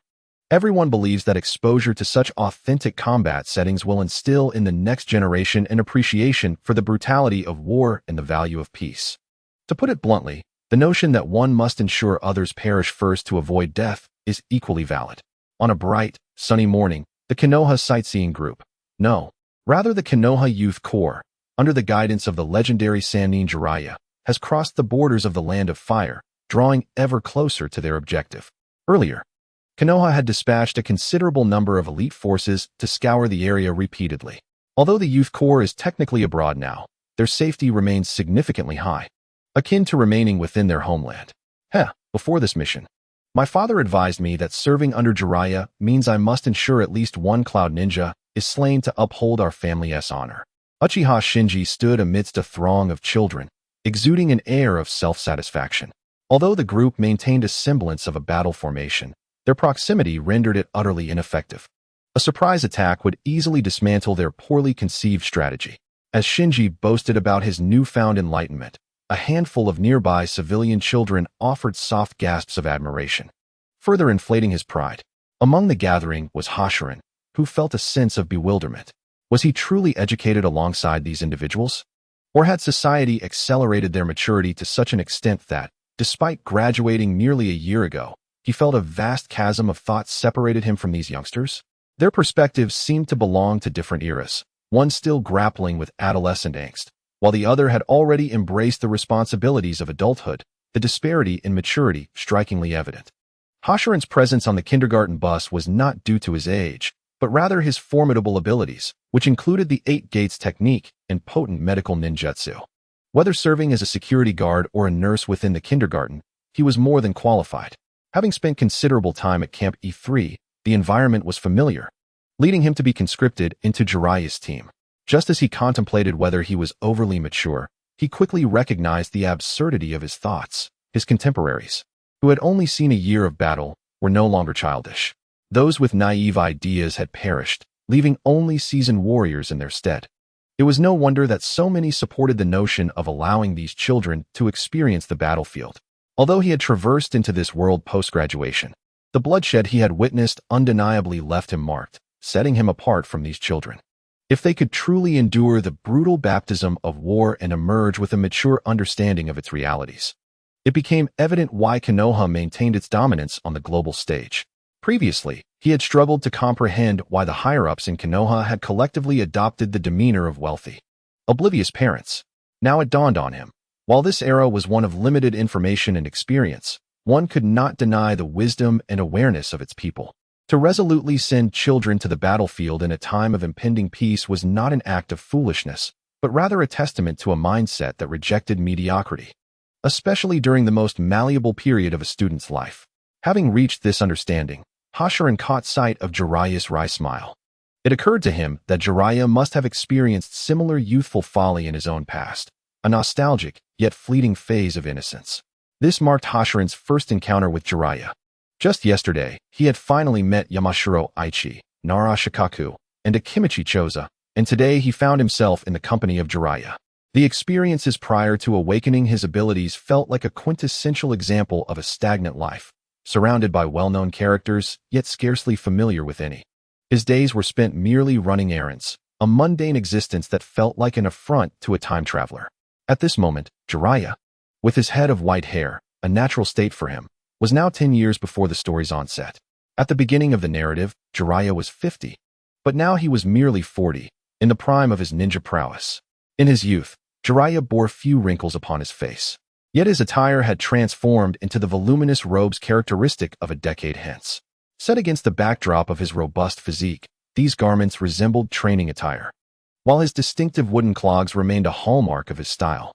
Everyone believes that exposure to such authentic combat settings will instill in the next generation an appreciation for the brutality of war and the value of peace. To put it bluntly, the notion that one must ensure others perish first to avoid death is equally valid. On a bright, sunny morning, the Konoha sightseeing group, rather the Konoha Youth Corps, under the guidance of the legendary Sannin Jiraiya, has crossed the borders of the Land of Fire, drawing ever closer to their objective. Earlier, Konoha had dispatched a considerable number of elite forces to scour the area repeatedly. Although the youth corps is technically abroad now, their safety remains significantly high, akin to remaining within their homeland. Before this mission, my father advised me that serving under Jiraiya means I must ensure at least one Cloud Ninja is slain to uphold our family's honor. Uchiha Shinji stood amidst a throng of children, exuding an air of self-satisfaction. Although the group maintained a semblance of a battle formation, their proximity rendered it utterly ineffective. A surprise attack would easily dismantle their poorly conceived strategy. As Shinji boasted about his newfound enlightenment, a handful of nearby civilian children offered soft gasps of admiration, further inflating his pride. Among the gathering was Hoshiran, who felt a sense of bewilderment. Was he truly educated alongside these individuals? Or had society accelerated their maturity to such an extent that, despite graduating nearly a year ago, he felt a vast chasm of thought separated him from these youngsters? Their perspectives seemed to belong to different eras, one still grappling with adolescent angst, while the other had already embraced the responsibilities of adulthood, the disparity in maturity strikingly evident. Hoshiran's presence on the kindergarten bus was not due to his age, but rather his formidable abilities, which included the 8 Gates technique and potent medical ninjutsu. Whether serving as a security guard or a nurse within the kindergarten, he was more than qualified. Having spent considerable time at Camp E3, the environment was familiar, leading him to be conscripted into Jiraiya's team. Just as he contemplated whether he was overly mature, he quickly recognized the absurdity of his thoughts. His contemporaries, who had only seen a year of battle, were no longer childish. Those with naive ideas had perished, leaving only seasoned warriors in their stead. It was no wonder that so many supported the notion of allowing these children to experience the battlefield. Although he had traversed into this world post-graduation, the bloodshed he had witnessed undeniably left him marked, setting him apart from these children. If they could truly endure the brutal baptism of war and emerge with a mature understanding of its realities, it became evident why Konoha maintained its dominance on the global stage. Previously, he had struggled to comprehend why the higher-ups in Konoha had collectively adopted the demeanor of wealthy, oblivious parents. Now it dawned on him. While this era was one of limited information and experience, one could not deny the wisdom and awareness of its people. To resolutely send children to the battlefield in a time of impending peace was not an act of foolishness, but rather a testament to a mindset that rejected mediocrity, especially during the most malleable period of a student's life. Having reached this understanding, Hoshiran caught sight of Jiraiya's wry smile. It occurred to him that Jiraiya must have experienced similar youthful folly in his own past, a nostalgic, yet fleeting phase of innocence. This marked Hoshiran's first encounter with Jiraiya. Just yesterday, he had finally met Yamashiro Aichi, Nara Shikaku, and Akimichi Choza, and today he found himself in the company of Jiraiya. The experiences prior to awakening his abilities felt like a quintessential example of a stagnant life, surrounded by well-known characters, yet scarcely familiar with any. His days were spent merely running errands, a mundane existence that felt like an affront to a time traveler. At this moment, Jiraiya, with his head of white hair, a natural state for him, was now 10 years before the story's onset. At the beginning of the narrative, Jiraiya was 50, but now he was merely 40, in the prime of his ninja prowess. In his youth, Jiraiya bore few wrinkles upon his face, yet his attire had transformed into the voluminous robes characteristic of a decade hence. Set against the backdrop of his robust physique, these garments resembled training attire, while his distinctive wooden clogs remained a hallmark of his style.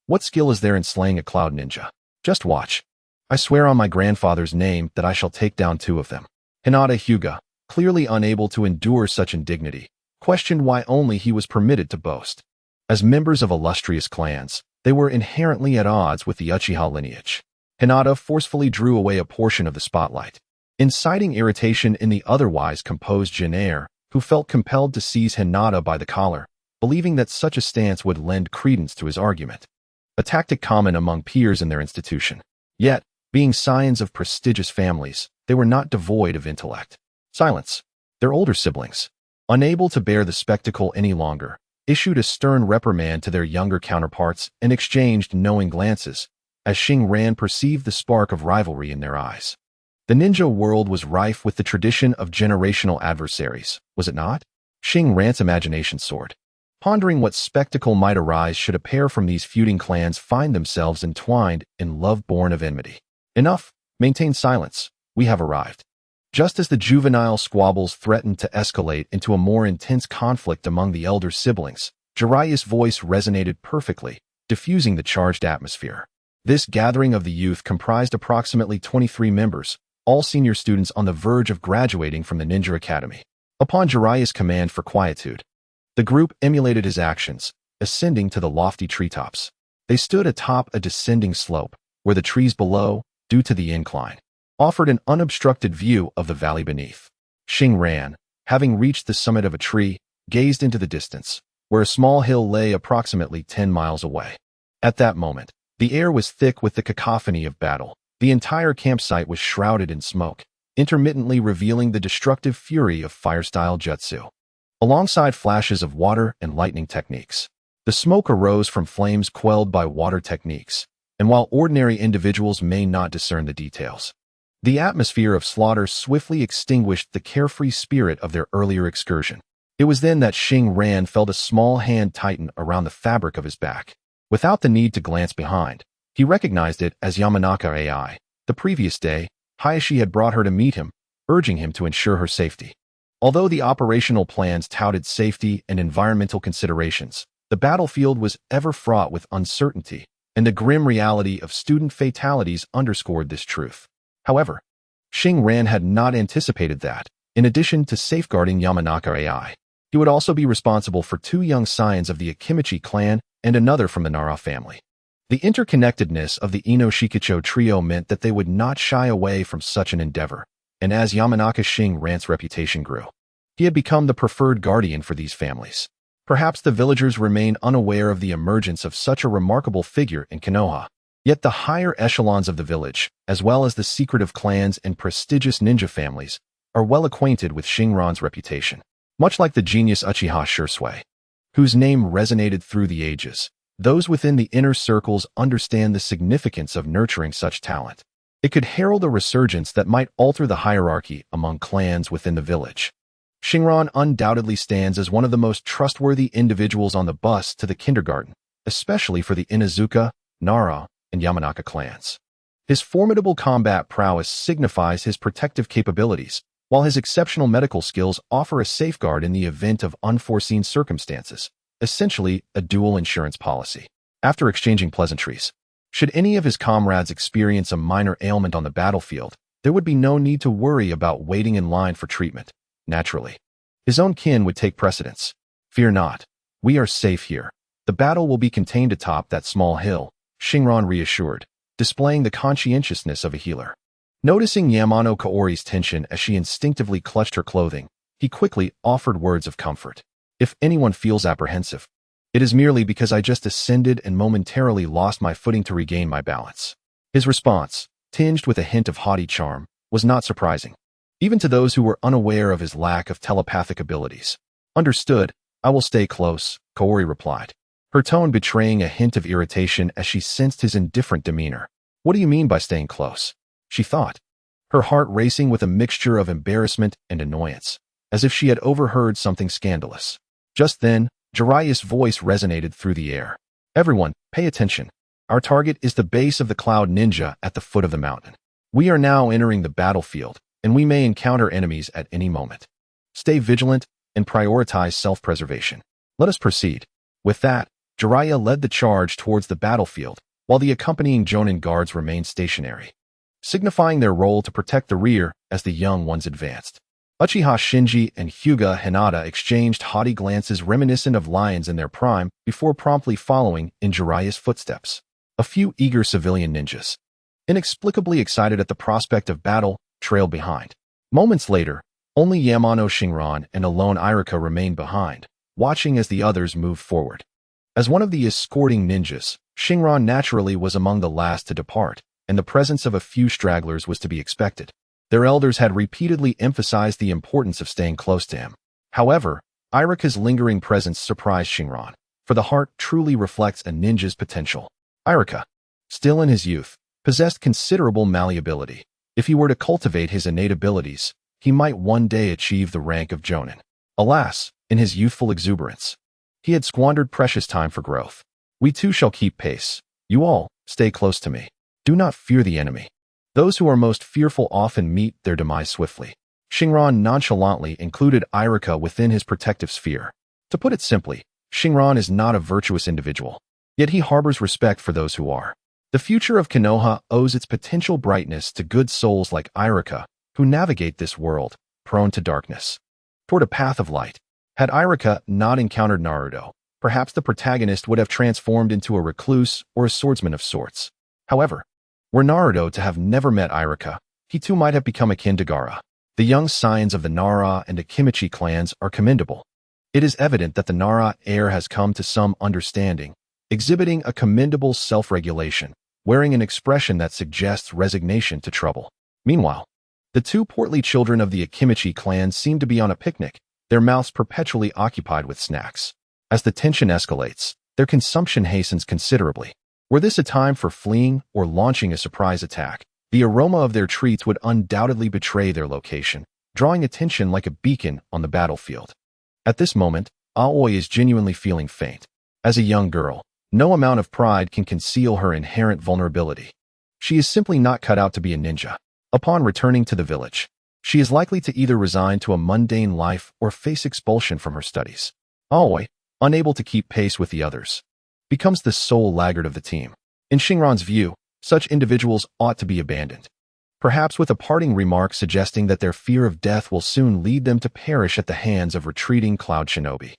What skill is there in slaying a cloud ninja? Just watch. I swear on my grandfather's name that I shall take down 2 of them. Hinata Hyuga, clearly unable to endure such indignity, questioned why only he was permitted to boast. As members of illustrious clans, they were inherently at odds with the Uchiha lineage. Hinata forcefully drew away a portion of the spotlight, inciting irritation in the otherwise composed Jin, who felt compelled to seize Hinata by the collar, believing that such a stance would lend credence to his argument. A tactic common among peers in their institution. Yet, being scions of prestigious families, they were not devoid of intellect. Silence. Their older siblings, unable to bear the spectacle any longer, issued a stern reprimand to their younger counterparts and exchanged knowing glances, as Xing-Ran perceived the spark of rivalry in their eyes. The ninja world was rife with the tradition of generational adversaries, was it not? Xing-Ran's imagination soared. Pondering what spectacle might arise should a pair from these feuding clans find themselves entwined in love born of enmity. Enough, maintain silence, we have arrived. Just as the juvenile squabbles threatened to escalate into a more intense conflict among the elder siblings, Jiraiya's voice resonated perfectly, diffusing the charged atmosphere. This gathering of the youth comprised approximately 23 members, all senior students on the verge of graduating from the Ninja Academy. Upon Jiraiya's command for quietude, the group emulated his actions, ascending to the lofty treetops. They stood atop a descending slope, where the trees below, due to the incline, offered an unobstructed view of the valley beneath. Xingran, having reached the summit of a tree, gazed into the distance, where a small hill lay approximately 10 miles away. At that moment, the air was thick with the cacophony of battle. The entire campsite was shrouded in smoke, intermittently revealing the destructive fury of fire-style jutsu, alongside flashes of water and lightning techniques. The smoke arose from flames quelled by water techniques, and while ordinary individuals may not discern the details, the atmosphere of slaughter swiftly extinguished the carefree spirit of their earlier excursion. It was then that Xingran felt a small hand tighten around the fabric of his back. Without the need to glance behind, he recognized it as Yamanaka AI. The previous day, Hayashi had brought her to meet him, urging him to ensure her safety. Although the operational plans touted safety and environmental considerations, the battlefield was ever fraught with uncertainty, and the grim reality of student fatalities underscored this truth. However, Xingran had not anticipated that, in addition to safeguarding Yamanaka AI, he would also be responsible for 2 young scions of the Akimichi clan and another from the Nara family. The interconnectedness of the Ino Shikicho trio meant that they would not shy away from such an endeavor, and as Yamanaka Xingran's reputation grew, he had become the preferred guardian for these families. Perhaps the villagers remained unaware of the emergence of such a remarkable figure in Konoha. Yet the higher echelons of the village, as well as the secretive clans and prestigious ninja families, are well acquainted with Xingran's reputation. Much like the genius Uchiha Shursui, whose name resonated through the ages, those within the inner circles understand the significance of nurturing such talent. It could herald a resurgence that might alter the hierarchy among clans within the village. Xingran undoubtedly stands as one of the most trustworthy individuals on the bus to the kindergarten, especially for the Inuzuka, Nara, and Yamanaka clans. His formidable combat prowess signifies his protective capabilities, while his exceptional medical skills offer a safeguard in the event of unforeseen circumstances, essentially a dual insurance policy. After exchanging pleasantries, should any of his comrades experience a minor ailment on the battlefield, there would be no need to worry about waiting in line for treatment. Naturally, his own kin would take precedence. Fear not, we are safe here. The battle will be contained atop that small hill, Xingran reassured, displaying the conscientiousness of a healer. Noticing Yamano Kaori's tension as she instinctively clutched her clothing, he quickly offered words of comfort. If anyone feels apprehensive, it is merely because I just ascended and momentarily lost my footing to regain my balance. His response, tinged with a hint of haughty charm, was not surprising, even to those who were unaware of his lack of telepathic abilities. Understood, I will stay close, Kaori replied, her tone betraying a hint of irritation as she sensed his indifferent demeanor. What do you mean by staying close? She thought, her heart racing with a mixture of embarrassment and annoyance, as if she had overheard something scandalous. Just then, Jiraiya's voice resonated through the air. Everyone, pay attention. Our target is the base of the Cloud Ninja at the foot of the mountain. We are now entering the battlefield, and we may encounter enemies at any moment. Stay vigilant and prioritize self-preservation. Let us proceed. With that, Jiraiya led the charge towards the battlefield, while the accompanying Jonin guards remained stationary, signifying their role to protect the rear as the young ones advanced. Uchiha Shinji and Hyuga Hinata exchanged haughty glances reminiscent of lions in their prime before promptly following in Jiraiya's footsteps. A few eager civilian ninjas, inexplicably excited at the prospect of battle, trailed behind. Moments later, only Yamano Xingran and a lone Irika remained behind, watching as the others moved forward. As one of the escorting ninjas, Xingran naturally was among the last to depart, and the presence of a few stragglers was to be expected. Their elders had repeatedly emphasized the importance of staying close to him. However, Irika's lingering presence surprised Xingran, for the heart truly reflects a ninja's potential. Irika, still in his youth, possessed considerable malleability. If he were to cultivate his innate abilities, he might one day achieve the rank of Jonin. Alas, in his youthful exuberance, He had squandered precious time for growth. We too shall keep pace. You all, stay close to me. Do not fear the enemy. Those who are most fearful often meet their demise swiftly. Shinran nonchalantly included Iruka within his protective sphere. To put it simply, Shinran is not a virtuous individual, yet he harbors respect for those who are. The future of Konoha owes its potential brightness to good souls like Iruka, who navigate this world, prone to darkness, toward a path of light. Had Iruka not encountered Naruto, perhaps the protagonist would have transformed into a recluse or a swordsman of sorts. However, were Naruto to have never met Iruka, he too might have become akin to Gaara. The young scions of the Nara and Akimichi clans are commendable. It is evident that the Nara heir has come to some understanding, exhibiting a commendable self-regulation, wearing an expression that suggests resignation to trouble. Meanwhile, the two portly children of the Akimichi clan seem to be on a picnic, their mouths perpetually occupied with snacks. As the tension escalates, their consumption hastens considerably. Were this a time for fleeing or launching a surprise attack, the aroma of their treats would undoubtedly betray their location, drawing attention like a beacon on the battlefield. At this moment, Aoi is genuinely feeling faint. As a young girl, no amount of pride can conceal her inherent vulnerability. She is simply not cut out to be a ninja. Upon returning to the village, she is likely to either resign to a mundane life or face expulsion from her studies. Aoi, unable to keep pace with the others, becomes the sole laggard of the team. In Shinran's view, such individuals ought to be abandoned, perhaps with a parting remark suggesting that their fear of death will soon lead them to perish at the hands of retreating cloud shinobi,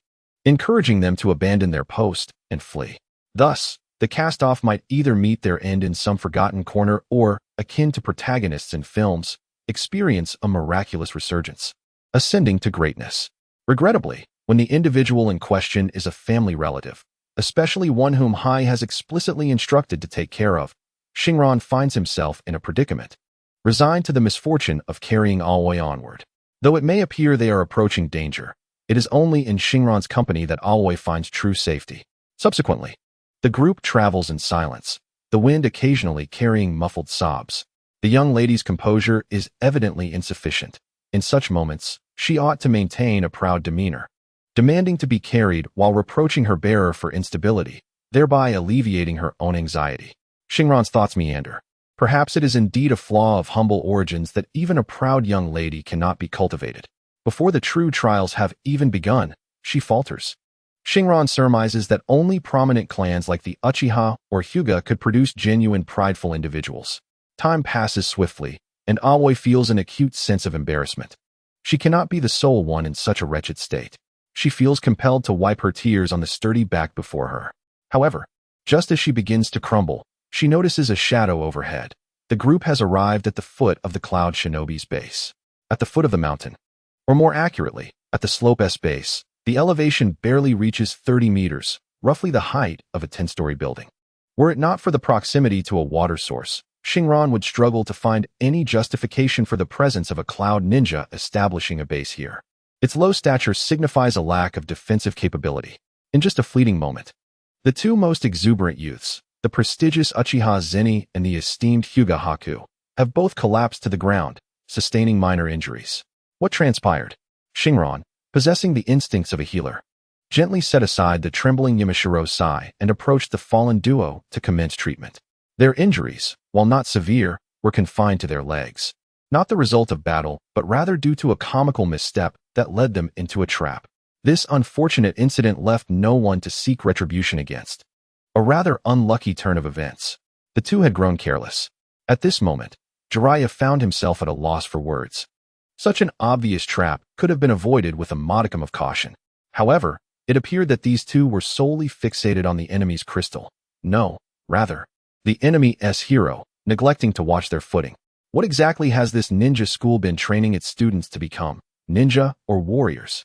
encouraging them to abandon their post and flee. Thus, the cast-off might either meet their end in some forgotten corner or, akin to protagonists in films, experience a miraculous resurgence, ascending to greatness. Regrettably, when the individual in question is a family relative, especially one whom Hai has explicitly instructed to take care of, Shinran finds himself in a predicament, resigned to the misfortune of carrying Aoi onward. Though it may appear they are approaching danger, it is only in Shinran's company that Aoi finds true safety. Subsequently, the group travels in silence, the wind occasionally carrying muffled sobs. The young lady's composure is evidently insufficient. In such moments, she ought to maintain a proud demeanor, demanding to be carried while reproaching her bearer for instability, thereby alleviating her own anxiety. Shinran's thoughts meander. Perhaps it is indeed a flaw of humble origins that even a proud young lady cannot be cultivated. Before the true trials have even begun, she falters. Shinran surmises that only prominent clans like the Uchiha or Hyuga could produce genuine prideful individuals. Time passes swiftly, and Aoi feels an acute sense of embarrassment. She cannot be the sole one in such a wretched state. She feels compelled to wipe her tears on the sturdy back before her. However, just as she begins to crumble, she notices a shadow overhead. The group has arrived at the foot of the Cloud Shinobi's base. At the foot of the mountain, or more accurately, at the slope's base, the elevation barely reaches 30 meters, roughly the height of a 10-story building. Were it not for the proximity to a water source, Shinran would struggle to find any justification for the presence of a cloud ninja establishing a base here. Its low stature signifies a lack of defensive capability. In just a fleeting moment, the two most exuberant youths, the prestigious Uchiha Zeni and the esteemed Hyuga Haku, have both collapsed to the ground, sustaining minor injuries. What transpired? Shinran, possessing the instincts of a healer, gently set aside the trembling Yamashiro Sai and approached the fallen duo to commence treatment. Their injuries, while not severe, were confined to their legs, not the result of battle, but rather due to a comical misstep that led them into a trap. This unfortunate incident left no one to seek retribution against. A rather unlucky turn of events. The two had grown careless. At this moment, Jiraiya found himself at a loss for words. Such an obvious trap could have been avoided with a modicum of caution. However, it appeared that these two were solely fixated on the enemy's crystal. No, rather, the enemy's hero, neglecting to watch their footing. What exactly has this ninja school been training its students to become? Ninja or warriors?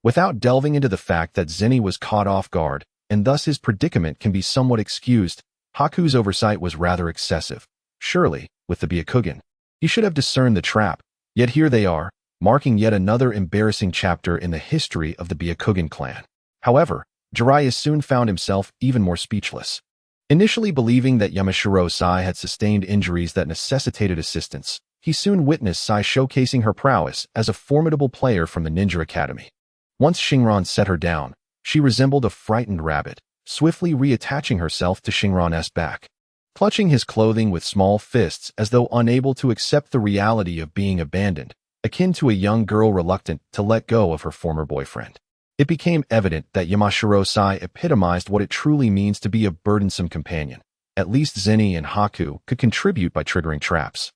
Without delving into the fact that Zeni was caught off guard, and thus his predicament can be somewhat excused, Haku's oversight was rather excessive. Surely, with the Byakugan, he should have discerned the trap. Yet here they are, marking yet another embarrassing chapter in the history of the Byakugan clan. However, Jiraiya soon found himself even more speechless. Initially believing that Yamashiro Sai had sustained injuries that necessitated assistance, he soon witnessed Sai showcasing her prowess as a formidable player from the Ninja Academy. Once Shinran set her down, She resembled a frightened rabbit, swiftly reattaching herself to Shinran's back, clutching his clothing with small fists as though unable to accept the reality of being abandoned, akin to a young girl reluctant to let go of her former boyfriend. It became evident that Sai epitomized what it truly means to be a burdensome companion. At least Zenny and Haku could contribute by triggering traps,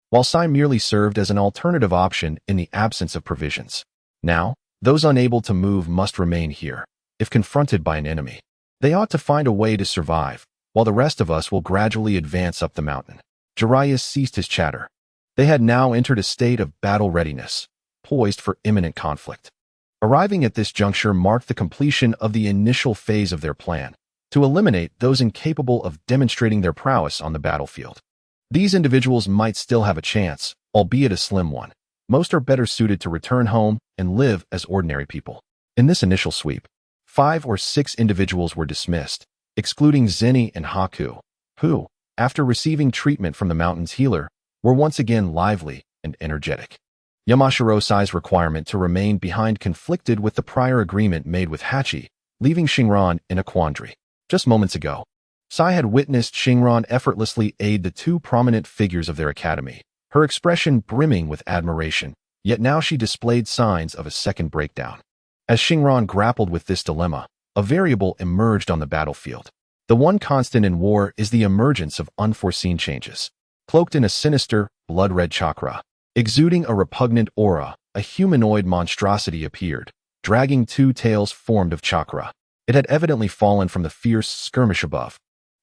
while Sai merely served as an alternative option in the absence of provisions. Now, those unable to move must remain here. If confronted by an enemy, they ought to find a way to survive, while the rest of us will gradually advance up the mountain. Jiraiya ceased his chatter. They had now entered a state of battle readiness, poised for imminent conflict. Arriving at this juncture marked the completion of the initial phase of their plan, to eliminate those incapable of demonstrating their prowess on the battlefield. These individuals might still have a chance, albeit a slim one. Most are better suited to return home and live as ordinary people. In this initial sweep, 5 or 6 individuals were dismissed, excluding Zenny and Haku, who, after receiving treatment from the mountain's healer, were once again lively and energetic. Sai's requirement to remain behind conflicted with the prior agreement made with Hachi, leaving Shinran in a quandary. Just moments ago, Sai had witnessed Shinran effortlessly aid the 2 prominent figures of their academy, her expression brimming with admiration, yet now she displayed signs of a second breakdown. As Shinran grappled with this dilemma, a variable emerged on the battlefield. The one constant in war is the emergence of unforeseen changes. Cloaked in a sinister, blood-red chakra, exuding a repugnant aura, a humanoid monstrosity appeared, dragging 2 tails formed of chakra. It had evidently fallen from the fierce skirmish above.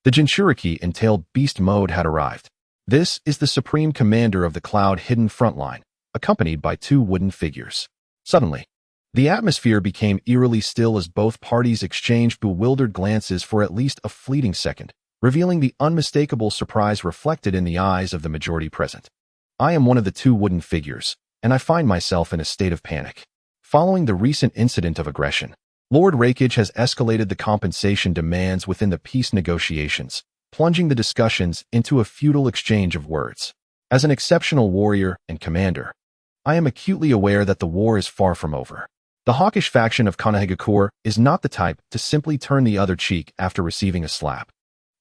The Jinchuriki-entailed beast mode had arrived. This is the supreme commander of the cloud-hidden frontline, accompanied by 2 wooden figures. Suddenly, the atmosphere became eerily still as both parties exchanged bewildered glances for at least a fleeting second, revealing the unmistakable surprise reflected in the eyes of the majority present. I am one of the 2 wooden figures, and I find myself in a state of panic. Following the recent incident of aggression, Lord Rakage has escalated the compensation demands within the peace negotiations, plunging the discussions into a futile exchange of words. As an exceptional warrior and commander, I am acutely aware that the war is far from over. The hawkish faction of Konoha is not the type to simply turn the other cheek after receiving a slap.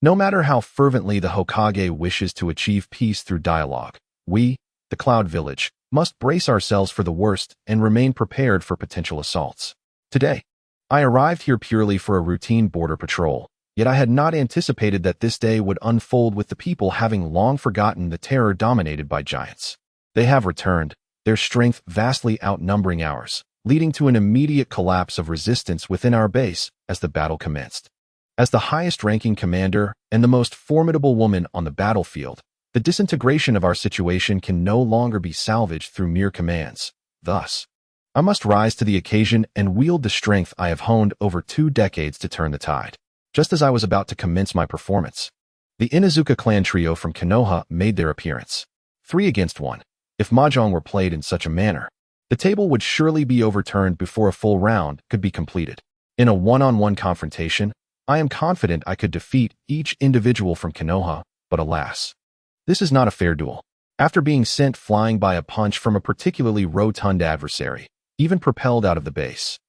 No matter how fervently the Hokage wishes to achieve peace through dialogue, we, the Cloud Village, must brace ourselves for the worst and remain prepared for potential assaults. Today, I arrived here purely for a routine border patrol, yet I had not anticipated that this day would unfold with the people having long forgotten the terror dominated by giants. They have returned, their strength vastly outnumbering ours, leading to an immediate collapse of resistance within our base as the battle commenced. As the highest-ranking commander and the most formidable woman on the battlefield, the disintegration of our situation can no longer be salvaged through mere commands. Thus, I must rise to the occasion and wield the strength I have honed over 2 decades to turn the tide. Just as I was about to commence my performance, the Inuzuka clan trio from Konoha made their appearance. 3 against 1. If mahjong were played in such a manner, the table would surely be overturned before a full round could be completed. In a one-on-one confrontation, I am confident I could defeat each individual from Konoha, but alas, this is not a fair duel. After being sent flying by a punch from a particularly rotund adversary, even propelled out of the base,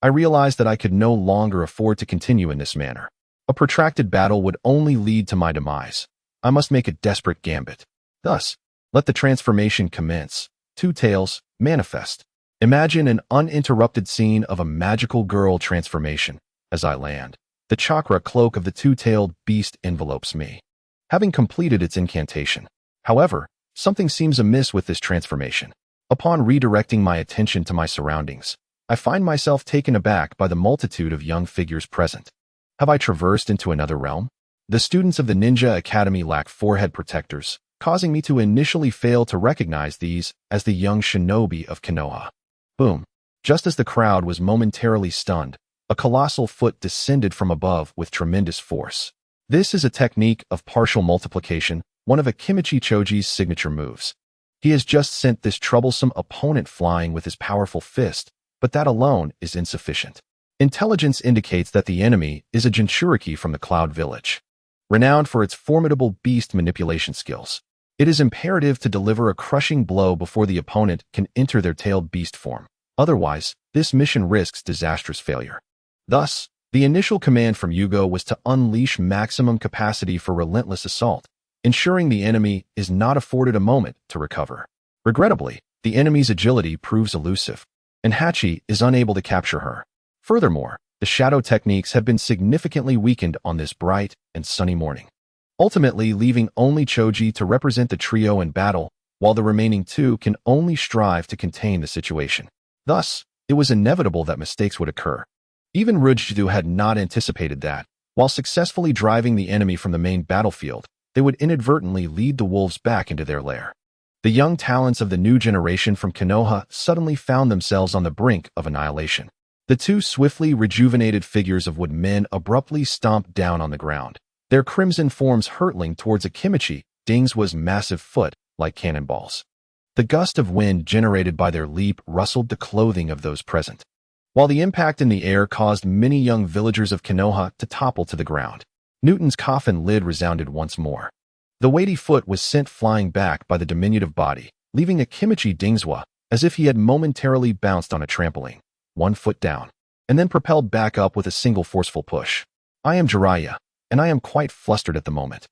I realized that I could no longer afford to continue in this manner. A protracted battle would only lead to my demise. I must make a desperate gambit. Thus, let the transformation commence. 2 tails, manifest. Imagine an uninterrupted scene of a magical girl transformation. As I land, the chakra cloak of the 2-tailed beast envelopes me, having completed its incantation. However, something seems amiss with this transformation. Upon redirecting my attention to my surroundings, I find myself taken aback by the multitude of young figures present. Have I traversed into another realm? The students of the Ninja Academy lack forehead protectors, causing me to initially fail to recognize these as the young shinobi of Konoha. Boom. Just as the crowd was momentarily stunned, a colossal foot descended from above with tremendous force. This is a technique of partial multiplication, one of Akimichi Choji's signature moves. He has just sent this troublesome opponent flying with his powerful fist, but that alone is insufficient. Intelligence indicates that the enemy is a Jinchuriki from the Cloud Village, renowned for its formidable beast manipulation skills. It is imperative to deliver a crushing blow before the opponent can enter their tailed beast form. Otherwise, this mission risks disastrous failure. Thus, the initial command from Yugo was to unleash maximum capacity for relentless assault, ensuring the enemy is not afforded a moment to recover. Regrettably, the enemy's agility proves elusive, and Hachi is unable to capture her. Furthermore, the shadow techniques have been significantly weakened on this bright and sunny morning, ultimately leaving only Choji to represent the trio in battle, while the remaining two can only strive to contain the situation. Thus, it was inevitable that mistakes would occur. Even Rujutsu had not anticipated that, while successfully driving the enemy from the main battlefield, they would inadvertently lead the wolves back into their lair. The young talents of the new generation from Konoha suddenly found themselves on the brink of annihilation. The two swiftly rejuvenated figures of woodmen abruptly stomped down on the ground, their crimson forms hurtling towards a Kimichi Ding's massive foot like cannonballs. The gust of wind generated by their leap rustled the clothing of those present, while the impact in the air caused many young villagers of Konoha to topple to the ground. Newton's coffin lid resounded once more. The weighty foot was sent flying back by the diminutive body, leaving a Kimichi Dingswa as if he had momentarily bounced on a trampoline, 1 foot down, and then propelled back up with a single forceful push. I am Jiraiya, and I am quite flustered at the moment.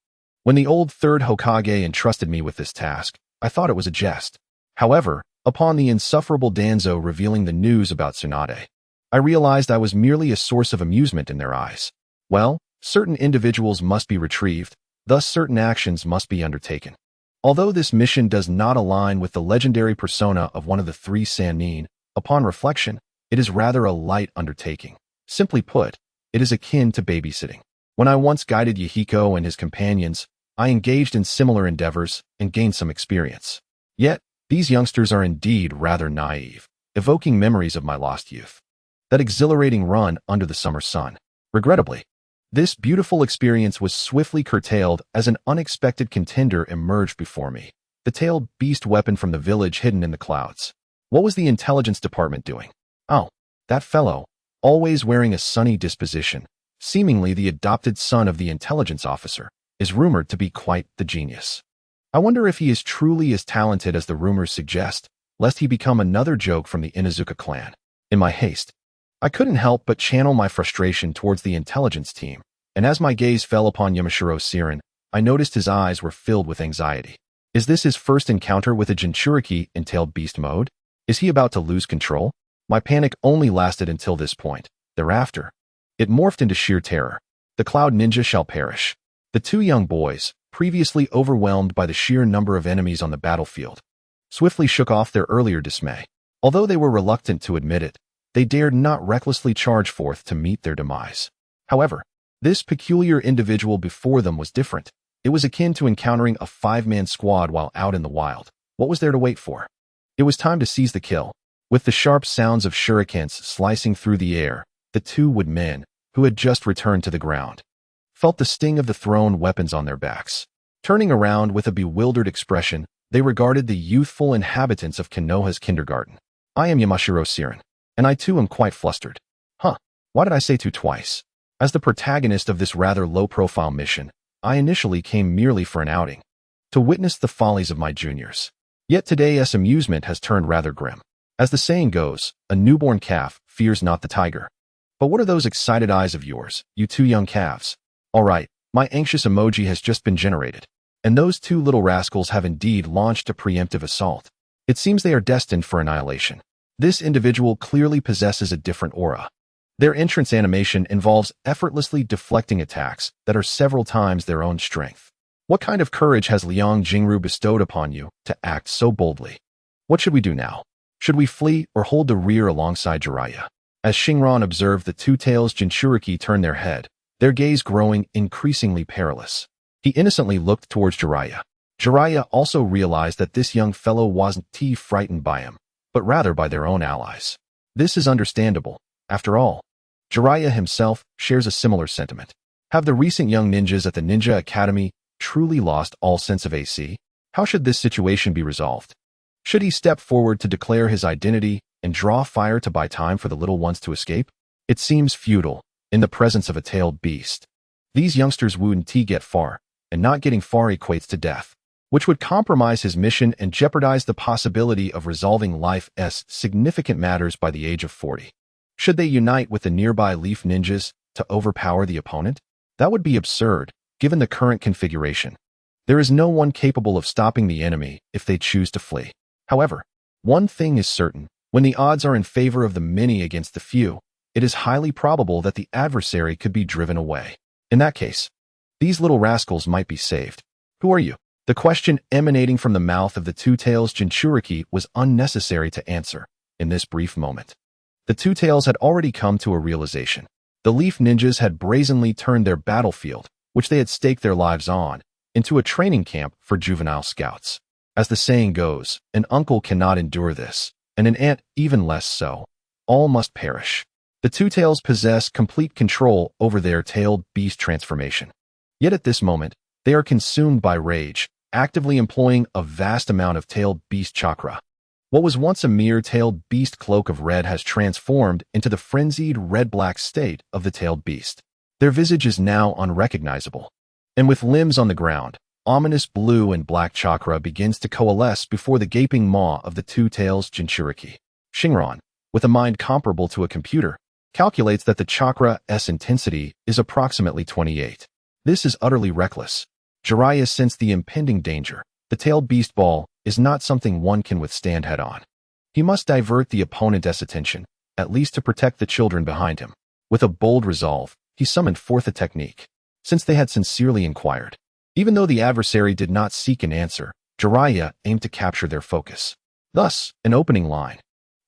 When the old third Hokage entrusted me with this task, I thought it was a jest. However, upon the insufferable Danzo revealing the news about Tsunade, I realized I was merely a source of amusement in their eyes. Well, certain individuals must be retrieved, thus certain actions must be undertaken. Although this mission does not align with the legendary persona of one of the 3 Sannin, upon reflection, it is rather a light undertaking. Simply put, it is akin to babysitting. When I once guided Yahiko and his companions, I engaged in similar endeavors and gained some experience. Yet, these youngsters are indeed rather naive, evoking memories of my lost youth. That exhilarating run under the summer sun. Regrettably, this beautiful experience was swiftly curtailed as an unexpected contender emerged before me, the tailed beast weapon from the village hidden in the clouds. What was the intelligence department doing? Oh, that fellow, always wearing a sunny disposition, seemingly the adopted son of the intelligence officer, is rumored to be quite the genius. I wonder if he is truly as talented as the rumors suggest, lest he become another joke from the Inuzuka clan. In my haste, I couldn't help but channel my frustration towards the intelligence team, and as my gaze fell upon Yamashiro Sirin, I noticed his eyes were filled with anxiety. Is this his first encounter with a Jinchuriki in tailed beast mode? Is he about to lose control? My panic only lasted until this point. Thereafter, it morphed into sheer terror. The Cloud Ninja shall perish. The 2 young boys, previously overwhelmed by the sheer number of enemies on the battlefield, swiftly shook off their earlier dismay. Although they were reluctant to admit it, they dared not recklessly charge forth to meet their demise. However, this peculiar individual before them was different. It was akin to encountering a 5-man squad while out in the wild. What was there to wait for? It was time to seize the kill. With the sharp sounds of shurikens slicing through the air, the 2 woodmen, who had just returned to the ground, felt the sting of the thrown weapons on their backs. Turning around with a bewildered expression, they regarded the youthful inhabitants of Konoha's kindergarten. I am Yamashiro Sirin, and I too am quite flustered. Why did I say to twice? As the protagonist of this rather low-profile mission, I initially came merely for an outing, to witness the follies of my juniors. Yet today's amusement has turned rather grim. As the saying goes, a newborn calf fears not the tiger. But what are those excited eyes of yours, you 2 young calves? All right, my anxious emoji has just been generated, and those 2 little rascals have indeed launched a preemptive assault. It seems they are destined for annihilation. This individual clearly possesses a different aura. Their entrance animation involves effortlessly deflecting attacks that are several times their own strength. What kind of courage has Liang Jingru bestowed upon you to act so boldly? What should we do now? Should we flee or hold the rear alongside Jiraiya? As Shinran observed the 2 tails Jinchuriki turn their head, their gaze growing increasingly perilous, he innocently looked towards Jiraiya. Jiraiya also realized that this young fellow wasn't frightened by him, but rather by their own allies. This is understandable. After all, Jiraiya himself shares a similar sentiment. Have the recent young ninjas at the Ninja Academy truly lost all sense of AC? How should this situation be resolved? Should he step forward to declare his identity and draw fire to buy time for the little ones to escape? It seems futile, in the presence of a tailed beast. These youngsters wouldn't get far, and not getting far equates to death, which would compromise his mission and jeopardize the possibility of resolving life's significant matters by the age of 40. Should they unite with the nearby leaf ninjas to overpower the opponent? That would be absurd, given the current configuration. There is no one capable of stopping the enemy if they choose to flee. However, one thing is certain. When the odds are in favor of the many against the few, it is highly probable that the adversary could be driven away. In that case, these little rascals might be saved. Who are you? The question emanating from the mouth of the Two-Tails Jinchuriki was unnecessary to answer in this brief moment. The Two-Tails had already come to a realization. The Leaf Ninjas had brazenly turned their battlefield, which they had staked their lives on, into a training camp for juvenile scouts. As the saying goes, an uncle cannot endure this, and an aunt even less so. All must perish. The Two-Tails possess complete control over their tailed beast transformation. Yet at this moment, they are consumed by rage, actively employing a vast amount of tailed beast chakra. What was once a mere tailed beast cloak of red has transformed into the frenzied red-black state of the tailed beast. Their visage is now unrecognizable. And with limbs on the ground, ominous blue and black chakra begins to coalesce before the gaping maw of the Two-Tails Jinchuriki. Shinran, with a mind comparable to a computer, calculates that the chakra's intensity is approximately 28. This is utterly reckless. Jiraiya sensed the impending danger. The tailed beast ball is not something one can withstand head-on. He must divert the opponent's attention, at least to protect the children behind him. With a bold resolve, he summoned forth a technique. Since they had sincerely inquired, even though the adversary did not seek an answer, Jiraiya aimed to capture their focus. Thus, an opening line,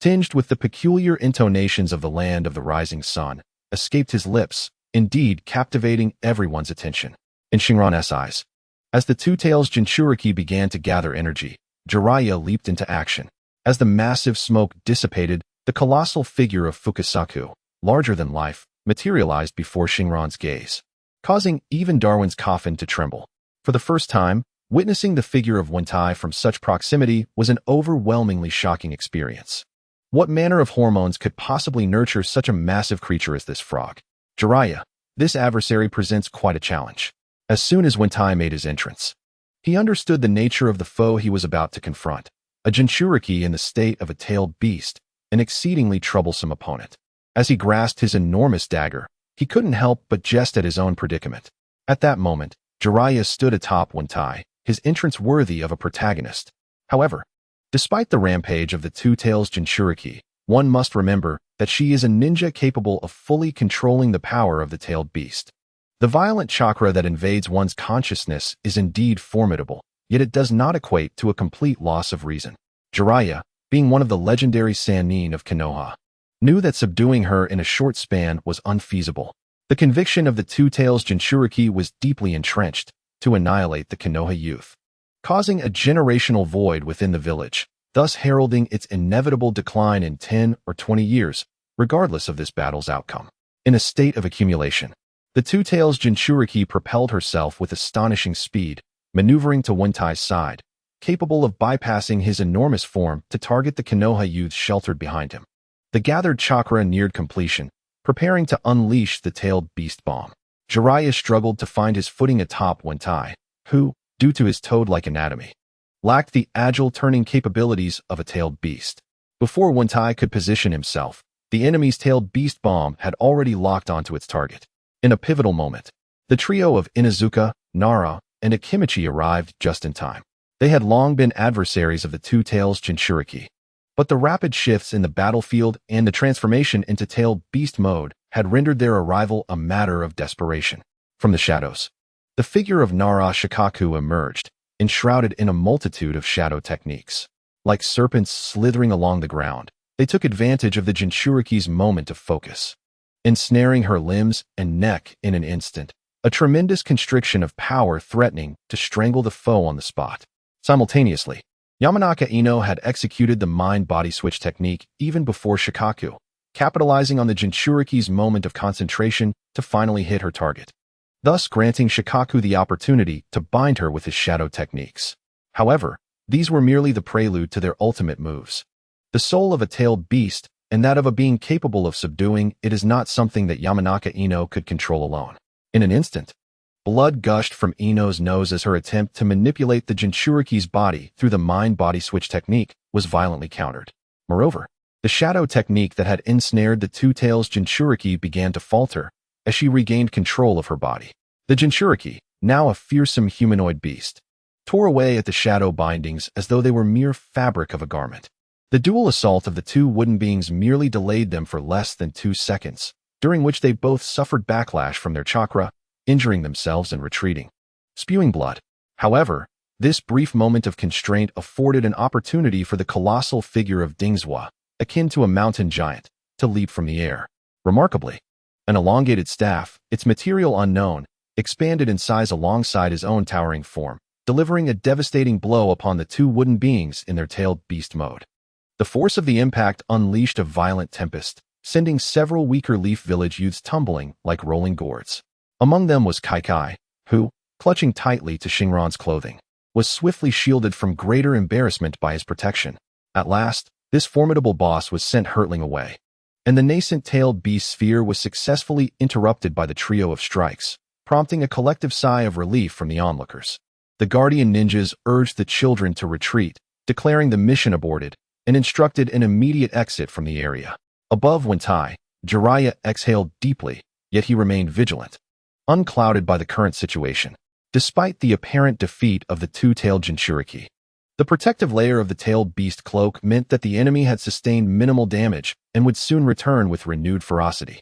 tinged with the peculiar intonations of the land of the rising sun, escaped his lips, indeed captivating everyone's attention. In Shinran's eyes, as the Two-Tails Jinchuriki began to gather energy, Jiraiya leaped into action. As the massive smoke dissipated, the colossal figure of Fukasaku, larger than life, materialized before Shinran's gaze, causing even Darwin's coffin to tremble. For the first time, witnessing the figure of Wentai from such proximity was an overwhelmingly shocking experience. What manner of hormones could possibly nurture such a massive creature as this frog? Jiraiya, this adversary presents quite a challenge. As soon as Wentai made his entrance, he understood the nature of the foe he was about to confront, a Jinchuriki in the state of a tailed beast, an exceedingly troublesome opponent. As he grasped his enormous dagger, he couldn't help but jest at his own predicament. At that moment, Jiraiya stood atop Wentai, his entrance worthy of a protagonist. However, despite the rampage of the Two-Tails Jinchuriki, one must remember that she is a ninja capable of fully controlling the power of the tailed beast. The violent chakra that invades one's consciousness is indeed formidable, yet it does not equate to a complete loss of reason. Jiraiya, being one of the legendary Sannin of Konoha, knew that subduing her in a short span was unfeasible. The conviction of the Two-Tails Jinchuriki was deeply entrenched to annihilate the Konoha youth, causing a generational void within the village, thus heralding its inevitable decline in 10 or 20 years, regardless of this battle's outcome. In a state of accumulation, the Two-Tails Jinchuriki propelled herself with astonishing speed, maneuvering to Wentai's side, capable of bypassing his enormous form to target the Konoha youths sheltered behind him. The gathered chakra neared completion, preparing to unleash the tailed beast bomb. Jiraiya struggled to find his footing atop Wentai, who, due to his toad-like anatomy, lacked the agile turning capabilities of a tailed beast. Before Wentai could position himself, the enemy's tailed beast bomb had already locked onto its target. In a pivotal moment, the trio of Inuzuka, Nara, and Akimichi arrived just in time. They had long been adversaries of the Two-Tails Jinchuriki, but the rapid shifts in the battlefield and the transformation into tailed beast mode had rendered their arrival a matter of desperation. From the shadows, the figure of Nara Shikaku emerged, enshrouded in a multitude of shadow techniques. Like serpents slithering along the ground, they took advantage of the Jinchuriki's moment of focus, ensnaring her limbs and neck in an instant, a tremendous constriction of power threatening to strangle the foe on the spot. Simultaneously, Yamanaka Ino had executed the mind-body switch technique even before Shikaku, capitalizing on the Jinchuriki's moment of concentration to finally hit her target, thus granting Shikaku the opportunity to bind her with his shadow techniques. However, these were merely the prelude to their ultimate moves. The soul of a tailed beast, and that of a being capable of subduing it, is not something that Yamanaka Ino could control alone. In an instant, blood gushed from Ino's nose as her attempt to manipulate the Jinchuriki's body through the mind-body switch technique was violently countered. Moreover, the The shadow technique that had ensnared the two tails Jinchuriki began to falter as she regained control of her body. The Jinchuriki, now a fearsome humanoid beast, tore away at the shadow bindings as though they were mere fabric of a garment. The dual assault of the two wooden beings merely delayed them for less than 2 seconds, during which they both suffered backlash from their chakra, injuring themselves and retreating, spewing blood. However, this brief moment of constraint afforded an opportunity for the colossal figure of Dingzhua, akin to a mountain giant, to leap from the air. Remarkably, an elongated staff, its material unknown, expanded in size alongside his own towering form, delivering a devastating blow upon the two wooden beings in their tailed beast mode. The force of the impact unleashed a violent tempest, sending several weaker leaf village youths tumbling like rolling gourds. Among them was Kai, who, clutching tightly to Shinran's clothing, was swiftly shielded from greater embarrassment by his protection. At last, this formidable boss was sent hurtling away, and the nascent tailed beast sphere was successfully interrupted by the trio of strikes, prompting a collective sigh of relief from the onlookers. The guardian ninjas urged the children to retreat, declaring the mission aborted, and instructed an immediate exit from the area. Above Wentai, Jiraiya exhaled deeply, yet he remained vigilant, unclouded by the current situation. Despite the apparent defeat of the two-tailed Jinchuriki, the protective layer of the tailed beast cloak meant that the enemy had sustained minimal damage and would soon return with renewed ferocity.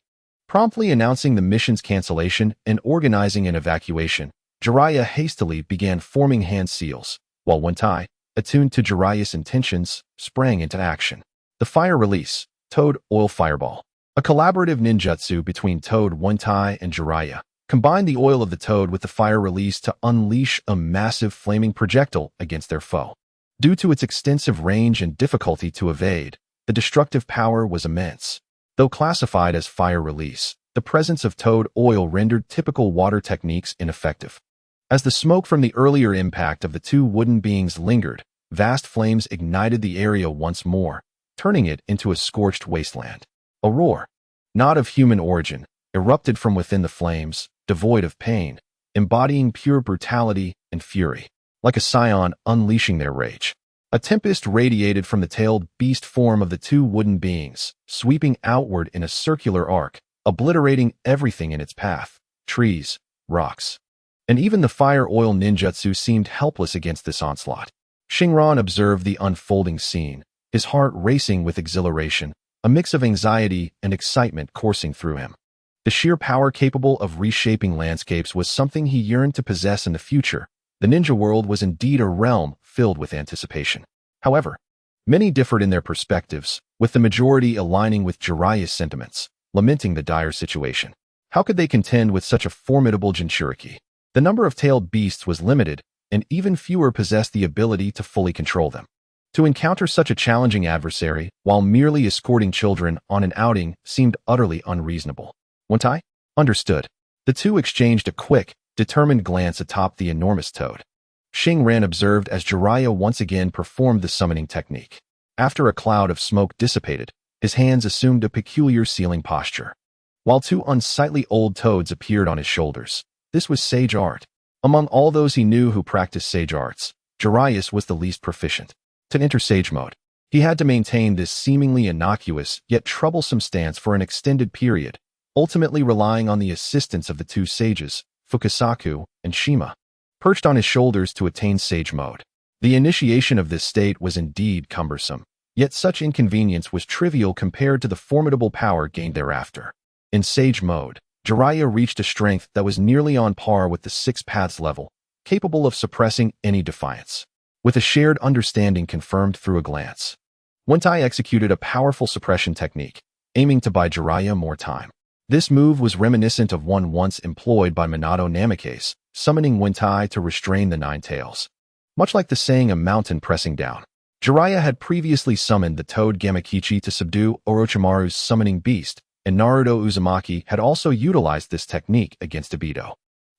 Promptly announcing the mission's cancellation and organizing an evacuation, Jiraiya hastily began forming hand seals, while Wentai, attuned to Jiraiya's intentions, sprang into action. The fire release, Toad Oil Fireball, a collaborative ninjutsu between Toad, Wentai, and Jiraiya, combined the oil of the toad with the fire release to unleash a massive flaming projectile against their foe. Due to its extensive range and difficulty to evade, the destructive power was immense. Though classified as fire release, the presence of toad oil rendered typical water techniques ineffective. As the smoke from the earlier impact of the two wooden beings lingered, vast flames ignited the area once more, turning it into a scorched wasteland. A roar, not of human origin, erupted from within the flames, devoid of pain, embodying pure brutality and fury, like a scion unleashing their rage. A tempest radiated from the tailed beast form of the two wooden beings, sweeping outward in a circular arc, obliterating everything in its path, trees, rocks. And even the fire oil ninjutsu seemed helpless against this onslaught. Shinran observed the unfolding scene, his heart racing with exhilaration, a mix of anxiety and excitement coursing through him. The sheer power capable of reshaping landscapes was something he yearned to possess in the future. The ninja world was indeed a realm filled with anticipation. However, many differed in their perspectives, with the majority aligning with Jiraiya's sentiments, lamenting the dire situation. How could they contend with such a formidable Jinchuriki? The number of tailed beasts was limited, and even fewer possessed the ability to fully control them. To encounter such a challenging adversary while merely escorting children on an outing seemed utterly unreasonable. Wentai? Understood. The two exchanged a quick, determined glance atop the enormous toad. Shinran observed as Jiraiya once again performed the summoning technique. After a cloud of smoke dissipated, his hands assumed a peculiar sealing posture, while two unsightly old toads appeared on his shoulders. This was sage art. Among all those he knew who practiced sage arts, Jiraiya was the least proficient. To enter sage mode, he had to maintain this seemingly innocuous yet troublesome stance for an extended period, ultimately relying on the assistance of the two sages, Fukasaku and Shima, perched on his shoulders to attain sage mode. The initiation of this state was indeed cumbersome, yet such inconvenience was trivial compared to the formidable power gained thereafter. In sage mode, Jiraiya reached a strength that was nearly on par with the Six Paths level, capable of suppressing any defiance. With a shared understanding confirmed through a glance, Wentai executed a powerful suppression technique, aiming to buy Jiraiya more time. This move was reminiscent of one once employed by Minato Namikaze, summoning Wentai to restrain the Nine Tails. Much like the saying a mountain pressing down, Jiraiya had previously summoned the Toad Gamakichi to subdue Orochimaru's summoning beast, and Naruto Uzumaki had also utilized this technique against Obito.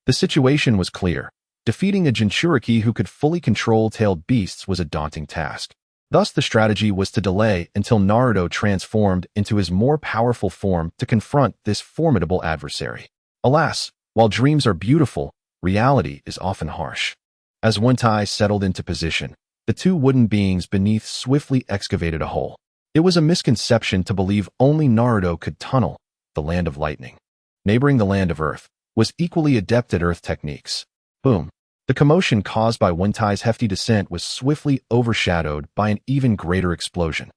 The situation was clear. Defeating a Jinchuriki who could fully control tailed beasts was a daunting task. Thus, the strategy was to delay until Naruto transformed into his more powerful form to confront this formidable adversary. Alas, while dreams are beautiful, reality is often harsh. As Wentai settled into position, the two wooden beings beneath swiftly excavated a hole. It was a misconception to believe only Naruto could tunnel the land of lightning. Neighboring the land of earth was equally adept at earth techniques. Boom. The commotion caused by Wentai's hefty descent was swiftly overshadowed by an even greater explosion.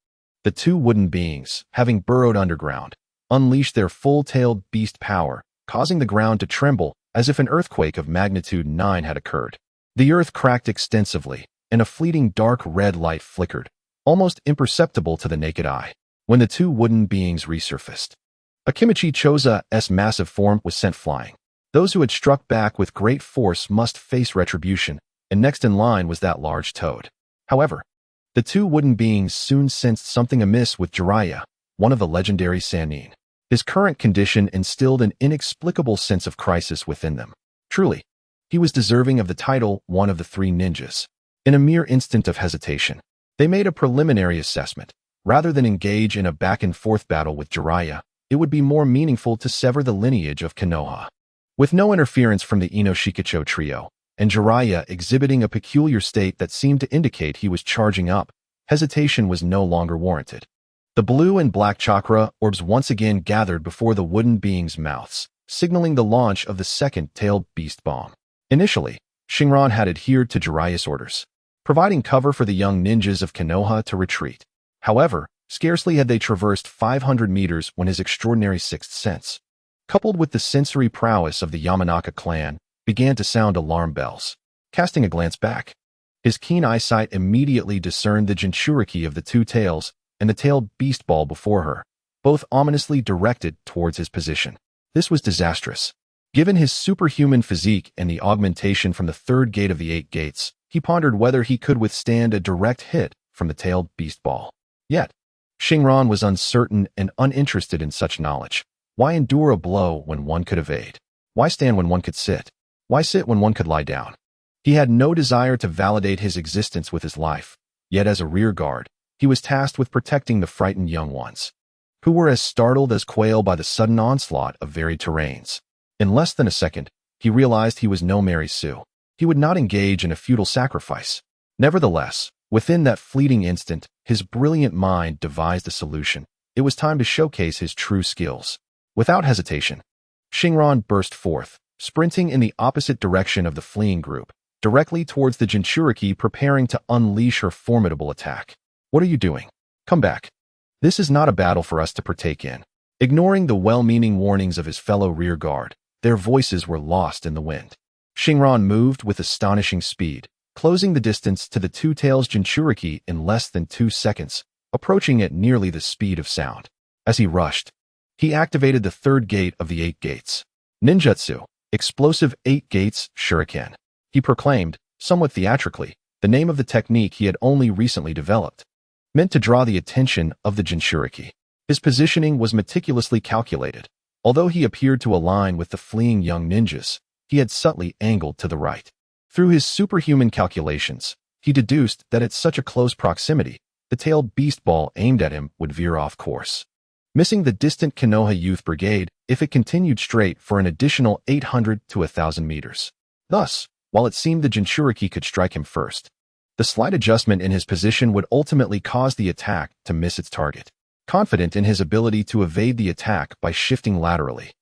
The two wooden beings, having burrowed underground, unleashed their full-tailed beast power, causing the ground to tremble as if an earthquake of magnitude 9 had occurred. The earth cracked extensively, and a fleeting dark red light flickered, almost imperceptible to the naked eye, when the two wooden beings resurfaced. Akimichi Choza's massive form was sent flying. Those who had struck back with great force must face retribution, and next in line was that large toad. However, the two wooden beings soon sensed something amiss with Jiraiya, one of the legendary Sannin. His current condition instilled an inexplicable sense of crisis within them. Truly, he was deserving of the title one of the three ninjas. In a mere instant of hesitation, they made a preliminary assessment. Rather than engage in a back-and-forth battle with Jiraiya, it would be more meaningful to sever the lineage of Konoha. With no interference from the Inoshikacho trio, and Jiraiya exhibiting a peculiar state that seemed to indicate he was charging up, hesitation was no longer warranted. The blue and black chakra orbs once again gathered before the wooden beings' mouths, signaling the launch of the second-tailed beast bomb. Initially, Shinran had adhered to Jiraiya's orders, providing cover for the young ninjas of Konoha to retreat. However, scarcely had they traversed 500 meters when his extraordinary sixth sense, coupled with the sensory prowess of the Yamanaka clan, began to sound alarm bells. Casting a glance back, his keen eyesight immediately discerned the Jinchuriki of the two tails and the tailed beast ball before her, both ominously directed towards his position. This was disastrous. Given his superhuman physique and the augmentation from the third gate of the 8 gates, he pondered whether he could withstand a direct hit from the tailed beast ball. Yet, Shinran was uncertain and uninterested in such knowledge. Why endure a blow when one could evade? Why stand when one could sit? Why sit when one could lie down? He had no desire to validate his existence with his life, yet as a rear guard, he was tasked with protecting the frightened young ones, who were as startled as quail by the sudden onslaught of varied terrains. In less than a second, he realized he was no Mary Sue. He would not engage in a futile sacrifice. Nevertheless, within that fleeting instant, his brilliant mind devised a solution. It was time to showcase his true skills. Without hesitation, Shinran burst forth, sprinting in the opposite direction of the fleeing group, directly towards the Jinchuriki preparing to unleash her formidable attack. What are you doing? Come back. This is not a battle for us to partake in. Ignoring the well-meaning warnings of his fellow rear guard, their voices were lost in the wind. Shinran moved with astonishing speed, closing the distance to the two tails Jinchuriki in less than 2 seconds, approaching at nearly the speed of sound. As he rushed, he activated the third gate of the 8 gates. Ninjutsu, explosive 8 gates shuriken. He proclaimed, somewhat theatrically, the name of the technique he had only recently developed, meant to draw the attention of the Jinchuriki. His positioning was meticulously calculated. Although he appeared to align with the fleeing young ninjas, he had subtly angled to the right. Through his superhuman calculations, he deduced that at such a close proximity, the tailed beast ball aimed at him would veer off course, missing the distant Konoha Youth Brigade if it continued straight for an additional 800 to 1,000 meters. Thus, while it seemed the Jinchuriki could strike him first, the slight adjustment in his position would ultimately cause the attack to miss its target. Confident in his ability to evade the attack by shifting laterally,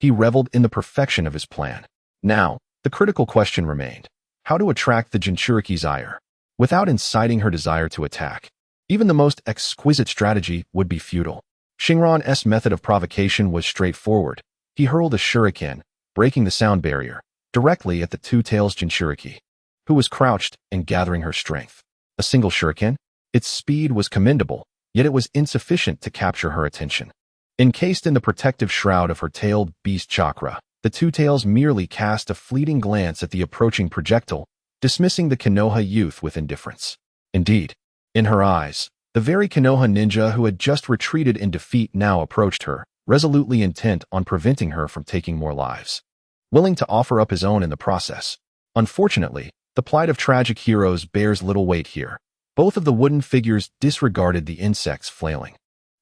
he reveled in the perfection of his plan. Now, the critical question remained: how to attract the Jinchuriki's ire without inciting her desire to attack. Even the most exquisite strategy would be futile. Shinran's method of provocation was straightforward. He hurled a shuriken, breaking the sound barrier, directly at the two tails Jinchuriki, who was crouched and gathering her strength. A single shuriken? Its speed was commendable, yet it was insufficient to capture her attention. Encased in the protective shroud of her tailed beast chakra, the two tails merely cast a fleeting glance at the approaching projectile, dismissing the Konoha youth with indifference. Indeed, in her eyes, the very Konoha ninja who had just retreated in defeat now approached her, resolutely intent on preventing her from taking more lives, willing to offer up his own in the process. Unfortunately, the plight of tragic heroes bears little weight here. Both of the wooden figures disregarded the insects flailing,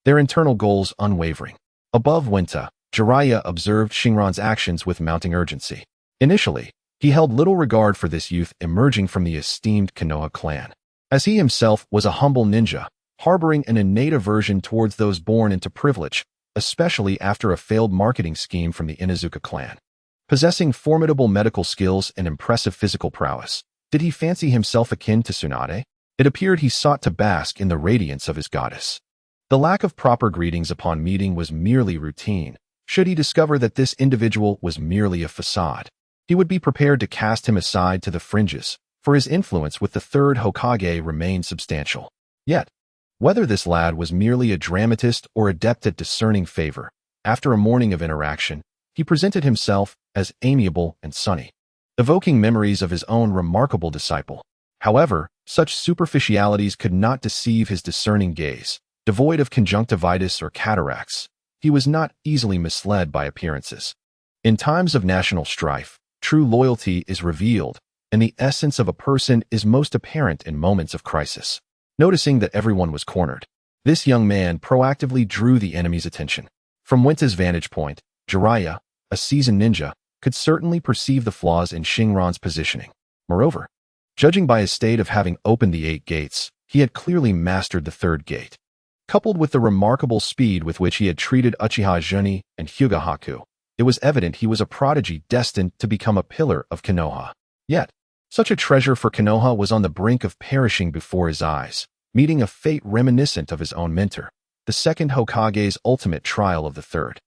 their internal goals unwavering. Above Wenta, Jiraiya observed Shinran's actions with mounting urgency. Initially, he held little regard for this youth emerging from the esteemed Konoha clan. As he himself was a humble ninja, harboring an innate aversion towards those born into privilege, especially after a failed marketing scheme from the Inuzuka clan. Possessing formidable medical skills and impressive physical prowess, did he fancy himself akin to Tsunade? It appeared he sought to bask in the radiance of his goddess. The lack of proper greetings upon meeting was merely routine. Should he discover that this individual was merely a facade, he would be prepared to cast him aside to the fringes, for his influence with the third Hokage remained substantial. Yet, whether this lad was merely a dramatist or adept at discerning favor, after a morning of interaction, he presented himself as amiable and sunny, evoking memories of his own remarkable disciple. However, such superficialities could not deceive his discerning gaze. Devoid of conjunctivitis or cataracts, he was not easily misled by appearances. In times of national strife, true loyalty is revealed, and the essence of a person is most apparent in moments of crisis. Noticing that everyone was cornered, this young man proactively drew the enemy's attention. From Winta's vantage point, Jiraiya, a seasoned ninja, could certainly perceive the flaws in Shinran's positioning. Moreover, judging by his state of having opened the 8 gates, he had clearly mastered the 3rd gate. Coupled with the remarkable speed with which he had treated Uchiha Jonin and Hyuga, it was evident he was a prodigy destined to become a pillar of Konoha. Yet, such a treasure for Konoha was on the brink of perishing before his eyes, meeting a fate reminiscent of his own mentor, the 2nd Hokage's ultimate trial of the 3rd.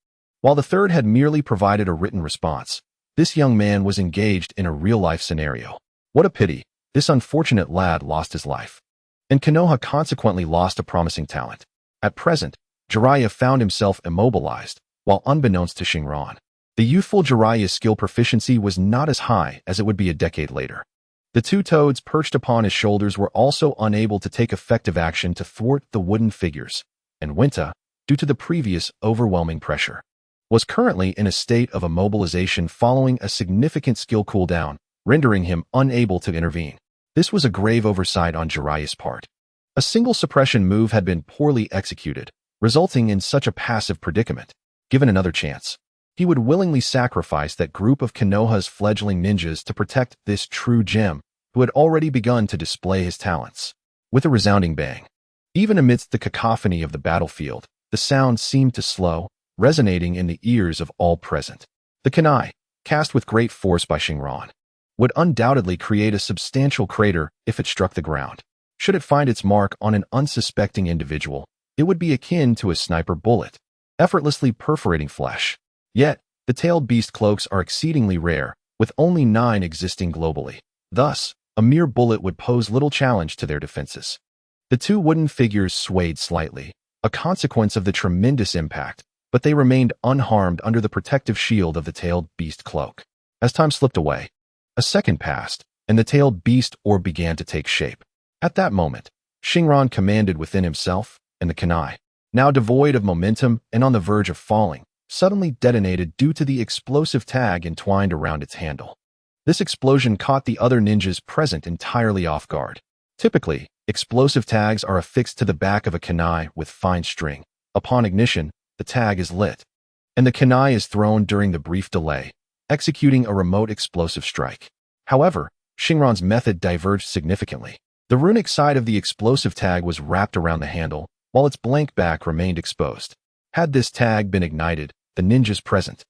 While the 3rd had merely provided a written response, this young man was engaged in a real-life scenario. What a pity, this unfortunate lad lost his life. And Konoha consequently lost a promising talent. At present, Jiraiya found himself immobilized, while unbeknownst to Shinran, the youthful Jiraiya's skill proficiency was not as high as it would be a decade later. The 2 toads perched upon his shoulders were also unable to take effective action to thwart the wooden figures, and Winta, due to the previous overwhelming pressure, was currently in a state of immobilization following a significant skill cooldown, rendering him unable to intervene. This was a grave oversight on Jiraiya's part. A single suppression move had been poorly executed, resulting in such a passive predicament. Given another chance, he would willingly sacrifice that group of Konoha's fledgling ninjas to protect this true gem, who had already begun to display his talents. With a resounding bang, even amidst the cacophony of the battlefield, the sound seemed to slow, resonating in the ears of all present. The kunai, cast with great force by Shinran, would undoubtedly create a substantial crater if it struck the ground. Should it find its mark on an unsuspecting individual, it would be akin to a sniper bullet, effortlessly perforating flesh. Yet, the tailed beast cloaks are exceedingly rare, with only 9 existing globally. Thus, a mere bullet would pose little challenge to their defenses. The 2 wooden figures swayed slightly, a consequence of the tremendous impact, but they remained unharmed under the protective shield of the tailed beast cloak. As time slipped away, a second passed, and the tailed beast orb began to take shape. At that moment, Shinran commanded within himself, and the kunai, now devoid of momentum and on the verge of falling, suddenly detonated due to the explosive tag entwined around its handle. This explosion caught the other ninjas present entirely off guard. Typically, explosive tags are affixed to the back of a kunai with fine string. Upon ignition, the tag is lit, and the kunai is thrown during the brief delay, executing a remote explosive strike. However, Shinran's method diverged significantly. The runic side of the explosive tag was wrapped around the handle, while its blank back remained exposed. Had this tag been ignited, the ninjas present,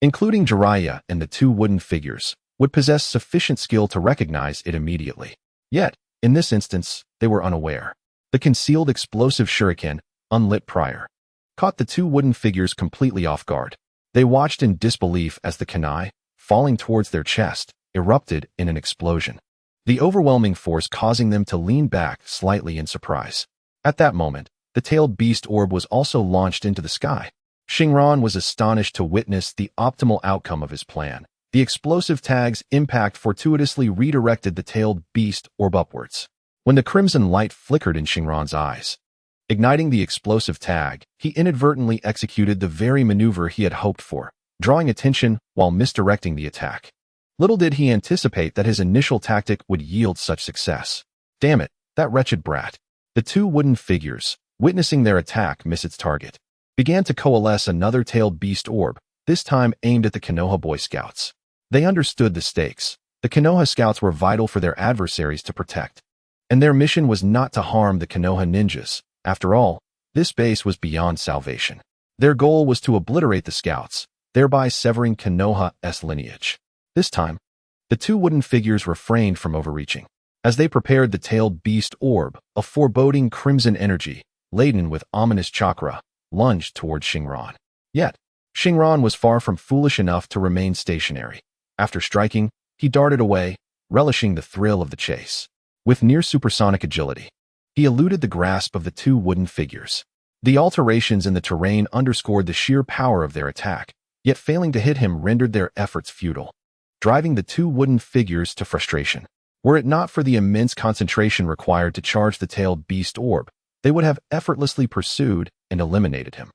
including Jiraiya and the 2 wooden figures, would possess sufficient skill to recognize it immediately. Yet, in this instance, they were unaware. The concealed explosive shuriken, unlit prior, caught the 2 wooden figures completely off guard. They watched in disbelief as the kunai, falling towards their chest, erupted in an explosion, the overwhelming force causing them to lean back slightly in surprise. At that moment, the tailed beast orb was also launched into the sky. Shinran was astonished to witness the optimal outcome of his plan. The explosive tag's impact fortuitously redirected the tailed beast orb upwards. When the crimson light flickered in Shinran's eyes, igniting the explosive tag, he inadvertently executed the very maneuver he had hoped for, drawing attention while misdirecting the attack. Little did he anticipate that his initial tactic would yield such success. Damn it, that wretched brat. The 2 wooden figures, witnessing their attack miss its target, began to coalesce another tailed beast orb, this time aimed at the Konoha Boy Scouts. They understood the stakes. The Konoha Scouts were vital for their adversaries to protect, and their mission was not to harm the Konoha ninjas, After all, this base was beyond salvation. Their goal was to obliterate the scouts, thereby severing Konoha's lineage. This time, the two wooden figures refrained from overreaching. As they prepared the tailed beast orb, a foreboding crimson energy, laden with ominous chakra, lunged toward Shinran. Yet, Shinran was far from foolish enough to remain stationary. After striking, he darted away, relishing the thrill of the chase. With near supersonic agility, he eluded the grasp of the two wooden figures. The alterations in the terrain underscored the sheer power of their attack, yet failing to hit him rendered their efforts futile, driving the two wooden figures to frustration. Were it not for the immense concentration required to charge the tailed beast orb, they would have effortlessly pursued and eliminated him.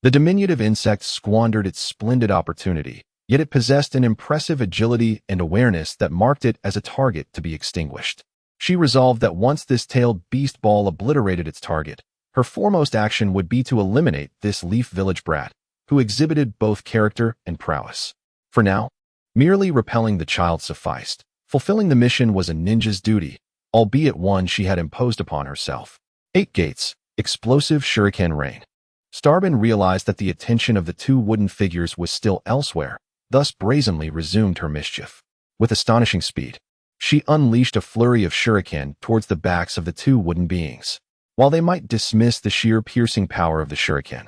The diminutive insect squandered its splendid opportunity, yet it possessed an impressive agility and awareness that marked it as a target to be extinguished. She resolved that once this tailed beast ball obliterated its target, her foremost action would be to eliminate this Leaf Village brat, who exhibited both character and prowess. For now, merely repelling the child sufficed. Fulfilling the mission was a ninja's duty, albeit one she had imposed upon herself. 8 gates, explosive shuriken rain. Starbin realized that the attention of the two wooden figures was still elsewhere, thus brazenly resumed her mischief. With astonishing speed, she unleashed a flurry of shuriken towards the backs of the two wooden beings. While they might dismiss the sheer piercing power of the shuriken,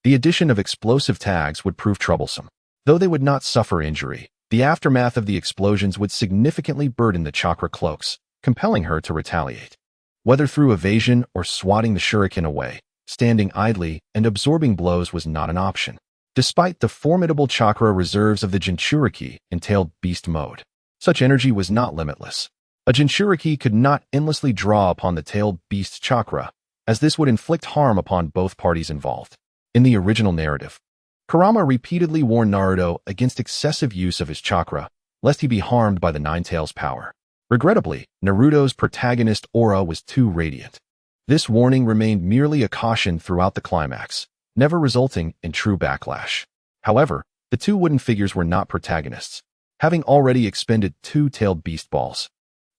the addition of explosive tags would prove troublesome. Though they would not suffer injury, the aftermath of the explosions would significantly burden the chakra cloaks, compelling her to retaliate. Whether through evasion or swatting the shuriken away, standing idly and absorbing blows was not an option. Despite the formidable chakra reserves of the Jinchuriki in tailed beast mode, such energy was not limitless. A Jinchuriki could not endlessly draw upon the tailed beast's chakra, as this would inflict harm upon both parties involved. In the original narrative, Kurama repeatedly warned Naruto against excessive use of his chakra, lest he be harmed by the Nine Tails' power. Regrettably, Naruto's protagonist aura was too radiant. This warning remained merely a caution throughout the climax, never resulting in true backlash. However, the two wooden figures were not protagonists, having already expended 2 tailed beast balls.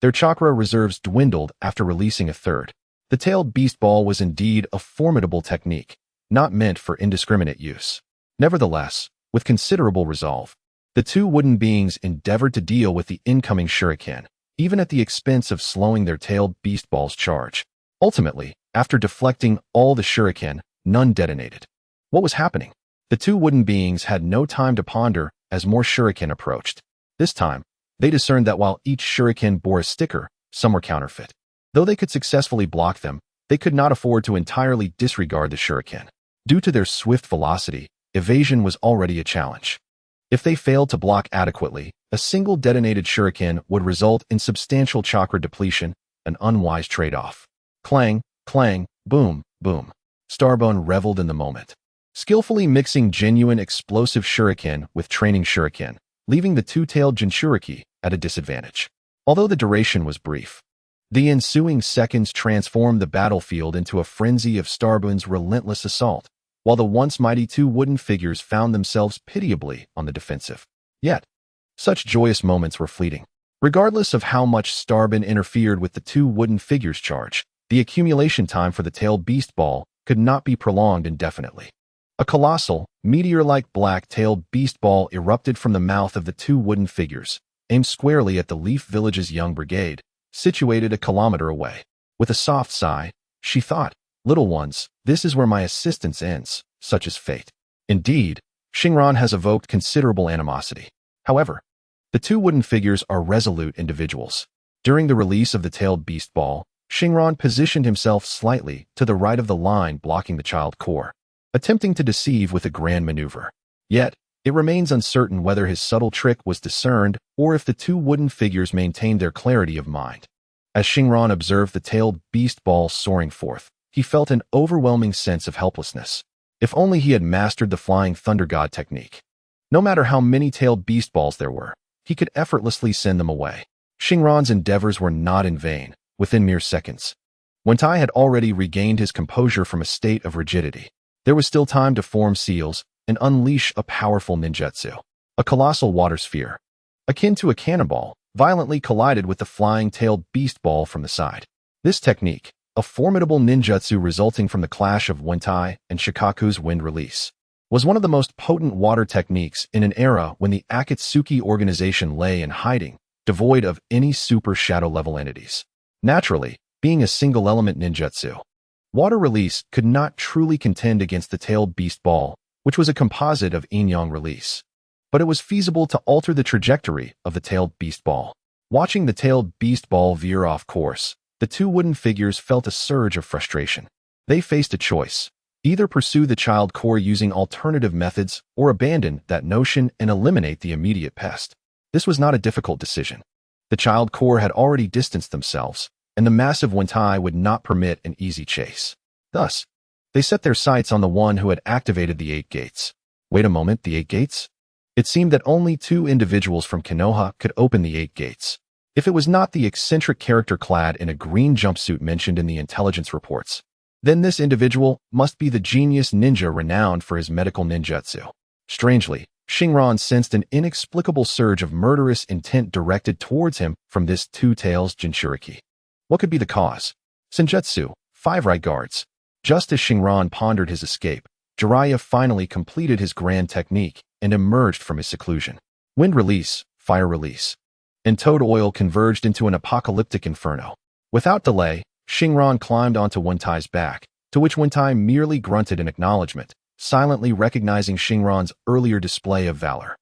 Their chakra reserves dwindled after releasing a third. The tailed beast ball was indeed a formidable technique, not meant for indiscriminate use. Nevertheless, with considerable resolve, the two wooden beings endeavored to deal with the incoming shuriken, even at the expense of slowing their tailed beast ball's charge. Ultimately, after deflecting all the shuriken, none detonated. What was happening? The two wooden beings had no time to ponder as more shuriken approached. This time, they discerned that while each shuriken bore a sticker, some were counterfeit. Though they could successfully block them, they could not afford to entirely disregard the shuriken. Due to their swift velocity, evasion was already a challenge. If they failed to block adequately, a single detonated shuriken would result in substantial chakra depletion, an unwise trade-off. Clang, clang, boom, boom. Starbone reveled in the moment, skillfully mixing genuine explosive shuriken with training shuriken, leaving the two-tailed Jinchuriki at a disadvantage. Although the duration was brief, the ensuing seconds transformed the battlefield into a frenzy of Starbone's relentless assault, while the once mighty two wooden figures found themselves pitiably on the defensive. Yet, such joyous moments were fleeting. Regardless of how much Starbone interfered with the two wooden figures' charge, the accumulation time for the tailed beast ball could not be prolonged indefinitely. A colossal, meteor-like black-tailed beast ball erupted from the mouth of the two wooden figures, aimed squarely at the Leaf Village's young brigade, situated a kilometer away. With a soft sigh, she thought, "Little ones, this is where my assistance ends, such is fate." Indeed, Shinran has evoked considerable animosity. However, the two wooden figures are resolute individuals. During the release of the tailed beast ball, Shinran positioned himself slightly to the right of the line blocking the child core, attempting to deceive with a grand maneuver. Yet, it remains uncertain whether his subtle trick was discerned or if the two wooden figures maintained their clarity of mind. As Shinran observed the tailed beast ball soaring forth, he felt an overwhelming sense of helplessness. If only he had mastered the flying thunder god technique. No matter how many tailed beast balls there were, he could effortlessly send them away. Shinran's endeavors were not in vain. Within mere seconds, when Tai had already regained his composure from a state of rigidity, there was still time to form seals and unleash a powerful ninjutsu. A colossal water sphere, akin to a cannonball, violently collided with the flying tailed beast ball from the side. This technique, a formidable ninjutsu resulting from the clash of Wentai and Shikaku's wind release, was one of the most potent water techniques in an era when the Akatsuki organization lay in hiding, devoid of any super shadow-level entities. Naturally, being a single-element ninjutsu, water release could not truly contend against the tailed beast ball, which was a composite of yin-yang release. But it was feasible to alter the trajectory of the tailed beast ball. Watching the tailed beast ball veer off course, the two wooden figures felt a surge of frustration. They faced a choice: either pursue the child core using alternative methods or abandon that notion and eliminate the immediate pest. This was not a difficult decision. The child core had already distanced themselves, and the massive Wentai would not permit an easy chase. Thus, they set their sights on the one who had activated the 8 gates. Wait a moment, the 8 gates? It seemed that only 2 individuals from Konoha could open the 8 gates. If it was not the eccentric character clad in a green jumpsuit mentioned in the intelligence reports, then this individual must be the genius ninja renowned for his medical ninjutsu. Strangely, Shinran sensed an inexplicable surge of murderous intent directed towards him from this two-tails Jinchuriki. What could be the cause? Senjutsu, 5 right guards. Just as Shinran pondered his escape, Jiraiya finally completed his grand technique and emerged from his seclusion. Wind release, fire release, and toad oil converged into an apocalyptic inferno. Without delay, Shinran climbed onto Wentai's back, to which Wentai merely grunted in acknowledgement, silently recognizing Shinran's earlier display of valor.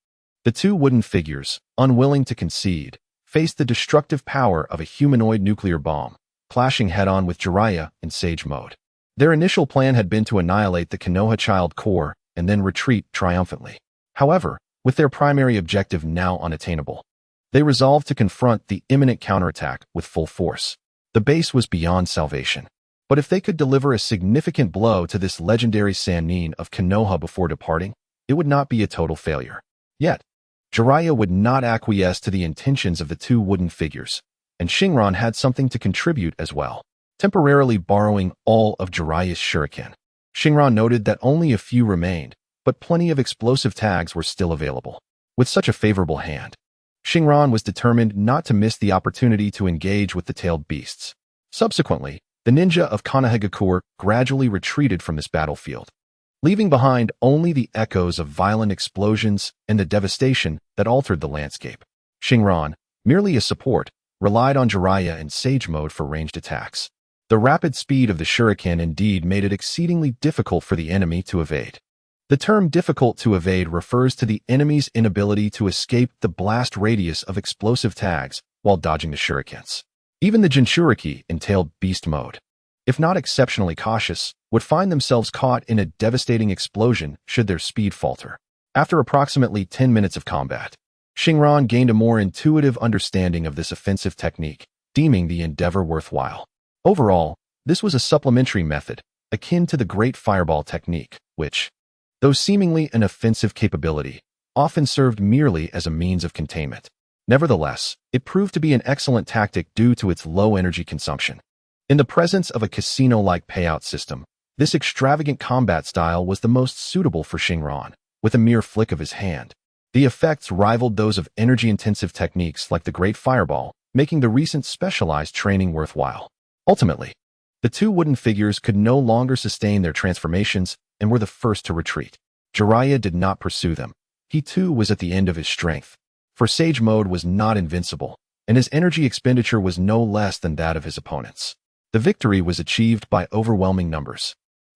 The 2 wooden figures, unwilling to concede, faced the destructive power of a humanoid nuclear bomb, clashing head-on with Jiraiya in Sage mode. Their initial plan had been to annihilate the Konoha child core and then retreat triumphantly. However, with their primary objective now unattainable, they resolved to confront the imminent counterattack with full force. The base was beyond salvation. But if they could deliver a significant blow to this legendary Sannin of Konoha before departing, it would not be a total failure. Yet, Jiraiya would not acquiesce to the intentions of the 2 wooden figures, and Shinran had something to contribute as well. Temporarily borrowing all of Jiraiya's shuriken, Shinran noted that only a few remained, but plenty of explosive tags were still available. With such a favorable hand, Shinran was determined not to miss the opportunity to engage with the tailed beasts. Subsequently, the ninja of Konohagakure gradually retreated from this battlefield, leaving behind only the echoes of violent explosions and the devastation that altered the landscape. Shinran, merely a support, relied on Jiraiya in Sage mode for ranged attacks. The rapid speed of the shuriken indeed made it exceedingly difficult for the enemy to evade. The term difficult to evade refers to the enemy's inability to escape the blast radius of explosive tags while dodging the shurikens. Even the Jinchuriki in tailed beast mode, if not exceptionally cautious, would find themselves caught in a devastating explosion should their speed falter. After approximately 10 minutes of combat, Shinran gained a more intuitive understanding of this offensive technique, deeming the endeavor worthwhile. Overall, this was a supplementary method, akin to the Great Fireball technique, which, though seemingly an offensive capability, often served merely as a means of containment. Nevertheless, it proved to be an excellent tactic due to its low energy consumption. In the presence of a casino-like payout system, this extravagant combat style was the most suitable for Shinran. With a mere flick of his hand, the effects rivaled those of energy-intensive techniques like the Great Fireball, making the recent specialized training worthwhile. Ultimately, the 2 wooden figures could no longer sustain their transformations and were the first to retreat. Jiraiya did not pursue them. He too was at the end of his strength, for Sage mode was not invincible, and his energy expenditure was no less than that of his opponents. The victory was achieved by overwhelming numbers.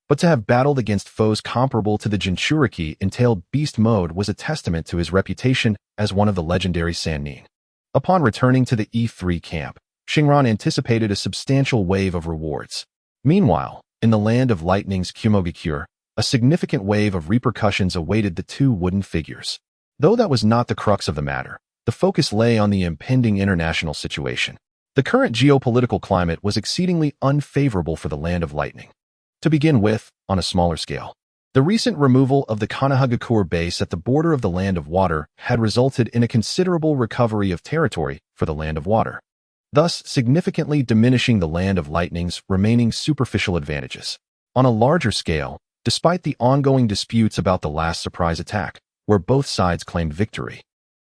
But to have battled against foes comparable to the Jinchuriki in tailed beast mode was a testament to his reputation as one of the legendary Sannin. Upon returning to the E3 camp, Shinran anticipated a substantial wave of rewards. Meanwhile, in the land of lightning's Iwagakure, a significant wave of repercussions awaited the 2 wooden figures. Though that was not the crux of the matter, the focus lay on the impending international situation. The current geopolitical climate was exceedingly unfavorable for the land of lightning. To begin with, on a smaller scale, the recent removal of the Konohagakure base at the border of the land of water had resulted in a considerable recovery of territory for the land of water, thus significantly diminishing the land of lightning's remaining superficial advantages. On a larger scale, despite the ongoing disputes about the last surprise attack, where both sides claimed victory,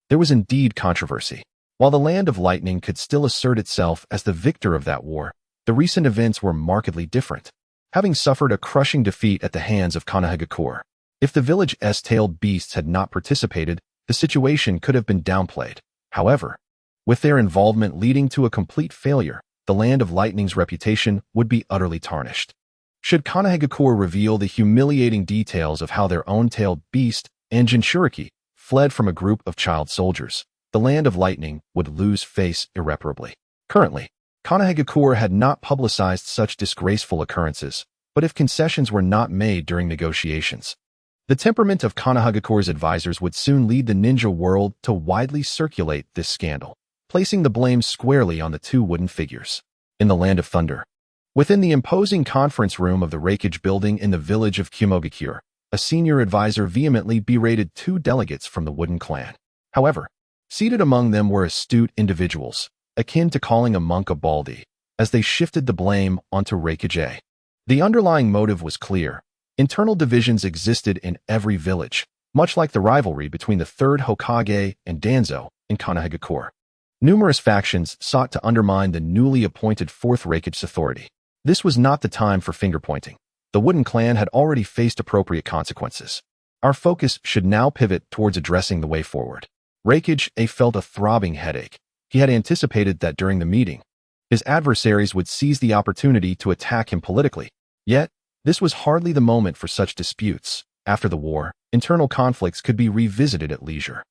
there was indeed controversy. While the land of lightning could still assert itself as the victor of that war, The recent events were markedly different, having suffered a crushing defeat at the hands of Konoha. If the village's tailed beasts had not participated, the situation could have been downplayed. However, with their involvement leading to a complete failure, the Land of Lightning's reputation would be utterly tarnished. Should Konoha reveal the humiliating details of how their own tailed beast and Jinchuriki fled from a group of child soldiers, the Land of Lightning would lose face irreparably. Currently, Konoha had not publicized such disgraceful occurrences, but if concessions were not made during negotiations, the temperament of Konoha's advisors would soon lead the ninja world to widely circulate this scandal, placing the blame squarely on the two wooden figures. In the Land of Thunder, within the imposing conference room of the Kage building in the village of Iwagakure, a senior advisor vehemently berated two delegates from the Wooden Clan. However, seated among them were astute individuals, akin to calling a monk a baldy, as they shifted the blame onto Kage. The underlying motive was clear. Internal divisions existed in every village, much like the rivalry between the third Hokage and Danzo in Konoha. Numerous factions sought to undermine the newly appointed fourth Kage's authority. This was not the time for finger-pointing. The Wooden Clan had already faced appropriate consequences. Our focus should now pivot towards addressing the way forward. Kage felt a throbbing headache. He had anticipated that during the meeting, his adversaries would seize the opportunity to attack him politically. Yet, this was hardly the moment for such disputes. After the war, internal conflicts could be revisited at leisure.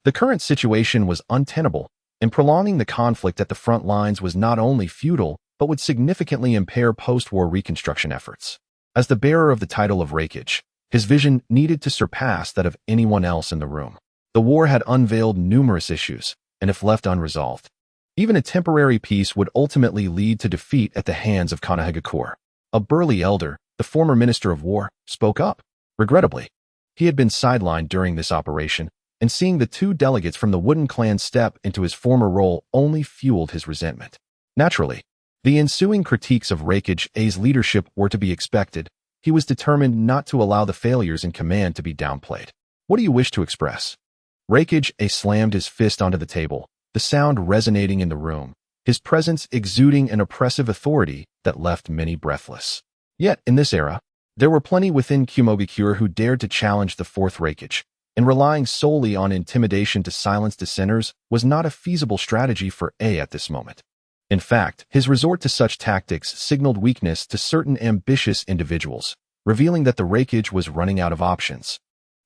The current situation was untenable, and prolonging the conflict at the front lines was not only futile, but would significantly impair post-war reconstruction efforts. As the bearer of the title of Kage, his vision needed to surpass that of anyone else in the room. The war had unveiled numerous issues, and if left unresolved, even a temporary peace would ultimately lead to defeat at the hands of Konoha. A burly elder, the former Minister of War, spoke up. Regrettably, he had been sidelined during this operation, and seeing the two delegates from the Wooden Clan step into his former role only fueled his resentment. Naturally, the ensuing critiques of Kage's leadership were to be expected. He was determined not to allow the failures in command to be downplayed. What do you wish to express? Kage slammed his fist onto the table, the sound resonating in the room, his presence exuding an oppressive authority that left many breathless. Yet, in this era, there were plenty within Iwagakure who dared to challenge the fourth Kage, and relying solely on intimidation to silence dissenters was not a feasible strategy for at this moment. In fact, his resort to such tactics signaled weakness to certain ambitious individuals, revealing that the Kage was running out of options.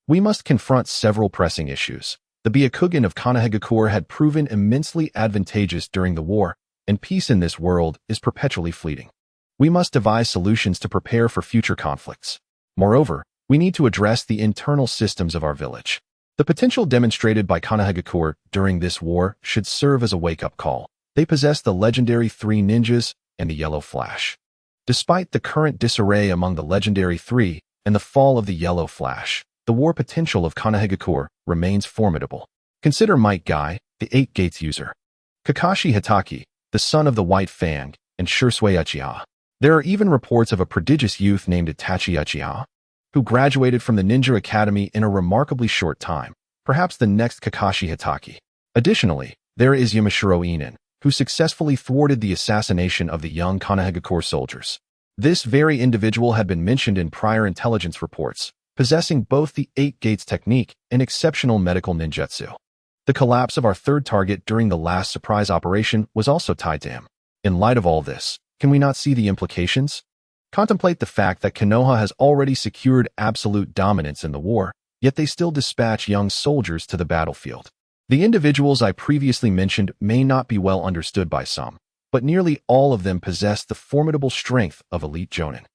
We must confront several pressing issues. The Byakugan of Konoha had proven immensely advantageous during the war, and peace in this world is perpetually fleeting. We must devise solutions to prepare for future conflicts. Moreover, we need to address the internal systems of our village. The potential demonstrated by Konoha during this war should serve as a wake-up call. They possess the legendary three ninjas and the Yellow Flash. Despite the current disarray among the legendary three and the fall of the Yellow Flash, the war potential of Konoha remains formidable. Consider Might Guy, the 8 Gates user, Kakashi Hitaki, the son of the White Fang, and Shursui Uchiha. There are even reports of a prodigious youth named Itachi Uchiha, who graduated from the Ninja Academy in a remarkably short time, perhaps the next Kakashi Hitaki. Additionally, there is Yamashiro Inen, who successfully thwarted the assassination of the young Konoha soldiers. This very individual had been mentioned in prior intelligence reports, possessing both the 8 Gates technique and exceptional medical ninjutsu. The collapse of our third target during the last surprise operation was also tied to him. In light of all this, can we not see the implications? Contemplate the fact that Konoha has already secured absolute dominance in the war, yet they still dispatch young soldiers to the battlefield. The individuals I previously mentioned may not be well understood by some, but nearly all of them possess the formidable strength of elite Jonin,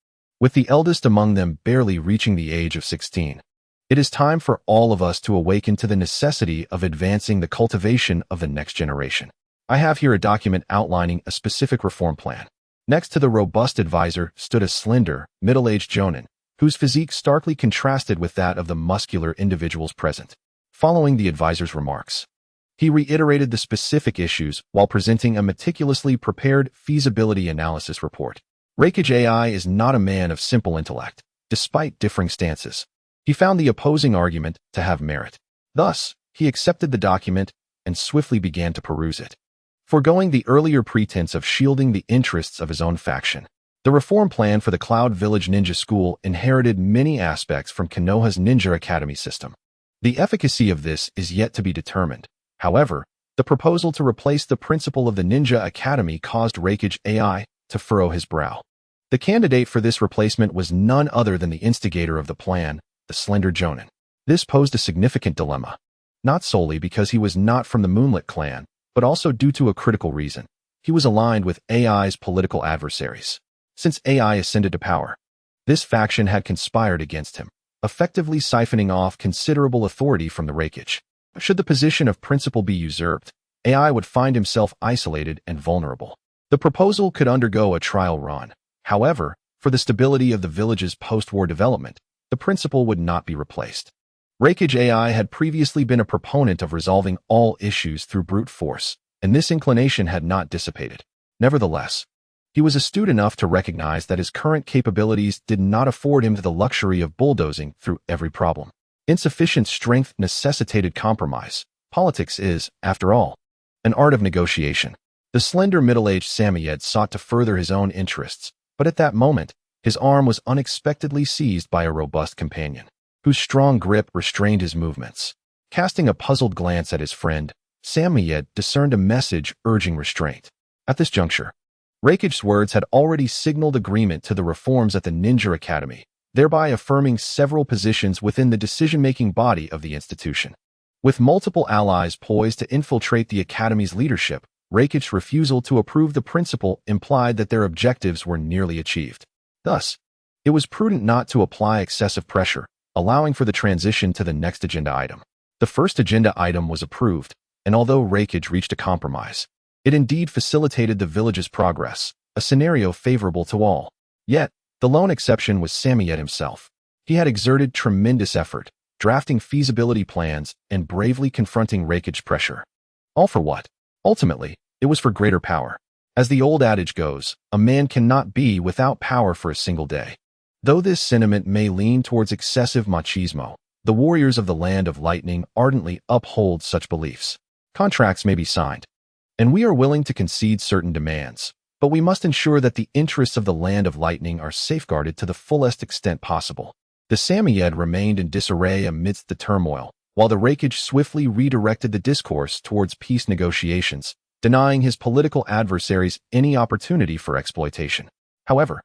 with the eldest among them barely reaching the age of 16. It is time for all of us to awaken to the necessity of advancing the cultivation of the next generation. I have here a document outlining a specific reform plan. Next to the robust advisor stood a slender, middle-aged Jonin, whose physique starkly contrasted with that of the muscular individuals present. Following the advisor's remarks, he reiterated the specific issues while presenting a meticulously prepared feasibility analysis report. Kage is not a man of simple intellect, despite differing stances. He found the opposing argument to have merit. Thus, he accepted the document and swiftly began to peruse it. foregoing the earlier pretense of shielding the interests of his own faction. The reform plan for the Cloud Village Ninja School inherited many aspects from Konoha's Ninja Academy system. The efficacy of this is yet to be determined. However, the proposal to replace the principal of the Ninja Academy caused Raikage AI to furrow his brow. The candidate for this replacement was none other than the instigator of the plan, the slender Jonin. This posed a significant dilemma, not solely because he was not from the Moonlit clan, but also due to a critical reason. He was aligned with AI's political adversaries. Since AI ascended to power, this faction had conspired against him, effectively siphoning off considerable authority from the Raikage. Should the position of principal be usurped, AI would find himself isolated and vulnerable. The proposal could undergo a trial run. However, for the stability of the village's post-war development, the principal would not be replaced. Raikage AI had previously been a proponent of resolving all issues through brute force, and this inclination had not dissipated. Nevertheless, he was astute enough to recognize that his current capabilities did not afford him the luxury of bulldozing through every problem. Insufficient strength necessitated compromise. Politics is, after all, an art of negotiation. The slender middle-aged Samoyed sought to further his own interests, but at that moment, his arm was unexpectedly seized by a robust companion, whose strong grip restrained his movements. Casting a puzzled glance at his friend, Samoyed discerned a message urging restraint. At this juncture, Raikage's words had already signaled agreement to the reforms at the Ninja Academy, thereby affirming several positions within the decision-making body of the institution. With multiple allies poised to infiltrate the Academy's leadership, Raikage's refusal to approve the principal implied that their objectives were nearly achieved. Thus, it was prudent not to apply excessive pressure, allowing for the transition to the next agenda item. The first agenda item was approved, and although Raikage reached a compromise, it indeed facilitated the village's progress, a scenario favorable to all. Yet, the lone exception was Samoyed himself. He had exerted tremendous effort, drafting feasibility plans and bravely confronting Raikage pressure. All for what? Ultimately, it was for greater power. As the old adage goes, a man cannot be without power for a single day. Though this sentiment may lean towards excessive machismo, the warriors of the Land of Lightning ardently uphold such beliefs. Contracts may be signed, and we are willing to concede certain demands, but we must ensure that the interests of the Land of Lightning are safeguarded to the fullest extent possible. The Samoyed remained in disarray amidst the turmoil, while the Raikage swiftly redirected the discourse towards peace negotiations, denying his political adversaries any opportunity for exploitation. However,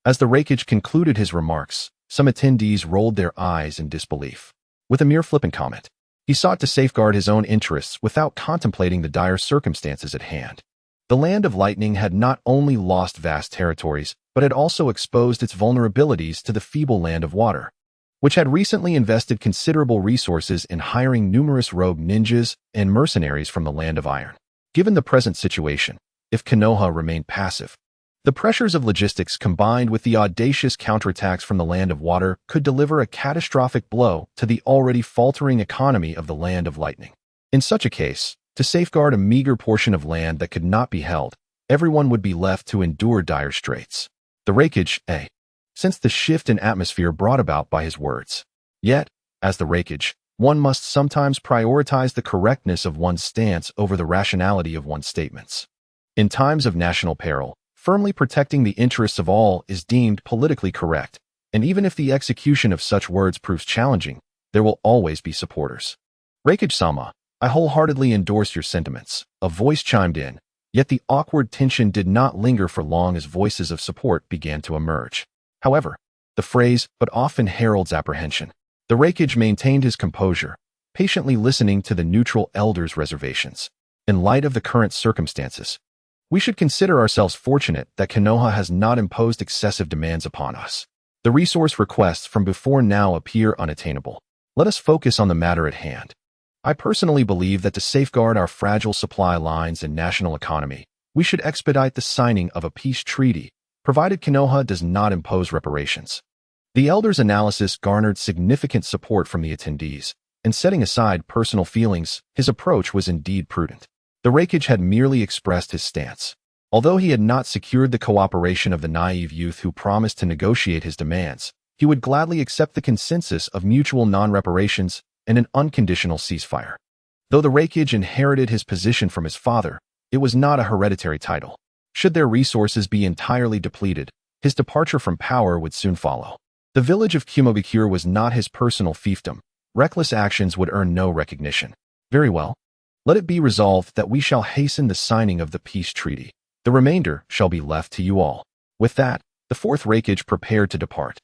as the Raikage concluded his remarks, some attendees rolled their eyes in disbelief. With a mere flippant comment, he sought to safeguard his own interests without contemplating the dire circumstances at hand. The Land of Lightning had not only lost vast territories, but had also exposed its vulnerabilities to the feeble Land of Water, which had recently invested considerable resources in hiring numerous rogue ninjas and mercenaries from the Land of Iron. Given the present situation, if Konoha remained passive, the pressures of logistics combined with the audacious counterattacks from the Land of Water could deliver a catastrophic blow to the already faltering economy of the Land of Lightning. In such a case, to safeguard a meager portion of land that could not be held, everyone would be left to endure dire straits. The Raikage, sensed the shift in atmosphere brought about by his words. Yet, as the Raikage, one must sometimes prioritize the correctness of one's stance over the rationality of one's statements. In times of national peril, firmly protecting the interests of all is deemed politically correct, and even if the execution of such words proves challenging, there will always be supporters. Raikage-sama, I wholeheartedly endorse your sentiments, a voice chimed in, yet the awkward tension did not linger for long as voices of support began to emerge. However, the phrase, but often heralds apprehension. The Raikage maintained his composure, patiently listening to the neutral elder's reservations. In light of the current circumstances, we should consider ourselves fortunate that Konoha has not imposed excessive demands upon us. The resource requests from before now appear unattainable. Let us focus on the matter at hand. I personally believe that to safeguard our fragile supply lines and national economy, we should expedite the signing of a peace treaty, provided Konoha does not impose reparations. The elder's analysis garnered significant support from the attendees, and setting aside personal feelings, his approach was indeed prudent. The Raikage had merely expressed his stance. Although he had not secured the cooperation of the naive youth who promised to negotiate his demands, he would gladly accept the consensus of mutual non-reparations and an unconditional ceasefire. Though the Raikage inherited his position from his father, It was not a hereditary title. Should their resources be entirely depleted, his departure from power would soon follow. The village of Iwagakure was not his personal fiefdom. Reckless actions would earn no recognition. Very well. Let it be resolved that we shall hasten the signing of the peace treaty. The remainder shall be left to you all. With that, the fourth raikage prepared to depart.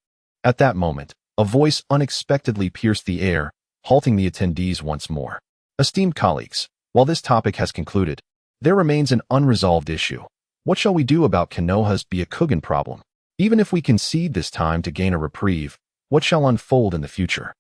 At that moment, a voice unexpectedly pierced the air, halting the attendees once more. Esteemed colleagues, while this topic has concluded, there remains an unresolved issue. What shall we do about Konoha's Byakugan problem? Even if we concede this time to gain a reprieve, what shall unfold in the future?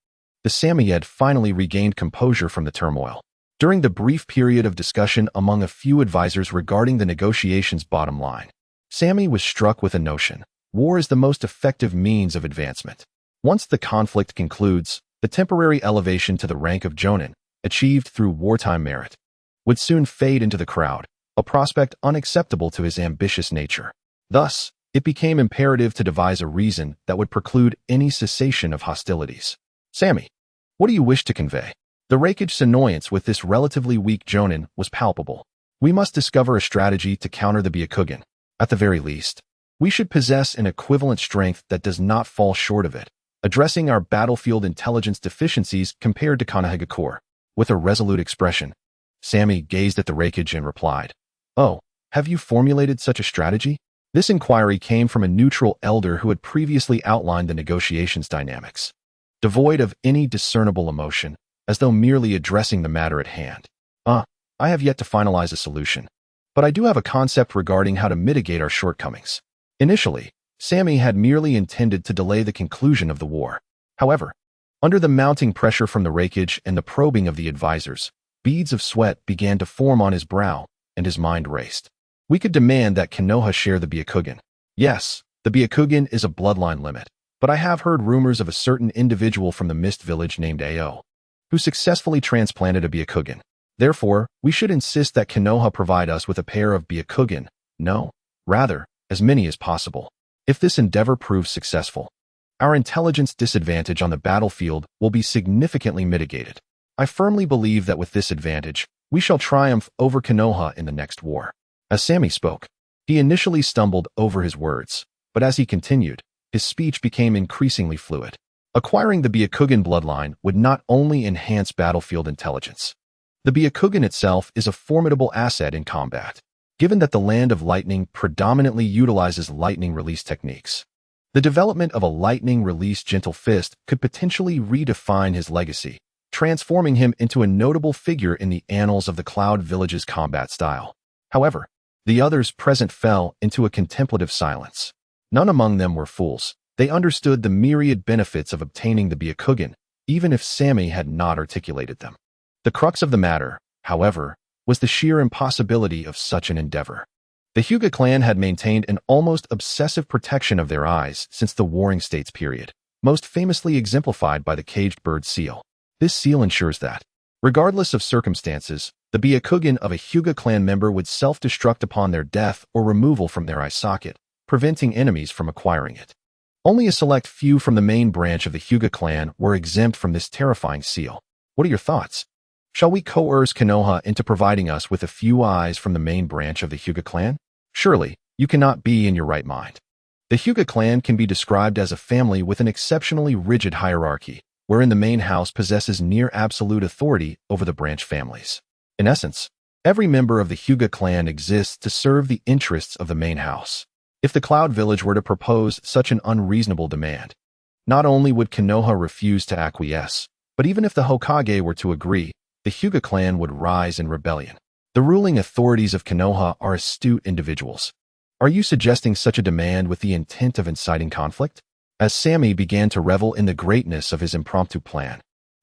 The Samoyed finally regained composure from the turmoil. During the brief period of discussion among a few advisors regarding the negotiations' bottom line, Sammy was struck with a notion. War is the most effective means of advancement. Once the conflict concludes, the temporary elevation to the rank of Jonin, achieved through wartime merit, would soon fade into the crowd, a prospect unacceptable to his ambitious nature. Thus, it became imperative to devise a reason that would preclude any cessation of hostilities. Sammy, what do you wish to convey? The raikage's annoyance with this relatively weak Jonin was palpable. We must discover a strategy to counter the Byakugan. At the very least, we should possess an equivalent strength that does not fall short of it, addressing our battlefield intelligence deficiencies compared to Konoha. With a resolute expression, Sammy gazed at the raikage and replied, "Oh, have you formulated such a strategy?" This inquiry came from a neutral elder who had previously outlined the negotiations dynamics, devoid of any discernible emotion, as though merely addressing the matter at hand. I have yet to finalize a solution, but I do have a concept regarding how to mitigate our shortcomings. Initially, Sammy had merely intended to delay the conclusion of the war. However, under the mounting pressure from the raikage and the probing of the advisors, beads of sweat began to form on his brow, and his mind raced. We could demand that Konoha share the Byakugan. Yes, the Byakugan is a bloodline limit, but I have heard rumors of a certain individual from the Mist Village named Ao, who successfully transplanted a Byakugan. Therefore, we should insist that Konoha provide us with a pair of Byakugan, rather, as many as possible. If this endeavor proves successful, our intelligence disadvantage on the battlefield will be significantly mitigated. I firmly believe that with this advantage, we shall triumph over Konoha in the next war. As Sammy spoke, he initially stumbled over his words, but as he continued, his speech became increasingly fluid. Acquiring the Byakugan bloodline would not only enhance battlefield intelligence. The Byakugan itself is a formidable asset in combat, given that the Land of Lightning predominantly utilizes lightning release techniques. The development of a lightning release gentle fist could potentially redefine his legacy, transforming him into a notable figure in the annals of the Cloud Village's combat style. However, the others present fell into a contemplative silence. None among them were fools. They understood the myriad benefits of obtaining the Byakugan, even if Sammy had not articulated them. The crux of the matter, however, was the sheer impossibility of such an endeavor. The Hyuga clan had maintained an almost obsessive protection of their eyes since the Warring States period, most famously exemplified by the caged bird seal. This seal ensures that, regardless of circumstances, the Byakugan of a Hyuga clan member would self-destruct upon their death or removal from their eye socket, preventing enemies from acquiring it. Only a select few from the main branch of the Hyuga clan were exempt from this terrifying seal. What are your thoughts? Shall we coerce Konoha into providing us with a few eyes from the main branch of the Hyuga clan? Surely, you cannot be in your right mind. The Hyuga clan can be described as a family with an exceptionally rigid hierarchy, wherein the main house possesses near absolute authority over the branch families. In essence, every member of the Hyuga clan exists to serve the interests of the main house. If the Cloud Village were to propose such an unreasonable demand, not only would Konoha refuse to acquiesce, but even if the Hokage were to agree, the Hyuga clan would rise in rebellion. The ruling authorities of Konoha are astute individuals. Are you suggesting such a demand with the intent of inciting conflict? As Sammy began to revel in the greatness of his impromptu plan,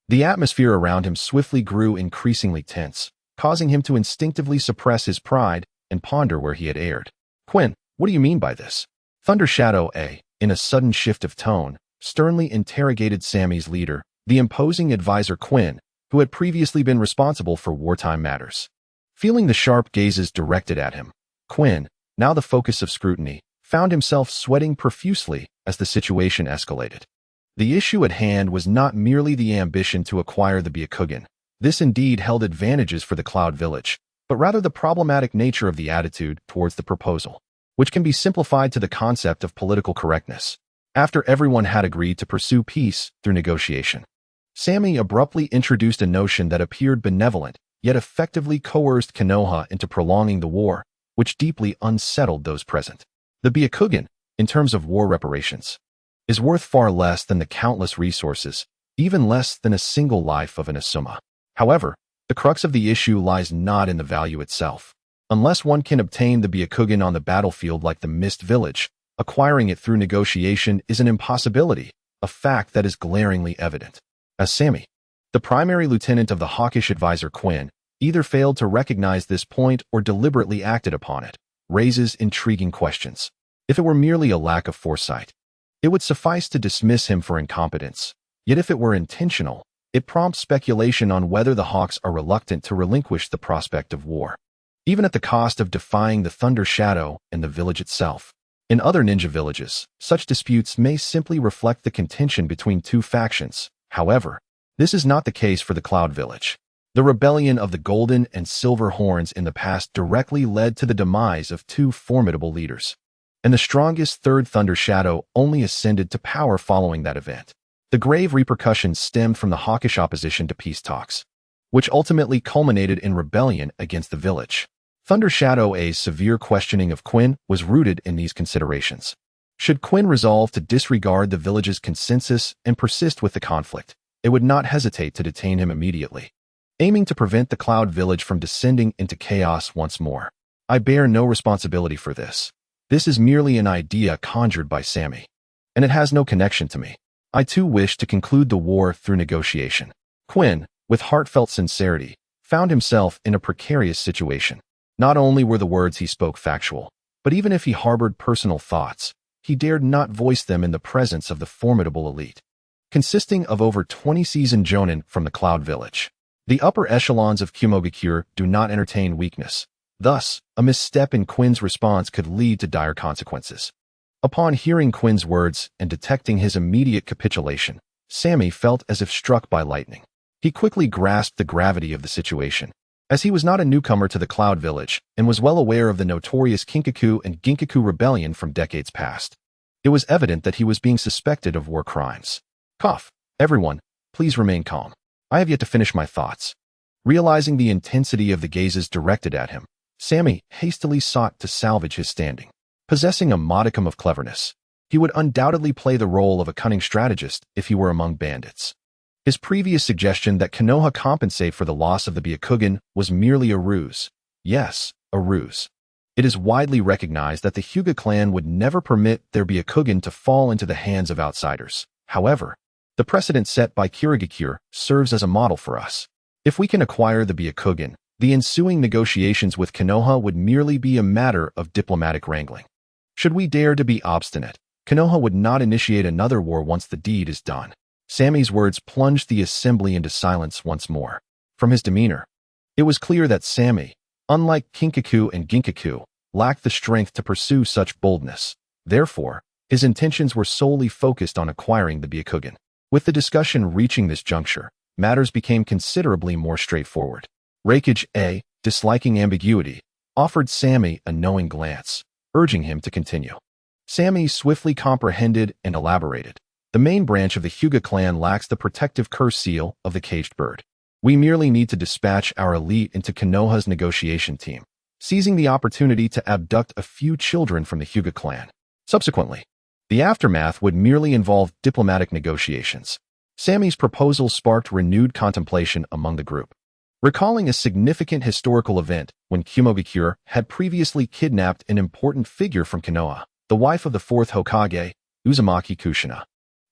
the atmosphere around him swiftly grew increasingly tense, causing him to instinctively suppress his pride and ponder where he had erred. Quinn, what do you mean by this? Thunder Shadow A, in a sudden shift of tone, sternly interrogated Sammy's leader, the imposing advisor Quinn, who had previously been responsible for wartime matters. Feeling the sharp gazes directed at him, Quinn, now the focus of scrutiny, found himself sweating profusely as the situation escalated. The issue at hand was not merely the ambition to acquire the Byakugan. This indeed held advantages for the Cloud Village, but rather the problematic nature of the attitude towards the proposal, which can be simplified to the concept of political correctness. After everyone had agreed to pursue peace through negotiation, Sammy abruptly introduced a notion that appeared benevolent, yet effectively coerced Konoha into prolonging the war, which deeply unsettled those present. The Byakugan, in terms of war reparations, is worth far less than the countless resources, even less than a single life of an Asuma. However, the crux of the issue lies not in the value itself. Unless one can obtain the Byakugan on the battlefield like the Mist Village, acquiring it through negotiation is an impossibility, a fact that is glaringly evident. As Sammy, the primary lieutenant of the hawkish advisor Quinn, either failed to recognize this point or deliberately acted upon it, raises intriguing questions. If it were merely a lack of foresight, it would suffice to dismiss him for incompetence. Yet if it were intentional, it prompts speculation on whether the Hawks are reluctant to relinquish the prospect of war, even at the cost of defying the Thunder Shadow and the village itself. In other ninja villages, such disputes may simply reflect the contention between two factions. However, this is not the case for the Cloud Village. The rebellion of the Golden and Silver Horns in the past directly led to the demise of two formidable leaders, and the strongest third Thunder Shadow only ascended to power following that event. The grave repercussions stemmed from the hawkish opposition to peace talks, which ultimately culminated in rebellion against the village. Thunder Shadow A's severe questioning of Quinn was rooted in these considerations. Should Quinn resolve to disregard the village's consensus and persist with the conflict, it would not hesitate to detain him immediately, aiming to prevent the Cloud Village from descending into chaos once more. I bear no responsibility for this. This is merely an idea conjured by Sammy, and it has no connection to me. I too wish to conclude the war through negotiation. Quinn, with heartfelt sincerity, found himself in a precarious situation. Not only were the words he spoke factual, but even if he harbored personal thoughts, he dared not voice them in the presence of the formidable elite, consisting of over 20 seasoned Jonin from the Cloud Village. The upper echelons of Iwagakure do not entertain weakness. Thus, a misstep in Quinn's response could lead to dire consequences. Upon hearing Quinn's words and detecting his immediate capitulation, Sammy felt as if struck by lightning. He quickly grasped the gravity of the situation, as he was not a newcomer to the Cloud Village and was well aware of the notorious Kinkaku and Ginkaku rebellion from decades past. It was evident that he was being suspected of war crimes. Cough. Everyone, please remain calm. I have yet to finish my thoughts. Realizing the intensity of the gazes directed at him, Sammy hastily sought to salvage his standing. Possessing a modicum of cleverness, he would undoubtedly play the role of a cunning strategist if he were among bandits. His previous suggestion that Konoha compensate for the loss of the Byakugan was merely a ruse. Yes, a ruse. It is widely recognized that the Hyuga clan would never permit their Byakugan to fall into the hands of outsiders. However, the precedent set by Iwagakure serves as a model for us. If we can acquire the Byakugan, the ensuing negotiations with Konoha would merely be a matter of diplomatic wrangling. Should we dare to be obstinate, Konoha would not initiate another war once the deed is done. Sammy's words plunged the assembly into silence once more. From his demeanor, it was clear that Sammy, unlike Kinkaku and Ginkaku, lacked the strength to pursue such boldness. Therefore, his intentions were solely focused on acquiring the Byakugan. With the discussion reaching this juncture, matters became considerably more straightforward. Raikage, disliking ambiguity, offered Sammy a knowing glance, urging him to continue. Sammy swiftly comprehended and elaborated. The main branch of the Hyuga clan lacks the protective curse seal of the caged bird. We merely need to dispatch our elite into Konoha's negotiation team, seizing the opportunity to abduct a few children from the Hyuga clan. Subsequently, the aftermath would merely involve diplomatic negotiations. Sammy's proposal sparked renewed contemplation among the group. Recalling a significant historical event when Iwagakure had previously kidnapped an important figure from Konoha, the wife of the fourth Hokage, Uzumaki Kushina,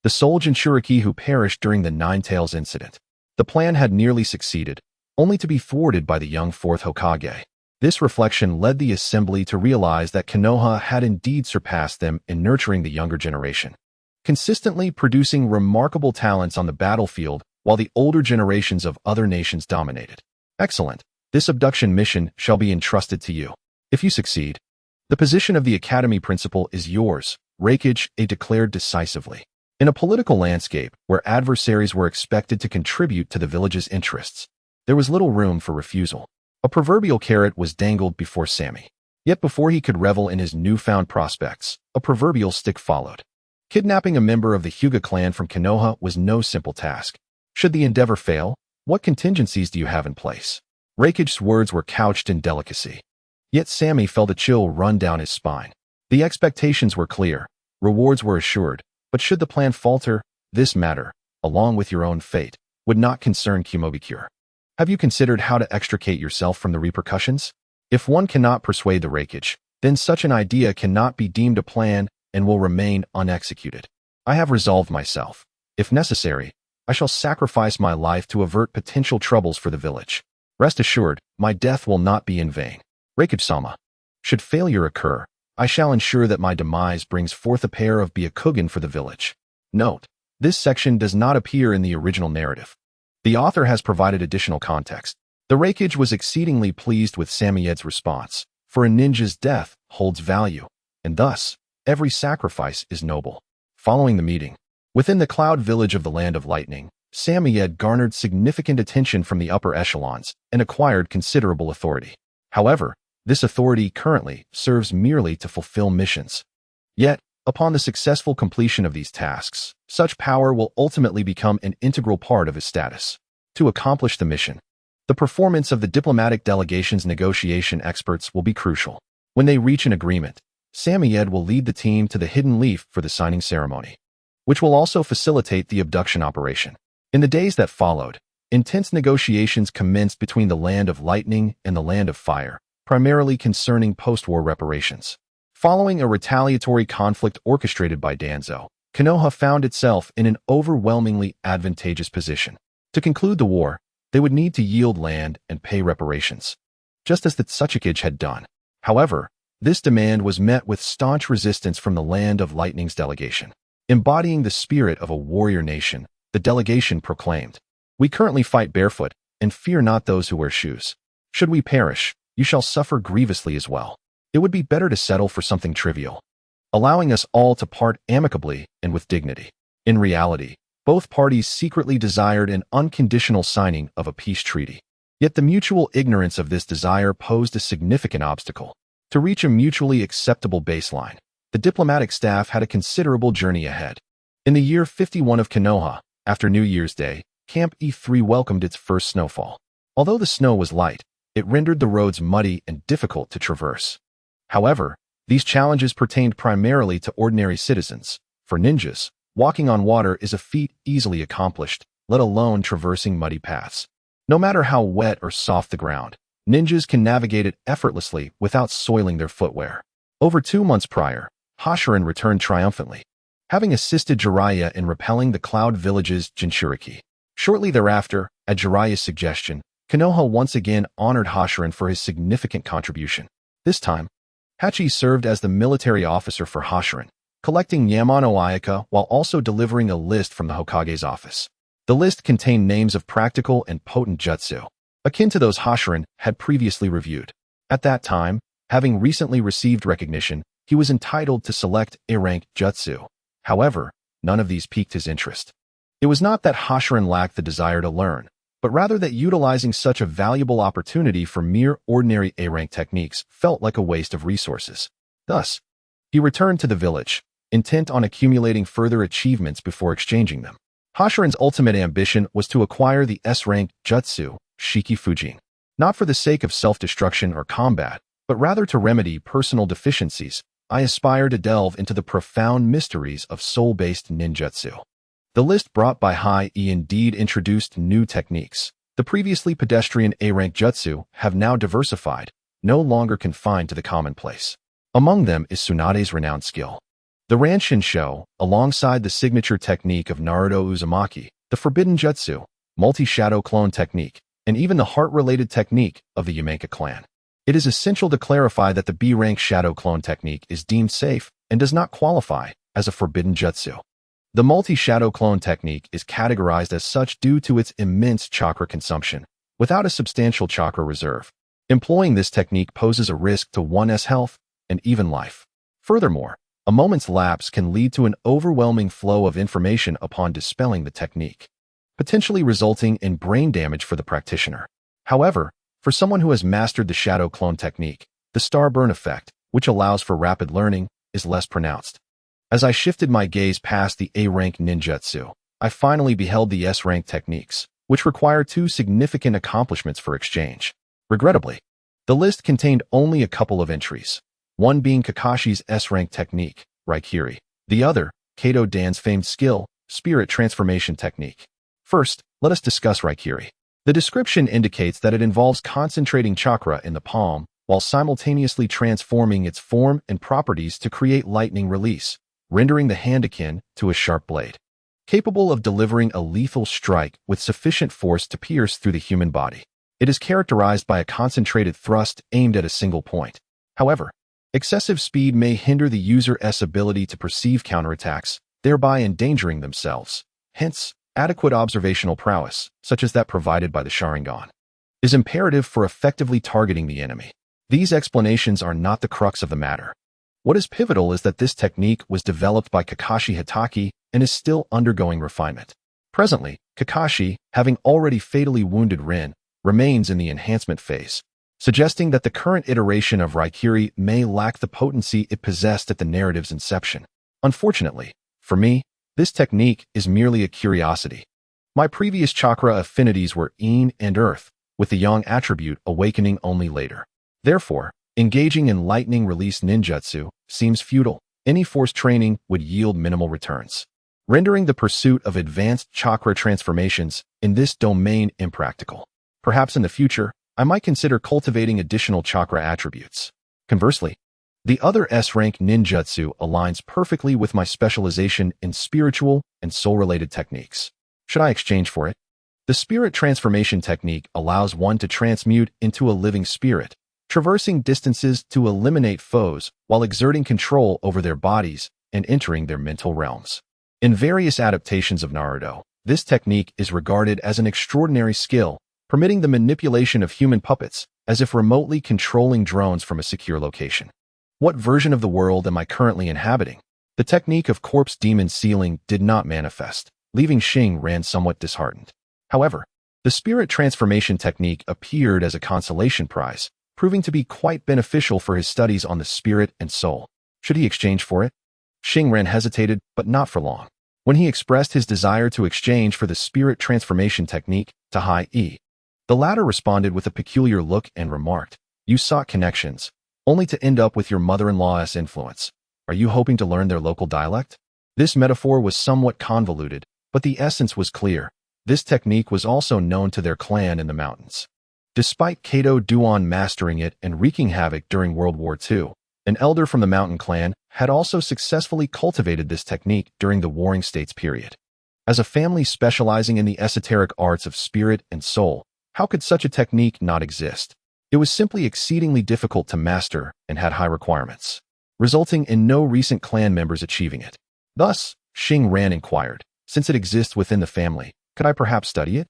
the sole Jinchuriki who perished during the Nine Tails incident. The plan had nearly succeeded, only to be thwarted by the young fourth Hokage. This reflection led the assembly to realize that Konoha had indeed surpassed them in nurturing the younger generation, consistently producing remarkable talents on the battlefield while the older generations of other nations dominated. Excellent. This abduction mission shall be entrusted to you. If you succeed, the position of the Academy Principal is yours, Raikage declared decisively. In a political landscape where adversaries were expected to contribute to the village's interests, there was little room for refusal. A proverbial carrot was dangled before Sammy. Yet before he could revel in his newfound prospects, a proverbial stick followed. Kidnapping a member of the Hyuga clan from Konoha was no simple task. Should the endeavor fail, what contingencies do you have in place? Raikage's words were couched in delicacy. Yet Sammy felt a chill run down his spine. The expectations were clear, rewards were assured, but should the plan falter, this matter, along with your own fate, would not concern Iwagakure. Have you considered how to extricate yourself from the repercussions? If one cannot persuade the Raikage, then such an idea cannot be deemed a plan and will remain unexecuted. I have resolved myself. If necessary, I shall sacrifice my life to avert potential troubles for the village. Rest assured, my death will not be in vain. Raikage-sama. Should failure occur, I shall ensure that my demise brings forth a pair of Byakugan for the village. Note: this section does not appear in the original narrative. The author has provided additional context. The Raikage was exceedingly pleased with Samyed's response, for a ninja's death holds value, and thus, every sacrifice is noble. Following the meeting, within the cloud village of the Land of Lightning, Samyed garnered significant attention from the upper echelons and acquired considerable authority. However, this authority currently serves merely to fulfill missions. Yet, upon the successful completion of these tasks, such power will ultimately become an integral part of his status. To accomplish the mission, the performance of the diplomatic delegation's negotiation experts will be crucial. When they reach an agreement, Samyed will lead the team to the Hidden Leaf for the signing ceremony, which will also facilitate the abduction operation. In the days that followed, intense negotiations commenced between the Land of Lightning and the Land of Fire, primarily concerning post-war reparations. Following a retaliatory conflict orchestrated by Danzo, Konoha found itself in an overwhelmingly advantageous position. To conclude the war, they would need to yield land and pay reparations, just as the Tsuchikage had done. However, this demand was met with staunch resistance from the Land of Lightning's delegation. Embodying the spirit of a warrior nation, the delegation proclaimed, "We currently fight barefoot, and fear not those who wear shoes. Should we perish, you shall suffer grievously as well. It would be better to settle for something trivial, allowing us all to part amicably and with dignity." In reality, both parties secretly desired an unconditional signing of a peace treaty. Yet the mutual ignorance of this desire posed a significant obstacle. To reach a mutually acceptable baseline, the diplomatic staff had a considerable journey ahead. In the year 51 of Konoha, after New Year's Day, Camp E3 welcomed its first snowfall. Although the snow was light, it rendered the roads muddy and difficult to traverse. However, these challenges pertained primarily to ordinary citizens. For ninjas, walking on water is a feat easily accomplished, let alone traversing muddy paths. No matter how wet or soft the ground, ninjas can navigate it effortlessly without soiling their footwear. Over 2 months prior, Hoshinai returned triumphantly, having assisted Jiraiya in repelling the Cloud Village's Jinchuriki. Shortly thereafter, at Jiraiya's suggestion, Konoha once again honored Hoshinai for his significant contribution. This time, Hachi served as the military officer for Hoshinai, collecting Yamanaka while also delivering a list from the Hokage's office. The list contained names of practical and potent jutsu, akin to those Hoshinai had previously reviewed. At that time, having recently received recognition, he was entitled to select A-rank jutsu. However, none of these piqued his interest. It was not that Hoshinai lacked the desire to learn, but rather that utilizing such a valuable opportunity for mere ordinary A-rank techniques felt like a waste of resources. Thus, he returned to the village, intent on accumulating further achievements before exchanging them. Hoshinai's ultimate ambition was to acquire the S-rank jutsu, Shiki Fujin, not for the sake of self-destruction or combat, but rather to remedy personal deficiencies. I aspire to delve into the profound mysteries of soul-based ninjutsu. The list brought by Hai-E indeed introduced new techniques. The previously pedestrian A-rank jutsu have now diversified, no longer confined to the commonplace. Among them is Tsunade's renowned skill, the Ranshin Sho, alongside the signature technique of Naruto Uzumaki, the forbidden jutsu, multi-shadow clone technique, and even the heart-related technique of the Yamanaka clan. It is essential to clarify that the B-rank shadow clone technique is deemed safe and does not qualify as a forbidden jutsu. The multi-shadow clone technique is categorized as such due to its immense chakra consumption, without a substantial chakra reserve. Employing this technique poses a risk to one's health and even life. Furthermore, a moment's lapse can lead to an overwhelming flow of information upon dispelling the technique, potentially resulting in brain damage for the practitioner. However, For someone who has mastered the shadow clone technique, the star burn effect, which allows for rapid learning, is less pronounced. As I shifted my gaze past the A-rank ninjutsu, I finally beheld the S-rank techniques, which require 2 significant accomplishments for exchange. Regrettably, the list contained only a couple of entries, one being Kakashi's S-rank technique, Raikiri, the other, Kato Dan's famed skill, spirit transformation technique. First, let us discuss Raikiri. The description indicates that it involves concentrating chakra in the palm while simultaneously transforming its form and properties to create lightning release, rendering the hand akin to a sharp blade, capable of delivering a lethal strike with sufficient force to pierce through the human body. It is characterized by a concentrated thrust aimed at a single point. However, excessive speed may hinder the user's ability to perceive counterattacks, thereby endangering themselves. Hence, adequate observational prowess, such as that provided by the Sharingan, is imperative for effectively targeting the enemy. These explanations are not the crux of the matter. What is pivotal is that this technique was developed by Kakashi Hatake and is still undergoing refinement. Presently, Kakashi, having already fatally wounded Rin, remains in the enhancement phase, suggesting that the current iteration of Raikiri may lack the potency it possessed at the narrative's inception. Unfortunately, for me, this technique is merely a curiosity. My previous chakra affinities were Yin and Earth, with the Yang attribute awakening only later. Therefore, engaging in lightning release ninjutsu seems futile. Any force training would yield minimal returns, rendering the pursuit of advanced chakra transformations in this domain impractical. Perhaps in the future, I might consider cultivating additional chakra attributes. Conversely, the other S-rank ninjutsu aligns perfectly with my specialization in spiritual and soul-related techniques. Should I exchange for it? The spirit transformation technique allows one to transmute into a living spirit, traversing distances to eliminate foes while exerting control over their bodies and entering their mental realms. In various adaptations of Naruto, this technique is regarded as an extraordinary skill, permitting the manipulation of human puppets as if remotely controlling drones from a secure location. What version of the world am I currently inhabiting? The technique of corpse demon sealing did not manifest, leaving Xing Ran somewhat disheartened. However, the spirit transformation technique appeared as a consolation prize, proving to be quite beneficial for his studies on the spirit and soul. Should he exchange for it? Xing Ran hesitated, but not for long. When he expressed his desire to exchange for the spirit transformation technique to Hai-E, the latter responded with a peculiar look and remarked, "You sought connections, only to end up with your mother-in-law's influence. Are you hoping to learn their local dialect?" This metaphor was somewhat convoluted, but the essence was clear. This technique was also known to their clan in the mountains. Despite Kato Duan mastering it and wreaking havoc during World War II, an elder from the mountain clan had also successfully cultivated this technique during the Warring States period. As a family specializing in the esoteric arts of spirit and soul, how could such a technique not exist? It was simply exceedingly difficult to master and had high requirements, resulting in no recent clan members achieving it. Thus, Xing Ran inquired, since it exists within the family, could I perhaps study it?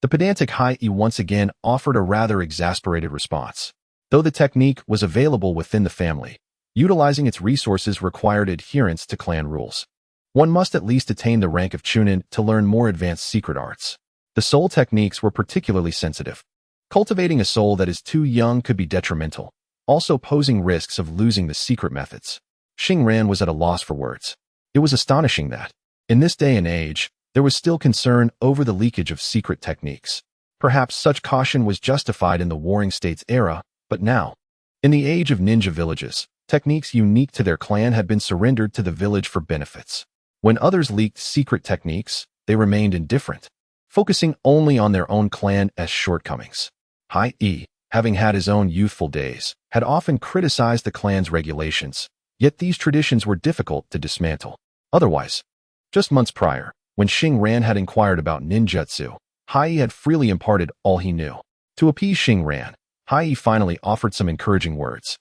The pedantic Hai-E once again offered a rather exasperated response. Though the technique was available within the family, utilizing its resources required adherence to clan rules. One must at least attain the rank of Chunin to learn more advanced secret arts. The soul techniques were particularly sensitive. Cultivating a soul that is too young could be detrimental, also posing risks of losing the secret methods. Xing Ran was at a loss for words. It was astonishing that, in this day and age, there was still concern over the leakage of secret techniques. Perhaps such caution was justified in the Warring States era, but now, in the age of ninja villages, techniques unique to their clan had been surrendered to the village for benefits. When others leaked secret techniques, they remained indifferent, focusing only on their own clan's shortcomings. Hai-E, having had his own youthful days, had often criticized the clan's regulations, yet these traditions were difficult to dismantle. Otherwise, just months prior, when Xing Ran had inquired about ninjutsu, Hai-E had freely imparted all he knew. To appease Xing Ran, Hai-E finally offered some encouraging words.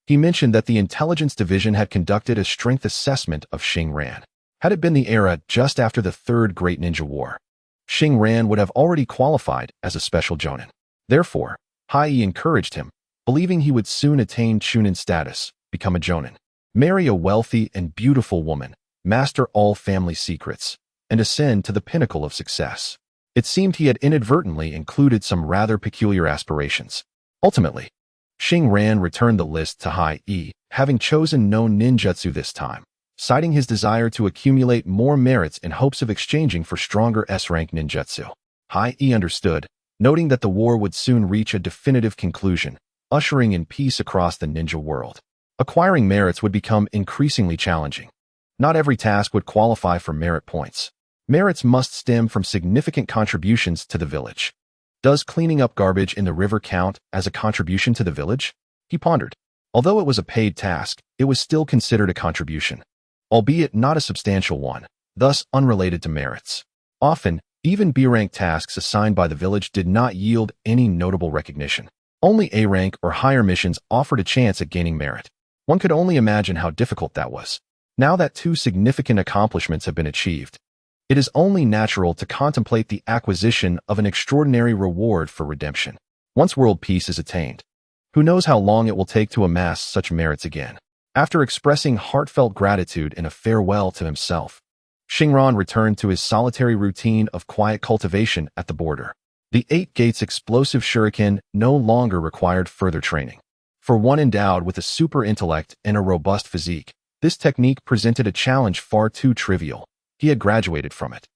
He mentioned that the intelligence division had conducted a strength assessment of Xing Ran. Had it been the era just after the Third Great Ninja War, Xing Ran would have already qualified as a special Jonin. Therefore, Hai-E encouraged him, believing he would soon attain Chunin status, become a Jonin, marry a wealthy and beautiful woman, master all family secrets, and ascend to the pinnacle of success. It seemed he had inadvertently included some rather peculiar aspirations. Ultimately, Shinran returned the list to High E, having chosen no ninjutsu this time, citing his desire to accumulate more merits in hopes of exchanging for stronger S-rank ninjutsu. High E understood, noting that the war would soon reach a definitive conclusion, ushering in peace across the ninja world. Acquiring merits would become increasingly challenging. Not every task would qualify for merit points. Merits must stem from significant contributions to the village. Does cleaning up garbage in the river count as a contribution to the village? He pondered. Although it was a paid task, it was still considered a contribution, albeit not a substantial one, thus unrelated to merits. Often, even B-rank tasks assigned by the village did not yield any notable recognition. Only A-rank or higher missions offered a chance at gaining merit. One could only imagine how difficult that was. Now that two significant accomplishments have been achieved, it is only natural to contemplate the acquisition of an extraordinary reward for redemption. Once world peace is attained, who knows how long it will take to amass such merits again. After expressing heartfelt gratitude in a farewell to himself, Shinran returned to his solitary routine of quiet cultivation at the border. The 8 Gates explosive shuriken no longer required further training. For one endowed with a super intellect and a robust physique, this technique presented a challenge far too trivial. He had graduated from it.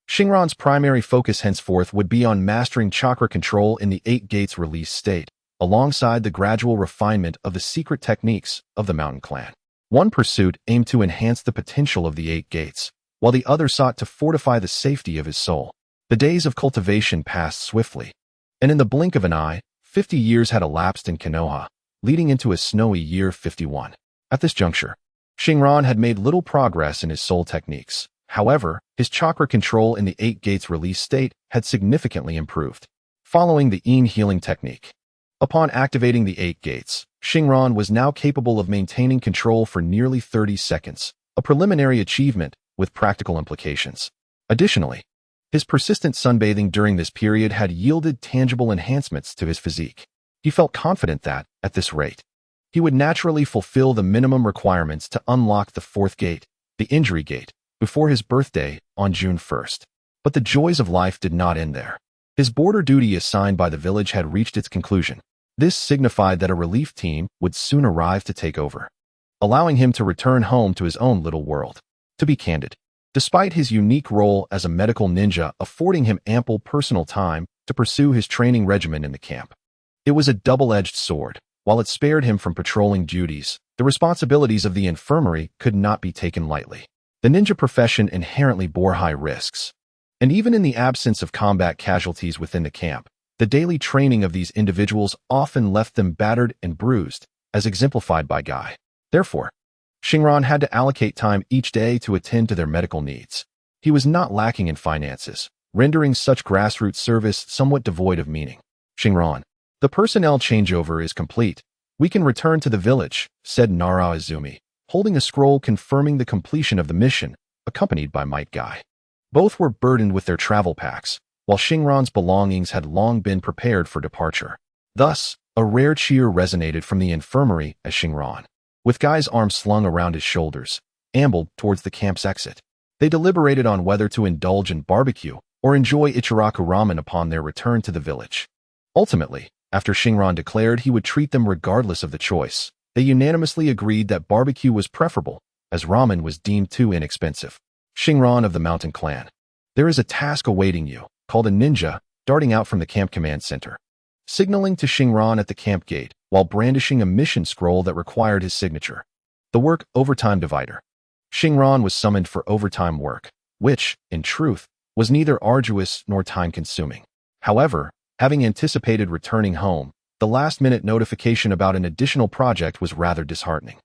Shinran's primary focus henceforth would be on mastering chakra control in the 8 Gates release state, alongside the gradual refinement of the secret techniques of the Mountain Clan. One pursuit aimed to enhance the potential of the 8 Gates, while the other sought to fortify the safety of his soul. The days of cultivation passed swiftly, and in the blink of an eye, 50 years had elapsed in Konoha, leading into a snowy year 51. At this juncture, Shinran had made little progress in his soul techniques. However, his chakra control in the 8 Gates release state had significantly improved. Following the Yin healing technique, upon activating the 8 Gates, Shinran was now capable of maintaining control for nearly 30 seconds, a preliminary achievement with practical implications. Additionally, his persistent sunbathing during this period had yielded tangible enhancements to his physique. He felt confident that, at this rate, he would naturally fulfill the minimum requirements to unlock the 4th gate, the injury gate, before his birthday on June 1st. But the joys of life did not end there. His border duty assigned by the village had reached its conclusion. This signified that a relief team would soon arrive to take over, allowing him to return home to his own little world. To be candid, despite his unique role as a medical ninja affording him ample personal time to pursue his training regimen in the camp, it was a double-edged sword. While it spared him from patrolling duties, the responsibilities of the infirmary could not be taken lightly. The ninja profession inherently bore high risks, and even in the absence of combat casualties within the camp, the daily training of these individuals often left them battered and bruised, as exemplified by Guy. Therefore, Shinran had to allocate time each day to attend to their medical needs. He was not lacking in finances, rendering such grassroots service somewhat devoid of meaning. Shinran, the personnel changeover is complete. We can return to the village, said Nara Izumi, holding a scroll confirming the completion of the mission, accompanied by Might Guy. Both were burdened with their travel packs, while Shinran's belongings had long been prepared for departure. Thus, a rare cheer resonated from the infirmary as Shinran, with Guy's arms slung around his shoulders, ambled towards the camp's exit. They deliberated on whether to indulge in barbecue or enjoy Ichiraku ramen upon their return to the village. Ultimately, after Shinran declared he would treat them regardless of the choice, they unanimously agreed that barbecue was preferable, as ramen was deemed too inexpensive. Shinran of the Mountain Clan. There is a task awaiting you, called a ninja, darting out from the camp command center, signaling to Shinran at the camp gate while brandishing a mission scroll that required his signature. The work Overtime Divider. Shinran was summoned for overtime work, which, in truth, was neither arduous nor time-consuming. However, having anticipated returning home, the last-minute notification about an additional project was rather disheartening.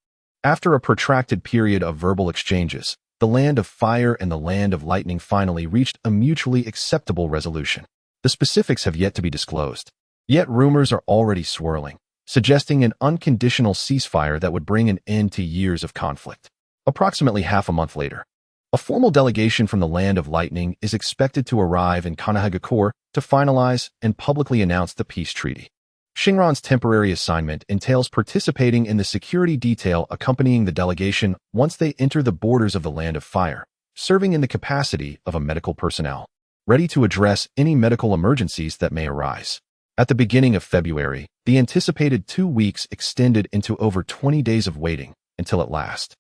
After a protracted period of verbal exchanges, the Land of Fire and the Land of Lightning finally reached a mutually acceptable resolution. The specifics have yet to be disclosed. Yet rumors are already swirling, suggesting an unconditional ceasefire that would bring an end to years of conflict. Approximately half a month later, a formal delegation from the Land of Lightning is expected to arrive in Konoha to finalize and publicly announce the peace treaty. Shinran's temporary assignment entails participating in the security detail accompanying the delegation once they enter the borders of the Land of Fire, serving in the capacity of a medical personnel. ready to address any medical emergencies that may arise. At the beginning of February, the anticipated 2 weeks extended into over 20 days of waiting, until at last.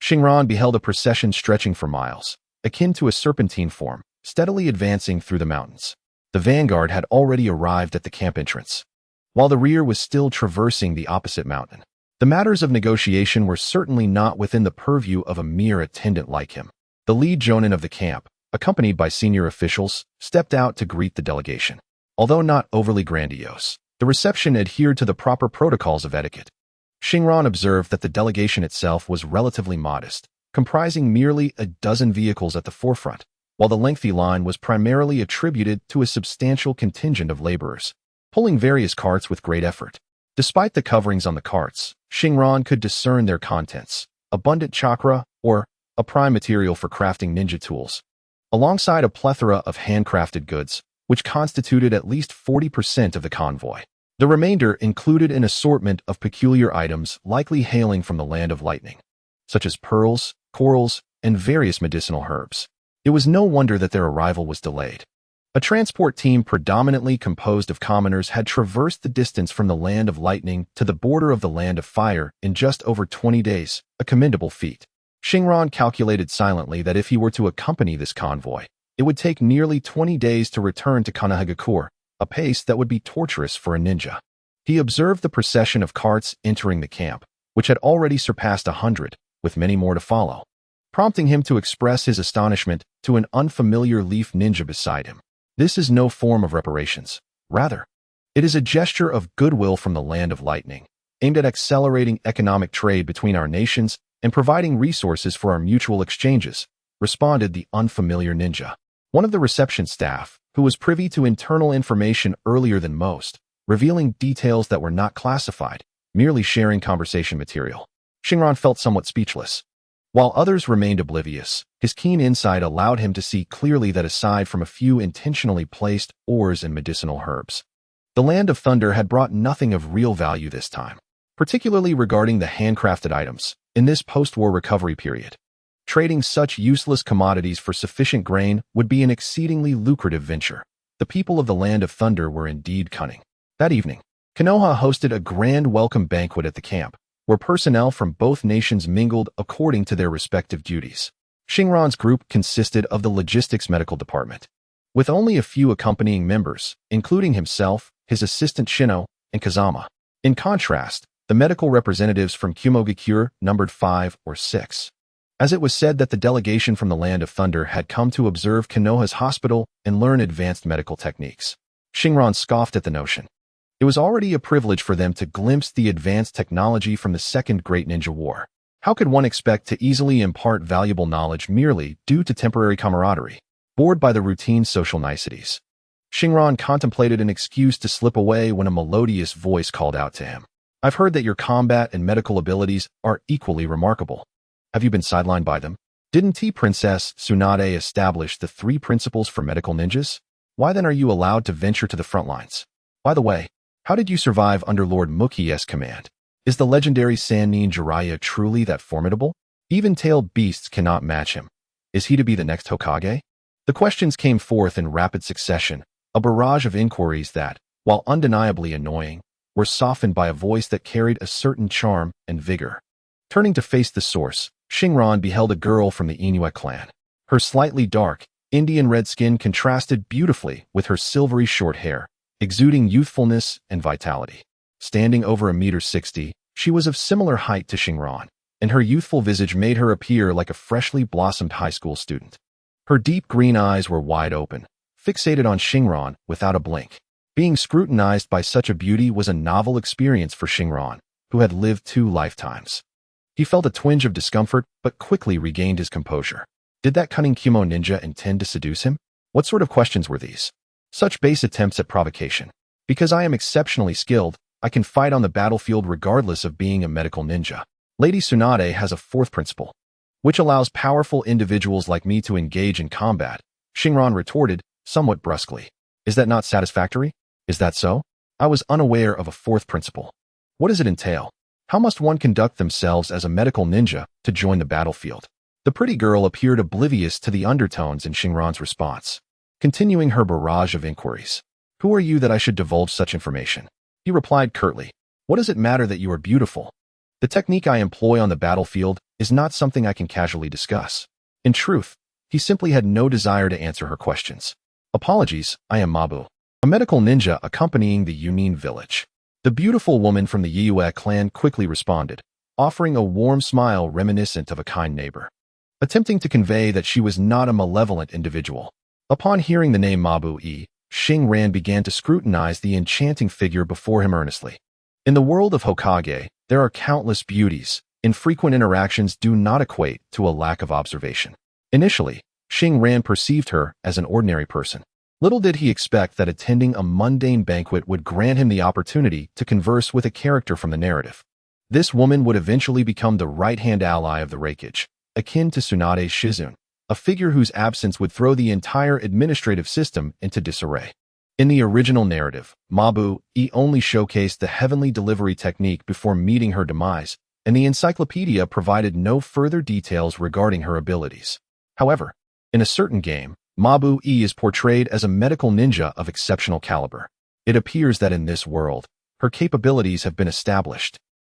Shinran beheld a procession stretching for miles, akin to a serpentine form, steadily advancing through the mountains. The vanguard had already arrived at the camp entrance, while the rear was still traversing the opposite mountain. The matters of negotiation were certainly not within the purview of a mere attendant like him. The lead Jonin of the camp, accompanied by senior officials, stepped out to greet the delegation. Although not overly grandiose, the reception adhered to the proper protocols of etiquette. Shinran observed that the delegation itself was relatively modest, comprising merely a dozen vehicles at the forefront, while the lengthy line was primarily attributed to a substantial contingent of laborers, pulling various carts with great effort. Despite the coverings on the carts, Shinran could discern their contents: abundant chakra, or a prime material for crafting ninja tools, alongside a plethora of handcrafted goods, which constituted at least 40% of the convoy. The remainder included an assortment of peculiar items likely hailing from the land of lightning, such as pearls, corals, and various medicinal herbs. It was no wonder that their arrival was delayed. A transport team predominantly composed of commoners had traversed the distance from the land of lightning to the border of the land of fire in just over 20 days, a commendable feat. Shinran calculated silently that if he were to accompany this convoy, it would take nearly 20 days to return to Konoha, a pace that would be torturous for a ninja. He observed the procession of carts entering the camp, which had already surpassed 100, with many more to follow, prompting him to express his astonishment to an unfamiliar leaf ninja beside him. This is no form of reparations. Rather, it is a gesture of goodwill from the land of lightning, aimed at accelerating economic trade between our nations and providing resources for our mutual exchanges, responded the unfamiliar ninja. One of the reception staff, who was privy to internal information earlier than most, revealing details that were not classified, merely sharing conversation material. Shinran felt somewhat speechless. While others remained oblivious, his keen insight allowed him to see clearly that aside from a few intentionally placed ores and medicinal herbs, the Land of Thunder had brought nothing of real value this time, particularly regarding the handcrafted items. In this post-war recovery period, trading such useless commodities for sufficient grain would be an exceedingly lucrative venture. The people of the Land of Thunder were indeed cunning. That evening, Konoha hosted a grand welcome banquet at the camp, where personnel from both nations mingled according to their respective duties. Shinran's group consisted of the logistics medical department, with only a few accompanying members, including himself, his assistant Shino, and Kazama. In contrast, the medical representatives from Iwagakure numbered 5 or 6. As it was said that the delegation from the Land of Thunder had come to observe Konoha's hospital and learn advanced medical techniques. Shinran scoffed at the notion. It was already a privilege for them to glimpse the advanced technology from the Second Great Ninja War. How could one expect to easily impart valuable knowledge merely due to temporary camaraderie, bored by the routine social niceties? Shinran contemplated an excuse to slip away when a melodious voice called out to him. I've heard that your combat and medical abilities are equally remarkable. Have you been sidelined by them? Didn't Princess Tsunade establish the 3 principles for medical ninjas? Why then are you allowed to venture to the front lines? By the way, how did you survive under Lord Mukie's command? Is the legendary Sannin Jiraiya truly that formidable? Even-tailed beasts cannot match him. Is he to be the next Hokage? The questions came forth in rapid succession, a barrage of inquiries that, while undeniably annoying, were softened by a voice that carried a certain charm and vigor. Turning to face the source, Shinran beheld a girl from the Inoue clan. Her slightly dark, Indian red skin contrasted beautifully with her silvery short hair, exuding youthfulness and vitality. Standing over 1.60 m, she was of similar height to Shinran, and her youthful visage made her appear like a freshly blossomed high school student. Her deep green eyes were wide open, fixated on Shinran without a blink. Being scrutinized by such a beauty was a novel experience for Shinran, who had lived 2 lifetimes. He felt a twinge of discomfort, but quickly regained his composure. Did that cunning Kumo ninja intend to seduce him? What sort of questions were these? Such base attempts at provocation. Because I am exceptionally skilled, I can fight on the battlefield regardless of being a medical ninja. Lady Tsunade has a 4th principle, which allows powerful individuals like me to engage in combat, Shinran retorted, somewhat brusquely. Is that not satisfactory? Is that so? I was unaware of a 4th principle. What does it entail? How must one conduct themselves as a medical ninja to join the battlefield? The pretty girl appeared oblivious to the undertones in Shinran's response. continuing her barrage of inquiries. Who are you that I should divulge such information? He replied curtly. What does it matter that you are beautiful? The technique I employ on the battlefield is not something I can casually discuss. In truth, he simply had no desire to answer her questions. Apologies, I am Mabu, a medical ninja accompanying the Jonin village. The beautiful woman from the Yue clan quickly responded, offering a warm smile reminiscent of a kind neighbor, attempting to convey that she was not a malevolent individual. Upon hearing the name Mabu-e, Xingran began to scrutinize the enchanting figure before him earnestly. In the world of Hokage, there are countless beauties. Infrequent interactions do not equate to a lack of observation. Initially, Xingran perceived her as an ordinary person. Little did he expect that attending a mundane banquet would grant him the opportunity to converse with a character from the narrative. This woman would eventually become the right-hand ally of the Raikage, akin to Tsunade Shizune, a figure whose absence would throw the entire administrative system into disarray. In the original narrative, Mabu-e only showcased the heavenly delivery technique before meeting her demise, and the encyclopedia provided no further details regarding her abilities. However, in a certain game, Mabu-e is portrayed as a medical ninja of exceptional caliber. It appears that in this world, her capabilities have been established,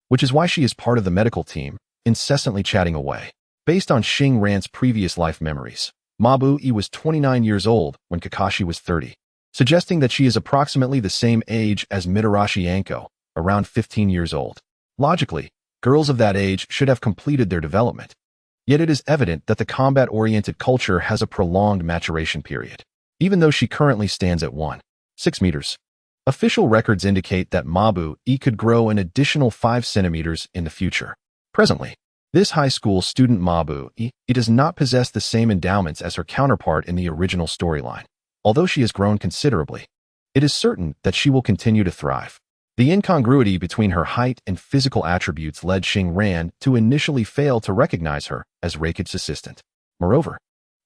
which is why she is part of the medical team, incessantly chatting away. Based on Xingran's previous life memories, Mabu-e was 29 years old when Kakashi was 30, suggesting that she is approximately the same age as Mitarashi Anko, around 15 years old. Logically, girls of that age should have completed their development. Yet it is evident that the combat-oriented culture has a prolonged maturation period, even though she currently stands at 1.6 meters. Official records indicate that Mabu-e could grow an additional 5 centimeters in the future. Presently, this high school student Mabu-e does not possess the same endowments as her counterpart in the original storyline. Although she has grown considerably, it is certain that she will continue to thrive. The incongruity between her height and physical attributes led Xingran to initially fail to recognize her as Raikage's assistant. Moreover,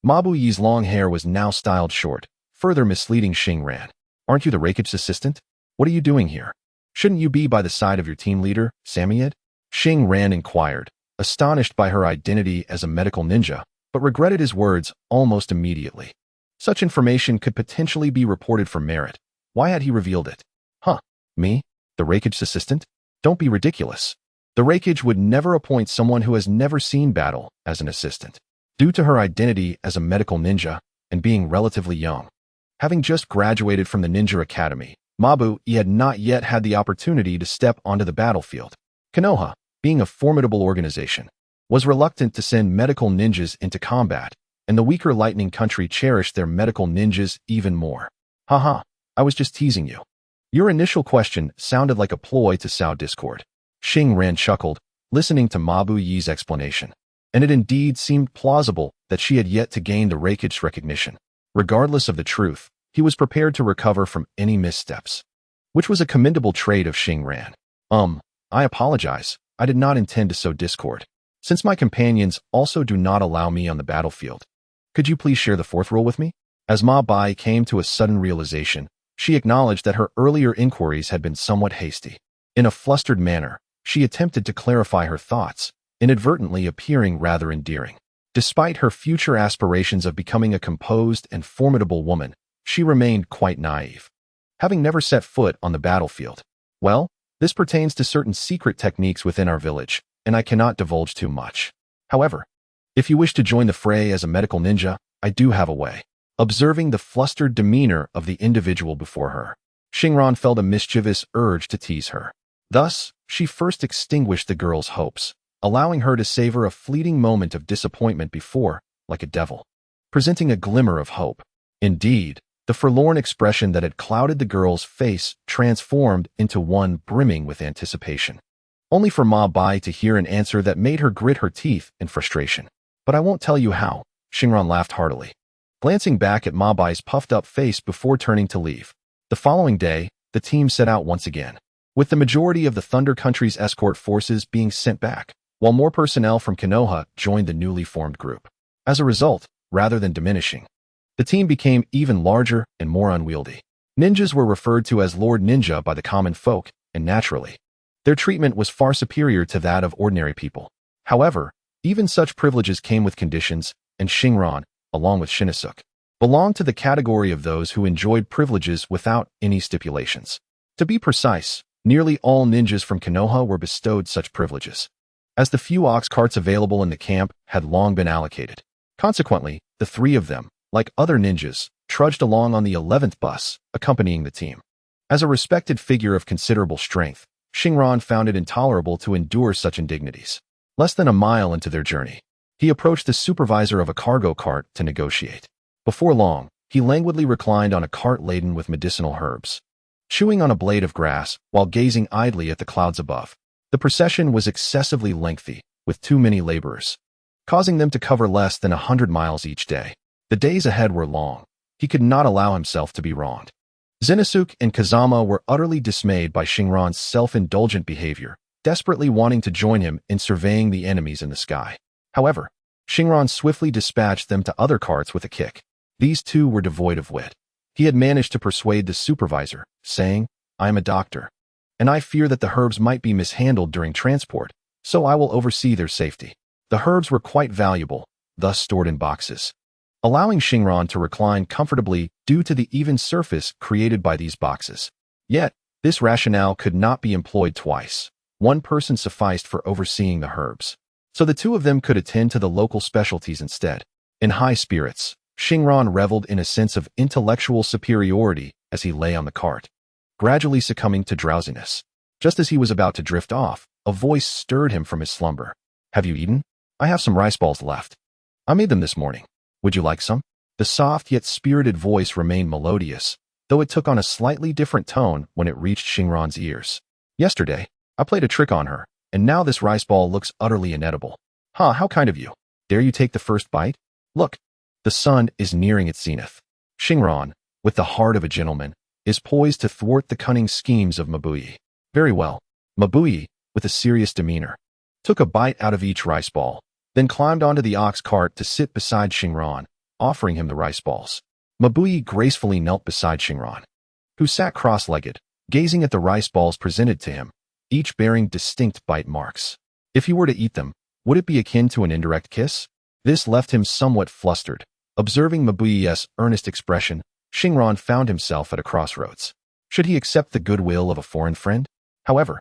Mabu-e's long hair was now styled short, further misleading Xingran. Aren't you the Raikage's assistant? What are you doing here? Shouldn't you be by the side of your team leader, Samiyed? Xingran inquired, astonished by her identity as a medical ninja, but regretted his words almost immediately. Such information could potentially be reported for merit. Why had he revealed it? Me? The Raikage's assistant? Don't be ridiculous. The Raikage would never appoint someone who has never seen battle as an assistant. Due to her identity as a medical ninja and being relatively young, having just graduated from the Ninja Academy, Mabu-e had not yet had the opportunity to step onto the battlefield. Konoha, being a formidable organization, was reluctant to send medical ninjas into combat, and the weaker Lightning Country cherished their medical ninjas even more. I was just teasing you. Your initial question sounded like a ploy to sow discord. Xingran chuckled, listening to Mabu-e's explanation, and it indeed seemed plausible that she had yet to gain the Raikage's recognition. Regardless of the truth, he was prepared to recover from any missteps, which was a commendable trait of Xingran. I apologize. I did not intend to sow discord. Since my companions also do not allow me on the battlefield, could you please share the fourth rule with me? As Ma-bai came to a sudden realization, she acknowledged that her earlier inquiries had been somewhat hasty. In a flustered manner, she attempted to clarify her thoughts, inadvertently appearing rather endearing. Despite her future aspirations of becoming a composed and formidable woman, she remained quite naive, having never set foot on the battlefield. Well, this pertains to certain secret techniques within our village, and I cannot divulge too much. However, if you wish to join the fray as a medical ninja, I do have a way. Observing the flustered demeanor of the individual before her, Xingran felt a mischievous urge to tease her. Thus, she first extinguished the girl's hopes, allowing her to savor a fleeting moment of disappointment before, like a devil, presenting a glimmer of hope. Indeed, the forlorn expression that had clouded the girl's face transformed into one brimming with anticipation. Only for Ma-bai to hear an answer that made her grit her teeth in frustration. But I won't tell you how, Xingran laughed heartily, glancing back at Ma-bai's puffed-up face before turning to leave. The following day, the team set out once again, with the majority of the Thunder Country's escort forces being sent back, while more personnel from Konoha joined the newly formed group. As a result, rather than diminishing, the team became even larger and more unwieldy. Ninjas were referred to as Lord Ninja by the common folk, and naturally, their treatment was far superior to that of ordinary people. However, even such privileges came with conditions, and Xingran, along with Shinosuke, belonged to the category of those who enjoyed privileges without any stipulations. To be precise, nearly all ninjas from Konoha were bestowed such privileges, as the few ox carts available in the camp had long been allocated. Consequently, the three of them, like other ninjas, trudged along on the 11th bus, accompanying the team. As a respected figure of considerable strength, Shinran found it intolerable to endure such indignities. Less than a mile into their journey, he approached the supervisor of a cargo cart to negotiate. Before long, he languidly reclined on a cart laden with medicinal herbs, chewing on a blade of grass while gazing idly at the clouds above. The procession was excessively lengthy, with too many laborers, causing them to cover less than 100 miles each day. The days ahead were long. He could not allow himself to be wronged. Zenisuke and Kazama were utterly dismayed by Shinran's self-indulgent behavior, desperately wanting to join him in surveying the enemies in the sky. However, Shinran swiftly dispatched them to other carts with a kick. These two were devoid of wit. He had managed to persuade the supervisor, saying, "I am a doctor, and I fear that the herbs might be mishandled during transport, so I will oversee their safety." The herbs were quite valuable, thus stored in boxes, allowing Shinran to recline comfortably due to the even surface created by these boxes. Yet, this rationale could not be employed twice. One person sufficed for overseeing the herbs, so the two of them could attend to the local specialties instead. In high spirits, Shinran reveled in a sense of intellectual superiority as he lay on the cart, gradually succumbing to drowsiness. Just as he was about to drift off, a voice stirred him from his slumber. "Have you eaten? I have some rice balls left. I made them this morning. Would you like some?" The soft yet spirited voice remained melodious, though it took on a slightly different tone when it reached Shinran's ears. "Yesterday, I played a trick on her, and now this rice ball looks utterly inedible." "Huh, how kind of you. Dare you take the first bite? Look, the sun is nearing its zenith." Shinran, with the heart of a gentleman, is poised to thwart the cunning schemes of Mabui. "Very well." Mabui, with a serious demeanor, took a bite out of each rice ball, then climbed onto the ox cart to sit beside Shinran, offering him the rice balls. Mabui gracefully knelt beside Shinran, who sat cross-legged, gazing at the rice balls presented to him, each bearing distinct bite marks. If he were to eat them, would it be akin to an indirect kiss? This left him somewhat flustered. Observing Mabui's earnest expression, Shinran found himself at a crossroads. Should he accept the goodwill of a foreign friend? However,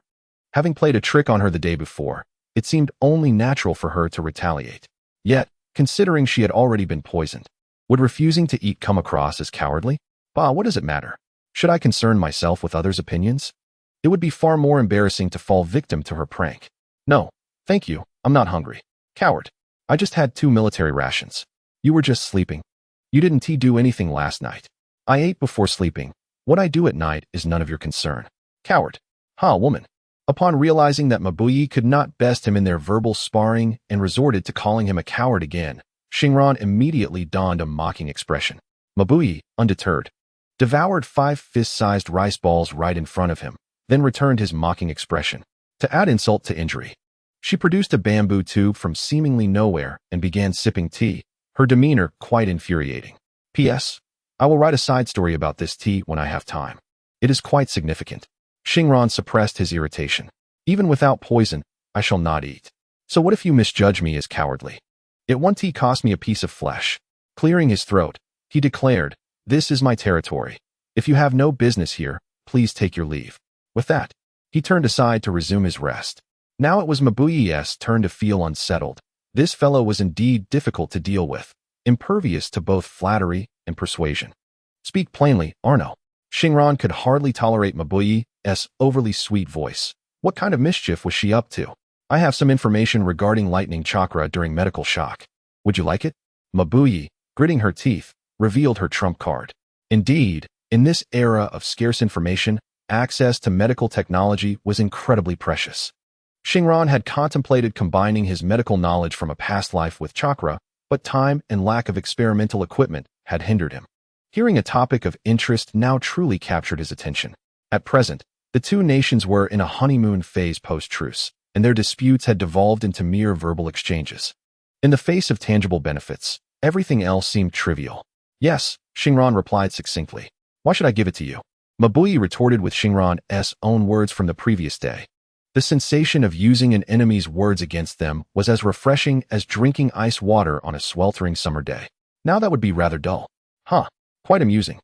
having played a trick on her the day before, it seemed only natural for her to retaliate. Yet, considering she had already been poisoned, would refusing to eat come across as cowardly? Bah, what does it matter? Should I concern myself with others' opinions? It would be far more embarrassing to fall victim to her prank. "No, thank you, I'm not hungry." "Coward. I just had 2 military rations. You were just sleeping. You didn't do anything last night." "I ate before sleeping. What I do at night is none of your concern." "Coward." "Ha, woman." Upon realizing that Mabui could not best him in their verbal sparring and resorted to calling him a coward again, Shinran immediately donned a mocking expression. Mabui, undeterred, devoured 5 fist-sized rice balls right in front of him, then returned his mocking expression. To add insult to injury, she produced a bamboo tube from seemingly nowhere and began sipping tea, her demeanor quite infuriating. "P.S. I will write a side story about this tea when I have time. It is quite significant." Shinran suppressed his irritation. "Even without poison, I shall not eat. So what if you misjudge me as cowardly? It one tea cost me a piece of flesh." Clearing his throat, he declared, "This is my territory. If you have no business here, please take your leave." With that, he turned aside to resume his rest. Now it was Mabui's turn to feel unsettled. This fellow was indeed difficult to deal with, impervious to both flattery and persuasion. "Speak plainly, Arno." Shinran could hardly tolerate Mabui's overly sweet voice. What kind of mischief was she up to? "I have some information regarding lightning chakra during medical shock. Would you like it?" Mabui, gritting her teeth, revealed her trump card. Indeed, in this era of scarce information, access to medical technology was incredibly precious. Shinran had contemplated combining his medical knowledge from a past life with chakra, but time and lack of experimental equipment had hindered him. Hearing a topic of interest now truly captured his attention. At present, the two nations were in a honeymoon phase post-truce, and their disputes had devolved into mere verbal exchanges. In the face of tangible benefits, everything else seemed trivial. "Yes," Shinran replied succinctly. "Why should I give it to you?" Mabui retorted with Shinran's own words from the previous day. The sensation of using an enemy's words against them was as refreshing as drinking ice water on a sweltering summer day. Now that would be rather dull. Huh, quite amusing.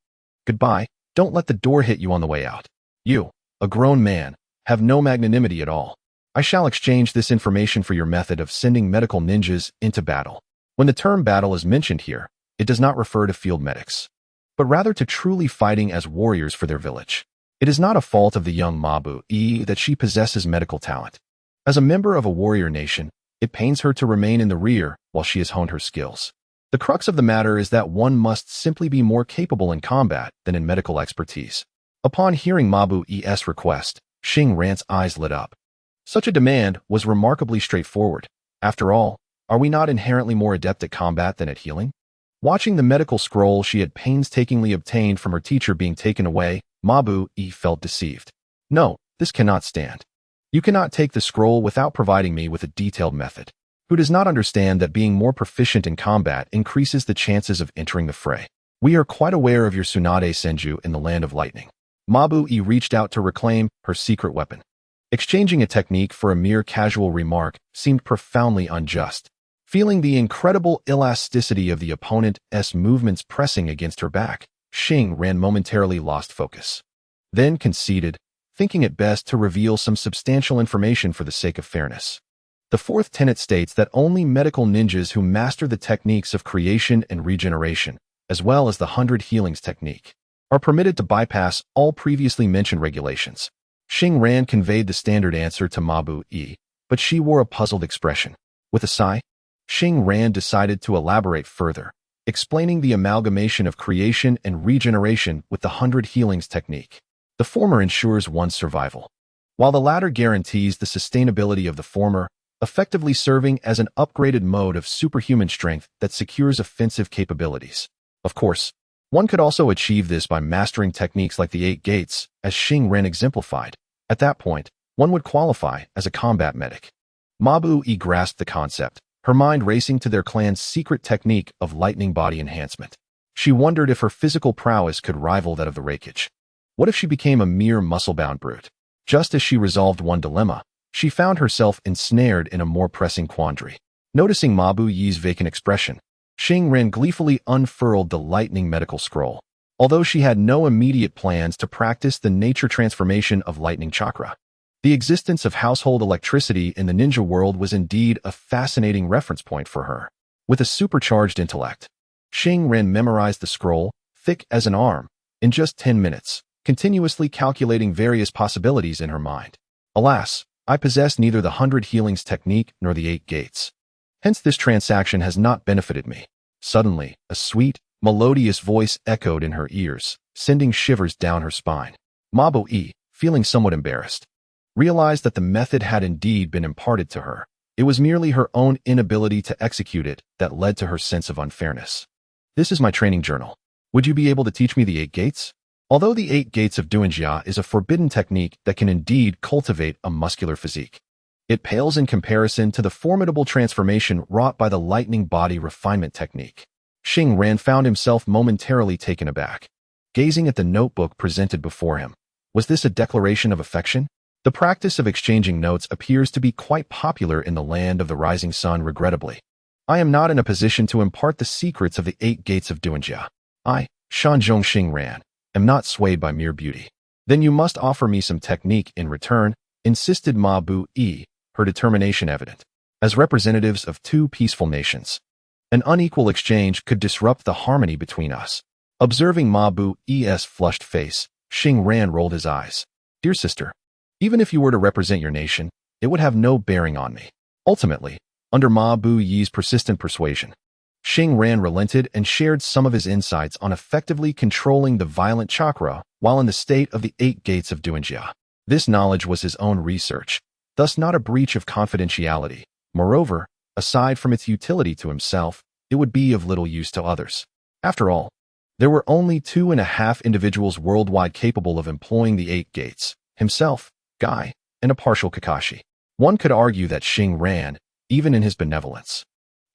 Goodbye, don't let the door hit you on the way out. You, a grown man, have no magnanimity at all. I shall exchange this information for your method of sending medical ninjas into battle. When the term battle is mentioned here, it does not refer to field medics, but rather to truly fighting as warriors for their village. It is not a fault of the young Mabu that she possesses medical talent. As a member of a warrior nation, it pains her to remain in the rear while she has honed her skills. The crux of the matter is that one must simply be more capable in combat than in medical expertise. Upon hearing Mabu's request, Xing Ran's eyes lit up. Such a demand was remarkably straightforward. After all, are we not inherently more adept at combat than at healing? Watching the medical scroll she had painstakingly obtained from her teacher being taken away, Mabu felt deceived. No, this cannot stand. You cannot take the scroll without providing me with a detailed method. Who does not understand that being more proficient in combat increases the chances of entering the fray? We are quite aware of your Tsunade Senju in the Land of Lightning. Mabu reached out to reclaim her secret weapon. Exchanging a technique for a mere casual remark seemed profoundly unjust. Feeling the incredible elasticity of the opponent's movements pressing against her back, Xing Ran momentarily lost focus. Then conceded, thinking it best to reveal some substantial information for the sake of fairness. The fourth tenet states that only medical ninjas who master the techniques of creation and regeneration, as well as the 100 healings technique, are permitted to bypass all previously mentioned regulations. Xing Ran conveyed the standard answer to Mabu, but she wore a puzzled expression. With a sigh, Xing Ran decided to elaborate further, explaining the amalgamation of creation and regeneration with the 100 healings technique. The former ensures one's survival, while the latter guarantees the sustainability of the former, effectively serving as an upgraded mode of superhuman strength that secures offensive capabilities. Of course, one could also achieve this by mastering techniques like the 8 gates, as Xing Ran exemplified. At that point, one would qualify as a combat medic. Mabu grasped the concept, her mind racing to their clan's secret technique of lightning body enhancement. She wondered if her physical prowess could rival that of the Reikage. What if she became a mere muscle-bound brute? Just as she resolved one dilemma, she found herself ensnared in a more pressing quandary. Noticing Mabu's vacant expression, Xing Ran gleefully unfurled the lightning medical scroll. Although she had no immediate plans to practice the nature transformation of lightning chakra, the existence of household electricity in the ninja world was indeed a fascinating reference point for her. With a supercharged intellect, Xing Ran memorized the scroll, thick as an arm, in just 10 minutes, continuously calculating various possibilities in her mind. Alas, I possess neither the 100 healings technique nor the 8 gates. Hence this transaction has not benefited me. Suddenly, a sweet, melodious voice echoed in her ears, sending shivers down her spine. Mabu, feeling somewhat embarrassed, realized that the method had indeed been imparted to her. It was merely her own inability to execute it that led to her sense of unfairness. This is my training journal. Would you be able to teach me the 8 gates? Although the 8 gates of Duanjia is a forbidden technique that can indeed cultivate a muscular physique, it pales in comparison to the formidable transformation wrought by the lightning body refinement technique. Xing Ran found himself momentarily taken aback, gazing at the notebook presented before him. Was this a declaration of affection? The practice of exchanging notes appears to be quite popular in the land of the rising sun, regrettably. I am not in a position to impart the secrets of the 8 gates of Duanjia. I, Shanzhong Xing Ran, am not swayed by mere beauty. Then you must offer me some technique in return, insisted Mabu, her determination evident. As representatives of 2 peaceful nations, an unequal exchange could disrupt the harmony between us. Observing Mabu's flushed face, Xing Ran rolled his eyes. Dear sister, even if you were to represent your nation, it would have no bearing on me. Ultimately, under Mabu's persistent persuasion, Xing Ran relented and shared some of his insights on effectively controlling the violent chakra while in the state of the 8 gates of Duanjia. This knowledge was his own research, thus not a breach of confidentiality. Moreover, aside from its utility to himself, it would be of little use to others. After all, there were only 2.5 individuals worldwide capable of employing the 8 gates: himself, Guy, and a partial Kakashi. One could argue that Xing Ran, even in his benevolence,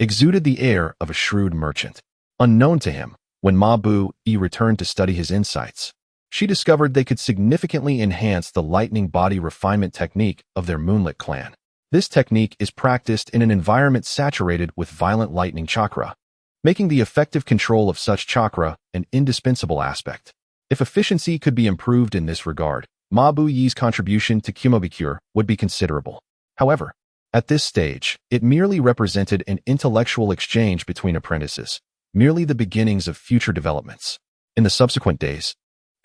exuded the air of a shrewd merchant. Unknown to him, when Mabu returned to study his insights, she discovered they could significantly enhance the lightning body refinement technique of their Moonlit clan. This technique is practiced in an environment saturated with violent lightning chakra, making the effective control of such chakra an indispensable aspect. If efficiency could be improved in this regard, Mabu Yi's contribution to Iwagakure would be considerable. However, at this stage, it merely represented an intellectual exchange between apprentices, merely the beginnings of future developments. In the subsequent days,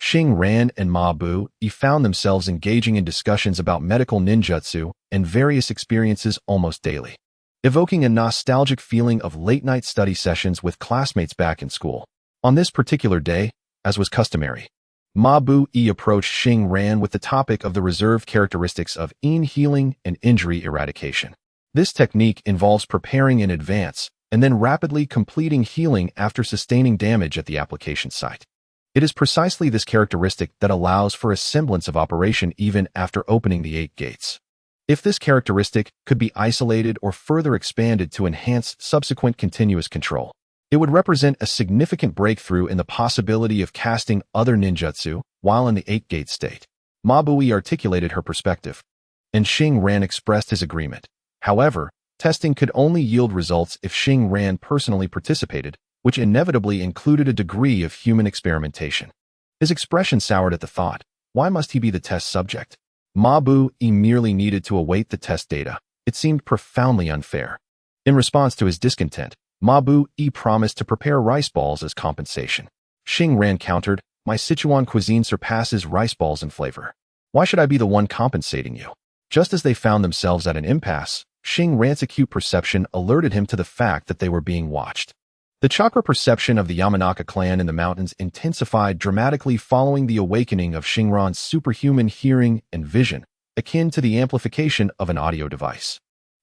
Xingran and Mabu Yi found themselves engaging in discussions about medical ninjutsu and various experiences almost daily, evoking a nostalgic feeling of late-night study sessions with classmates back in school. On this particular day, as was customary, Mabu Yi approached Xingran with the topic of the reserved characteristics of healing and injury eradication. This technique involves preparing in advance and then rapidly completing healing after sustaining damage at the application site. It is precisely this characteristic that allows for a semblance of operation even after opening the 8 gates. If this characteristic could be isolated or further expanded to enhance subsequent continuous control, it would represent a significant breakthrough in the possibility of casting other ninjutsu while in the 8-gate state. Mabu Yi articulated her perspective, and Xingran expressed his agreement. However, testing could only yield results if Xingran personally participated, which inevitably included a degree of human experimentation. His expression soured at the thought. Why must he be the test subject? Mabu Yi merely needed to await the test data. It seemed profoundly unfair. In response to his discontent, Mabu Yi promised to prepare rice balls as compensation. Xingran countered, "My Sichuan cuisine surpasses rice balls in flavor. Why should I be the one compensating you?" Just as they found themselves at an impasse, Xingran's acute perception alerted him to the fact that they were being watched. The chakra perception of the Yamanaka clan in the mountains intensified dramatically following the awakening of Xingran's superhuman hearing and vision, akin to the amplification of an audio device.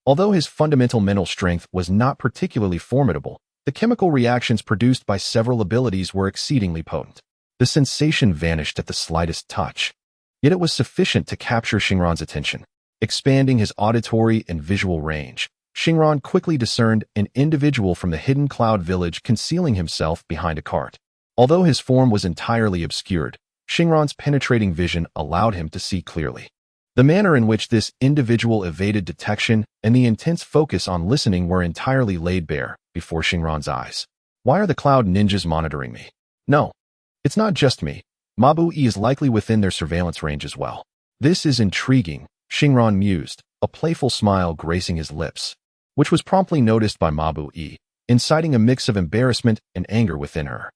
Although his fundamental mental strength was not particularly formidable, the chemical reactions produced by several abilities were exceedingly potent. The sensation vanished at the slightest touch. Yet it was sufficient to capture Xingran's attention. Expanding his auditory and visual range, Xingran quickly discerned an individual from the hidden cloud village concealing himself behind a cart. Although his form was entirely obscured, Xingran's penetrating vision allowed him to see clearly. The manner in which this individual evaded detection and the intense focus on listening were entirely laid bare before Xingran's eyes. Why are the cloud ninjas monitoring me? No, it's not just me. Mabu Yi is likely within their surveillance range as well. This is intriguing, Xingran mused, a playful smile gracing his lips, which was promptly noticed by Mabu Yi, inciting a mix of embarrassment and anger within her.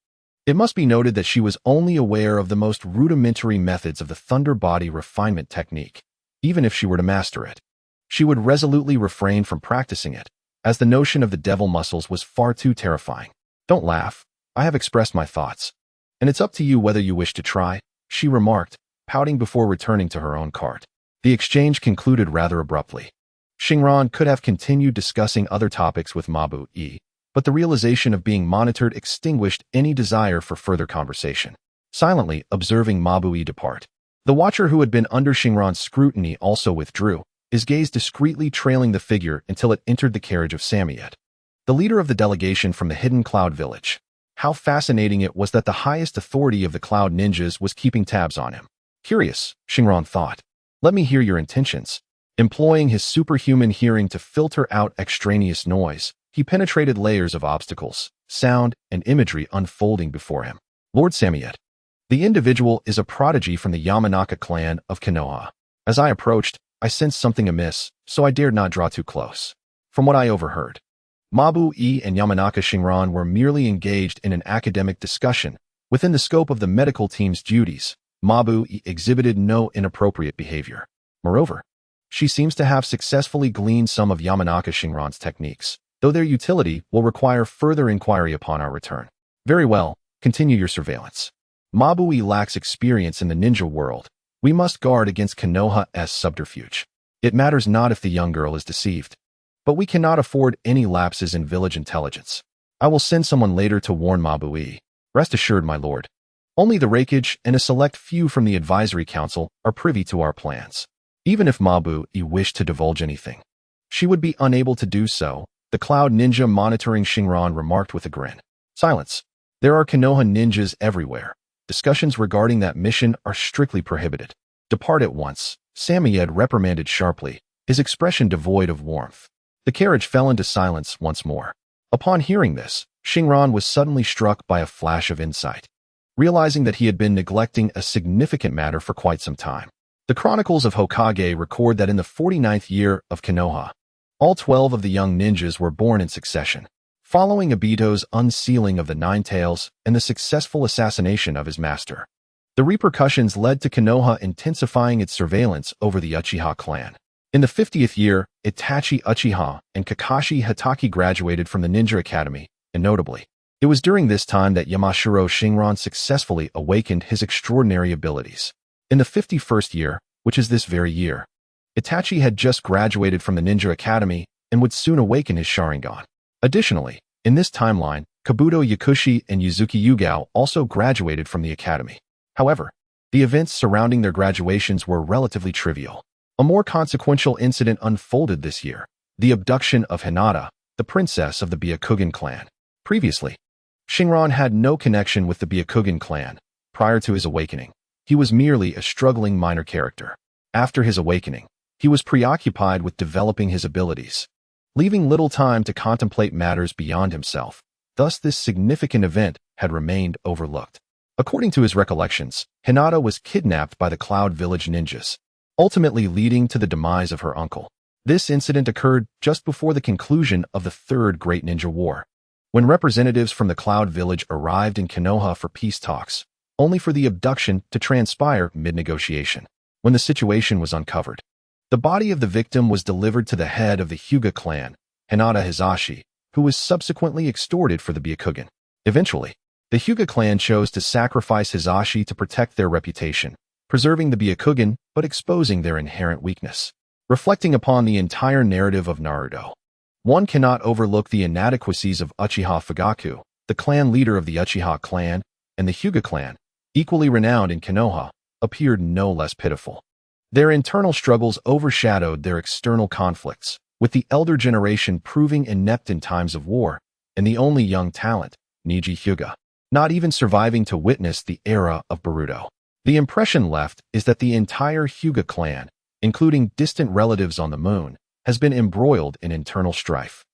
It must be noted that she was only aware of the most rudimentary methods of the thunder body refinement technique. Even if she were to master it, she would resolutely refrain from practicing it, as the notion of the devil muscles was far too terrifying. "Don't laugh. I have expressed my thoughts, and it's up to you whether you wish to try," she remarked, pouting before returning to her own cart. The exchange concluded rather abruptly. Xingran could have continued discussing other topics with Mabu Yi, but the realization of being monitored extinguished any desire for further conversation. Silently observing Mabu Yi depart, the watcher who had been under Xingran's scrutiny also withdrew, his gaze discreetly trailing the figure until it entered the carriage of Samyet, the leader of the delegation from the hidden cloud village. How fascinating it was that the highest authority of the cloud ninjas was keeping tabs on him. Curious, Xingran thought. Let me hear your intentions. Employing his superhuman hearing to filter out extraneous noise, he penetrated layers of obstacles, sound, and imagery unfolding before him. Lord Samyet. The individual is a prodigy from the Yamanaka clan of Konoha. As I approached, I sensed something amiss, so I dared not draw too close. From what I overheard, Mabu Yi and Yamanaka Xingran were merely engaged in an academic discussion. Within the scope of the medical team's duties, Mabu Yi exhibited no inappropriate behavior. Moreover, she seems to have successfully gleaned some of Yamanaka Xingran's techniques, though their utility will require further inquiry upon our return. Very well, continue your surveillance. Mabu Yi lacks experience in the ninja world. We must guard against Konoha's subterfuge. It matters not if the young girl is deceived, but we cannot afford any lapses in village intelligence. I will send someone later to warn Mabu Yi. Rest assured, my lord. Only the Raikage and a select few from the advisory council are privy to our plans. Even if Mabu Yi wished to divulge anything, she would be unable to do so, the cloud ninja monitoring Xingran remarked with a grin. Silence. There are Konoha ninjas everywhere. Discussions regarding that mission are strictly prohibited. Depart at once, Samyed reprimanded sharply, his expression devoid of warmth. The carriage fell into silence once more. Upon hearing this, Shinran was suddenly struck by a flash of insight, realizing that he had been neglecting a significant matter for quite some time. The Chronicles of Hokage record that in the 49th year of Konoha, all 12 of the young ninjas were born in succession, following Obito's unsealing of the Nine Tails and the successful assassination of his master. The repercussions led to Konoha intensifying its surveillance over the Uchiha clan. In the 50th year, Itachi Uchiha and Kakashi Hatake graduated from the Ninja Academy, and notably, it was during this time that Yamashiro Shinran successfully awakened his extraordinary abilities. In the 51st year, which is this very year, Itachi had just graduated from the Ninja Academy and would soon awaken his Sharingan. Additionally, in this timeline, Kabuto Yakushi and Yuzuki Yugao also graduated from the academy. However, the events surrounding their graduations were relatively trivial. A more consequential incident unfolded this year, the abduction of Hinata, the princess of the Byakugan clan. Previously, Shinran had no connection with the Byakugan clan. Prior to his awakening, he was merely a struggling minor character. After his awakening, he was preoccupied with developing his abilities, leaving little time to contemplate matters beyond himself. Thus, this significant event had remained overlooked. According to his recollections, Hinata was kidnapped by the Cloud Village ninjas, ultimately leading to the demise of her uncle. This incident occurred just before the conclusion of the Third Great Ninja War, when representatives from the Cloud Village arrived in Konoha for peace talks, only for the abduction to transpire mid-negotiation. When the situation was uncovered, the body of the victim was delivered to the head of the Hyuga clan, Hinata Hisashi, who was subsequently extorted for the Byakugan. Eventually, the Hyuga clan chose to sacrifice Hisashi to protect their reputation, preserving the Byakugan but exposing their inherent weakness. Reflecting upon the entire narrative of Naruto, one cannot overlook the inadequacies of Uchiha Fugaku, the clan leader of the Uchiha clan, and the Hyuga clan, equally renowned in Konoha, appeared no less pitiful. Their internal struggles overshadowed their external conflicts, with the elder generation proving inept in times of war, and the only young talent, Neji Hyuga, not even surviving to witness the era of Boruto. The impression left is that the entire Hyuga clan, including distant relatives on the moon, has been embroiled in internal strife,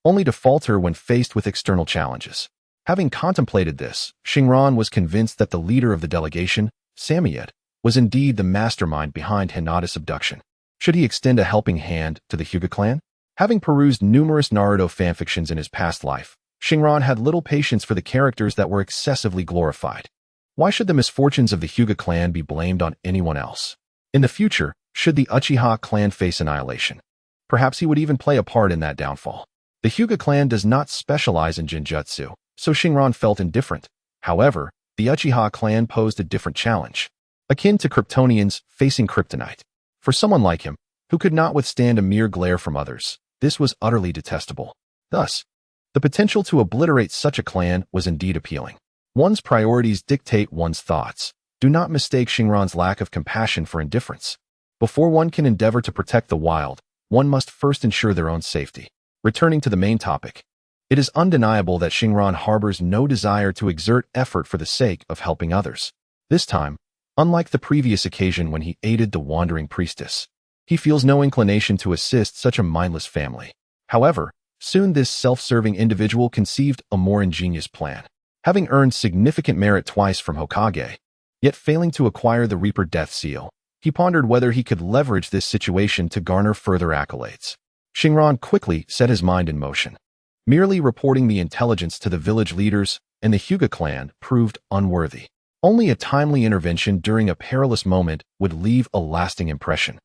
only to falter when faced with external challenges. Having contemplated this, Shinran was convinced that the leader of the delegation, Samiyed, was indeed the mastermind behind Hinata's abduction. Should he extend a helping hand to the Hyuga clan? Having perused numerous Naruto fanfictions in his past life, Shinran had little patience for the characters that were excessively glorified. Why should the misfortunes of the Hyuga clan be blamed on anyone else? In the future, should the Uchiha clan face annihilation, perhaps he would even play a part in that downfall. The Hyuga clan does not specialize in genjutsu, so Shinran felt indifferent. However, the Uchiha clan posed a different challenge, akin to Kryptonians facing kryptonite. For someone like him, who could not withstand a mere glare from others, this was utterly detestable. Thus, the potential to obliterate such a clan was indeed appealing. One's priorities dictate one's thoughts. Do not mistake Shinran's lack of compassion for indifference. Before one can endeavor to protect the wild, one must first ensure their own safety. Returning to the main topic, it is undeniable that Shinran harbors no desire to exert effort for the sake of helping others. This time, unlike the previous occasion when he aided the wandering priestess, he feels no inclination to assist such a mindless family. However, soon this self-serving individual conceived a more ingenious plan. Having earned significant merit twice from Hokage, yet failing to acquire the Reaper Death Seal, he pondered whether he could leverage this situation to garner further accolades. Shinran quickly set his mind in motion. Merely reporting the intelligence to the village leaders and the Hyuga clan proved unworthy. Only a timely intervention during a perilous moment would leave a lasting impression.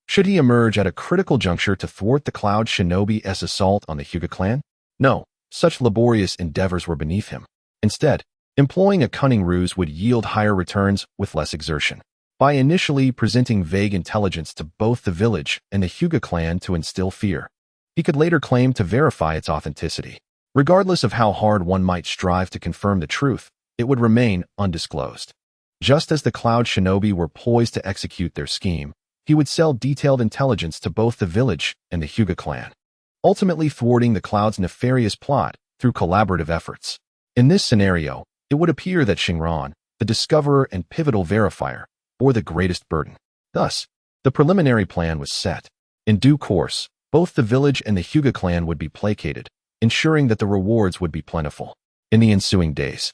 Should he emerge at a critical juncture to thwart the Cloud Shinobi's assault on the Hyuga clan? No, such laborious endeavors were beneath him. Instead, employing a cunning ruse would yield higher returns with less exertion. By initially presenting vague intelligence to both the village and the Hyuga clan to instill fear, he could later claim to verify its authenticity. Regardless of how hard one might strive to confirm the truth, it would remain undisclosed. Just as the Cloud Shinobi were poised to execute their scheme, he would sell detailed intelligence to both the village and the Hyuga clan, ultimately thwarting the Cloud's nefarious plot through collaborative efforts. In this scenario, it would appear that Shinran, the discoverer and pivotal verifier, bore the greatest burden. Thus, the preliminary plan was set. In due course, both the village and the Hyuga clan would be placated, ensuring that the rewards would be plentiful. In the ensuing days,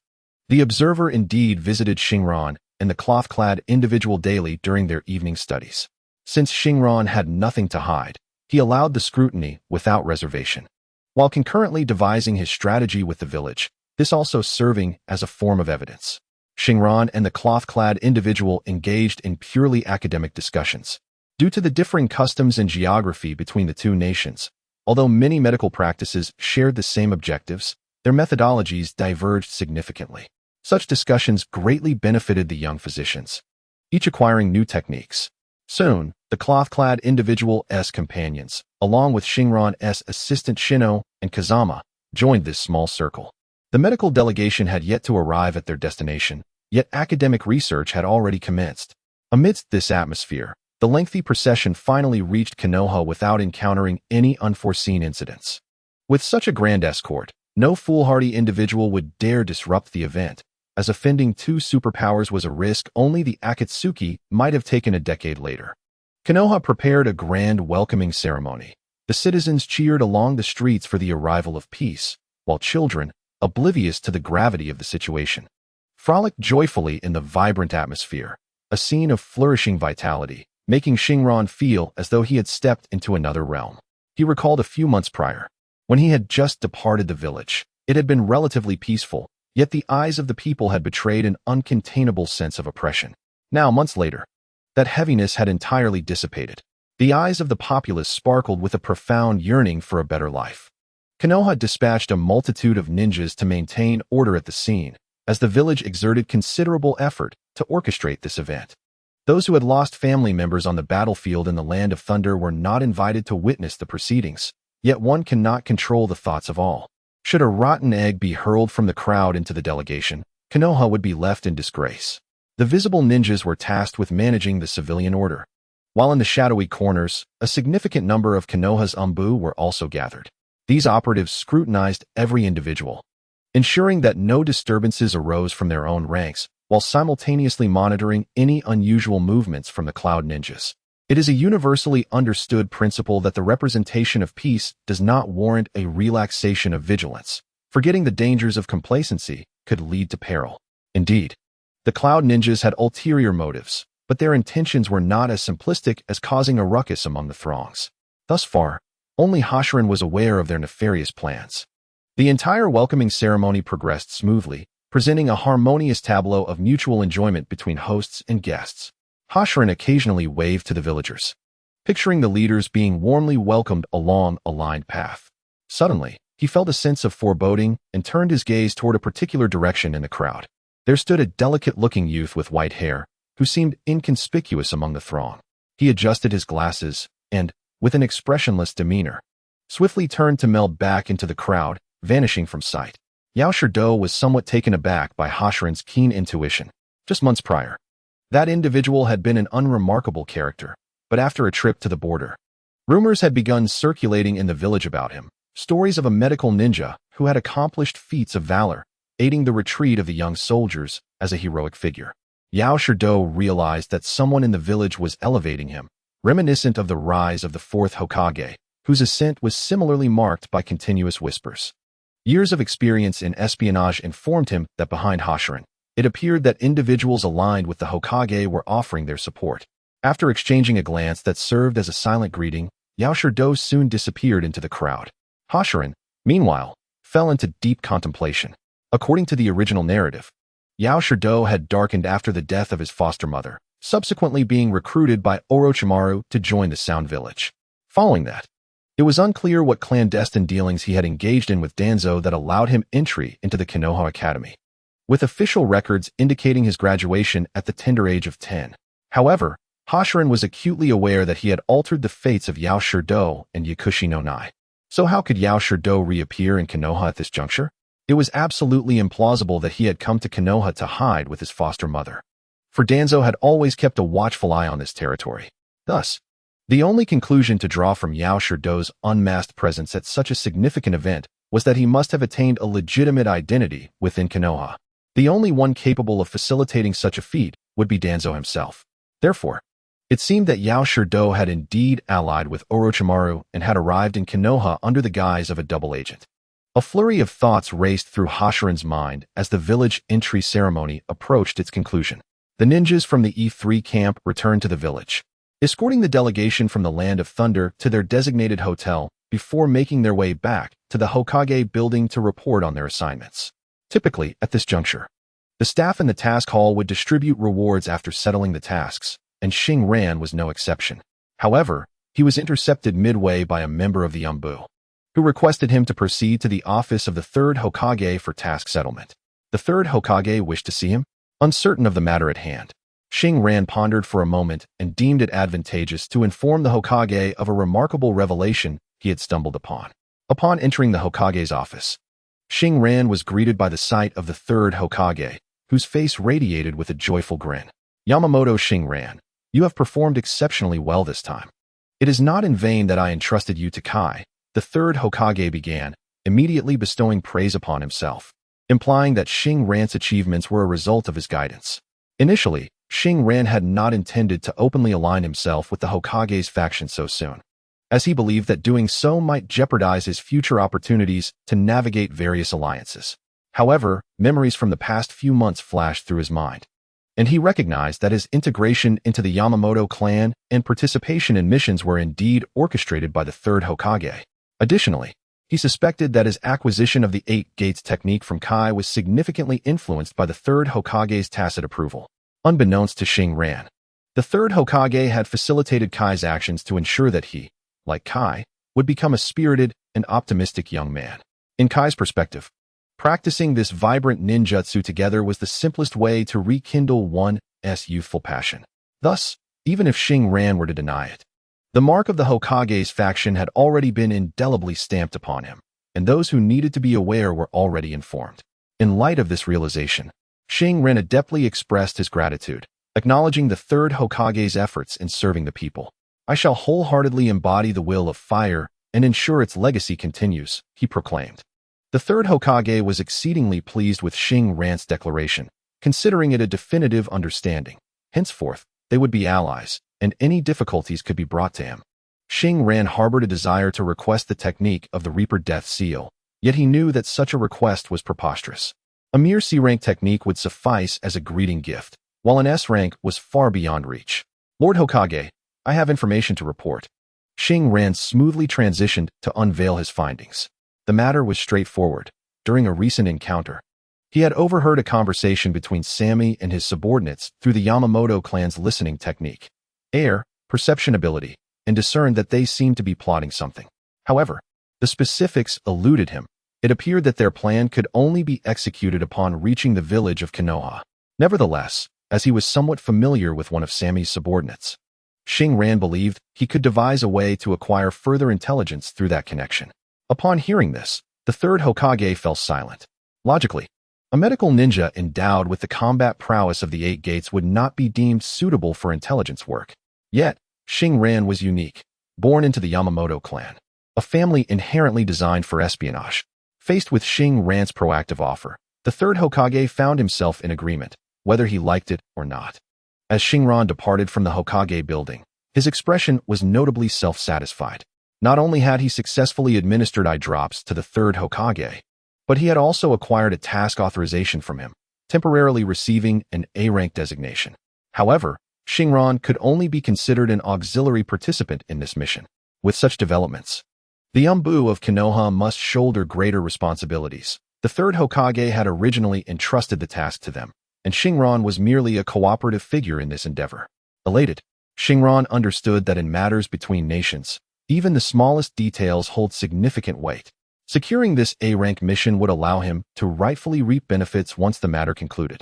the observer indeed visited Shinran and the cloth-clad individual daily during their evening studies. Since Shinran had nothing to hide, he allowed the scrutiny without reservation. While concurrently devising his strategy with the village, this also serving as a form of evidence. Shinran and the cloth-clad individual engaged in purely academic discussions. Due to the differing customs and geography between the two nations, although many medical practices shared the same objectives, their methodologies diverged significantly. Such discussions greatly benefited the young physicians, each acquiring new techniques. Soon, the cloth-clad individual's companions, along with Shinran's assistant Shino and Kazama, joined this small circle. The medical delegation had yet to arrive at their destination, yet academic research had already commenced. Amidst this atmosphere, the lengthy procession finally reached Konoha without encountering any unforeseen incidents. With such a grand escort, no foolhardy individual would dare disrupt the event, as offending two superpowers was a risk only the Akatsuki might have taken a decade later. Konoha prepared a grand welcoming ceremony. The citizens cheered along the streets for the arrival of peace, while children, oblivious to the gravity of the situation, frolicked joyfully in the vibrant atmosphere, a scene of flourishing vitality, making Shinran feel as though he had stepped into another realm. He recalled a few months prior, when he had just departed the village. It had been relatively peaceful, yet the eyes of the people had betrayed an uncontainable sense of oppression. Now, months later, that heaviness had entirely dissipated. The eyes of the populace sparkled with a profound yearning for a better life. Konoha dispatched a multitude of ninjas to maintain order at the scene, as the village exerted considerable effort to orchestrate this event. Those who had lost family members on the battlefield in the Land of Thunder were not invited to witness the proceedings, yet one cannot control the thoughts of all. Should a rotten egg be hurled from the crowd into the delegation, Konoha would be left in disgrace. The visible ninjas were tasked with managing the civilian order, while in the shadowy corners, a significant number of Konoha's umbu were also gathered. These operatives scrutinized every individual, ensuring that no disturbances arose from their own ranks, while simultaneously monitoring any unusual movements from the Cloud Ninjas. It is a universally understood principle that the representation of peace does not warrant a relaxation of vigilance. Forgetting the dangers of complacency could lead to peril. Indeed, the Cloud Ninjas had ulterior motives, but their intentions were not as simplistic as causing a ruckus among the throngs. Thus far, only Hoshinai was aware of their nefarious plans. The entire welcoming ceremony progressed smoothly, presenting a harmonious tableau of mutual enjoyment between hosts and guests. Hoshinai occasionally waved to the villagers, picturing the leaders being warmly welcomed along a lined path. Suddenly, he felt a sense of foreboding and turned his gaze toward a particular direction in the crowd. There stood a delicate-looking youth with white hair, who seemed inconspicuous among the throng. He adjusted his glasses and, with an expressionless demeanor, swiftly turned to meld back into the crowd, vanishing from sight. Yao Shirdo was somewhat taken aback by Hoshinai's keen intuition. Just months prior, that individual had been an unremarkable character, but after a trip to the border, rumors had begun circulating in the village about him, stories of a medical ninja who had accomplished feats of valor, aiding the retreat of the young soldiers as a heroic figure. Yao Shirdo realized that someone in the village was elevating him, reminiscent of the rise of the fourth Hokage, whose ascent was similarly marked by continuous whispers. Years of experience in espionage informed him that behind Hoshinai, it appeared that individuals aligned with the Hokage were offering their support. After exchanging a glance that served as a silent greeting, Yao Shirdo soon disappeared into the crowd. Hoshinai, meanwhile, fell into deep contemplation. According to the original narrative, Yao Shirdo had darkened after the death of his foster mother, subsequently being recruited by Orochimaru to join the Sound Village. Following that, it was unclear what clandestine dealings he had engaged in with Danzo that allowed him entry into the Konoha Academy, with official records indicating his graduation at the tender age of 10. However, Hoshinai was acutely aware that he had altered the fates of Yao Shirdo and Yakushi no Nai. So how could Yao Shirdo reappear in Konoha at this juncture? It was absolutely implausible that he had come to Konoha to hide with his foster mother, for Danzo had always kept a watchful eye on this territory. Thus, the only conclusion to draw from Yao Shirdo's unmasked presence at such a significant event was that he must have attained a legitimate identity within Konoha. The only one capable of facilitating such a feat would be Danzo himself. Therefore, it seemed that Yao Shirdo had indeed allied with Orochimaru and had arrived in Konoha under the guise of a double agent. A flurry of thoughts raced through Hoshiran's mind as the village entry ceremony approached its conclusion. The ninjas from the E3 camp returned to the village, escorting the delegation from the Land of Thunder to their designated hotel before making their way back to the Hokage building to report on their assignments. Typically, at this juncture, the staff in the task hall would distribute rewards after settling the tasks, and Shinran was no exception. However, he was intercepted midway by a member of the Yambu, who requested him to proceed to the office of the third Hokage for task settlement. The third Hokage wished to see him? Uncertain of the matter at hand, Shinran pondered for a moment and deemed it advantageous to inform the Hokage of a remarkable revelation he had stumbled upon. Upon entering the Hokage's office, Shinran was greeted by the sight of the third Hokage, whose face radiated with a joyful grin. Yamamoto Shinran, you have performed exceptionally well this time. It is not in vain that I entrusted you to Kai, the third Hokage began, immediately bestowing praise upon himself, implying that Shinran's achievements were a result of his guidance. Initially, Shinran had not intended to openly align himself with the Hokage's faction so soon, as he believed that doing so might jeopardize his future opportunities to navigate various alliances. However, memories from the past few months flashed through his mind, and he recognized that his integration into the Yamamoto clan and participation in missions were indeed orchestrated by the third Hokage. Additionally, he suspected that his acquisition of the 8 Gates technique from Kai was significantly influenced by the third Hokage's tacit approval. Unbeknownst to Shinran, the third Hokage had facilitated Kai's actions to ensure that he, like Kai, would become a spirited and optimistic young man. In Kai's perspective, practicing this vibrant ninjutsu together was the simplest way to rekindle one's youthful passion. Thus, even if Shinran were to deny it, the mark of the Hokage's faction had already been indelibly stamped upon him, and those who needed to be aware were already informed. In light of this realization, Shinran adeptly expressed his gratitude, acknowledging the third Hokage's efforts in serving the people. I shall wholeheartedly embody the will of fire and ensure its legacy continues, he proclaimed. The third Hokage was exceedingly pleased with Shinran's declaration, considering it a definitive understanding. Henceforth, they would be allies, and any difficulties could be brought to him. Shinran harbored a desire to request the technique of the Reaper Death Seal, yet he knew that such a request was preposterous. A mere C-rank technique would suffice as a greeting gift, while an S-rank was far beyond reach. Lord Hokage, I have information to report. Shinran smoothly transitioned to unveil his findings. The matter was straightforward. During a recent encounter, he had overheard a conversation between Sammy and his subordinates through the Yamamoto clan's listening technique, air, perception ability, and discerned that they seemed to be plotting something. However, the specifics eluded him. It appeared that their plan could only be executed upon reaching the village of Konoha. Nevertheless, as he was somewhat familiar with one of Sammy's subordinates, Shinran believed he could devise a way to acquire further intelligence through that connection. Upon hearing this, the third Hokage fell silent. Logically, a medical ninja endowed with the combat prowess of the 8 Gates would not be deemed suitable for intelligence work. Yet, Shinran was unique, born into the Yamamoto clan, a family inherently designed for espionage. Faced with Shinran's proactive offer, the third Hokage found himself in agreement, whether he liked it or not. As Shinran departed from the Hokage building, his expression was notably self-satisfied. Not only had he successfully administered eye drops to the third Hokage, but he had also acquired a task authorization from him, temporarily receiving an A-rank designation. However, Shinran could only be considered an auxiliary participant in this mission. With such developments, the Yambu of Konoha must shoulder greater responsibilities. The third Hokage had originally entrusted the task to them, and Shinran was merely a cooperative figure in this endeavor. Elated, Shinran understood that in matters between nations, even the smallest details hold significant weight. Securing this A-rank mission would allow him to rightfully reap benefits once the matter concluded.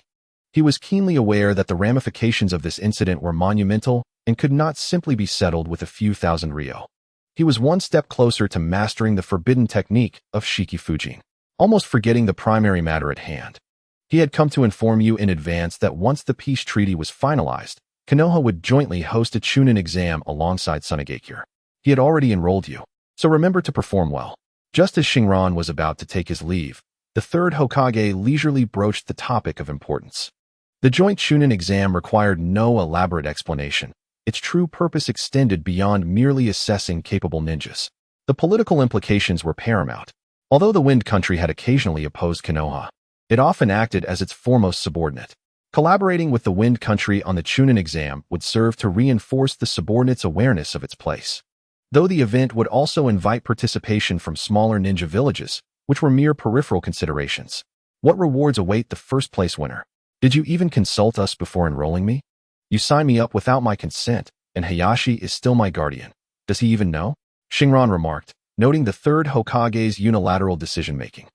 He was keenly aware that the ramifications of this incident were monumental and could not simply be settled with a few thousand ryo. He was one step closer to mastering the forbidden technique of Shikifujin, almost forgetting the primary matter at hand. He had come to inform you in advance that once the peace treaty was finalized, Konoha would jointly host a Chunin exam alongside Sunagakure. He had already enrolled you, so remember to perform well. Just as Shinran was about to take his leave, the third Hokage leisurely broached the topic of importance. The joint Chunin exam required no elaborate explanation. Its true purpose extended beyond merely assessing capable ninjas. The political implications were paramount. Although the Wind Country had occasionally opposed Konoha, it often acted as its foremost subordinate. Collaborating with the Wind Country on the Chunin exam would serve to reinforce the subordinate's awareness of its place. Though the event would also invite participation from smaller ninja villages, which were mere peripheral considerations. What rewards await the first-place winner? Did you even consult us before enrolling me? You signed me up without my consent, and Hayashi is still my guardian. Does he even know? Shinran remarked, noting the third Hokage's unilateral decision-making.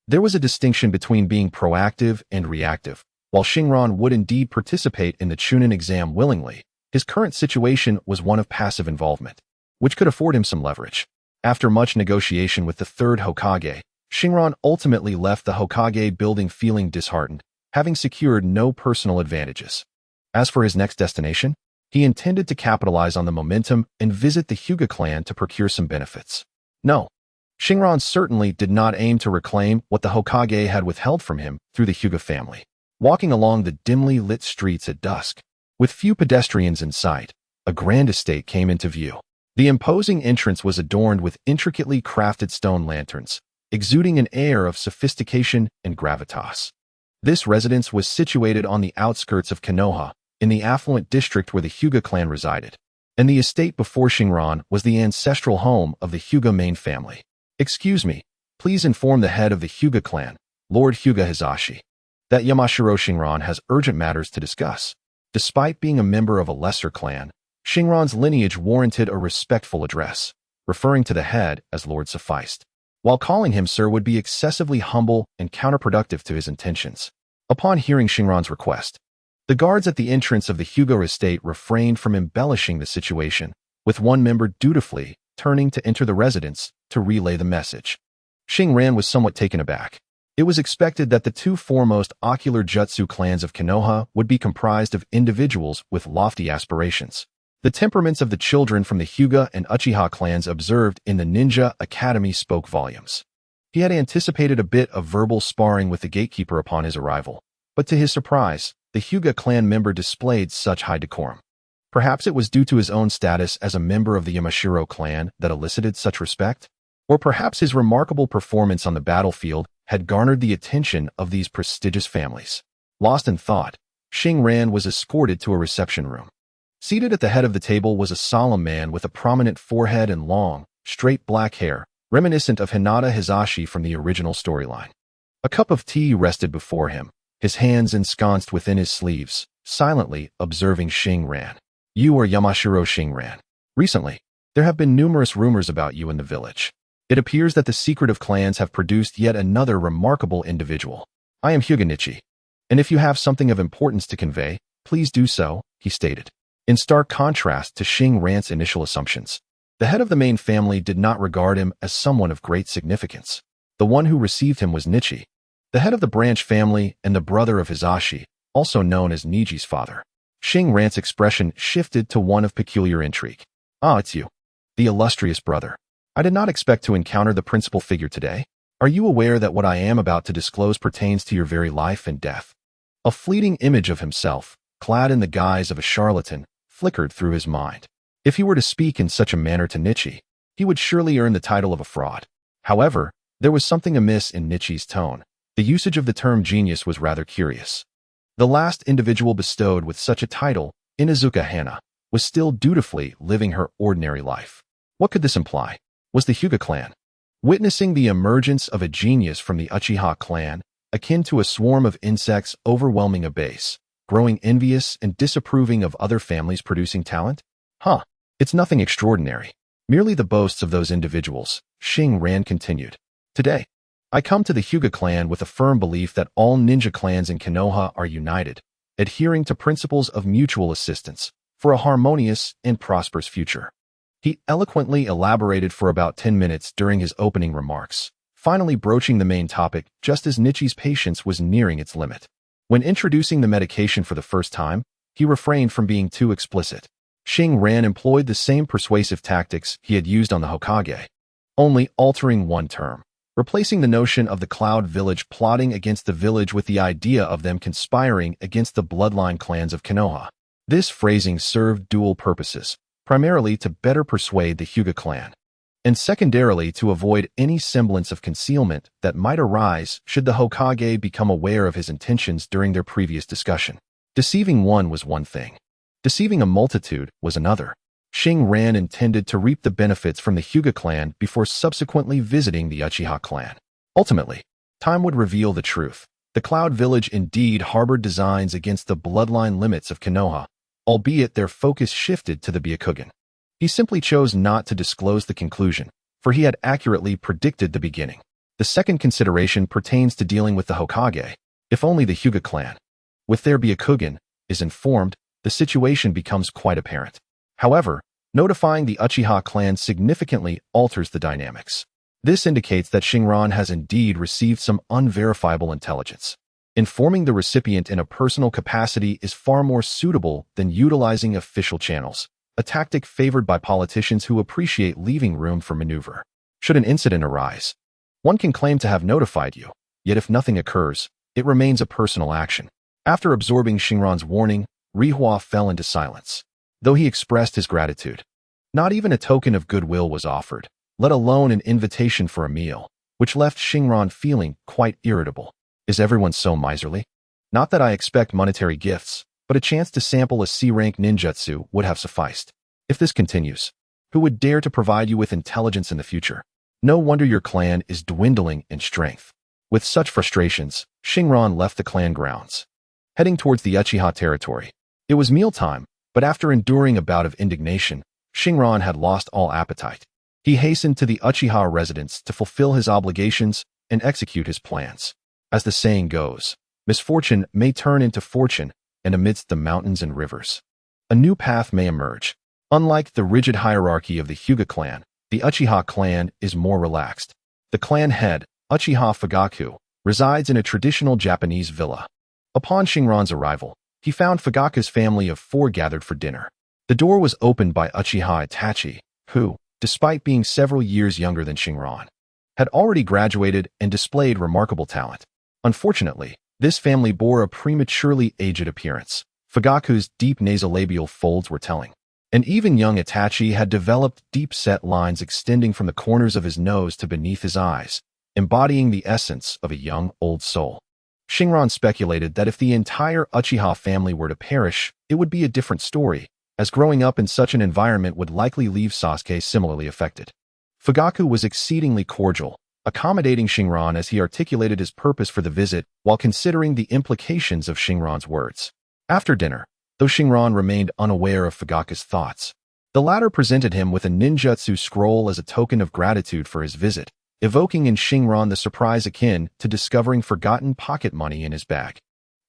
There was a distinction between being proactive and reactive. While Shinran would indeed participate in the Chunin exam willingly, his current situation was one of passive involvement, which could afford him some leverage. After much negotiation with the third Hokage, Shinran ultimately left the Hokage building feeling disheartened, having secured no personal advantages. As for his next destination, he intended to capitalize on the momentum and visit the Hyuga clan to procure some benefits. No, Shinran certainly did not aim to reclaim what the Hokage had withheld from him through the Hyuga family. Walking along the dimly lit streets at dusk, with few pedestrians in sight, a grand estate came into view. The imposing entrance was adorned with intricately crafted stone lanterns, exuding an air of sophistication and gravitas. This residence was situated on the outskirts of Konoha, in the affluent district where the Hyuga clan resided, and the estate before Shinran was the ancestral home of the Hyuga main family. Excuse me, please inform the head of the Hyuga clan, Lord Hyuga Hizashi, that Yamashiro Shinran has urgent matters to discuss. Despite being a member of a lesser clan, Shinran's lineage warranted a respectful address. Referring to the head as Lord sufficed, while calling him sir would be excessively humble and counterproductive to his intentions. Upon hearing Shinran's request, the guards at the entrance of the Hyuga estate refrained from embellishing the situation, with one member dutifully turning to enter the residence to relay the message. Shinran was somewhat taken aback. It was expected that the two foremost ocular jutsu clans of Konoha would be comprised of individuals with lofty aspirations. The temperaments of the children from the Hyuga and Uchiha clans observed in the Ninja Academy spoke volumes. He had anticipated a bit of verbal sparring with the gatekeeper upon his arrival, but to his surprise, the Hyuga clan member displayed such high decorum. Perhaps it was due to his own status as a member of the Yamashiro clan that elicited such respect? Or perhaps his remarkable performance on the battlefield had garnered the attention of these prestigious families. Lost in thought, Shinran was escorted to a reception room. Seated at the head of the table was a solemn man with a prominent forehead and long, straight black hair, reminiscent of Hinata Hizashi from the original storyline. A cup of tea rested before him, his hands ensconced within his sleeves, silently observing Shinran. You are Yamashiro Shinran. Recently, there have been numerous rumors about you in the village. It appears that the secretive clans have produced yet another remarkable individual. I am Hyuga, and if you have something of importance to convey, please do so, he stated. In stark contrast to Shinran's initial assumptions, the head of the main family did not regard him as someone of great significance. The one who received him was Nichi, the head of the branch family and the brother of Hizashi, also known as Niji's father. Shinran's expression shifted to one of peculiar intrigue. Ah, it's you, the illustrious brother. I did not expect to encounter the principal figure today. Are you aware that what I am about to disclose pertains to your very life and death? A fleeting image of himself, clad in the guise of a charlatan, flickered through his mind. If he were to speak in such a manner to Nichi, he would surely earn the title of a fraud. However, there was something amiss in Nichi's tone. The usage of the term genius was rather curious. The last individual bestowed with such a title, Inuzuka Hana, was still dutifully living her ordinary life. What could this imply? Was the Hyuga clan witnessing the emergence of a genius from the Uchiha clan, akin to a swarm of insects overwhelming a base, growing envious and disapproving of other families producing talent? It's nothing extraordinary. Merely the boasts of those individuals, Shinran continued. Today, I come to the Hyuga clan with a firm belief that all ninja clans in Konoha are united, adhering to principles of mutual assistance, for a harmonious and prosperous future. He eloquently elaborated for about 10 minutes during his opening remarks, finally broaching the main topic just as Nichi's patience was nearing its limit. When introducing the medication for the first time, he refrained from being too explicit. Shinran employed the same persuasive tactics he had used on the Hokage, only altering one term, replacing the notion of the Cloud Village plotting against the village with the idea of them conspiring against the bloodline clans of Konoha. This phrasing served dual purposes, primarily to better persuade the Hyuga clan. and secondarily to avoid any semblance of concealment that might arise should the Hokage become aware of his intentions during their previous discussion. Deceiving one was one thing. Deceiving a multitude was another. Shinran intended to reap the benefits from the Hyuga clan before subsequently visiting the Uchiha clan. Ultimately, time would reveal the truth. The Cloud Village indeed harbored designs against the bloodline limits of Konoha, albeit their focus shifted to the Byakugan. He simply chose not to disclose the conclusion, for he had accurately predicted the beginning. The second consideration pertains to dealing with the Hokage. If only the Hyuga clan, with their Byakugan, is informed, the situation becomes quite apparent. However, notifying the Uchiha clan significantly alters the dynamics. This indicates that Shinran has indeed received some unverifiable intelligence. Informing the recipient in a personal capacity is far more suitable than utilizing official channels, a tactic favored by politicians who appreciate leaving room for maneuver. Should an incident arise, one can claim to have notified you, yet if nothing occurs, it remains a personal action. After absorbing Shinran's warning, Rihua fell into silence. Though he expressed his gratitude, not even a token of goodwill was offered, let alone an invitation for a meal, which left Shinran feeling quite irritable. Is everyone so miserly? Not that I expect monetary gifts, but a chance to sample a C-rank ninjutsu would have sufficed. If this continues, who would dare to provide you with intelligence in the future? No wonder your clan is dwindling in strength. With such frustrations, Shinran left the clan grounds, heading towards the Uchiha territory. It was mealtime, but after enduring a bout of indignation, Shinran had lost all appetite. He hastened to the Uchiha residence to fulfill his obligations and execute his plans. As the saying goes, misfortune may turn into fortune, and amidst the mountains and rivers, a new path may emerge. Unlike the rigid hierarchy of the Hyuga clan, the Uchiha clan is more relaxed. The clan head, Uchiha Fugaku, resides in a traditional Japanese villa. Upon Shinran's arrival, he found Fugaku's family of 4 gathered for dinner. The door was opened by Uchiha Itachi, who, despite being several years younger than Shinran, had already graduated and displayed remarkable talent. Unfortunately, this family bore a prematurely aged appearance. Fugaku's deep nasolabial folds were telling. And even young Itachi had developed deep-set lines extending from the corners of his nose to beneath his eyes, embodying the essence of a young, old soul. Shinran speculated that if the entire Uchiha family were to perish, it would be a different story, as growing up in such an environment would likely leave Sasuke similarly affected. Fugaku was exceedingly cordial, accommodating Shinran as he articulated his purpose for the visit while considering the implications of Shinran's words. After dinner, though Shinran remained unaware of Fugaku's thoughts, the latter presented him with a ninjutsu scroll as a token of gratitude for his visit, evoking in Shinran the surprise akin to discovering forgotten pocket money in his bag.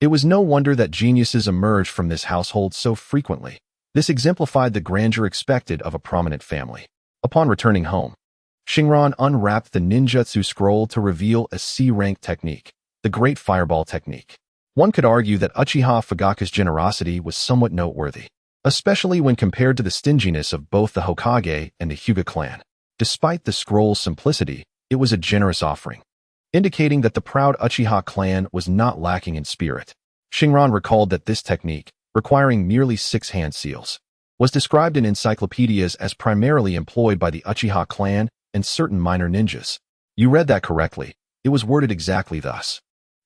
It was no wonder that geniuses emerged from this household so frequently. This exemplified the grandeur expected of a prominent family. Upon returning home, Shinran unwrapped the ninjutsu scroll to reveal a C-rank technique, the Great Fireball technique. One could argue that Uchiha Fugaku's generosity was somewhat noteworthy, especially when compared to the stinginess of both the Hokage and the Hyuga clan. Despite the scroll's simplicity, it was a generous offering, indicating that the proud Uchiha clan was not lacking in spirit. Shinran recalled that this technique, requiring merely 6 hand seals, was described in encyclopedias as primarily employed by the Uchiha clan and certain minor ninjas. You read that correctly. It was worded exactly thus.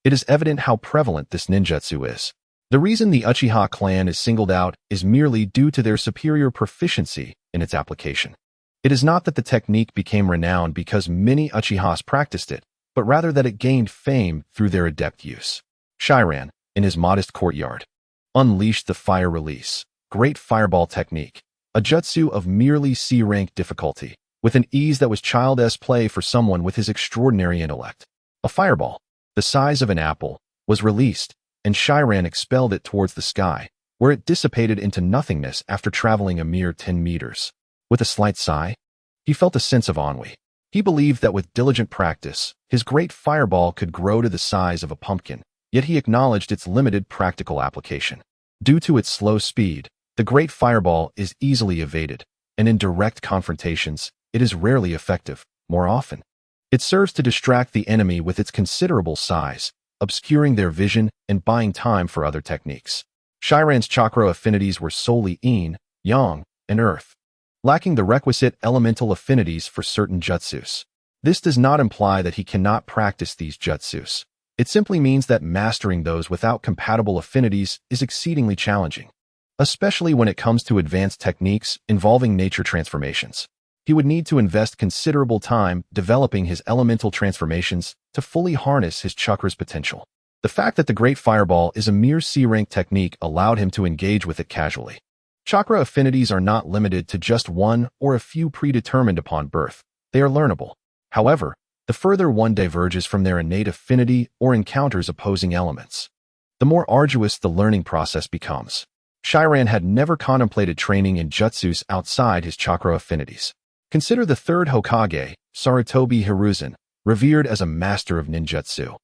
It is evident how prevalent this ninjutsu is. The reason the Uchiha clan is singled out is merely due to their superior proficiency in its application. It is not that the technique became renowned because many Uchihas practiced it, but rather that it gained fame through their adept use. Shinran, in his modest courtyard, unleashed the fire release, Great Fireball technique, a jutsu of merely C-rank difficulty, with an ease that was child's play for someone with his extraordinary intellect. A fireball, the size of an apple, was released, and Shinran expelled it towards the sky, where it dissipated into nothingness after traveling a mere 10 meters. With a slight sigh, he felt a sense of ennui. He believed that with diligent practice, his great fireball could grow to the size of a pumpkin, yet he acknowledged its limited practical application. Due to its slow speed, the great fireball is easily evaded, and in direct confrontations, it is rarely effective. More often, it serves to distract the enemy with its considerable size, obscuring their vision and buying time for other techniques. Shinran's chakra affinities were solely yin, yang, and earth. lacking the requisite elemental affinities for certain jutsus. This does not imply that he cannot practice these jutsus. It simply means that mastering those without compatible affinities is exceedingly challenging, especially when it comes to advanced techniques involving nature transformations. He would need to invest considerable time developing his elemental transformations to fully harness his chakra's potential. The fact that the Great Fireball is a mere C-rank technique allowed him to engage with it casually. Chakra affinities are not limited to just one or a few predetermined upon birth. They are learnable. However, the further one diverges from their innate affinity or encounters opposing elements, the more arduous the learning process becomes. Shiran had never contemplated training in jutsus outside his chakra affinities. Consider the third Hokage, Sarutobi Hiruzen, revered as a master of ninjutsu,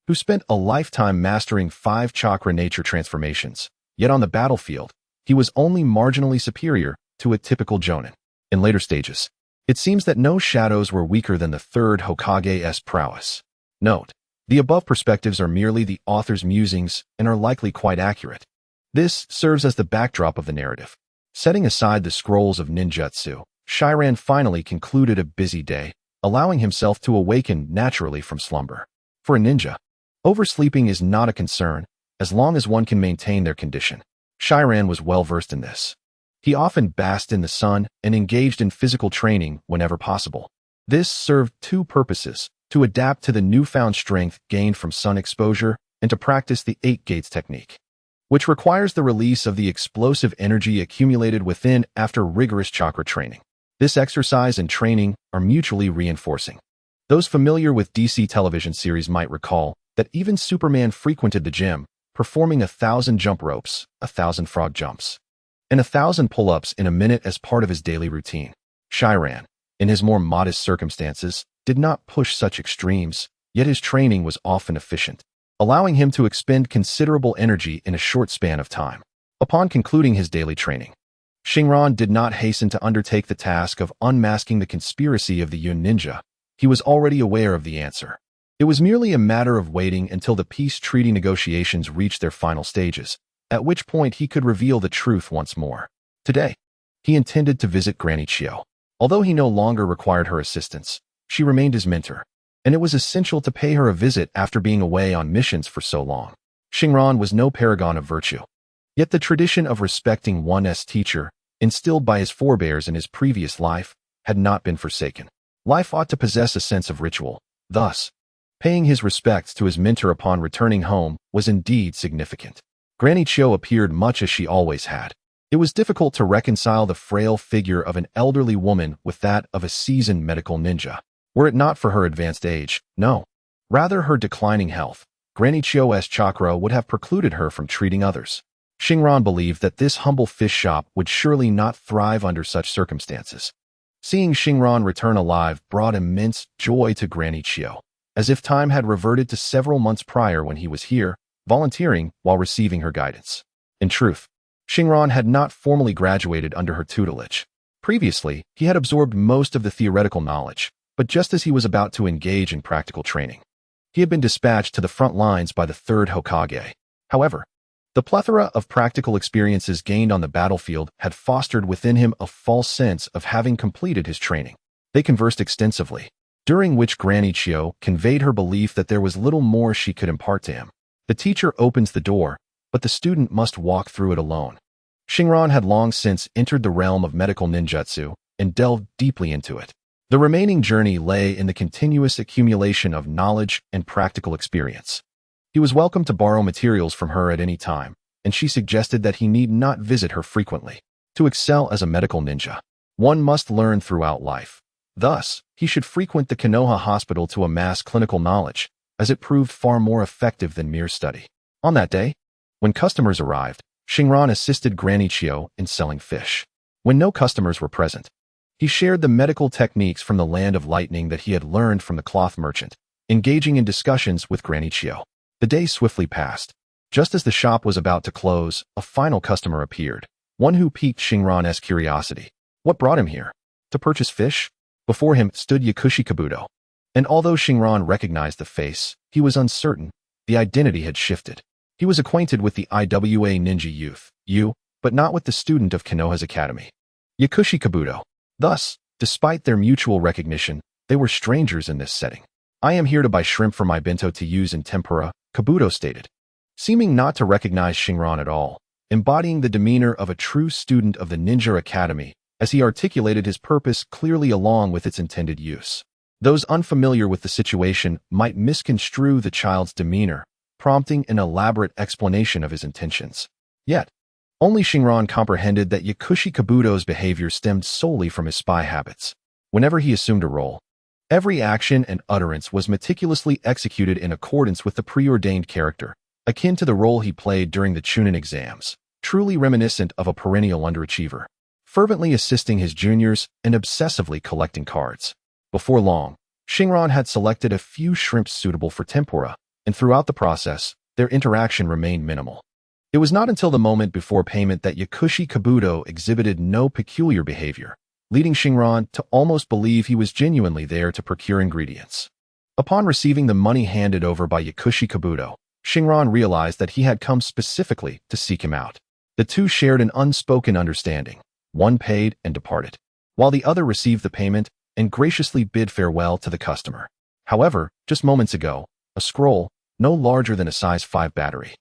who spent a lifetime mastering 5 chakra nature transformations, yet on the battlefield, he was only marginally superior to a typical Jonin. In later stages, it seems that no shadows were weaker than the third Hokage's prowess. Note, the above perspectives are merely the author's musings and are likely quite accurate. This serves as the backdrop of the narrative. Setting aside the scrolls of ninjutsu, Shiran finally concluded a busy day, allowing himself to awaken naturally from slumber. For a ninja, oversleeping is not a concern, as long as one can maintain their condition. Shiran was well versed in this. He often basked in the sun and engaged in physical training whenever possible. This served 2 purposes: to adapt to the newfound strength gained from sun exposure and to practice the 8 gates technique, which requires the release of the explosive energy accumulated within after rigorous chakra training. This exercise and training are mutually reinforcing. Those familiar with DC television series might recall that even Superman frequented the gym, performing 1,000 jump ropes, 1,000 frog jumps, and 1,000 pull-ups in a minute as part of his daily routine. Shiran, in his more modest circumstances, did not push such extremes, yet his training was often efficient, allowing him to expend considerable energy in a short span of time. Upon concluding his daily training, Shinran did not hasten to undertake the task of unmasking the conspiracy of the Yun ninja. He was already aware of the answer. It was merely a matter of waiting until the peace treaty negotiations reached their final stages, at which point he could reveal the truth once more. Today, he intended to visit Granny Chiyo. Although he no longer required her assistance, she remained his mentor, and it was essential to pay her a visit after being away on missions for so long. Shinran was no paragon of virtue, yet the tradition of respecting one's teacher, instilled by his forebears in his previous life, had not been forsaken. Life ought to possess a sense of ritual. Thus, paying his respects to his mentor upon returning home was indeed significant. Granny Chiyo appeared much as she always had. It was difficult to reconcile the frail figure of an elderly woman with that of a seasoned medical ninja. Were it not for her advanced age, no, rather her declining health, Granny Chiyo's chakra would have precluded her from treating others. Shinran believed that this humble fish shop would surely not thrive under such circumstances. Seeing Shinran return alive brought immense joy to Granny Chiyo, as if time had reverted to several months prior when he was here, volunteering while receiving her guidance. In truth, Shinran had not formally graduated under her tutelage. Previously, he had absorbed most of the theoretical knowledge, but just as he was about to engage in practical training, he had been dispatched to the front lines by the third Hokage. However, the plethora of practical experiences gained on the battlefield had fostered within him a false sense of having completed his training. They conversed extensively, during which Granny Chiyo conveyed her belief that there was little more she could impart to him. The teacher opens the door, but the student must walk through it alone. Shinran had long since entered the realm of medical ninjutsu and delved deeply into it. The remaining journey lay in the continuous accumulation of knowledge and practical experience. He was welcome to borrow materials from her at any time, and she suggested that he need not visit her frequently. To excel as a medical ninja, one must learn throughout life. Thus, he should frequent the Konoha hospital to amass clinical knowledge, as it proved far more effective than mere study. On that day, when customers arrived, Shinran assisted Granny Chiyo in selling fish. When no customers were present, he shared the medical techniques from the land of lightning that he had learned from the cloth merchant, engaging in discussions with Granny Chiyo. The day swiftly passed. Just as the shop was about to close, a final customer appeared, one who piqued Shinran's curiosity. What brought him here? To purchase fish? Before him stood Yakushi Kabuto, and although Shinran recognized the face, he was uncertain. The identity had shifted. He was acquainted with the Iwa ninja youth, but not with the student of Konoha's academy. Yakushi Kabuto. Thus, despite their mutual recognition, they were strangers in this setting. I am here to buy shrimp for my bento to use in tempura, Kabuto stated, seeming not to recognize Shinran at all, embodying the demeanor of a true student of the Ninja Academy as he articulated his purpose clearly along with its intended use. Those unfamiliar with the situation might misconstrue the child's demeanor, prompting an elaborate explanation of his intentions. Yet, only Shinran comprehended that Yakushi Kabuto's behavior stemmed solely from his spy habits. Whenever he assumed a role, every action and utterance was meticulously executed in accordance with the preordained character, akin to the role he played during the Chunin exams, truly reminiscent of a perennial underachiever, fervently assisting his juniors and obsessively collecting cards. Before long, Shinran had selected a few shrimps suitable for tempura, and throughout the process, their interaction remained minimal. It was not until the moment before payment that Yakushi Kabuto exhibited no peculiar behavior, leading Shinran to almost believe he was genuinely there to procure ingredients. Upon receiving the money handed over by Yakushi Kabuto, Shinran realized that he had come specifically to seek him out. The two shared an unspoken understanding. One paid and departed, while the other received the payment and graciously bid farewell to the customer. However, just moments ago, a scroll, no larger than a size 5 battery,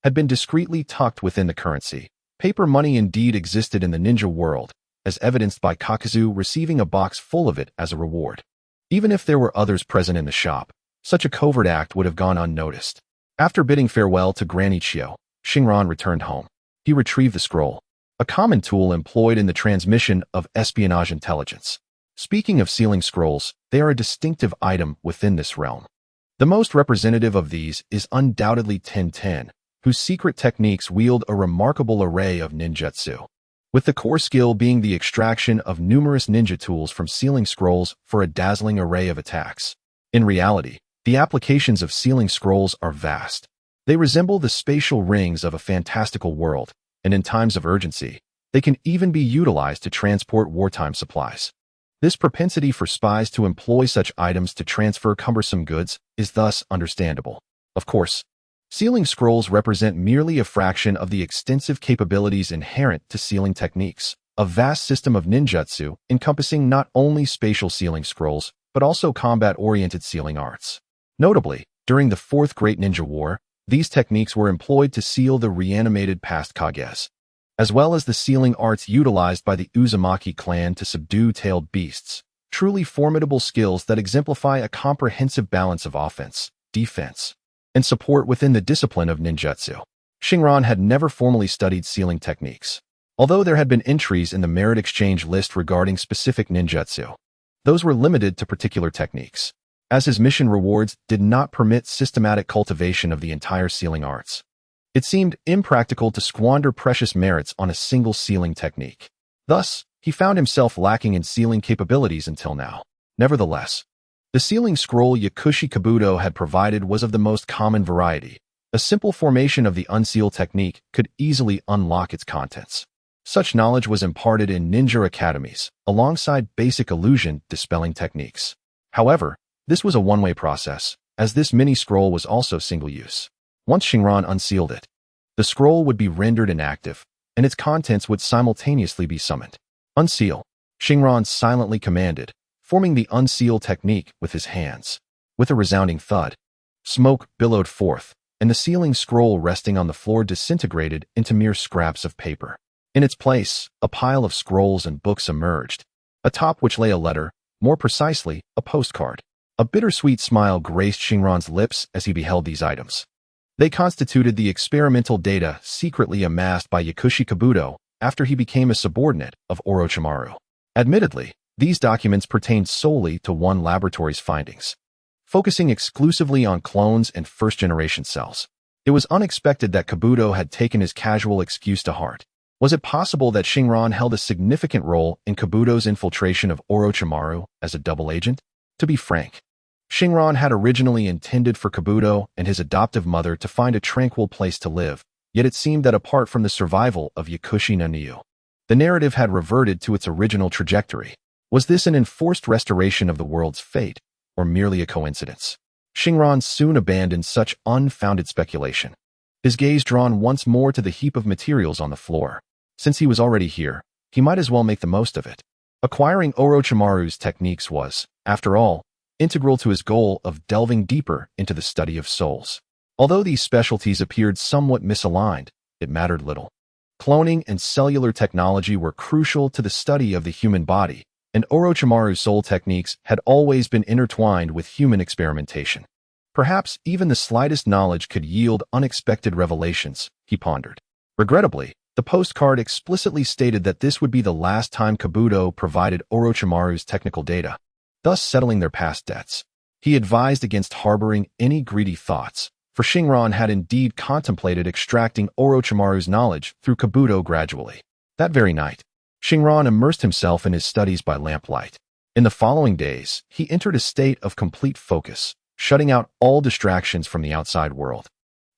had been discreetly tucked within the currency. Paper money indeed existed in the ninja world, as evidenced by Kakuzu receiving a box full of it as a reward. Even if there were others present in the shop, such a covert act would have gone unnoticed. After bidding farewell to Granny Chio, Shinran returned home. He retrieved the scroll, a common tool employed in the transmission of espionage intelligence. Speaking of sealing scrolls, they are a distinctive item within this realm. The most representative of these is undoubtedly Ten, whose secret techniques wield a remarkable array of ninjutsu, with the core skill being the extraction of numerous ninja tools from sealing scrolls for a dazzling array of attacks. In reality, the applications of sealing scrolls are vast. They resemble the spatial rings of a fantastical world, and in times of urgency, they can even be utilized to transport wartime supplies. This propensity for spies to employ such items to transfer cumbersome goods is thus understandable. Of course, sealing scrolls represent merely a fraction of the extensive capabilities inherent to sealing techniques, a vast system of ninjutsu encompassing not only spatial sealing scrolls, but also combat-oriented sealing arts. Notably, during the Fourth Great Ninja War, these techniques were employed to seal the reanimated past Kages, as well as the sealing arts utilized by the Uzumaki clan to subdue tailed beasts, truly formidable skills that exemplify a comprehensive balance of offense, defense, and support within the discipline of ninjutsu. Shinran had never formally studied sealing techniques, although there had been entries in the merit exchange list regarding specific ninjutsu. Those were limited to particular techniques, as his mission rewards did not permit systematic cultivation of the entire sealing arts. It seemed impractical to squander precious merits on a single sealing technique. Thus, he found himself lacking in sealing capabilities until now. Nevertheless, the sealing scroll Yakushi Kabuto had provided was of the most common variety. A simple formation of the unseal technique could easily unlock its contents. Such knowledge was imparted in ninja academies, alongside basic illusion dispelling techniques. However, this was a one-way process, as this mini-scroll was also single-use. Once Shinran unsealed it, the scroll would be rendered inactive, and its contents would simultaneously be summoned. Unseal, Shinran silently commanded, forming the unseal technique with his hands. With a resounding thud, smoke billowed forth, and the sealing scroll resting on the floor disintegrated into mere scraps of paper. In its place, a pile of scrolls and books emerged, atop which lay a letter, more precisely, a postcard. A bittersweet smile graced Shinran's lips as he beheld these items. They constituted the experimental data secretly amassed by Yakushi Kabuto after he became a subordinate of Orochimaru. Admittedly, these documents pertained solely to one laboratory's findings, focusing exclusively on clones and first-generation cells. It was unexpected that Kabuto had taken his casual excuse to heart. Was it possible that Shinran held a significant role in Kabuto's infiltration of Orochimaru as a double agent? To be frank, Shinran had originally intended for Kabuto and his adoptive mother to find a tranquil place to live, yet it seemed that apart from the survival of Yakushi no Nyu, the narrative had reverted to its original trajectory. Was this an enforced restoration of the world's fate, or merely a coincidence? Shinran soon abandoned such unfounded speculation, his gaze drawn once more to the heap of materials on the floor. Since he was already here, he might as well make the most of it. Acquiring Orochimaru's techniques was, after all, integral to his goal of delving deeper into the study of souls. Although these specialties appeared somewhat misaligned, it mattered little. Cloning and cellular technology were crucial to the study of the human body, and Orochimaru's soul techniques had always been intertwined with human experimentation. Perhaps even the slightest knowledge could yield unexpected revelations, he pondered. Regrettably, the postcard explicitly stated that this would be the last time Kabuto provided Orochimaru's technical data, thus settling their past debts. He advised against harboring any greedy thoughts, for Shinran had indeed contemplated extracting Orochimaru's knowledge through Kabuto gradually. That very night, Shinran immersed himself in his studies by lamplight. In the following days, he entered a state of complete focus, shutting out all distractions from the outside world.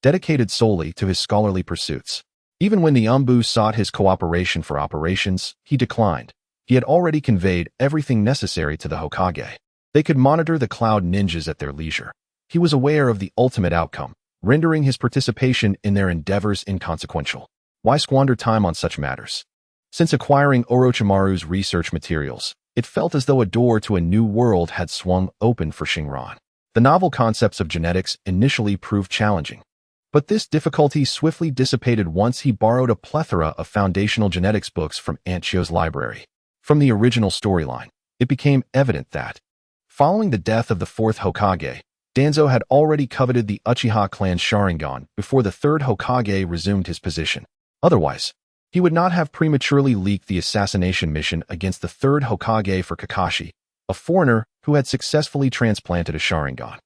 Dedicated solely to his scholarly pursuits. Even when the Umbu sought his cooperation for operations, he declined. He had already conveyed everything necessary to the Hokage. They could monitor the Cloud Ninjas at their leisure. He was aware of the ultimate outcome, rendering his participation in their endeavors inconsequential. Why squander time on such matters? Since acquiring Orochimaru's research materials, it felt as though a door to a new world had swung open for Shinran. The novel concepts of genetics initially proved challenging, but this difficulty swiftly dissipated once he borrowed a plethora of foundational genetics books from Aunt Chio's library. From the original storyline, it became evident that, following the death of the fourth Hokage, Danzo had already coveted the Uchiha clan's Sharingan before the third Hokage resumed his position. Otherwise, he would not have prematurely leaked the assassination mission against the third Hokage for Kakashi, a foreigner who had successfully transplanted a Sharingan.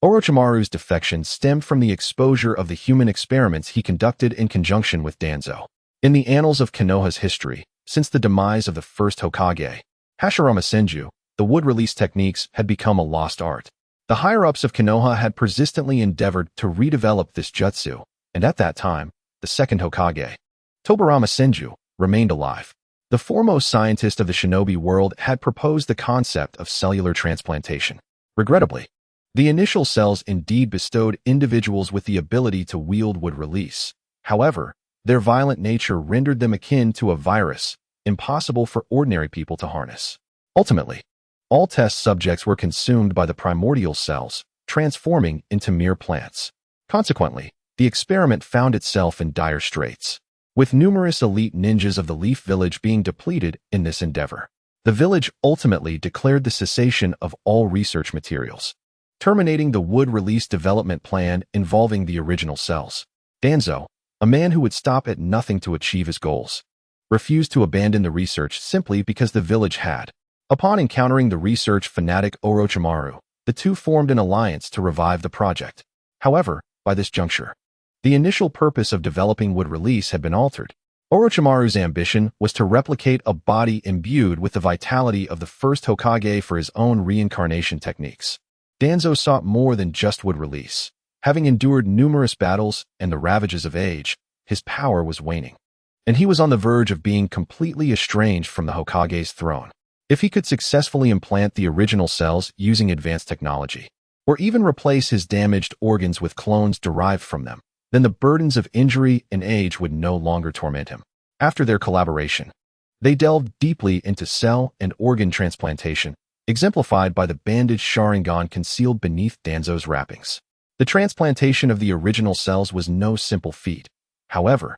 Orochimaru's defection stemmed from the exposure of the human experiments he conducted in conjunction with Danzo. In the annals of Konoha's history, since the demise of the first Hokage, Hashirama Senju, the wood release techniques had become a lost art. The higher-ups of Konoha had persistently endeavored to redevelop this jutsu, and at that time, the second Hokage, Tobirama Senju, remained alive. The foremost scientist of the shinobi world had proposed the concept of cellular transplantation. Regrettably, the initial cells indeed bestowed individuals with the ability to wield wood release. However, their violent nature rendered them akin to a virus, impossible for ordinary people to harness. Ultimately, all test subjects were consumed by the primordial cells, transforming into mere plants. Consequently, the experiment found itself in dire straits, with numerous elite ninjas of the Leaf Village being depleted in this endeavor. The village ultimately declared the cessation of all research materials, terminating the wood release development plan involving the original cells. Danzo, a man who would stop at nothing to achieve his goals, refused to abandon the research simply because the village had. Upon encountering the research fanatic Orochimaru, the two formed an alliance to revive the project. However, by this juncture, the initial purpose of developing wood release had been altered. Orochimaru's ambition was to replicate a body imbued with the vitality of the first Hokage for his own reincarnation techniques. Danzo sought more than just wood release. Having endured numerous battles and the ravages of age, his power was waning, and he was on the verge of being completely estranged from the Hokage's throne. If he could successfully implant the original cells using advanced technology, or even replace his damaged organs with clones derived from them, then the burdens of injury and age would no longer torment him. After their collaboration, they delved deeply into cell and organ transplantation, exemplified by the bandaged Sharingan concealed beneath Danzo's wrappings. The transplantation of the original cells was no simple feat. However,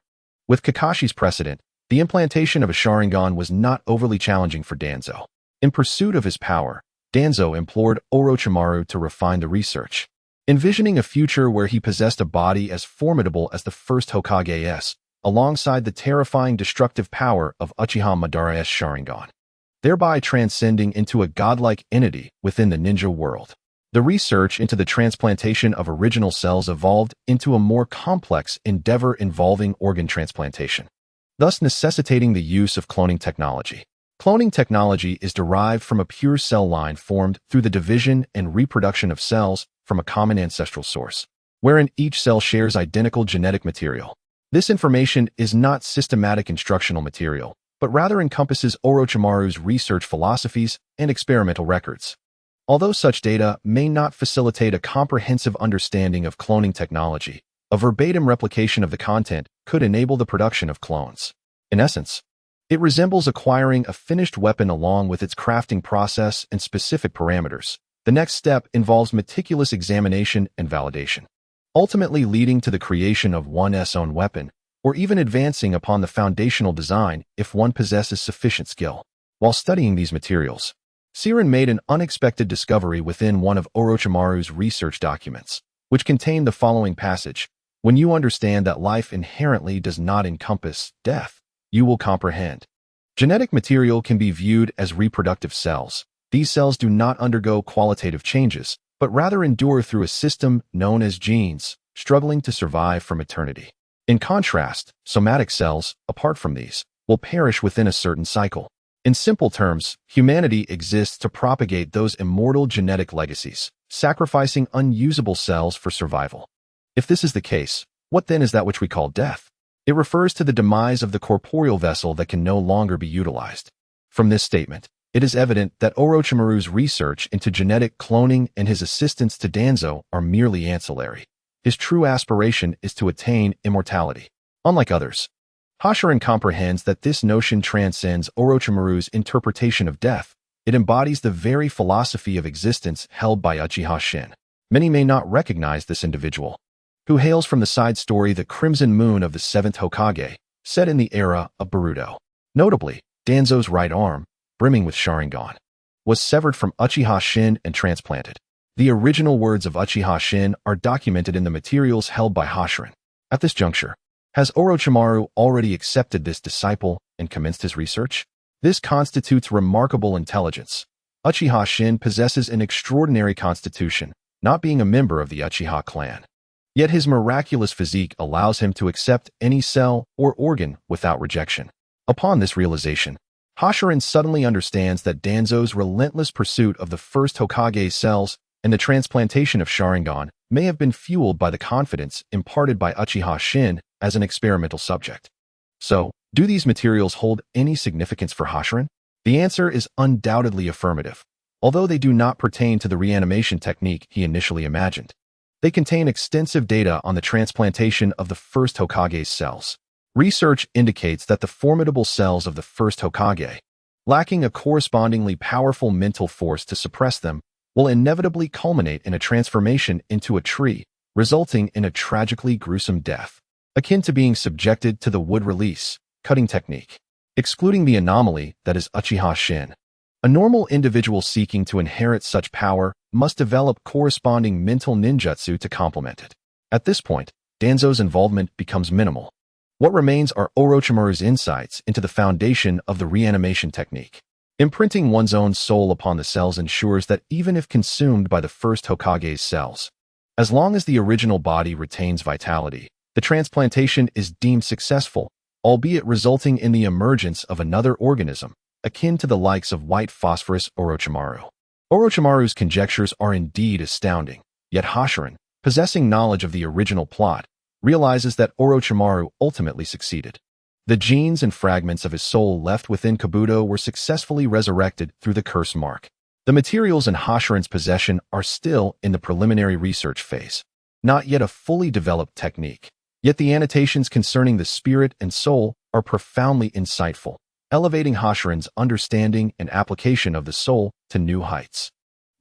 with Kakashi's precedent, the implantation of a Sharingan was not overly challenging for Danzo. In pursuit of his power, Danzo implored Orochimaru to refine the research, envisioning a future where he possessed a body as formidable as the first Hokage's, alongside the terrifying destructive power of Uchiha Madara's Sharingan, thereby transcending into a godlike entity within the ninja world. The research into the transplantation of original cells evolved into a more complex endeavor involving organ transplantation, thus necessitating the use of cloning technology. Cloning technology is derived from a pure cell line formed through the division and reproduction of cells from a common ancestral source, wherein each cell shares identical genetic material. This information is not systematic instructional material, but rather encompasses Orochimaru's research philosophies and experimental records. Although such data may not facilitate a comprehensive understanding of cloning technology, a verbatim replication of the content could enable the production of clones. In essence, It resembles acquiring a finished weapon along with its crafting process and specific parameters. The next step involves meticulous examination and validation, ultimately leading to the creation of one's own weapon, or even advancing upon the foundational design if one possesses sufficient skill. While studying these materials, Siren made an unexpected discovery within one of Orochimaru's research documents, which contained the following passage: "When you understand that life inherently does not encompass death, you will comprehend." Genetic material can be viewed as reproductive cells. These cells do not undergo qualitative changes, but rather endure through a system known as genes, struggling to survive from eternity. In contrast, somatic cells, apart from these, will perish within a certain cycle. In simple terms, humanity exists to propagate those immortal genetic legacies, sacrificing unusable cells for survival. If this is the case, what then is that which we call death? It refers to the demise of the corporeal vessel that can no longer be utilized. From this statement, it is evident that Orochimaru's research into genetic cloning and his assistance to Danzo are merely ancillary. His true aspiration is to attain immortality. Unlike others, Hoshiran comprehends that this notion transcends Orochimaru's interpretation of death. It embodies the very philosophy of existence held by Uchiha Shin. Many may not recognize this individual, who hails from the side story The Crimson Moon of the Seventh Hokage, set in the era of Boruto. Notably, Danzo's right arm, brimming with Sharingan, was severed from Uchiha Shin and transplanted. The original words of Uchiha Shin are documented in the materials held by Hoshiran. At this juncture, has Orochimaru already accepted this disciple and commenced his research? This constitutes remarkable intelligence. Uchiha Shin possesses an extraordinary constitution, not being a member of the Uchiha clan. Yet his miraculous physique allows him to accept any cell or organ without rejection. Upon this realization, Hoshiran suddenly understands that Danzo's relentless pursuit of the first Hokage's cells and the transplantation of Sharingan may have been fueled by the confidence imparted by Uchiha Shin as an experimental subject. So, do these materials hold any significance for Hoshiran? The answer is undoubtedly affirmative, although they do not pertain to the reanimation technique he initially imagined. They contain extensive data on the transplantation of the first Hokage's cells. Research indicates that the formidable cells of the first Hokage, lacking a correspondingly powerful mental force to suppress them, will inevitably culminate in a transformation into a tree, resulting in a tragically gruesome death, akin to being subjected to the wood release cutting technique. Excluding the anomaly that is Uchiha Shin, a normal individual seeking to inherit such power must develop corresponding mental ninjutsu to complement it. At this point, Danzo's involvement becomes minimal. What remains are Orochimaru's insights into the foundation of the reanimation technique. Imprinting one's own soul upon the cells ensures that even if consumed by the first Hokage's cells, as long as the original body retains vitality, the transplantation is deemed successful, albeit resulting in the emergence of another organism, akin to the likes of white phosphorus Orochimaru. Orochimaru's conjectures are indeed astounding, yet Hoshiran, possessing knowledge of the original plot, realizes that Orochimaru ultimately succeeded. The genes and fragments of his soul left within Kabuto were successfully resurrected through the curse mark. The materials in Hoshiran's possession are still in the preliminary research phase, not yet a fully developed technique. Yet the annotations concerning the spirit and soul are profoundly insightful, elevating Hoshiran's understanding and application of the soul to new heights.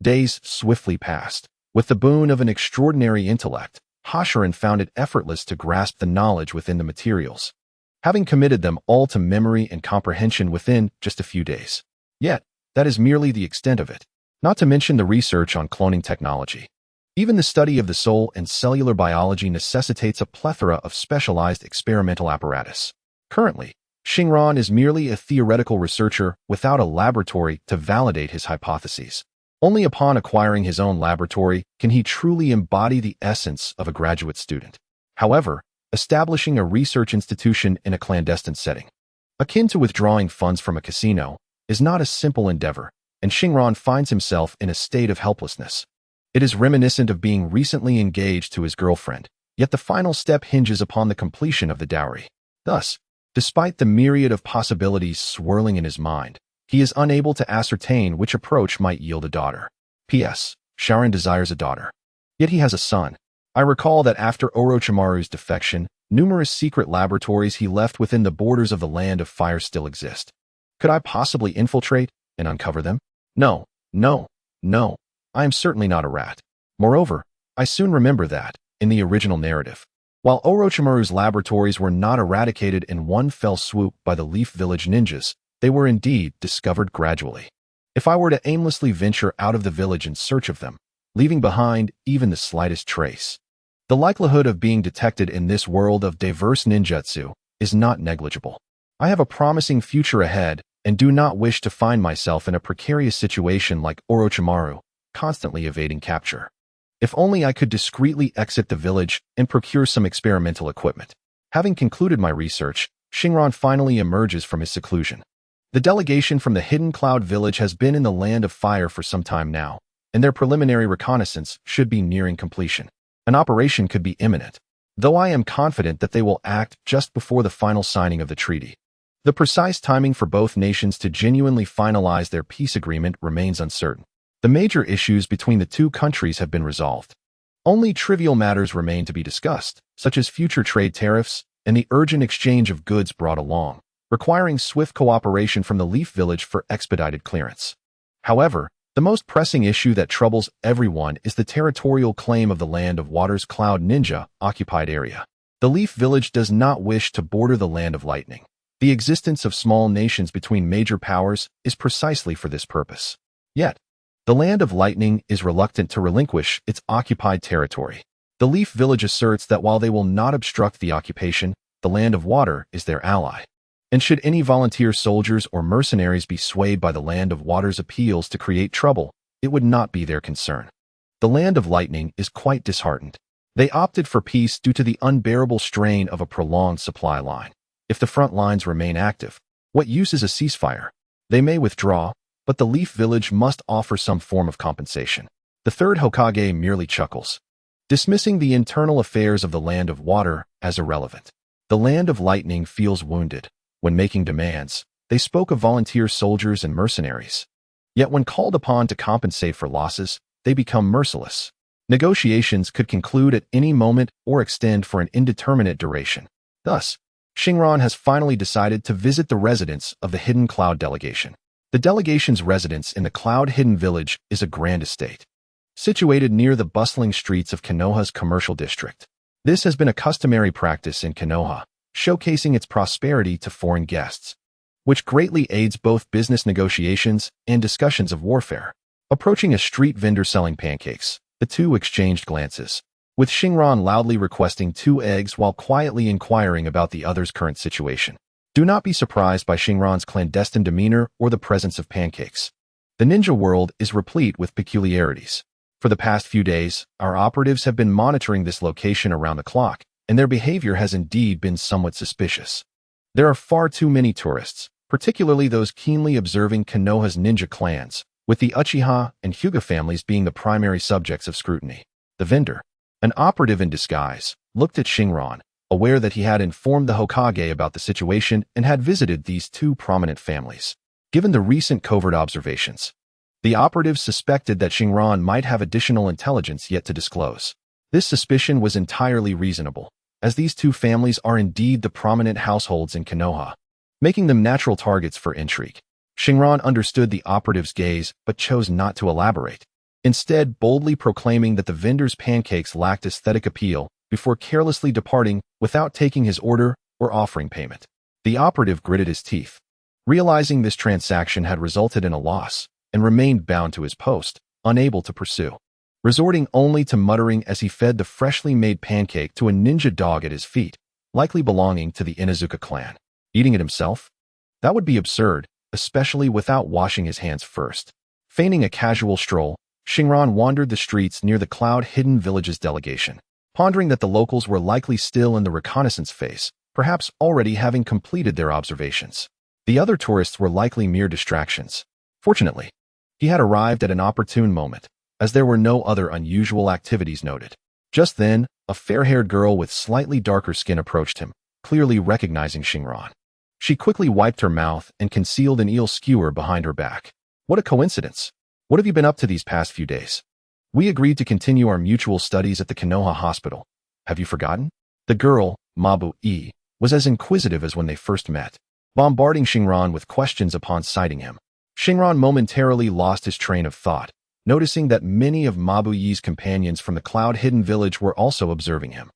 Days swiftly passed. With the boon of an extraordinary intellect, Hoshiran found it effortless to grasp the knowledge within the materials, having committed them all to memory and comprehension within just a few days. Yet, that is merely the extent of it, not to mention the research on cloning technology. Even the study of the soul and cellular biology necessitates a plethora of specialized experimental apparatus. Currently, Shinran is merely a theoretical researcher without a laboratory to validate his hypotheses. Only upon acquiring his own laboratory can he truly embody the essence of a graduate student. However, establishing a research institution in a clandestine setting, akin to withdrawing funds from a casino, is not a simple endeavor, and Shinran finds himself in a state of helplessness. It is reminiscent of being recently engaged to his girlfriend, yet the final step hinges upon the completion of the dowry. Thus, despite the myriad of possibilities swirling in his mind, he is unable to ascertain which approach might yield a daughter. P.S. Sharon desires a daughter. Yet he has a son. I recall that after Orochimaru's defection, Numerous secret laboratories he left within the borders of the Land of Fire still exist. Could I possibly infiltrate and uncover them? No, no, no. I am certainly not a rat. Moreover, I soon remember that, in the original narrative, while Orochimaru's laboratories were not eradicated in one fell swoop by the Leaf Village ninjas, they were indeed discovered gradually. If I were to aimlessly venture out of the village in search of them, leaving behind even the slightest trace, the likelihood of being detected in this world of diverse ninjutsu is not negligible. I have a promising future ahead and do not wish to find myself in a precarious situation like Orochimaru, constantly evading capture. If only I could discreetly exit the village and procure some experimental equipment. Having concluded my research, Shinran finally emerges from his seclusion. The delegation from the Hidden Cloud Village has been in the Land of Fire for some time now, and their preliminary reconnaissance should be nearing completion. An operation could be imminent, though I am confident that they will act just before the final signing of the treaty. The precise timing for both nations to genuinely finalize their peace agreement remains uncertain. The major issues between the two countries have been resolved. Only trivial matters remain to be discussed, such as future trade tariffs and the urgent exchange of goods brought along, requiring swift cooperation from the Leaf Village for expedited clearance. However, the most pressing issue that troubles everyone is the territorial claim of the Land of Water's Cloud Ninja occupied area. The Leaf Village does not wish to border the Land of Lightning. The existence of small nations between major powers is precisely for this purpose. Yet, the Land of Lightning is reluctant to relinquish its occupied territory. The Leaf Village asserts that while they will not obstruct the occupation, the Land of Water is their ally. And should any volunteer soldiers or mercenaries be swayed by the Land of Water's appeals to create trouble, it would not be their concern. The Land of Lightning is quite disheartened. They opted for peace due to the unbearable strain of a prolonged supply line. If the front lines remain active, what use is a ceasefire? They may withdraw, but the Leaf Village must offer some form of compensation. The third Hokage merely chuckles, dismissing the internal affairs of the Land of Water as irrelevant. The Land of Lightning feels wounded. When making demands, they spoke of volunteer soldiers and mercenaries. Yet when called upon to compensate for losses, they become merciless. Negotiations could conclude at any moment or extend for an indeterminate duration. Thus, Shinran has finally decided to visit the residence of the Hidden Cloud delegation. The delegation's residence in the Cloud Hidden Village is a grand estate, situated near the bustling streets of Konoha's commercial district. This has been a customary practice in Konoha, showcasing its prosperity to foreign guests, which greatly aids both business negotiations and discussions of warfare. Approaching a street vendor selling pancakes, the two exchanged glances, with Shinran loudly requesting 2 eggs while quietly inquiring about the other's current situation. Do not be surprised by Shinran's clandestine demeanor or the presence of pancakes. The ninja world is replete with peculiarities. For the past few days, our operatives have been monitoring this location around the clock, and their behavior has indeed been somewhat suspicious. There are far too many tourists, particularly those keenly observing Konoha's ninja clans, with the Uchiha and Hyuga families being the primary subjects of scrutiny. The vendor, an operative in disguise, looked at Shinran, aware that he had informed the Hokage about the situation and had visited these two prominent families. Given the recent covert observations, the operative suspected that Shinran might have additional intelligence yet to disclose. This suspicion was entirely reasonable, as these two families are indeed the prominent households in Konoha, making them natural targets for intrigue. Shinran understood the operative's gaze but chose not to elaborate, instead boldly proclaiming that the vendor's pancakes lacked aesthetic appeal before carelessly departing without taking his order or offering payment. The operative gritted his teeth, realizing this transaction had resulted in a loss, and remained bound to his post, unable to pursue, resorting only to muttering as he fed the freshly made pancake to a ninja dog at his feet, likely belonging to the Inuzuka clan. Eating it himself? That would be absurd, especially without washing his hands first. Feigning a casual stroll, Shinran wandered the streets near the Cloud Hidden Village's delegation, pondering that the locals were likely still in the reconnaissance phase, perhaps already having completed their observations. The other tourists were likely mere distractions. Fortunately, he had arrived at an opportune moment, as there were no other unusual activities noted. Just then, a fair-haired girl with slightly darker skin approached him, clearly recognizing Shinran. She quickly wiped her mouth and concealed an eel skewer behind her back. What a coincidence! What have you been up to these past few days? We agreed to continue our mutual studies at the Konoha hospital. Have you forgotten? The girl, Mabu-e, was as inquisitive as when they first met, bombarding Shinran with questions upon sighting him. Shinran momentarily lost his train of thought, noticing that many of Mabu-e's companions from the cloud-hidden village were also observing him.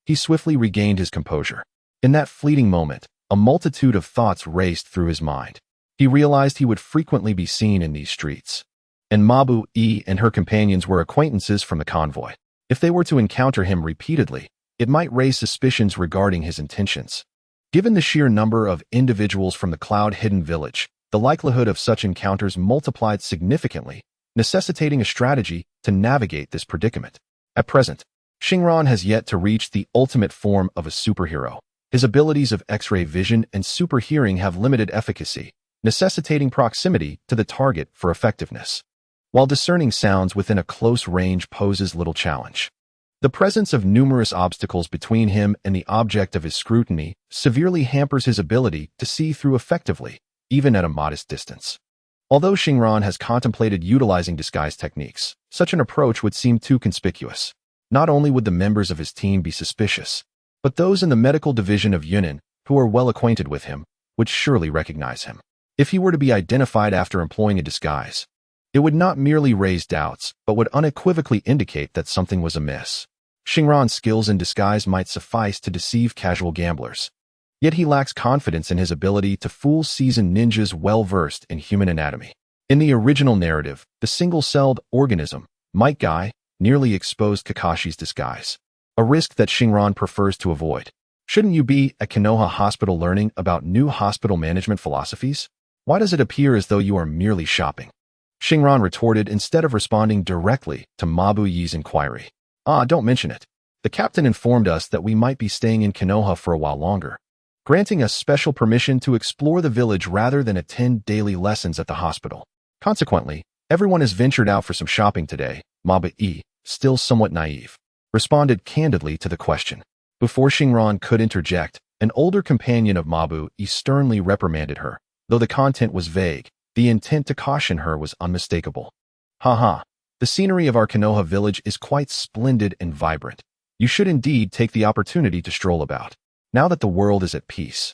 He swiftly regained his composure. In that fleeting moment, a multitude of thoughts raced through his mind. He realized he would frequently be seen in these streets, and Mabu-e and her companions were acquaintances from the convoy. If they were to encounter him repeatedly, it might raise suspicions regarding his intentions. Given the sheer number of individuals from the cloud-hidden village, the likelihood of such encounters multiplied significantly, necessitating a strategy to navigate this predicament. At present, Shinran has yet to reach the ultimate form of a superhero. His abilities of X-ray vision and super hearing have limited efficacy, necessitating proximity to the target for effectiveness, while discerning sounds within a close range poses little challenge. The presence of numerous obstacles between him and the object of his scrutiny severely hampers his ability to see through effectively, even at a modest distance. Although Shinran has contemplated utilizing disguise techniques, such an approach would seem too conspicuous. Not only would the members of his team be suspicious, but those in the medical division of Jonin, who are well acquainted with him, would surely recognize him. If he were to be identified after employing a disguise, it would not merely raise doubts, but would unequivocally indicate that something was amiss. Shinran's skills in disguise might suffice to deceive casual gamblers, yet he lacks confidence in his ability to fool seasoned ninjas well-versed in human anatomy. In the original narrative, the single-celled organism, Might Guy, nearly exposed Kakashi's disguise, a risk that Shinran prefers to avoid. Shouldn't you be at Konoha Hospital learning about new hospital management philosophies? Why does it appear as though you are merely shopping? Shinran retorted instead of responding directly to Mabu-e's inquiry. Don't mention it. The captain informed us that we might be staying in Konoha for a while longer, granting us special permission to explore the village rather than attend daily lessons at the hospital. Consequently, everyone has ventured out for some shopping today. Mabu-e, still somewhat naive, responded candidly to the question. Before Shinran could interject, an older companion of Mabu-e sternly reprimanded her. Though the content was vague, the intent to caution her was unmistakable. Haha. The scenery of our Konoha village is quite splendid and vibrant. You should indeed take the opportunity to stroll about. Now that the world is at peace,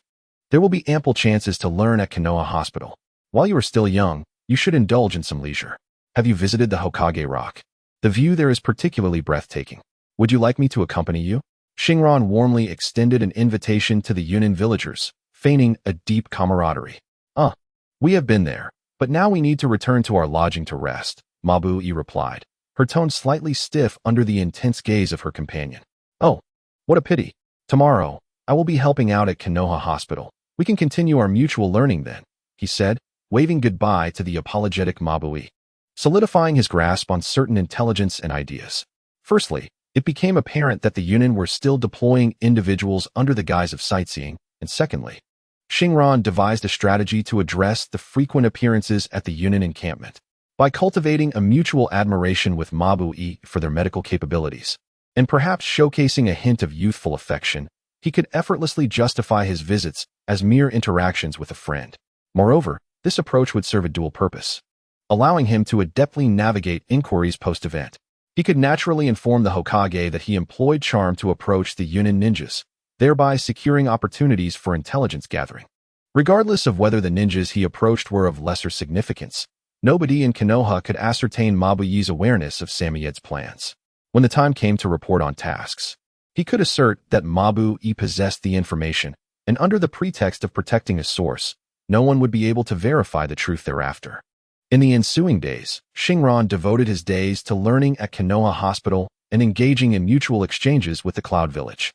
there will be ample chances to learn at Konoha Hospital. While you are still young, you should indulge in some leisure. Have you visited the Hokage Rock? The view there is particularly breathtaking. Would you like me to accompany you? Shinran warmly extended an invitation to the Jonin villagers, feigning a deep camaraderie. We have been there, but now we need to return to our lodging to rest, Mabu-e replied, her tone slightly stiff under the intense gaze of her companion. Oh, what a pity. Tomorrow, I will be helping out at Konoha Hospital. We can continue our mutual learning then, he said, waving goodbye to the apologetic Mabu-e, solidifying his grasp on certain intelligence and ideas. Firstly, it became apparent that the Jonin were still deploying individuals under the guise of sightseeing, and secondly, Shinran devised a strategy to address the frequent appearances at the Jonin encampment. By cultivating a mutual admiration with Mabu-e for their medical capabilities, and perhaps showcasing a hint of youthful affection, he could effortlessly justify his visits as mere interactions with a friend. Moreover, this approach would serve a dual purpose, allowing him to adeptly navigate inquiries post-event. He could naturally inform the Hokage that he employed charm to approach the Jonin ninjas, thereby securing opportunities for intelligence gathering. Regardless of whether the ninjas he approached were of lesser significance, nobody in Konoha could ascertain Mabu-e's awareness of Samiyed's plans. When the time came to report on tasks, he could assert that Mabu-e possessed the information, and under the pretext of protecting a source, no one would be able to verify the truth thereafter. In the ensuing days, Shinran devoted his days to learning at Konoha Hospital and engaging in mutual exchanges with the Cloud Village,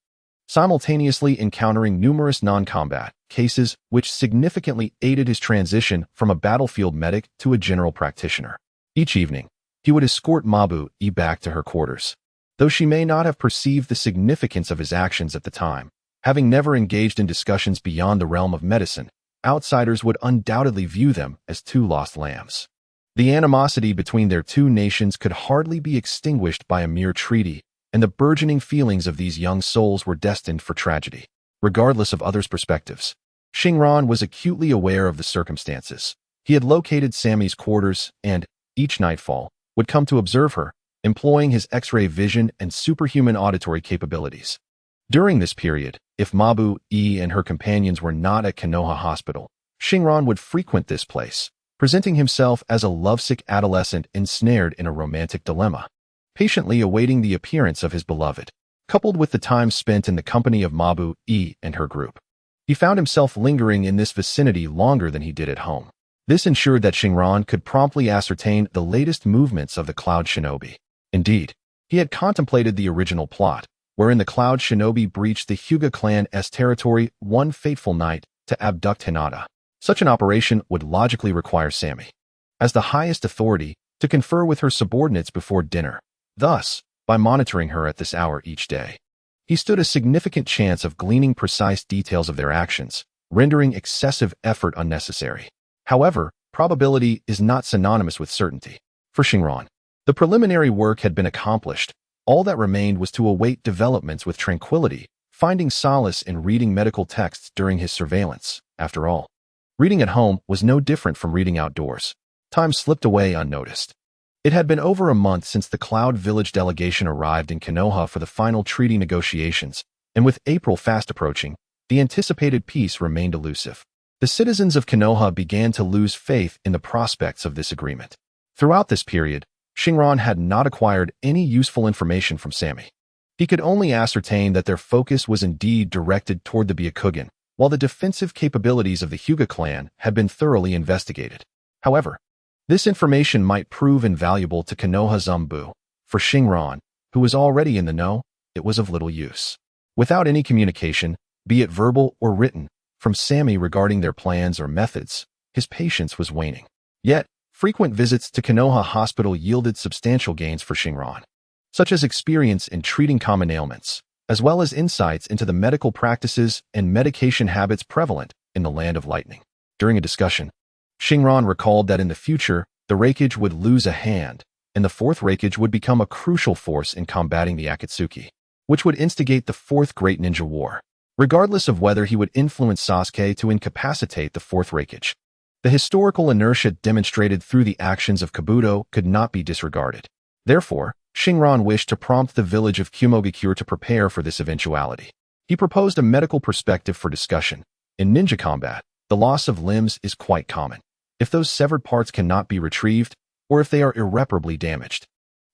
simultaneously encountering numerous non-combat cases which significantly aided his transition from a battlefield medic to a general practitioner. Each evening, he would escort Mabu-e back to her quarters. Though she may not have perceived the significance of his actions at the time, having never engaged in discussions beyond the realm of medicine, outsiders would undoubtedly view them as two lost lambs. The animosity between their two nations could hardly be extinguished by a mere treaty, and the burgeoning feelings of these young souls were destined for tragedy. Regardless of others' perspectives, Shinran was acutely aware of the circumstances. He had located Sammy's quarters and, each nightfall, would come to observe her, employing his X-ray vision and superhuman auditory capabilities. During this period, if Mabu E and her companions were not at Konoha Hospital, Shinran would frequent this place, presenting himself as a lovesick adolescent ensnared in a romantic dilemma, patiently awaiting the appearance of his beloved. Coupled with the time spent in the company of Mabu E and her group, he found himself lingering in this vicinity longer than he did at home. This ensured that Shinran could promptly ascertain the latest movements of the Cloud Shinobi. Indeed, he had contemplated the original plot, wherein the Cloud Shinobi breached the Hyuga clan's territory one fateful night to abduct Hinata. Such an operation would logically require Sammy, as the highest authority, to confer with her subordinates before dinner. Thus, by monitoring her at this hour each day, he stood a significant chance of gleaning precise details of their actions, rendering excessive effort unnecessary. However, probability is not synonymous with certainty. For Shinran, the preliminary work had been accomplished. All that remained was to await developments with tranquility, finding solace in reading medical texts during his surveillance. After all, reading at home was no different from reading outdoors. Time slipped away unnoticed. It had been over a month since the Cloud Village delegation arrived in Konoha for the final treaty negotiations, and with April fast approaching, the anticipated peace remained elusive. The citizens of Konoha began to lose faith in the prospects of this agreement. Throughout this period, Shinran had not acquired any useful information from Sammy. He could only ascertain that their focus was indeed directed toward the Byakugan, while the defensive capabilities of the Hyuga clan had been thoroughly investigated. However, this information might prove invaluable to Konoha Zumbu. For Shinran, who was already in the know, it was of little use. Without any communication, be it verbal or written, from Sammy regarding their plans or methods, his patience was waning. Yet, frequent visits to Konoha Hospital yielded substantial gains for Shinran, such as experience in treating common ailments, as well as insights into the medical practices and medication habits prevalent in the Land of Lightning. During a discussion, Shinran recalled that in the future, the Reikage would lose a hand, and the fourth Reikage would become a crucial force in combating the Akatsuki, which would instigate the Fourth Great Ninja War. Regardless of whether he would influence Sasuke to incapacitate the fourth Reikage, the historical inertia demonstrated through the actions of Kabuto could not be disregarded. Therefore, Shinran wished to prompt the village of Iwagakure to prepare for this eventuality. He proposed a medical perspective for discussion. In ninja combat, the loss of limbs is quite common. If those severed parts cannot be retrieved, or if they are irreparably damaged,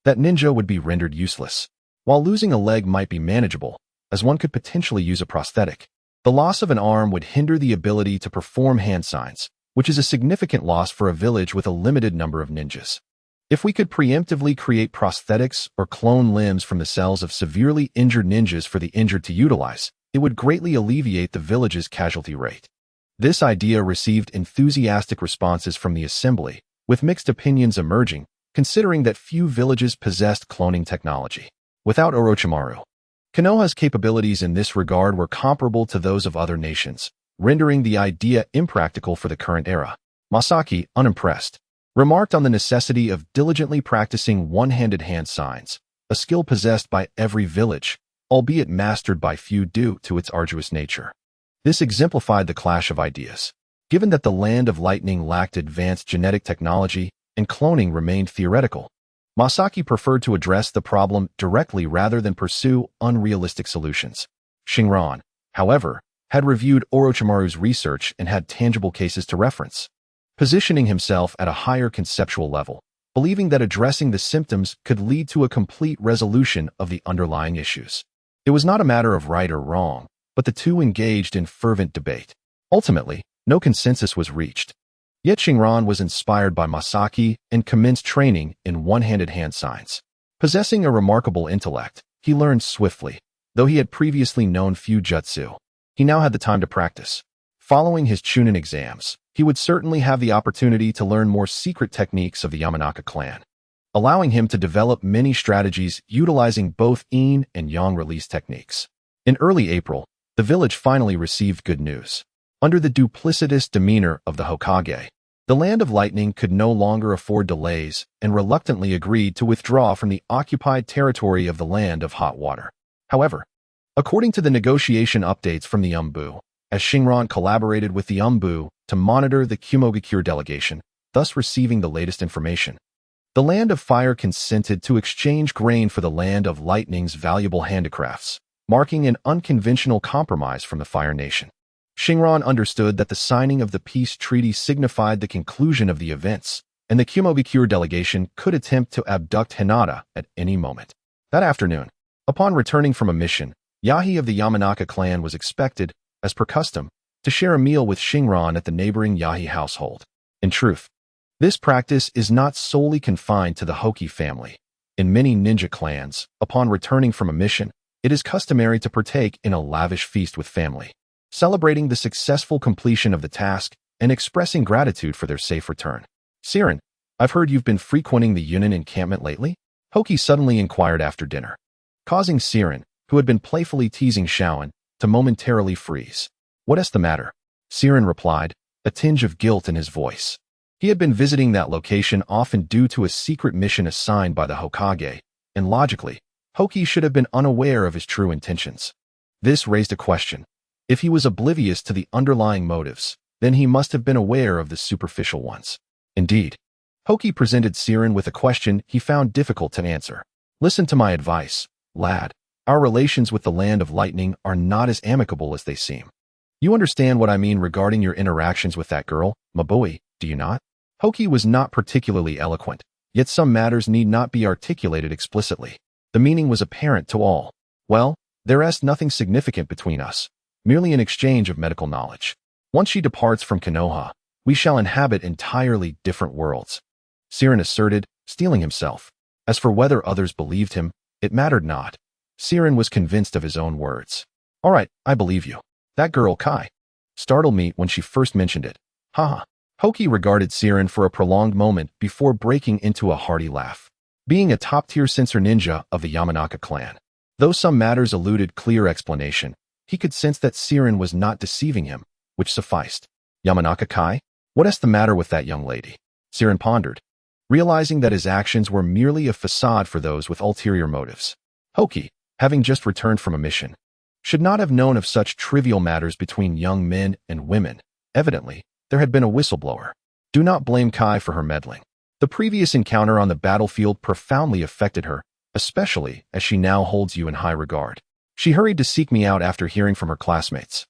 that ninja would be rendered useless. While losing a leg might be manageable, as one could potentially use a prosthetic, the loss of an arm would hinder the ability to perform hand signs, which is a significant loss for a village with a limited number of ninjas. If we could preemptively create prosthetics or clone limbs from the cells of severely injured ninjas for the injured to utilize, it would greatly alleviate the village's casualty rate. This idea received enthusiastic responses from the assembly, with mixed opinions emerging, considering that few villages possessed cloning technology. Without Orochimaru, Konoha's capabilities in this regard were comparable to those of other nations, rendering the idea impractical for the current era. Masaki, unimpressed, remarked on the necessity of diligently practicing one-handed hand signs, a skill possessed by every village, albeit mastered by few due to its arduous nature. This exemplified the clash of ideas. Given that the Land of Lightning lacked advanced genetic technology and cloning remained theoretical, Masaki preferred to address the problem directly rather than pursue unrealistic solutions. Shinran, however, had reviewed Orochimaru's research and had tangible cases to reference, positioning himself at a higher conceptual level, believing that addressing the symptoms could lead to a complete resolution of the underlying issues. It was not a matter of right or wrong, but the two engaged in fervent debate. Ultimately, no consensus was reached. Yet Shinran was inspired by Masaki and commenced training in one-handed hand signs. Possessing a remarkable intellect, he learned swiftly. Though he had previously known few jutsu, he now had the time to practice. Following his Chunin exams, he would certainly have the opportunity to learn more secret techniques of the Yamanaka clan, allowing him to develop many strategies utilizing both yin and yang release techniques. In early April, the village finally received good news. Under the duplicitous demeanor of the Hokage, the Land of Lightning could no longer afford delays and reluctantly agreed to withdraw from the occupied territory of the Land of Hot Water. However, according to the negotiation updates from the Umbu, as Shinran collaborated with the Umbu to monitor the Iwagakure delegation, thus receiving the latest information, the Land of Fire consented to exchange grain for the Land of Lightning's valuable handicrafts, marking an unconventional compromise from the Fire Nation. Shinran understood that the signing of the peace treaty signified the conclusion of the events, and the Iwagakure delegation could attempt to abduct Hinata at any moment. That afternoon, upon returning from a mission, Yahi of the Yamanaka clan was expected, as per custom, to share a meal with Shinran at the neighboring Yahi household. In truth, this practice is not solely confined to the Hoki family. In many ninja clans, upon returning from a mission, it is customary to partake in a lavish feast with family, celebrating the successful completion of the task and expressing gratitude for their safe return. Siren, I've heard you've been frequenting the Jonin encampment lately? Hoki suddenly inquired after dinner, causing Siren, who had been playfully teasing Shaoan, to momentarily freeze. What's the matter? Siren replied, a tinge of guilt in his voice. He had been visiting that location often due to a secret mission assigned by the Hokage, and logically, Hoki should have been unaware of his true intentions. This raised a question. If he was oblivious to the underlying motives, then he must have been aware of the superficial ones. Indeed, Hoki presented Siren with a question he found difficult to answer. Listen to my advice, lad. Our relations with the Land of Lightning are not as amicable as they seem. You understand what I mean regarding your interactions with that girl, Mabui, do you not? Hoki was not particularly eloquent, yet some matters need not be articulated explicitly. The meaning was apparent to all. Well, there is nothing significant between us, merely an exchange of medical knowledge. Once she departs from Konoha, we shall inhabit entirely different worlds. Siren asserted, steeling himself. As for whether others believed him, it mattered not. Siren was convinced of his own words. All right, I believe you. That girl, Kai, startled me when she first mentioned it. Haha. Hoki regarded Siren for a prolonged moment before breaking into a hearty laugh. Being a top-tier censor ninja of the Yamanaka clan, though some matters eluded clear explanation, he could sense that Siren was not deceiving him, which sufficed. Yamanaka Kai? What's the matter with that young lady? Siren pondered, realizing that his actions were merely a facade for those with ulterior motives. Hoki, having just returned from a mission, should not have known of such trivial matters between young men and women. Evidently, there had been a whistleblower. Do not blame Kai for her meddling. The previous encounter on the battlefield profoundly affected her, especially as she now holds you in high regard. She hurried to seek me out after hearing from her classmates.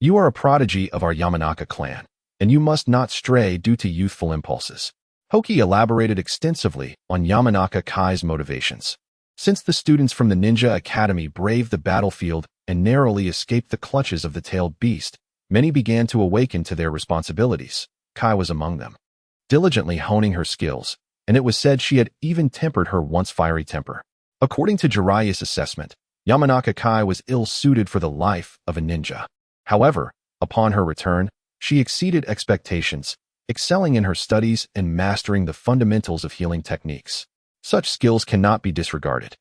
You are a prodigy of our Yamanaka clan, and you must not stray due to youthful impulses. Hoki elaborated extensively on Yamanaka Kai's motivations. Since the students from the Ninja Academy braved the battlefield and narrowly escaped the clutches of the tailed beast, many began to awaken to their responsibilities. Kai was among them, diligently honing her skills, and it was said she had even tempered her once fiery temper. According to Jiraiya's assessment, Yamanaka Kai was ill-suited for the life of a ninja. However, upon her return, she exceeded expectations, excelling in her studies and mastering the fundamentals of healing techniques. Such skills cannot be disregarded.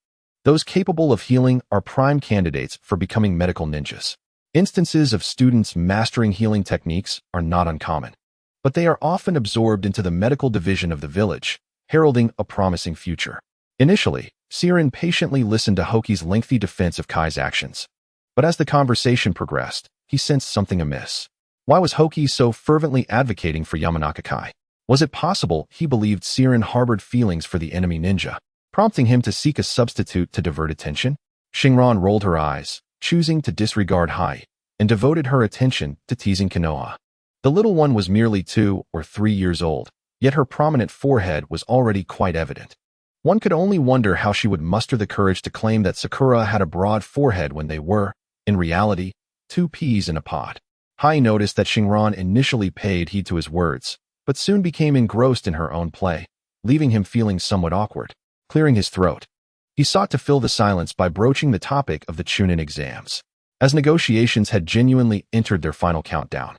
Those capable of healing are prime candidates for becoming medical ninjas. Instances of students mastering healing techniques are not uncommon, but they are often absorbed into the medical division of the village, heralding a promising future. Initially, Siren patiently listened to Hoki's lengthy defense of Kai's actions. But as the conversation progressed, he sensed something amiss. Why was Hoki so fervently advocating for Yamanaka Kai? Was it possible he believed Siren harbored feelings for the enemy ninja, prompting him to seek a substitute to divert attention? Shinran rolled her eyes, choosing to disregard Hai, and devoted her attention to teasing Konoha. The little one was merely 2 or 3 years old, yet her prominent forehead was already quite evident. One could only wonder how she would muster the courage to claim that Sakura had a broad forehead when they were, in reality, 2 peas in a pod. Hai noticed that Shinran initially paid heed to his words, but soon became engrossed in her own play, leaving him feeling somewhat awkward. Clearing his throat, he sought to fill the silence by broaching the topic of the Chunin exams. As negotiations had genuinely entered their final countdown,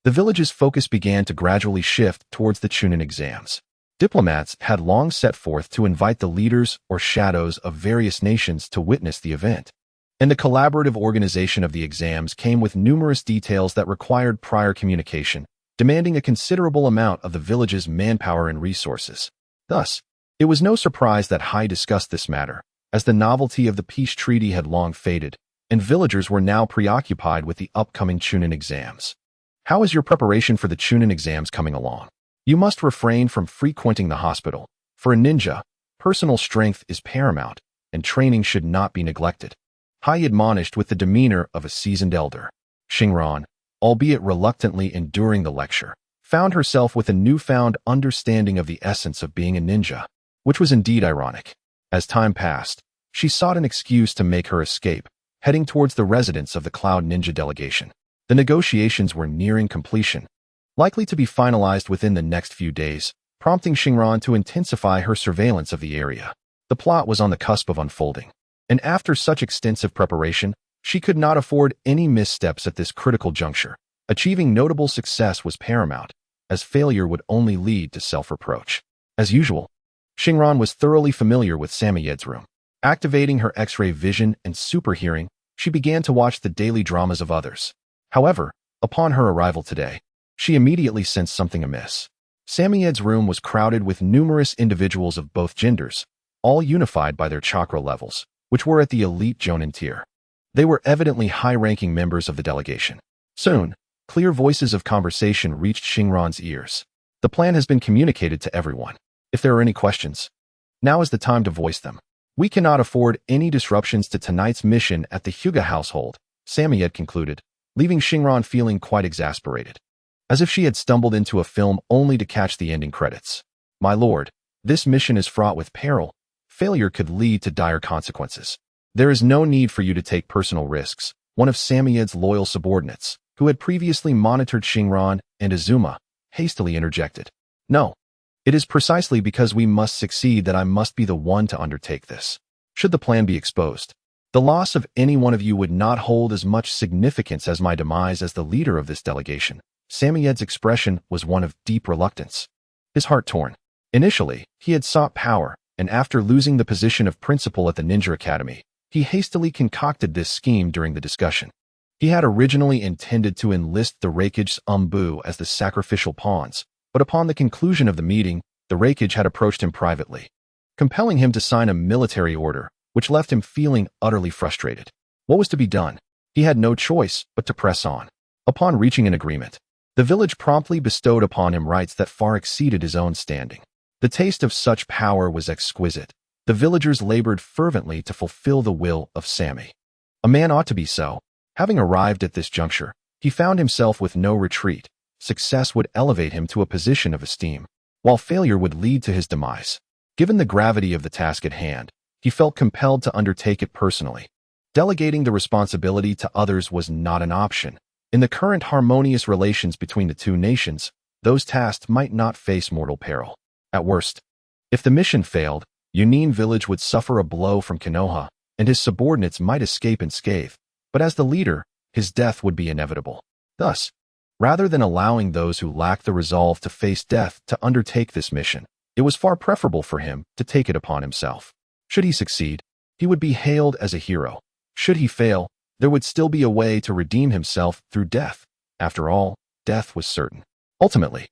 the village's focus began to gradually shift towards the Chunin exams. Diplomats had long set forth to invite the leaders or shadows of various nations to witness the event, and the collaborative organization of the exams came with numerous details that required prior communication, demanding a considerable amount of the village's manpower and resources. Thus, it was no surprise that Hai discussed this matter, as the novelty of the peace treaty had long faded, and villagers were now preoccupied with the upcoming Chunin exams. How is your preparation for the Chunin exams coming along? You must refrain from frequenting the hospital. For a ninja, personal strength is paramount, and training should not be neglected. Hai admonished with the demeanor of a seasoned elder. Shinran, albeit reluctantly enduring the lecture, found herself with a newfound understanding of the essence of being a ninja, which was indeed ironic. As time passed, she sought an excuse to make her escape, heading towards the residence of the Cloud Ninja delegation. The negotiations were nearing completion, likely to be finalized within the next few days, prompting Shinran to intensify her surveillance of the area. The plot was on the cusp of unfolding, and after such extensive preparation, she could not afford any missteps at this critical juncture. Achieving notable success was paramount, as failure would only lead to self-reproach. As usual, Shinran was thoroughly familiar with Samoyed's room. Activating her X-ray vision and super hearing, she began to watch the daily dramas of others. However, upon her arrival today, she immediately sensed something amiss. Samoyed's room was crowded with numerous individuals of both genders, all unified by their chakra levels, which were at the elite Jonin tier. They were evidently high-ranking members of the delegation. Soon, clear voices of conversation reached Shinran's ears. The plan has been communicated to everyone. If there are any questions, now is the time to voice them. We cannot afford any disruptions to tonight's mission at the Hyuga household, Samoyed concluded, leaving Shinran feeling quite exasperated, as if she had stumbled into a film only to catch the ending credits. My lord, this mission is fraught with peril. Failure could lead to dire consequences. There is no need for you to take personal risks, one of Samoyed's loyal subordinates, who had previously monitored Shinran and Azuma, hastily interjected. No. It is precisely because we must succeed that I must be the one to undertake this. Should the plan be exposed, the loss of any one of you would not hold as much significance as my demise as the leader of this delegation. Samoyed's expression was one of deep reluctance, his heart torn. Initially, he had sought power, and after losing the position of principal at the Ninja Academy, he hastily concocted this scheme during the discussion. He had originally intended to enlist the Raikage Umbu as the sacrificial pawns, but upon the conclusion of the meeting, the Raikage had approached him privately, compelling him to sign a military order, which left him feeling utterly frustrated. What was to be done? He had no choice but to press on. Upon reaching an agreement, the village promptly bestowed upon him rights that far exceeded his own standing. The taste of such power was exquisite. The villagers labored fervently to fulfill the will of Sammy. A man ought to be so. Having arrived at this juncture, he found himself with no retreat. Success would elevate him to a position of esteem, while failure would lead to his demise. Given the gravity of the task at hand, he felt compelled to undertake it personally. Delegating the responsibility to others was not an option. In the current harmonious relations between the two nations, those tasked might not face mortal peril. At worst, if the mission failed, Jonin village would suffer a blow from Konoha, and his subordinates might escape unscathed, but as the leader, his death would be inevitable. Thus, rather than allowing those who lacked the resolve to face death to undertake this mission, it was far preferable for him to take it upon himself. Should he succeed, he would be hailed as a hero. Should he fail, there would still be a way to redeem himself through death. After all, death was certain. Ultimately,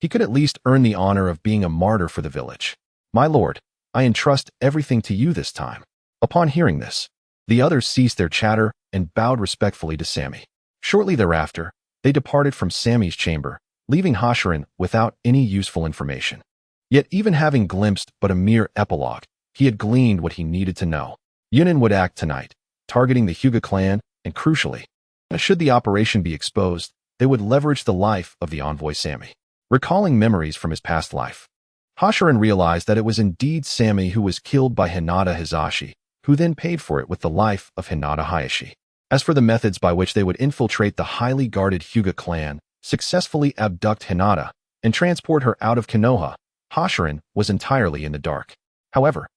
he could at least earn the honor of being a martyr for the village. My lord, I entrust everything to you this time. Upon hearing this, the others ceased their chatter and bowed respectfully to Sammy. Shortly thereafter, they departed from Sammy's chamber, leaving Hoshinai without any useful information. Yet even having glimpsed but a mere epilogue, he had gleaned what he needed to know. Jonin would act tonight, targeting the Hyuga clan, and crucially, should the operation be exposed, they would leverage the life of the envoy Sammy. Recalling memories from his past life, Hoshinai realized that it was indeed Sammy who was killed by Hinata Hizashi, who then paid for it with the life of Hinata Hayashi. As for the methods by which they would infiltrate the highly guarded Hyuga clan, successfully abduct Hinata, and transport her out of Konoha, Hoshinai was entirely in the dark. However,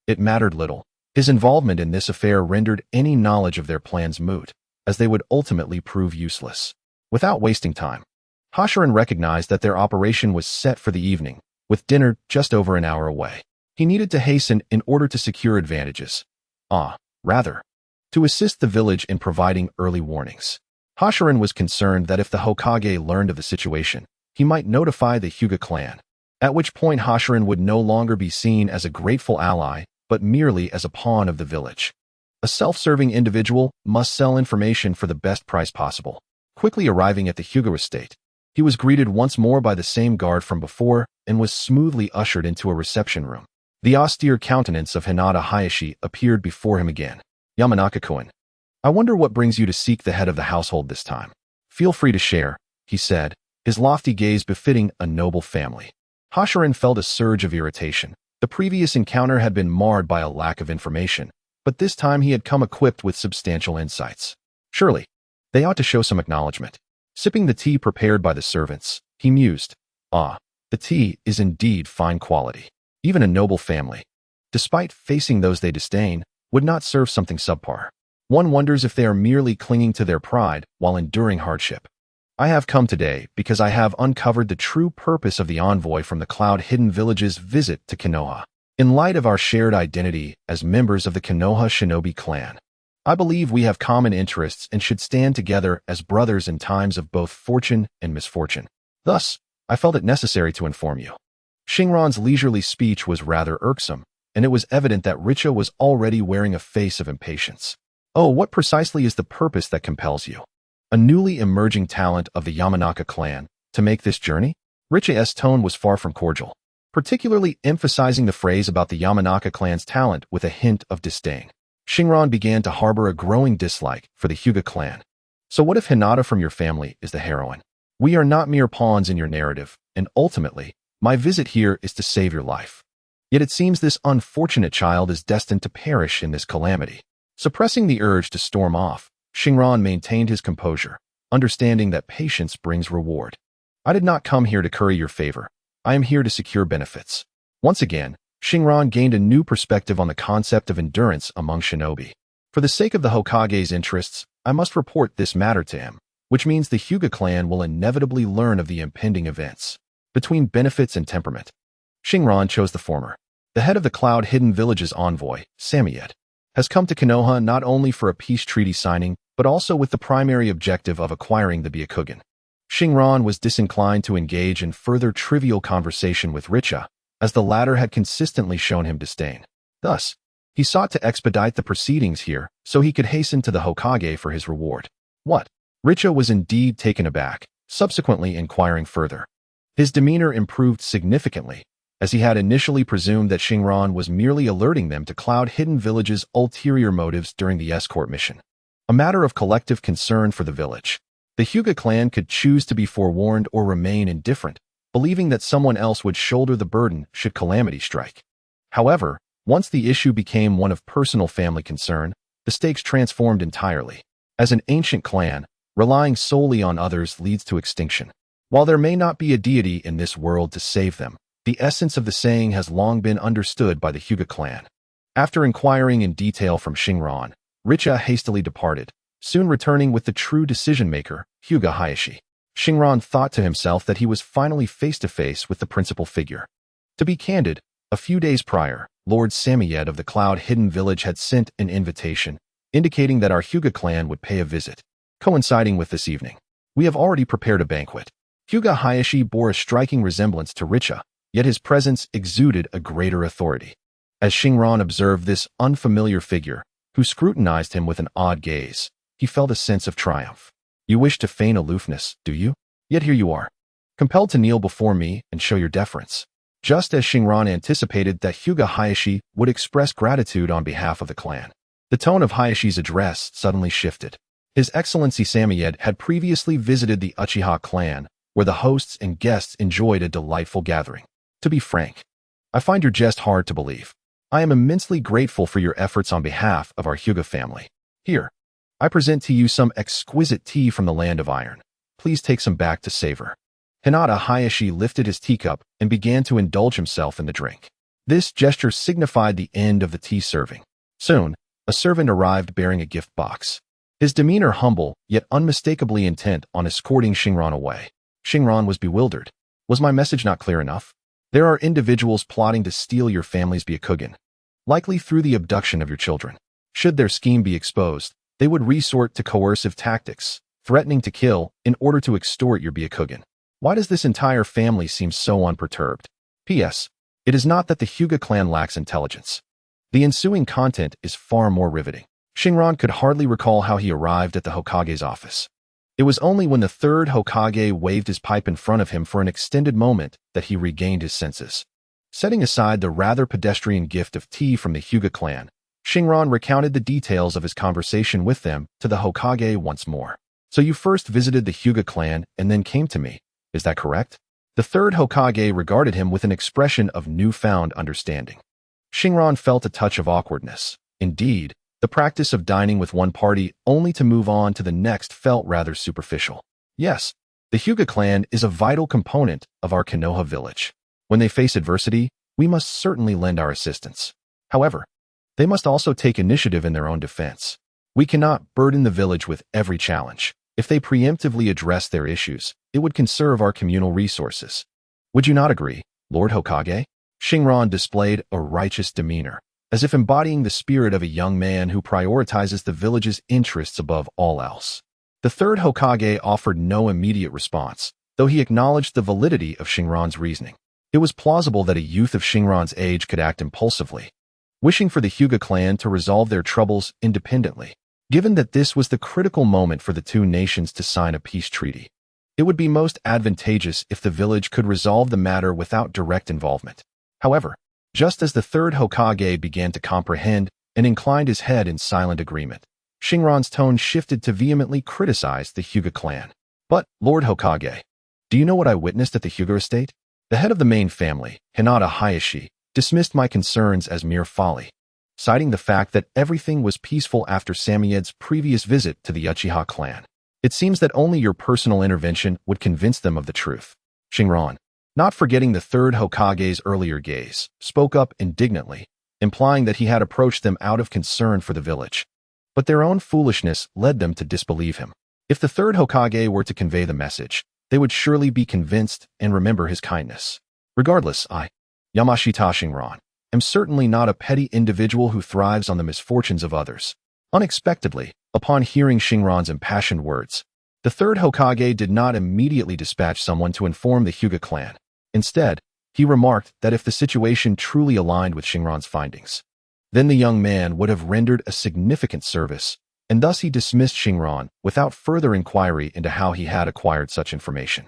it mattered little. His involvement in this affair rendered any knowledge of their plans moot, as they would ultimately prove useless. Without wasting time, Hoshinai recognized that their operation was set for the evening, with dinner just over an hour away. He needed to hasten in order to secure advantages. Rather, to assist the village in providing early warnings. Hoshinai was concerned that if the Hokage learned of the situation, he might notify the Hyuga clan, at which point Hoshinai would no longer be seen as a grateful ally, but merely as a pawn of the village. A self-serving individual must sell information for the best price possible. Quickly arriving at the Hyuga estate, he was greeted once more by the same guard from before and was smoothly ushered into a reception room. The austere countenance of Hinata Hayashi appeared before him again. Yamanaka-kun, I wonder what brings you to seek the head of the household this time. Feel free to share, he said, his lofty gaze befitting a noble family. Hoshinai felt a surge of irritation. The previous encounter had been marred by a lack of information, but this time he had come equipped with substantial insights. Surely, they ought to show some acknowledgement. Sipping the tea prepared by the servants, he mused, "Ah, the tea is indeed fine quality. Even a noble family, despite facing those they disdain, would not serve something subpar. One wonders if they are merely clinging to their pride while enduring hardship. I have come today because I have uncovered the true purpose of the envoy from the Cloud-Hidden Village's visit to Konoha. In light of our shared identity as members of the Konoha shinobi clan, I believe we have common interests and should stand together as brothers in times of both fortune and misfortune. Thus, I felt it necessary to inform you." Shinran's leisurely speech was rather irksome, and it was evident that Richa was already wearing a face of impatience. "Oh, what precisely is the purpose that compels you, a newly emerging talent of the Yamanaka clan, to make this journey?" Richa's tone was far from cordial, particularly emphasizing the phrase about the Yamanaka clan's talent with a hint of disdain. Shinran began to harbor a growing dislike for the Hyuga clan. "So what if Hinata from your family is the heroine? We are not mere pawns in your narrative, and ultimately, my visit here is to save your life. Yet it seems this unfortunate child is destined to perish in this calamity." Suppressing the urge to storm off, Shinran maintained his composure, understanding that patience brings reward. "I did not come here to curry your favor. I am here to secure benefits." Once again, Shinran gained a new perspective on the concept of endurance among shinobi. "For the sake of the Hokage's interests, I must report this matter to him, which means the Hyuga clan will inevitably learn of the impending events. Between benefits and temperament, Shinran chose the former. The head of the Cloud-Hidden Village's envoy, Samiyed, has come to Konoha not only for a peace treaty signing, but also with the primary objective of acquiring the Byakugan." Shinran was disinclined to engage in further trivial conversation with Richa, as the latter had consistently shown him disdain. Thus, he sought to expedite the proceedings here so he could hasten to the Hokage for his reward. "What?" Richa was indeed taken aback, subsequently inquiring further. His demeanor improved significantly, as he had initially presumed that Shinran was merely alerting them to Cloud-Hidden Village's ulterior motives during the escort mission. A matter of collective concern for the village. The Hyuga clan could choose to be forewarned or remain indifferent, believing that someone else would shoulder the burden should calamity strike. However, once the issue became one of personal family concern, the stakes transformed entirely. As an ancient clan, relying solely on others leads to extinction. While there may not be a deity in this world to save them, the essence of the saying has long been understood by the Hyuga clan. After inquiring in detail from Shinran, Richa hastily departed, soon returning with the true decision-maker, Hyuga Hayashi. Shinran thought to himself that he was finally face-to-face with the principal figure. To be candid, a few days prior, Lord Samiyed of the Cloud-Hidden Village had sent an invitation, indicating that our Hyuga clan would pay a visit, coinciding with this evening. "We have already prepared a banquet." Hyuga Hayashi bore a striking resemblance to Richa, yet his presence exuded a greater authority. As Shinran observed this unfamiliar figure, who scrutinized him with an odd gaze, he felt a sense of triumph. "You wish to feign aloofness, do you? Yet here you are, compelled to kneel before me and show your deference." Just as Shinran anticipated that Hyuga Hayashi would express gratitude on behalf of the clan, the tone of Hayashi's address suddenly shifted. His Excellency Samiyed had previously visited the Uchiha clan, where the hosts and guests enjoyed a delightful gathering. "To be frank, I find your jest hard to believe. I am immensely grateful for your efforts on behalf of our Hyuga family. Here, I present to you some exquisite tea from the land of iron. Please take some back to savor." Hinata Hayashi lifted his teacup and began to indulge himself in the drink. This gesture signified the end of the tea serving. Soon, a servant arrived bearing a gift box. His demeanor humble, yet unmistakably intent on escorting Shinran away. Shinran was bewildered. Was my message not clear enough? There are individuals plotting to steal your family's Byakugan, likely through the abduction of your children. Should their scheme be exposed, they would resort to coercive tactics, threatening to kill in order to extort your Byakugan. Why does this entire family seem so unperturbed? P.S. It is not that the Hyuga clan lacks intelligence. The ensuing content is far more riveting. Shinran could hardly recall how he arrived at the Hokage's office. It was only when the third Hokage waved his pipe in front of him for an extended moment that he regained his senses. Setting aside the rather pedestrian gift of tea from the Hyuga clan, Shinran recounted the details of his conversation with them to the Hokage once more. So you first visited the Hyuga clan and then came to me, is that correct? The third Hokage regarded him with an expression of newfound understanding. Shinran felt a touch of awkwardness. Indeed, the practice of dining with one party only to move on to the next felt rather superficial. Yes, the Hyuga clan is a vital component of our Konoha village. When they face adversity, we must certainly lend our assistance. However, they must also take initiative in their own defense. We cannot burden the village with every challenge. If they preemptively address their issues, it would conserve our communal resources. Would you not agree, Lord Hokage? Shinran displayed a righteous demeanor, as if embodying the spirit of a young man who prioritizes the village's interests above all else. The third Hokage offered no immediate response, though he acknowledged the validity of Shinran's reasoning. It was plausible that a youth of Shinran's age could act impulsively, wishing for the Hyuga clan to resolve their troubles independently. Given that this was the critical moment for the two nations to sign a peace treaty, it would be most advantageous if the village could resolve the matter without direct involvement. However, just as the third Hokage began to comprehend and inclined his head in silent agreement, Shinran's tone shifted to vehemently criticize the Hyuga clan. But, Lord Hokage, do you know what I witnessed at the Hyuga estate? The head of the main family, Hinata Hayashi, dismissed my concerns as mere folly, citing the fact that everything was peaceful after Samiyed's previous visit to the Uchiha clan. It seems that only your personal intervention would convince them of the truth. Shinran, not forgetting the third Hokage's earlier gaze, spoke up indignantly, implying that he had approached them out of concern for the village. But their own foolishness led them to disbelieve him. If the third Hokage were to convey the message, they would surely be convinced and remember his kindness. Regardless, I, Yamashita Shinran, am certainly not a petty individual who thrives on the misfortunes of others. Unexpectedly, upon hearing Shinran's impassioned words, the third Hokage did not immediately dispatch someone to inform the Hyuga clan. Instead, he remarked that if the situation truly aligned with Shinran's findings, then the young man would have rendered a significant service, and thus he dismissed Shinran without further inquiry into how he had acquired such information.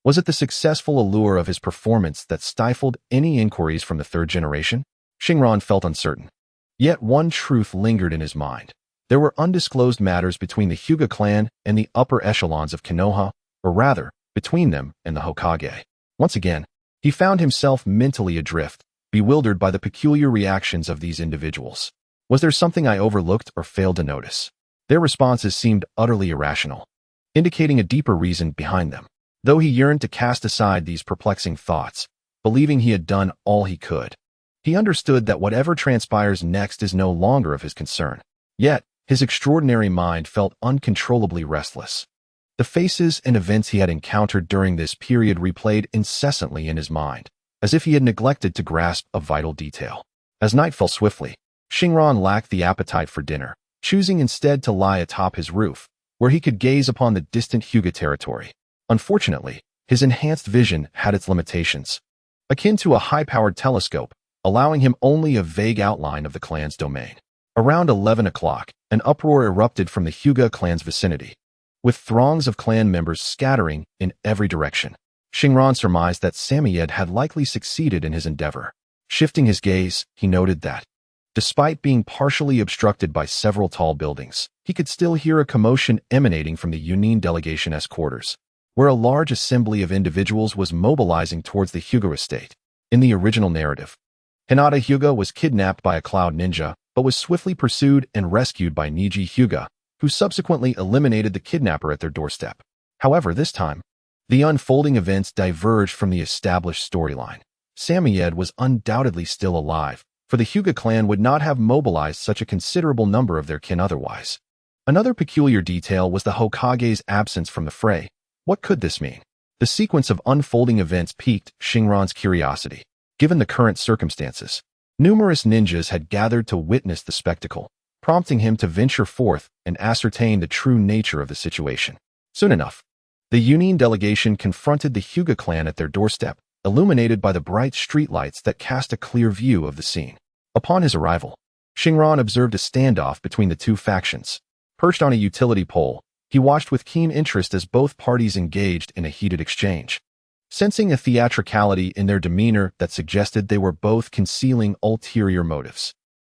Was it the successful allure of his performance that stifled any inquiries from the third generation? Shinran felt uncertain. Yet one truth lingered in his mind. There were undisclosed matters between the Hyuga clan and the upper echelons of Konoha, or rather, between them and the Hokage. Once again, he found himself mentally adrift, bewildered by the peculiar reactions of these individuals. Was there something I overlooked or failed to notice? Their responses seemed utterly irrational, indicating a deeper reason behind them. Though he yearned to cast aside these perplexing thoughts, believing he had done all he could, he understood that whatever transpires next is no longer of his concern. Yet, his extraordinary mind felt uncontrollably restless. The faces and events he had encountered during this period replayed incessantly in his mind, as if he had neglected to grasp a vital detail. As night fell swiftly, Shinran lacked the appetite for dinner, choosing instead to lie atop his roof, where he could gaze upon the distant Hyuga territory. Unfortunately, his enhanced vision had its limitations, akin to a high-powered telescope, allowing him only a vague outline of the clan's domain. Around 11 o'clock, an uproar erupted from the Hyuga clan's vicinity, with throngs of clan members scattering in every direction. Shinran surmised that Samiyed had likely succeeded in his endeavor. Shifting his gaze, he noted that, despite being partially obstructed by several tall buildings, he could still hear a commotion emanating from the Jonin delegation's quarters, where a large assembly of individuals was mobilizing towards the Hyuga estate. In the original narrative, Hinata Hyuga was kidnapped by a cloud ninja, but was swiftly pursued and rescued by Niji Hyuga, who subsequently eliminated the kidnapper at their doorstep. However, this time, the unfolding events diverged from the established storyline. Samiyed was undoubtedly still alive, for the Hyuga clan would not have mobilized such a considerable number of their kin otherwise. Another peculiar detail was the Hokage's absence from the fray. What could this mean? The sequence of unfolding events piqued Shinran's curiosity. Given the current circumstances, numerous ninjas had gathered to witness the spectacle, prompting him to venture forth and ascertain the true nature of the situation. Soon enough, the Jonin delegation confronted the Hyuga clan at their doorstep, illuminated by the bright streetlights that cast a clear view of the scene. Upon his arrival, Shinran observed a standoff between the two factions. Perched on a utility pole, he watched with keen interest as both parties engaged in a heated exchange. Sensing a theatricality in their demeanor that suggested they were both concealing ulterior motives,